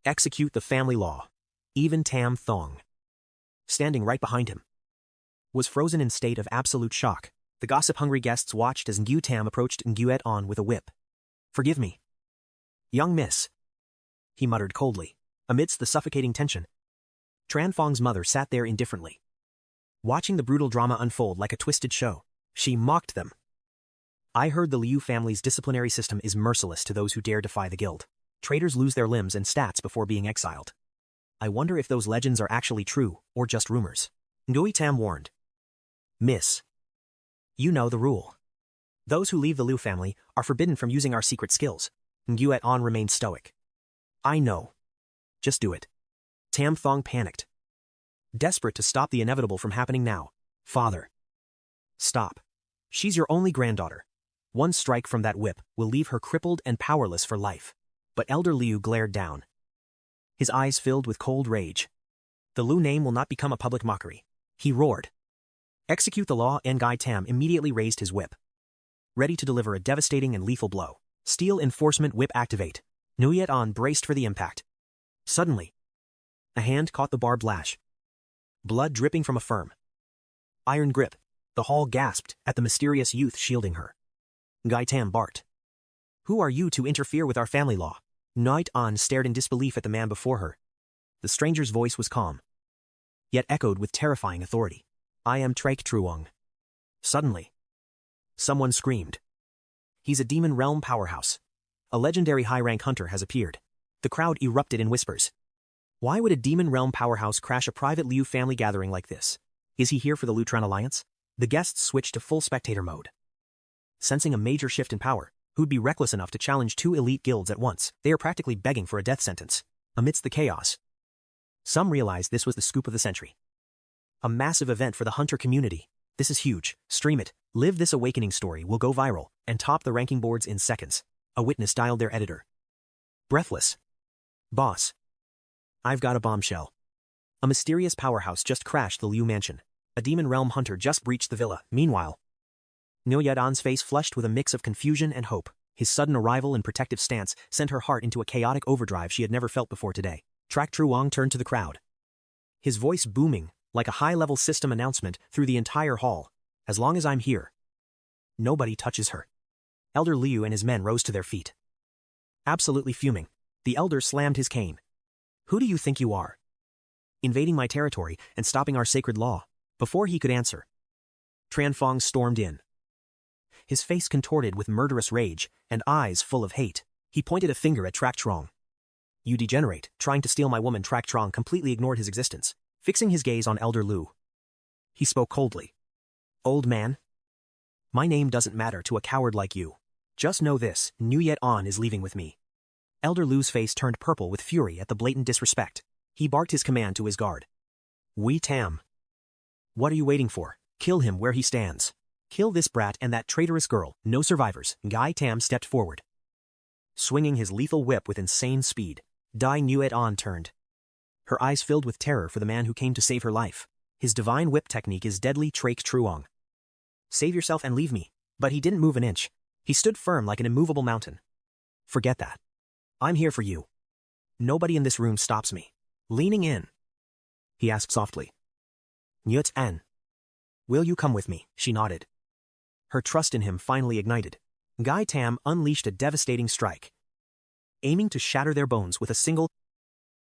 Execute the family law. Even Tam Thong, standing right behind him, was frozen in state of absolute shock. The gossip-hungry guests watched as Ngu Tam approached Nguet on with a whip. Forgive me, young miss, he muttered coldly. Amidst the suffocating tension, Tran Fong's mother sat there indifferently, watching the brutal drama unfold like a twisted show. She mocked them. I heard the Liu family's disciplinary system is merciless to those who dare defy the guild. Traitors lose their limbs and stats before being exiled. I wonder if those legends are actually true, or just rumors. Ngui Tam warned. Miss, you know the rule. Those who leave the Liu family are forbidden from using our secret skills. Nguet On remained stoic. I know. Just do it. Tam Thong panicked. desperate to stop the inevitable from happening now. Father. Stop. She's your only granddaughter. One strike from that whip will leave her crippled and powerless for life. But Elder Liu glared down. His eyes filled with cold rage. The Liu name will not become a public mockery. He roared. Execute the law. Ngai Tam immediately raised his whip, ready to deliver a devastating and lethal blow. Steel enforcement whip activate. Nguyen An braced for the impact. Suddenly, a hand caught the barbed lash. Blood dripping from a firm iron grip. The hall gasped at the mysterious youth shielding her. Ngai Tam barked. Who are you to interfere with our family law? Nguyen An stared in disbelief at the man before her. The stranger's voice was calm, yet echoed with terrifying authority. I am 𝐒𝐿. Suddenly, someone screamed. He's a demon realm powerhouse. A legendary high-rank hunter has appeared. The crowd erupted in whispers. Why would a demon realm powerhouse crash a private Liu family gathering like this? Is he here for the Lutran Alliance? The guests switched to full spectator mode. Sensing a major shift in power, who'd be reckless enough to challenge 2 elite guilds at once? They are practically begging for a death sentence. Amidst the chaos, some realized this was the scoop of the century. A massive event for the hunter community. This is huge. Stream it. Live this awakening story will go viral and top the ranking boards in seconds. A witness dialed their editor. Breathless. Boss. I've got a bombshell. A mysterious powerhouse just crashed the Liu mansion. A demon realm hunter just breached the villa. Meanwhile, Nguyen An's face flushed with a mix of confusion and hope. His sudden arrival and protective stance sent her heart into a chaotic overdrive she had never felt before today. 𝐶 turned to the crowd, his voice booming like a high-level system announcement through the entire hall. As long as I'm here, nobody touches her. Elder Liu and his men rose to their feet. Absolutely fuming, the elder slammed his cane. Who do you think you are? Invading my territory and stopping our sacred law? Before he could answer, Tranfong stormed in. His face contorted with murderous rage and eyes full of hate. He pointed a finger at 𝐶. You degenerate, trying to steal my woman. 𝐶 completely ignored his existence, fixing his gaze on Elder Liu. He spoke coldly. Old man, my name doesn't matter to a coward like you. Just know this, Nguyen An is leaving with me. Elder Liu's face turned purple with fury at the blatant disrespect. He barked his command to his guard. Wei Tam. What are you waiting for? Kill him where he stands. Kill this brat and that traitorous girl. No survivors. Ngai Tam stepped forward, swinging his lethal whip with insane speed. Nguyen An turned, her eyes filled with terror for the man who came to save her life. His divine whip technique is deadly. 𝐶. Save yourself and leave me. But he didn't move an inch. He stood firm like an immovable mountain. Forget that. I'm here for you. Nobody in this room stops me. Leaning in, he asked softly. Nguyen An, will you come with me? She nodded. Her trust in him finally ignited. Ngai Tam unleashed a devastating strike, aiming to shatter their bones with a single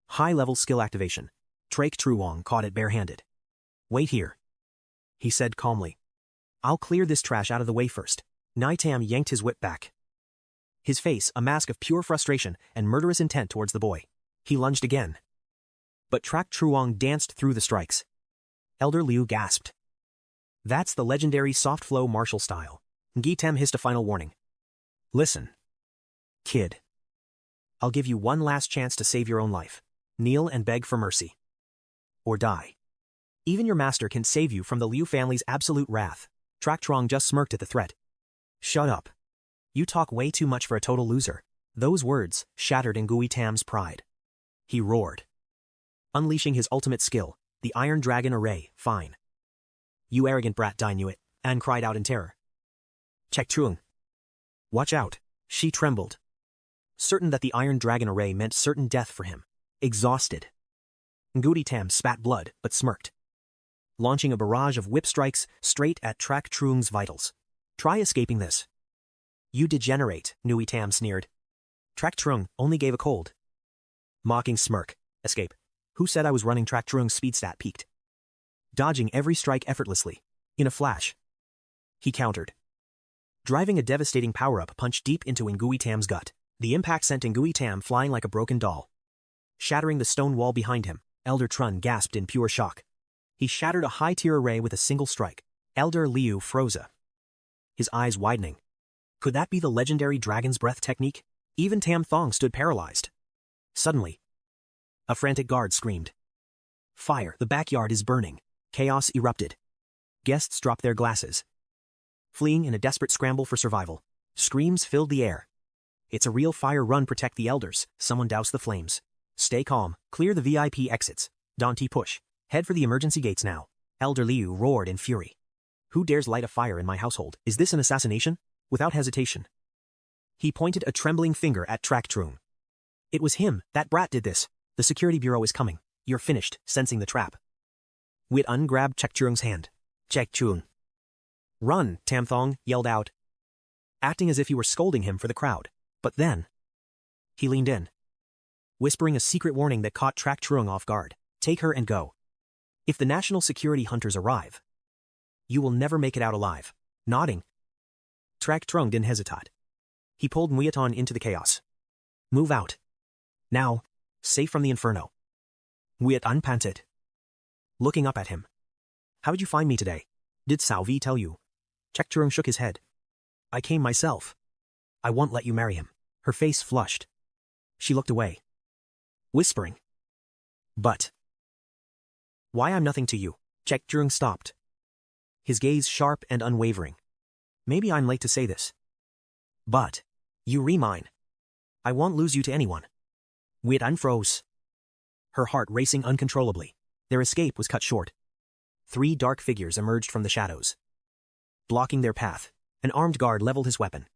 high-level skill activation. 𝐶 caught it barehanded. Wait here, he said calmly. I'll clear this trash out of the way first. Ngai Tam yanked his whip back, his face a mask of pure frustration and murderous intent towards the boy. He lunged again, but 𝐶 danced through the strikes. Elder Liu gasped. That's the legendary soft flow martial style. Ngai Tam hissed a final warning. Listen, kid. I'll give you one last chance to save your own life. Kneel and beg for mercy. Or die. Even your master can save you from the Liu family's absolute wrath. 𝐶 just smirked at the threat. Shut up. You talk way too much for a total loser. Those words shattered Ngai Tam's pride. He roared, unleashing his ultimate skill, the Iron Dragon Array. Fine. You arrogant brat, Nguyen An cried out in terror. 𝐶. Watch out. She trembled, certain that the Iron Dragon Array meant certain death for him. Exhausted, Ngai Tam spat blood but smirked, launching a barrage of whip strikes straight at 𝐶's vitals. Try escaping this. You degenerate, Ngai Tam sneered. 𝐶 only gave a cold, mocking smirk. Escape. Who said I was running? 𝐶's speed stat peaked, dodging every strike effortlessly. In a flash, he countered, driving a devastating power-up punch deep into Ngai Tam's gut. The impact sent Ngai Tam flying like a broken doll, shattering the stone wall behind him. Elder Trun gasped in pure shock. He shattered a high-tier array with a single strike. Elder Liu froze, his eyes widening. Could that be the legendary Dragon's Breath technique? Even Tam Thong stood paralyzed. Suddenly, a frantic guard screamed. Fire, the backyard is burning. Chaos erupted. Guests dropped their glasses, fleeing in a desperate scramble for survival. Screams filled the air. It's a real fire, run, protect the elders. Someone douse the flames. Stay calm, clear the VIP exits. Dante push. Head for the emergency gates now. Elder Liu roared in fury. Who dares light a fire in my household? Is this an assassination? Without hesitation, he pointed a trembling finger at Trak Trung. It was him, that brat did this. The security bureau is coming. You're finished, sensing the trap. Huyen grabbed Trak Trung's hand. Trak Trung. Run, Tam Thong yelled out, acting as if he were scolding him for the crowd. But then, he leaned in, whispering a secret warning that caught Trak Trung off guard. Take her and go. If the national security hunters arrive, you will never make it out alive. Nodding, Trak Trung didn't hesitate. He pulled Huyen into the chaos. Move out. Now, safe from the inferno. Huyen panted, looking up at him. How did you find me today? Did Salvi tell you? Trak Trung shook his head. I came myself. I won't let you marry him. Her face flushed. She looked away, whispering, but why? I'm nothing to you. Trak Trung stopped, his gaze sharp and unwavering. Maybe I'm late to say this, but you mine. I won't lose you to anyone. Huyen froze, her heart racing uncontrollably. Their escape was cut short. 3 dark figures emerged from the shadows, blocking their path. An armed guard leveled his weapon.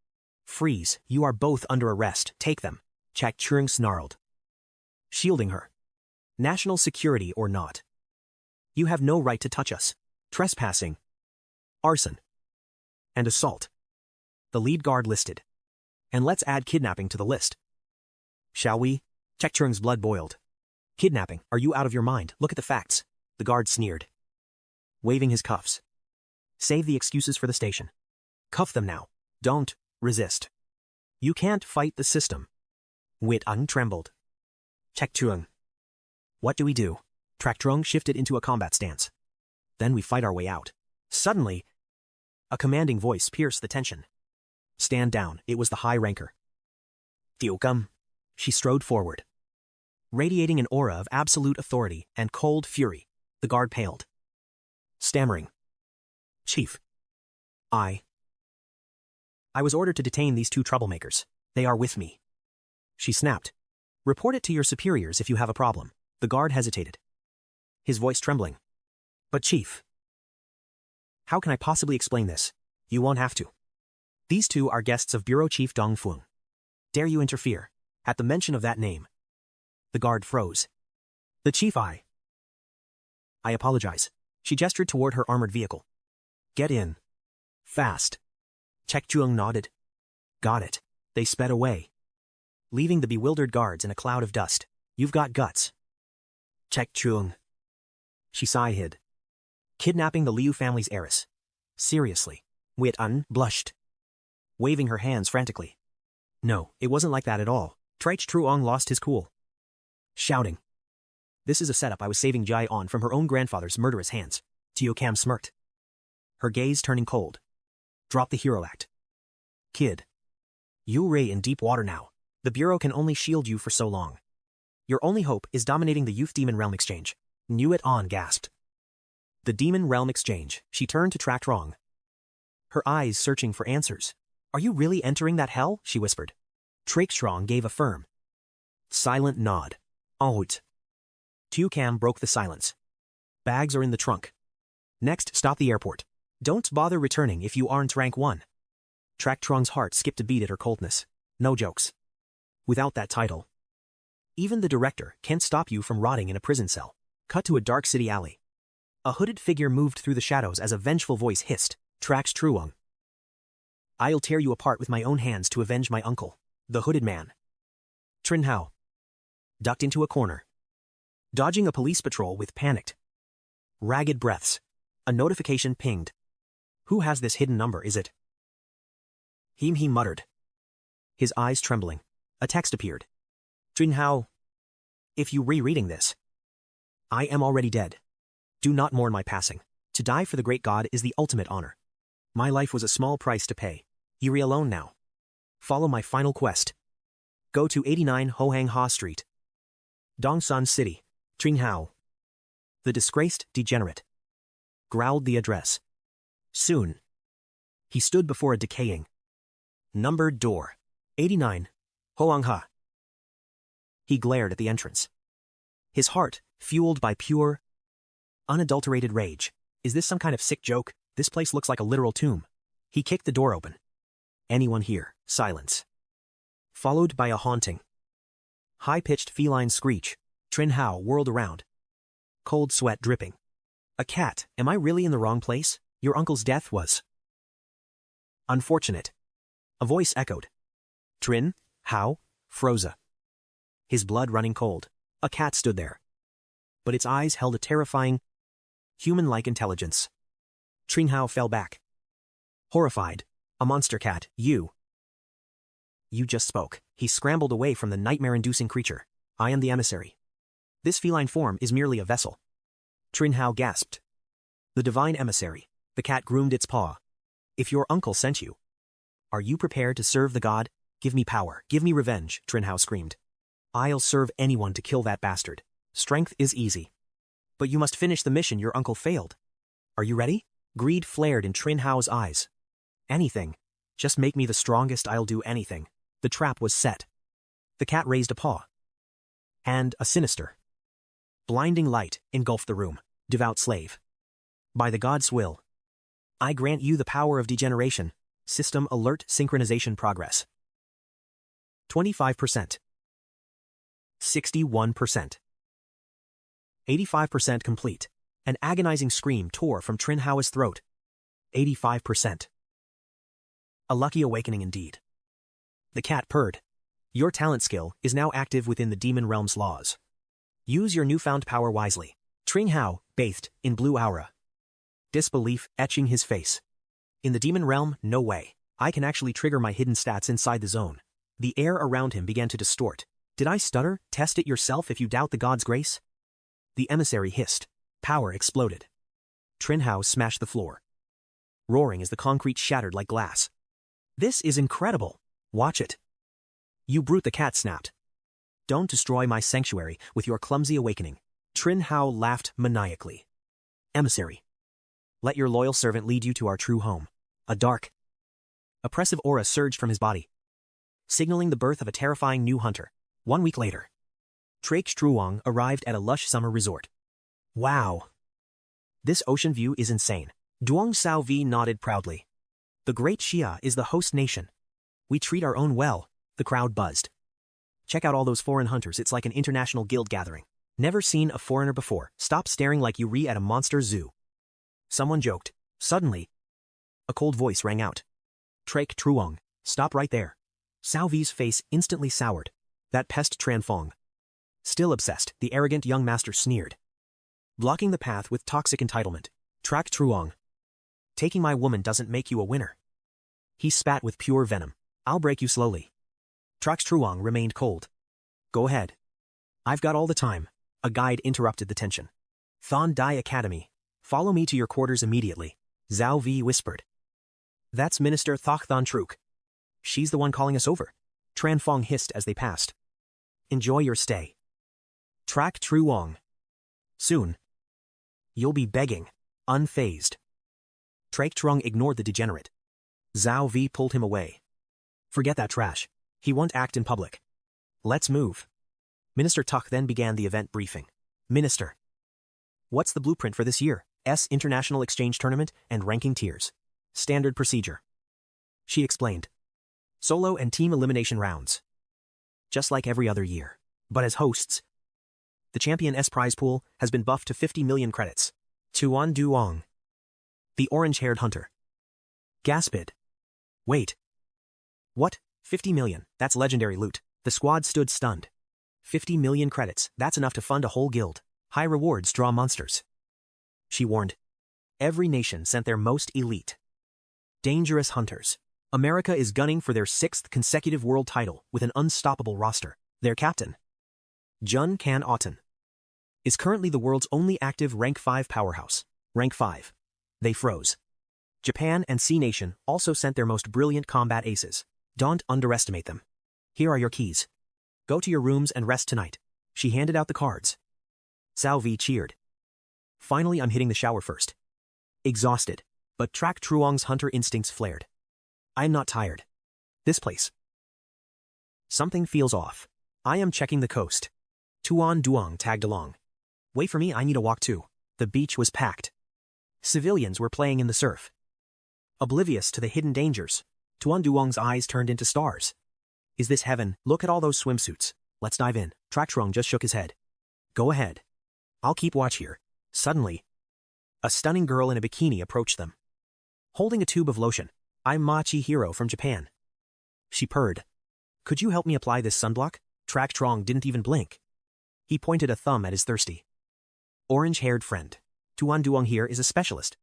Freeze, you are both under arrest. Take them. Trak Trung snarled, shielding her. National security or not, you have no right to touch us. Trespassing, arson, and assault, the lead guard listed. And let's add kidnapping to the list. Shall we? Trak Trung's blood boiled. Kidnapping? Are you out of your mind? Look at the facts. The guard sneered, waving his cuffs. Save the excuses for the station. Cuff them now. Don't resist. You can't fight the system. Huyen trembled. Trak Trung. What do we do? Trak Trung shifted into a combat stance. Then we fight our way out. Suddenly, a commanding voice pierced the tension. Stand down. It was the high ranker. Tiucum. She strode forward, radiating an aura of absolute authority and cold fury. The guard paled, stammering. Chief. I was ordered to detain these 2 troublemakers. They are with me. She snapped. Report it to your superiors if you have a problem. The guard hesitated, his voice trembling. But Chief, how can I possibly explain this? You won't have to. These 2 are guests of Bureau Chief Dong Fung. Dare you interfere? At the mention of that name, the guard froze. The chief, I apologize. She gestured toward her armored vehicle. Get in. Fast. Trak Trung nodded. Got it. They sped away, leaving the bewildered guards in a cloud of dust. You've got guts. Trak Trung. She sighed. Kidnapping the Liu family's heiress. Seriously. Huyen blushed, waving her hands frantically. No, it wasn't like that at all. Trak Trung lost his cool, shouting. This is a setup. I was saving Jai On from her own grandfather's murderous hands. Tio Cam smirked, her gaze turning cold. Drop the hero act. Kid. You're in deep water now. The Bureau can only shield you for so long. Your only hope is dominating the Youth Demon Realm Exchange. Huyen gasped. The Demon Realm Exchange. She turned to Trak Trung, her eyes searching for answers. Are you really entering that hell? She whispered. Trak Trung gave a firm, silent nod. Out. Tio Cam broke the silence. Bags are in the trunk. Next stop the airport. Don't bother returning if you aren't rank 1. Trak Trung's heart skipped a beat at her coldness. No jokes. Without that title, even the director can't stop you from rotting in a prison cell. Cut to a dark city alley. A hooded figure moved through the shadows as a vengeful voice hissed. Trak Trung. I'll tear you apart with my own hands to avenge my uncle. The hooded man, Trin Hao, ducked into a corner, dodging a police patrol with panicked, ragged breaths. A notification pinged. Who has this hidden number, is it? He muttered, his eyes trembling. A text appeared. Trin Hao, if you rereading this, I am already dead. Do not mourn my passing. To die for the great God is the ultimate honor. My life was a small price to pay. You're alone now. Follow my final quest. Go to 89 Hoang Ha Street, Dongsan City. Trin Hao. The disgraced degenerate, growled the address. Soon, he stood before a decaying, numbered door. 89, Hoangha. He glared at the entrance. His heart, fueled by pure, unadulterated rage. Is this some kind of sick joke? This place looks like a literal tomb. He kicked the door open. Anyone here? Silence. Followed by a haunting, high-pitched feline screech. Trin Hao whirled around, cold sweat dripping. A cat? Am I really in the wrong place? Your uncle's death was unfortunate. A voice echoed. Trin Hao froze. His blood running cold. A cat stood there, but its eyes held a terrifying, human-like intelligence. Trin Hao fell back, horrified. A monster cat. You just spoke. He scrambled away from the nightmare-inducing creature. I am the emissary. This feline form is merely a vessel. Trin Hao gasped. The divine emissary. The cat groomed its paw. If your uncle sent you, are you prepared to serve the god? Give me power. Give me revenge, Trin Hao screamed. I'll serve anyone to kill that bastard. Strength is easy. But you must finish the mission your uncle failed. Are you ready? Greed flared in Trin Hao's eyes. Anything. Just make me the strongest, I'll do anything. The trap was set. The cat raised a paw. And a sinister, blinding light engulfed the room. Devout slave. By the god's will, I grant you the power of degeneration. System alert synchronization progress. 25%. 61%. 85% complete. An agonizing scream tore from Trin Hao's throat. 85%. A lucky awakening indeed. The cat purred. Your talent skill is now active within the demon realm's laws. Use your newfound power wisely. Trin Hao bathed in blue aura, disbelief etching his face. In the demon realm, no way. I can actually trigger my hidden stats inside the zone. The air around him began to distort. Did I stutter? Test it yourself if you doubt the god's grace. The emissary hissed. Power exploded. Trin Hao smashed the floor, roaring as the concrete shattered like glass. This is incredible. Watch it. You brute, the cat snapped. Don't destroy my sanctuary with your clumsy awakening. Trin Hao laughed maniacally. Emissary, let your loyal servant lead you to our true home. A dark, oppressive aura surged from his body, signaling the birth of a terrifying new hunter. 1 week later, 𝐒𝐿 arrived at a lush summer resort. Wow. This ocean view is insane. Duong Xiaovi nodded proudly. The Great Xia is the host nation. We treat our own well, the crowd buzzed. Check out all those foreign hunters, it's like an international guild gathering. Never seen a foreigner before. Stop staring like you re at a monster zoo. Someone joked. Suddenly, a cold voice rang out. 𝐒𝐿, stop right there. Xiaovi's face instantly soured. That pest Tran Fong. Still obsessed, the arrogant young master sneered. Blocking the path with toxic entitlement. 𝐒𝐿, taking my woman doesn't make you a winner. He spat with pure venom. I'll break you slowly. 𝐒𝐿 remained cold. Go ahead. I've got all the time. A guide interrupted the tension. Thon Dai Academy. Follow me to your quarters immediately. Zhao Vi whispered. That's Minister Thok Thon Truk. She's the one calling us over. Tran Fong hissed as they passed. Enjoy your stay. 𝐒𝐿. Soon, you'll be begging, unfazed. 𝐒𝐿 ignored the degenerate. Zhao Vi pulled him away. Forget that trash. He won't act in public. Let's move. Minister Tuck then began the event briefing. Minister, what's the blueprint for this year's International Exchange Tournament and ranking tiers? Standard procedure. She explained. Solo and team elimination rounds. Just like every other year. But as hosts, the Champion's prize pool has been buffed to 50 million credits. Tuan Duong, the orange-haired hunter, gasped. Wait. What? 50 million, that's legendary loot. The squad stood stunned. 50 million credits, that's enough to fund a whole guild. High rewards draw monsters. She warned. Every nation sent their most elite, dangerous hunters. America is gunning for their 6th consecutive world title with an unstoppable roster. Their captain, Jun Kan Auten, is currently the world's only active rank 5 powerhouse. Rank 5. They froze. Japan and C Nation also sent their most brilliant combat aces. Don't underestimate them. Here are your keys. Go to your rooms and rest tonight. She handed out the cards. Xiao Vi cheered. Finally, I'm hitting the shower first. Exhausted, but Trak Truong's hunter instincts flared. I'm not tired. This place. Something feels off. I am checking the coast. Tuan Duong tagged along. Wait for me, I need a walk too. The beach was packed. Civilians were playing in the surf. Oblivious to the hidden dangers, Tuan Duong's eyes turned into stars. Is this heaven? Look at all those swimsuits. Let's dive in. Trak Truong just shook his head. Go ahead. I'll keep watch here. Suddenly, a stunning girl in a bikini approached them. Holding a tube of lotion. I'm Ma Chihiro from Japan. She purred. Could you help me apply this sunblock? Trak Truong didn't even blink. He pointed a thumb at his thirsty, orange-haired friend. Tuan Duong here is a specialist.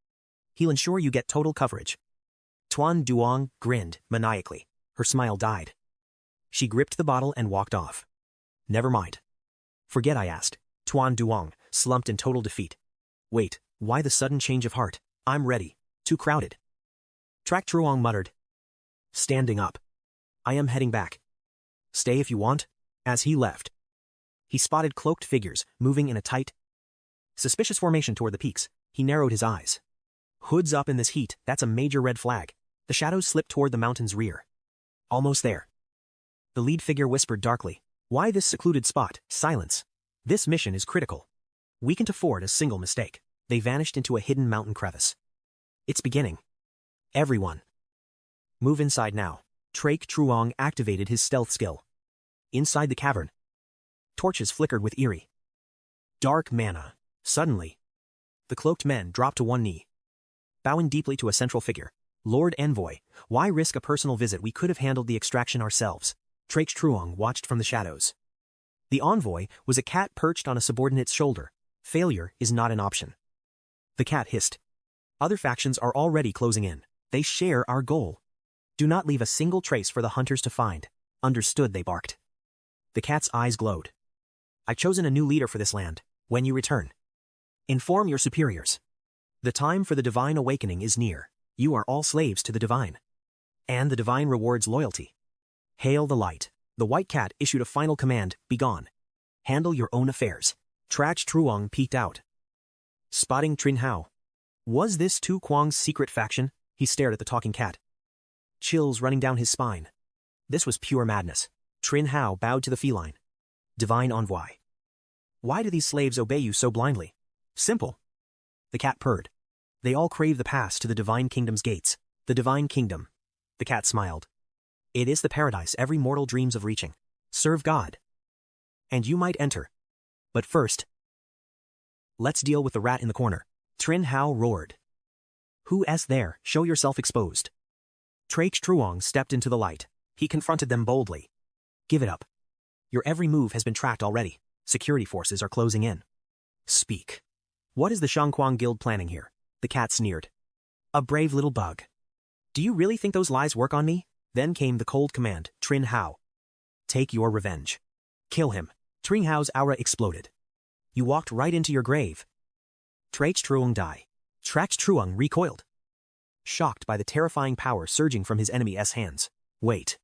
He'll ensure you get total coverage. Tuan Duong grinned maniacally. Her smile died. She gripped the bottle and walked off. Never mind. Forget I asked. Tuan Duong slumped in total defeat. Wait, why the sudden change of heart? I'm ready. Too crowded. Trak Truong muttered, standing up. I am heading back. Stay if you want. As he left, he spotted cloaked figures moving in a tight, suspicious formation toward the peaks. He narrowed his eyes. Hoods up in this heat, that's a major red flag. The shadows slipped toward the mountain's rear. Almost there. The lead figure whispered darkly. Why this secluded spot? Silence. This mission is critical. We can't afford a single mistake. They vanished into a hidden mountain crevice. It's beginning. Everyone. Move inside now. Trak Truong activated his stealth skill. Inside the cavern, torches flickered with eerie, dark mana. Suddenly, the cloaked men dropped to one knee, bowing deeply to a central figure. Lord Envoy, why risk a personal visit? We could have handled the extraction ourselves. Trak Truong watched from the shadows. The envoy was a cat perched on a subordinate's shoulder. Failure is not an option. The cat hissed. Other factions are already closing in. They share our goal. Do not leave a single trace for the hunters to find. Understood, they barked. The cat's eyes glowed. I've chosen a new leader for this land. When you return, inform your superiors. The time for the divine awakening is near. You are all slaves to the divine. And the divine rewards loyalty. Hail the light. The white cat issued a final command, be gone. Handle your own affairs. Trak Truong peeked out, spotting Trin Hao. Was this Tu Quang's secret faction? He stared at the talking cat, chills running down his spine. This was pure madness. Trin Hao bowed to the feline. Divine envoy. Why do these slaves obey you so blindly? Simple. The cat purred. They all crave the pass to the divine kingdom's gates. The divine kingdom. The cat smiled. It is the paradise every mortal dreams of reaching. Serve God. And you might enter. But first, let's deal with the rat in the corner. Trin Hao roared. Who's there? Show yourself exposed. Trak Truong stepped into the light. He confronted them boldly. Give it up. Your every move has been tracked already. Security forces are closing in. Speak. What is the Shangquang Guild planning here? The cat sneered. A brave little bug. Do you really think those lies work on me? Then came the cold command, Trin Hao. Take your revenge. Kill him. Trin Hao's aura exploded. You walked right into your grave. Trak Truong died. Trak Truong recoiled, shocked by the terrifying power surging from his enemy's hands. Wait.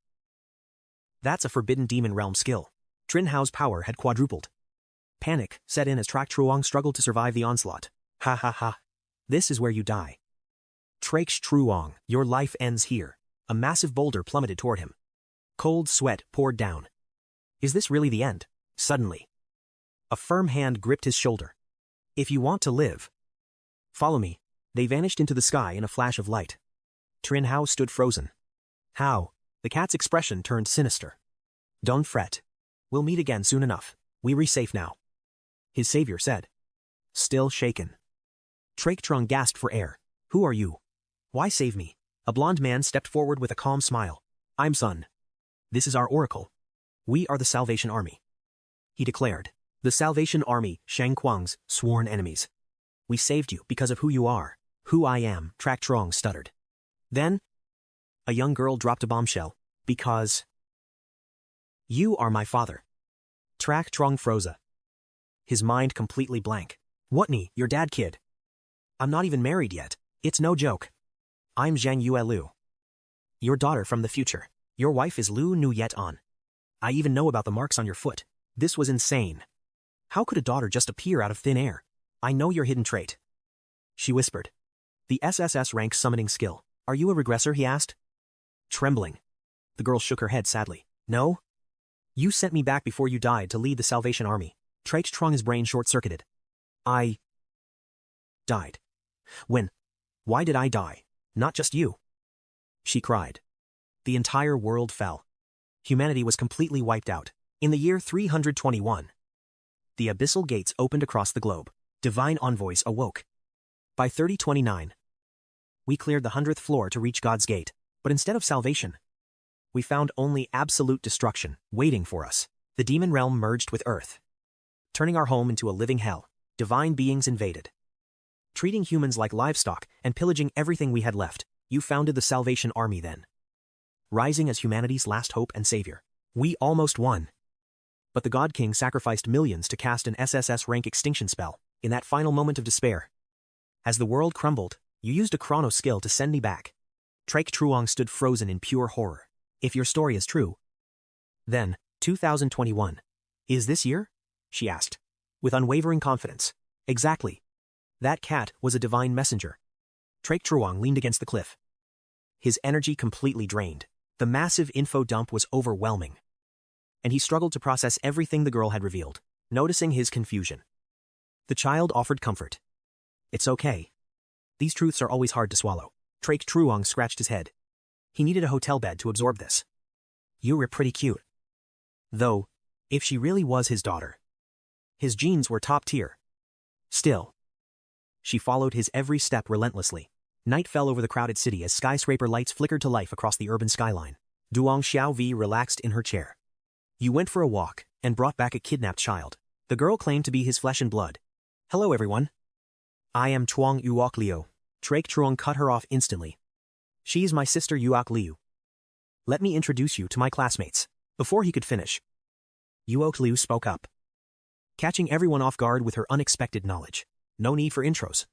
That's a forbidden demon realm skill. Trin Hao's power had quadrupled. Panic set in as Trak Truong struggled to survive the onslaught. Ha ha ha. This is where you die. Trak Truong, your life ends here. A massive boulder plummeted toward him. Cold sweat poured down. Is this really the end? Suddenly, a firm hand gripped his shoulder. If you want to live, follow me. They vanished into the sky in a flash of light. Trin Hao stood frozen. How? The cat's expression turned sinister. Don't fret. We'll meet again soon enough. We're safe now. His savior said. Still shaken. Trak Truong gasped for air. Who are you? Why save me? A blond man stepped forward with a calm smile. I'm Sun. This is our oracle. We are the Salvation Army. He declared. The Salvation Army, Shangquang's sworn enemies. We saved you because of who you are. Who I am, Trak Truong stuttered. Then, a young girl dropped a bombshell. Because you are my father. Trak Truong froze. His mind completely blank. Whatney, your dad, kid? I'm not even married yet. It's no joke. I'm Zhang Yue Lu. Your daughter from the future. Your wife is Lu Nu Yet An. I even know about the marks on your foot. This was insane. How could a daughter just appear out of thin air? I know your hidden trait. She whispered. The SSS rank summoning skill. Are you a regressor, he asked. Trembling. The girl shook her head sadly. No? You sent me back before you died to lead the Salvation Army. 𝐶-𝐑𝐀𝐍𝐿 brain short-circuited. I died. When? Why did I die? Not just you. She cried. The entire world fell. Humanity was completely wiped out. In the year 321, the abyssal gates opened across the globe. Divine envoys awoke. By 3029, we cleared the 100th floor to reach God's gate, but instead of salvation, we found only absolute destruction waiting for us. The demon realm merged with Earth, turning our home into a living hell. Divine beings invaded, treating humans like livestock and pillaging everything we had left. You founded the Salvation Army then, rising as humanity's last hope and savior. We almost won. But the God King sacrificed millions to cast an SSS rank extinction spell in that final moment of despair. As the world crumbled, you used a chrono skill to send me back. 𝐶-𝐑𝐀𝐍𝐿 stood frozen in pure horror. If your story is true, then 2021. Is this year? She asked, with unwavering confidence. Exactly. That cat was a divine messenger. 𝐶-𝐑𝐀𝐍𝐿 leaned against the cliff, his energy completely drained. The massive info dump was overwhelming, and he struggled to process everything the girl had revealed. Noticing his confusion, the child offered comfort. It's okay. These truths are always hard to swallow. 𝐶-𝐑𝐀𝐍𝐿 scratched his head. He needed a hotel bed to absorb this. You were pretty cute. Though, if she really was his daughter, his genes were top tier. Still, she followed his every step relentlessly. Night fell over the crowded city as skyscraper lights flickered to life across the urban skyline. Duong Xiaovi relaxed in her chair. You went for a walk and brought back a kidnapped child. The girl claimed to be his flesh and blood. Hello everyone. I am Tuong 𝐒𝐒𝐿. 𝐶-𝐑𝐀𝐍𝐿 cut her off instantly. She's my sister 𝐒𝐒𝐿. Let me introduce you to my classmates. Before he could finish, 𝐒𝐒𝐿 spoke up, catching everyone off guard with her unexpected knowledge. No need for intros.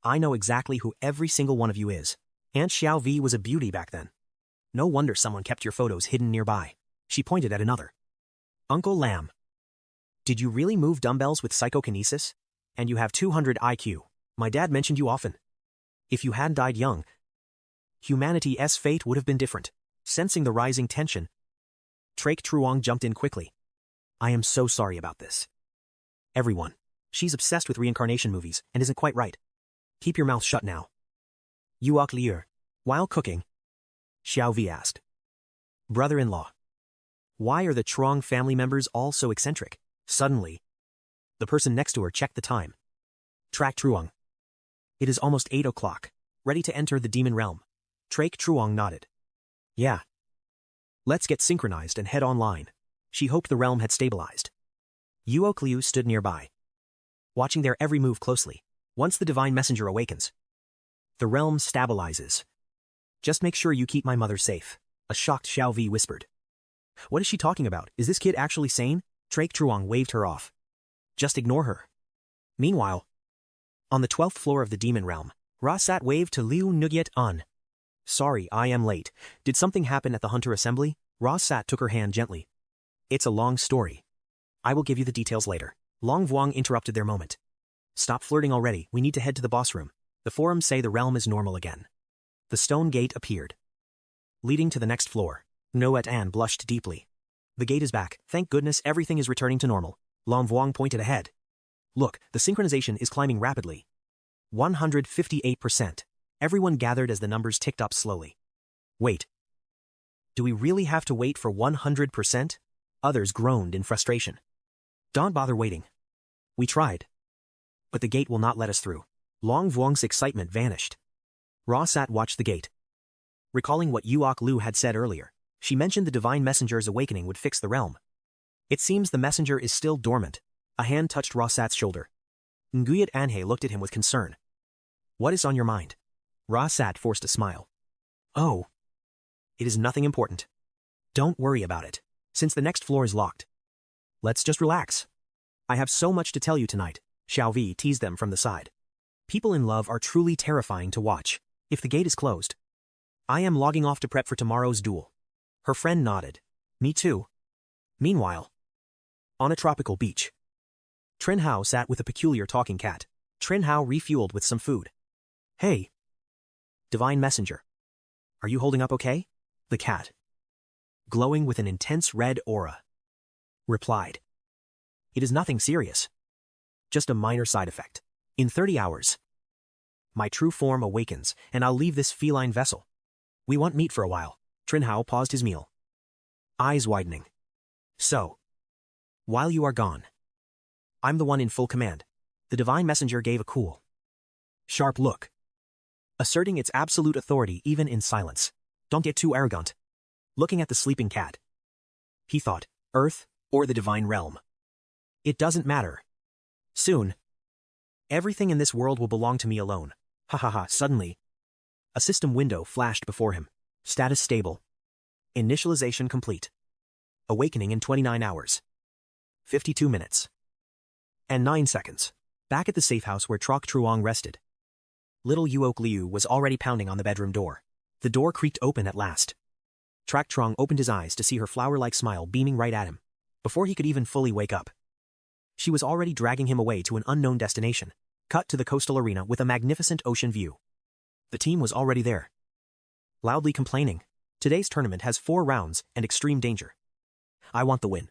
I know exactly who every single one of you is. Aunt Xiaovi was a beauty back then. No wonder someone kept your photos hidden nearby. She pointed at another. Uncle Lam. Did you really move dumbbells with psychokinesis? And you have 200 IQ. My dad mentioned you often. If you had died young, humanity's fate would have been different. Sensing the rising tension, 𝐶-𝐑𝐀𝐍𝐿 jumped in quickly. I am so sorry about this. Everyone. She's obsessed with reincarnation movies and isn't quite right. Keep your mouth shut now. 𝐒𝐒𝐿. While cooking, Xiaovi asked. Brother-in-law. Why are the Trong family members all so eccentric? Suddenly, the person next to her checked the time. 𝐶-𝐑𝐀𝐍𝐿. It is almost 8 o'clock. Ready to enter the demon realm. 𝐶-𝐑𝐀𝐍𝐿 nodded. Yeah. Let's get synchronized and head online. She hoped the realm had stabilized. 𝐒𝐒𝐿 stood nearby, watching their every move closely. Once the divine messenger awakens, the realm stabilizes. Just make sure you keep my mother safe, a shocked Xiaovi whispered. What is she talking about? Is this kid actually sane? 𝐶-𝐑𝐀𝐍𝐿 waved her off. Just ignore her. Meanwhile, on the 12th floor of the demon realm, Ra-Sat waved to Liu Nugyet-un. Sorry, I am late. Did something happen at the Hunter Assembly? Ra-Sat took her hand gently. It's a long story. I will give you the details later. Long Vuong interrupted their moment. Stop flirting already, we need to head to the boss room. The forums say the realm is normal again. The stone gate appeared, leading to the next floor. Nugyet-un blushed deeply. The gate is back. Thank goodness everything is returning to normal. Long Vuong pointed ahead. Look, the synchronization is climbing rapidly. 158%. Everyone gathered as the numbers ticked up slowly. Wait. Do we really have to wait for 100%? Others groaned in frustration. Don't bother waiting. We tried, but the gate will not let us through. Long Vuong's excitement vanished. Ra-Sat watched the gate, recalling what 𝐒𝐒𝐿 had said earlier. She mentioned the divine messenger's awakening would fix the realm. It seems the messenger is still dormant. A hand touched Ra-Sat's shoulder. Nugyet-un looked at him with concern. What is on your mind? Ra-Sat forced a smile. Oh. It is nothing important. Don't worry about it, since the next floor is locked. Let's just relax. I have so much to tell you tonight. Xiaovi teased them from the side. People in love are truly terrifying to watch. If the gate is closed, I am logging off to prep for tomorrow's duel. Her friend nodded. Me too. Meanwhile, on a tropical beach, Trin Hao sat with a peculiar talking cat. 𝐶-𝐤 refueled with some food. Hey, Divine Messenger. Are you holding up okay? The cat, glowing with an intense red aura, replied. It is nothing serious. Just a minor side effect. In 30 hours, my true form awakens, and I'll leave this feline vessel. We want meat for a while. 𝐶-𤐤 paused his meal, eyes widening. So, while you are gone, I'm the one in full command. The Divine Messenger gave a cool, sharp look, asserting its absolute authority even in silence. Don't get too arrogant. Looking at the sleeping cat, he thought, Earth or the divine realm. It doesn't matter. Soon, everything in this world will belong to me alone. Ha ha ha. Suddenly, a system window flashed before him. Status stable. Initialization complete. Awakening in 29 hours. 52 minutes. And 9 seconds. Back at the safe house where Trok Truong rested, little Yuok Liu was already pounding on the bedroom door. The door creaked open at last. Trak Trong opened his eyes to see her flower-like smile beaming right at him. Before he could even fully wake up, she was already dragging him away to an unknown destination. Cut to the coastal arena with a magnificent ocean view. The team was already there, loudly complaining. Today's tournament has 4 rounds and extreme danger. I want the win,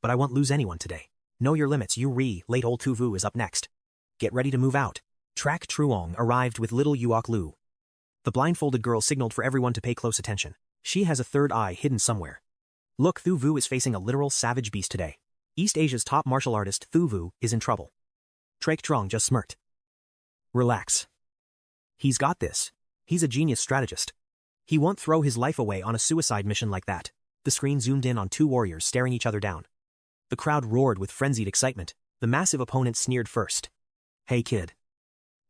but I won't lose anyone today. Know your limits. Late old Tu Vu is up next. Get ready to move out. Trak Truong arrived with little Yuok Liu. The blindfolded girl signaled for everyone to pay close attention. She has a third eye hidden somewhere. Look, Tu Vu is facing a literal savage beast today. East Asia's top martial artist Tu Vu is in trouble. Trak Truong just smirked. Relax. He's got this. He's a genius strategist. He won't throw his life away on a suicide mission like that. The screen zoomed in on 2 warriors staring each other down. The crowd roared with frenzied excitement. The massive opponent sneered first. Hey kid.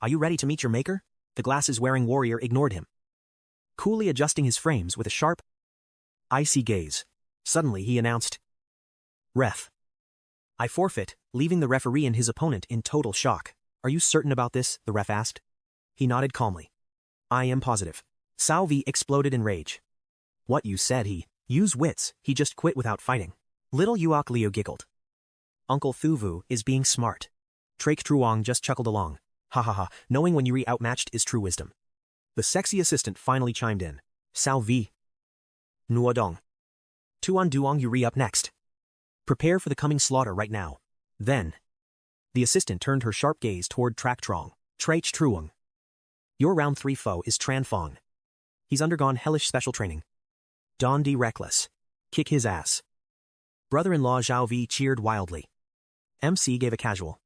Are you ready to meet your maker? The glasses-wearing warrior ignored him, coolly adjusting his frames with a sharp, icy gaze. Suddenly he announced, Ref. I forfeit, leaving the referee and his opponent in total shock. Are you certain about this? The ref asked. He nodded calmly. I am positive. Cao Vi exploded in rage. What you said? He use wits. He just quit without fighting. Little Yuok Liu giggled. Uncle Tu Vu is being smart. Trak Truong just chuckled along. Ha ha ha, knowing when you're outmatched is true wisdom. The sexy assistant finally chimed in. Cao Vi. Nuodong. Tuan Duong Yuri up next. Prepare for the coming slaughter right now. Then, the assistant turned her sharp gaze toward Trak Truong. Trak Truong. Your round 3 foe is Tran Fong. He's undergone hellish special training. Don D. Reckless. Kick his ass. Brother-in-law Zhao Vi cheered wildly. MC gave a casual,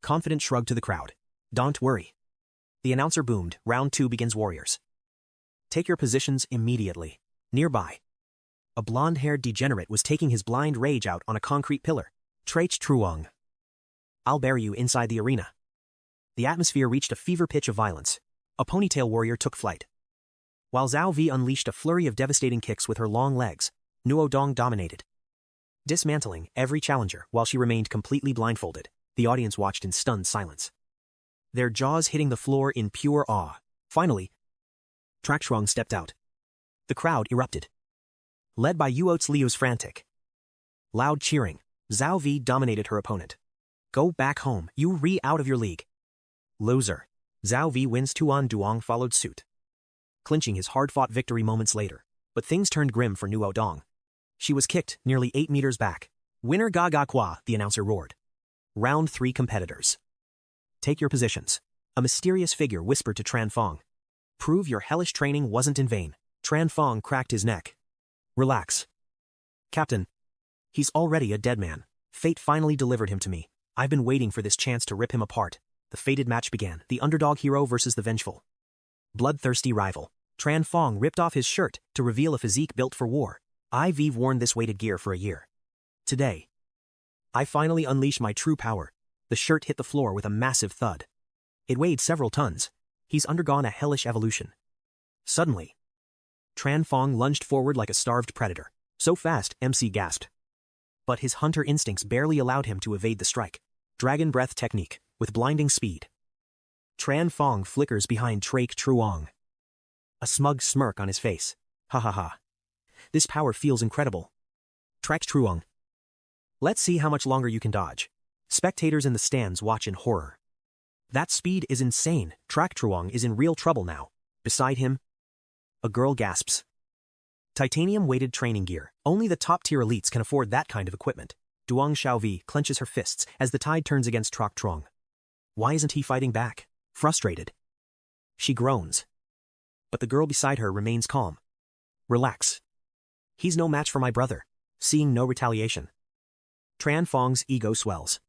confident shrug to the crowd. Don't worry. The announcer boomed. Round 2 begins, warriors. Take your positions immediately. Nearby, a blonde-haired degenerate was taking his blind rage out on a concrete pillar. Trak Truong. I'll bury you inside the arena. The atmosphere reached a fever pitch of violence. A ponytail warrior took flight, while Zhao Vi unleashed a flurry of devastating kicks with her long legs. Nuo Dong dominated, dismantling every challenger while she remained completely blindfolded. The audience watched in stunned silence, their jaws hitting the floor in pure awe. Finally, Trak Truong stepped out. The crowd erupted, led by Yuok Liu's frantic, loud cheering. Zhao Vi dominated her opponent. Go back home. You re out of your league. Loser. Zhao Vi wins. Tuan Duong followed suit, clinching his hard-fought victory moments later. But things turned grim for Nuo Dong. She was kicked nearly 8 meters back. Winner 𝐶𝐞𝐿, the announcer roared. Round 3 competitors. Take your positions. A mysterious figure whispered to Tran Fong. Prove your hellish training wasn't in vain. Tran Fong cracked his neck. Relax. Captain. He's already a dead man. Fate finally delivered him to me. I've been waiting for this chance to rip him apart. The fated match began. The underdog hero versus the vengeful, bloodthirsty rival. Tran Fong ripped off his shirt to reveal a physique built for war. I've worn this weighted gear for a year. Today, I finally unleash my true power. The shirt hit the floor with a massive thud. It weighed several tons. He's undergone a hellish evolution. Suddenly, Tran Fong lunged forward like a starved predator. So fast, MC gasped. But his hunter instincts barely allowed him to evade the strike. Dragon breath technique, with blinding speed. Tran Fong flickers behind Trak Truong, a smug smirk on his face. Ha ha ha. This power feels incredible. Trak Truong. Let's see how much longer you can dodge. Spectators in the stands watch in horror. That speed is insane. Trak Truong is in real trouble now. Beside him, a girl gasps. Titanium-weighted training gear. Only the top-tier elites can afford that kind of equipment. Duong Xiaovi clenches her fists as the tide turns against Trak Truong. Why isn't he fighting back? Frustrated. She groans. But the girl beside her remains calm. Relax. He's no match for my brother. Seeing no retaliation, Tran Fong's ego swells.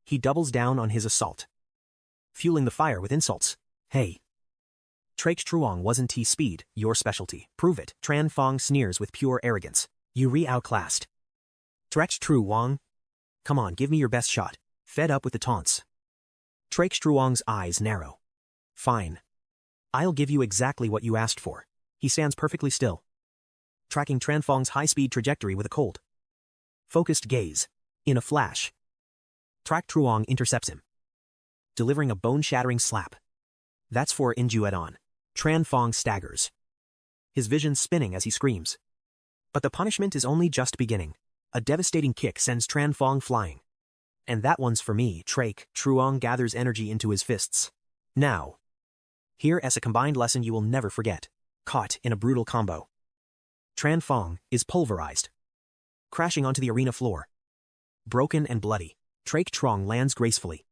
He doubles down on his assault, fueling the fire with insults. Hey. Trak Truong wasn't T-speed, your specialty. Prove it. Tran Fong sneers with pure arrogance. You re-outclassed. Trak Truong? Come on, give me your best shot. Fed up with the taunts, Trak Truong's eyes narrow. Fine. I'll give you exactly what you asked for. He stands perfectly still, tracking Tran Fong's high-speed trajectory with a cold, focused gaze. In a flash, Trak Truong intercepts him, delivering a bone-shattering slap. That's for Injuedon. Tran Fong staggers, his vision spinning as he screams. But the punishment is only just beginning. A devastating kick sends Tran Fong flying. And that one's for me. Trak Truong gathers energy into his fists. Now, here as a combined lesson you will never forget. Caught in a brutal combo, Tran Fong is pulverized, crashing onto the arena floor. Broken and bloody, Trak Truong lands gracefully,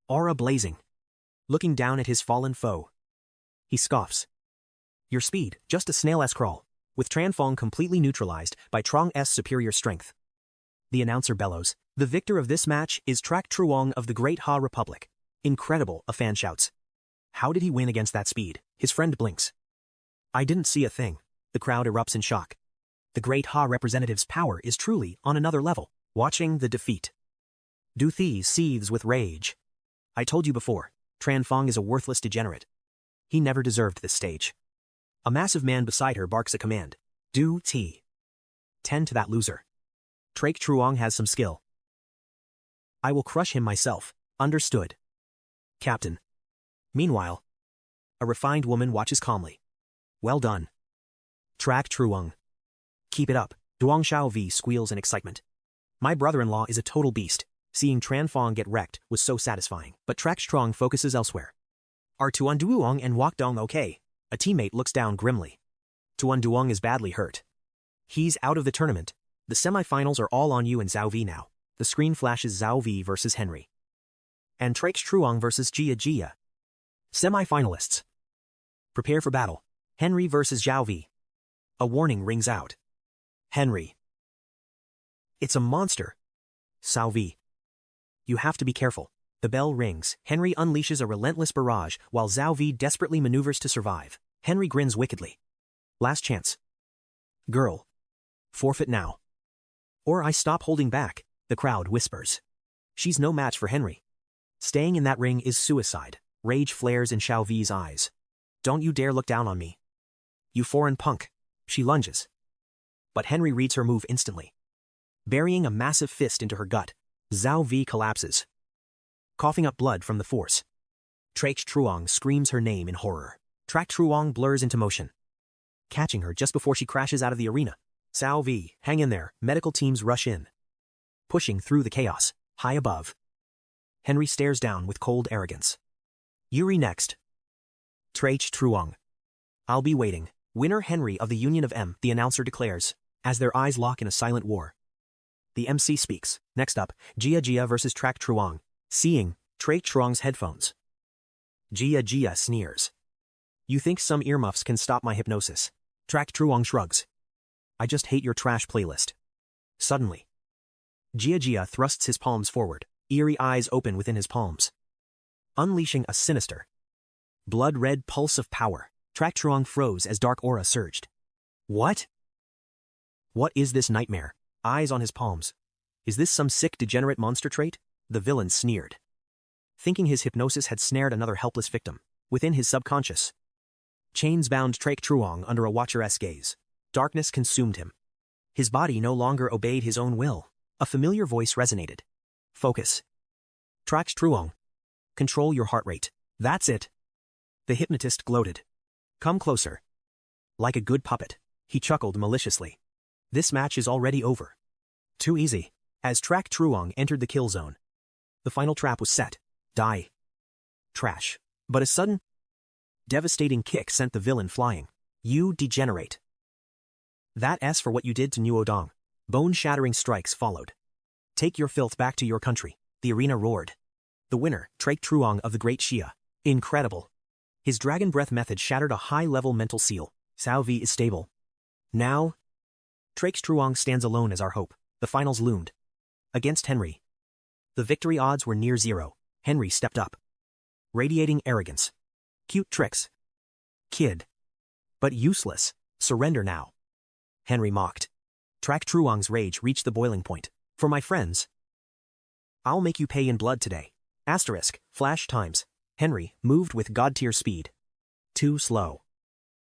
aura blazing, looking down at his fallen foe. He scoffs. Your speed, just a snail's crawl, with Tran Fong completely neutralized by Truong's superior strength. The announcer bellows. The victor of this match is Trak Truong of the Great Ha Republic. Incredible, a fan shouts. How did he win against that speed? His friend blinks. I didn't see a thing. The crowd erupts in shock. The Great Ha representative's power is truly on another level. Watching the defeat, Du Thi seethes with rage. I told you before, Tran Fong is a worthless degenerate. He never deserved this stage. A massive man beside her barks a command. Du Thi. Tend to that loser. Trak Truong has some skill. I will crush him myself. Understood, Captain. Meanwhile, a refined woman watches calmly. Well done, Trak Truong. Keep it up. Duong Xiaovi squeals in excitement. My brother-in-law is a total beast. Seeing Tran Fong get wrecked was so satisfying. But Trak Truong focuses elsewhere. Are Tuan Duong and Wok Dong okay? A teammate looks down grimly. Tuan Duong is badly hurt. He's out of the tournament. The semifinals are all on you and Zhao V now. The screen flashes Zhao V versus Henry. And Trak Truong versus 𝐶-𝐑𝐀𝐍𝐊. Semi-finalists. Prepare for battle. Henry versus Zhao V. A warning rings out. Henry. It's a monster. Zhao V. You have to be careful. The bell rings. Henry unleashes a relentless barrage while Zhao V desperately maneuvers to survive. Henry grins wickedly. Last chance. Girl. Forfeit now. Or I stop holding back, the crowd whispers. She's no match for Henry. Staying in that ring is suicide. Rage flares in Zhao V's eyes. Don't you dare look down on me. You foreign punk. She lunges. But Henry reads her move instantly. Burying a massive fist into her gut, Zhao V collapses, coughing up blood from the force. Trak Truong screams her name in horror. Trak Truong blurs into motion, catching her just before she crashes out of the arena. Zhao V, hang in there. Medical teams rush in, pushing through the chaos. High above, Henry stares down with cold arrogance. Yuri next. Trak Truong. I'll be waiting. Winner Henry of the Union of M, the announcer declares, as their eyes lock in a silent war. The MC speaks. Next up, 𝐶-𝐑𝐀𝐍𝐊 versus Trak Truong. Seeing Trak Truong's headphones, 𝐶-𝐑𝐀𝐍𝐊 sneers. You think some earmuffs can stop my hypnosis? Trak Truong shrugs. I just hate your trash playlist. Suddenly, 𝐶-𝐑𝐀𝐍𝐊 thrusts his palms forward, eerie eyes open within his palms, unleashing a sinister, blood-red pulse of power. Trak Truong froze as dark aura surged. What? What is this nightmare? Eyes on his palms. Is this some sick degenerate monster trait? The villain sneered, thinking his hypnosis had snared another helpless victim. Within his subconscious, chains bound Trak Truong under a watcher's gaze. Darkness consumed him. His body no longer obeyed his own will. A familiar voice resonated. Focus. Trak Truong. Control your heart rate. That's it. The hypnotist gloated. Come closer. Like a good puppet, he chuckled maliciously. This match is already over. Too easy. As Trak Truong entered the kill zone, the final trap was set. Die. Trash. But a sudden, devastating kick sent the villain flying. You degenerate. That's for what you did to Nuodong. Bone-shattering strikes followed. Take your filth back to your country, the arena roared. The winner, 𝐶-𝐒𝐒𝐿 of the Great Xia. Incredible. His dragon breath method shattered a high-level mental seal. 𝐶-𝐿 is stable. Now, 𝐶-𝐒𝐒𝐿 stands alone as our hope. The finals loomed. Against Henry. The victory odds were near zero. Henry stepped up. Radiating arrogance. Cute tricks. Kid. But useless. Surrender now. Henry mocked. 𝐶-𝐒𝐿's rage reached the boiling point. For my friends, I'll make you pay in blood today. Asterisk, flash times. Henry moved with god-tier speed. Too slow.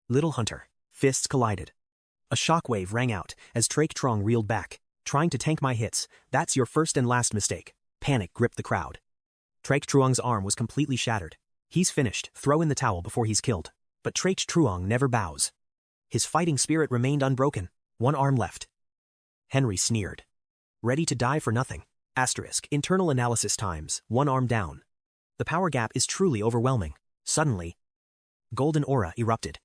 Little Hunter. Fists collided. A shockwave rang out as 𝐶-𝐒𝐿 reeled back. Trying to tank my hits, that's your first and last mistake. Panic gripped the crowd. 𝐶-𝐒𝐿's arm was completely shattered. He's finished, throw in the towel before he's killed. But 𝐶-𝐒𝐿 never bows. His fighting spirit remained unbroken. One arm left. Henry sneered. Ready to die for nothing. Asterisk, internal analysis times, one arm down. The power gap is truly overwhelming. Suddenly, golden aura erupted.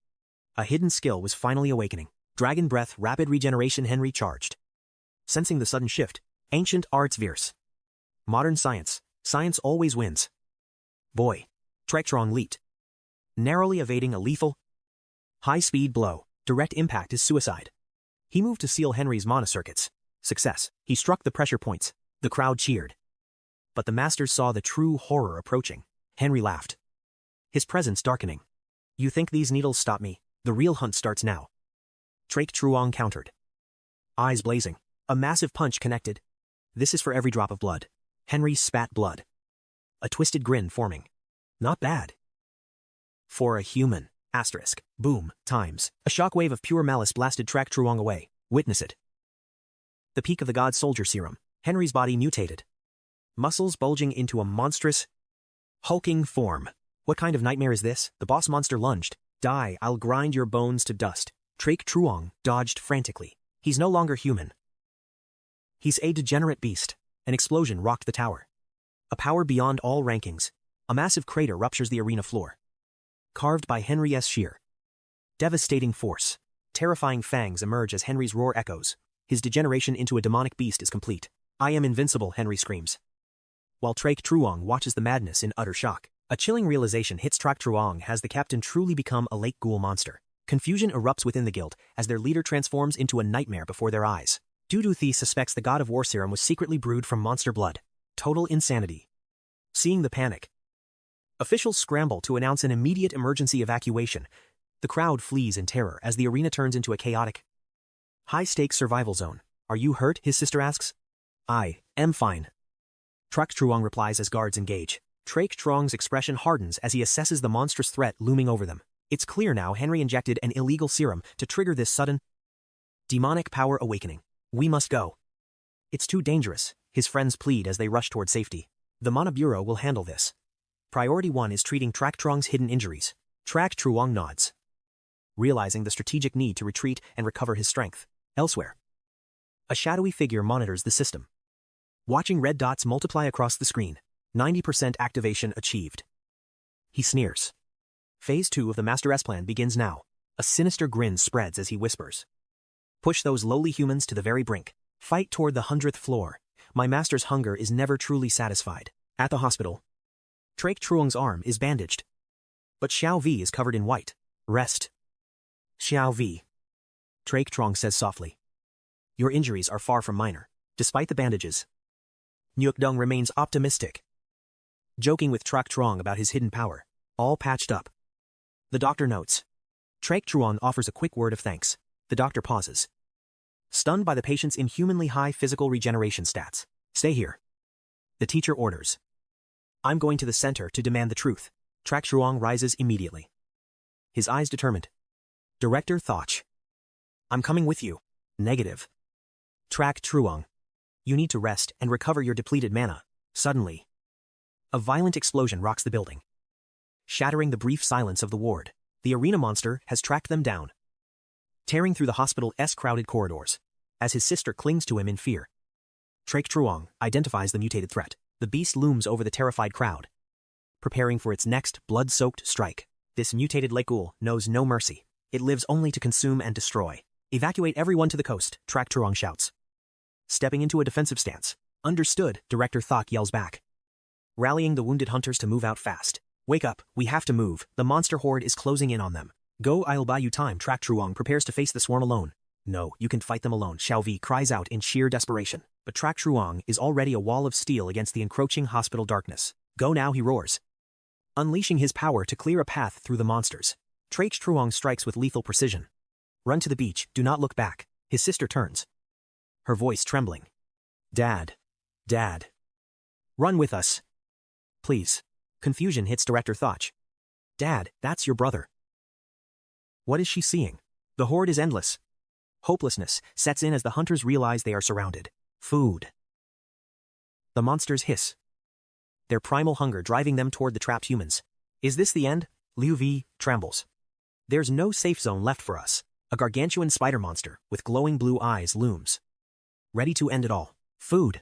A hidden skill was finally awakening. Dragon breath, rapid regeneration. Henry charged. Sensing the sudden shift, ancient arts verse. Modern science. Science always wins. Boy. 𝐶-𝐒𝐿 leaped. Narrowly evading a lethal, high-speed blow. Direct impact is suicide. He moved to seal Henry's mana circuits. Success. He struck the pressure points. The crowd cheered. But the masters saw the true horror approaching. Henry laughed. His presence darkening. You think these needles stop me? The real hunt starts now. 𝐶-𝐒𝐿 countered. Eyes blazing. A massive punch connected. This is for every drop of blood. Henry spat blood. A twisted grin forming. Not bad. For a human. Asterisk. Boom. Times. A shockwave of pure malice blasted 𝐶-𝐒𝐿 away. Witness it. The peak of the God Soldier serum. Henry's body mutated. Muscles bulging into a monstrous, hulking form. What kind of nightmare is this? The boss monster lunged. Die, I'll grind your bones to dust. 𝐶-𝐒𝐿 dodged frantically. He's no longer human. He's a degenerate beast. An explosion rocked the tower. A power beyond all rankings. A massive crater ruptures the arena floor. Carved by Henry's sheer devastating force. Terrifying fangs emerge as Henry's roar echoes. His degeneration into a demonic beast is complete. I am invincible, Henry screams. While 𝐶-𝐒𝐿 watches the madness in utter shock. A chilling realization hits 𝐶-𝐒𝐿. Has the captain truly become a late ghoul monster? Confusion erupts within the guild as their leader transforms into a nightmare before their eyes. 𝐷𝐷 suspects the God of War serum was secretly brewed from monster blood. Total insanity. Seeing the panic, officials scramble to announce an immediate emergency evacuation. The crowd flees in terror as the arena turns into a chaotic, high-stakes survival zone. Are you hurt? His sister asks. I am fine. 𝐶-𝐒𝐿 replies as guards engage. 𝐶-𝐒𝐿's expression hardens as he assesses the monstrous threat looming over them. It's clear now Henry injected an illegal serum to trigger this sudden, demonic power awakening. We must go. It's too dangerous, his friends plead as they rush toward safety. The Mana Bureau will handle this. Priority 1 is treating 𝐶-𝐒𝐿's hidden injuries. 𝐶-𝐒𝐿 nods, realizing the strategic need to retreat and recover his strength. Elsewhere, a shadowy figure monitors the system. Watching red dots multiply across the screen. 90% activation achieved. He sneers. Phase 2 of the Master S plan begins now. A sinister grin spreads as he whispers. Push those lowly humans to the very brink. Fight toward the 100th floor. My master's hunger is never truly satisfied. At the hospital, 𝐶-𝐒𝐿's arm is bandaged. But 𝐶-𝐿 is covered in white. Rest. 𝐶-𝐿. 𝐶-𝐿 says softly. Your injuries are far from minor. Despite the bandages, Nuodong remains optimistic. Joking with 𝐶-𝐿 about his hidden power. All patched up. The doctor notes. 𝐶-𝐿 offers a quick word of thanks. The doctor pauses. Stunned by the patient's inhumanly high physical regeneration stats. Stay here. The teacher orders. I'm going to the center to demand the truth. 𝐶-𝐿 rises immediately. His eyes determined. Director Thoch. I'm coming with you. Negative. 𝐶-𝐿. You need to rest and recover your depleted mana. Suddenly, a violent explosion rocks the building. Shattering the brief silence of the ward, the arena monster has tracked them down. Tearing through the hospital's crowded corridors, as his sister clings to him in fear. 𝐶-𝐿 identifies the mutated threat. The beast looms over the terrified crowd. preparing for its next blood-soaked strike. This mutated 𝐒𝐒𝐒 knows no mercy. It lives only to consume and destroy. Evacuate everyone to the coast, 𝐶𝐸 shouts. Stepping into a defensive stance. Understood, Director 𝐒𝐸 yells back. Rallying the wounded hunters to move out fast. Wake up, we have to move, the monster horde is closing in on them. Go, I'll buy you time, 𝐶𝐸 prepares to face the swarm alone. No, you can fight them alone, Xiao Vi cries out in sheer desperation. But 𝐶𝐸 is already a wall of steel against the encroaching hospital darkness. Go now, he roars. Unleashing his power to clear a path through the monsters. 𝐶𝐸 strikes with lethal precision. Run to the beach, do not look back. His sister turns. Her voice trembling. Dad. Dad. Run with us. Please. Confusion hits Director 𝐒𝐒. Dad, that's your brother. What is she seeing? The horde is endless. Hopelessness sets in as the hunters realize they are surrounded. Food. The monsters hiss. Their primal hunger driving them toward the trapped humans. Is this the end? Liu Vi trembles. There's no safe zone left for us. A gargantuan spider monster with glowing blue eyes looms. Ready to end it all. Food.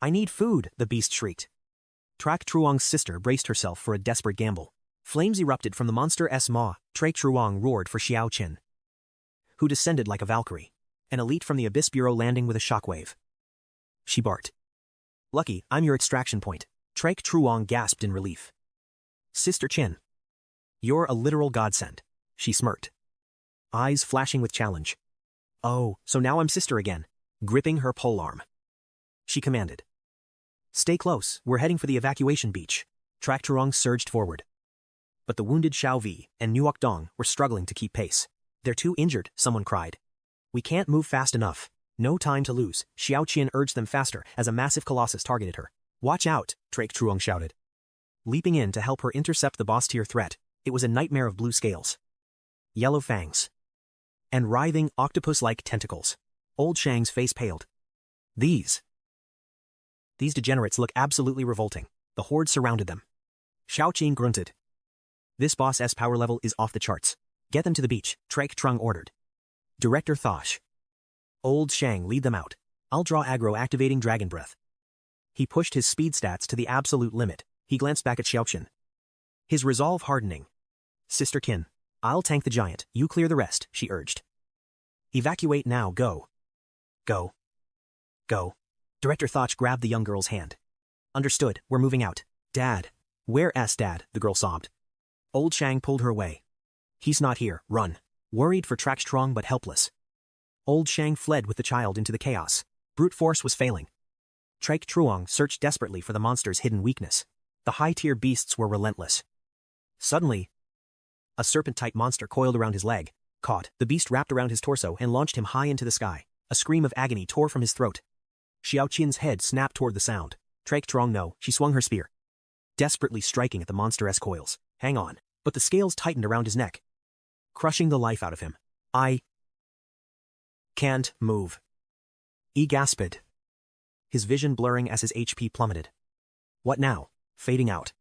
I need food, the beast shrieked. 𝐶𝐸's sister braced herself for a desperate gamble. Flames erupted from the monster's maw. 𝐶𝐸 roared for Xiao Qin, who descended like a Valkyrie, an elite from the Abyss Bureau landing with a shockwave. She barked. Lucky, I'm your extraction point. 𝐶𝐸 gasped in relief. Sister Qin. You're a literal godsend. She smirked, eyes flashing with challenge. Oh, so now I'm sister again. Gripping her polearm, she commanded. Stay close, we're heading for the evacuation beach. 𝐶𝐸 surged forward. But the wounded Xiao Vi and Nuoc Dong were struggling to keep pace. They're too injured, someone cried. We can't move fast enough. No time to lose. Xiao Qin urged them faster as a massive colossus targeted her. Watch out, 𝐶𝐸 shouted. Leaping in to help her intercept the boss-tier threat, it was a nightmare of blue scales, yellow fangs, and writhing octopus-like tentacles. Old Shang's face paled. These degenerates look absolutely revolting. The horde surrounded them. Xiao Qin grunted. This boss's power level is off the charts. Get them to the beach, 𝐶𝐸 ordered. Director 𝐒𝐒. Old Shang, lead them out. I'll draw aggro activating Dragon Breath. He pushed his speed stats to the absolute limit. He glanced back at Xiao Qin, his resolve hardening. Sister Qin, I'll tank the giant, you clear the rest, she urged. Evacuate now, go. Go. Go. Director 𝐒𝐒 grabbed the young girl's hand. Understood, we're moving out. Dad. Where's Dad? The girl sobbed. Old Shang pulled her away. He's not here, run. Worried for 𝐶𝐸 but helpless. Old Shang fled with the child into the chaos. Brute force was failing. 𝐶𝐸 searched desperately for the monster's hidden weakness. The high-tier beasts were relentless. Suddenly, a serpent-type monster coiled around his leg. Caught, the beast wrapped around his torso and launched him high into the sky. A scream of agony tore from his throat. Xiao Qin's head snapped toward the sound. 𝐶𝐸 no, she swung her spear, desperately striking at the monster's coils. Hang on. But the scales tightened around his neck, crushing the life out of him. I can't move. He gasped, his vision blurring as his HP plummeted. What now? Fading out.